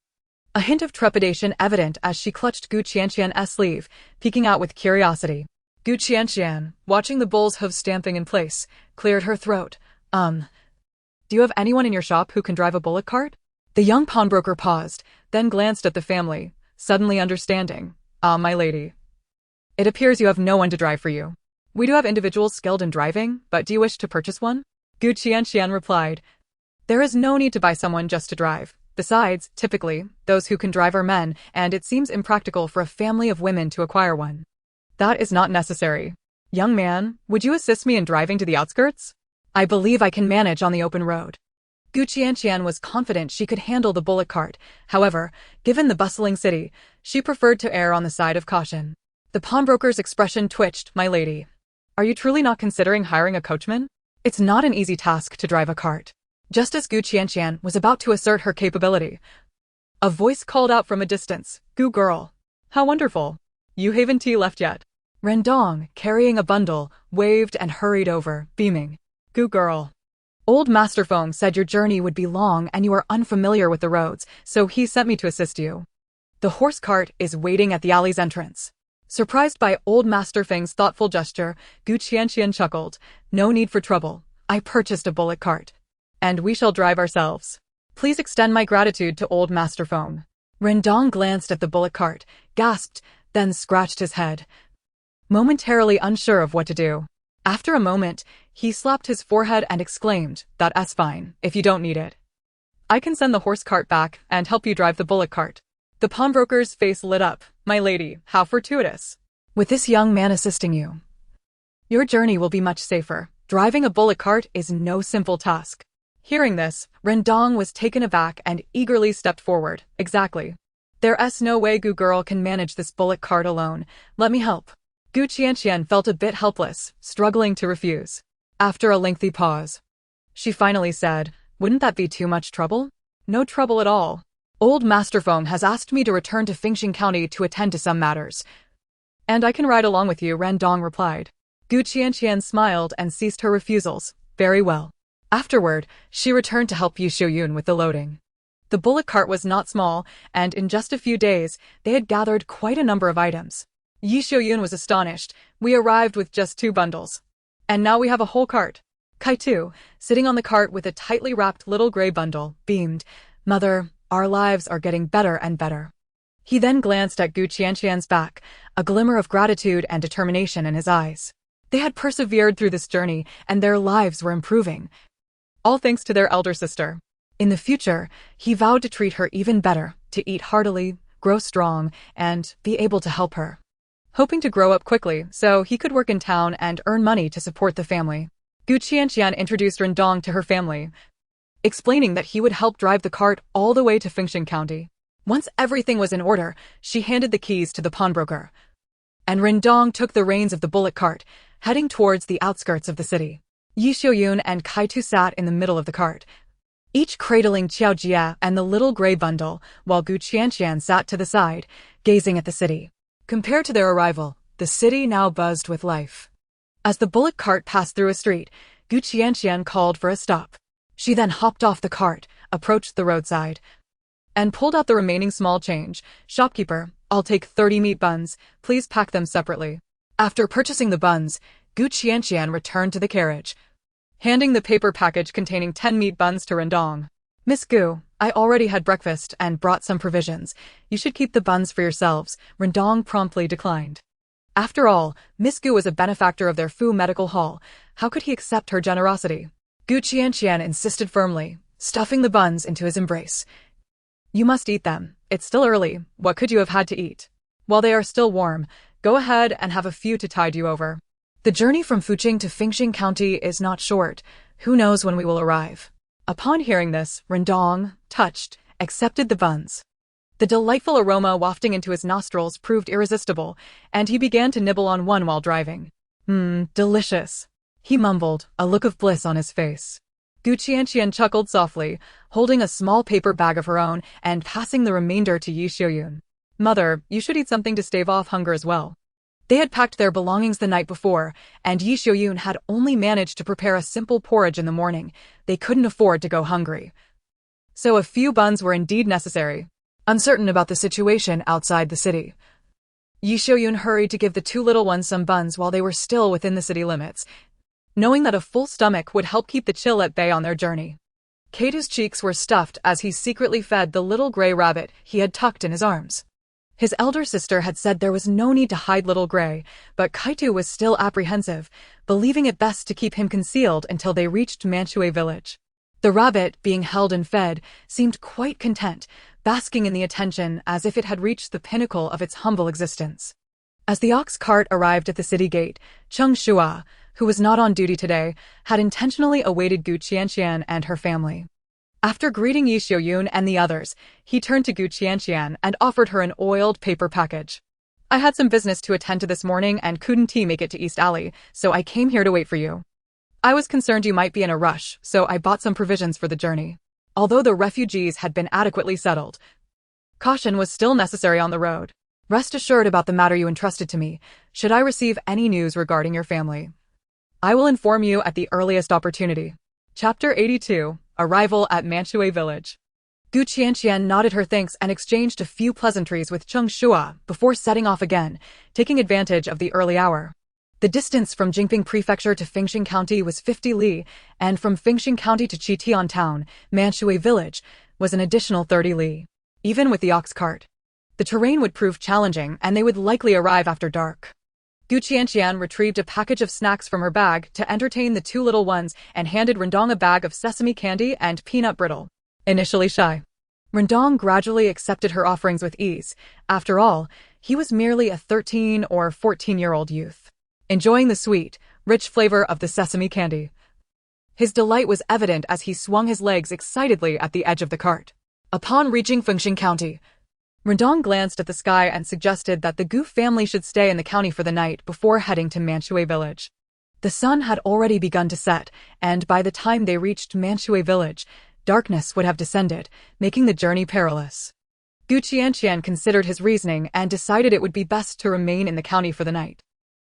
a hint of trepidation evident as she clutched Qianqian's sleeve, peeking out with curiosity. Qianqian, watching the bull's hooves stamping in place, cleared her throat. Do you have anyone in your shop who can drive a bullock cart?" The young pawnbroker paused, then glanced at the family, suddenly understanding. My lady. It appears you have no one to drive for you. We do have individuals skilled in driving, but do you wish to purchase one?" Qianqian replied. "There is no need to buy someone just to drive. Besides, typically, those who can drive are men, and it seems impractical for a family of women to acquire one." "That is not necessary. Young man, would you assist me in driving to the outskirts? I believe I can manage on the open road." Qianqian was confident she could handle the bullock cart. However, given the bustling city, she preferred to err on the side of caution. The pawnbroker's expression twitched. "My lady, are you truly not considering hiring a coachman? It's not an easy task to drive a cart." Just as Qianqian was about to assert her capability, a voice called out from a distance. "Gu girl. How wonderful. You haven't left yet." Rendong, carrying a bundle, waved and hurried over, beaming. "Gu girl. Old Master Feng said your journey would be long and you are unfamiliar with the roads, so he sent me to assist you. The horse cart is waiting at the alley's entrance." Surprised by Old Master Feng's thoughtful gesture, Qianqian chuckled. "No need for trouble. I purchased a bullock cart, and we shall drive ourselves. Please extend my gratitude to Old Master Feng." Rendong glanced at the bullock cart, gasped, then scratched his head, momentarily unsure of what to do. After a moment, he slapped his forehead and exclaimed, "That's fine, if you don't need it. I can send the horse cart back and help you drive the bullock cart." The pawnbroker's face lit up. "My lady, how fortuitous. With this young man assisting you, your journey will be much safer. Driving a bullock cart is no simple task." Hearing this, Rendong was taken aback and eagerly stepped forward. "Exactly. There's no way Gu girl can manage this bullock cart alone. Let me help." Qianqian felt a bit helpless, struggling to refuse. After a lengthy pause, she finally said, "Wouldn't that be too much trouble?" "No trouble at all. Old Master Feng has asked me to return to Fengxing County to attend to some matters, and I can ride along with you," Rendong replied. Qianqian smiled and ceased her refusals. "Very well." Afterward, she returned to help Yi Xiuyun with the loading. The bullock cart was not small, and in just a few days, they had gathered quite a number of items. Yi Xiuyun was astonished. "We arrived with just 2 bundles. And now we have a whole cart." Kaitu, sitting on the cart with a tightly wrapped little gray bundle, beamed. "Mother, our lives are getting better and better." He then glanced at Qianqian's back, a glimmer of gratitude and determination in his eyes. They had persevered through this journey, and their lives were improving, all thanks to their elder sister. In the future, he vowed to treat her even better, to eat heartily, grow strong, and be able to help her, hoping to grow up quickly so he could work in town and earn money to support the family. Qianqian introduced Rendong to her family, explaining that he would help drive the cart all the way to Fengxing County. Once everything was in order, she handed the keys to the pawnbroker, and Rendong took the reins of the bullock cart, heading towards the outskirts of the city. Yi Xiuyun and Kaitu sat in the middle of the cart, each cradling Qiao Jia and the little gray bundle, while Qianqian sat to the side, gazing at the city. Compared to their arrival, the city now buzzed with life. As the bullock cart passed through a street, Qianqian called for a stop. She then hopped off the cart, approached the roadside, and pulled out the remaining small change. "Shopkeeper, I'll take 30 meat buns, please pack them separately." After purchasing the buns, Qianqian returned to the carriage, handing the paper package containing 10 meat buns to Rendong. "Miss Gu, I already had breakfast and brought some provisions. You should keep the buns for yourselves," Rendong promptly declined. After all, Miss Gu was a benefactor of their Fu Medical Hall. How could he accept her generosity? Qianqian insisted firmly, stuffing the buns into his embrace. "You must eat them. It's still early. What could you have had to eat? While they are still warm, go ahead and have a few to tide you over. The journey from Fuqing to Fengxing County is not short. Who knows when we will arrive?" Upon hearing this, Rendong, touched, accepted the buns. The delightful aroma wafting into his nostrils proved irresistible, and he began to nibble on one while driving. Delicious," he mumbled, a look of bliss on his face. Qianqian chuckled softly, holding a small paper bag of her own and passing the remainder to Yi Xiuyun. "Mother, you should eat something to stave off hunger as well." They had packed their belongings the night before, and Yi Xiuyun had only managed to prepare a simple porridge in the morning. They couldn't afford to go hungry, so a few buns were indeed necessary. Uncertain about the situation outside the city, Yi Xiuyun hurried to give the two little ones some buns while they were still within the city limits, knowing that a full stomach would help keep the chill at bay on their journey. Kaitu's cheeks were stuffed as he secretly fed the little gray rabbit he had tucked in his arms. His elder sister had said there was no need to hide little gray, but Kaitu was still apprehensive, believing it best to keep him concealed until they reached Manchue village. The rabbit, being held and fed, seemed quite content, basking in the attention as if it had reached the pinnacle of its humble existence. As the ox cart arrived at the city gate, Cheng Shua, who was not on duty today, had intentionally awaited Qianqian and her family. After greeting Yi Xiuyun and the others, he turned to Qianqian and offered her an oiled paper package. "I had some business to attend to this morning and couldn't make it to East Alley, so I came here to wait for you. I was concerned you might be in a rush, so I bought some provisions for the journey." Although the refugees had been adequately settled, caution was still necessary on the road. "Rest assured about the matter you entrusted to me. Should I receive any news regarding your family, I will inform you at the earliest opportunity." Chapter 82, Arrival at Manchue Village. Qianqian nodded her thanks and exchanged a few pleasantries with Cheng Shua before setting off again, taking advantage of the early hour. The distance from Jingping Prefecture to Fengxing County was 50 li, and from Fengxing County to Qianqian Town, Manchue Village, was an additional 30 li. Even with the ox cart, the terrain would prove challenging and they would likely arrive after dark. Qianqian retrieved a package of snacks from her bag to entertain the two little ones and handed Rendong a bag of sesame candy and peanut brittle. Initially shy, Rendong gradually accepted her offerings with ease. After all, he was merely a 13 or 14-year-old youth, enjoying the sweet, rich flavor of the sesame candy. His delight was evident as he swung his legs excitedly at the edge of the cart. Upon reaching Fengxing County, Rendong glanced at the sky and suggested that the Gu family should stay in the county for the night before heading to Manchue Village. The sun had already begun to set, and by the time they reached Manchue Village, darkness would have descended, making the journey perilous. Qianqian considered his reasoning and decided it would be best to remain in the county for the night.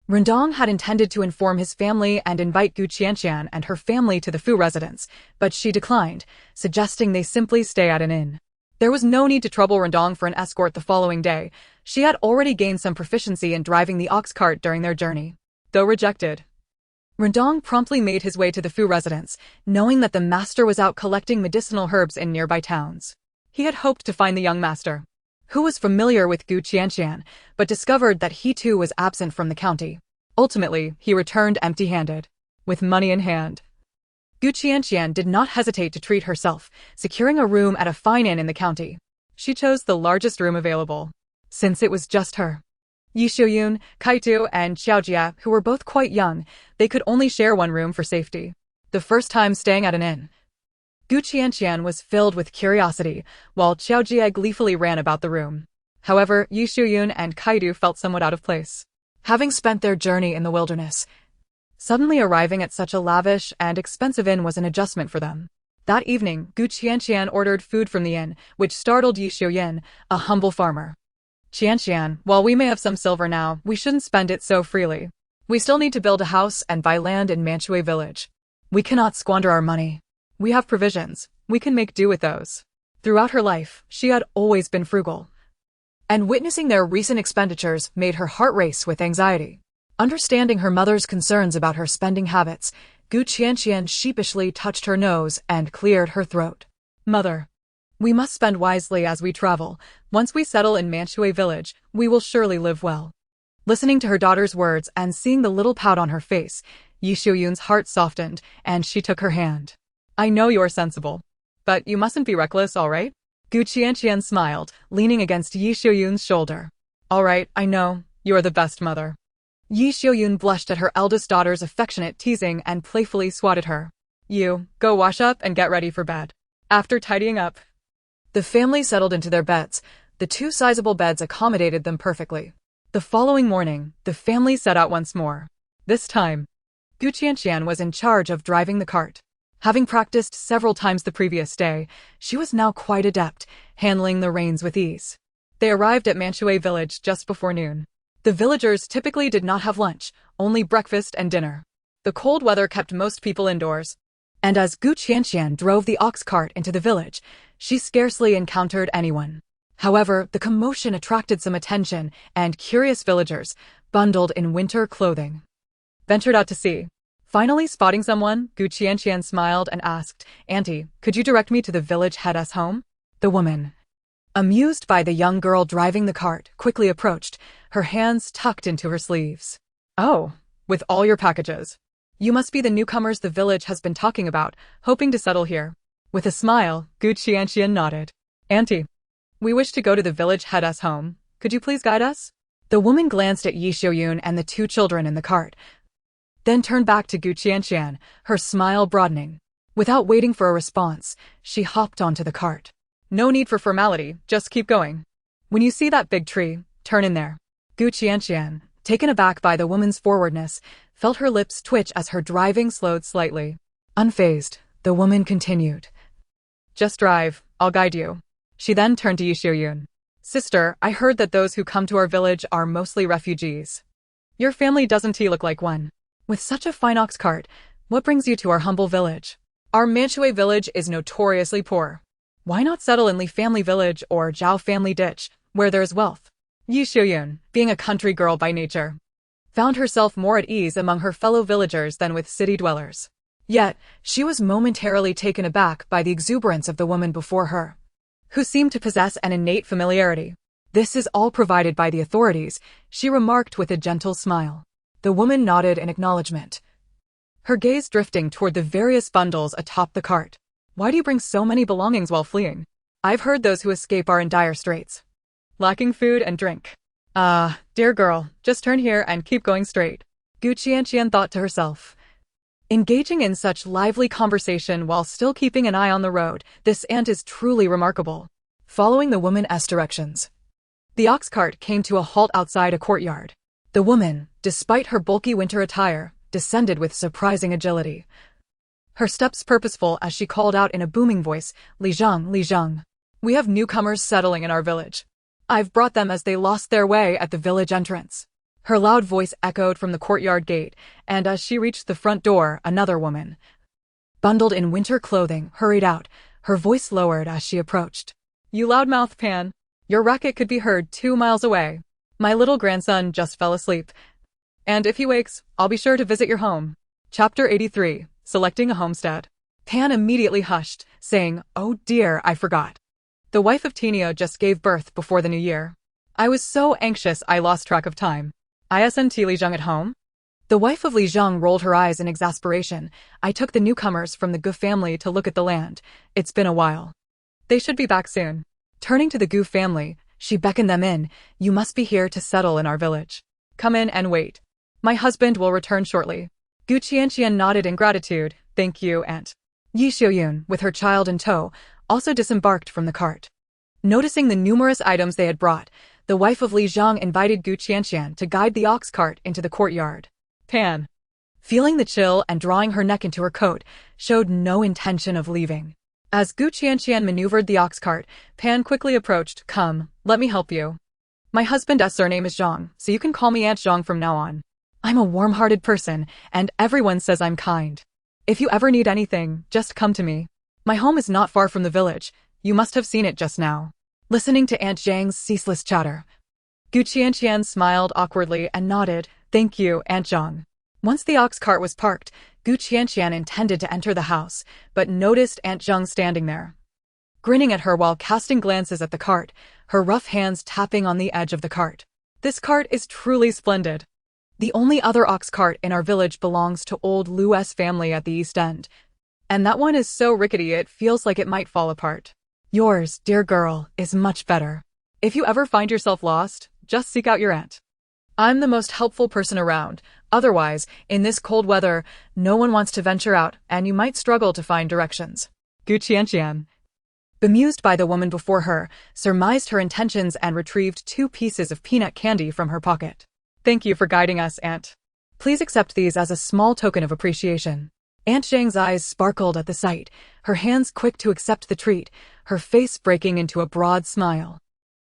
Rendong had intended to inform his family and invite Qianqian and her family to the Fu residence, but she declined, suggesting they simply stay at an inn. There was no need to trouble Rendong for an escort the following day. She had already gained some proficiency in driving the ox cart during their journey. Though rejected, Rendong promptly made his way to the Fu residence, knowing that the master was out collecting medicinal herbs in nearby towns. He had hoped to find the young master, who was familiar with Qianqian, but discovered that he too was absent from the county. Ultimately, he returned empty-handed, with money in hand. Qianqian did not hesitate to treat herself, securing a room at a fine inn in the county. She chose the largest room available, since it was just her. Yi Xiuyun, Kaitu, and Xiaojia, who were both quite young, they could only share one room for safety. The first time staying at an inn, Qianqian was filled with curiosity, while Xiaojia gleefully ran about the room. However, Yi Xiuyun and Kaitu felt somewhat out of place, having spent their journey in the wilderness. Suddenly arriving at such a lavish and expensive inn was an adjustment for them. That evening, Qianqian ordered food from the inn, which startled Yi Xiuyun, a humble farmer. "Qianqian, while we may have some silver now, we shouldn't spend it so freely. We still need to build a house and buy land in Manchue village. We cannot squander our money. We have provisions. We can make do with those. Throughout her life, she had always been frugal. And witnessing their recent expenditures made her heart race with anxiety. Understanding her mother's concerns about her spending habits, Qianqian sheepishly touched her nose and cleared her throat. Mother, we must spend wisely as we travel. Once we settle in Manchue village, we will surely live well. Listening to her daughter's words and seeing the little pout on her face, Yi Xiuyun's heart softened, and she took her hand. I know you are sensible. But you mustn't be reckless, all right? Qianqian smiled, leaning against Yi Xiuyun's shoulder. All right, I know. You are the best mother. Yi Xiuyun blushed at her eldest daughter's affectionate teasing and playfully swatted her. You, go wash up and get ready for bed. After tidying up, the family settled into their beds. The two sizable beds accommodated them perfectly. The following morning, the family set out once more. This time, Qianqian was in charge of driving the cart. Having practiced several times the previous day, she was now quite adept, handling the reins with ease. They arrived at Manchue village just before noon. The villagers typically did not have lunch, only breakfast and dinner. The cold weather kept most people indoors. And as Qianqian drove the ox cart into the village, she scarcely encountered anyone. However, the commotion attracted some attention, and curious villagers, bundled in winter clothing, ventured out to see. Finally spotting someone, Qianqian smiled and asked, Auntie, could you direct me to the village head's home? The woman, amused by the young girl driving the cart, quickly approached, her hands tucked into her sleeves. Oh, with all your packages. You must be the newcomers the village has been talking about, hoping to settle here. With a smile, Qianqian nodded. Auntie, we wish to go to the village head's home. Could you please guide us? The woman glanced at Yi Xiuyun and the two children in the cart, then turned back to Qianqian, her smile broadening. Without waiting for a response, she hopped onto the cart. No need for formality, just keep going. When you see that big tree, turn in there. Qianqian, taken aback by the woman's forwardness, felt her lips twitch as her driving slowed slightly. Unfazed, the woman continued. Just drive, I'll guide you. She then turned to Yi Xiuyun. Sister, I heard that those who come to our village are mostly refugees. Your family doesn't look like one. With such a fine ox cart, what brings you to our humble village? Our Manchue village is notoriously poor. Why not settle in Li family village or Zhao family ditch, where there is wealth? Yi Xiuyun, being a country girl by nature, found herself more at ease among her fellow villagers than with city dwellers. Yet, she was momentarily taken aback by the exuberance of the woman before her, who seemed to possess an innate familiarity. This is all provided by the authorities, she remarked with a gentle smile. The woman nodded in acknowledgement, her gaze drifting toward the various bundles atop the cart. Why do you bring so many belongings while fleeing? I've heard those who escape are in dire straits, lacking food and drink. Dear girl, just turn here and keep going straight. Qianqian thought to herself. Engaging in such lively conversation while still keeping an eye on the road, this aunt is truly remarkable. Following the woman's directions, the ox cart came to a halt outside a courtyard. The woman, despite her bulky winter attire, descended with surprising agility, her steps purposeful as she called out in a booming voice, Li Zhang, Li Zhang. We have newcomers settling in our village. I've brought them as they lost their way at the village entrance. Her loud voice echoed from the courtyard gate, and as she reached the front door, another woman, bundled in winter clothing, hurried out, her voice lowered as she approached. You loudmouth Pan, your racket could be heard 2 miles away. My little grandson just fell asleep, and if he wakes, I'll be sure to visit your home. Chapter 83, Selecting a Homestead. Pan immediately hushed, saying, Oh dear, I forgot. The wife of Tinio just gave birth before the new year. I was so anxious I lost track of time. Isn't Li Zhang at home? The wife of Li Zhang rolled her eyes in exasperation. I took the newcomers from the Gu family to look at the land. It's been a while. They should be back soon. Turning to the Gu family, she beckoned them in. You must be here to settle in our village. Come in and wait. My husband will return shortly. Qianqian nodded in gratitude. Thank you, aunt. Yi Xiuyun, with her child in tow, also disembarked from the cart. Noticing the numerous items they had brought, the wife of Li Zhang invited Qianqian to guide the ox cart into the courtyard. Pan, feeling the chill and drawing her neck into her coat, showed no intention of leaving. As Qianqian maneuvered the ox cart, Pan quickly approached. Come, let me help you. My husband's surname is Zhang, so you can call me Aunt Zhang from now on. I'm a warm-hearted person, and everyone says I'm kind. If you ever need anything, just come to me. My home is not far from the village. You must have seen it just now. Listening to Aunt Zhang's ceaseless chatter, Qianqian smiled awkwardly and nodded. Thank you, Aunt Zhang. Once the ox cart was parked, Qianqian intended to enter the house, but noticed Aunt Zhang standing there, grinning at her while casting glances at the cart, her rough hands tapping on the edge of the cart. This cart is truly splendid. The only other ox cart in our village belongs to old Lu's family at the East End, and that one is so rickety it feels like it might fall apart. Yours, dear girl, is much better. If you ever find yourself lost, just seek out your aunt. I'm the most helpful person around. Otherwise, in this cold weather, no one wants to venture out, and you might struggle to find directions. Qianqian, bemused by the woman before her, surmised her intentions and retrieved 2 pieces of peanut candy from her pocket. Thank you for guiding us, Aunt. Please accept these as a small token of appreciation. Aunt Zhang's eyes sparkled at the sight, her hands quick to accept the treat, her face breaking into a broad smile.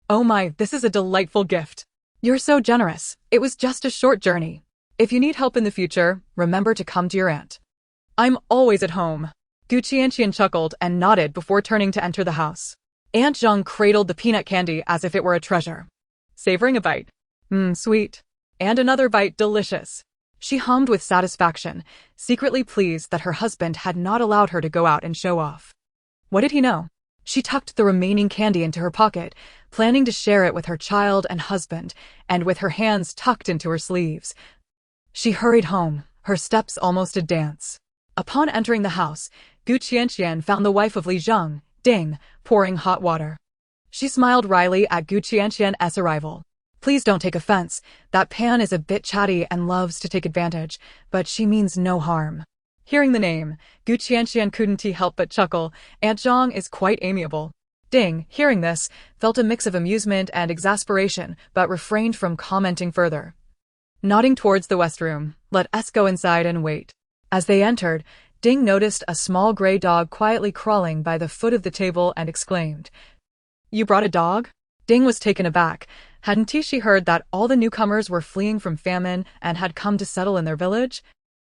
Oh my, this is a delightful gift. You're so generous. It was just a short journey. If you need help in the future, remember to come to your aunt. I'm always at home. Qianqian chuckled and nodded before turning to enter the house. Aunt Zhang cradled the peanut candy as if it were a treasure. Savoring a bite. Sweet. And another bite, delicious. She hummed with satisfaction, secretly pleased that her husband had not allowed her to go out and show off. What did he know? She tucked the remaining candy into her pocket, planning to share it with her child and husband, and with her hands tucked into her sleeves, she hurried home, her steps almost a dance. Upon entering the house, Qianqian found the wife of Li Zheng, Ding, pouring hot water. She smiled wryly at Qianqian's arrival. Please don't take offense, that Pan is a bit chatty and loves to take advantage, but she means no harm. Hearing the name, Qianqian couldn't help but chuckle. Aunt Zhang is quite amiable. Ding, hearing this, felt a mix of amusement and exasperation, but refrained from commenting further. Nodding towards the west room, let us go inside and wait. As they entered, Ding noticed a small gray dog quietly crawling by the foot of the table and exclaimed, "You brought a dog?" Ding was taken aback. Hadn't she heard that all the newcomers were fleeing from famine and had come to settle in their village?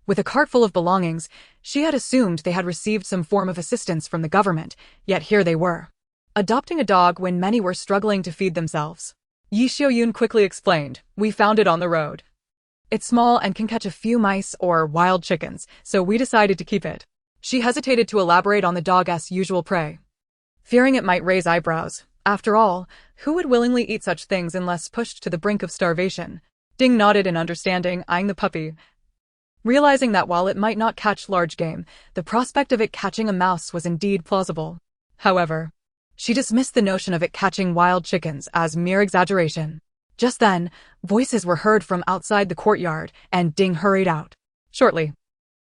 With a cart full of belongings, she had assumed they had received some form of assistance from the government, yet here they were, adopting a dog when many were struggling to feed themselves. Yi Xiaoyun quickly explained, "We found it on the road. It's small and can catch a few mice or wild chickens, so we decided to keep it." She hesitated to elaborate on the dog's usual prey, fearing it might raise eyebrows. After all, who would willingly eat such things unless pushed to the brink of starvation? Ding nodded in understanding, eyeing the puppy, realizing that while it might not catch large game, the prospect of it catching a mouse was indeed plausible. However, she dismissed the notion of it catching wild chickens as mere exaggeration. Just then, voices were heard from outside the courtyard, and Ding hurried out. Shortly,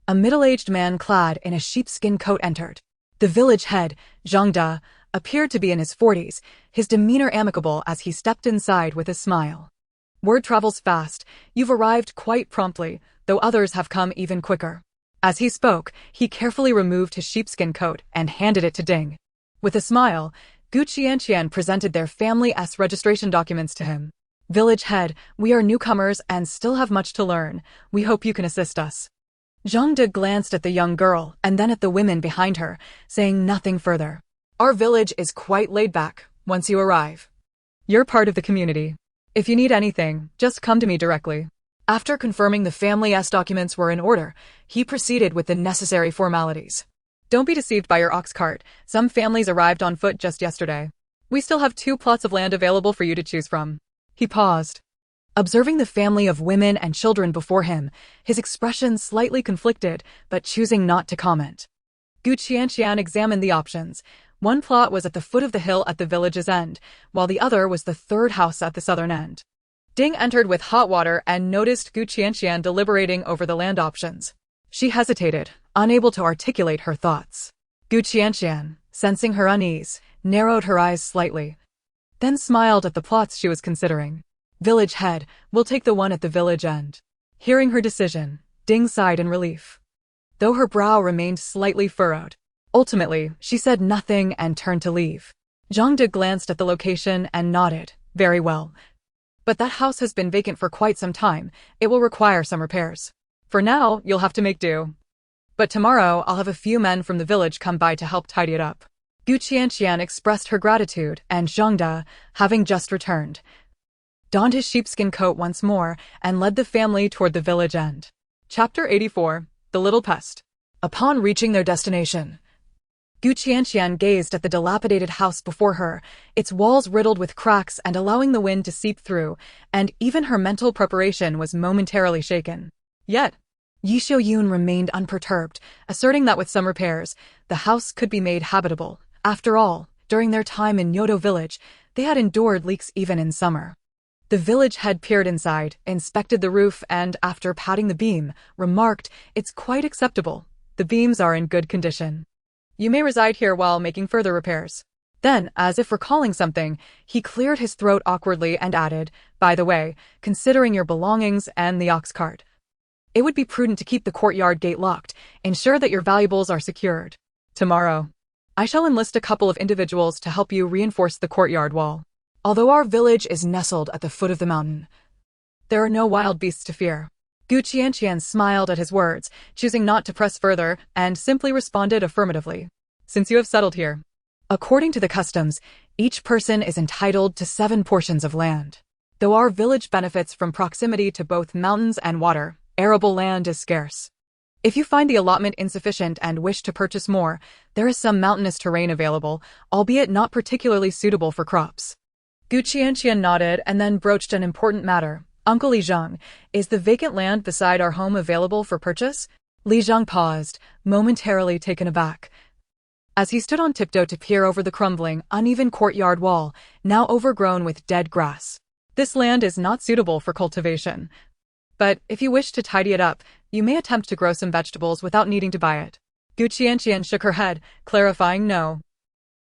a middle-aged man clad in a sheepskin coat entered. The village head, Zhang De, appeared to be in his 40s, his demeanor amicable as he stepped inside with a smile. Word travels fast, you've arrived quite promptly, though others have come even quicker. As he spoke, he carefully removed his sheepskin coat and handed it to Ding. With a smile, Qianqian presented their family's registration documents to him. Village head, we are newcomers and still have much to learn. We hope you can assist us. Zhang De glanced at the young girl and then at the women behind her, saying nothing further. Our village is quite laid back once you arrive. You're part of the community. If you need anything, just come to me directly. After confirming the family's documents were in order, he proceeded with the necessary formalities. Don't be deceived by your ox cart. Some families arrived on foot just yesterday. We still have 2 plots of land available for you to choose from. He paused, observing the family of women and children before him, his expression slightly conflicted, but choosing not to comment. Qianqian examined the options. One plot was at the foot of the hill at the village's end, while the other was the third house at the southern end. Ding entered with hot water and noticed Qianqian deliberating over the land options. She hesitated, unable to articulate her thoughts. Qianqian, sensing her unease, narrowed her eyes slightly, then smiled at the plots she was considering. Village head, we'll take the one at the village end. Hearing her decision, Ding sighed in relief, though her brow remained slightly furrowed. Ultimately, she said nothing and turned to leave. Zhang De glanced at the location and nodded. Very well. But that house has been vacant for quite some time. It will require some repairs. For now, you'll have to make do. But tomorrow, I'll have a few men from the village come by to help tidy it up." Qianqian expressed her gratitude, and Zhangde, having just returned, donned his sheepskin coat once more and led the family toward the village end. Chapter 84. The Little Pest. Upon reaching their destination, Qianqian gazed at the dilapidated house before her, its walls riddled with cracks and allowing the wind to seep through, and even her mental preparation was momentarily shaken. Yet, Yi Xiuyun remained unperturbed, asserting that with some repairs, the house could be made habitable. After all, during their time in Nyoto village, they had endured leaks even in summer. The village head peered inside, inspected the roof, and after patting the beam, remarked, "It's quite acceptable. The beams are in good condition. You may reside here while making further repairs." Then, as if recalling something, he cleared his throat awkwardly and added, "By the way, considering your belongings and the ox cart, it would be prudent to keep the courtyard gate locked. Ensure that your valuables are secured. Tomorrow, I shall enlist a couple of individuals to help you reinforce the courtyard wall. Although our village is nestled at the foot of the mountain, there are no wild beasts to fear." Qianqian smiled at his words, choosing not to press further, and simply responded affirmatively. "Since you have settled here, according to the customs, each person is entitled to 7 portions of land. Though our village benefits from proximity to both mountains and water, arable land is scarce. If you find the allotment insufficient and wish to purchase more, there is some mountainous terrain available, albeit not particularly suitable for crops." Qianqian nodded and then broached an important matter. "Uncle Li Zhang, is the vacant land beside our home available for purchase?" Li Zhang paused, momentarily taken aback, as he stood on tiptoe to peer over the crumbling, uneven courtyard wall, now overgrown with dead grass. "This land is not suitable for cultivation. But if you wish to tidy it up, you may attempt to grow some vegetables without needing to buy it." Qianqian shook her head, clarifying, "No.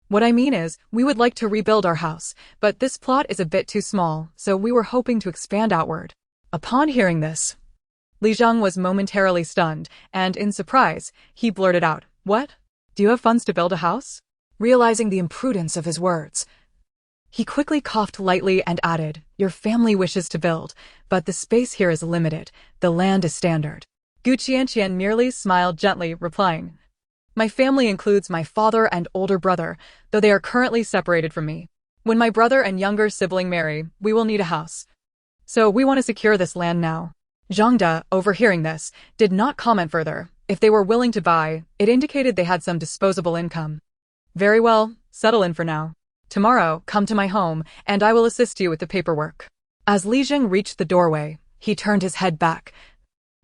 What I mean is, we would like to rebuild our house, but this plot is a bit too small, so we were hoping to expand outward." Upon hearing this, Li Zhang was momentarily stunned, and in surprise, he blurted out, "What? Do you have funds to build a house?" Realizing the imprudence of his words, he quickly coughed lightly and added, "Your family wishes to build, but the space here is limited. The land is standard." Qianqian merely smiled gently, replying, "My family includes my father and older brother, though they are currently separated from me. When my brother and younger sibling marry, we will need a house. So we want to secure this land now." Zhangde, overhearing this, did not comment further. If they were willing to buy, it indicated they had some disposable income. "Very well, settle in for now. Tomorrow, come to my home, and I will assist you with the paperwork." As Li Zhang reached the doorway, he turned his head back,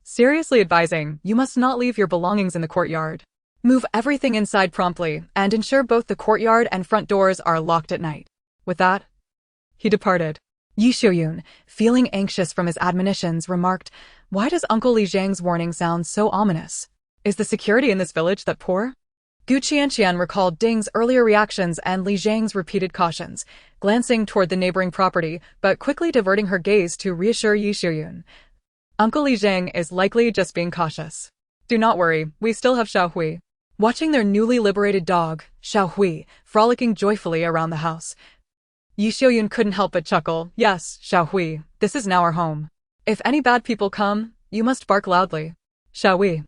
seriously advising, "You must not leave your belongings in the courtyard. Move everything inside promptly, and ensure both the courtyard and front doors are locked at night." With that, he departed. Yi Xiuyun, feeling anxious from his admonitions, remarked, "Why does Uncle Li Zhang's warning sound so ominous? Is the security in this village that poor?" Qianqian recalled Ding's earlier reactions and Li Zhang's repeated cautions, glancing toward the neighboring property, but quickly diverting her gaze to reassure Yi Xiuyun. "Uncle Li Zhang is likely just being cautious. Do not worry, we still have Xiaohui." Watching their newly liberated dog, Xiaohui, frolicking joyfully around the house, Yi Xiuyun couldn't help but chuckle. "Yes, Xiaohui, this is now our home. If any bad people come, you must bark loudly." Xiaohui,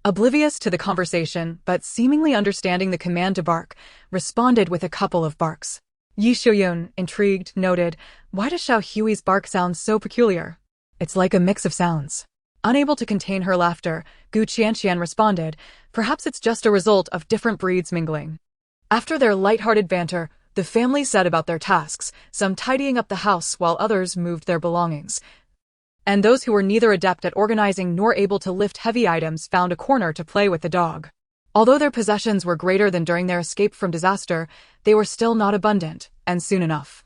oblivious to the conversation but seemingly understanding the command to bark, responded with a couple of barks. Yi Xiuyun, intrigued, noted, "Why does Xiaohui's bark sound so peculiar? It's like a mix of sounds." Unable to contain her laughter, Qianqian responded, "Perhaps it's just a result of different breeds mingling." After their light-hearted banter, the family set about their tasks, some tidying up the house while others moved their belongings. And those who were neither adept at organizing nor able to lift heavy items found a corner to play with the dog. Although their possessions were greater than during their escape from disaster, they were still not abundant, and soon enough,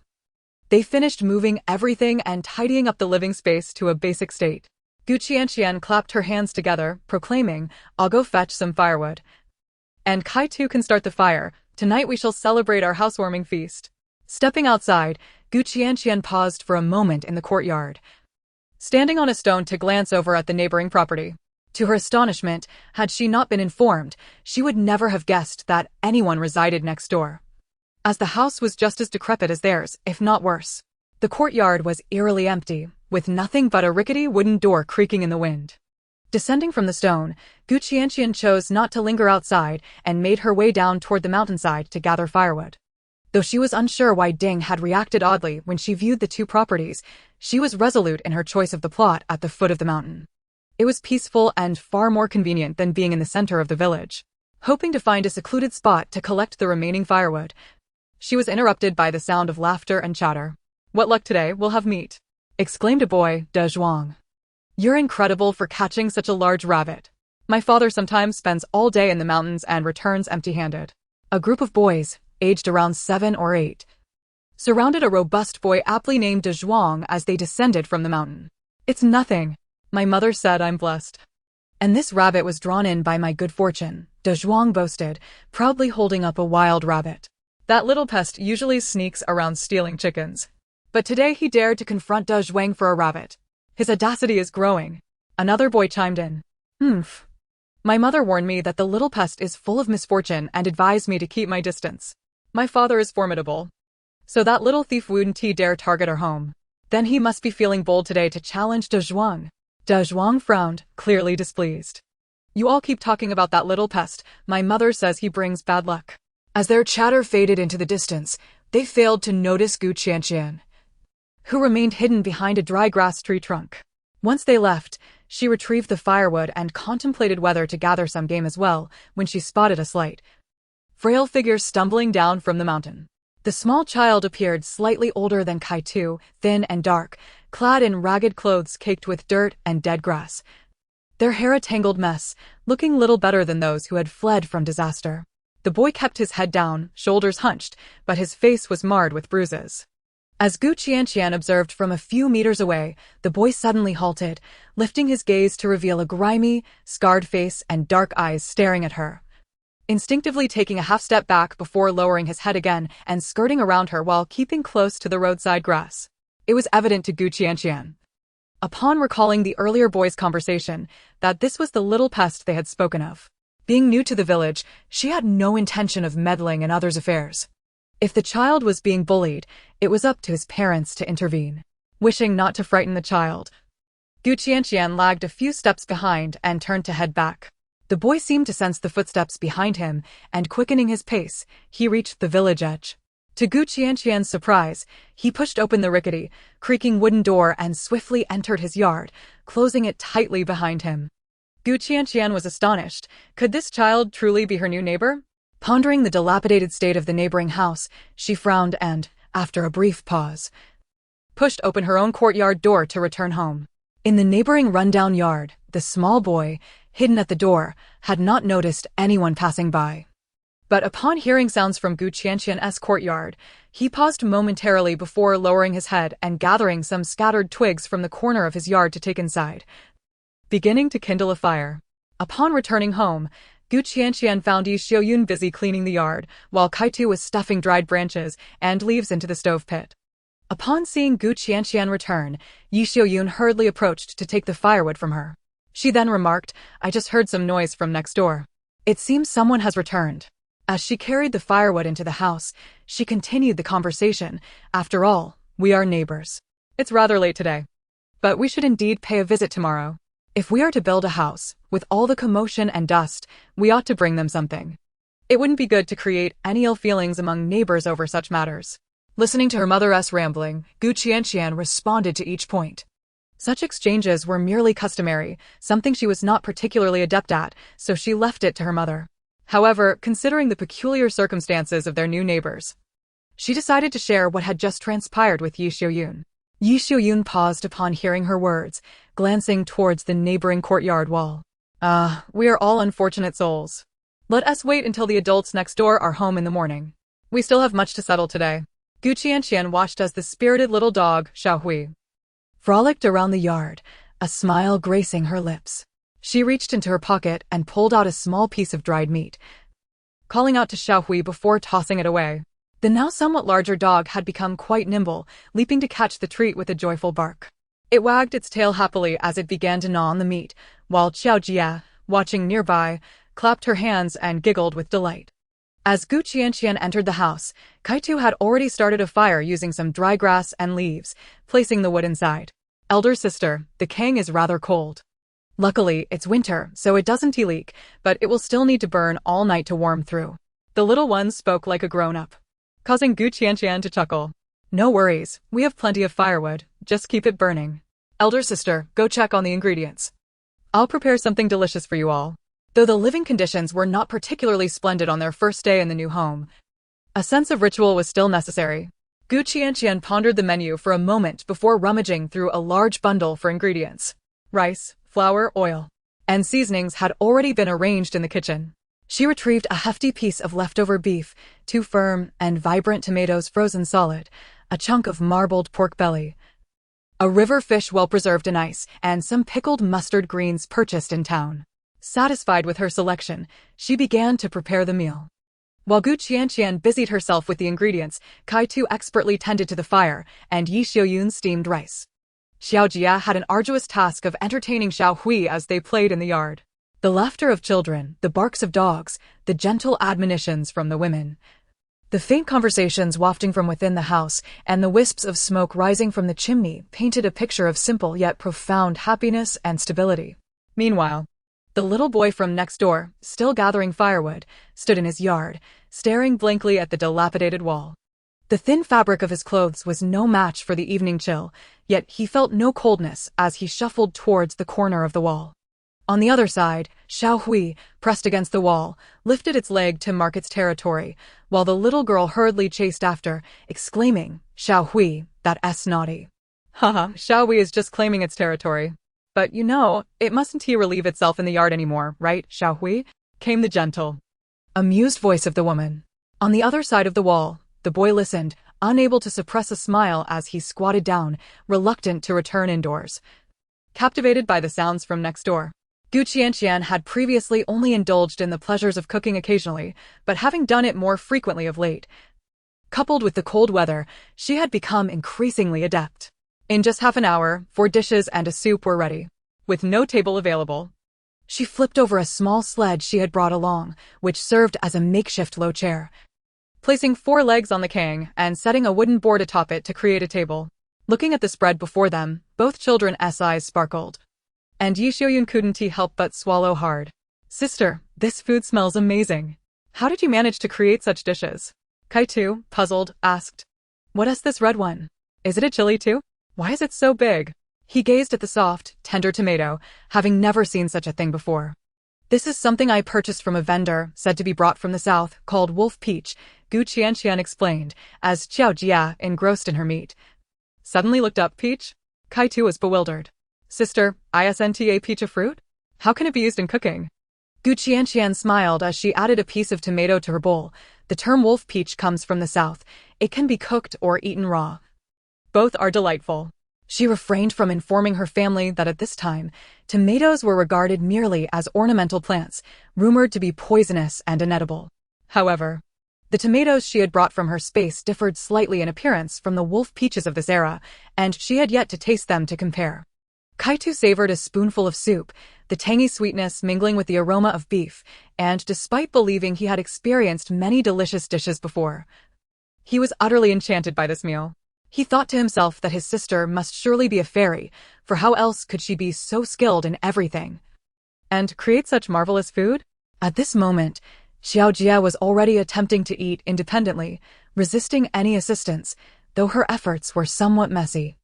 they finished moving everything and tidying up the living space to a basic state. Qianqian clapped her hands together, proclaiming, "I'll go fetch some firewood. And Kai too can start the fire. Tonight we shall celebrate our housewarming feast." Stepping outside, Qianqian paused for a moment in the courtyard, standing on a stone to glance over at the neighboring property. To her astonishment, had she not been informed, she would never have guessed that anyone resided next door, as the house was just as decrepit as theirs, if not worse. The courtyard was eerily empty, with nothing but a rickety wooden door creaking in the wind. Descending from the stone, Qianqian chose not to linger outside and made her way down toward the mountainside to gather firewood. Though she was unsure why Ding had reacted oddly when she viewed the two properties, she was resolute in her choice of the plot at the foot of the mountain. It was peaceful and far more convenient than being in the center of the village. Hoping to find a secluded spot to collect the remaining firewood, she was interrupted by the sound of laughter and chatter. "What luck today, we'll have meat," exclaimed a boy, De Zhuang. "You're incredible for catching such a large rabbit. My father sometimes spends all day in the mountains and returns empty-handed." A group of boys, aged around 7 or 8, surrounded a robust boy aptly named De Zhuang as they descended from the mountain. "It's nothing. My mother said I'm blessed. And this rabbit was drawn in by my good fortune," De Zhuang boasted, proudly holding up a wild rabbit. "That little pest usually sneaks around stealing chickens. But today he dared to confront De Zhuang for a rabbit. His audacity is growing." Another boy chimed in. "Humph. My mother warned me that the little pest is full of misfortune and advised me to keep my distance. My father is formidable. So that little thief wouldn't dare target our home. Then he must be feeling bold today to challenge De Zhuang." De Zhuang frowned, clearly displeased. "You all keep talking about that little pest. My mother says he brings bad luck." As their chatter faded into the distance, they failed to notice Qianqian, who remained hidden behind a dry grass tree trunk. Once they left, she retrieved the firewood and contemplated whether to gather some game as well when she spotted a slight, frail figure stumbling down from the mountain. The small child appeared slightly older than Kaitu, thin and dark, clad in ragged clothes caked with dirt and dead grass. Their hair a tangled mess, looking little better than those who had fled from disaster. The boy kept his head down, shoulders hunched, but his face was marred with bruises. As Qianqian observed from a few meters away, the boy suddenly halted, lifting his gaze to reveal a grimy, scarred face and dark eyes staring at her. Instinctively taking a half-step back before lowering his head again and skirting around her while keeping close to the roadside grass. It was evident to Qianqian, upon recalling the earlier boys' conversation, that this was the little pest they had spoken of. Being new to the village, she had no intention of meddling in others' affairs. If the child was being bullied, it was up to his parents to intervene. Wishing not to frighten the child, Qianqian lagged a few steps behind and turned to head back. The boy seemed to sense the footsteps behind him, and quickening his pace, he reached the village edge. To Qianqian's surprise, he pushed open the rickety, creaking wooden door and swiftly entered his yard, closing it tightly behind him. Qianqian was astonished. Could this child truly be her new neighbor? Pondering the dilapidated state of the neighboring house, she frowned and, after a brief pause, pushed open her own courtyard door to return home. In the neighboring rundown yard, the small boy, hidden at the door, had not noticed anyone passing by. But upon hearing sounds from Qianqian's courtyard, he paused momentarily before lowering his head and gathering some scattered twigs from the corner of his yard to take inside, beginning to kindle a fire. Upon returning home, Qianqian found Yi Xiaoyun busy cleaning the yard, while Kaitu was stuffing dried branches and leaves into the stove pit. Upon seeing Qianqian return, Yi Xiaoyun hurriedly approached to take the firewood from her. She then remarked, "I just heard some noise from next door. It seems someone has returned." As she carried the firewood into the house, she continued the conversation. "After all, we are neighbors. It's rather late today, but we should indeed pay a visit tomorrow. If we are to build a house, with all the commotion and dust, we ought to bring them something. It wouldn't be good to create any ill feelings among neighbors over such matters." Listening to her mother's rambling, Qianqian responded to each point. Such exchanges were merely customary, something she was not particularly adept at, so she left it to her mother. However, considering the peculiar circumstances of their new neighbors, she decided to share what had just transpired with Yi Xiaoyun. Yi Xiaoyun paused upon hearing her words, glancing towards the neighboring courtyard wall. We are all unfortunate souls. Let us wait until the adults next door are home in the morning. We still have much to settle today." Qianqian watched as the spirited little dog, Xiaohui, frolicked around the yard, a smile gracing her lips. She reached into her pocket and pulled out a small piece of dried meat, calling out to Xiaohui before tossing it away. The now somewhat larger dog had become quite nimble, leaping to catch the treat with a joyful bark. It wagged its tail happily as it began to gnaw on the meat, while Xiao Jia, watching nearby, clapped her hands and giggled with delight. As Gu Qianqian entered the house, Kaitu had already started a fire using some dry grass and leaves, placing the wood inside. Elder sister, the kang is rather cold. Luckily, it's winter, so it doesn't leak, but it will still need to burn all night to warm through. The little one spoke like a grown-up, causing Gu Qianqian to chuckle. No worries, we have plenty of firewood, just keep it burning. Elder sister, go check on the ingredients. I'll prepare something delicious for you all. Though the living conditions were not particularly splendid on their first day in the new home, a sense of ritual was still necessary. Gu Qianqian pondered the menu for a moment before rummaging through a large bundle for ingredients. Rice, flour, oil, and seasonings had already been arranged in the kitchen. She retrieved a hefty piece of leftover beef, 2 firm and vibrant tomatoes frozen solid, a chunk of marbled pork belly, a river fish well preserved in ice, and some pickled mustard greens purchased in town. Satisfied with her selection, she began to prepare the meal. While Gu Qianqian busied herself with the ingredients, Kaitu expertly tended to the fire, and Yi Xiaoyun steamed rice. Xiao Jia had an arduous task of entertaining Xiao Hui as they played in the yard. The laughter of children, the barks of dogs, the gentle admonitions from the women, the faint conversations wafting from within the house, and the wisps of smoke rising from the chimney painted a picture of simple yet profound happiness and stability. Meanwhile, the little boy from next door, still gathering firewood, stood in his yard, staring blankly at the dilapidated wall. The thin fabric of his clothes was no match for the evening chill, yet he felt no coldness as he shuffled towards the corner of the wall. On the other side, Xiao Hui, pressed against the wall, lifted its leg to mark its territory, while the little girl hurriedly chased after, exclaiming, "Xiao Hui, that S naughty." Haha, Xiao Hui is just claiming its territory. But you know, it mustn't relieve itself in the yard anymore, right, Xiao Hui? Came the gentle, amused voice of the woman. On the other side of the wall, the boy listened, unable to suppress a smile as he squatted down, reluctant to return indoors. Captivated by the sounds from next door, Gu Qianqian had previously only indulged in the pleasures of cooking occasionally, but having done it more frequently of late, coupled with the cold weather, she had become increasingly adept. In just half an hour, 4 dishes and a soup were ready. With no table available, she flipped over a small sled she had brought along, which served as a makeshift low chair, placing 4 legs on the kang and setting a wooden board atop it to create a table. Looking at the spread before them, both children's eyes sparkled, and Yi Xiaoyun couldn't help but swallow hard. Sister, this food smells amazing. How did you manage to create such dishes? Kaitu, puzzled, asked. What is this red one? Is it a chili too? Why is it so big? He gazed at the soft, tender tomato, having never seen such a thing before. This is something I purchased from a vendor, said to be brought from the south, called wolf peach, Gu Qianqian explained, as Xiao Jia, engrossed in her meat, suddenly looked up. Peach? Kaitu was bewildered. Sister, isn't a peach a fruit? How can it be used in cooking? Gu Qianqian smiled as she added a piece of tomato to her bowl. The term wolf peach comes from the south. It can be cooked or eaten raw. Both are delightful. She refrained from informing her family that at this time, tomatoes were regarded merely as ornamental plants, rumored to be poisonous and inedible. However, the tomatoes she had brought from her space differed slightly in appearance from the wolf peaches of this era, and she had yet to taste them to compare. Kaitu savored a spoonful of soup, the tangy sweetness mingling with the aroma of beef, and despite believing he had experienced many delicious dishes before, he was utterly enchanted by this meal. He thought to himself that his sister must surely be a fairy, for how else could she be so skilled in everything and create such marvelous food? At this moment, Xiao Jia was already attempting to eat independently, resisting any assistance, though her efforts were somewhat messy.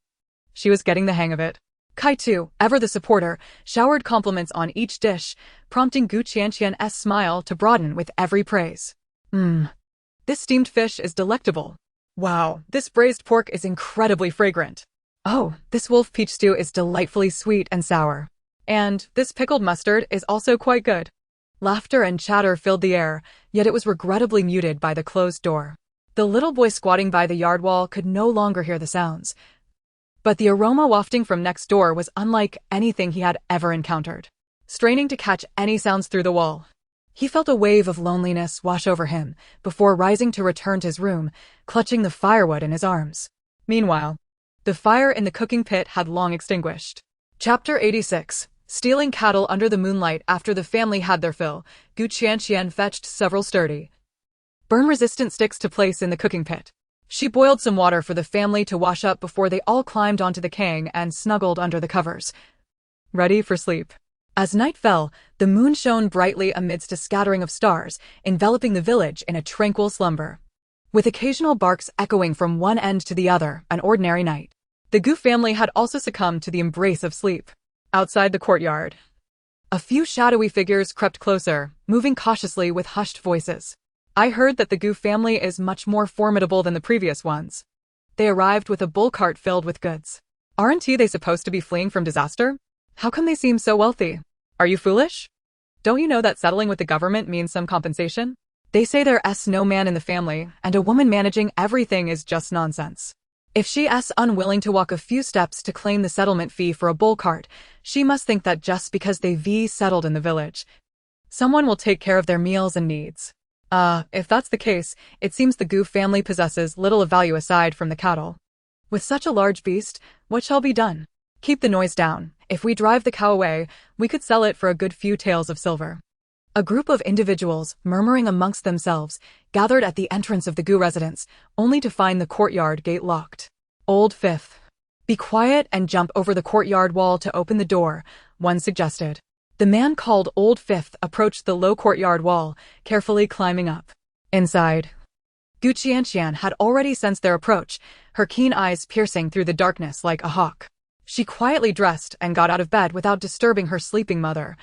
She was getting the hang of it. Kaitu, ever the supporter, showered compliments on each dish, prompting Gu Qianqian's smile to broaden with every praise. This steamed fish is delectable. Wow, this braised pork is incredibly fragrant. Oh, this wolf peach stew is delightfully sweet and sour. And this pickled mustard is also quite good. Laughter and chatter filled the air, yet it was regrettably muted by the closed door. The little boy squatting by the yard wall could no longer hear the sounds, but the aroma wafting from next door was unlike anything he had ever encountered. Straining to catch any sounds through the wall, he felt a wave of loneliness wash over him before rising to return to his room, clutching the firewood in his arms. Meanwhile, the fire in the cooking pit had long extinguished. Chapter 86. Stealing cattle under the moonlight. After the family had their fill, Gu Qianqian fetched several sturdy, burn-resistant sticks to place in the cooking pit. She boiled some water for the family to wash up before they all climbed onto the kang and snuggled under the covers, ready for sleep. As night fell, the moon shone brightly amidst a scattering of stars, enveloping the village in a tranquil slumber. With occasional barks echoing from one end to the other, an ordinary night. The Gu family had also succumbed to the embrace of sleep. Outside the courtyard, a few shadowy figures crept closer, moving cautiously with hushed voices. I heard that the Gu family is much more formidable than the previous ones. They arrived with a bull cart filled with goods. Aren't they supposed to be fleeing from disaster? How come they seem so wealthy? Are you foolish? Don't you know that settling with the government means some compensation? They say there's no man in the family, and a woman managing everything is just nonsense. If she is unwilling to walk a few steps to claim the settlement fee for a bull cart, she must think that just because they've settled in the village, someone will take care of their meals and needs. If that's the case, it seems the Gu family possesses little of value aside from the cattle. With such a large beast, what shall be done? Keep the noise down. If we drive the cow away, we could sell it for a good few taels of silver. A group of individuals, murmuring amongst themselves, gathered at the entrance of the Gu residence, only to find the courtyard gate locked. Old Fifth. Be quiet and jump over the courtyard wall to open the door, one suggested. The man called Old Fifth approached the low courtyard wall, carefully climbing up. Inside, Qianqian had already sensed their approach, her keen eyes piercing through the darkness like a hawk. She quietly dressed and got out of bed without disturbing her sleeping mother,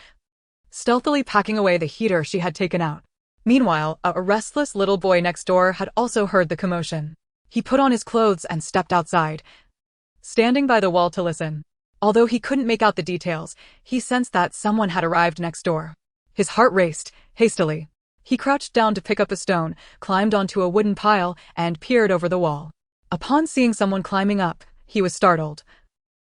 stealthily packing away the heater she had taken out. Meanwhile, a restless little boy next door had also heard the commotion. He put on his clothes and stepped outside, standing by the wall to listen. Although he couldn't make out the details, he sensed that someone had arrived next door. His heart raced, hastily. He crouched down to pick up a stone, climbed onto a wooden pile, and peered over the wall. Upon seeing someone climbing up, he was startled.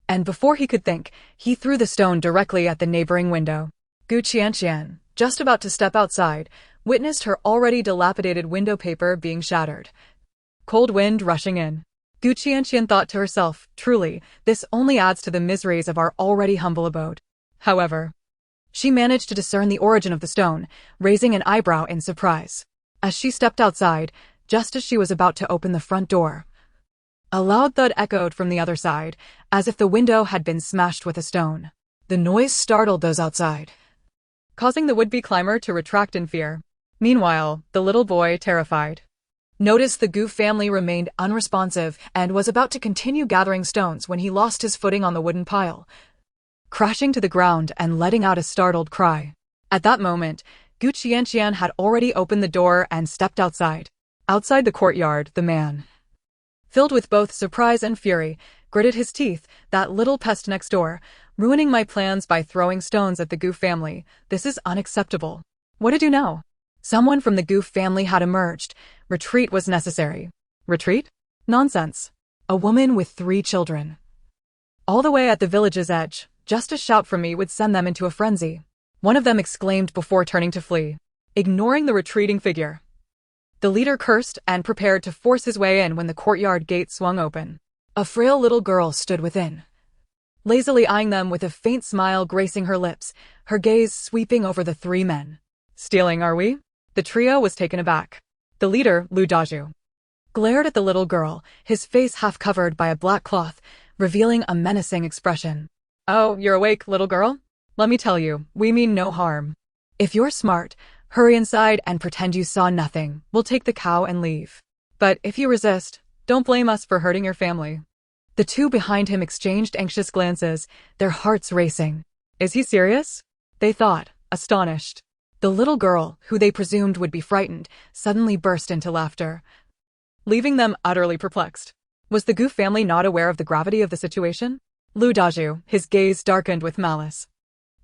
And before he could think, he threw the stone directly at the neighboring window. Qianqian, just about to step outside, witnessed her already dilapidated window paper being shattered. Cold wind rushing in. Qianqian thought to herself, truly, this only adds to the miseries of our already humble abode. However, she managed to discern the origin of the stone, raising an eyebrow in surprise. As she stepped outside, just as she was about to open the front door, a loud thud echoed from the other side, as if the window had been smashed with a stone. The noise startled those outside, causing the would-be climber to retract in fear. Meanwhile, the little boy, terrified, noticed the Gu family remained unresponsive and was about to continue gathering stones when he lost his footing on the wooden pile, crashing to the ground and letting out a startled cry. At that moment, Qianqian had already opened the door and stepped outside. Outside the courtyard, the man, filled with both surprise and fury, gritted his teeth. That little pest next door, ruining my plans by throwing stones at the Gu family. This is unacceptable. What to do now? Someone from the Gu family had emerged. Retreat was necessary. Retreat? Nonsense. A woman with 3 children, all the way at the village's edge. Just a shout from me would send them into a frenzy. One of them exclaimed before turning to flee, ignoring the retreating figure. The leader cursed and prepared to force his way in when the courtyard gate swung open. A frail little girl stood within, lazily eyeing them with a faint smile gracing her lips, her gaze sweeping over the 3 men. Stealing, are we? The trio was taken aback. The leader, Lu Daju, glared at the little girl, his face half covered by a black cloth, revealing a menacing expression. Oh, you're awake, little girl? Let me tell you, we mean no harm. If you're smart, hurry inside and pretend you saw nothing. We'll take the cow and leave. But if you resist, don't blame us for hurting your family. The 2 behind him exchanged anxious glances, their hearts racing. Is he serious? They thought, astonished. The little girl, who they presumed would be frightened, suddenly burst into laughter, leaving them utterly perplexed. Was the Gu family not aware of the gravity of the situation? Lu Daju, his gaze darkened with malice,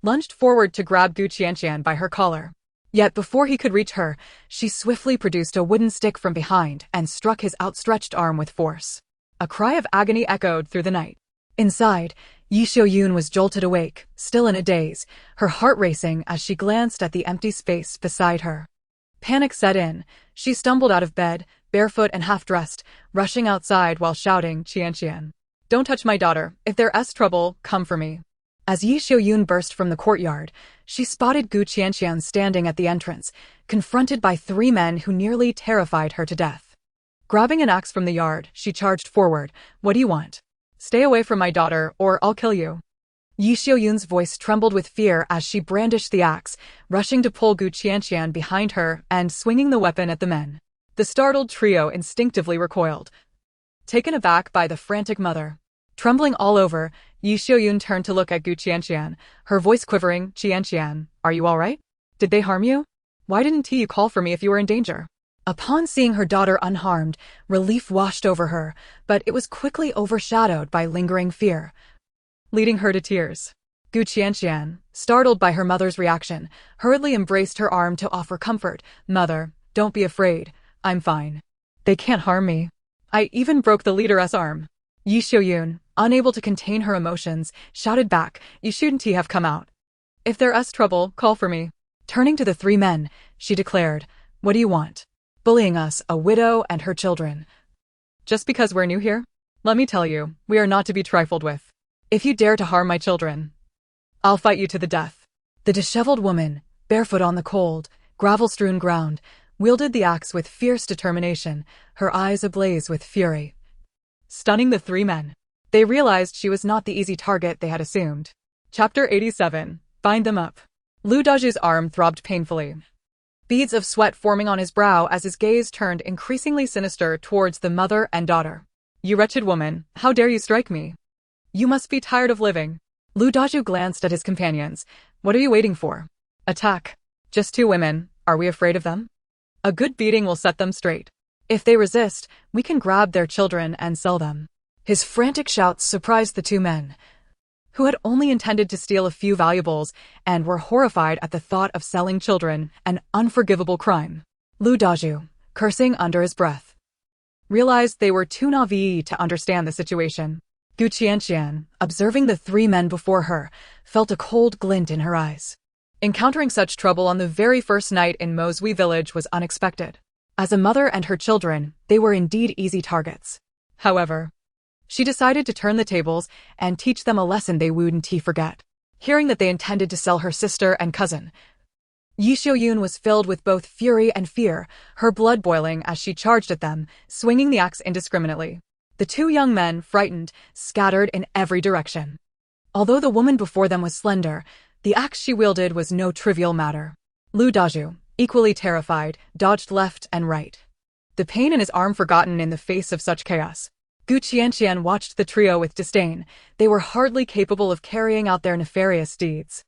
lunged forward to grab Qianqian by her collar. Yet before he could reach her, she swiftly produced a wooden stick from behind and struck his outstretched arm with force. A cry of agony echoed through the night. Inside, Yi Xiaoyun was jolted awake, still in a daze, her heart racing as she glanced at the empty space beside her. Panic set in. She stumbled out of bed, barefoot and half-dressed, rushing outside while shouting, Qianqian, don't touch my daughter. If there's trouble, come for me. As Yi Xiaoyun burst from the courtyard, she spotted Gu Qianqian standing at the entrance, confronted by 3 men who nearly terrified her to death. Grabbing an axe from the yard, she charged forward. "What do you want? Stay away from my daughter, or I'll kill you." Yi Xiaoyun's voice trembled with fear as she brandished the axe, rushing to pull Gu Qianqian behind her and swinging the weapon at the men. The startled trio instinctively recoiled, taken aback by the frantic mother. Trembling all over, Yi Xiaoyun turned to look at Gu Qianqian, her voice quivering. "Qianqian, are you all right? Did they harm you? Why didn't you call for me if you were in danger?" Upon seeing her daughter unharmed, relief washed over her, but it was quickly overshadowed by lingering fear, leading her to tears. Gu Qianqian, startled by her mother's reaction, hurriedly embraced her arm to offer comfort. "Mother, don't be afraid. I'm fine. They can't harm me. I even broke the leader's arm." Yi Xiaoyun, unable to contain her emotions, shouted back, "You shouldn't have come out. If there's trouble, call for me." Turning to the 3 men, she declared, "What do you want? Bullying us, a widow and her children. Just because we're new here? Let me tell you, we are not to be trifled with. If you dare to harm my children, I'll fight you to the death." The disheveled woman, barefoot on the cold, gravel-strewn ground, wielded the axe with fierce determination, her eyes ablaze with fury. Stunning the 3 men, they realized she was not the easy target they had assumed. Chapter 87. Bind them up. Lu Daju's arm throbbed painfully, beads of sweat forming on his brow as his gaze turned increasingly sinister towards the mother and daughter. "You wretched woman, how dare you strike me? You must be tired of living." Lu Daju glanced at his companions. "What are you waiting for? Attack. Just 2 women, are we afraid of them? A good beating will set them straight. If they resist, we can grab their children and sell them." His frantic shouts surprised the 2 men, who had only intended to steal a few valuables and were horrified at the thought of selling children, an unforgivable crime. Lu Daju, cursing under his breath, realized they were too naive to understand the situation. Gu Qianqian, observing the 3 men before her, felt a cold glint in her eyes. Encountering such trouble on the very first night in Mosui village was unexpected. As a mother and her children, they were indeed easy targets. However, she decided to turn the tables and teach them a lesson they wouldn't forget. Hearing that they intended to sell her sister and cousin, Yi Xiaoyun was filled with both fury and fear, her blood boiling as she charged at them, swinging the axe indiscriminately. The 2 young men, frightened, scattered in every direction. Although the woman before them was slender, the axe she wielded was no trivial matter. Lu Daju, equally terrified, dodged left and right, the pain in his arm forgotten in the face of such chaos. Gu Qianqian watched the trio with disdain. They were hardly capable of carrying out their nefarious deeds.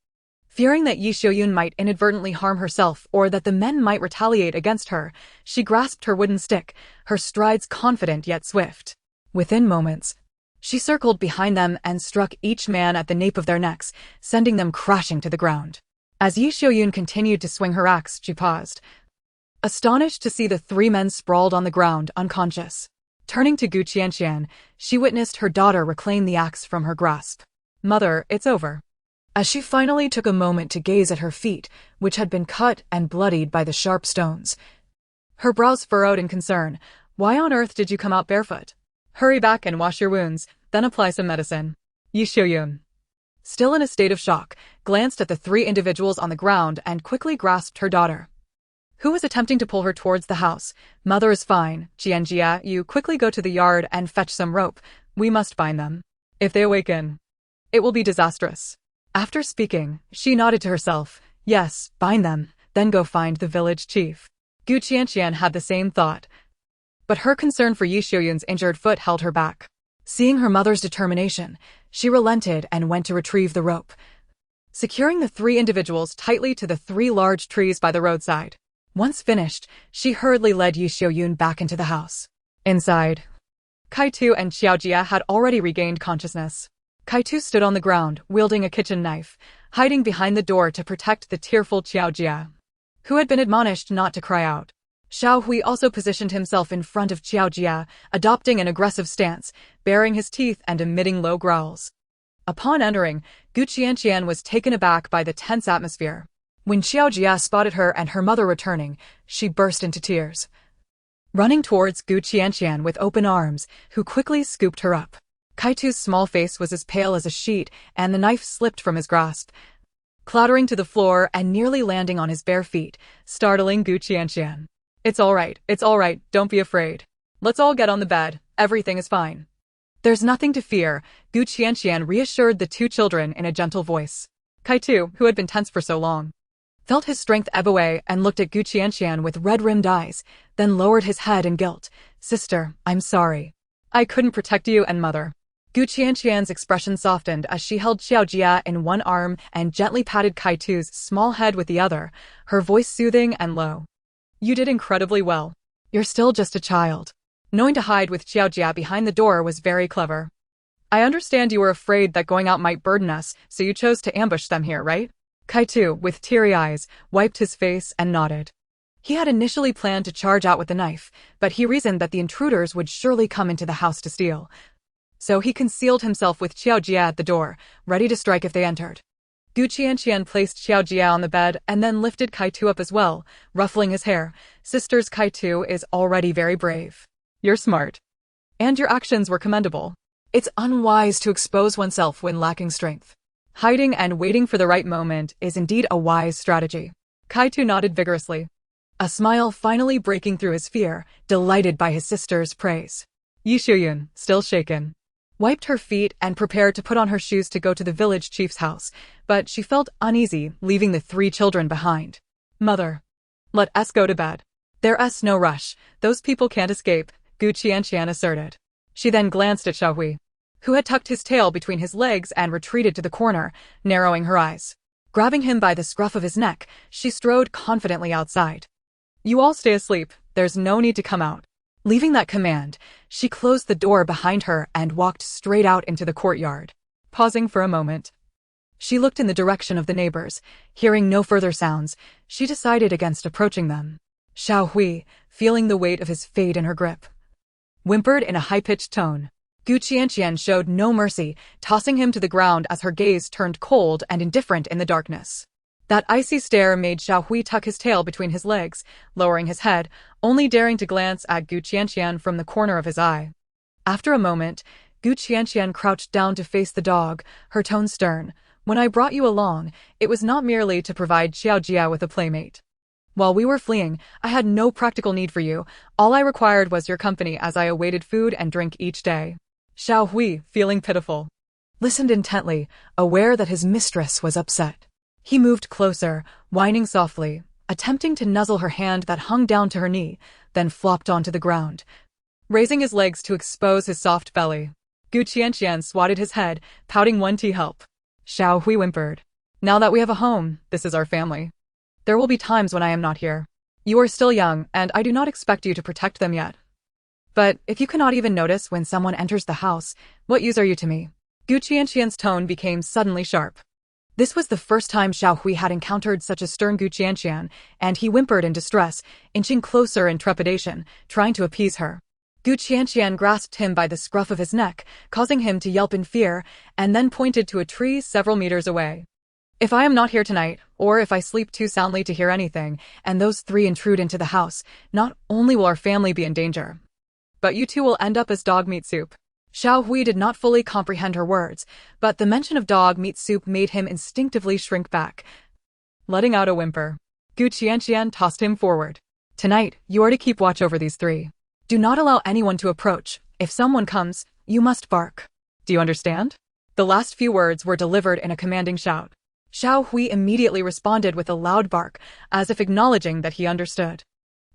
Fearing that Yi Xiaoyun might inadvertently harm herself or that the men might retaliate against her, she grasped her wooden stick, her strides confident yet swift. Within moments, she circled behind them and struck each man at the nape of their necks, sending them crashing to the ground. As Yi Xiaoyun continued to swing her axe, she paused, astonished to see the 3 men sprawled on the ground, unconscious. Turning to Gu Qianqian, she witnessed her daughter reclaim the axe from her grasp. "Mother, it's over." As she finally took a moment to gaze at her feet, which had been cut and bloodied by the sharp stones, her brows furrowed in concern. "Why on earth did you come out barefoot? Hurry back and wash your wounds, then apply some medicine." Yi Xiaoyun, still in a state of shock, glanced at the 3 individuals on the ground and quickly grasped her daughter, who was attempting to pull her towards the house. "Mother is fine. Qianjia, you quickly go to the yard and fetch some rope. We must bind them. If they awaken, it will be disastrous." After speaking, she nodded to herself. "Yes, bind them, then go find the village chief." Gu Qianqian had the same thought, but her concern for Yi Xiaoyun's injured foot held her back. Seeing her mother's determination, she relented and went to retrieve the rope, securing the 3 individuals tightly to the 3 large trees by the roadside. Once finished, she hurriedly led Yi Xiaoyun back into the house. Inside, Kaitu and Xiaojia had already regained consciousness. Kaitu stood on the ground, wielding a kitchen knife, hiding behind the door to protect the tearful Xiaojia, who had been admonished not to cry out. Xiao Hui also positioned himself in front of Qiaojia, adopting an aggressive stance, baring his teeth and emitting low growls. Upon entering, Gu Qianqian was taken aback by the tense atmosphere. When Qiaojia spotted her and her mother returning, she burst into tears, running towards Gu Qianqian with open arms, who quickly scooped her up. Kaitu's small face was as pale as a sheet, and the knife slipped from his grasp, clattering to the floor and nearly landing on his bare feet, startling Qianqian. It's all right, don't be afraid. Let's all get on the bed, everything is fine. There's nothing to fear, Qianqian reassured the two children in a gentle voice. Kaitu, who had been tense for so long, felt his strength ebb away and looked at Qianqian with red-rimmed eyes, then lowered his head in guilt. Sister, I'm sorry. I couldn't protect you and mother. Qianqian's expression softened as she held Xiaojia in one arm and gently patted Kaitu's small head with the other, her voice soothing and low. You did incredibly well. You're still just a child. Knowing to hide with Xiaojia behind the door was very clever. I understand you were afraid that going out might burden us, so you chose to ambush them here, right? Kaitu, with teary eyes, wiped his face and nodded. He had initially planned to charge out with the knife, but he reasoned that the intruders would surely come into the house to steal. So he concealed himself with Xiaojia at the door, ready to strike if they entered. Qianqian placed Xiaojia on the bed and then lifted Kaitu up as well, ruffling his hair. Sisters, Kaitu is already very brave. You're smart. And your actions were commendable. It's unwise to expose oneself when lacking strength. Hiding and waiting for the right moment is indeed a wise strategy. Kaitu nodded vigorously, a smile finally breaking through his fear, delighted by his sister's praise. Yi Shuyun, still shaken, wiped her feet and prepared to put on her shoes to go to the village chief's house, but she felt uneasy leaving the three children behind. Mother, let us go to bed. There's no rush, those people can't escape, Qianqian asserted. She then glanced at Xiaohui, who had tucked his tail between his legs and retreated to the corner, narrowing her eyes. Grabbing him by the scruff of his neck, she strode confidently outside. You all stay asleep, there's no need to come out. Leaving that command, she closed the door behind her and walked straight out into the courtyard. Pausing for a moment, she looked in the direction of the neighbors. Hearing no further sounds, she decided against approaching them. Xiaohui, feeling the weight of his fate in her grip, whimpered in a high-pitched tone. Qianqian showed no mercy, tossing him to the ground as her gaze turned cold and indifferent in the darkness. That icy stare made Xiaohui tuck his tail between his legs, lowering his head, only daring to glance at Qianqian from the corner of his eye. After a moment, Qianqian crouched down to face the dog, her tone stern. When I brought you along, it was not merely to provide Xiaojia with a playmate. While we were fleeing, I had no practical need for you. All I required was your company as I awaited food and drink each day. Xiaohui, feeling pitiful, listened intently, aware that his mistress was upset. He moved closer, whining softly, attempting to nuzzle her hand that hung down to her knee, then flopped onto the ground, raising his legs to expose his soft belly. Qianqian swatted his head, pouting one to help. Xiaohui whimpered. Now that we have a home, this is our family. There will be times when I am not here. You are still young, and I do not expect you to protect them yet. But if you cannot even notice when someone enters the house, what use are you to me? Qianqian's tone became suddenly sharp. This was the first time Xiaohui had encountered such a stern Qianqian, and he whimpered in distress, inching closer in trepidation, trying to appease her. Qianqian grasped him by the scruff of his neck, causing him to yelp in fear, and then pointed to a tree several meters away. If I am not here tonight, or if I sleep too soundly to hear anything, and those three intrude into the house, not only will our family be in danger, but you two will end up as dog meat soup. Xiaohui did not fully comprehend her words, but the mention of dog meat soup made him instinctively shrink back. Letting out a whimper, Qianqian tossed him forward. Tonight, you are to keep watch over these three. Do not allow anyone to approach. If someone comes, you must bark. Do you understand? The last few words were delivered in a commanding shout. Xiaohui immediately responded with a loud bark, as if acknowledging that he understood.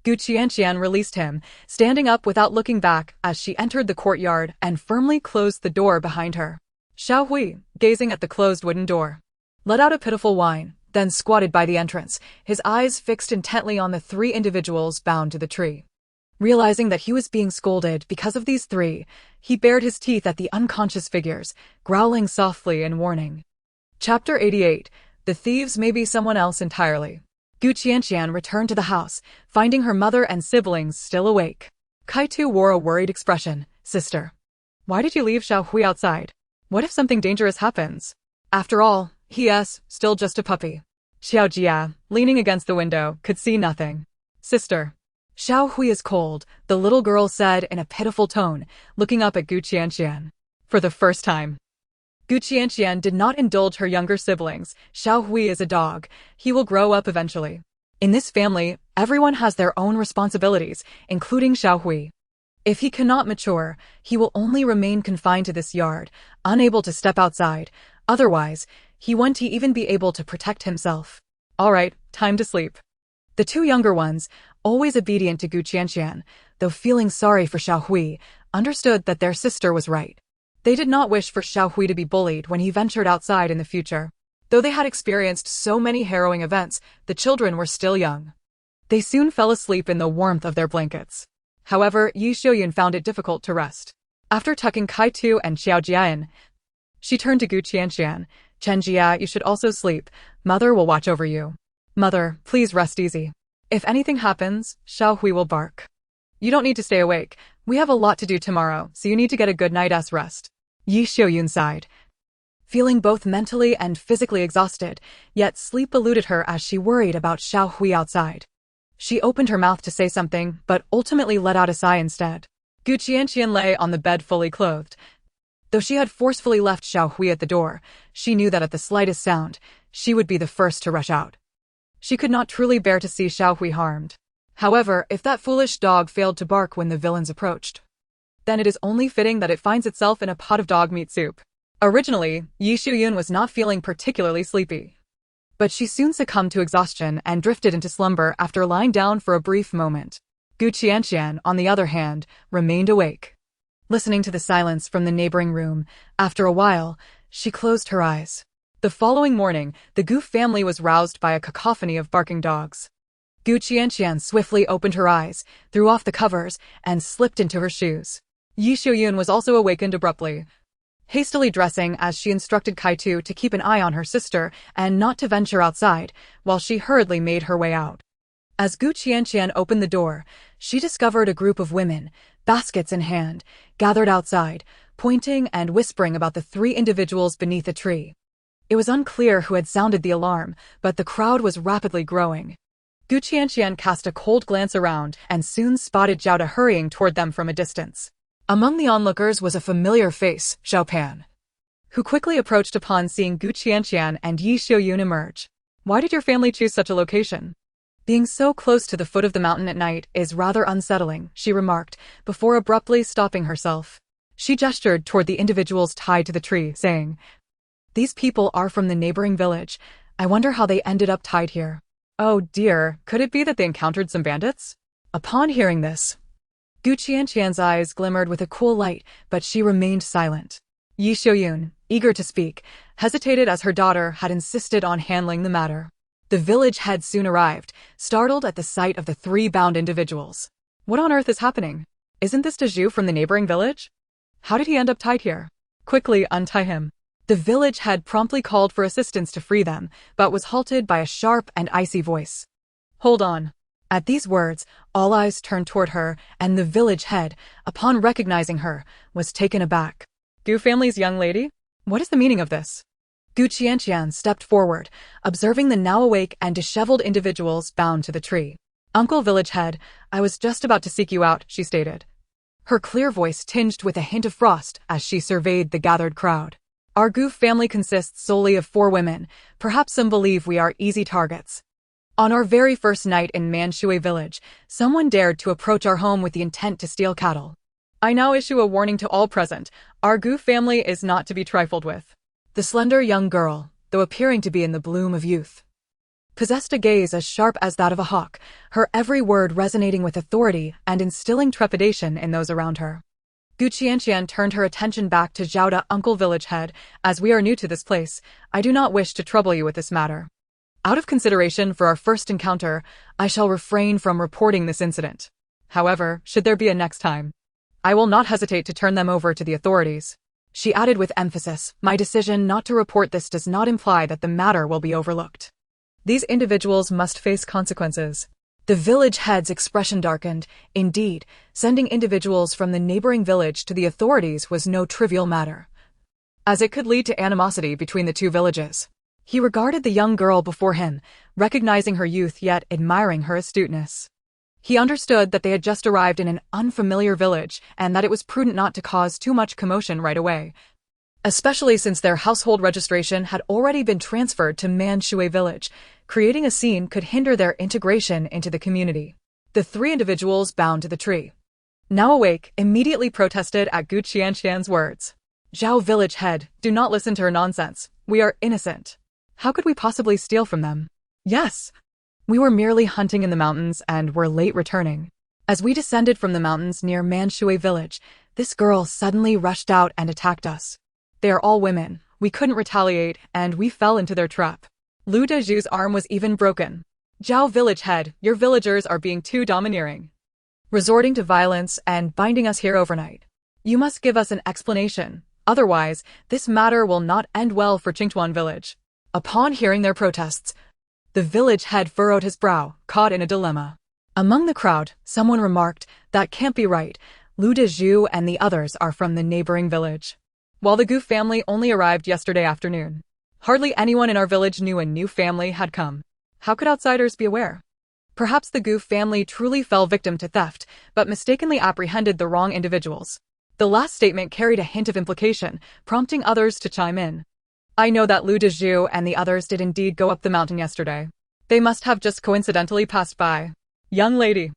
Qianqian released him, standing up without looking back as she entered the courtyard and firmly closed the door behind her. Xiaohui, gazing at the closed wooden door, let out a pitiful whine, then squatted by the entrance, his eyes fixed intently on the three individuals bound to the tree. Realizing that he was being scolded because of these three, he bared his teeth at the unconscious figures, growling softly in warning. Chapter 88. The thieves may be someone else entirely. Qianqian returned to the house, finding her mother and siblings still awake. Kaitu wore a worried expression. Sister, why did you leave Xiaohui outside? What if something dangerous happens? After all, he's still just a puppy. Xiaojia, leaning against the window, could see nothing. Sister, Xiaohui is cold, the little girl said in a pitiful tone, looking up at Qianqian. For the first time, Qianqian did not indulge her younger siblings. Xiao Hui is a dog. He will grow up eventually. In this family, everyone has their own responsibilities, including Xiao Hui. If he cannot mature, he will only remain confined to this yard, unable to step outside. Otherwise, he won't even be able to protect himself. All right, time to sleep. The two younger ones, always obedient to Qianqian, though feeling sorry for Xiao Hui, understood that their sister was right. They did not wish for Xiao Hui to be bullied when he ventured outside in the future. Though they had experienced so many harrowing events, the children were still young. They soon fell asleep in the warmth of their blankets. However, Yi Xiuyun found it difficult to rest. After tucking Kai-tu and Xiaojian, she turned to Qianqian. Chenjia, you should also sleep. Mother will watch over you. Mother, please rest easy. If anything happens, Xiao Hui will bark. You don't need to stay awake. We have a lot to do tomorrow, so you need to get a good night's rest. Yi Xiuyun sighed, feeling both mentally and physically exhausted, yet sleep eluded her as she worried about Xiao Hui outside. She opened her mouth to say something, but ultimately let out a sigh instead. Qianqian lay on the bed fully clothed. Though she had forcefully left Xiao Hui at the door, she knew that at the slightest sound, she would be the first to rush out. She could not truly bear to see Xiao Hui harmed. However, if that foolish dog failed to bark when the villains approached, then it is only fitting that it finds itself in a pot of dog meat soup. Originally, Yi Xiuyun was not feeling particularly sleepy, but she soon succumbed to exhaustion and drifted into slumber after lying down for a brief moment. Qianqian, on the other hand, remained awake. Listening to the silence from the neighboring room, after a while, she closed her eyes. The following morning, the Gu family was roused by a cacophony of barking dogs. Qianqian swiftly opened her eyes, threw off the covers, and slipped into her shoes. Yi Xiuyun was also awakened abruptly. Hastily dressing as she instructed Kai-tu to keep an eye on her sister and not to venture outside, while she hurriedly made her way out. As Qianqian opened the door, she discovered a group of women, baskets in hand, gathered outside, pointing and whispering about the three individuals beneath a tree. It was unclear who had sounded the alarm, but the crowd was rapidly growing. Qianqian cast a cold glance around and soon spotted Zhao hurrying toward them from a distance. Among the onlookers was a familiar face, Xiao Pan, who quickly approached upon seeing Qianqian and Yi Xiuyun emerge. Why did your family choose such a location? Being so close to the foot of the mountain at night is rather unsettling, she remarked, before abruptly stopping herself. She gestured toward the individuals tied to the tree, saying, "These people are from the neighboring village. I wonder how they ended up tied here." Oh dear, could it be that they encountered some bandits? Upon hearing this, Qianqian's eyes glimmered with a cool light, but she remained silent. Yi Xiuyun, eager to speak, hesitated as her daughter had insisted on handling the matter. The village head soon arrived, startled at the sight of the three bound individuals. What on earth is happening? Isn't this Zhu from the neighboring village? How did he end up tied here? Quickly untie him. The village head promptly called for assistance to free them, but was halted by a sharp and icy voice. Hold on. At these words, all eyes turned toward her, and the village head, upon recognizing her, was taken aback. Gu family's young lady? What is the meaning of this? Qianqian stepped forward, observing the now awake and disheveled individuals bound to the tree. Uncle Village Head, I was just about to seek you out, she stated. Her clear voice tinged with a hint of frost as she surveyed the gathered crowd. Our Gu family consists solely of 4 women. Perhaps some believe we are easy targets. On our very first night in Manshui village, someone dared to approach our home with the intent to steal cattle. I now issue a warning to all present. Our Gu family is not to be trifled with. The slender young girl, though appearing to be in the bloom of youth, possessed a gaze as sharp as that of a hawk, her every word resonating with authority and instilling trepidation in those around her. Qianqian turned her attention back to Zhao, Uncle Village Head. As we are new to this place, I do not wish to trouble you with this matter. Out of consideration for our first encounter, I shall refrain from reporting this incident. However, should there be a next time, I will not hesitate to turn them over to the authorities. She added with emphasis, my decision not to report this does not imply that the matter will be overlooked. These individuals must face consequences. The village head's expression darkened. Indeed, sending individuals from the neighboring village to the authorities was no trivial matter, as it could lead to animosity between the two villages. He regarded the young girl before him, recognizing her youth yet admiring her astuteness. He understood that they had just arrived in an unfamiliar village and that it was prudent not to cause too much commotion right away, especially since their household registration had already been transferred to Manshui village. Creating a scene could hinder their integration into the community. The three individuals bound to the tree, now awake, immediately protested at Gu Qianqian's words. Zhao village head, do not listen to her nonsense. We are innocent. How could we possibly steal from them? Yes. We were merely hunting in the mountains and were late returning. As we descended from the mountains near Manshui village, this girl suddenly rushed out and attacked us. They are all women. We couldn't retaliate, and we fell into their trap. Lu Deju's arm was even broken. Zhao village head, your villagers are being too domineering, resorting to violence and binding us here overnight. You must give us an explanation. Otherwise, this matter will not end well for Qianqian village. Upon hearing their protests, the village head furrowed his brow, caught in a dilemma. Among the crowd, someone remarked, that can't be right. Lu Deju and the others are from the neighboring village, while the Gu family only arrived yesterday afternoon. Hardly anyone in our village knew a new family had come. How could outsiders be aware? Perhaps the Gu family truly fell victim to theft, but mistakenly apprehended the wrong individuals. The last statement carried a hint of implication, prompting others to chime in. I know that Lu Deju and the others did indeed go up the mountain yesterday. They must have just coincidentally passed by. Young lady,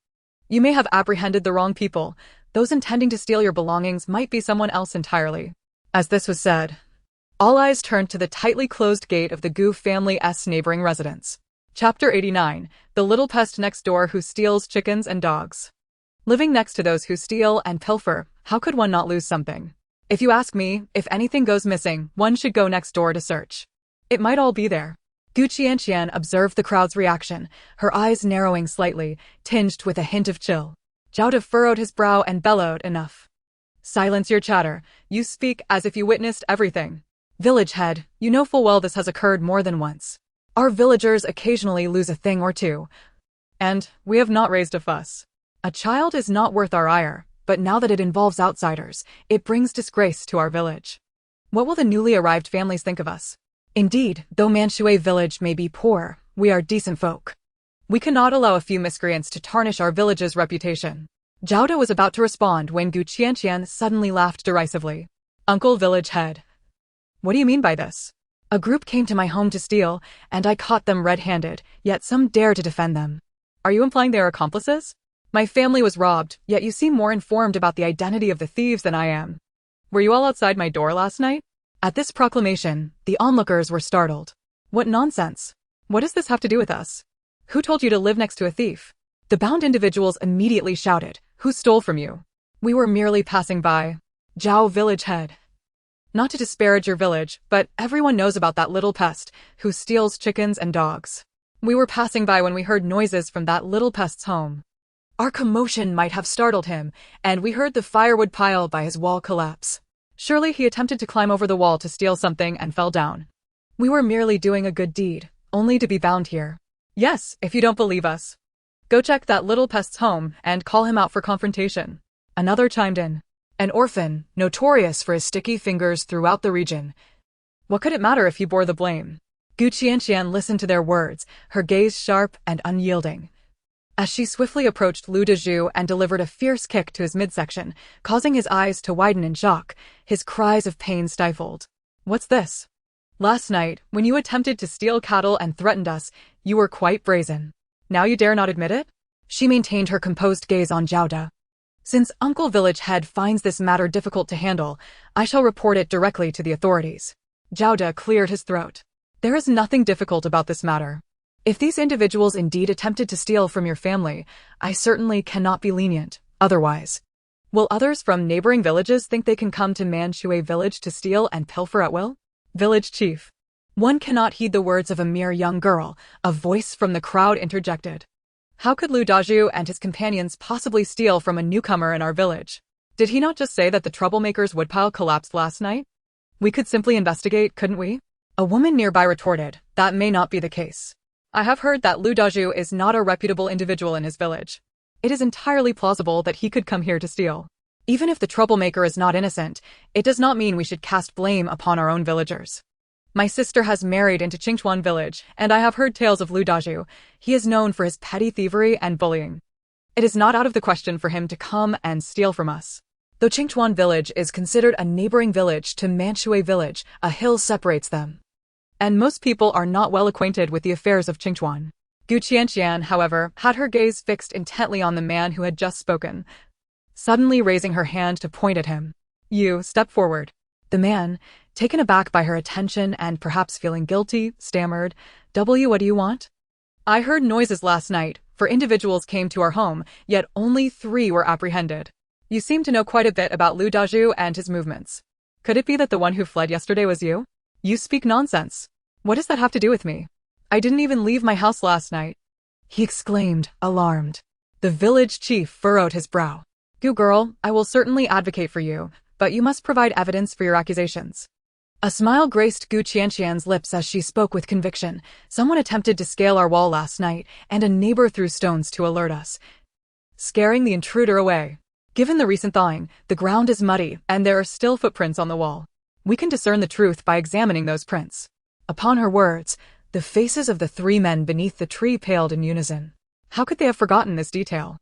you may have apprehended the wrong people. Those intending to steal your belongings might be someone else entirely. As this was said, all eyes turned to the tightly closed gate of the Gu family's neighboring residence. Chapter 89, the little pest next door who steals chickens and dogs. Living next to those who steal and pilfer, how could one not lose something? If you ask me, if anything goes missing, one should go next door to search. It might all be there. Gu Qianqian observed the crowd's reaction, her eyes narrowing slightly, tinged with a hint of chill. Zhao De furrowed his brow and bellowed, enough. Silence your chatter. You speak as if you witnessed everything. Village head, you know full well this has occurred more than once. Our villagers occasionally lose a thing or two, and we have not raised a fuss. A child is not worth our ire, but now that it involves outsiders, it brings disgrace to our village. What will the newly arrived families think of us? Indeed, though Manshui village may be poor, we are decent folk. We cannot allow a few miscreants to tarnish our village's reputation. Zhao De was about to respond when Gu Qianqian suddenly laughed derisively. Uncle village head. What do you mean by this? A group came to my home to steal, and I caught them red-handed, yet some dare to defend them. Are you implying they are accomplices? My family was robbed, yet you seem more informed about the identity of the thieves than I am. Were you all outside my door last night? At this proclamation, the onlookers were startled. What nonsense! What does this have to do with us? Who told you to live next to a thief? The bound individuals immediately shouted, Who stole from you? We were merely passing by. Zhao village head. Not to disparage your village, but everyone knows about that little pest who steals chickens and dogs. We were passing by when we heard noises from that little pest's home. Our commotion might have startled him, and we heard the firewood pile by his wall collapse. Surely he attempted to climb over the wall to steal something and fell down. We were merely doing a good deed, only to be bound here. Yes, if you don't believe us. Go check that little pest's home and call him out for confrontation. Another chimed in. An orphan, notorious for his sticky fingers throughout the region. What could it matter if he bore the blame? Gu Qianqian listened to their words, her gaze sharp and unyielding, as she swiftly approached Lu Deju and delivered a fierce kick to his midsection, causing his eyes to widen in shock, his cries of pain stifled. What's this? Last night, when you attempted to steal cattle and threatened us, you were quite brazen. Now you dare not admit it? She maintained her composed gaze on Zhao De. Since Uncle Village Head finds this matter difficult to handle, I shall report it directly to the authorities. Zhao De cleared his throat. There is nothing difficult about this matter. If these individuals indeed attempted to steal from your family, I certainly cannot be lenient. Otherwise, will others from neighboring villages think they can come to Manshui village to steal and pilfer at will? Village chief. One cannot heed the words of a mere young girl, a voice from the crowd interjected. How could Lu Deju and his companions possibly steal from a newcomer in our village? Did he not just say that the troublemaker's woodpile collapsed last night? We could simply investigate, couldn't we? A woman nearby retorted, that may not be the case. I have heard that Lu Deju is not a reputable individual in his village. It is entirely plausible that he could come here to steal. Even if the troublemaker is not innocent, it does not mean we should cast blame upon our own villagers. My sister has married into Qianqian village, and I have heard tales of Lu Deju. He is known for his petty thievery and bullying. It is not out of the question for him to come and steal from us. Though Qianqian village is considered a neighboring village to Manxue village, a hill separates them. And most people are not well acquainted with the affairs of Qianqian. Qianqian, however, had her gaze fixed intently on the man who had just spoken, suddenly raising her hand to point at him. You, step forward. The man, taken aback by her attention and perhaps feeling guilty, stammered, what do you want? I heard noises last night, for individuals came to our home, yet only 3 were apprehended. You seem to know quite a bit about Lu Dazhu and his movements. Could it be that the one who fled yesterday was you? You speak nonsense. What does that have to do with me? I didn't even leave my house last night. He exclaimed, alarmed. The village chief furrowed his brow. Girl, I will certainly advocate for you, but you must provide evidence for your accusations. A smile graced Qianqian's lips as she spoke with conviction. Someone attempted to scale our wall last night, and a neighbor threw stones to alert us, scaring the intruder away. Given the recent thawing, the ground is muddy, and there are still footprints on the wall. We can discern the truth by examining those prints. Upon her words, the faces of the 3 men beneath the tree paled in unison. How could they have forgotten this detail?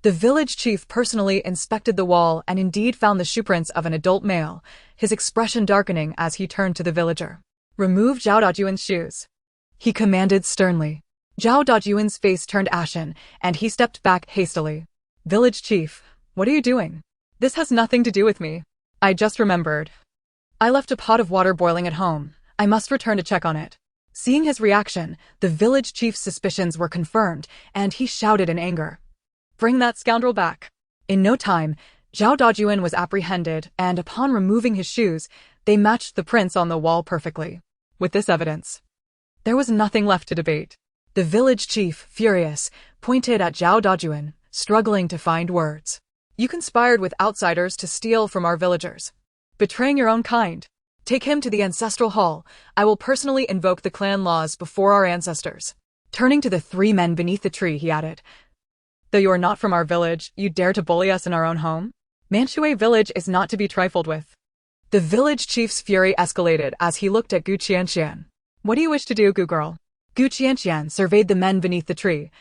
The village chief personally inspected the wall and indeed found the shoeprints of an adult male, his expression darkening as he turned to the villager. Remove Zhao Dajuan's shoes, he commanded sternly. Zhao Dajuan's face turned ashen, and he stepped back hastily. Village chief, what are you doing? This has nothing to do with me. I just remembered. I left a pot of water boiling at home. I must return to check on it. Seeing his reaction, the village chief's suspicions were confirmed, and he shouted in anger. Bring that scoundrel back. In no time, Zhao Dajuan was apprehended, and upon removing his shoes, they matched the prints on the wall perfectly. With this evidence, there was nothing left to debate. The village chief, furious, pointed at Zhao Dajuan, struggling to find words. You conspired with outsiders to steal from our villagers, betraying your own kind. Take him to the ancestral hall. I will personally invoke the clan laws before our ancestors. Turning to the 3 men beneath the tree, he added, Though you are not from our village, you dare to bully us in our own home? Manxue village is not to be trifled with. The village chief's fury escalated as he looked at Qianqian. What do you wish to do, girl? Qianqian surveyed the men beneath the tree,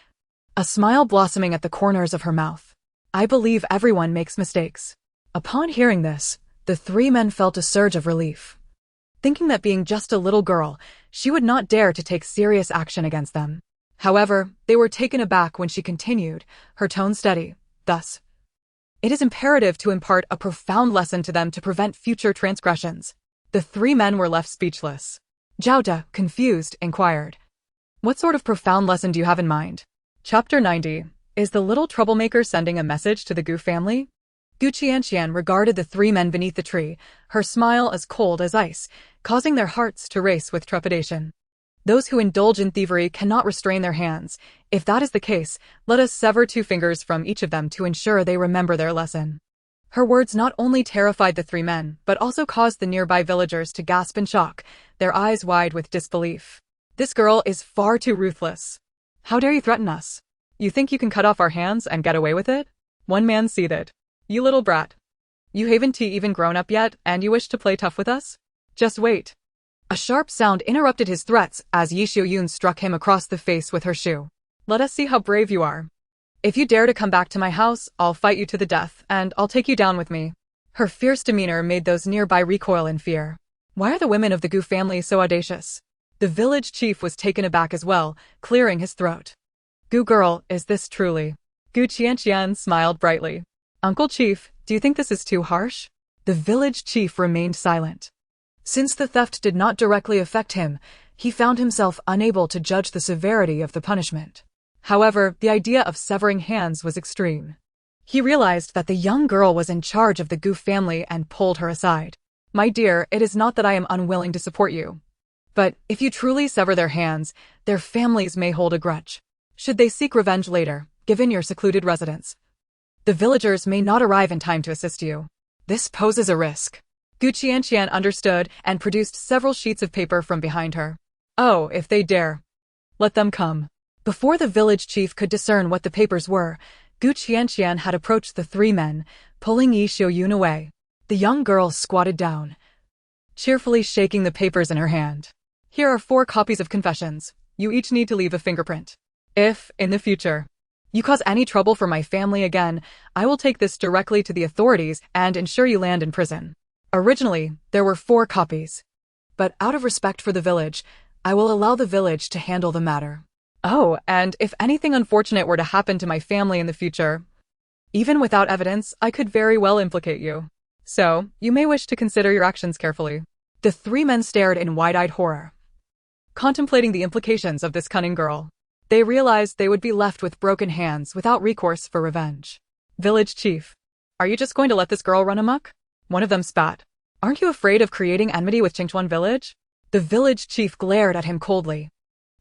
a smile blossoming at the corners of her mouth. I believe everyone makes mistakes. Upon hearing this, the 3 men felt a surge of relief. Thinking that being just a little girl, she would not dare to take serious action against them. However, they were taken aback when she continued, her tone steady. Thus, it is imperative to impart a profound lesson to them to prevent future transgressions. The 3 men were left speechless. Zhao Da, confused, inquired, What sort of profound lesson do you have in mind? Chapter 90. Is the little troublemaker sending a message to the Gu family? Qianqian regarded the 3 men beneath the tree, her smile as cold as ice, causing their hearts to race with trepidation. Those who indulge in thievery cannot restrain their hands. If that is the case, let us sever 2 fingers from each of them to ensure they remember their lesson. Her words not only terrified the 3 men, but also caused the nearby villagers to gasp in shock, their eyes wide with disbelief. This girl is far too ruthless. How dare you threaten us? You think you can cut off our hands and get away with it? One man seethed. You little brat. You haven't even grown up yet, and you wish to play tough with us? Just wait. A sharp sound interrupted his threats as Yi Xiuyun struck him across the face with her shoe. Let us see how brave you are. If you dare to come back to my house, I'll fight you to the death, and I'll take you down with me. Her fierce demeanor made those nearby recoil in fear. Why are the women of the Gu family so audacious? The village chief was taken aback as well, clearing his throat. Gu girl, is this truly? Qianqian smiled brightly. Uncle Chief, do you think this is too harsh? The village chief remained silent. Since the theft did not directly affect him, he found himself unable to judge the severity of the punishment. However, the idea of severing hands was extreme. He realized that the young girl was in charge of the Gu family and pulled her aside. My dear, it is not that I am unwilling to support you. But if you truly sever their hands, their families may hold a grudge. Should they seek revenge later, given your secluded residence, the villagers may not arrive in time to assist you. This poses a risk. Qianqian understood and produced several sheets of paper from behind her. Oh, if they dare. Let them come. Before the village chief could discern what the papers were, Qianqian had approached the 3 men, pulling Yi Xiuyun away. The young girl squatted down, cheerfully shaking the papers in her hand. Here are 4 copies of confessions. You each need to leave a fingerprint. If, in the future, You cause any trouble for my family again, I will take this directly to the authorities and ensure you land in prison. Originally, there were 4 copies. But out of respect for the village, I will allow the village to handle the matter. Oh, and if anything unfortunate were to happen to my family in the future, even without evidence, I could very well implicate you. So, you may wish to consider your actions carefully. The 3 men stared in wide-eyed horror, contemplating the implications of this cunning girl. They realized they would be left with broken hands without recourse for revenge. Village chief, are you just going to let this girl run amok? One of them spat. Aren't you afraid of creating enmity with Qianqian village? The village chief glared at him coldly.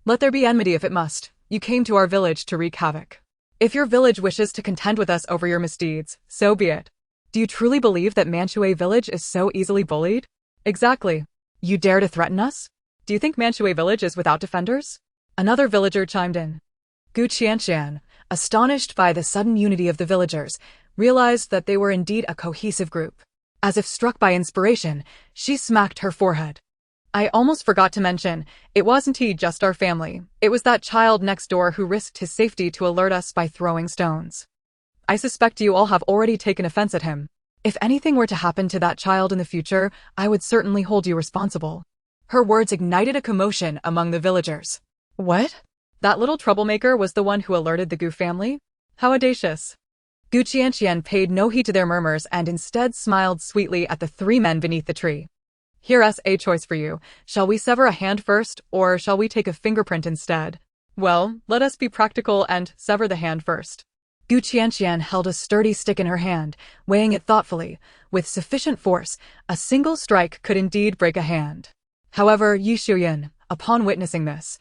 Let there be enmity if it must. You came to our village to wreak havoc. If your village wishes to contend with us over your misdeeds, so be it. Do you truly believe that Manchue village is so easily bullied? Exactly. You dare to threaten us? Do you think Manchue village is without defenders? Another villager chimed in. Qianqian, astonished by the sudden unity of the villagers, realized that they were indeed a cohesive group. As if struck by inspiration, she smacked her forehead. I almost forgot to mention, it wasn't just our family. It was that child next door who risked his safety to alert us by throwing stones. I suspect you all have already taken offense at him. If anything were to happen to that child in the future, I would certainly hold you responsible. Her words ignited a commotion among the villagers. What? That little troublemaker was the one who alerted the Gu family? How audacious. Qianqian paid no heed to their murmurs and instead smiled sweetly at the 3 men beneath the tree. Here's a choice for you. Shall we sever a hand first, or shall we take a fingerprint instead? Well, let us be practical and sever the hand first. Qianqian held a sturdy stick in her hand, weighing it thoughtfully. With sufficient force, a single strike could indeed break a hand. However, Qianqian, upon witnessing this,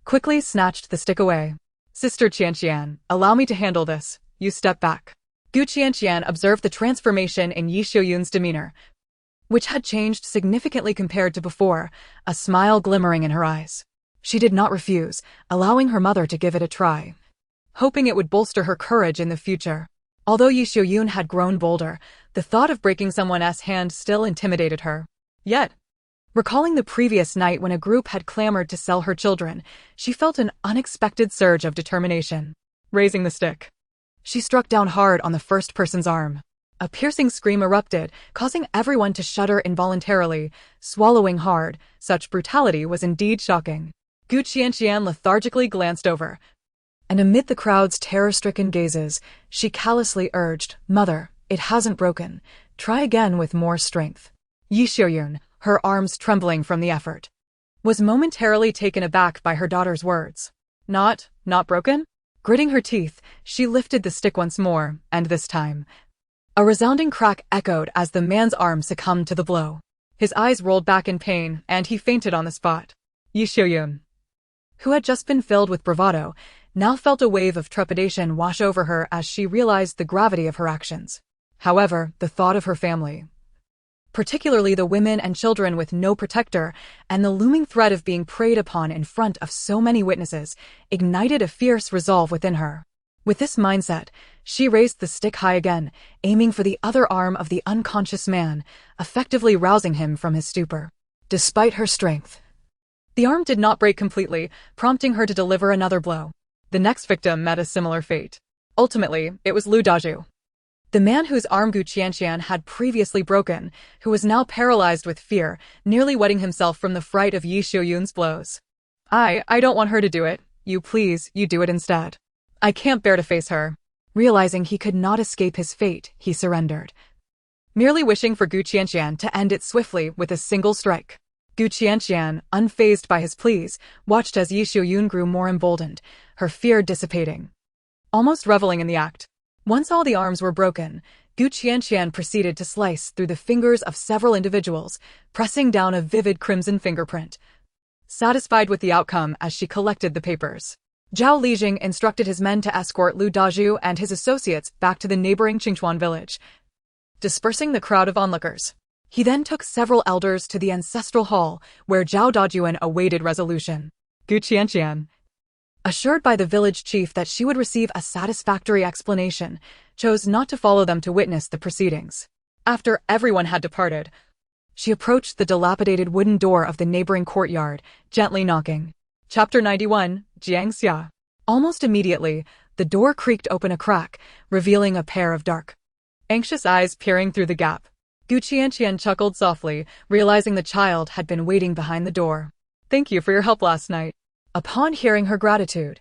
quickly snatched the stick away. Sister Qianqian, allow me to handle this. You step back. Qianqian observed the transformation in Qianqian's demeanor, which had changed significantly compared to before, a smile glimmering in her eyes. She did not refuse, allowing her mother to give it a try, hoping it would bolster her courage in the future. Although Qianqian had grown bolder, the thought of breaking someone's hand still intimidated her. Yet, recalling the previous night when a group had clamored to sell her children, she felt an unexpected surge of determination. Raising the stick, she struck down hard on the first person's arm. A piercing scream erupted, causing everyone to shudder involuntarily, swallowing hard. Such brutality was indeed shocking. Qianqian lethargically glanced over, and amid the crowd's terror-stricken gazes, she callously urged, "Mother, it hasn't broken. Try again with more strength." Qianqian, her arms trembling from the effort, was momentarily taken aback by her daughter's words. Not broken? Gritting her teeth, she lifted the stick once more, and this time, a resounding crack echoed as the man's arm succumbed to the blow. His eyes rolled back in pain, and he fainted on the spot. Qianqian, who had just been filled with bravado, now felt a wave of trepidation wash over her as she realized the gravity of her actions. However, the thought of her family, particularly the women and children with no protector, and the looming threat of being preyed upon in front of so many witnesses, ignited a fierce resolve within her. With this mindset, she raised the stick high again, aiming for the other arm of the unconscious man, effectively rousing him from his stupor. Despite her strength, the arm did not break completely, prompting her to deliver another blow. The next victim met a similar fate. Ultimately, it was Lu Daju, the man whose arm Qianqian had previously broken, who was now paralyzed with fear, nearly wetting himself from the fright of Qianqian's blows. I don't want her to do it. You do it instead. I can't bear to face her. Realizing he could not escape his fate, he surrendered, merely wishing for Qianqian to end it swiftly with a single strike. Qianqian, unfazed by his pleas, watched as Qianqian grew more emboldened, her fear dissipating, almost reveling in the act. Once all the arms were broken, Qianqian proceeded to slice through the fingers of several individuals, pressing down a vivid crimson fingerprint. Satisfied with the outcome as she collected the papers, Zhao Lijing instructed his men to escort Lu Daju and his associates back to the neighboring Qianqian village, dispersing the crowd of onlookers. He then took several elders to the ancestral hall, where Zhao Dajuan awaited resolution. Qianqian, assured by the village chief that she would receive a satisfactory explanation, chose not to follow them to witness the proceedings. After everyone had departed, she approached the dilapidated wooden door of the neighboring courtyard, gently knocking. Chapter 91, Jiangxia. Almost immediately, The door creaked open a crack, revealing a pair of dark, anxious eyes peering through the gap. Qianqian chuckled softly, realizing the child had been waiting behind the door. "Thank you for your help last night." Upon hearing her gratitude,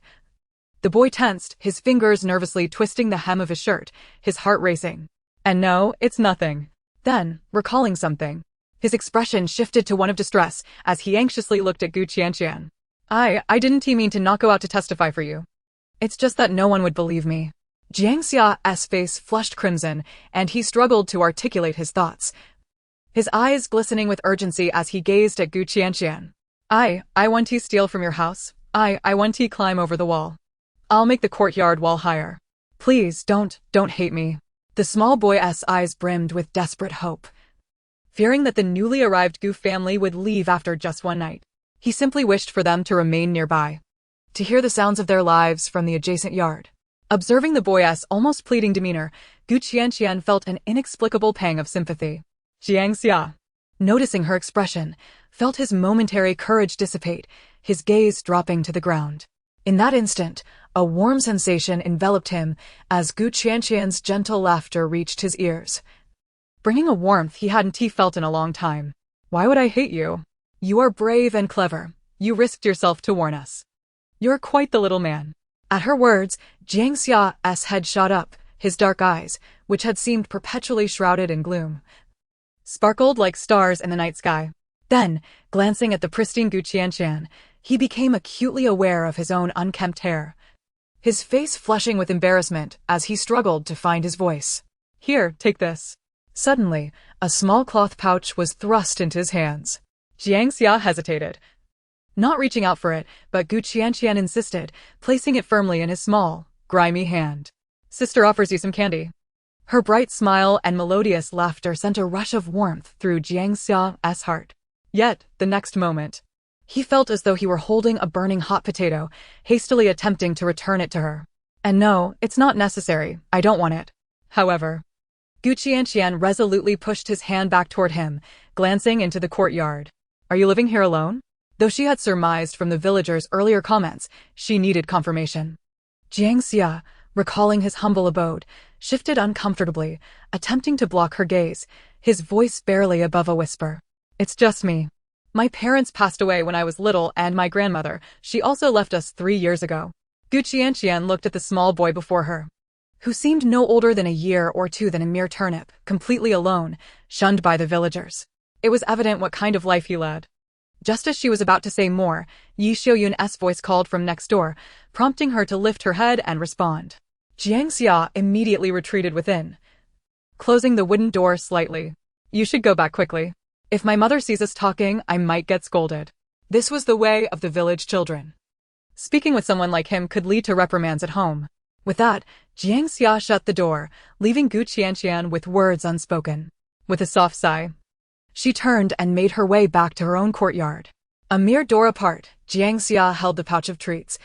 the boy tensed, his fingers nervously twisting the hem of his shirt, his heart racing. "And no, it's nothing." Then, recalling something, his expression shifted to one of distress as he anxiously looked at Qianqian. I didn't mean to not go out to testify for you. It's just that no one would believe me." Jiang Xia's face flushed crimson, and he struggled to articulate his thoughts, his eyes glistening with urgency as he gazed at Qianqian. I want to steal from your house. I want to climb over the wall. I'll make the courtyard wall higher. Please, don't hate me." The small boy's eyes brimmed with desperate hope. Fearing that the newly arrived Gu family would leave after just one night, he simply wished for them to remain nearby, to hear the sounds of their lives from the adjacent yard. Observing the boy's almost pleading demeanor, Qianqian felt an inexplicable pang of sympathy. Jiang Xia, noticing her expression, felt his momentary courage dissipate, his gaze dropping to the ground. In that instant, a warm sensation enveloped him as Qianqian's gentle laughter reached his ears, bringing a warmth he hadn't felt in a long time. "Why would I hate you? You are brave and clever. You risked yourself to warn us. You're quite the little man." At her words, Jiang Xia's head shot up, his dark eyes, which had seemed perpetually shrouded in gloom, sparkled like stars in the night sky. Then, glancing at the pristine Qianqian, he became acutely aware of his own unkempt hair, his face flushing with embarrassment as he struggled to find his voice. "Here, take this." Suddenly, a small cloth pouch was thrust into his hands. Jiang Xia hesitated, not reaching out for it, but Qianqian insisted, placing it firmly in his small, grimy hand. "Sister offers you some candy." Her bright smile and melodious laughter sent a rush of warmth through Jiang Xia's heart. Yet, the next moment, he felt as though he were holding a burning hot potato, hastily attempting to return it to her. "And no, it's not necessary. I don't want it." However, Qianqian resolutely pushed his hand back toward him, glancing into the courtyard. "Are you living here alone?" Though she had surmised from the villagers' earlier comments, she needed confirmation. Jiang Xia, recalling his humble abode, shifted uncomfortably, attempting to block her gaze, his voice barely above a whisper. "It's just me. My parents passed away when I was little, and my grandmother, she also left us 3 years ago." Qianqian looked at the small boy before her, who seemed no older than a year or two than a mere turnip, completely alone, shunned by the villagers. It was evident what kind of life he led. Just as she was about to say more, Yi Xiuyun's voice called from next door, prompting her to lift her head and respond. Jiang Xia immediately retreated within, closing the wooden door slightly. "You should go back quickly. If my mother sees us talking, I might get scolded." This was the way of the village children. Speaking with someone like him could lead to reprimands at home. With that, Jiang Xia shut the door, leaving Qianqian with words unspoken. With a soft sigh, she turned and made her way back to her own courtyard. A mere door apart, Jiang Xia held the pouch of treats,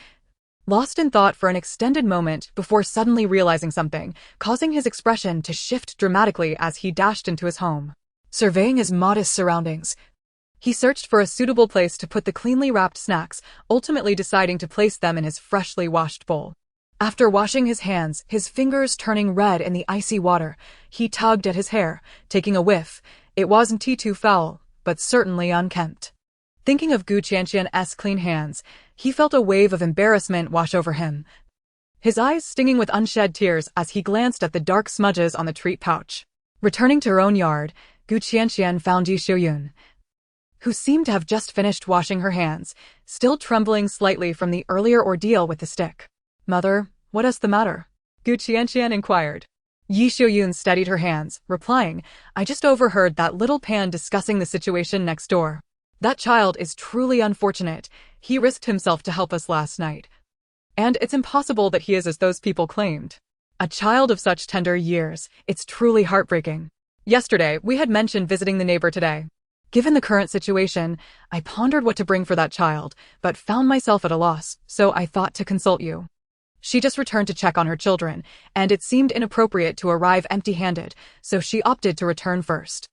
lost in thought for an extended moment before suddenly realizing something, causing his expression to shift dramatically as he dashed into his home. Surveying his modest surroundings, he searched for a suitable place to put the cleanly wrapped snacks, ultimately deciding to place them in his freshly washed bowl. After washing his hands, his fingers turning red in the icy water, he tugged at his hair, taking a whiff. It wasn't too foul, but certainly unkempt. Thinking of Qianqian's clean hands, he felt a wave of embarrassment wash over him, his eyes stinging with unshed tears as he glanced at the dark smudges on the treat pouch. Returning to her own yard, Qianqian found Yi Xiuyun, who seemed to have just finished washing her hands, still trembling slightly from the earlier ordeal with the stick. "Mother, what is the matter?" Qianqian inquired. Yi Xiuyun steadied her hands, replying, "I just overheard that little Pan discussing the situation next door. That child is truly unfortunate. He risked himself to help us last night. And it's impossible that he is as those people claimed. A child of such tender years, it's truly heartbreaking. Yesterday, we had mentioned visiting the neighbor today. Given the current situation, I pondered what to bring for that child, but found myself at a loss, so I thought to consult you." She just returned to check on her children, and it seemed inappropriate to arrive empty-handed, so she opted to return first.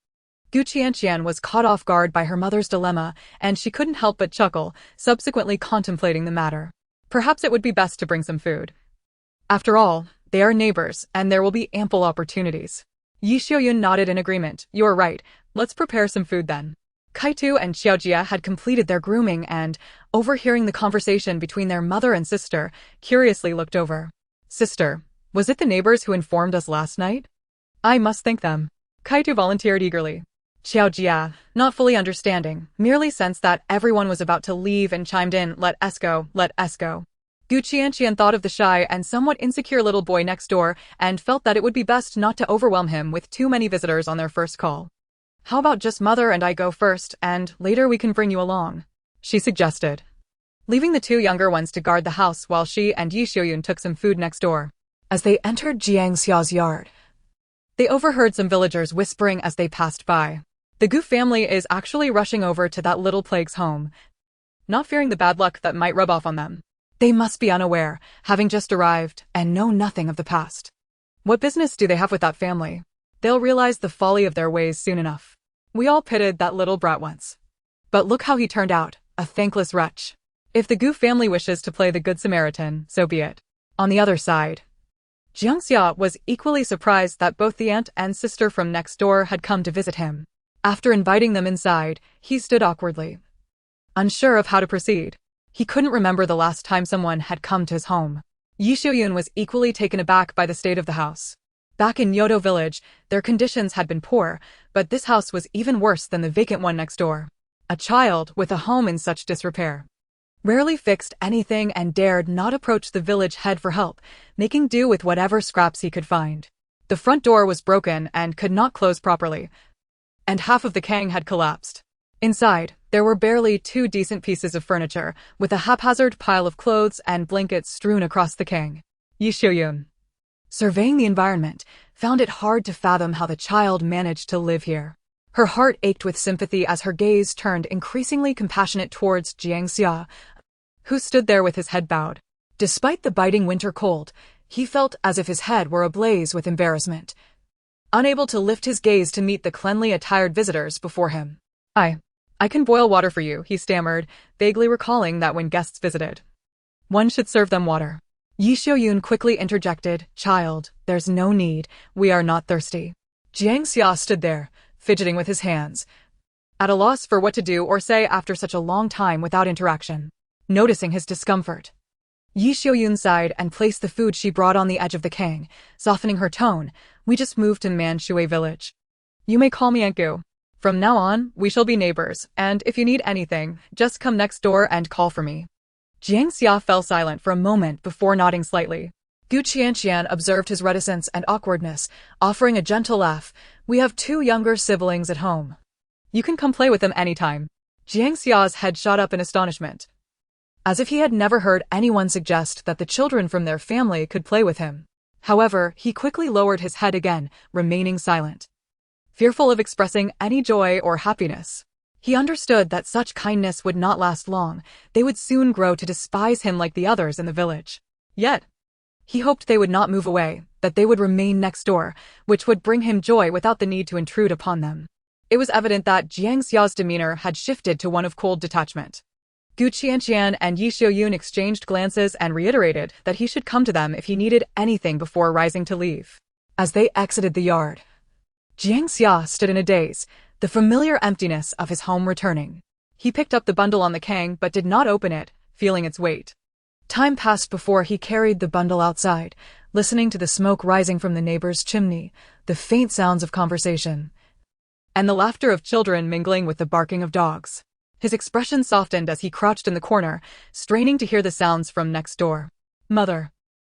Qianqian was caught off guard by her mother's dilemma, and she couldn't help but chuckle, subsequently contemplating the matter. Perhaps it would be best to bring some food. After all, they are neighbors, and there will be ample opportunities. Yi Xiaoyun nodded in agreement. You're right. Let's prepare some food then. Kaitu and Xiaojia had completed their grooming and, overhearing the conversation between their mother and sister, curiously looked over. Sister, was it the neighbors who informed us last night? I must thank them. Kaitu volunteered eagerly. Xiaojia, not fully understanding, merely sensed that everyone was about to leave and chimed in, let us go, let us go. Qianqian thought of the shy and somewhat insecure little boy next door and felt that it would be best not to overwhelm him with too many visitors on their first call. How about just mother and I go first, and later we can bring you along? She suggested, leaving the two younger ones to guard the house while she and Yi Xiaoyun took some food next door. As they entered Jiang Xiao's yard, they overheard some villagers whispering as they passed by. The Gu family is actually rushing over to that little plague's home, not fearing the bad luck that might rub off on them. They must be unaware, having just arrived, and know nothing of the past. What business do they have with that family? They'll realize the folly of their ways soon enough. We all pitied that little brat once. But look how he turned out, a thankless wretch. If the Gu family wishes to play the Good Samaritan, so be it. On the other side, Jiangxia was equally surprised that both the aunt and sister from next door had come to visit him. After inviting them inside, he stood awkwardly, unsure of how to proceed. He couldn't remember the last time someone had come to his home. Yi Xiaoyun was equally taken aback by the state of the house. Back in Yodo village, their conditions had been poor, but this house was even worse than the vacant one next door. A child with a home in such disrepair rarely fixed anything and dared not approach the village head for help, making do with whatever scraps he could find. The front door was broken and could not close properly, and half of the kang had collapsed. Inside, there were barely 2 decent pieces of furniture, with a haphazard pile of clothes and blankets strewn across the kang. Yi Xiaoyun, surveying the environment, found it hard to fathom how the child managed to live here. Her heart ached with sympathy as her gaze turned increasingly compassionate towards Jiangxia, who stood there with his head bowed. Despite the biting winter cold, he felt as if his head were ablaze with embarrassment, unable to lift his gaze to meet the cleanly attired visitors before him. I can boil water for you, he stammered, vaguely recalling that when guests visited, one should serve them water. Yi Xiaoyun quickly interjected, Child, there's no need, we are not thirsty. Jiangxia stood there, fidgeting with his hands, at a loss for what to do or say after such a long time without interaction. Noticing his discomfort, Yi Xiaoyun sighed and placed the food she brought on the edge of the kang, softening her tone. We just moved to Manshui village. You may call me Aunt Gu. From now on, we shall be neighbors, and if you need anything, just come next door and call for me. Jiangxia fell silent for a moment before nodding slightly. Qianqian observed his reticence and awkwardness, offering a gentle laugh. We have 2 younger siblings at home. You can come play with them anytime. Jiangxia's head shot up in astonishment, as if he had never heard anyone suggest that the children from their family could play with him. However, he quickly lowered his head again, remaining silent, fearful of expressing any joy or happiness. He understood that such kindness would not last long. They would soon grow to despise him like the others in the village. Yet, he hoped they would not move away, that they would remain next door, which would bring him joy without the need to intrude upon them. It was evident that Jiangxia's demeanor had shifted to one of cold detachment. Qianqian and Yi Xiaoyun exchanged glances and reiterated that he should come to them if he needed anything before rising to leave. As they exited the yard, Jiangxia stood in a daze, the familiar emptiness of his home returning. He picked up the bundle on the kang but did not open it, feeling its weight. Time passed before he carried the bundle outside, listening to the smoke rising from the neighbor's chimney, the faint sounds of conversation, and the laughter of children mingling with the barking of dogs. His expression softened as he crouched in the corner, straining to hear the sounds from next door. Mother,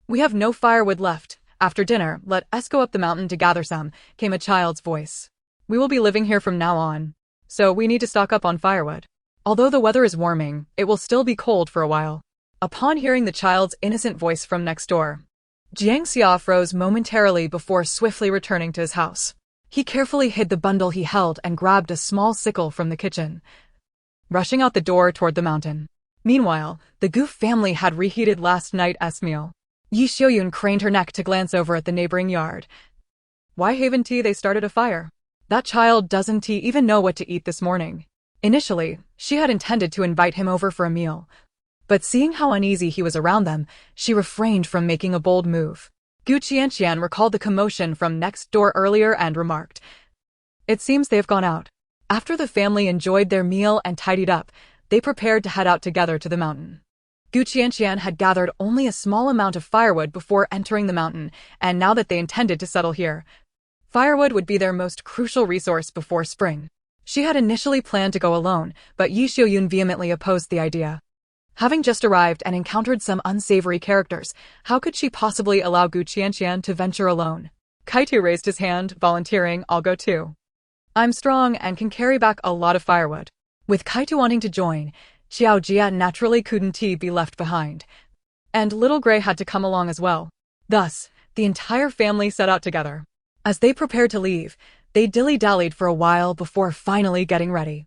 we have no firewood left. After dinner, let us go up the mountain to gather some, came a child's voice. We will be living here from now on, so we need to stock up on firewood. Although the weather is warming, it will still be cold for a while. Upon hearing the child's innocent voice from next door, Jiangxia froze momentarily before swiftly returning to his house. He carefully hid the bundle he held and grabbed a small sickle from the kitchen, rushing out the door toward the mountain. Meanwhile, the Gu family had reheated last night's meal. Yi Xiaoyun craned her neck to glance over at the neighboring yard. Why haven't they started a fire? That child doesn't even know what to eat this morning. Initially, she had intended to invite him over for a meal, But seeing how uneasy he was around them, she refrained from making a bold move. Qianqian recalled the commotion from next door earlier and remarked, "It seems they've gone out." After the family enjoyed their meal and tidied up, they prepared to head out together to the mountain. Qianqian had gathered only a small amount of firewood before entering the mountain, and now that they intended to settle here, firewood would be their most crucial resource before spring. She had initially planned to go alone, but Yi Xiaoyun vehemently opposed the idea. Having just arrived and encountered some unsavory characters, how could she possibly allow Qianqian to venture alone? Kaitu raised his hand, volunteering, "I'll go too. I'm strong and can carry back a lot of firewood." With Kaitu wanting to join, Xiao Jia naturally couldn't be left behind, and Little Gray had to come along as well. Thus, the entire family set out together. As they prepared to leave, they dilly-dallied for a while before finally getting ready.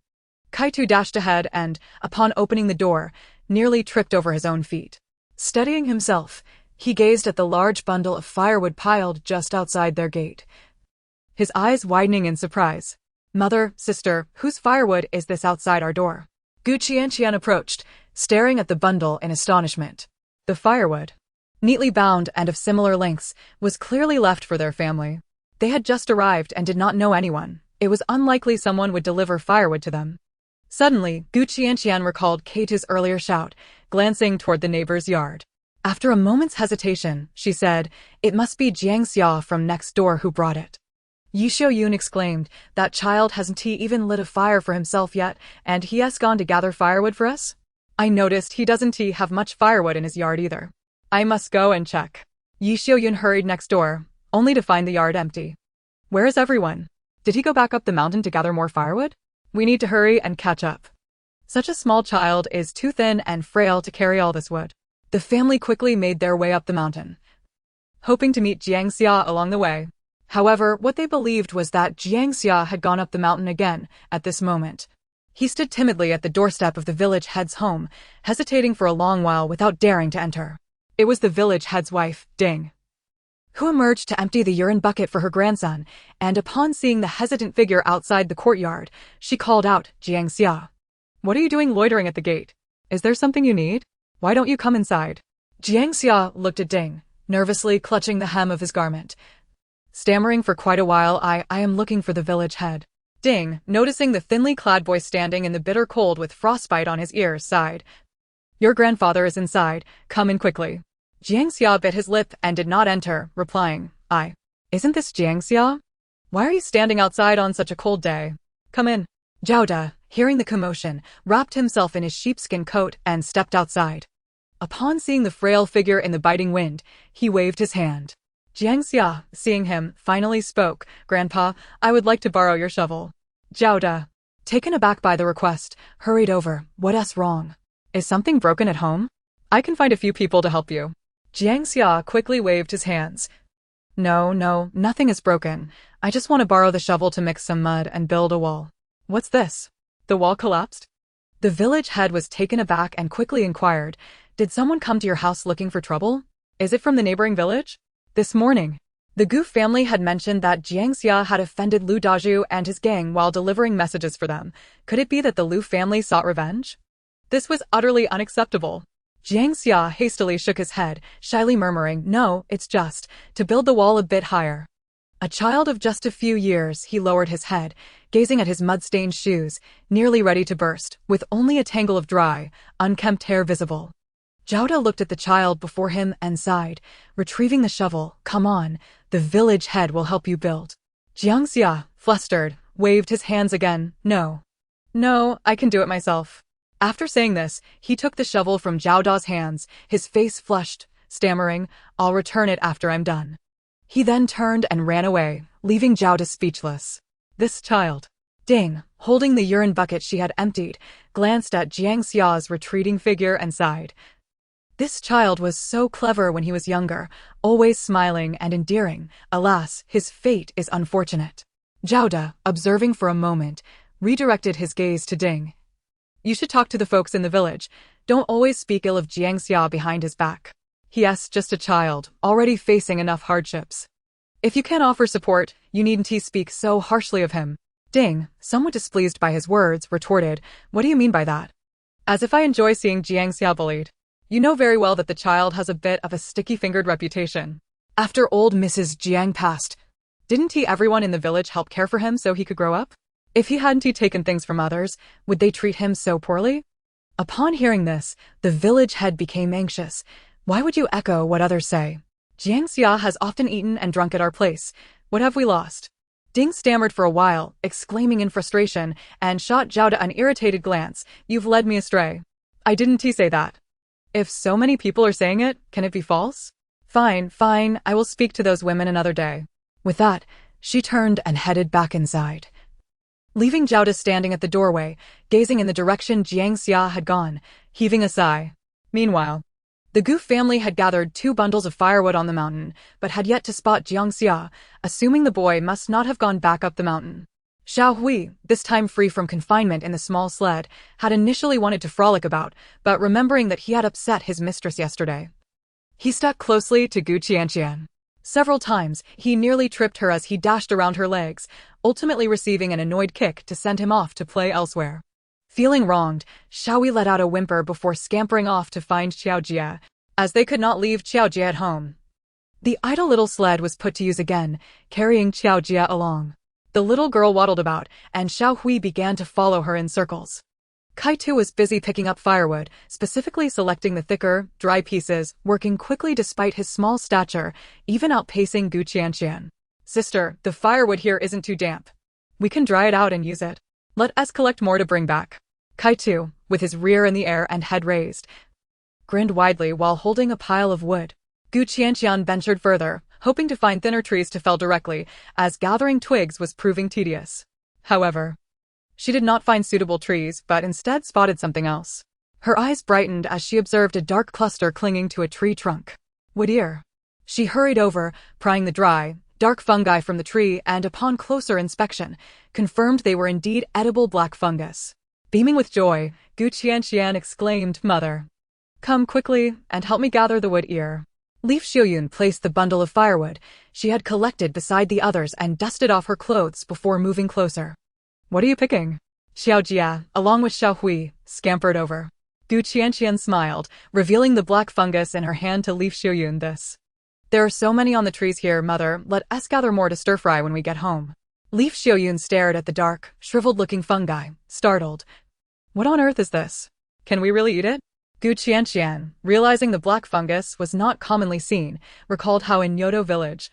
Kaitu dashed ahead and, upon opening the door, nearly tripped over his own feet. Steadying himself, he gazed at the large bundle of firewood piled just outside their gate, his eyes widening in surprise. "Mother, sister, whose firewood is this outside our door?" Qianqian approached, staring at the bundle in astonishment. The firewood, neatly bound and of similar lengths, was clearly left for their family. They had just arrived and did not know anyone. It was unlikely someone would deliver firewood to them. Suddenly, Qianqian recalled Kaitu's earlier shout, glancing toward the neighbor's yard. After a moment's hesitation, she said, "It must be Jiang Xia from next door who brought it." Yi Xiaoyun exclaimed, "That child hasn't he even lit a fire for himself yet, and he has gone to gather firewood for us? I noticed he doesn't have much firewood in his yard either. I must go and check." Yi Xiaoyun hurried next door, only to find the yard empty. "Where is everyone? Did he go back up the mountain to gather more firewood? We need to hurry and catch up. Such a small child is too thin and frail to carry all this wood." The family quickly made their way up the mountain, hoping to meet Jiang Xia along the way. However, what they believed was that Jiang Xia had gone up the mountain again at this moment. He stood timidly at the doorstep of the village head's home, hesitating for a long while without daring to enter. It was the village head's wife, Ding, who emerged to empty the urine bucket for her grandson, and upon seeing the hesitant figure outside the courtyard, she called out, "Jiang Xia, what are you doing loitering at the gate? Is there something you need? Why don't you come inside?" Jiang Xia looked at Ding, nervously clutching the hem of his garment, stammering for quite a while, I am looking for the village head." Ding, noticing the thinly clad boy standing in the bitter cold with frostbite on his ears, sighed. "Your grandfather is inside, come in quickly." Jiang Xia bit his lip and did not enter, replying, Isn't this Jiang Xia? Why are you standing outside on such a cold day? Come in." Zhao De, hearing the commotion, wrapped himself in his sheepskin coat and stepped outside. Upon seeing the frail figure in the biting wind, he waved his hand. Jiang Xia, seeing him, finally spoke, "Grandpa, I would like to borrow your shovel." Zhao De, taken aback by the request, hurried over. "What's wrong? Is something broken at home? I can find a few people to help you." Jiang Xia quickly waved his hands. No, nothing is broken. I just want to borrow the shovel to mix some mud and build a wall." "What's this? The wall collapsed?" The village head was taken aback and quickly inquired, "Did someone come to your house looking for trouble? Is it from the neighboring village?" This morning, the Gu family had mentioned that Jiang Xia had offended Lu Dazhu and his gang while delivering messages for them. Could it be that the Lu family sought revenge? This was utterly unacceptable. Jiang Xia hastily shook his head, shyly murmuring, "No, it's just to build the wall a bit higher." A child of just a few years, he lowered his head, gazing at his mud-stained shoes, nearly ready to burst, with only a tangle of dry, unkempt hair visible. Zhao De looked at the child before him and sighed, retrieving the shovel. "Come on, the village head will help you build." Jiang Xia, flustered, waved his hands again. No, I can do it myself." After saying this, he took the shovel from Zhao De's hands, his face flushed, stammering, "I'll return it after I'm done." He then turned and ran away, leaving Zhao De speechless. This child. Ding, holding the urine bucket she had emptied, glanced at Jiang Xia's retreating figure and sighed. This child was so clever when he was younger, always smiling and endearing. Alas, his fate is unfortunate. Zhao De, observing for a moment, redirected his gaze to Ding. "You should talk to the folks in the village. Don't always speak ill of Jiang Xia behind his back. He's just a child, already facing enough hardships. If you can't offer support, you needn't speak so harshly of him." Ding, somewhat displeased by his words, retorted, "What do you mean by that? As if I enjoy seeing Qianqian bullied. You know very well that the child has a bit of a sticky-fingered reputation. After old Mrs. Jiang passed, didn't everyone in the village help care for him so he could grow up? If he hadn't taken things from others, would they treat him so poorly? Upon hearing this, the village head became anxious. Why would you echo what others say? Jiangxia has often eaten and drunk at our place. What have we lost? Ding stammered for a while, exclaiming in frustration, and shot Zhao an irritated glance. You've led me astray. I didn't say that. If so many people are saying it, can it be false? Fine, I will speak to those women another day. With that, she turned and headed back inside, leaving Zhao standing at the doorway, gazing in the direction Jiangxia had gone, heaving a sigh. Meanwhile, the Gu family had gathered 2 bundles of firewood on the mountain, but had yet to spot Jiangxia, assuming the boy must not have gone back up the mountain. Xiao Hui, this time free from confinement in the small sled, had initially wanted to frolic about, but remembering that he had upset his mistress yesterday, he stuck closely to Gu Qianqian. Several times, he nearly tripped her as he dashed around her legs, ultimately receiving an annoyed kick to send him off to play elsewhere. Feeling wronged, Xiaohui let out a whimper before scampering off to find Qiaojie, as they could not leave Qiaojie at home. The idle little sled was put to use again, carrying Qiaojie along. The little girl waddled about, and Xiaohui began to follow her in circles. Kaitu was busy picking up firewood, specifically selecting the thicker, dry pieces, working quickly despite his small stature, even outpacing Gu Qianqian. Sister, the firewood here isn't too damp. We can dry it out and use it. Let us collect more to bring back. Kaitu, with his rear in the air and head raised, grinned widely while holding a pile of wood. Gu Qianqian ventured further, hoping to find thinner trees to fell directly, as gathering twigs was proving tedious. However, she did not find suitable trees, but instead spotted something else. Her eyes brightened as she observed a dark cluster clinging to a tree trunk. Wood ear. She hurried over, prying the dry, dark fungi from the tree, and upon closer inspection, confirmed they were indeed edible black fungus. Beaming with joy, Gu Qianqian exclaimed, Mother, come quickly and help me gather the wood ear. Leaf Xiuyun placed the bundle of firewood she had collected beside the others and dusted off her clothes before moving closer. What are you picking? Xiao Jia, along with Xiao Hui, scampered over. Gu Qianqian smiled, revealing the black fungus in her hand to Leaf Xiuyun. There are so many on the trees here, Mother, let us gather more to stir-fry when we get home. Leaf Xiuyun stared at the dark, shriveled-looking fungi, startled. What on earth is this? Can we really eat it? Gu Qianqian, realizing the black fungus was not commonly seen, recalled how in Nyoto village,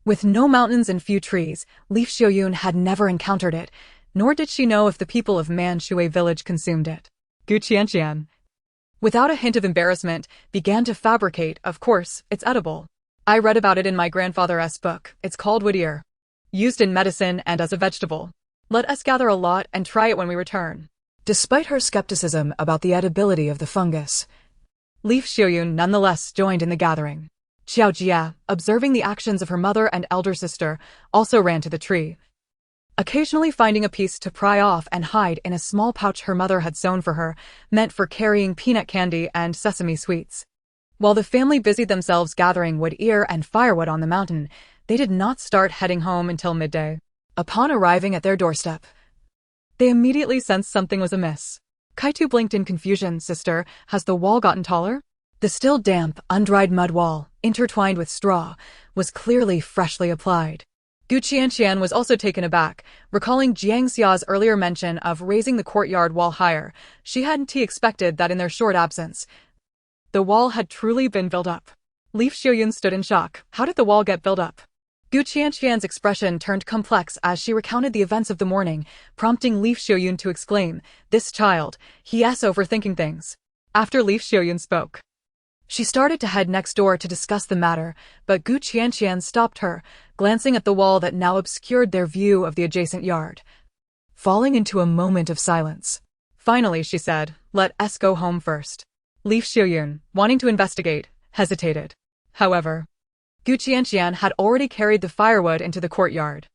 with no mountains and few trees, Leaf Xiuyun had never encountered it, nor did she know if the people of Manshui village consumed it. Gu Qianqian, without a hint of embarrassment, began to fabricate. Of course, it's edible. I read about it in my grandfather's book. It's called wood ear, used in medicine and as a vegetable. Let us gather a lot and try it when we return. Despite her skepticism about the edibility of the fungus, Leaf Xiuyun nonetheless joined in the gathering. Xiao Jia, observing the actions of her mother and elder sister, also ran to the tree, occasionally finding a piece to pry off and hide in a small pouch her mother had sewn for her, meant for carrying peanut candy and sesame sweets. While the family busied themselves gathering wood ear and firewood on the mountain, they did not start heading home until midday. Upon arriving at their doorstep, they immediately sensed something was amiss. Kaitu blinked in confusion. Sister, has the wall gotten taller? The still damp, undried mud wall, intertwined with straw, was clearly freshly applied. Gu Qianqian was also taken aback, recalling Jiangxia's earlier mention of raising the courtyard wall higher. She hadn't expected that in their short absence, the wall had truly been built up. Leaf Xiuyun stood in shock. How did the wall get built up? Gu Qianqian's expression turned complex as she recounted the events of the morning, prompting Leaf Xiuyun to exclaim, this child, he's overthinking things. After Leaf Xiuyun spoke, she started to head next door to discuss the matter, but Gu Qianqian stopped her, glancing at the wall that now obscured their view of the adjacent yard. Falling into a moment of silence, finally she said, let us go home first. Leaf Xiuyun, wanting to investigate, hesitated. However, Gu Qianqian had already carried the firewood into the courtyard.